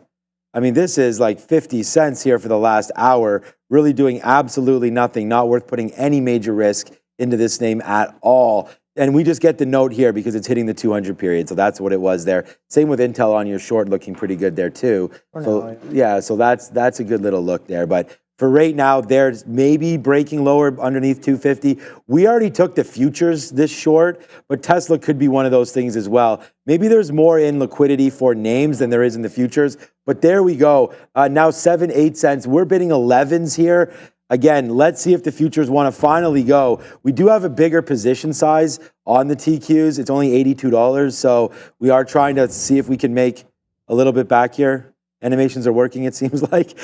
I mean, this is like 50 cents here for the last hour, really doing absolutely nothing, not worth putting any major risk into this name at all. And we just get the note here because it's hitting the 200 period. So that's what it was there. Same with Intel on your short, looking pretty good there too. So yeah, so that's a good little look there. But for right now, there's maybe breaking lower underneath 250. We already took the futures this short, but Tesla could be one of those things as well. Maybe there's more in liquidity for names than there is in the futures. But there we go. Now 7-8 cents. We're bidding 11s here. Again, let's see if the futures want to finally go. We do have a bigger position size on the TQs. It's only $82. So we are trying to see if we can make a little bit back here. Animations are working, it seems like.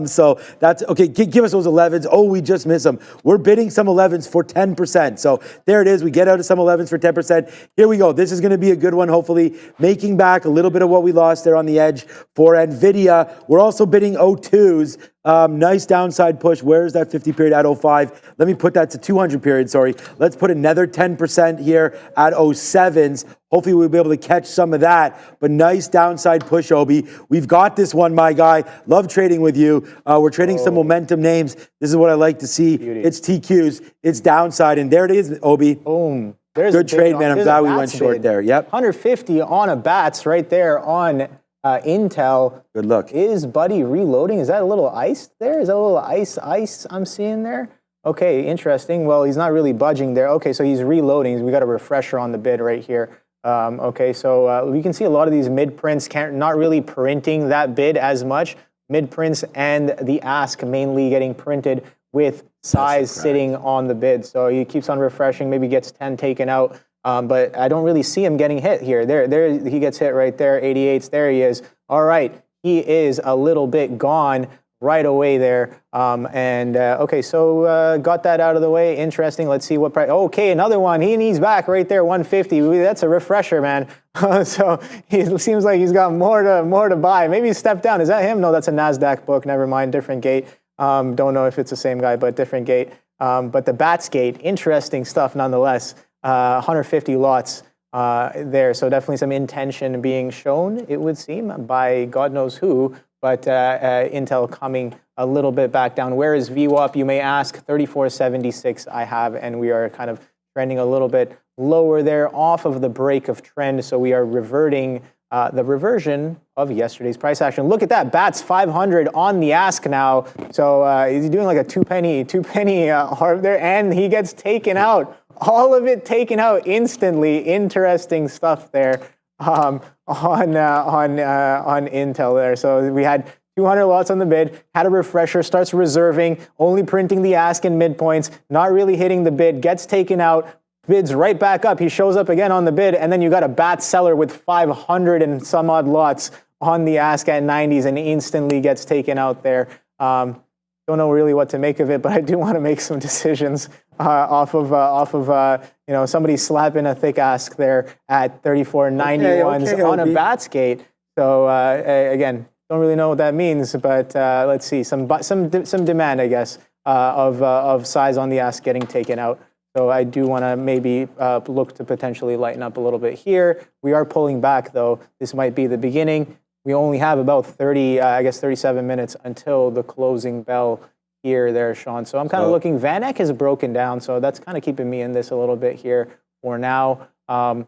So that's, okay, give us those 11s. Oh, we just missed them. We're bidding some 11s for 10%. So there it is. We get out of some 11s for 10%. Here we go. This is going to be a good one, hopefully. Making back a little bit of what we lost there on the edge for NVIDIA. We're also bidding 02s. Nice downside push. Where's that 50 period at 05? Let me put that to 200 period, sorry. Let's put another 10% here at 07s. Hopefully we'll be able to catch some of that. But nice downside push, Obi. We've got this one, my guy. Love trading with you. We're trading some momentum names. This is what I like to see. Beauty. It's TQs. It's downside. And there it is, Obi. Boom. There's good trade, man. I'm glad we went short there. Yep. 150 on a bats right there on Intel. Good look. Is Buddy reloading? Is that a little ice there? Is that a little ice I'm seeing there? Okay, interesting. Well, he's not really budging there. Okay, so he's reloading. We got a refresher on the bid right here. Okay, so we can see a lot of these mid prints not really printing that bid as much. Mid prints and the ask mainly getting printed with size sitting on the bid. So he keeps on refreshing, maybe gets 10 taken out. But I don't really see him getting hit here. There he gets hit right there, 88s, there he is. All right, he is a little bit gone right away there. Okay, so got that out of the way. Interesting. Let's see what price. Okay, another one. He's back right there, 150. That's a refresher, man. So it seems like he's got more to buy. Maybe he stepped down. Is that him? No, that's a NASDAQ book. Never mind. Different gate. Don't know if it's the same guy, but different gate. But the Bats gate, interesting stuff nonetheless. 150 lots there. So definitely some intention being shown, it would seem, by God knows who, but Intel coming a little bit back down. Where is VWAP, you may ask? 34.76 I have, and we are kind of trending a little bit lower there off of the break of trend. So we are reverting the reversion of yesterday's price action. Look at that, BAT's 500 on the ask now. So he's doing like a two penny hard there, and he gets taken out. All of it taken out instantly. Interesting stuff there on Intel there. So we had 200 lots on the bid, had a refresher, starts reserving, only printing the ask and midpoints, not really hitting the bid, gets taken out, bids right back up. He shows up again on the bid, and then you got a BAT seller with 500 and some odd lots on the ask at 90s and instantly gets taken out there. Don't know really what to make of it, but I do want to make some decisions off of somebody slapping a thick ask there at 34.91s on a BAT skate. So again, don't really know what that means, but let's see some demand, I guess, of size on the ask getting taken out. So I do want to maybe look to potentially lighten up a little bit here. We are pulling back though. This might be the beginning. We only have about 37 minutes until the closing bell here there, Sean. So I'm kind of looking, VanEck has broken down, so that's kind of keeping me in this a little bit here for now. But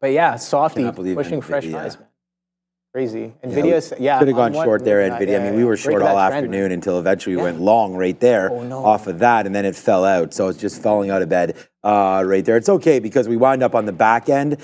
yeah, softy pushing fresh highs, man. Crazy. NVIDIA's, could have gone short there, NVIDIA. I mean, we were short all afternoon until eventually we went long right there off of that, and then it fell out. So it's just falling out of bed right there. It's okay because we wound up on the back end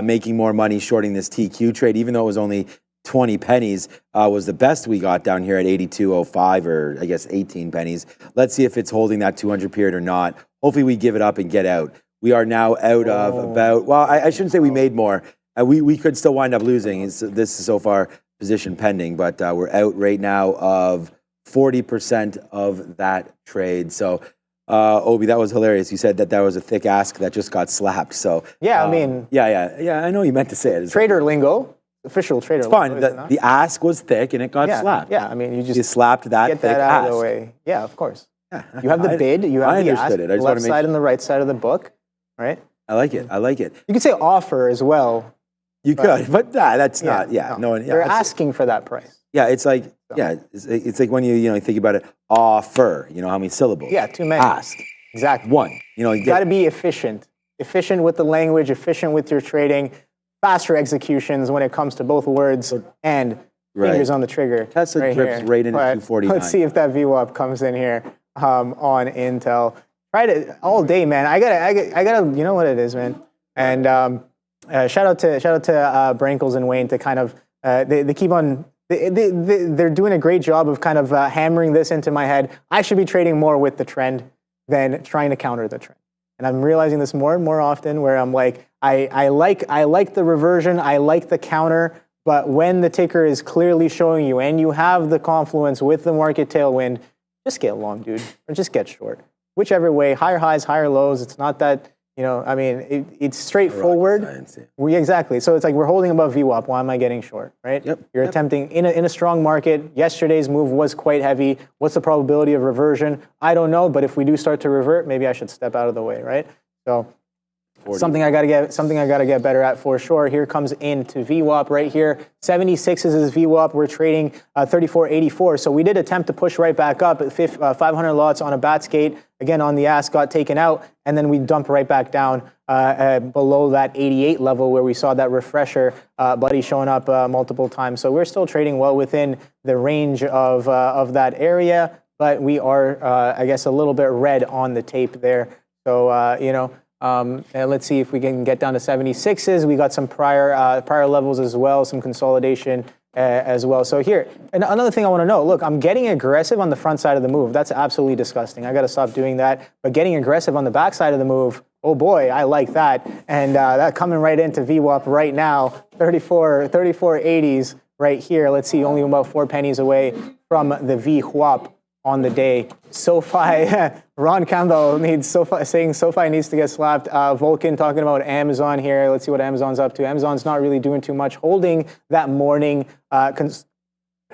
making more money shorting this TQ trade, even though it was only 20 pennies was the best we got down here at 82.05, or I guess 18 pennies. Let's see if it's holding that 200 period or not. Hopefully we give it up and get out. We are now out of about, well, I shouldn't say we made more. We could still wind up losing. This is so far position pending, but we're out right now of 40% of that trade. So, Obi, that was hilarious. You said that was a thick ask that just got slapped. So yeah, I mean, yeah. I know you meant to say it. It's trader lingo, official trader. It's fine. The ask was thick and it got slapped. Yeah, I mean, you slapped that get thick that out ask. of the way. Yeah, of course. Yeah. You have the bid. You have I the ask. understood it. I just left side and the right side of the book, right? I like it. You could say offer as well. You could, but that's not. Yeah, no. They're asking for that price. Yeah, it's like it's like when you think about it. Offer. You know how many syllables? Yeah, too many. Ask. Exactly. One. You got to be efficient. Efficient with the language. Efficient with your trading. Faster executions when it comes to both words and fingers on the trigger. Tesla drips right into 249. Let's see if that VWAP comes in here on Intel. Tried it all day, man. I gotta. You know what it is, man. And shout out to Brankles and Wayne to kind of they keep on. They're doing a great job of kind of hammering this into my head. I should be trading more with the trend than trying to counter the trend. And I'm realizing this more and more often, where I'm like, I like the reversion, I like the counter, but when the ticker is clearly showing you and you have the confluence with the market tailwind, just get long, dude, or just get short. Whichever way, higher highs, higher lows. It's not that. I mean, it's straightforward. Exactly. So it's like we're holding above VWAP. Why am I getting short, right? You're attempting in a strong market. Yesterday's move was quite heavy. What's the probability of reversion? I don't know, but if we do start to revert, maybe I should step out of the way, right? So 40. Something I gotta get better at for sure. Here comes into VWAP right here. 76 is his VWAP. We're trading 34.84. So we did attempt to push right back up at 500 lots on a bat skate. Again, on the ask, got taken out, and then we dump right back down below that 88 level where we saw that refresher buddy showing up multiple times. So we're still trading well within the range of that area, but we are, I guess, a little bit red on the tape there. So and let's see if we can get down to 76s. We got some prior levels as well, some consolidation as well. So here, and another thing I want to know, look, I'm getting aggressive on the front side of the move. That's absolutely disgusting. I got to stop doing that. But getting aggressive on the back side of the move, oh boy, I like that. And that coming right into VWAP right now, 34.80s right here. Let's see, only about 4 pennies away from the VWAP on the day. SoFi, Ron Campbell saying SoFi needs to get slapped. Vulcan talking about Amazon here. Let's see what Amazon's up to. Amazon's not really doing too much, holding that morning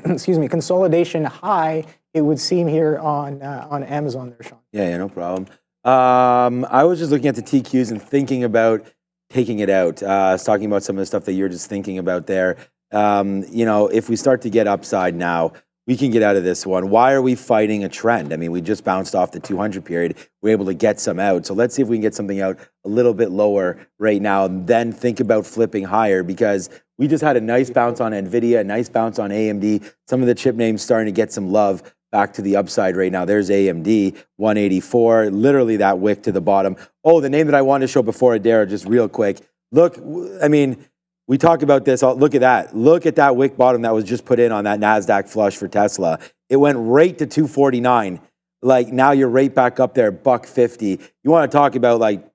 consolidation high, it would seem, here on Amazon there, Sean. Yeah, no problem. I was just looking at the TQs and thinking about taking it out. I was talking about some of the stuff that you're just thinking about there. You know, if we start to get upside now, we can get out of this one. Why are we fighting a trend? I mean, we just bounced off the 200 period. We're able to get some out. So let's see if we can get something out a little bit lower right now, and then think about flipping higher, because we just had a nice bounce on NVIDIA, a nice bounce on AMD. Some of the chip names starting to get some love back to the upside right now. There's AMD, 184, literally that wick to the bottom. Oh, the name that I wanted to show before Adara, just real quick. Look, I mean, we talk about this. Look at that. Look at that wick bottom that was just put in on that NASDAQ flush for Tesla. It went right to 249. Like, now you're right back up there, $150. You want to talk about, like,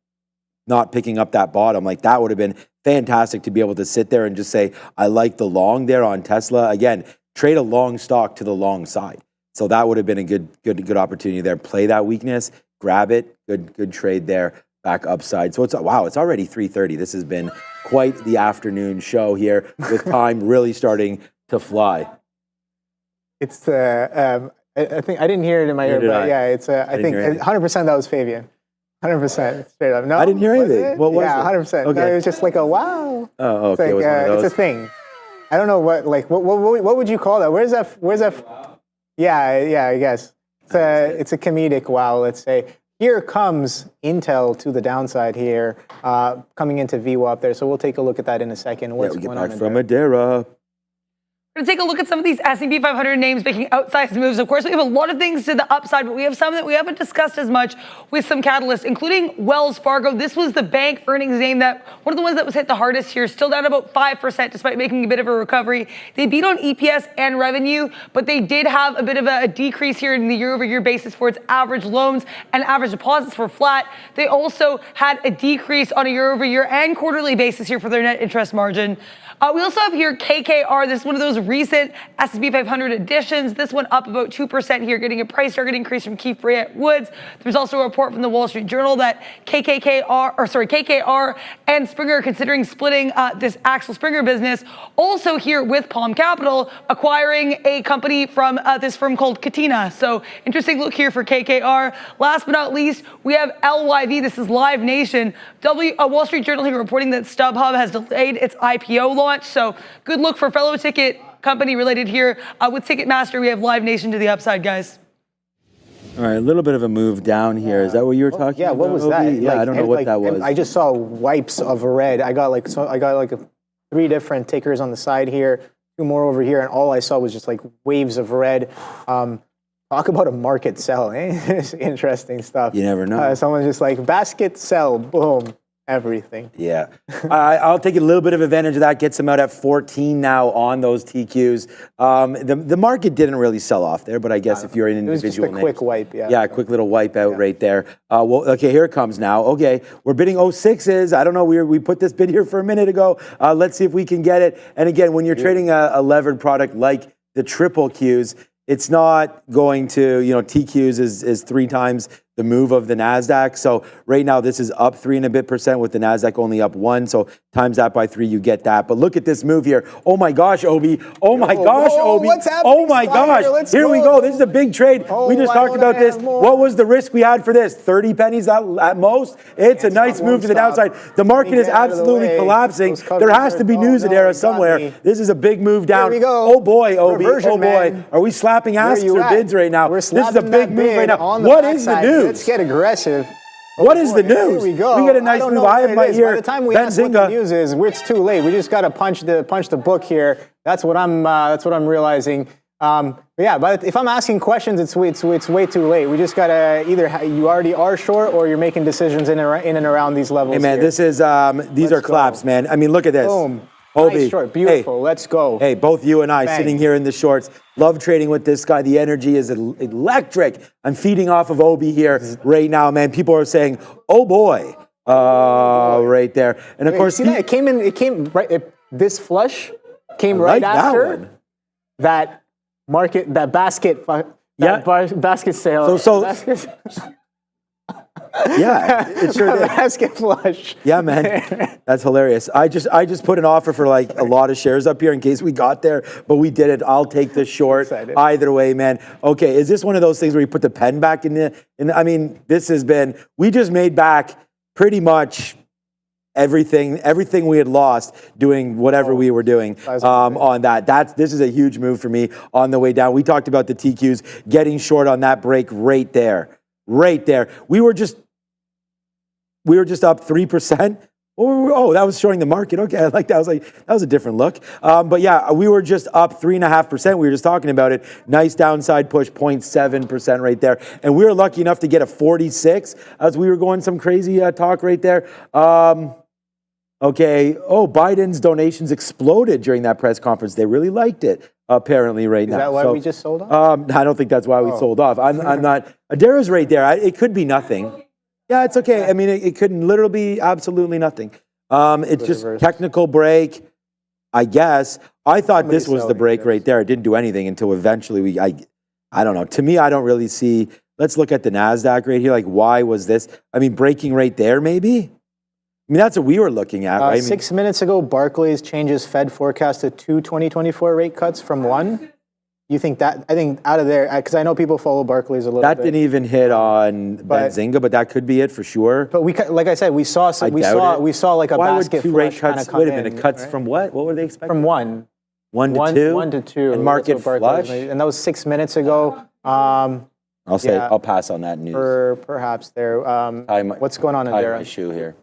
not picking up that bottom. Like, that would have been fantastic to be able to sit there and just say, I like the long there on Tesla. Again, trade a long stock to the long side. So that would have been a good opportunity there. Play that weakness, grab it. Good trade there. Back upside. So it's already 3:30. This has been quite the afternoon show here, with time really starting to fly. It's I think I didn't hear it in my ear, but yeah, it's I think 100% that was Fabian. 100% straight up. No, I didn't hear anything. What was it? 100%. Okay. No, it was just like a wow. Oh, okay. It's, like, it was one of those. it's a thing. I don't know what would you call that? Where's that? Yeah, I guess it's a comedic wow. Let's say. Here comes Intel to the downside here, coming into VWAP there. So we'll take a look at that in a second. What's we get going on back in from there? Adara. We're going to take a look at some of these S&P 500 names making outsized moves. Of course, we have a lot of things to the upside, but we have some that we haven't discussed as much, with some catalysts, including Wells Fargo. This was the bank earnings name that, one of the ones that was hit the hardest here, still down about 5% despite making a bit of a recovery. They beat on EPS and revenue, but they did have a bit of a decrease here in the year-over-year basis for its average loans, and average deposits were flat. They also had a decrease on a year-over-year and quarterly basis here for their net interest margin. We also have here KKR. This is one of those recent S&P 500 additions. This one up about 2% here, getting a price target increase from Keefe Bruyette Woods. There's also a report from the Wall Street Journal that KKR and Springer are considering splitting this Axel Springer business. Also here with Palm Capital acquiring a company from this firm called Katina. So interesting look here for KKR. Last but not least, we have LYV. This is Live Nation. Wall Street Journal here reporting that StubHub has delayed its IPO launch. So good look for fellow ticket company related here. With Ticketmaster, we have Live Nation to the upside, guys. All right, a little bit of a move down here. Is that what you were talking about? Yeah, what was that? Yeah, I don't know what that was. I just saw wipes of red. I got like 3 different tickers on the side here, 2 more over here, and all I saw was just like waves of red. Talk about a market sell, eh? It's interesting stuff. You never know. Someone's just like, basket sell, boom, everything. Yeah. I'll take a little bit of advantage of that. Gets them out at 14 now on those TQs. The market didn't really sell off there, but I guess if you're an individual, it was just a quick wipe, yeah. Yeah, a quick little wipe out right there. Well, okay, here it comes now. Okay, we're bidding 06s. I don't know, we put this bid here for a minute ago. Let's see if we can get it. And again, when you're trading a levered product like the triple Qs, it's not going to, TQs is 3 times the move of the NASDAQ. So right now this is up 3 and a bit percent with the NASDAQ only up 1. So times that by 3, you get that. But look at this move here. Oh my gosh, Obi. Oh my gosh, Obi. What's happening? Oh my gosh. Here we go. This is a big trade. We just talked about this. What was the risk we had for this? 30 pennies at most? It's a nice move to the downside. The market is absolutely collapsing. There has to be news in there somewhere. This is a big move down. Here we go. Oh boy, Obi. Oh boy. Are we slapping asks or bids right now? This is a big move right now. What is the news? Let's get aggressive. What is the news? Here we go. We get a nice move. I have my ear. By the time we ask what the news is, it's too late. We just got to punch the book here. That's what I'm realizing. But if I'm asking questions, it's way too late. We just got to either you already are short or you're making decisions in and around these levels. Hey man, here. this is these are claps, man. I mean, look at this. Boom. Obi. Nice short, beautiful. Let's go. Hey, both you and I Bang. sitting here in the shorts. Love trading with this guy. The energy is electric. I'm feeding off of Obi here right now, man. People are saying, "Oh boy," right there. And of course, see that it came right. This flush came right after that market, that basket, basket sale. Yeah, it sure did. Basket flush. Yeah, man, that's hilarious. I just put an offer for like a lot of shares up here in case we got there, but we did it. I'll take the short either way, man. Okay, is this one of those things where you put the pen back in the? I mean, this has been. We just made back pretty much everything we had lost doing whatever we were doing on that. This is a huge move for me on the way down. We talked about the TQs getting short on that break right there. We were just up 3%. Oh, that was showing the market. Okay, I like that. I was like, that was a different look. But yeah, we were just up 3.5%. We were just talking about it. Nice downside push, 0.7% right there. And we were lucky enough to get a 46 as we were going some crazy talk right there. Okay. Oh, Biden's donations exploded during that press conference. They really liked it, apparently, right now. Is that why we just sold off? I don't think that's why we sold off. I'm not. Adara's right there. It could be nothing. Yeah, it's okay. I mean, it could literally be absolutely nothing. It's just technical break, I guess. I thought this was the break right there. It didn't do anything until eventually I don't know. To me, I don't really see. Let's look at the NASDAQ right here. Like, why was this? I mean, breaking right there, maybe? I mean, that's what we were looking at, right? 6 minutes ago, Barclays changes Fed forecast to 2 2024 rate cuts from 1. You think that, I think out of there, because I know people follow Barclays a little bit. That didn't even hit on Benzinga, but that could be it for sure. But like I said, we saw like a basket flush kind of come in. Wait a minute, cuts from what? What were they expecting? From 1. 1 to 2? 1 to 2. And market flush? And that was 6 minutes ago. I'll pass on that news. Perhaps there. What's going on in Dara? My shoe here.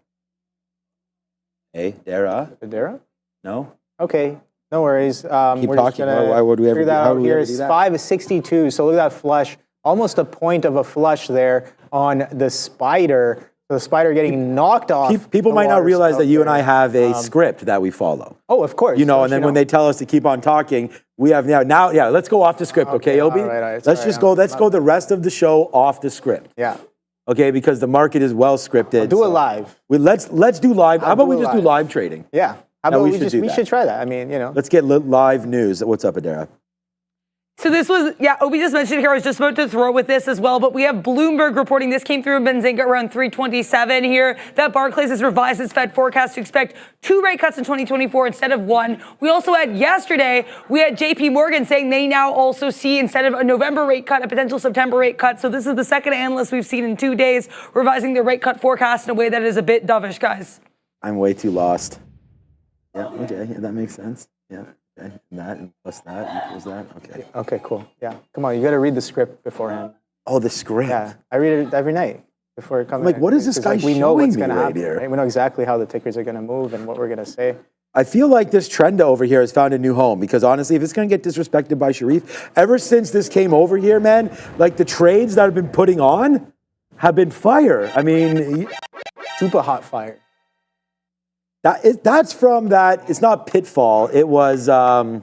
Hey, Dara? Dara? No? Okay. No worries. Keep talking. Why would we ever do that? Here's 5.62. So look at that flush. Almost a point of a flush there on the spider. The spider getting knocked off. People might not realize that you and I have a script that we follow. Oh, of course. And then when they tell us to keep on talking, we have now. Let's go off the script, okay, Obi? All right, let's go the rest of the show off the script. Yeah. Okay, because the market is well scripted. Do it live. Let's do live. How about we just do live trading? Yeah. How about we should try that? I mean, Let's get live news. What's up, Adara? So this was, Obi just mentioned here, I was just about to throw with this as well, but we have Bloomberg reporting, this came through in Benzinga around 327 here, that Barclays has revised its Fed forecast to expect 2 rate cuts in 2024 instead of 1. We also had yesterday, we had JP Morgan saying they now also see, instead of a November rate cut, a potential September rate cut. So this is the second analyst we've seen in 2 days revising their rate cut forecast in a way that is a bit dovish, guys. I'm way too lost. Yeah, okay, that makes sense. Yeah. Okay, and that and plus that equals that. Okay. Okay, cool. Yeah. Come on, you got to read the script beforehand. Oh, the script. Yeah, I read it every night before it comes. Like, what is this guy showing me? We know what's going to happen. Right? We know exactly how the tickers are going to move and what we're going to say. I feel like this trend over here has found a new home because honestly, if it's going to get disrespected by Sharif, ever since this came over here, man, like the trades that I've been putting on have been fire. I mean, super hot fire. That's from that. It's not Pitfall. It was, But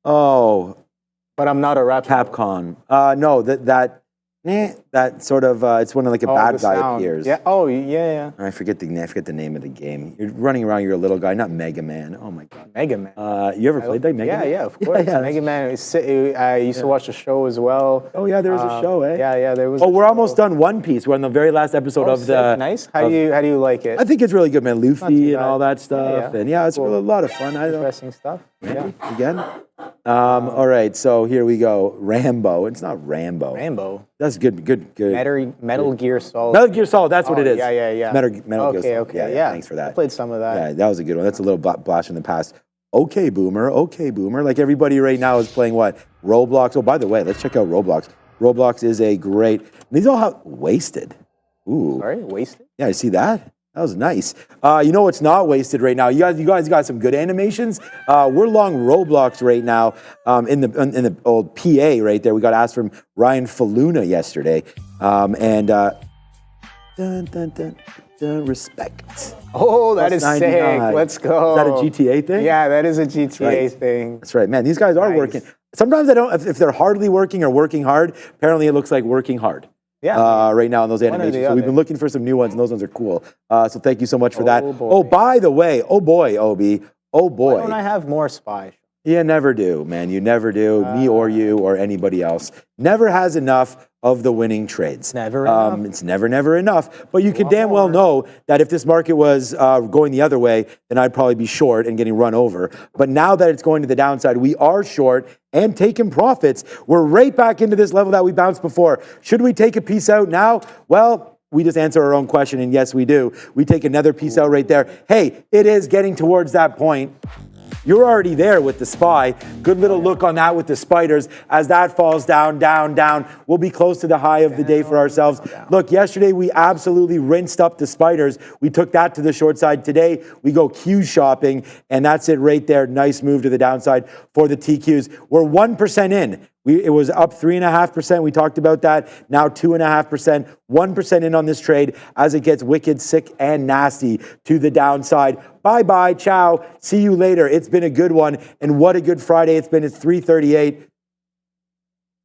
I'm not a rapper. Capcom. No, that sort of, it's one of like a bad guy appears. Yeah. Oh, yeah. I forget the name of the game. You're running around, you're a little guy, not Mega Man. Oh my God. Mega Man. You ever played that Mega Man? Yeah, of course. Yeah, Mega Man. I used to watch the show as well. Oh yeah, there was a show, eh? Yeah, there was. Oh, we're almost done One Piece. We're on the very last episode of the. Nice. How do you like it? I think it's really good, man. Luffy and all that stuff, and it's a lot of fun. Interesting stuff. Yeah. Again. All right, so here we go. Rambo. It's not Rambo. Rambo. That's good. Metal Gear Solid. Metal Gear Solid. That's what it is. Yeah. Metal Gear Solid. Okay. Yeah. Thanks for that. I played some of that. Yeah, that was a good one. That's a little blast from the past. Okay, boomer. Like everybody right now is playing what? Roblox. Oh, by the way, let's check out Roblox. Roblox is a great. These all have wasted. Ooh. Sorry, wasted. Yeah, you see that? That was nice. You know what's not wasted right now? You guys got some good animations. We're long Roblox right now in the old PA right there. We got asked from Ryan Faluna yesterday. Respect. Oh, that is sick. Let's go. Is that a GTA thing? Yeah, that is a GTA thing. That's right, man. These guys are working. Sometimes I don't, if they're hardly working or working hard, apparently it looks like working hard. Yeah. Right now in those animations. So we've been looking for some new ones, and those ones are cool. So thank you so much for that. Boy. Oh, by the way, Obi. Oh, boy. Why don't I have more spies? You never do, man. You never do. Me or you or anybody else. Never has enough of the winning trades. Never enough. It's never enough. But you can damn well know that if this market was going the other way, then I'd probably be short and getting run over. But now that it's going to the downside, we are short and taking profits. We're right back into this level that we bounced before. Should we take a piece out now? Well, we just answer our own question, and yes, we do. We take another piece out right there. Hey, it is getting towards that point. You're already there with the SPY. Good little look on that with the spiders. As that falls down, down, down, we'll be close to the high of the day for ourselves. Look, yesterday we absolutely rinsed up the spiders. We took that to the short side. Today we go Q shopping, and that's it right there. Nice move to the downside for the TQs. We're 1% in. It was up 3.5%. We talked about that. Now 2.5%, 1% in on this trade as it gets wicked, sick, and nasty to the downside. Bye-bye, ciao. See you later. It's been a good one, and what a good Friday it's been. It's 3:38.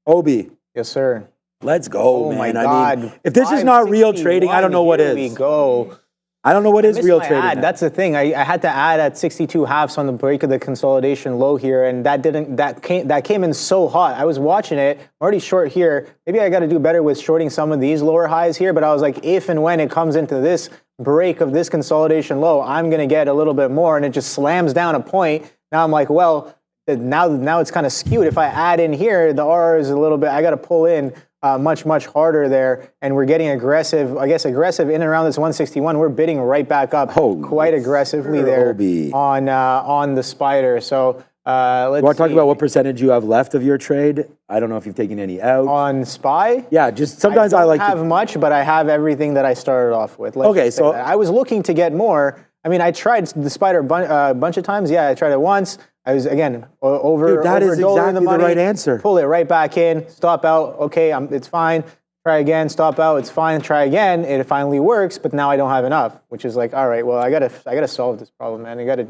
Obi. Yes, sir. Let's go, man. My God. I mean, if this is not real trading, I don't know what is. Here we go. I don't know what is real trading. Add. That's the thing. I had to add at 62 halves on the break of the consolidation low here, and that came in so hot. I was watching it. I'm already short here. Maybe I got to do better with shorting some of these lower highs here. But I was like, if and when it comes into this break of this consolidation low, I'm gonna get a little bit more, and it just slams down a point. Now I'm like, well, now it's kind of skewed. If I add in here, the R is a little bit. I got to pull in. Much harder there, and we're getting aggressive. I guess aggressive in and around this 161. We're bidding right back up quite aggressively there on the spider. So let's. Want to talk about what percentage you have left of your trade? I don't know if you've taken any out on SPY. Yeah, just sometimes I like have much, but I have everything that I started off with. Okay, so I was looking to get more. I mean, I tried the spider a bunch of times. Yeah, I tried it once. I was, again, over. Dude, that is exactly the right answer. Pull it right back in, stop out. Okay, it's fine. Try again, stop out. It's fine. Try again. It finally works, but now I don't have enough, which is like, all right, well, I gotta solve this problem, man. We'll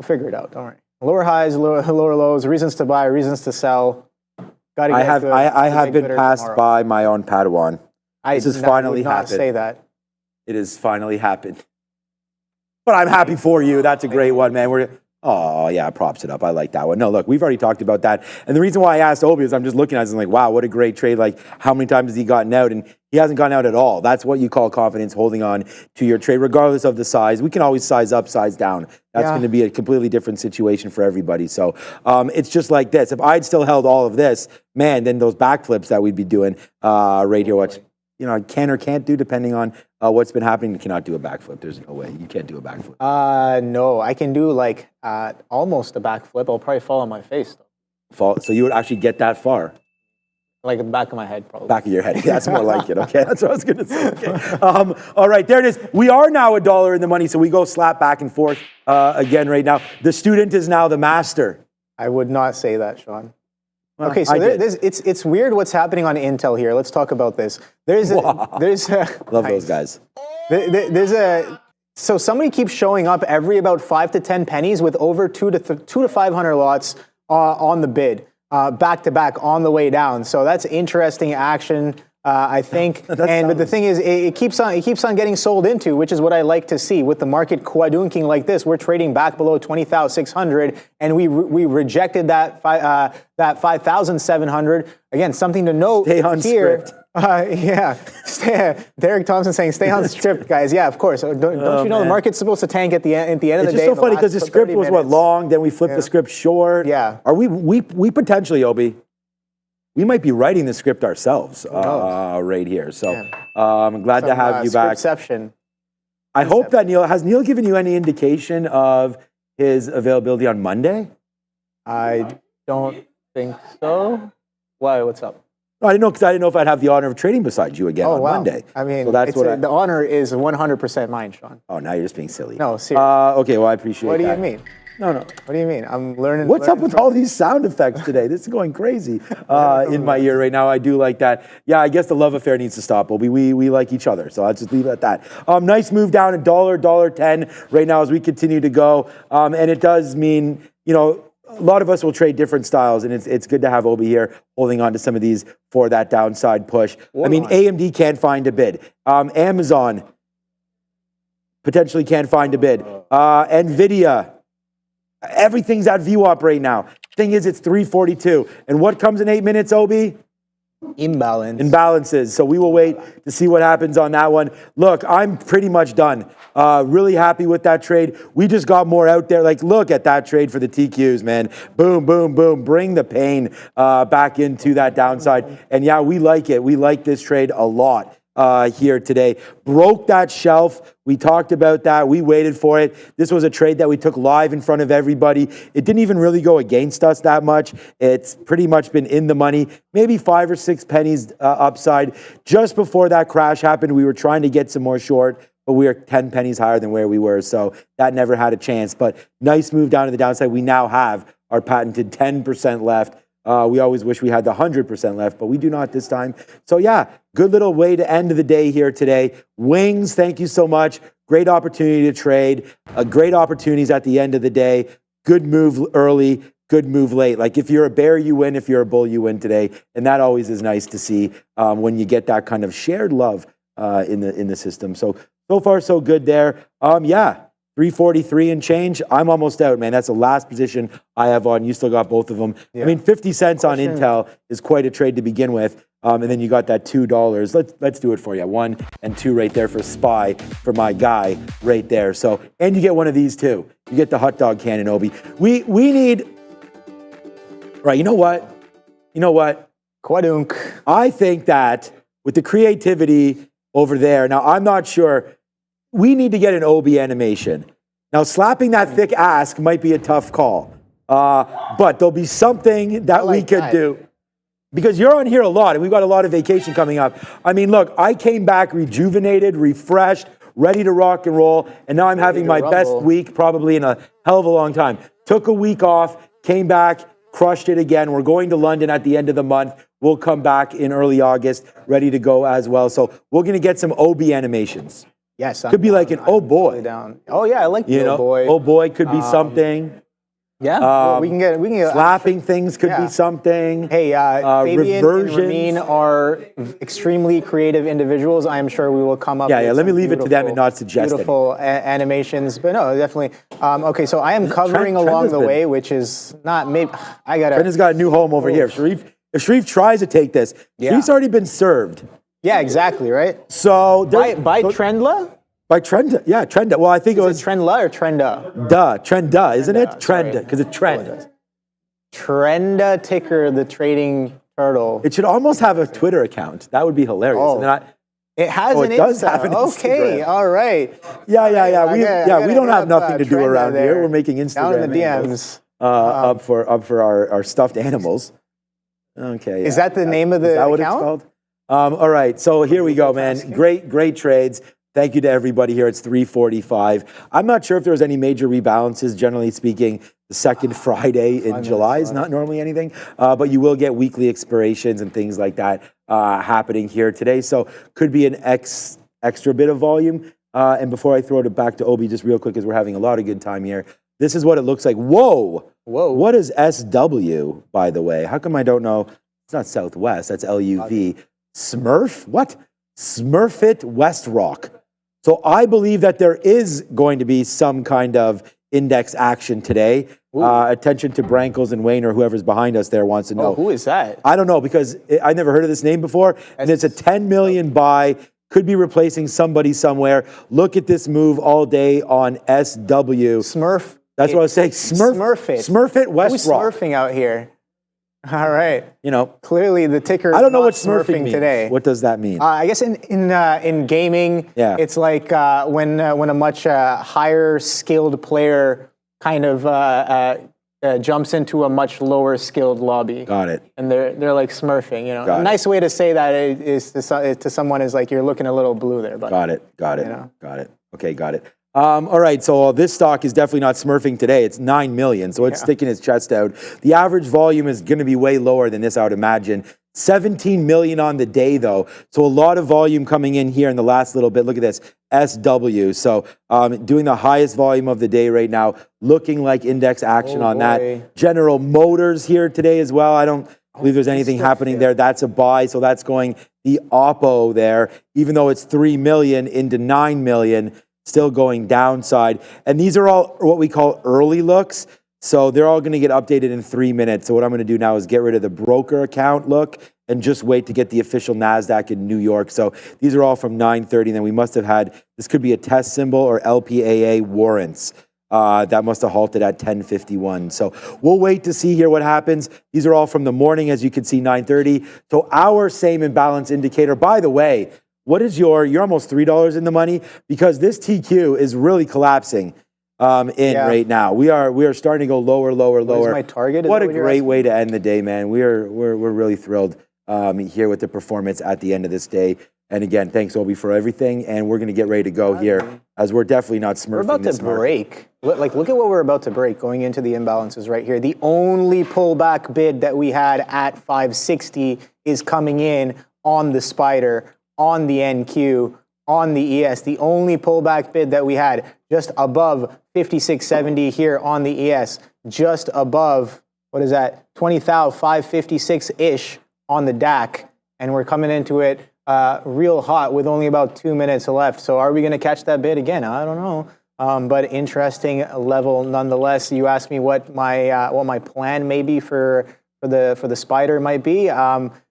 figure it out. Don't worry. Lower highs, lower lows, reasons to buy, reasons to sell. Gotta get good. I have been passed by my own Padawan. This has finally happened. Say that. It has finally happened. But I'm happy for you. That's a great one, man. Oh, yeah, props it up. I like that one. No, look, we've already talked about that. And the reason why I asked Obi is I'm just looking at it and like, wow, what a great trade. Like, how many times has he gotten out? And he hasn't gotten out at all. That's what you call confidence, holding on to your trade, regardless of the size. We can always size up, size down. That's going to be a completely different situation for everybody. So it's just like this. If I'd still held all of this, man, then those backflips that we'd be doing right here, which, you know, can or can't do depending on what's been happening. You cannot do a backflip. There's no way. You can't do a backflip. No, I can do like almost a backflip. I'll probably fall on my face though. So you would actually get that far? Like the back of my head, probably. Back of your head. That's more like it. Okay, that's what I was going to say. Okay. All right, there it is. We are now $1 in the money, so we go slap back and forth again right now. The student is now the master. I would not say that, Sean. Well, okay, so it's weird what's happening on Intel here. Let's talk about this. Love those guys. So somebody keeps showing up every about 5 to 10 pennies with over 200 to 500 lots on the bid, back to back on the way down. So that's interesting action. I think, but the thing is, it keeps on getting sold into, which is what I like to see. With the market quadunking like this, we're trading back below 20,600, and we rejected that 5,700. Again, something to note Stay on here. Script. Derek Thompson saying, "Stay on script, guys." Yeah, of course. Don't you know the market's supposed to tank at the end of the day? It's just so funny because the script was long, then we flipped the script short. Yeah. Are we potentially, Obi? We might be writing the script ourselves right here. So I'm glad to have you back. Scriptception. I hope that has Neil given you any indication of his availability on Monday? I don't think so. Why? What's up? I didn't know because I didn't know if I'd have the honor of trading beside you again on Monday. I mean, so that's the honor is 100% mine, Sean. Oh, now you're just being silly. No, seriously. Okay, well, I appreciate that. What do you mean? No. What do you mean? I'm learning. What's up with all these sound effects today? This is going crazy in my ear right now. I do like that. Yeah, I guess the love affair needs to stop. We like each other, so I'll just leave it at that. Nice move down $1.10 right now as we continue to go. And it does mean, you know, a lot of us will trade different styles, and it's good to have Obi here holding on to some of these for that downside push. I mean, AMD can't find a bid. Amazon potentially can't find a bid. NVIDIA. Everything's at VWAP right now. Thing is, it's 342. And what comes in 8 minutes, Obi? Imbalances. So we will wait to see what happens on that one. Look, I'm pretty much done. Really happy with that trade. We just got more out there. Like, look at that trade for the TQs, man. Boom, boom, boom. Bring the pain back into that downside. And yeah, we like it. We like this trade a lot. here today. Broke that shelf. We talked about that. We waited for it. This was a trade that we took live in front of everybody. It didn't even really go against us that much. It's pretty much been in the money, maybe 5 or 6 pennies upside. Just before that crash happened, we were trying to get some more short, but we are 10 pennies higher than where we were. So that never had a chance. But nice move down to the downside. We now have our patented 10% left. We always wish we had the 100% left, but we do not this time. So yeah, good little way to end the day here today. Wings, thank you so much. Great opportunity to trade. Great opportunities at the end of the day. Good move early, good move late. Like if you're a bear, you win. If you're a bull, you win today. And that always is nice to see when you get that kind of shared love in the system. So far, so good there. Yeah. 343 and change. I'm almost out, man. That's the last position I have on. You still got both of them. Yeah. I mean, 50 cents on Intel is quite a trade to begin with. And then you got that $2. Let's do it for you. 1 and 2 right there for SPY for my guy right there. So, and you get one of these too. You get the hot dog cannon, Obi. We need, right, you know what? Quadunk. I think that with the creativity over there, now I'm not sure, we need to get an Obi animation. Now, slapping that thick ask might be a tough call, but there'll be something that we could do. Because you're on here a lot, and we've got a lot of vacation coming up. I mean, look, I came back rejuvenated, refreshed, ready to rock and roll, and now I'm having my best week probably in a hell of a long time. Took a week off, came back, crushed it again. We're going to London at the end of the month. We'll come back in early August, ready to go as well. So we're going to get some Obi animations. Yes. Could be like an oh boy. Down. Oh yeah, I like the oh boy. Oh boy could be something. Yeah, well, we can get slapping things could be something. Hey, Fabian and Ramin are extremely creative individuals. I am sure we will come up. Yeah, let me leave it to them and not suggest beautiful animations. But no, definitely. Okay, so I am covering along the way, which is not maybe. I gotta. Trent has got a new home over here. If Sharif tries to take this, Sharif's already been served. Yeah, exactly, right? So by Trendla? By Trenda, yeah, Trenda. Well, I think it was Trendla or Trenda? Trenda, isn't it? Trenda, because it's trend. Trenda ticker, the trading turtle. It should almost have a Twitter account. That would be hilarious. Oh. It has an Instagram. Okay, all right. Yeah. We don't have nothing to do around here. We're making Instagram down in the DMs up for our stuffed animals. Okay. Is that the name of the account? Is that what it's called? All right. So here we go, man. Great trades. Thank you to everybody here. It's 345. I'm not sure if there was any major rebalances. Generally speaking, the second Friday in July is not normally anything, but you will get weekly expirations and things like that happening here today. So could be an extra bit of volume. And before I throw it back to Obi, just real quick, because we're having a lot of good time here. This is what it looks like. Whoa. What is SW, by the way? How come I don't know? It's not Southwest. That's LUV. Smurf? What? Smurfit West Rock. So I believe that there is going to be some kind of index action today. Attention to Brankles and Wayne or whoever's behind us there wants to know. Who is that? I don't know because I never heard of this name before. And it's a 10 million buy. Could be replacing somebody somewhere. Look at this move all day on SW. Smurf. That's what I was saying. Smurfit West Who's Rock. smurfing out here? All right. Clearly the ticker is I don't know what smurfing means today. What does that mean? I guess in gaming, it's like when a much higher skilled player kind of jumps into a much lower skilled lobby. Got it. And they're like smurfing. A nice way to say that is to someone is like you're looking a little blue there. Buddy. Got it. Got it. Okay, got it. All right, so this stock is definitely not smurfing today. It's 9 million, so it's sticking its chest out. The average volume is going to be way lower than this, I would imagine. 17 million on the day, though. So a lot of volume coming in here in the last little bit. Look at this, SW. So doing the highest volume of the day right now, looking like index action on that. General Motors here today as well. I don't believe there's anything happening there. That's a buy, so that's going the oppo there. Even though it's 3 million into 9 million, still going downside. And these are all what we call early looks. So they're all going to get updated in 3 minutes. So what I'm going to do now is get rid of the broker account look and just wait to get the official NASDAQ in New York. So these are all from 9:30. And then we must have had, this could be a test symbol or LPAA warrants. That must have halted at 10:51. So we'll wait to see here what happens. These are all from the morning, as you can see, 9:30. So our same imbalance indicator, by the way, What is you're almost $3 in the money because this TQ is really collapsing right now. We are starting to go lower. What is my target? What a great way to end the day, man. We're really thrilled here with the performance at the end of this day. And again, thanks, Obi, for everything. And we're going to get ready to go here as we're definitely not smurfing. We're about to break. Like, look at what we're about to break going into the imbalances right here. The only pullback bid that we had at 560 is coming in on the spider, on the NQ, on the ES. The only pullback bid that we had just above 5670 here on the ES, just above, what is that, 20,556-ish on the DAC. And we're coming into it real hot with only about 2 minutes left. So are we going to catch that bid again? I don't know. But interesting level nonetheless. You asked me what my plan may be for the spider might be.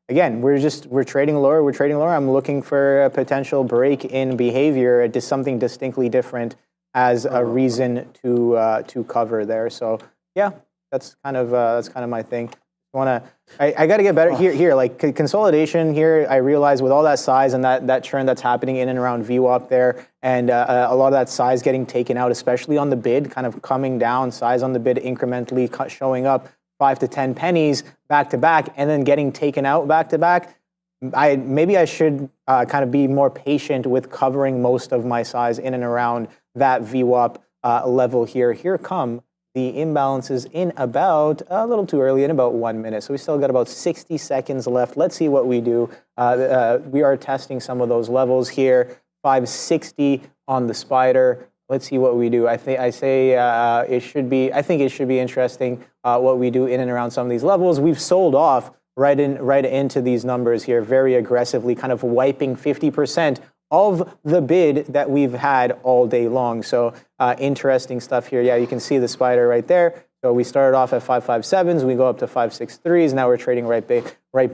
Again, we're trading lower. I'm looking for a potential break in behavior, something distinctly different as a reason to cover there. So yeah, that's kind of my thing. I got to get better here. Like consolidation here, I realize with all that size and that churn that's happening in and around VWAP there, and a lot of that size getting taken out, especially on the bid, kind of coming down, size on the bid incrementally showing up 5 to 10 pennies back to back, and then getting taken out back to back. Maybe I should kind of be more patient with covering most of my size in and around that VWAP level here. Here come the imbalances in about, a little too early, in about 1 minute. So we still got about 60 seconds left. Let's see what we do. We are testing some of those levels here. 560 on the spider. Let's see what we do. I think it should be interesting what we do in and around some of these levels. We've sold off right into these numbers here very aggressively, kind of wiping 50% of the bid that we've had all day long. So interesting stuff here. Yeah, you can see the spider right there. So we started off at 557s, we go up to 563s. Now we're trading right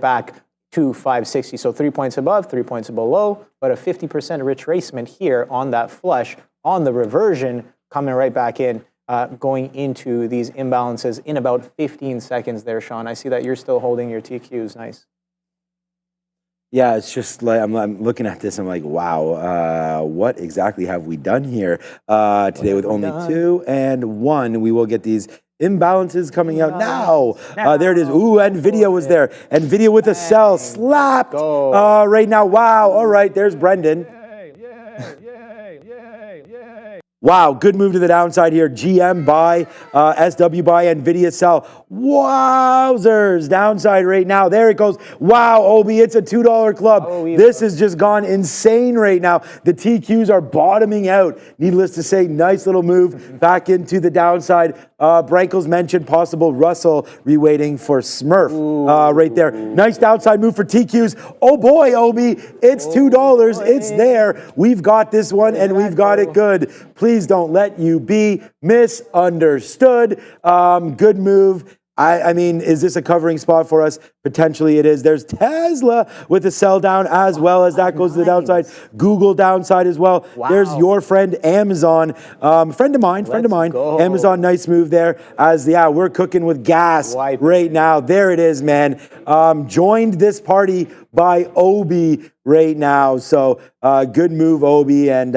back to 560. So 3 points above, 3 points below, but a 50% retracement here on that flush, on the reversion, coming right back in, going into these imbalances in about 15 seconds there, Sean. I see that you're still holding your TQs. Nice. Yeah, it's just like I'm looking at this. I'm like, wow, what exactly have we done here today with only 2 and 1? We will get these imbalances coming out now. There it is. Ooh, NVIDIA was there. NVIDIA with a sell slapped right now. Wow. All right, there's Brendan. Wow, good move to the downside here. GM buy, SW buy, NVIDIA sell. Wowzers, downside right now. There it goes. Wow, Obi, it's a $2 club. This has just gone insane right now. The TQs are bottoming out. Needless to say, nice little move back into the downside. Brankel's mentioned possible Russell reweighting for Smurf right there. Nice downside move for TQs. Oh boy, Obi, it's $2. It's there. We've got this one and we've got it good. Please don't let you be misunderstood. Good move. I mean, is this a covering spot for us? Potentially it is. There's Tesla with a sell down as well as that goes to the downside. Google downside as well. Wow. There's your friend Amazon. Friend of mine. Go. Amazon, nice move there. We're cooking with gas right now. There it is, man. Joined this party by Obi right now. So good move, Obi. And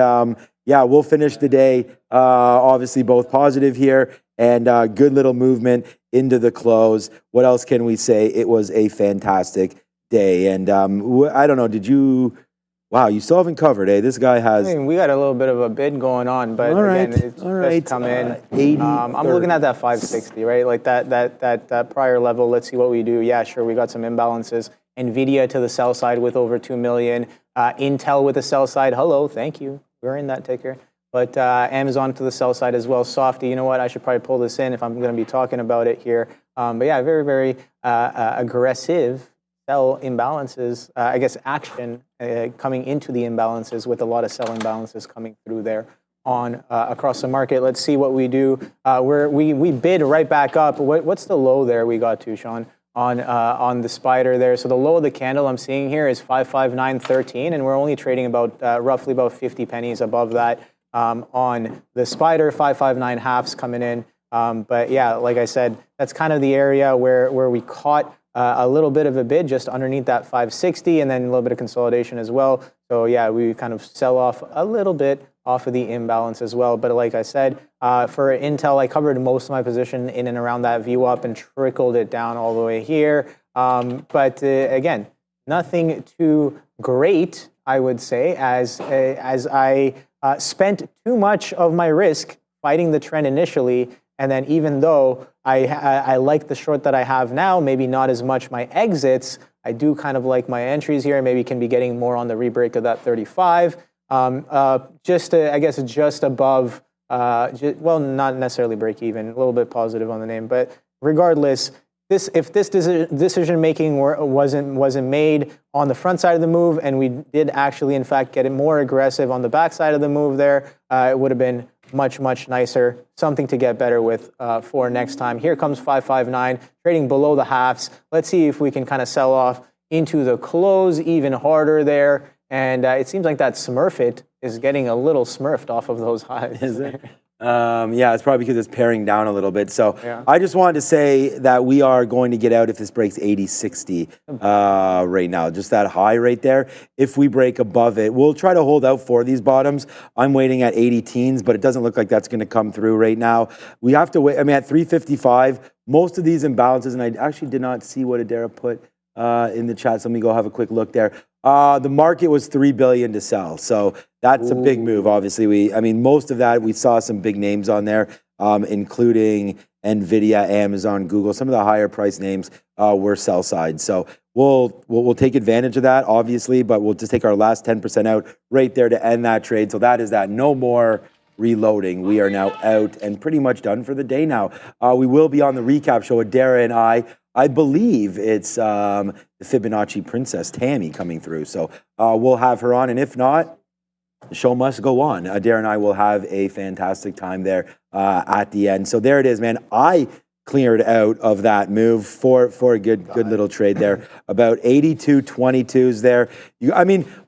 we'll finish the day obviously both positive here and good little movement into the close. What else can we say? It was a fantastic day. And I don't know, wow, you still haven't covered, eh? This guy has... I mean, we got a little bit of a bid going on, but again, it's just come in. 80, I'm looking at that 560, right? Like that prior level. Let's see what we do. Yeah, sure, we got some imbalances. NVIDIA to the sell side with over 2 million. Intel with the sell side. Hello, thank you. We're in that ticker. But Amazon to the sell side as well. Softy, you know what? I should probably pull this in if I'm going to be talking about it here. But yeah, very, very aggressive sell imbalances, action coming into the imbalances with a lot of sell imbalances coming through there on across the market. Let's see what we do. We bid right back up. What's the low there we got to, Sean? On the spider there. So the low of the candle I'm seeing here is 559.13, and we're only trading about roughly about 50 pennies above that. On the spider, 559 halves coming in. But yeah, like I said, that's kind of the area where we caught a little bit of a bid just underneath that 560 and then a little bit of consolidation as well. So yeah, we kind of sell off a little bit off of the imbalance as well. But like I said, for Intel, I covered most of my position in and around that VWAP and trickled it down all the way here. But again, nothing too great, I would say, as I spent too much of my risk fighting the trend initially. And then even though I like the short that I have now, maybe not as much my exits, I do kind of like my entries here. Maybe can be getting more on the rebreak of that 35. I guess just above, well, not necessarily break even, a little bit positive on the name. But regardless, if this decision making wasn't made on the front side of the move, and we did actually, in fact, get it more aggressive on the back side of the move there, it would have been much, much nicer. Something to get better with for next time. Here comes 559, trading below the halves. Let's see if we can kind of sell off into the close even harder there. And it seems like that Smurfit is getting a little smurfed off of those highs. Is it? Yeah, it's probably because it's paring down a little bit. So yeah. I just wanted to say that we are going to get out if this breaks 80.60 right now. Just that high right there. If we break above it, we'll try to hold out for these bottoms. I'm waiting at 80 teens, but it doesn't look like that's going to come through right now. We have to wait. I mean, at 355, most of these imbalances, and I actually did not see what Adara put in the chat. So let me go have a quick look there. The market was $3 billion to sell. So that's a big move. Obviously, most of that, we saw some big names on there, including NVIDIA, Amazon, Google. Some of the higher price names were sell side. So we'll take advantage of that, obviously, but we'll just take our last 10% out right there to end that trade. So that is that. No more reloading. We are now out and pretty much done for the day now. We will be on the recap show with Dara and I believe it's the Fibonacci Princess, Tammy, coming through. So we'll have her on. And if not, the show must go on. Dara and I will have a fantastic time there at the end. So there it is, man. I cleared out of that move for a good little trade there. About 82.22s there.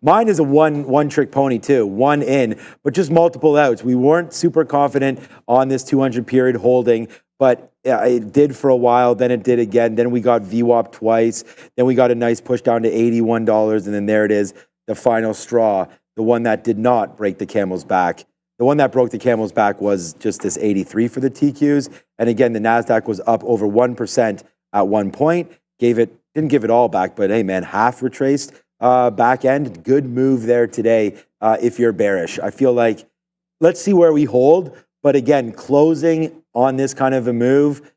Mine is a one trick pony too. One in, but just multiple outs. We weren't super confident on this 200 period holding, but it did for a while, then it did again. Then we got VWAP twice. Then we got a nice push down to $81. And then there it is, the final straw, the one that did not break the camel's back. The one that broke the camel's back was just this 83 for the TQs. And again, the NASDAQ was up over 1% at one point. Didn't give it all back, but hey, man, half retraced back end. Good move there today if you're bearish. I feel like, let's see where we hold. But again, closing on this kind of a move,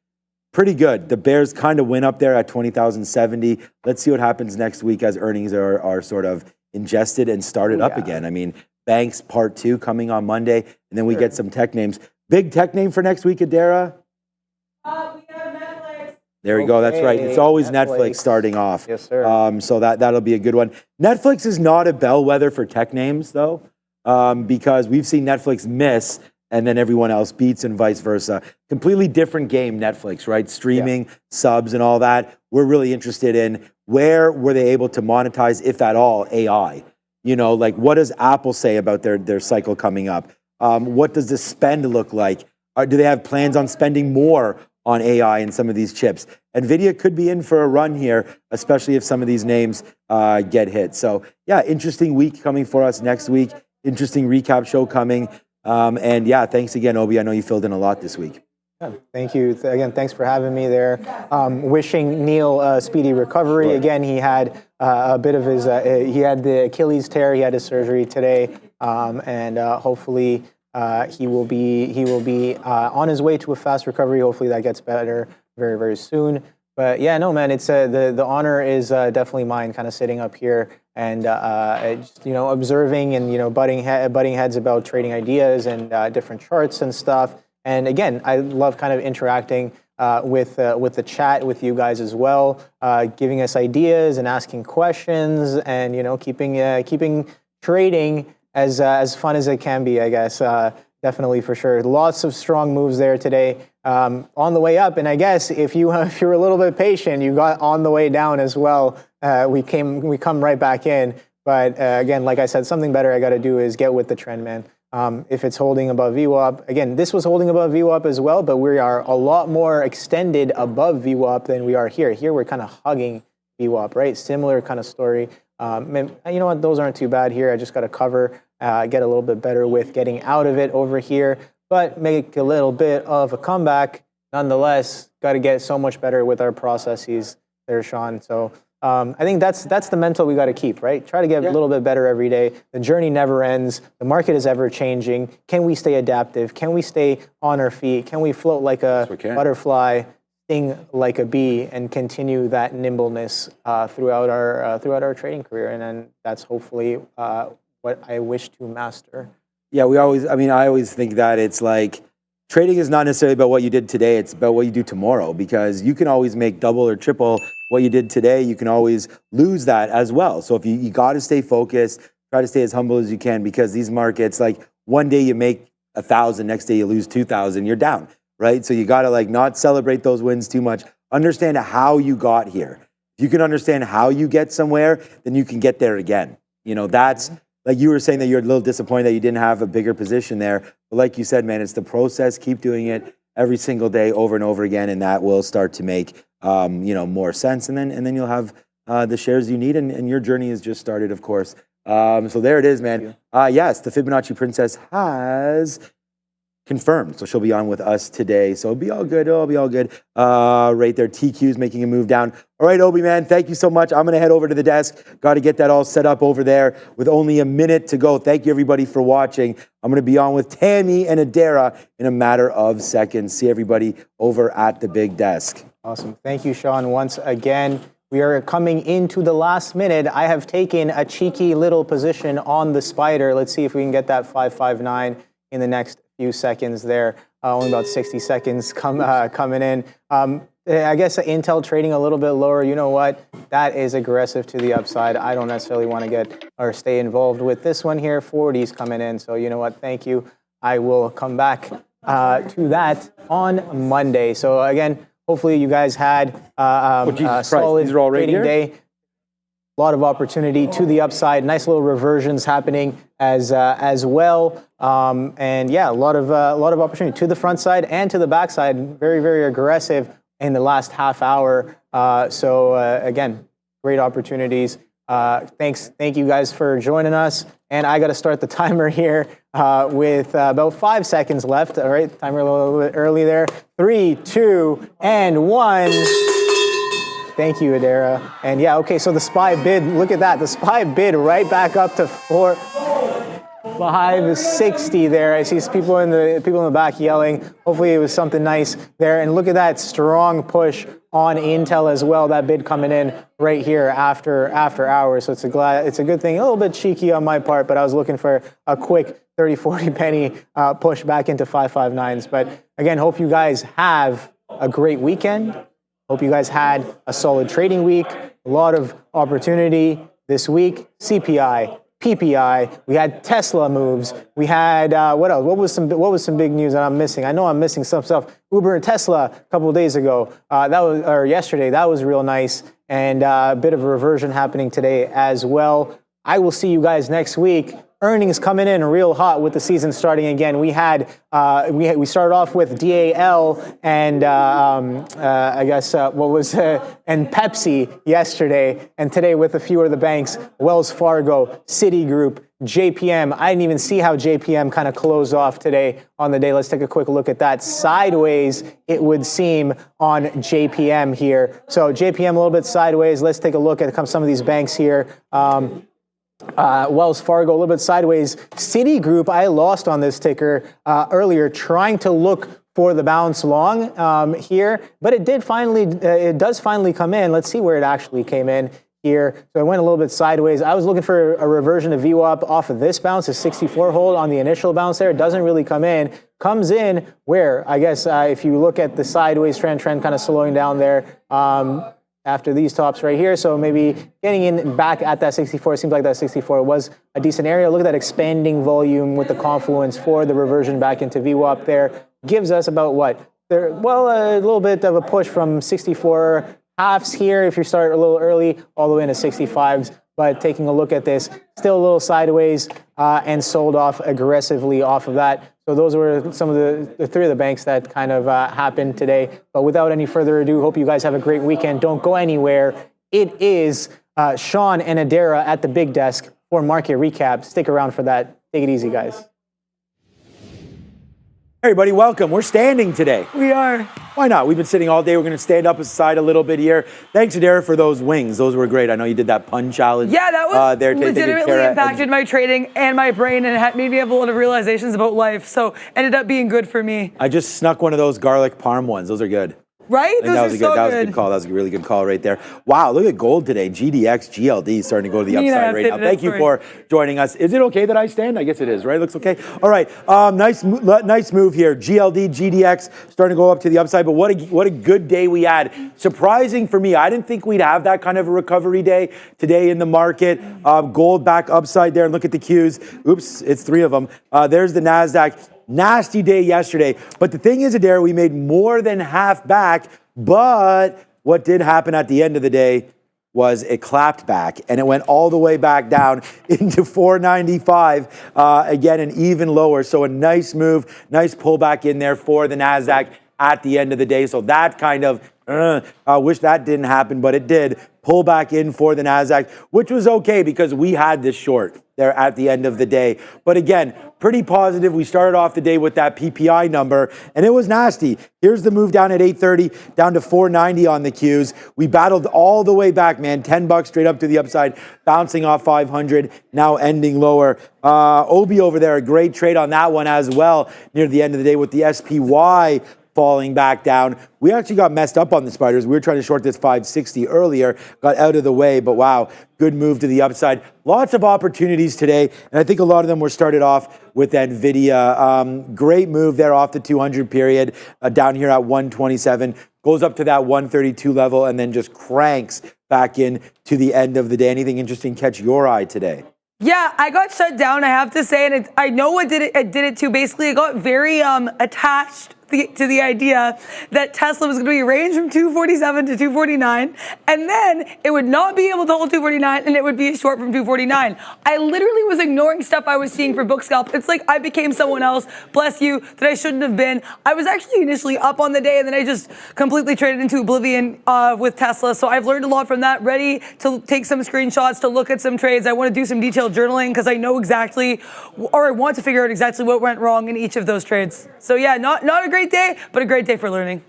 pretty good. The bears kind of went up there at 20,070. Let's see what happens next week as earnings are sort of ingested and started up again. Banks part 2 coming on Monday, and then we get some tech names. Big tech name for next week, Adara? We have Netflix. There you go. That's right. It's always Netflix starting off. Yes, sir. So that'll be a good one. Netflix is not a bellwether for tech names, though, because we've seen Netflix miss and then everyone else beats and vice versa. Completely different game, Netflix, right? Streaming, subs and all that. We're really interested in where were they able to monetize, if at all, AI? What does Apple say about their cycle coming up? What does the spend look like? Do they have plans on spending more on AI in some of these chips? NVIDIA could be in for a run here, especially if some of these names get hit. So yeah, interesting week coming for us next week. Interesting recap show coming. And yeah, thanks again, Obi. I know you filled in a lot this week. Yeah, thank you. Again, thanks for having me there. Wishing Neil a speedy recovery. Right. Again, he had a bit of his, he had the Achilles tear. He had his surgery today. And hopefully he will be on his way to a fast recovery. Hopefully that gets better very, very soon. But yeah, no, man, it's the honor is definitely mine, kind of sitting up here and just, observing and butting heads about trading ideas and different charts and stuff. And again, I love kind of interacting with the chat with you guys as well, giving us ideas and asking questions, and keeping trading as fun as it can be, I guess. Definitely, for sure. Lots of strong moves there today on the way up, and I guess if you're a little bit patient, you got on the way down as well. We come right back in, but again, like I said, something better I got to do is get with the trend, man. If it's holding above VWAP, again, this was holding above VWAP as well, but we are a lot more extended above VWAP than we are here. Here we're kind of hugging VWAP, right? Similar kind of story. You know what? Those aren't too bad here. I just got to cover, get a little bit better with getting out of it over here, but make a little bit of a comeback. Nonetheless, got to get so much better with our processes there, Sean. So I think that's the mental we got to keep, right? Try to get a little bit better every day. The journey never ends. The market is ever changing. Can we stay adaptive? Can we stay on our feet? Can we float like a butterfly, sting like a bee, and continue that nimbleness throughout our trading career? And then that's hopefully what I wish to master. Yeah, I always think that it's like trading is not necessarily about what you did today. It's about what you do tomorrow, because you can always make double or triple what you did today. You can always lose that as well. So if you got to stay focused, try to stay as humble as you can, because these markets, like one day you make 1,000, next day you lose 2,000, you're down, right? So you got to like not celebrate those wins too much. Understand how you got here. If you can understand how you get somewhere, then you can get there again. You know, that's like you were saying that you're a little disappointed that you didn't have a bigger position there. But like you said, man, it's the process. Keep doing it every single day over and over again, and that will start to make more sense. And then you'll have the shares you need, and your journey has just started, of course. So there it is, man. Yes, the Fibonacci Princess has confirmed. So she'll be on with us today. So it'll be all good. It'll be all good. Right there, TQ's making a move down. All right, Obi, man, thank you so much. I'm going to head over to the desk. Got to get that all set up over there with only a minute to go. Thank you, everybody, for watching. I'm going to be on with Tammy and Adara in a matter of seconds. See everybody over at the big desk. Awesome. Thank you, Sean, once again. We are coming into the last minute. I have taken a cheeky little position on the spider. Let's see if we can get that 559 in the next few seconds there. Only about 60 seconds coming in. I guess Intel trading a little bit lower. You know what? That is aggressive to the upside. I don't necessarily want to get or stay involved with this one here. 40s coming in. So you know what? Thank you. I will come back to that on Monday. So again, hopefully you guys had a solid trading day. A lot of opportunity to the upside. Nice little reversions happening as well. And yeah, a lot of opportunity to the front side and to the back side. Very, very aggressive in the last half hour. So again, great opportunities. Thank you guys for joining us. And I got to start the timer here with about 5 seconds left. All right, timer a little bit early there. 3, 2, and 1. Thank you, Adara. And yeah, okay, so the SPY bid, look at that. The SPY bid right back up to 560 there. I see people in the back yelling. Hopefully it was something nice there. And look at that strong push on Intel as well. That bid coming in right here after hours. So it's a good thing. A little bit cheeky on my part, but I was looking for a quick 30, 40 penny push back into 559s. But again, hope you guys have a great weekend. Hope you guys had a solid trading week. A lot of opportunity this week. CPI, PPI. We had Tesla moves. We had what else? What was some big news that I'm missing? I know I'm missing some stuff. Uber and Tesla a couple of days ago. Yesterday. That was real nice, and a bit of a reversion happening today as well. I will see you guys next week. Earnings coming in real hot with the season starting again. We started off with DAL and and Pepsi yesterday, and today with a few of the banks: Wells Fargo, Citigroup, JPM. I didn't even see how JPM kind of closed off today on the day. Let's take a quick look at that. Sideways, it would seem, on JPM here. So JPM a little bit sideways. Let's take a look at some of these banks here. Wells Fargo a little bit sideways. Citigroup, I lost on this ticker earlier, trying to look for the bounce long here, but it does finally come in. Let's see where it actually came in here. So I went a little bit sideways. I was looking for a reversion to VWAP off of this bounce, a 64 hold on the initial bounce there. It doesn't really come in. Comes in where, I guess, if you look at the sideways trend kind of slowing down there. After these tops right here. So maybe getting in back at that 64. It seems like that 64 was a decent area. Look at that expanding volume with the confluence for the reversion back into VWAP there. Gives us about what? A little bit of a push from 64 halves here if you start a little early, all the way into 65s. But taking a look at this, still a little sideways and sold off aggressively off of that. So those were some of the three of the banks that kind of happened today. But without any further ado, hope you guys have a great weekend. Don't go anywhere. It is Sean and Adara at the big desk for market recap. Stick around for that. Take it easy, guys. Hey everybody, welcome. We're standing today. We are. Why not? We've been sitting all day. We're going to stand up aside a little bit here. Thanks, Adara, for those wings. Those were great. I know you did that pun challenge. Yeah, that was there. legitimately impacted my trading and my brain, and it made me have a lot of realizations about life. So ended up being good for me. I just snuck one of those garlic parm ones. Those are good. Right? That was a good call. That was a really good call right there. Wow, look at gold today. GDX, GLD starting to go to the upside right now. Thank you for joining us. Is it okay that I stand? I guess it is, right? Looks okay. All right, nice move here. GLD, GDX starting to go up to the upside, but what a good day we had. Surprising for me. I didn't think we'd have that kind of a recovery day today in the market. Gold back upside there. And look at the Qs. Oops, it's 3 of them. There's the NASDAQ. Nasty day yesterday. But the thing is, Adair, we made more than half back. But what did happen at the end of the day was it clapped back and it went all the way back down into 495. Again, and even lower. So a nice move, nice pullback in there for the NASDAQ at the end of the day. So that kind of, I wish that didn't happen, but it did. Pull back in for the NASDAQ, which was okay because we had this short there at the end of the day. But again, pretty positive. We started off the day with that PPI number, and it was nasty. Here's the move down at 830, down to 490 on the Qs. We battled all the way back, man. $10 straight up to the upside, bouncing off 500, now ending lower. Obi over there, a great trade on that one as well near the end of the day with the SPY falling back down. We actually got messed up on the spiders. We were trying to short this 560 earlier, got out of the way, but wow, good move to the upside. Lots of opportunities today, and I think a lot of them were started off with NVIDIA. Great move there off the 200 period, down here at 127, goes up to that 132 level, and then just cranks back in to the end of the day. Anything interesting catch your eye today? Yeah, I got shut down, I have to say, and I know what did it too. Basically, I got very attached to the idea that Tesla was going to be ranged from 247 to 249, and then it would not be able to hold 249, and it would be a short from 249. I literally was ignoring stuff I was seeing for book scalp. It's like I became someone else, bless you, that I shouldn't have been. I was actually initially up on the day, and then I just completely traded into oblivion with Tesla. So I've learned a lot from that. Ready to take some screenshots, to look at some trades. I want to do some detailed journaling because I know exactly, or I want to figure out exactly what went wrong in each of those trades. So yeah, not a great day, but a great day for learning.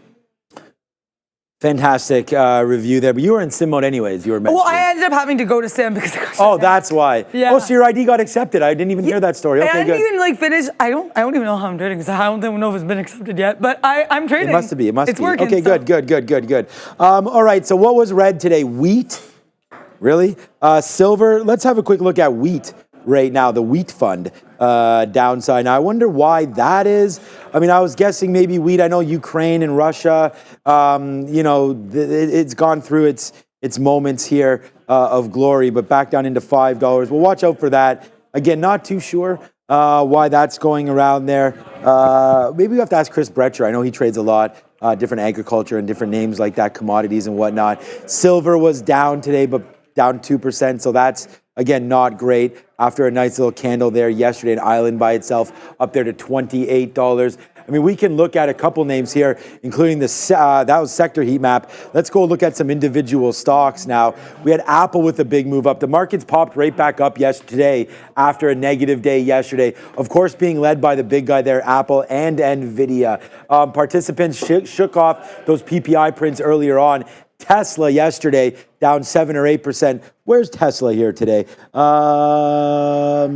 Fantastic review there, but you were in sim mode anyways. You were mentioning. Well, I ended up having to go to sim because I got shut down. That's why. Yeah. Oh, so your ID got accepted. I didn't even hear that story. Okay, I good. didn't even finish. I don't even know how I'm trading because I don't even know if it's been accepted yet. But I'm trading. It must be. It's working. Okay, so. good. All right. So what was red today? Wheat. Really? Silver. Let's have a quick look at wheat right now. The wheat fund downside. Now I wonder why that is. I mean, I was guessing maybe wheat. I know Ukraine and Russia. It's gone through its moments here of glory, but back down into $5. Well, watch out for that. Again, not too sure why that's going around there. Maybe we have to ask Chris Bretcher. I know he trades a lot, different agriculture and different names like that, commodities and whatnot. Silver was down today, but down 2%. So that's, again, not great after a nice little candle there yesterday. An island by itself up there to $28. I mean, we can look at a couple names here, including that was sector heat map. Let's go look at some individual stocks now. We had Apple with a big move up. The markets popped right back up yesterday after a negative day yesterday. Of course, being led by the big guy there, Apple and NVIDIA. Participants shook off those PPI prints earlier on. Tesla yesterday down 7 or 8%. Where's Tesla here today? I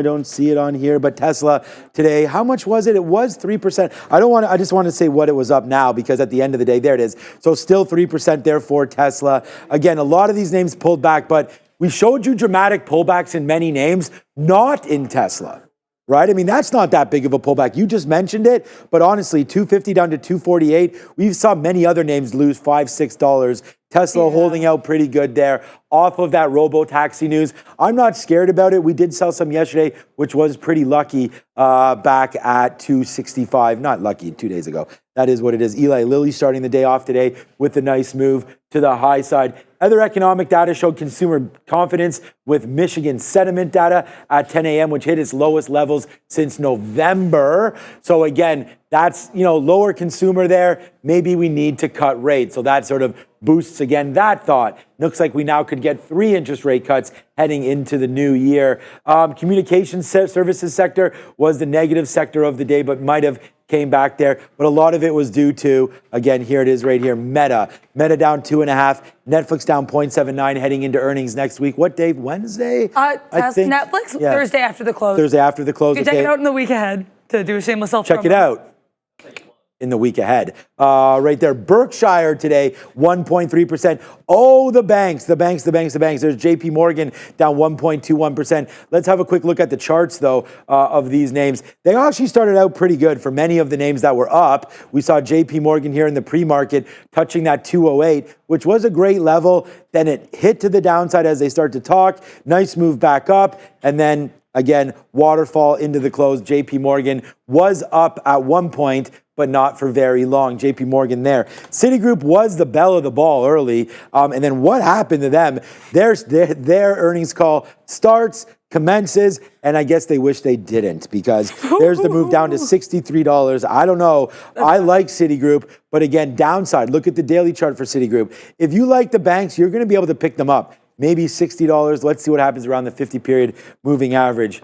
don't see it on here, but Tesla today, how much was it? It was 3%. I just want to say what it was up now because at the end of the day, there it is. So still 3% there for Tesla. Again, a lot of these names pulled back, but we showed you dramatic pullbacks in many names, not in Tesla. Right? I mean, that's not that big of a pullback. You just mentioned it, but honestly, 250 down to 248. We saw many other names lose $5, $6. Tesla holding out pretty good there off of that robo-taxi news. I'm not scared about it. We did sell some yesterday, which was pretty lucky back at 265. Not lucky 2 days ago. That is what it is. Eli Lilly starting the day off today with a nice move to the high side. Other economic data showed consumer confidence with Michigan sentiment data at 10 a.m., which hit its lowest levels since November. So again, that's, lower consumer there. Maybe we need to cut rates. So that sort of boosts, again, that thought. Looks like we now could get 3 interest rate cuts heading into the new year. Communications services sector was the negative sector of the day, but might have came back there. But a lot of it was due to, again, here it is right here, Meta. Meta down 2.5, Netflix down 0.79 heading into earnings next week. What day? Wednesday? I think. Netflix, yeah. Thursday after the close. Thursday after the close. You can check it out in the week ahead to do a shameless self-promo. Check it out in the week ahead. Right there, Berkshire today, 1.3%. Oh, the banks. There's JP Morgan down 1.21%. Let's have a quick look at the charts, though, of these names. They actually started out pretty good for many of the names that were up. We saw JP Morgan here in the pre-market touching that 208, which was a great level. Then it hit to the downside as they start to talk. Nice move back up. And then, again, waterfall into the close. JP Morgan was up at one point, but not for very long. JP Morgan there. Citigroup was the belle of the ball early. And then what happened to them? Their earnings call starts, commences, and I guess they wish they didn't, because there's the move down to $63. I don't know. I like Citigroup, but again, downside. Look at the daily chart for Citigroup. If you like the banks, you're going to be able to pick them up. Maybe $60. Let's see what happens around the 50-period moving average.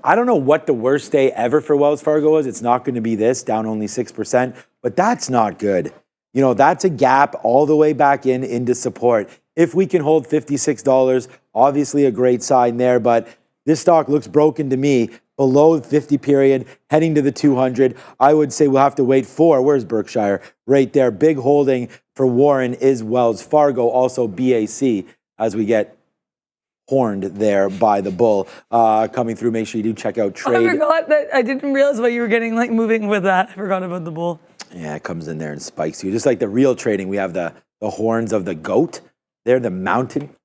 I don't know what the worst day ever for Wells Fargo was. It's not going to be this, down only 6%, but that's not good. You know, that's a gap all the way back into support. If we can hold $56, obviously a great sign there, but this stock looks broken to me. Below the 50 period, heading to the 200. I would say we'll have to wait for, where's Berkshire? Right there. Big holding for Warren is Wells Fargo, also BAC, as we get horned there by the bull coming through. Make sure you do check out trade. I forgot that. I didn't realize why you were getting like moving with that. I forgot about the bull. Yeah, it comes in there and spikes you. Just like the real trading, we have the horns of the goat. They're the mountain.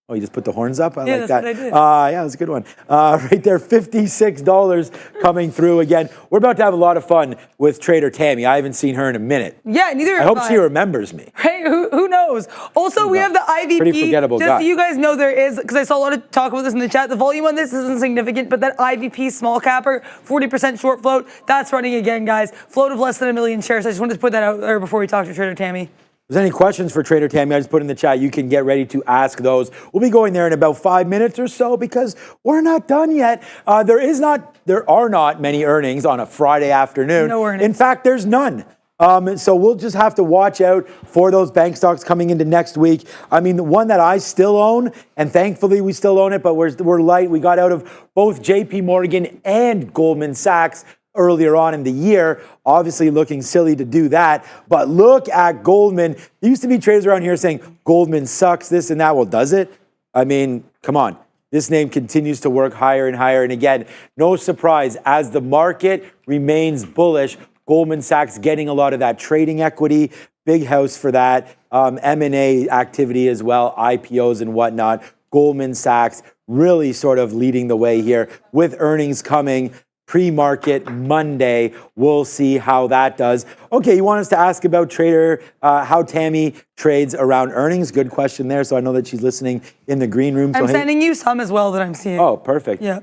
Oh, you just put the horns up? I like that. That's what I did. Yeah, that's a good one. Right there, $56 coming through again. We're about to have a lot of fun with Trader Tammy. I haven't seen her in a minute. Yeah, neither I hope she remembers me. Hey, who knows? Also, we have the IVP. Pretty forgettable Just guy. so you guys know, there is, because I saw a lot of talk about this in the chat, the volume on this isn't significant, but that IVP small capper, 40% short float, that's running again, guys. Float of less than 1 million shares. I just wanted to put that out there before we talk to Trader Tammy. If there's any questions for Trader Tammy, I just put in the chat. You can get ready to ask those. We'll be going there in about 5 minutes or so because we're not done yet. There are not many earnings on a Friday afternoon. No earnings. In fact, there's none. So we'll just have to watch out for those bank stocks coming into next week. I mean, the one that I still own, and thankfully we still own it, but we're light. We got out of both JP Morgan and Goldman Sachs earlier on in the year, obviously looking silly to do that. But look at Goldman. There used to be traders around here saying Goldman sucks, this and that. Well, does it? I mean, come on. This name continues to work higher and higher. And again, no surprise, as the market remains bullish, Goldman Sachs getting a lot of that trading equity, big house for that, M&A activity as well, IPOs and whatnot. Goldman Sachs really sort of leading the way here with earnings coming pre-market Monday. We'll see how that does. Okay, you want us to ask about Trader, how Tammy trades around earnings? Good question there. So I know that she's listening in the green room. So I'm sending you some as well that I'm seeing. Oh, perfect. Yeah.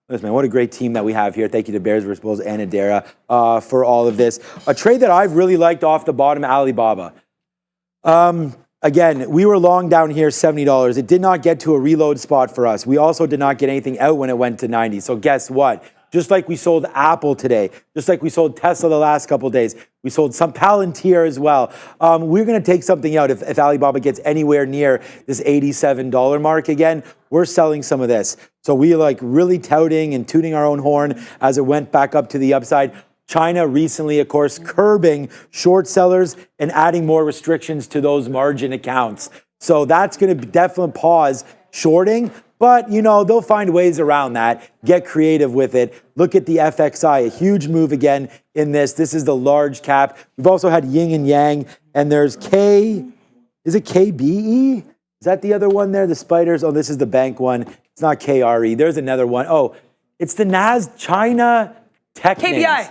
Listen, man, what a great team that we have here. Thank you to Bears vs. Bulls and Adara for all of this. A trade that I've really liked off the bottom, Alibaba. Again, we were long down here, $70. It did not get to a reload spot for us. We also did not get anything out when it went to 90. So guess what? Just like we sold Apple today, just like we sold Tesla the last couple of days, we sold some Palantir as well. We're going to take something out if Alibaba gets anywhere near this $87 mark again. We're selling some of this. So we like really touting and tooting our own horn as it went back up to the upside. China recently, of course, curbing short sellers and adding more restrictions to those margin accounts. So that's going to definitely pause shorting. But, you know, they'll find ways around that. Get creative with it. Look at the FXI, a huge move again in this. This is the large cap. We've also had yin and yang. And there's is it KBE? Is that the other one there? The spiders? Oh, this is the bank one. It's not KRE. There's another one. Oh, it's the China Tech KBI. names.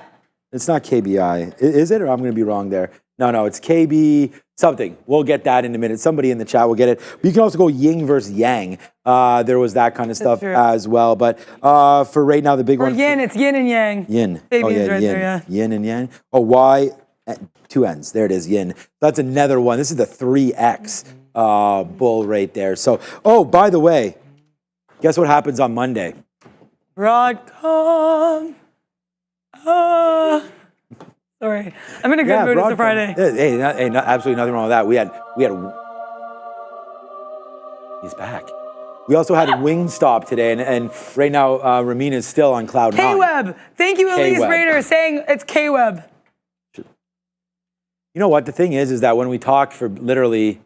It's not KBI. Is it? Or I'm going to be wrong there. No, it's KB something. We'll get that in a minute. Somebody in the chat will get it. But you can also go yin versus yang. There was that kind of stuff as well. But for right now, the big one. Yin, it's yin and yang. Yin. Fabian's right yin. there, yeah. Yin and yang. Oh, Y, 2 N's. There it is, yin. That's another one. This is the 3X. bull right there. So, oh, by the way, guess what happens on Monday? Broadcom. Sorry, I'm in a good mood. It's a Friday. Hey, absolutely nothing wrong with that. We had. He's back. We also had Wingstop today, and right now Ramin is still on cloud 9. K-Web. Thank you, Elise Raider, saying it's K-Web. You know what? The thing is that when we talk for literally,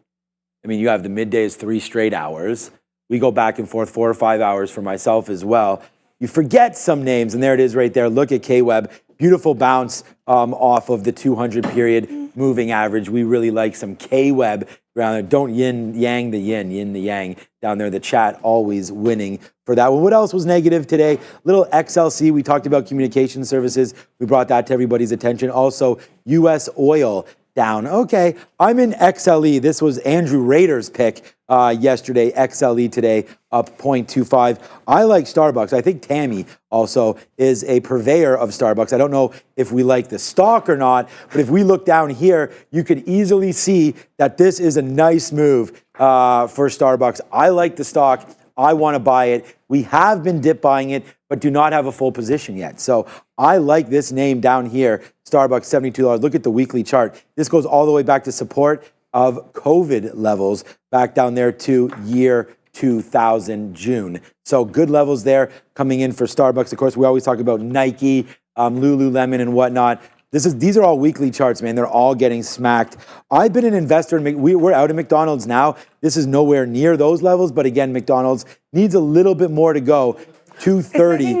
I mean, you have the middays 3 straight hours. We go back and forth 4 or 5 hours for myself as well. You forget some names, and there it is right there. Look at K-Web. Beautiful bounce off of the 200 period moving average. We really like some K-Web around there. Don't yin-yang the yin the yang down there. The chat always winning for that one. What else was negative today? Little XLC. We talked about communication services. We brought that to everybody's attention. Also, U.S. oil down. Okay, I'm in XLE. This was Andrew Rader's pick yesterday. XLE today up 0.25. I like Starbucks. I think Tammy also is a purveyor of Starbucks. I don't know if we like the stock or not, but if we look down here, you could easily see that this is a nice move for Starbucks. I like the stock. I want to buy it. We have been dip buying it, but do not have a full position yet. So I like this name down here, Starbucks, $72. Look at the weekly chart. This goes all the way back to support of COVID levels, back down there to year 2000, June. So good levels there coming in for Starbucks. Of course, we always talk about Nike, Lululemon and whatnot. These are all weekly charts, man. They're all getting smacked. I've been an investor in, we're out of McDonald's now. This is nowhere near those levels, but again, McDonald's needs a little bit more to go. 230.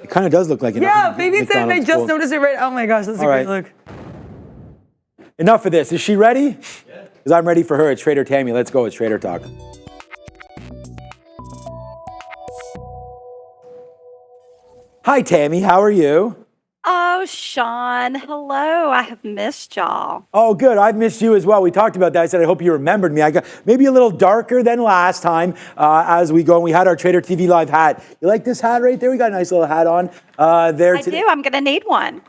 It kind of does look like it. Yeah, Fabian said I just noticed it right. Oh my gosh, that's a great look. Enough of this. Is she ready? Yeah. Because I'm ready for her. It's Trader Tammy. Let's go. It's Trader Talk. Hi, Tammy. How are you? Oh, Sean, hello. I have missed y'all. Oh, good. I've missed you as well. We talked about that. I said, I hope you remembered me. I got maybe a little darker than last time as we go. And we had our Trader TV Live hat. You like this hat right there? We got a nice little hat on there today. I do. I'm going to need one.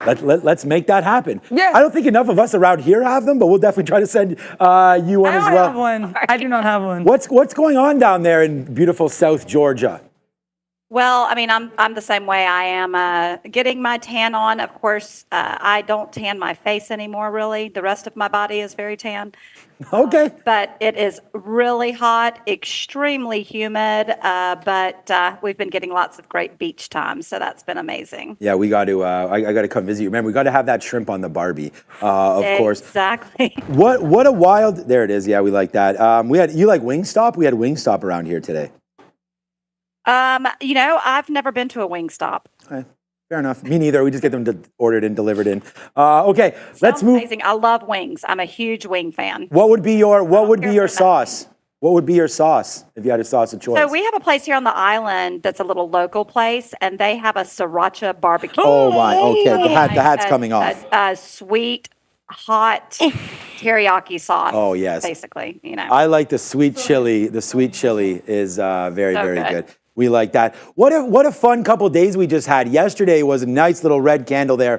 Let's make that happen. Yeah. I don't think enough of us around here have them, but we'll definitely try to send you one as well. I don't have one. I do not have one. What's going on down there in beautiful South Georgia? Well, I mean, I'm the same way. I am getting my tan on. Of course, I don't tan my face anymore, really. The rest of my body is very tan. Okay. But it is really hot, extremely humid, but we've been getting lots of great beach time, so that's been amazing. Yeah, we got to, I got to come visit you. Remember, we got to have that shrimp on the Barbie, of course. Exactly. What a wild, there it is. Yeah, we like that. You like Wingstop? We had Wingstop around here today. I've never been to a Wingstop. Okay, fair enough. Me neither. We just get them ordered and delivered in. Okay, let's move. Amazing. I love wings. I'm a huge wing fan. What would be your sauce? What would be your sauce if you had a sauce of choice? So we have a place here on the island that's a little local place, and they have a sriracha barbecue. Oh my! Okay, the hat's coming off. A sweet, hot teriyaki sauce. Oh yes. Basically, I like the sweet chili. The sweet chili is very, so very good. We like that. What a fun couple of days we just had. Yesterday was a nice little red candle there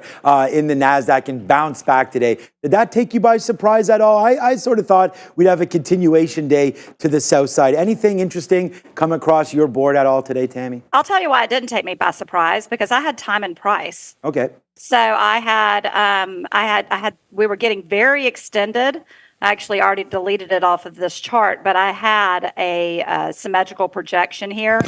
in the NASDAQ and bounced back today. Did that take you by surprise at all? I sort of thought we'd have a continuation day to the south side. Anything interesting come across your board at all today, Tammy? I'll tell you why it didn't take me by surprise, because I had time and price. Okay. So we were getting very extended. I actually already deleted it off of this chart, but I had a symmetrical projection here,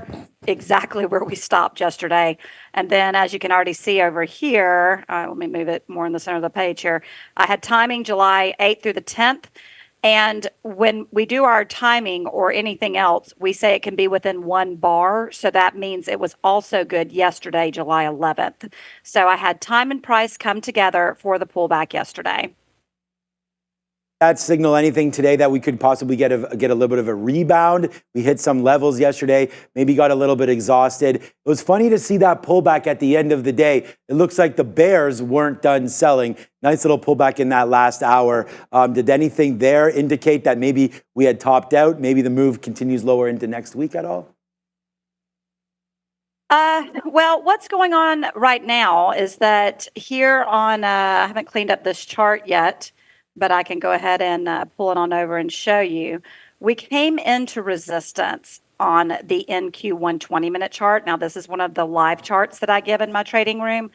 exactly where we stopped yesterday. And then, as you can already see over here, let me move it more in the center of the page here. I had timing July 8th through the 10th. And when we do our timing or anything else, we say it can be within one bar. So that means it was also good yesterday, July 11th. So I had time and price come together for the pullback yesterday. That signal anything today that we could possibly get a little bit of a rebound? We hit some levels yesterday, maybe got a little bit exhausted. It was funny to see that pullback at the end of the day. It looks like the bears weren't done selling. Nice little pullback in that last hour. Did anything there indicate that maybe we had topped out? Maybe the move continues lower into next week at all? Well, what's going on right now is that here on, I haven't cleaned up this chart yet, but I can go ahead and pull it on over and show you. We came into resistance on the NQ 120-minute chart. Now, this is one of the live charts that I give in my trading room.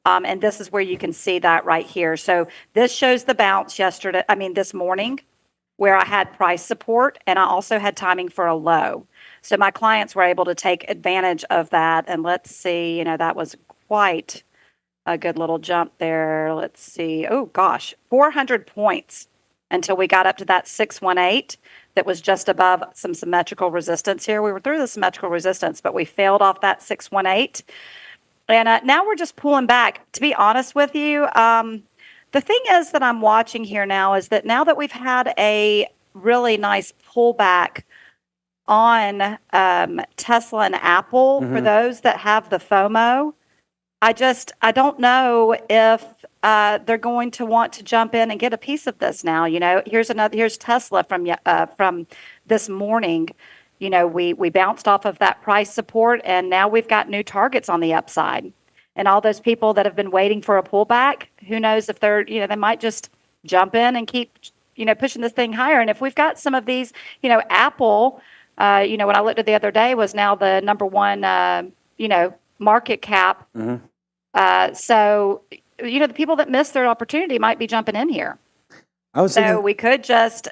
And this is where you can see that right here. So this shows the bounce this morning, where I had price support, and I also had timing for a low. So my clients were able to take advantage of that. And let's see, that was quite a good little jump there. Let's see. Oh, gosh, 400 points until we got up to that 618 that was just above some symmetrical resistance here. We were through the symmetrical resistance, but we failed off that 618. And now we're just pulling back. To be honest with you, the thing is that I'm watching here now is that now that we've had a really nice pullback on Tesla and Apple, for those that have the FOMO, I don't know if they're going to want to jump in and get a piece of this now. Here's Tesla from this morning. We bounced off of that price support, and now we've got new targets on the upside. And all those people that have been waiting for a pullback, who knows if they might just jump in and keep, pushing this thing higher. And if we've got some of these, Apple, when I looked at the other day, was now the number one, market cap. So, the people that missed their opportunity might be jumping in here. So we could just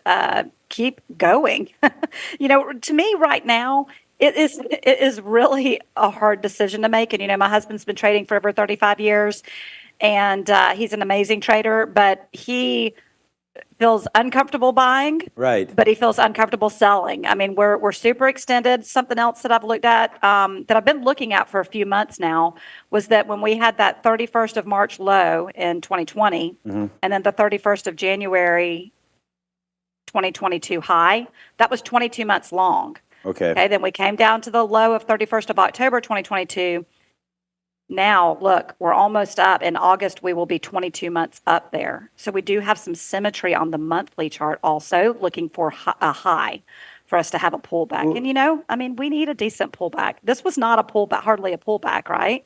keep going. To me right now, it is really a hard decision to make. And, my husband's been trading for over 35 years, and he's an amazing trader, but he feels uncomfortable buying, Right. but he feels uncomfortable selling. I mean, we're super extended. Something else that I've looked at, that I've been looking at for a few months now, was that when we had that 31st of March low in 2020, and then the 31st of January 2022 high, that was 22 months long. Okay. Then we came down to the low of 31st of October 2022. Now, look, we're almost up. In August, we will be 22 months up there. So we do have some symmetry on the monthly chart also, looking for a high for us to have a pullback. Well, and, we need a decent pullback. This was not a pullback, hardly a pullback, right?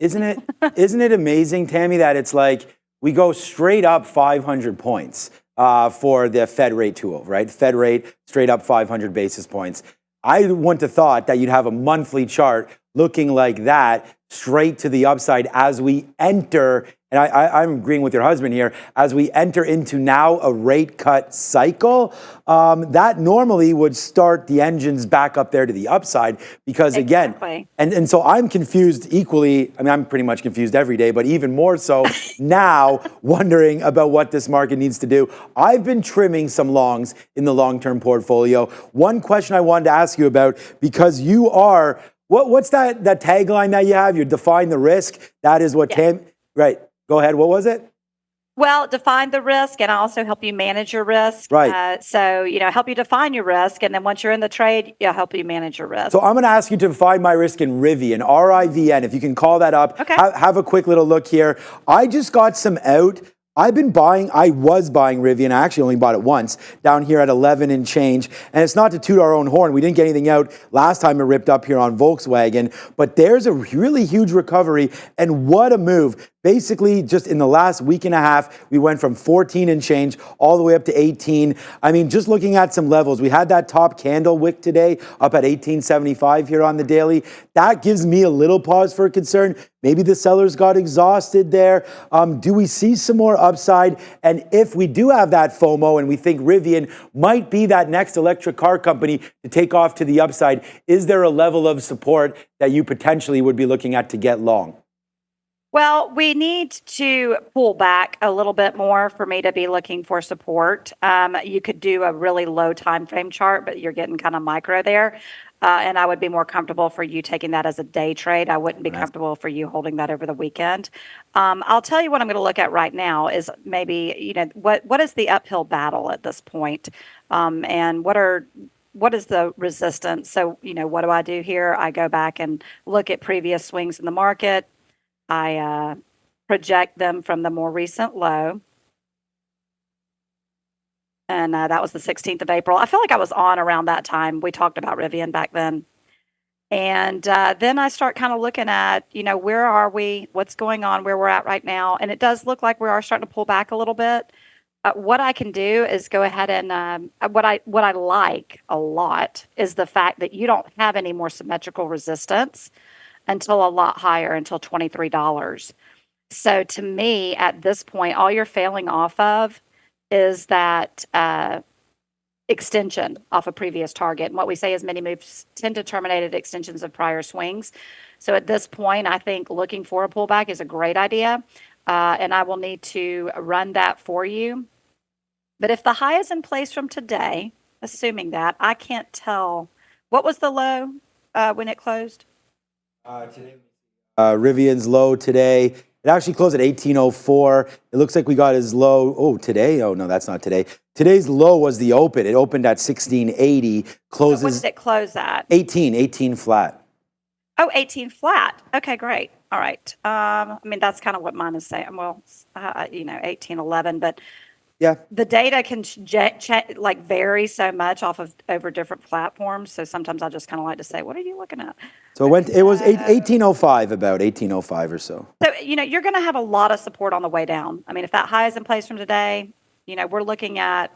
Isn't it amazing, Tammy, that it's like we go straight up 500 points for the Fed rate tool, right? Fed rate straight up 500 basis points. I wouldn't have thought that you'd have a monthly chart looking like that straight to the upside as we enter, and I'm agreeing with your husband here, as we enter into now a rate cut cycle, that normally would start the engines back up there to the upside because again, and so I'm confused equally. I'm pretty much confused every day, but even more so now wondering about what this market needs to do. I've been trimming some longs in the long-term portfolio. One question I wanted to ask you about, because you are, what's that tagline that you have? You define the risk. That is what right. Go ahead. What was it? Well, define the risk, and I also help you manage your risk. Right. So, help you define your risk, and then once you're in the trade, I'll help you manage your risk. So I'm going to ask you to define my risk in Rivian, RIVN, if you can call that up. Okay. Have a quick little look here. I just got some out. I was buying Rivian. I actually only bought it once down here at 11 and change. And it's not to toot our own horn. We didn't get anything out last time it ripped up here on Volkswagen, but there's a really huge recovery, and what a move. Basically, just in the last week and a half, we went from 14 and change all the way up to 18. Just looking at some levels, we had that top candle wick today up at 1875 here on the daily. That gives me a little pause for concern. Maybe the sellers got exhausted there. Do we see some more upside? And if we do have that FOMO and we think Rivian might be that next electric car company to take off to the upside, is there a level of support that you potentially would be looking at to get long? Well, we need to pull back a little bit more for me to be looking for support. You could do a really low time frame chart, but you're getting kind of micro there. And I would be more comfortable for you taking that as a day trade. I wouldn't be comfortable for you holding that over the weekend. I'll tell you what I'm going to look at right now is maybe, what is the uphill battle at this point? And what is the resistance? So, what do I do here? I go back and look at previous swings in the market. I project them from the more recent low. And that was the 16th of April. I feel like I was on around that time. We talked about Rivian back then. And then I start kind of looking at, where are we? What's going on? Where we're at right now? And it does look like we are starting to pull back a little bit. What I can do is go ahead and what I like a lot is the fact that you don't have any more symmetrical resistance until a lot higher, until $23. So to me, at this point, all you're failing off of is that extension off a previous target. And what we say is many moves tend to terminate at extensions of prior swings. So at this point, I think looking for a pullback is a great idea. And I will need to run that for you. But if the high is in place from today, assuming that, I can't tell. What was the low when it closed? Rivian's low today. It actually closed at 1804. It looks like we got as low. Today? Oh, no, that's not today. Today's low was the open. It opened at 1680. Closes. What did it close at? 18 flat. Oh, 18 flat. Okay, great. All right. I mean, that's kind of what mine is saying. Well, 1811, but yeah, the data can vary so much off of over different platforms. So sometimes I just kind of like to say, what are you looking at? So it was 1805, about 1805 or so. So, you're going to have a lot of support on the way down. I mean, if that high is in place from today, we're looking at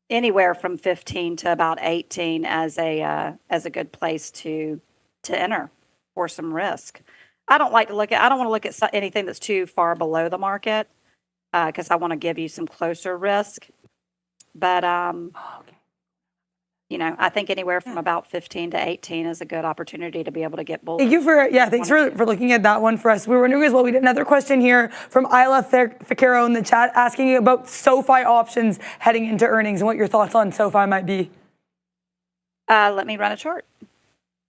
anywhere from 15 to about 18 as a good place to enter for some risk. I don't want to look at anything that's too far below the market because I want to give you some closer risk. But, I think anywhere from about 15 to 18 is a good opportunity to be able to get bullish. Thank you thanks for looking at that one for us. We were wondering as well, we had another question here from Isla Ficaro in the chat asking you about SoFi options heading into earnings and what your thoughts on SoFi might be. Let me run a chart.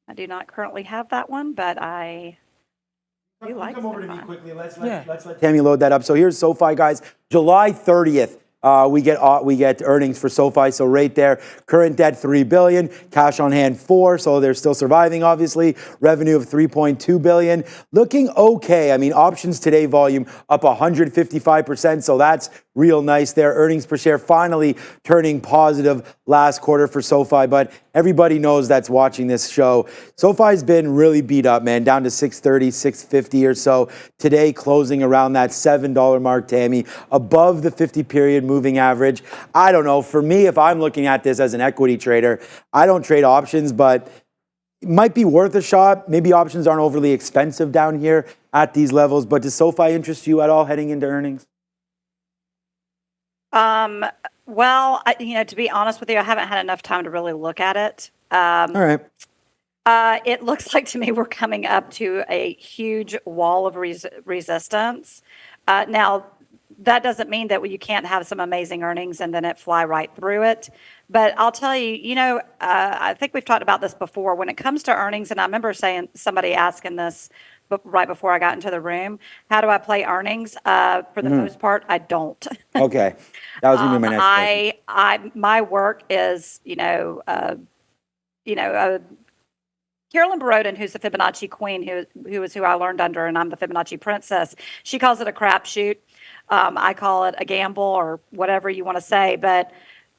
I do not currently have that one, but I do like come over to me quickly. Let's let Tammy load that up. So here's SoFi, guys. July 30th. We get earnings for SoFi, so right there, current debt $3 billion, cash on hand $4 billion, so they're still surviving, obviously. Revenue of $3.2 billion, looking okay. I mean, options today volume up 155%, so that's real nice there. Earnings per share finally turning positive last quarter for SoFi, but everybody knows that's watching this show. SoFi's been really beat up, man, down to $6.30, $6.50 or so. Today closing around that $7 mark, Tammy, above the 50-period moving average. I don't know. For me, if I'm looking at this as an equity trader, I don't trade options, but it might be worth a shot. Maybe options aren't overly expensive down here at these levels, but does SoFi interest you at all heading into earnings? Well, to be honest with you, I haven't had enough time to really look at it. All right. It looks like to me we're coming up to a huge wall of resistance. Now, that doesn't mean that you can't have some amazing earnings and then it fly right through it. But I'll tell you, I think we've talked about this before. When it comes to earnings, and I remember somebody asking this right before I got into the room, how do I play earnings? For the most part, I don't. Okay. That was going to be my next question. My work is, Carolyn Borodin, who's the Fibonacci queen, who I learned under, and I'm the Fibonacci princess. She calls it a crapshoot. I call it a gamble or whatever you want to say. But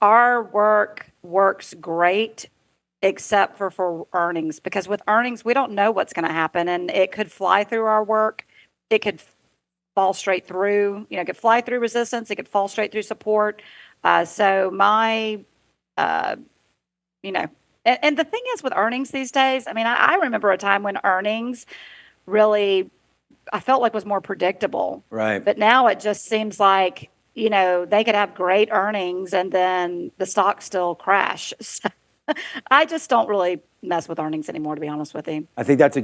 our work works great, except for earnings, because with earnings we don't know what's going to happen, and it could fly through our work. It could fall straight through. It could fly through resistance. It could fall straight through support. So my, and the thing is with earnings these days, I mean, I remember a time when earnings really, I felt like was more predictable. Right. But now it just seems like, they could have great earnings and then the stock still crash. So I just don't really mess with earnings anymore, to be honest with you. I think that's a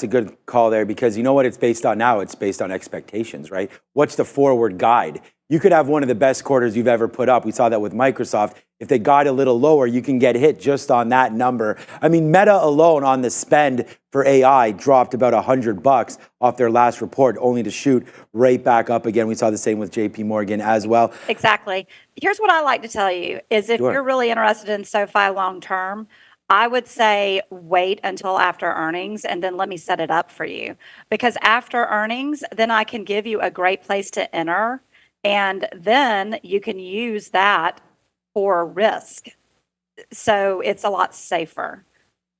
good call there, because you know what it's based on now? It's based on expectations, right? What's the forward guide? You could have one of the best quarters you've ever put up. We saw that with Microsoft. If they guide a little lower, you can get hit just on that number. I mean, Meta alone on the spend for AI dropped about $100 off their last report, only to shoot right back up again. We saw the same with JP Morgan as well. Exactly. Here's what I like to tell you is if you're really interested in SoFi long term, I would say wait until after earnings and then let me set it up for you. Because after earnings, then I can give you a great place to enter, and then you can use that for risk. So it's a lot safer.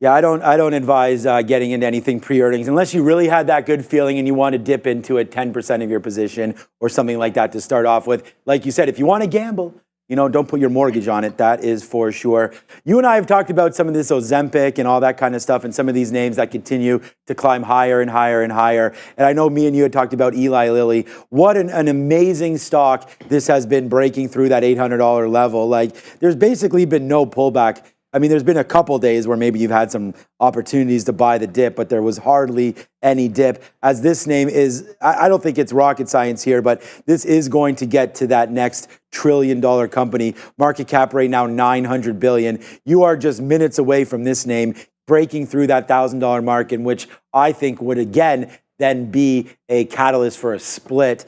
Yeah, I don't advise getting into anything pre-earnings unless you really had that good feeling and you want to dip into it 10% of your position or something like that to start off with. Like you said, if you want to gamble, don't put your mortgage on it. That is for sure. You and I have talked about some of this Ozempic and all that kind of stuff and some of these names that continue to climb higher and higher and higher. And I know me and you had talked about Eli Lilly. What an amazing stock this has been, breaking through that $800 level. Like, there's basically been no pullback. I mean, there's been a couple days where maybe you've had some opportunities to buy the dip, but there was hardly any dip. As this name is, I don't think it's rocket science here, but this is going to get to that next $1 trillion company. Market cap right now, $900 billion. You are just minutes away from this name breaking through that $1,000 mark, in which I think would again then be a catalyst for a split.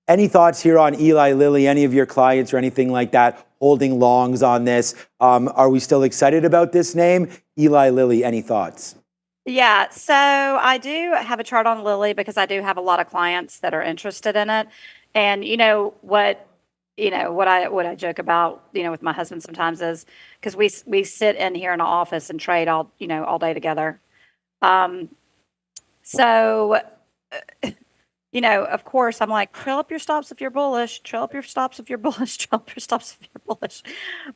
Any thoughts here on Eli Lilly, any of your clients or anything like that holding longs on this? Are we still excited about this name? Eli Lilly, any thoughts? Yeah, so I do have a chart on Lilly because I do have a lot of clients that are interested in it. And what I joke about, with my husband sometimes is because we sit in here in an office and trade all day together. Of course, I'm like, trail up your stops if you're bullish, trail up your stops if you're bullish, trail up your stops if you're bullish.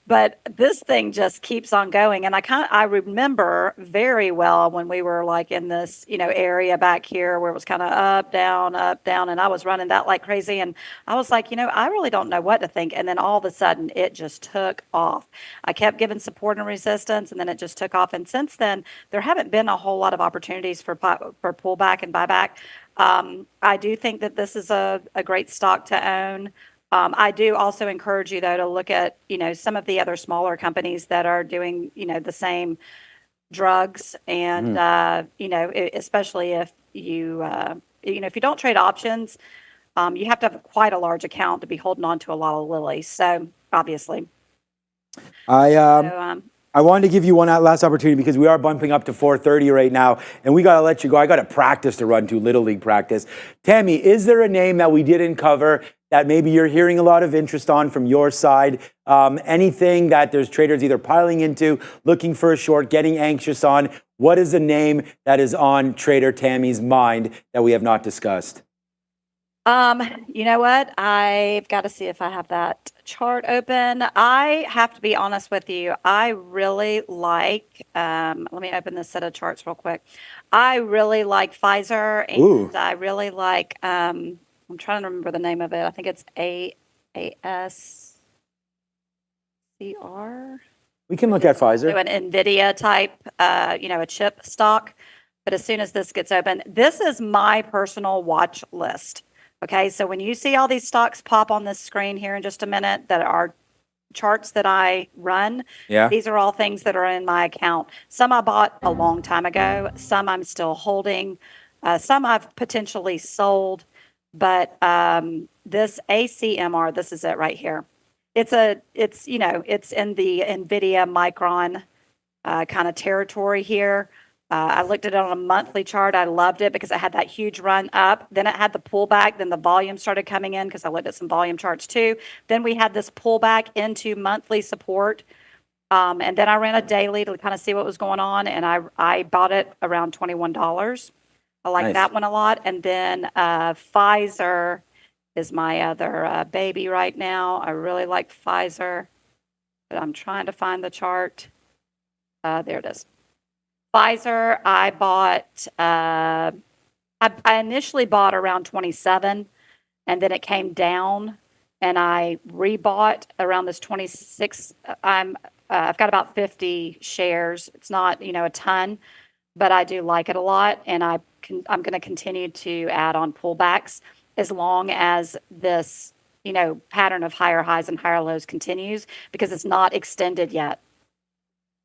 But this thing just keeps on going. And I remember very well when we were like in this, area back here where it was kind of up, down, and I was running that like crazy. And I was like, I really don't know what to think. And then all of a sudden it just took off. I kept giving support and resistance, and then it just took off. And since then, there haven't been a whole lot of opportunities for pullback and buyback. I do think that this is a great stock to own. I do also encourage you, though, to look at, some of the other smaller companies that are doing, the same drugs. And, especially if if you don't trade options, you have to have quite a large account to be holding on to a lot of Lilly. So, obviously. I wanted to give you one last opportunity because we are bumping up to 4:30 right now, and we got to let you go. I got a practice to run to, Little League practice. Tammy, is there a name that we didn't cover that maybe you're hearing a lot of interest on from your side? Anything that there's traders either piling into, looking for a short, getting anxious on? What is the name that is on Trader Tammy's mind that we have not discussed? You know what? I've got to see if I have that chart open. I have to be honest with you. I really like, let me open this set of charts real quick. I really like Pfizer, and Ooh. I really like, I'm trying to remember the name of it. I think it's AASCR. We can look at Pfizer. So an NVIDIA type, a chip stock. But as soon as this gets open, this is my personal watch list. Okay, so when you see all these stocks pop on this screen here in just a minute that are charts that I run, these are all things that are in my account. Some I bought a long time ago, some I'm still holding, some I've potentially sold, but this ACMR, this is it right here. It's in the NVIDIA Micron kind of territory here. I looked at it on a monthly chart. I loved it because it had that huge run up. Then it had the pullback. Then the volume started coming in because I looked at some volume charts too. Then we had this pullback into monthly support. And then I ran a daily to kind of see what was going on. And I bought it around $21. I like that one a lot. And then Pfizer is my other baby right now. I really like Pfizer, but I'm trying to find the chart. There it is. Pfizer, I bought, I initially bought around 27, and then it came down, and I rebought around this 26. I've got about 50 shares. It's not, a ton, but I do like it a lot, and I'm going to continue to add on pullbacks as long as this, pattern of higher highs and higher lows continues, because it's not extended yet.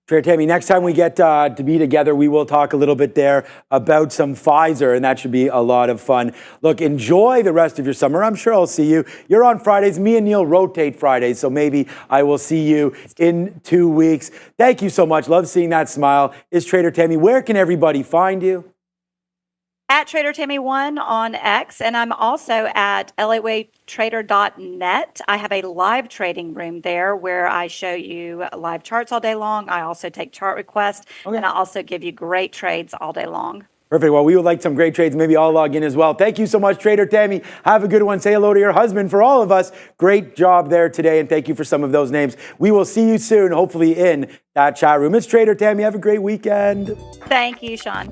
Trader Tammy, next time we get to be together, we will talk a little bit there about some Pfizer, and that should be a lot of fun. Look, enjoy the rest of your summer. I'm sure I'll see you. You're on Fridays. Me and Neil rotate Fridays, so maybe I will see you in 2 weeks. Thank you so much. Love seeing that smile. Is Trader Tammy. Where can everybody find you? At Trader Tammy1 on X, and I'm also at LAWaytrader.net. I have a live trading room there where I show you live charts all day long. I also take chart requests, and I also give you great trades all day long. Perfect. Well, we would like some great trades. Maybe I'll log in as well. Thank you so much, Trader Tammy. Have a good one. Say hello to your husband for all of us. Great job there today, and thank you for some of those names. We will see you soon, hopefully in that chat room. It's Trader Tammy. Have a great weekend. Thank you, Sean.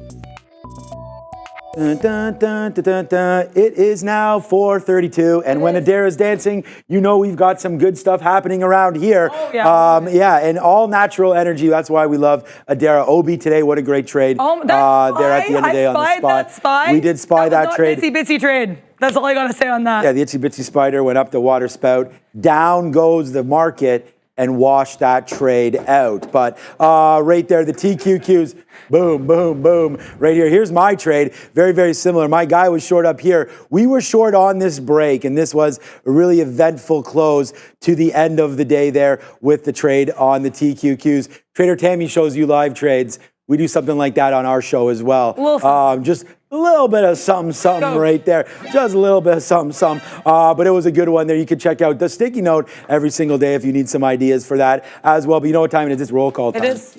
Dun, dun, dun, dun, dun, dun. It is now 4:32, and when Adara's dancing, you know we've got some good stuff happening around here. Oh, yeah. Yeah, and all natural energy. That's why we love Adara. Obi today, what a great trade. Oh, there at the end of the day on the spot. That spy. We did spy that trade. Itsy bitsy trade. That's all I got to say on that. Yeah, the itsy bitsy spider went up the water spout. Down goes the market and wash that trade out. But right there, the TQQs, boom, boom, boom, right here. Here's my trade, very, very similar. My guy was short up here. We were short on this break, and this was a really eventful close to the end of the day there with the trade on the TQQs. Trader Tammy shows you live trades. We do something like that on our show as well. Just a little bit of something right there. Just a little bit of something. But it was a good one there. You can check out the sticky note every single day if you need some ideas for that as well. But you know what time it is? It's roll call time. It is.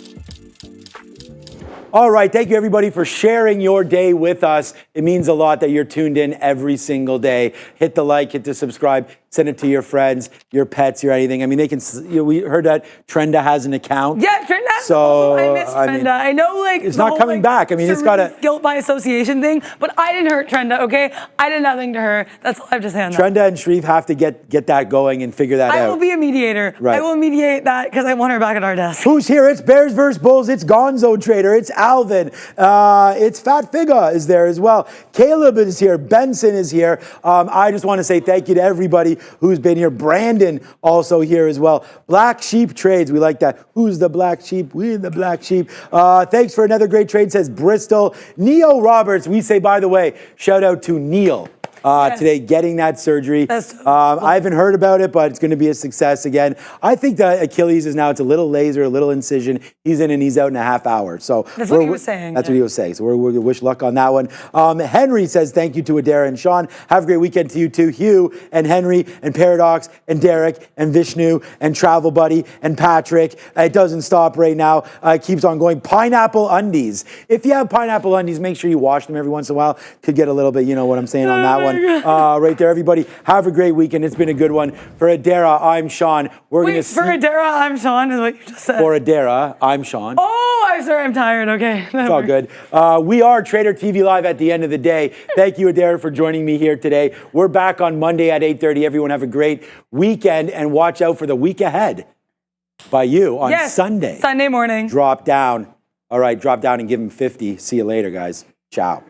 All right, thank you everybody for sharing your day with us. It means a lot that you're tuned in every single day. Hit the like, hit the subscribe, send it to your friends, your pets, your anything. I mean, they can. We heard that Trenda has an account. Yeah, Trenda. So I miss Trenda. I know, like it's not coming back. I mean, it's got a guilt by association thing, but I didn't hurt Trenda. Okay, I did nothing to her. That's all I have to say on that. Trenda and Shreve have to get that going and figure that out. I will be a mediator. Right. I will mediate that because I want her back at our desk. Who's here? It's Bears vs. Bulls. It's Gonzo Trader. It's Alvin. It's Fat Figa is there as well. Caleb is here. Benson is here. I just want to say thank you to everybody who's been here. Brandon also here as well. Black Sheep Trades. We like that. Who's the black sheep? We're the black sheep. Thanks for another great trade, says Bristol. Neo Roberts. We say, by the way, shout out to Neil. Today, getting that surgery. I haven't heard about it, but it's going to be a success again. I think the Achilles is now, it's a little laser, a little incision. He's in and he's out in a half hour. So that's what he was saying. That's what he was saying. So we're going to wish luck on that one. Henry says, thank you to Adara and Sean. Have a great weekend to you too. Hugh and Henry and Paradox and Derek and Vishnu and Travel Buddy and Patrick. It doesn't stop right now. It keeps on going. Pineapple undies. If you have pineapple undies, make sure you wash them every once in a while. Could get a little bit, you know what I'm saying on that one. Right there, everybody. Have a great weekend. It's been a good one. For Adara, I'm Sean. For Adara, I'm Sean is what you just said. For Adara, I'm Sean. Oh, I'm sorry. I'm tired. Okay. It's all good. We are Trader TV Live at the end of the day. Thank you, Adara, for joining me here today. We're back on Monday at 8:30. Everyone have a great weekend and watch out for the week ahead by you on Sunday. Sunday morning. Drop down. All right, drop down and give him 50. See you later, guys. Ciao.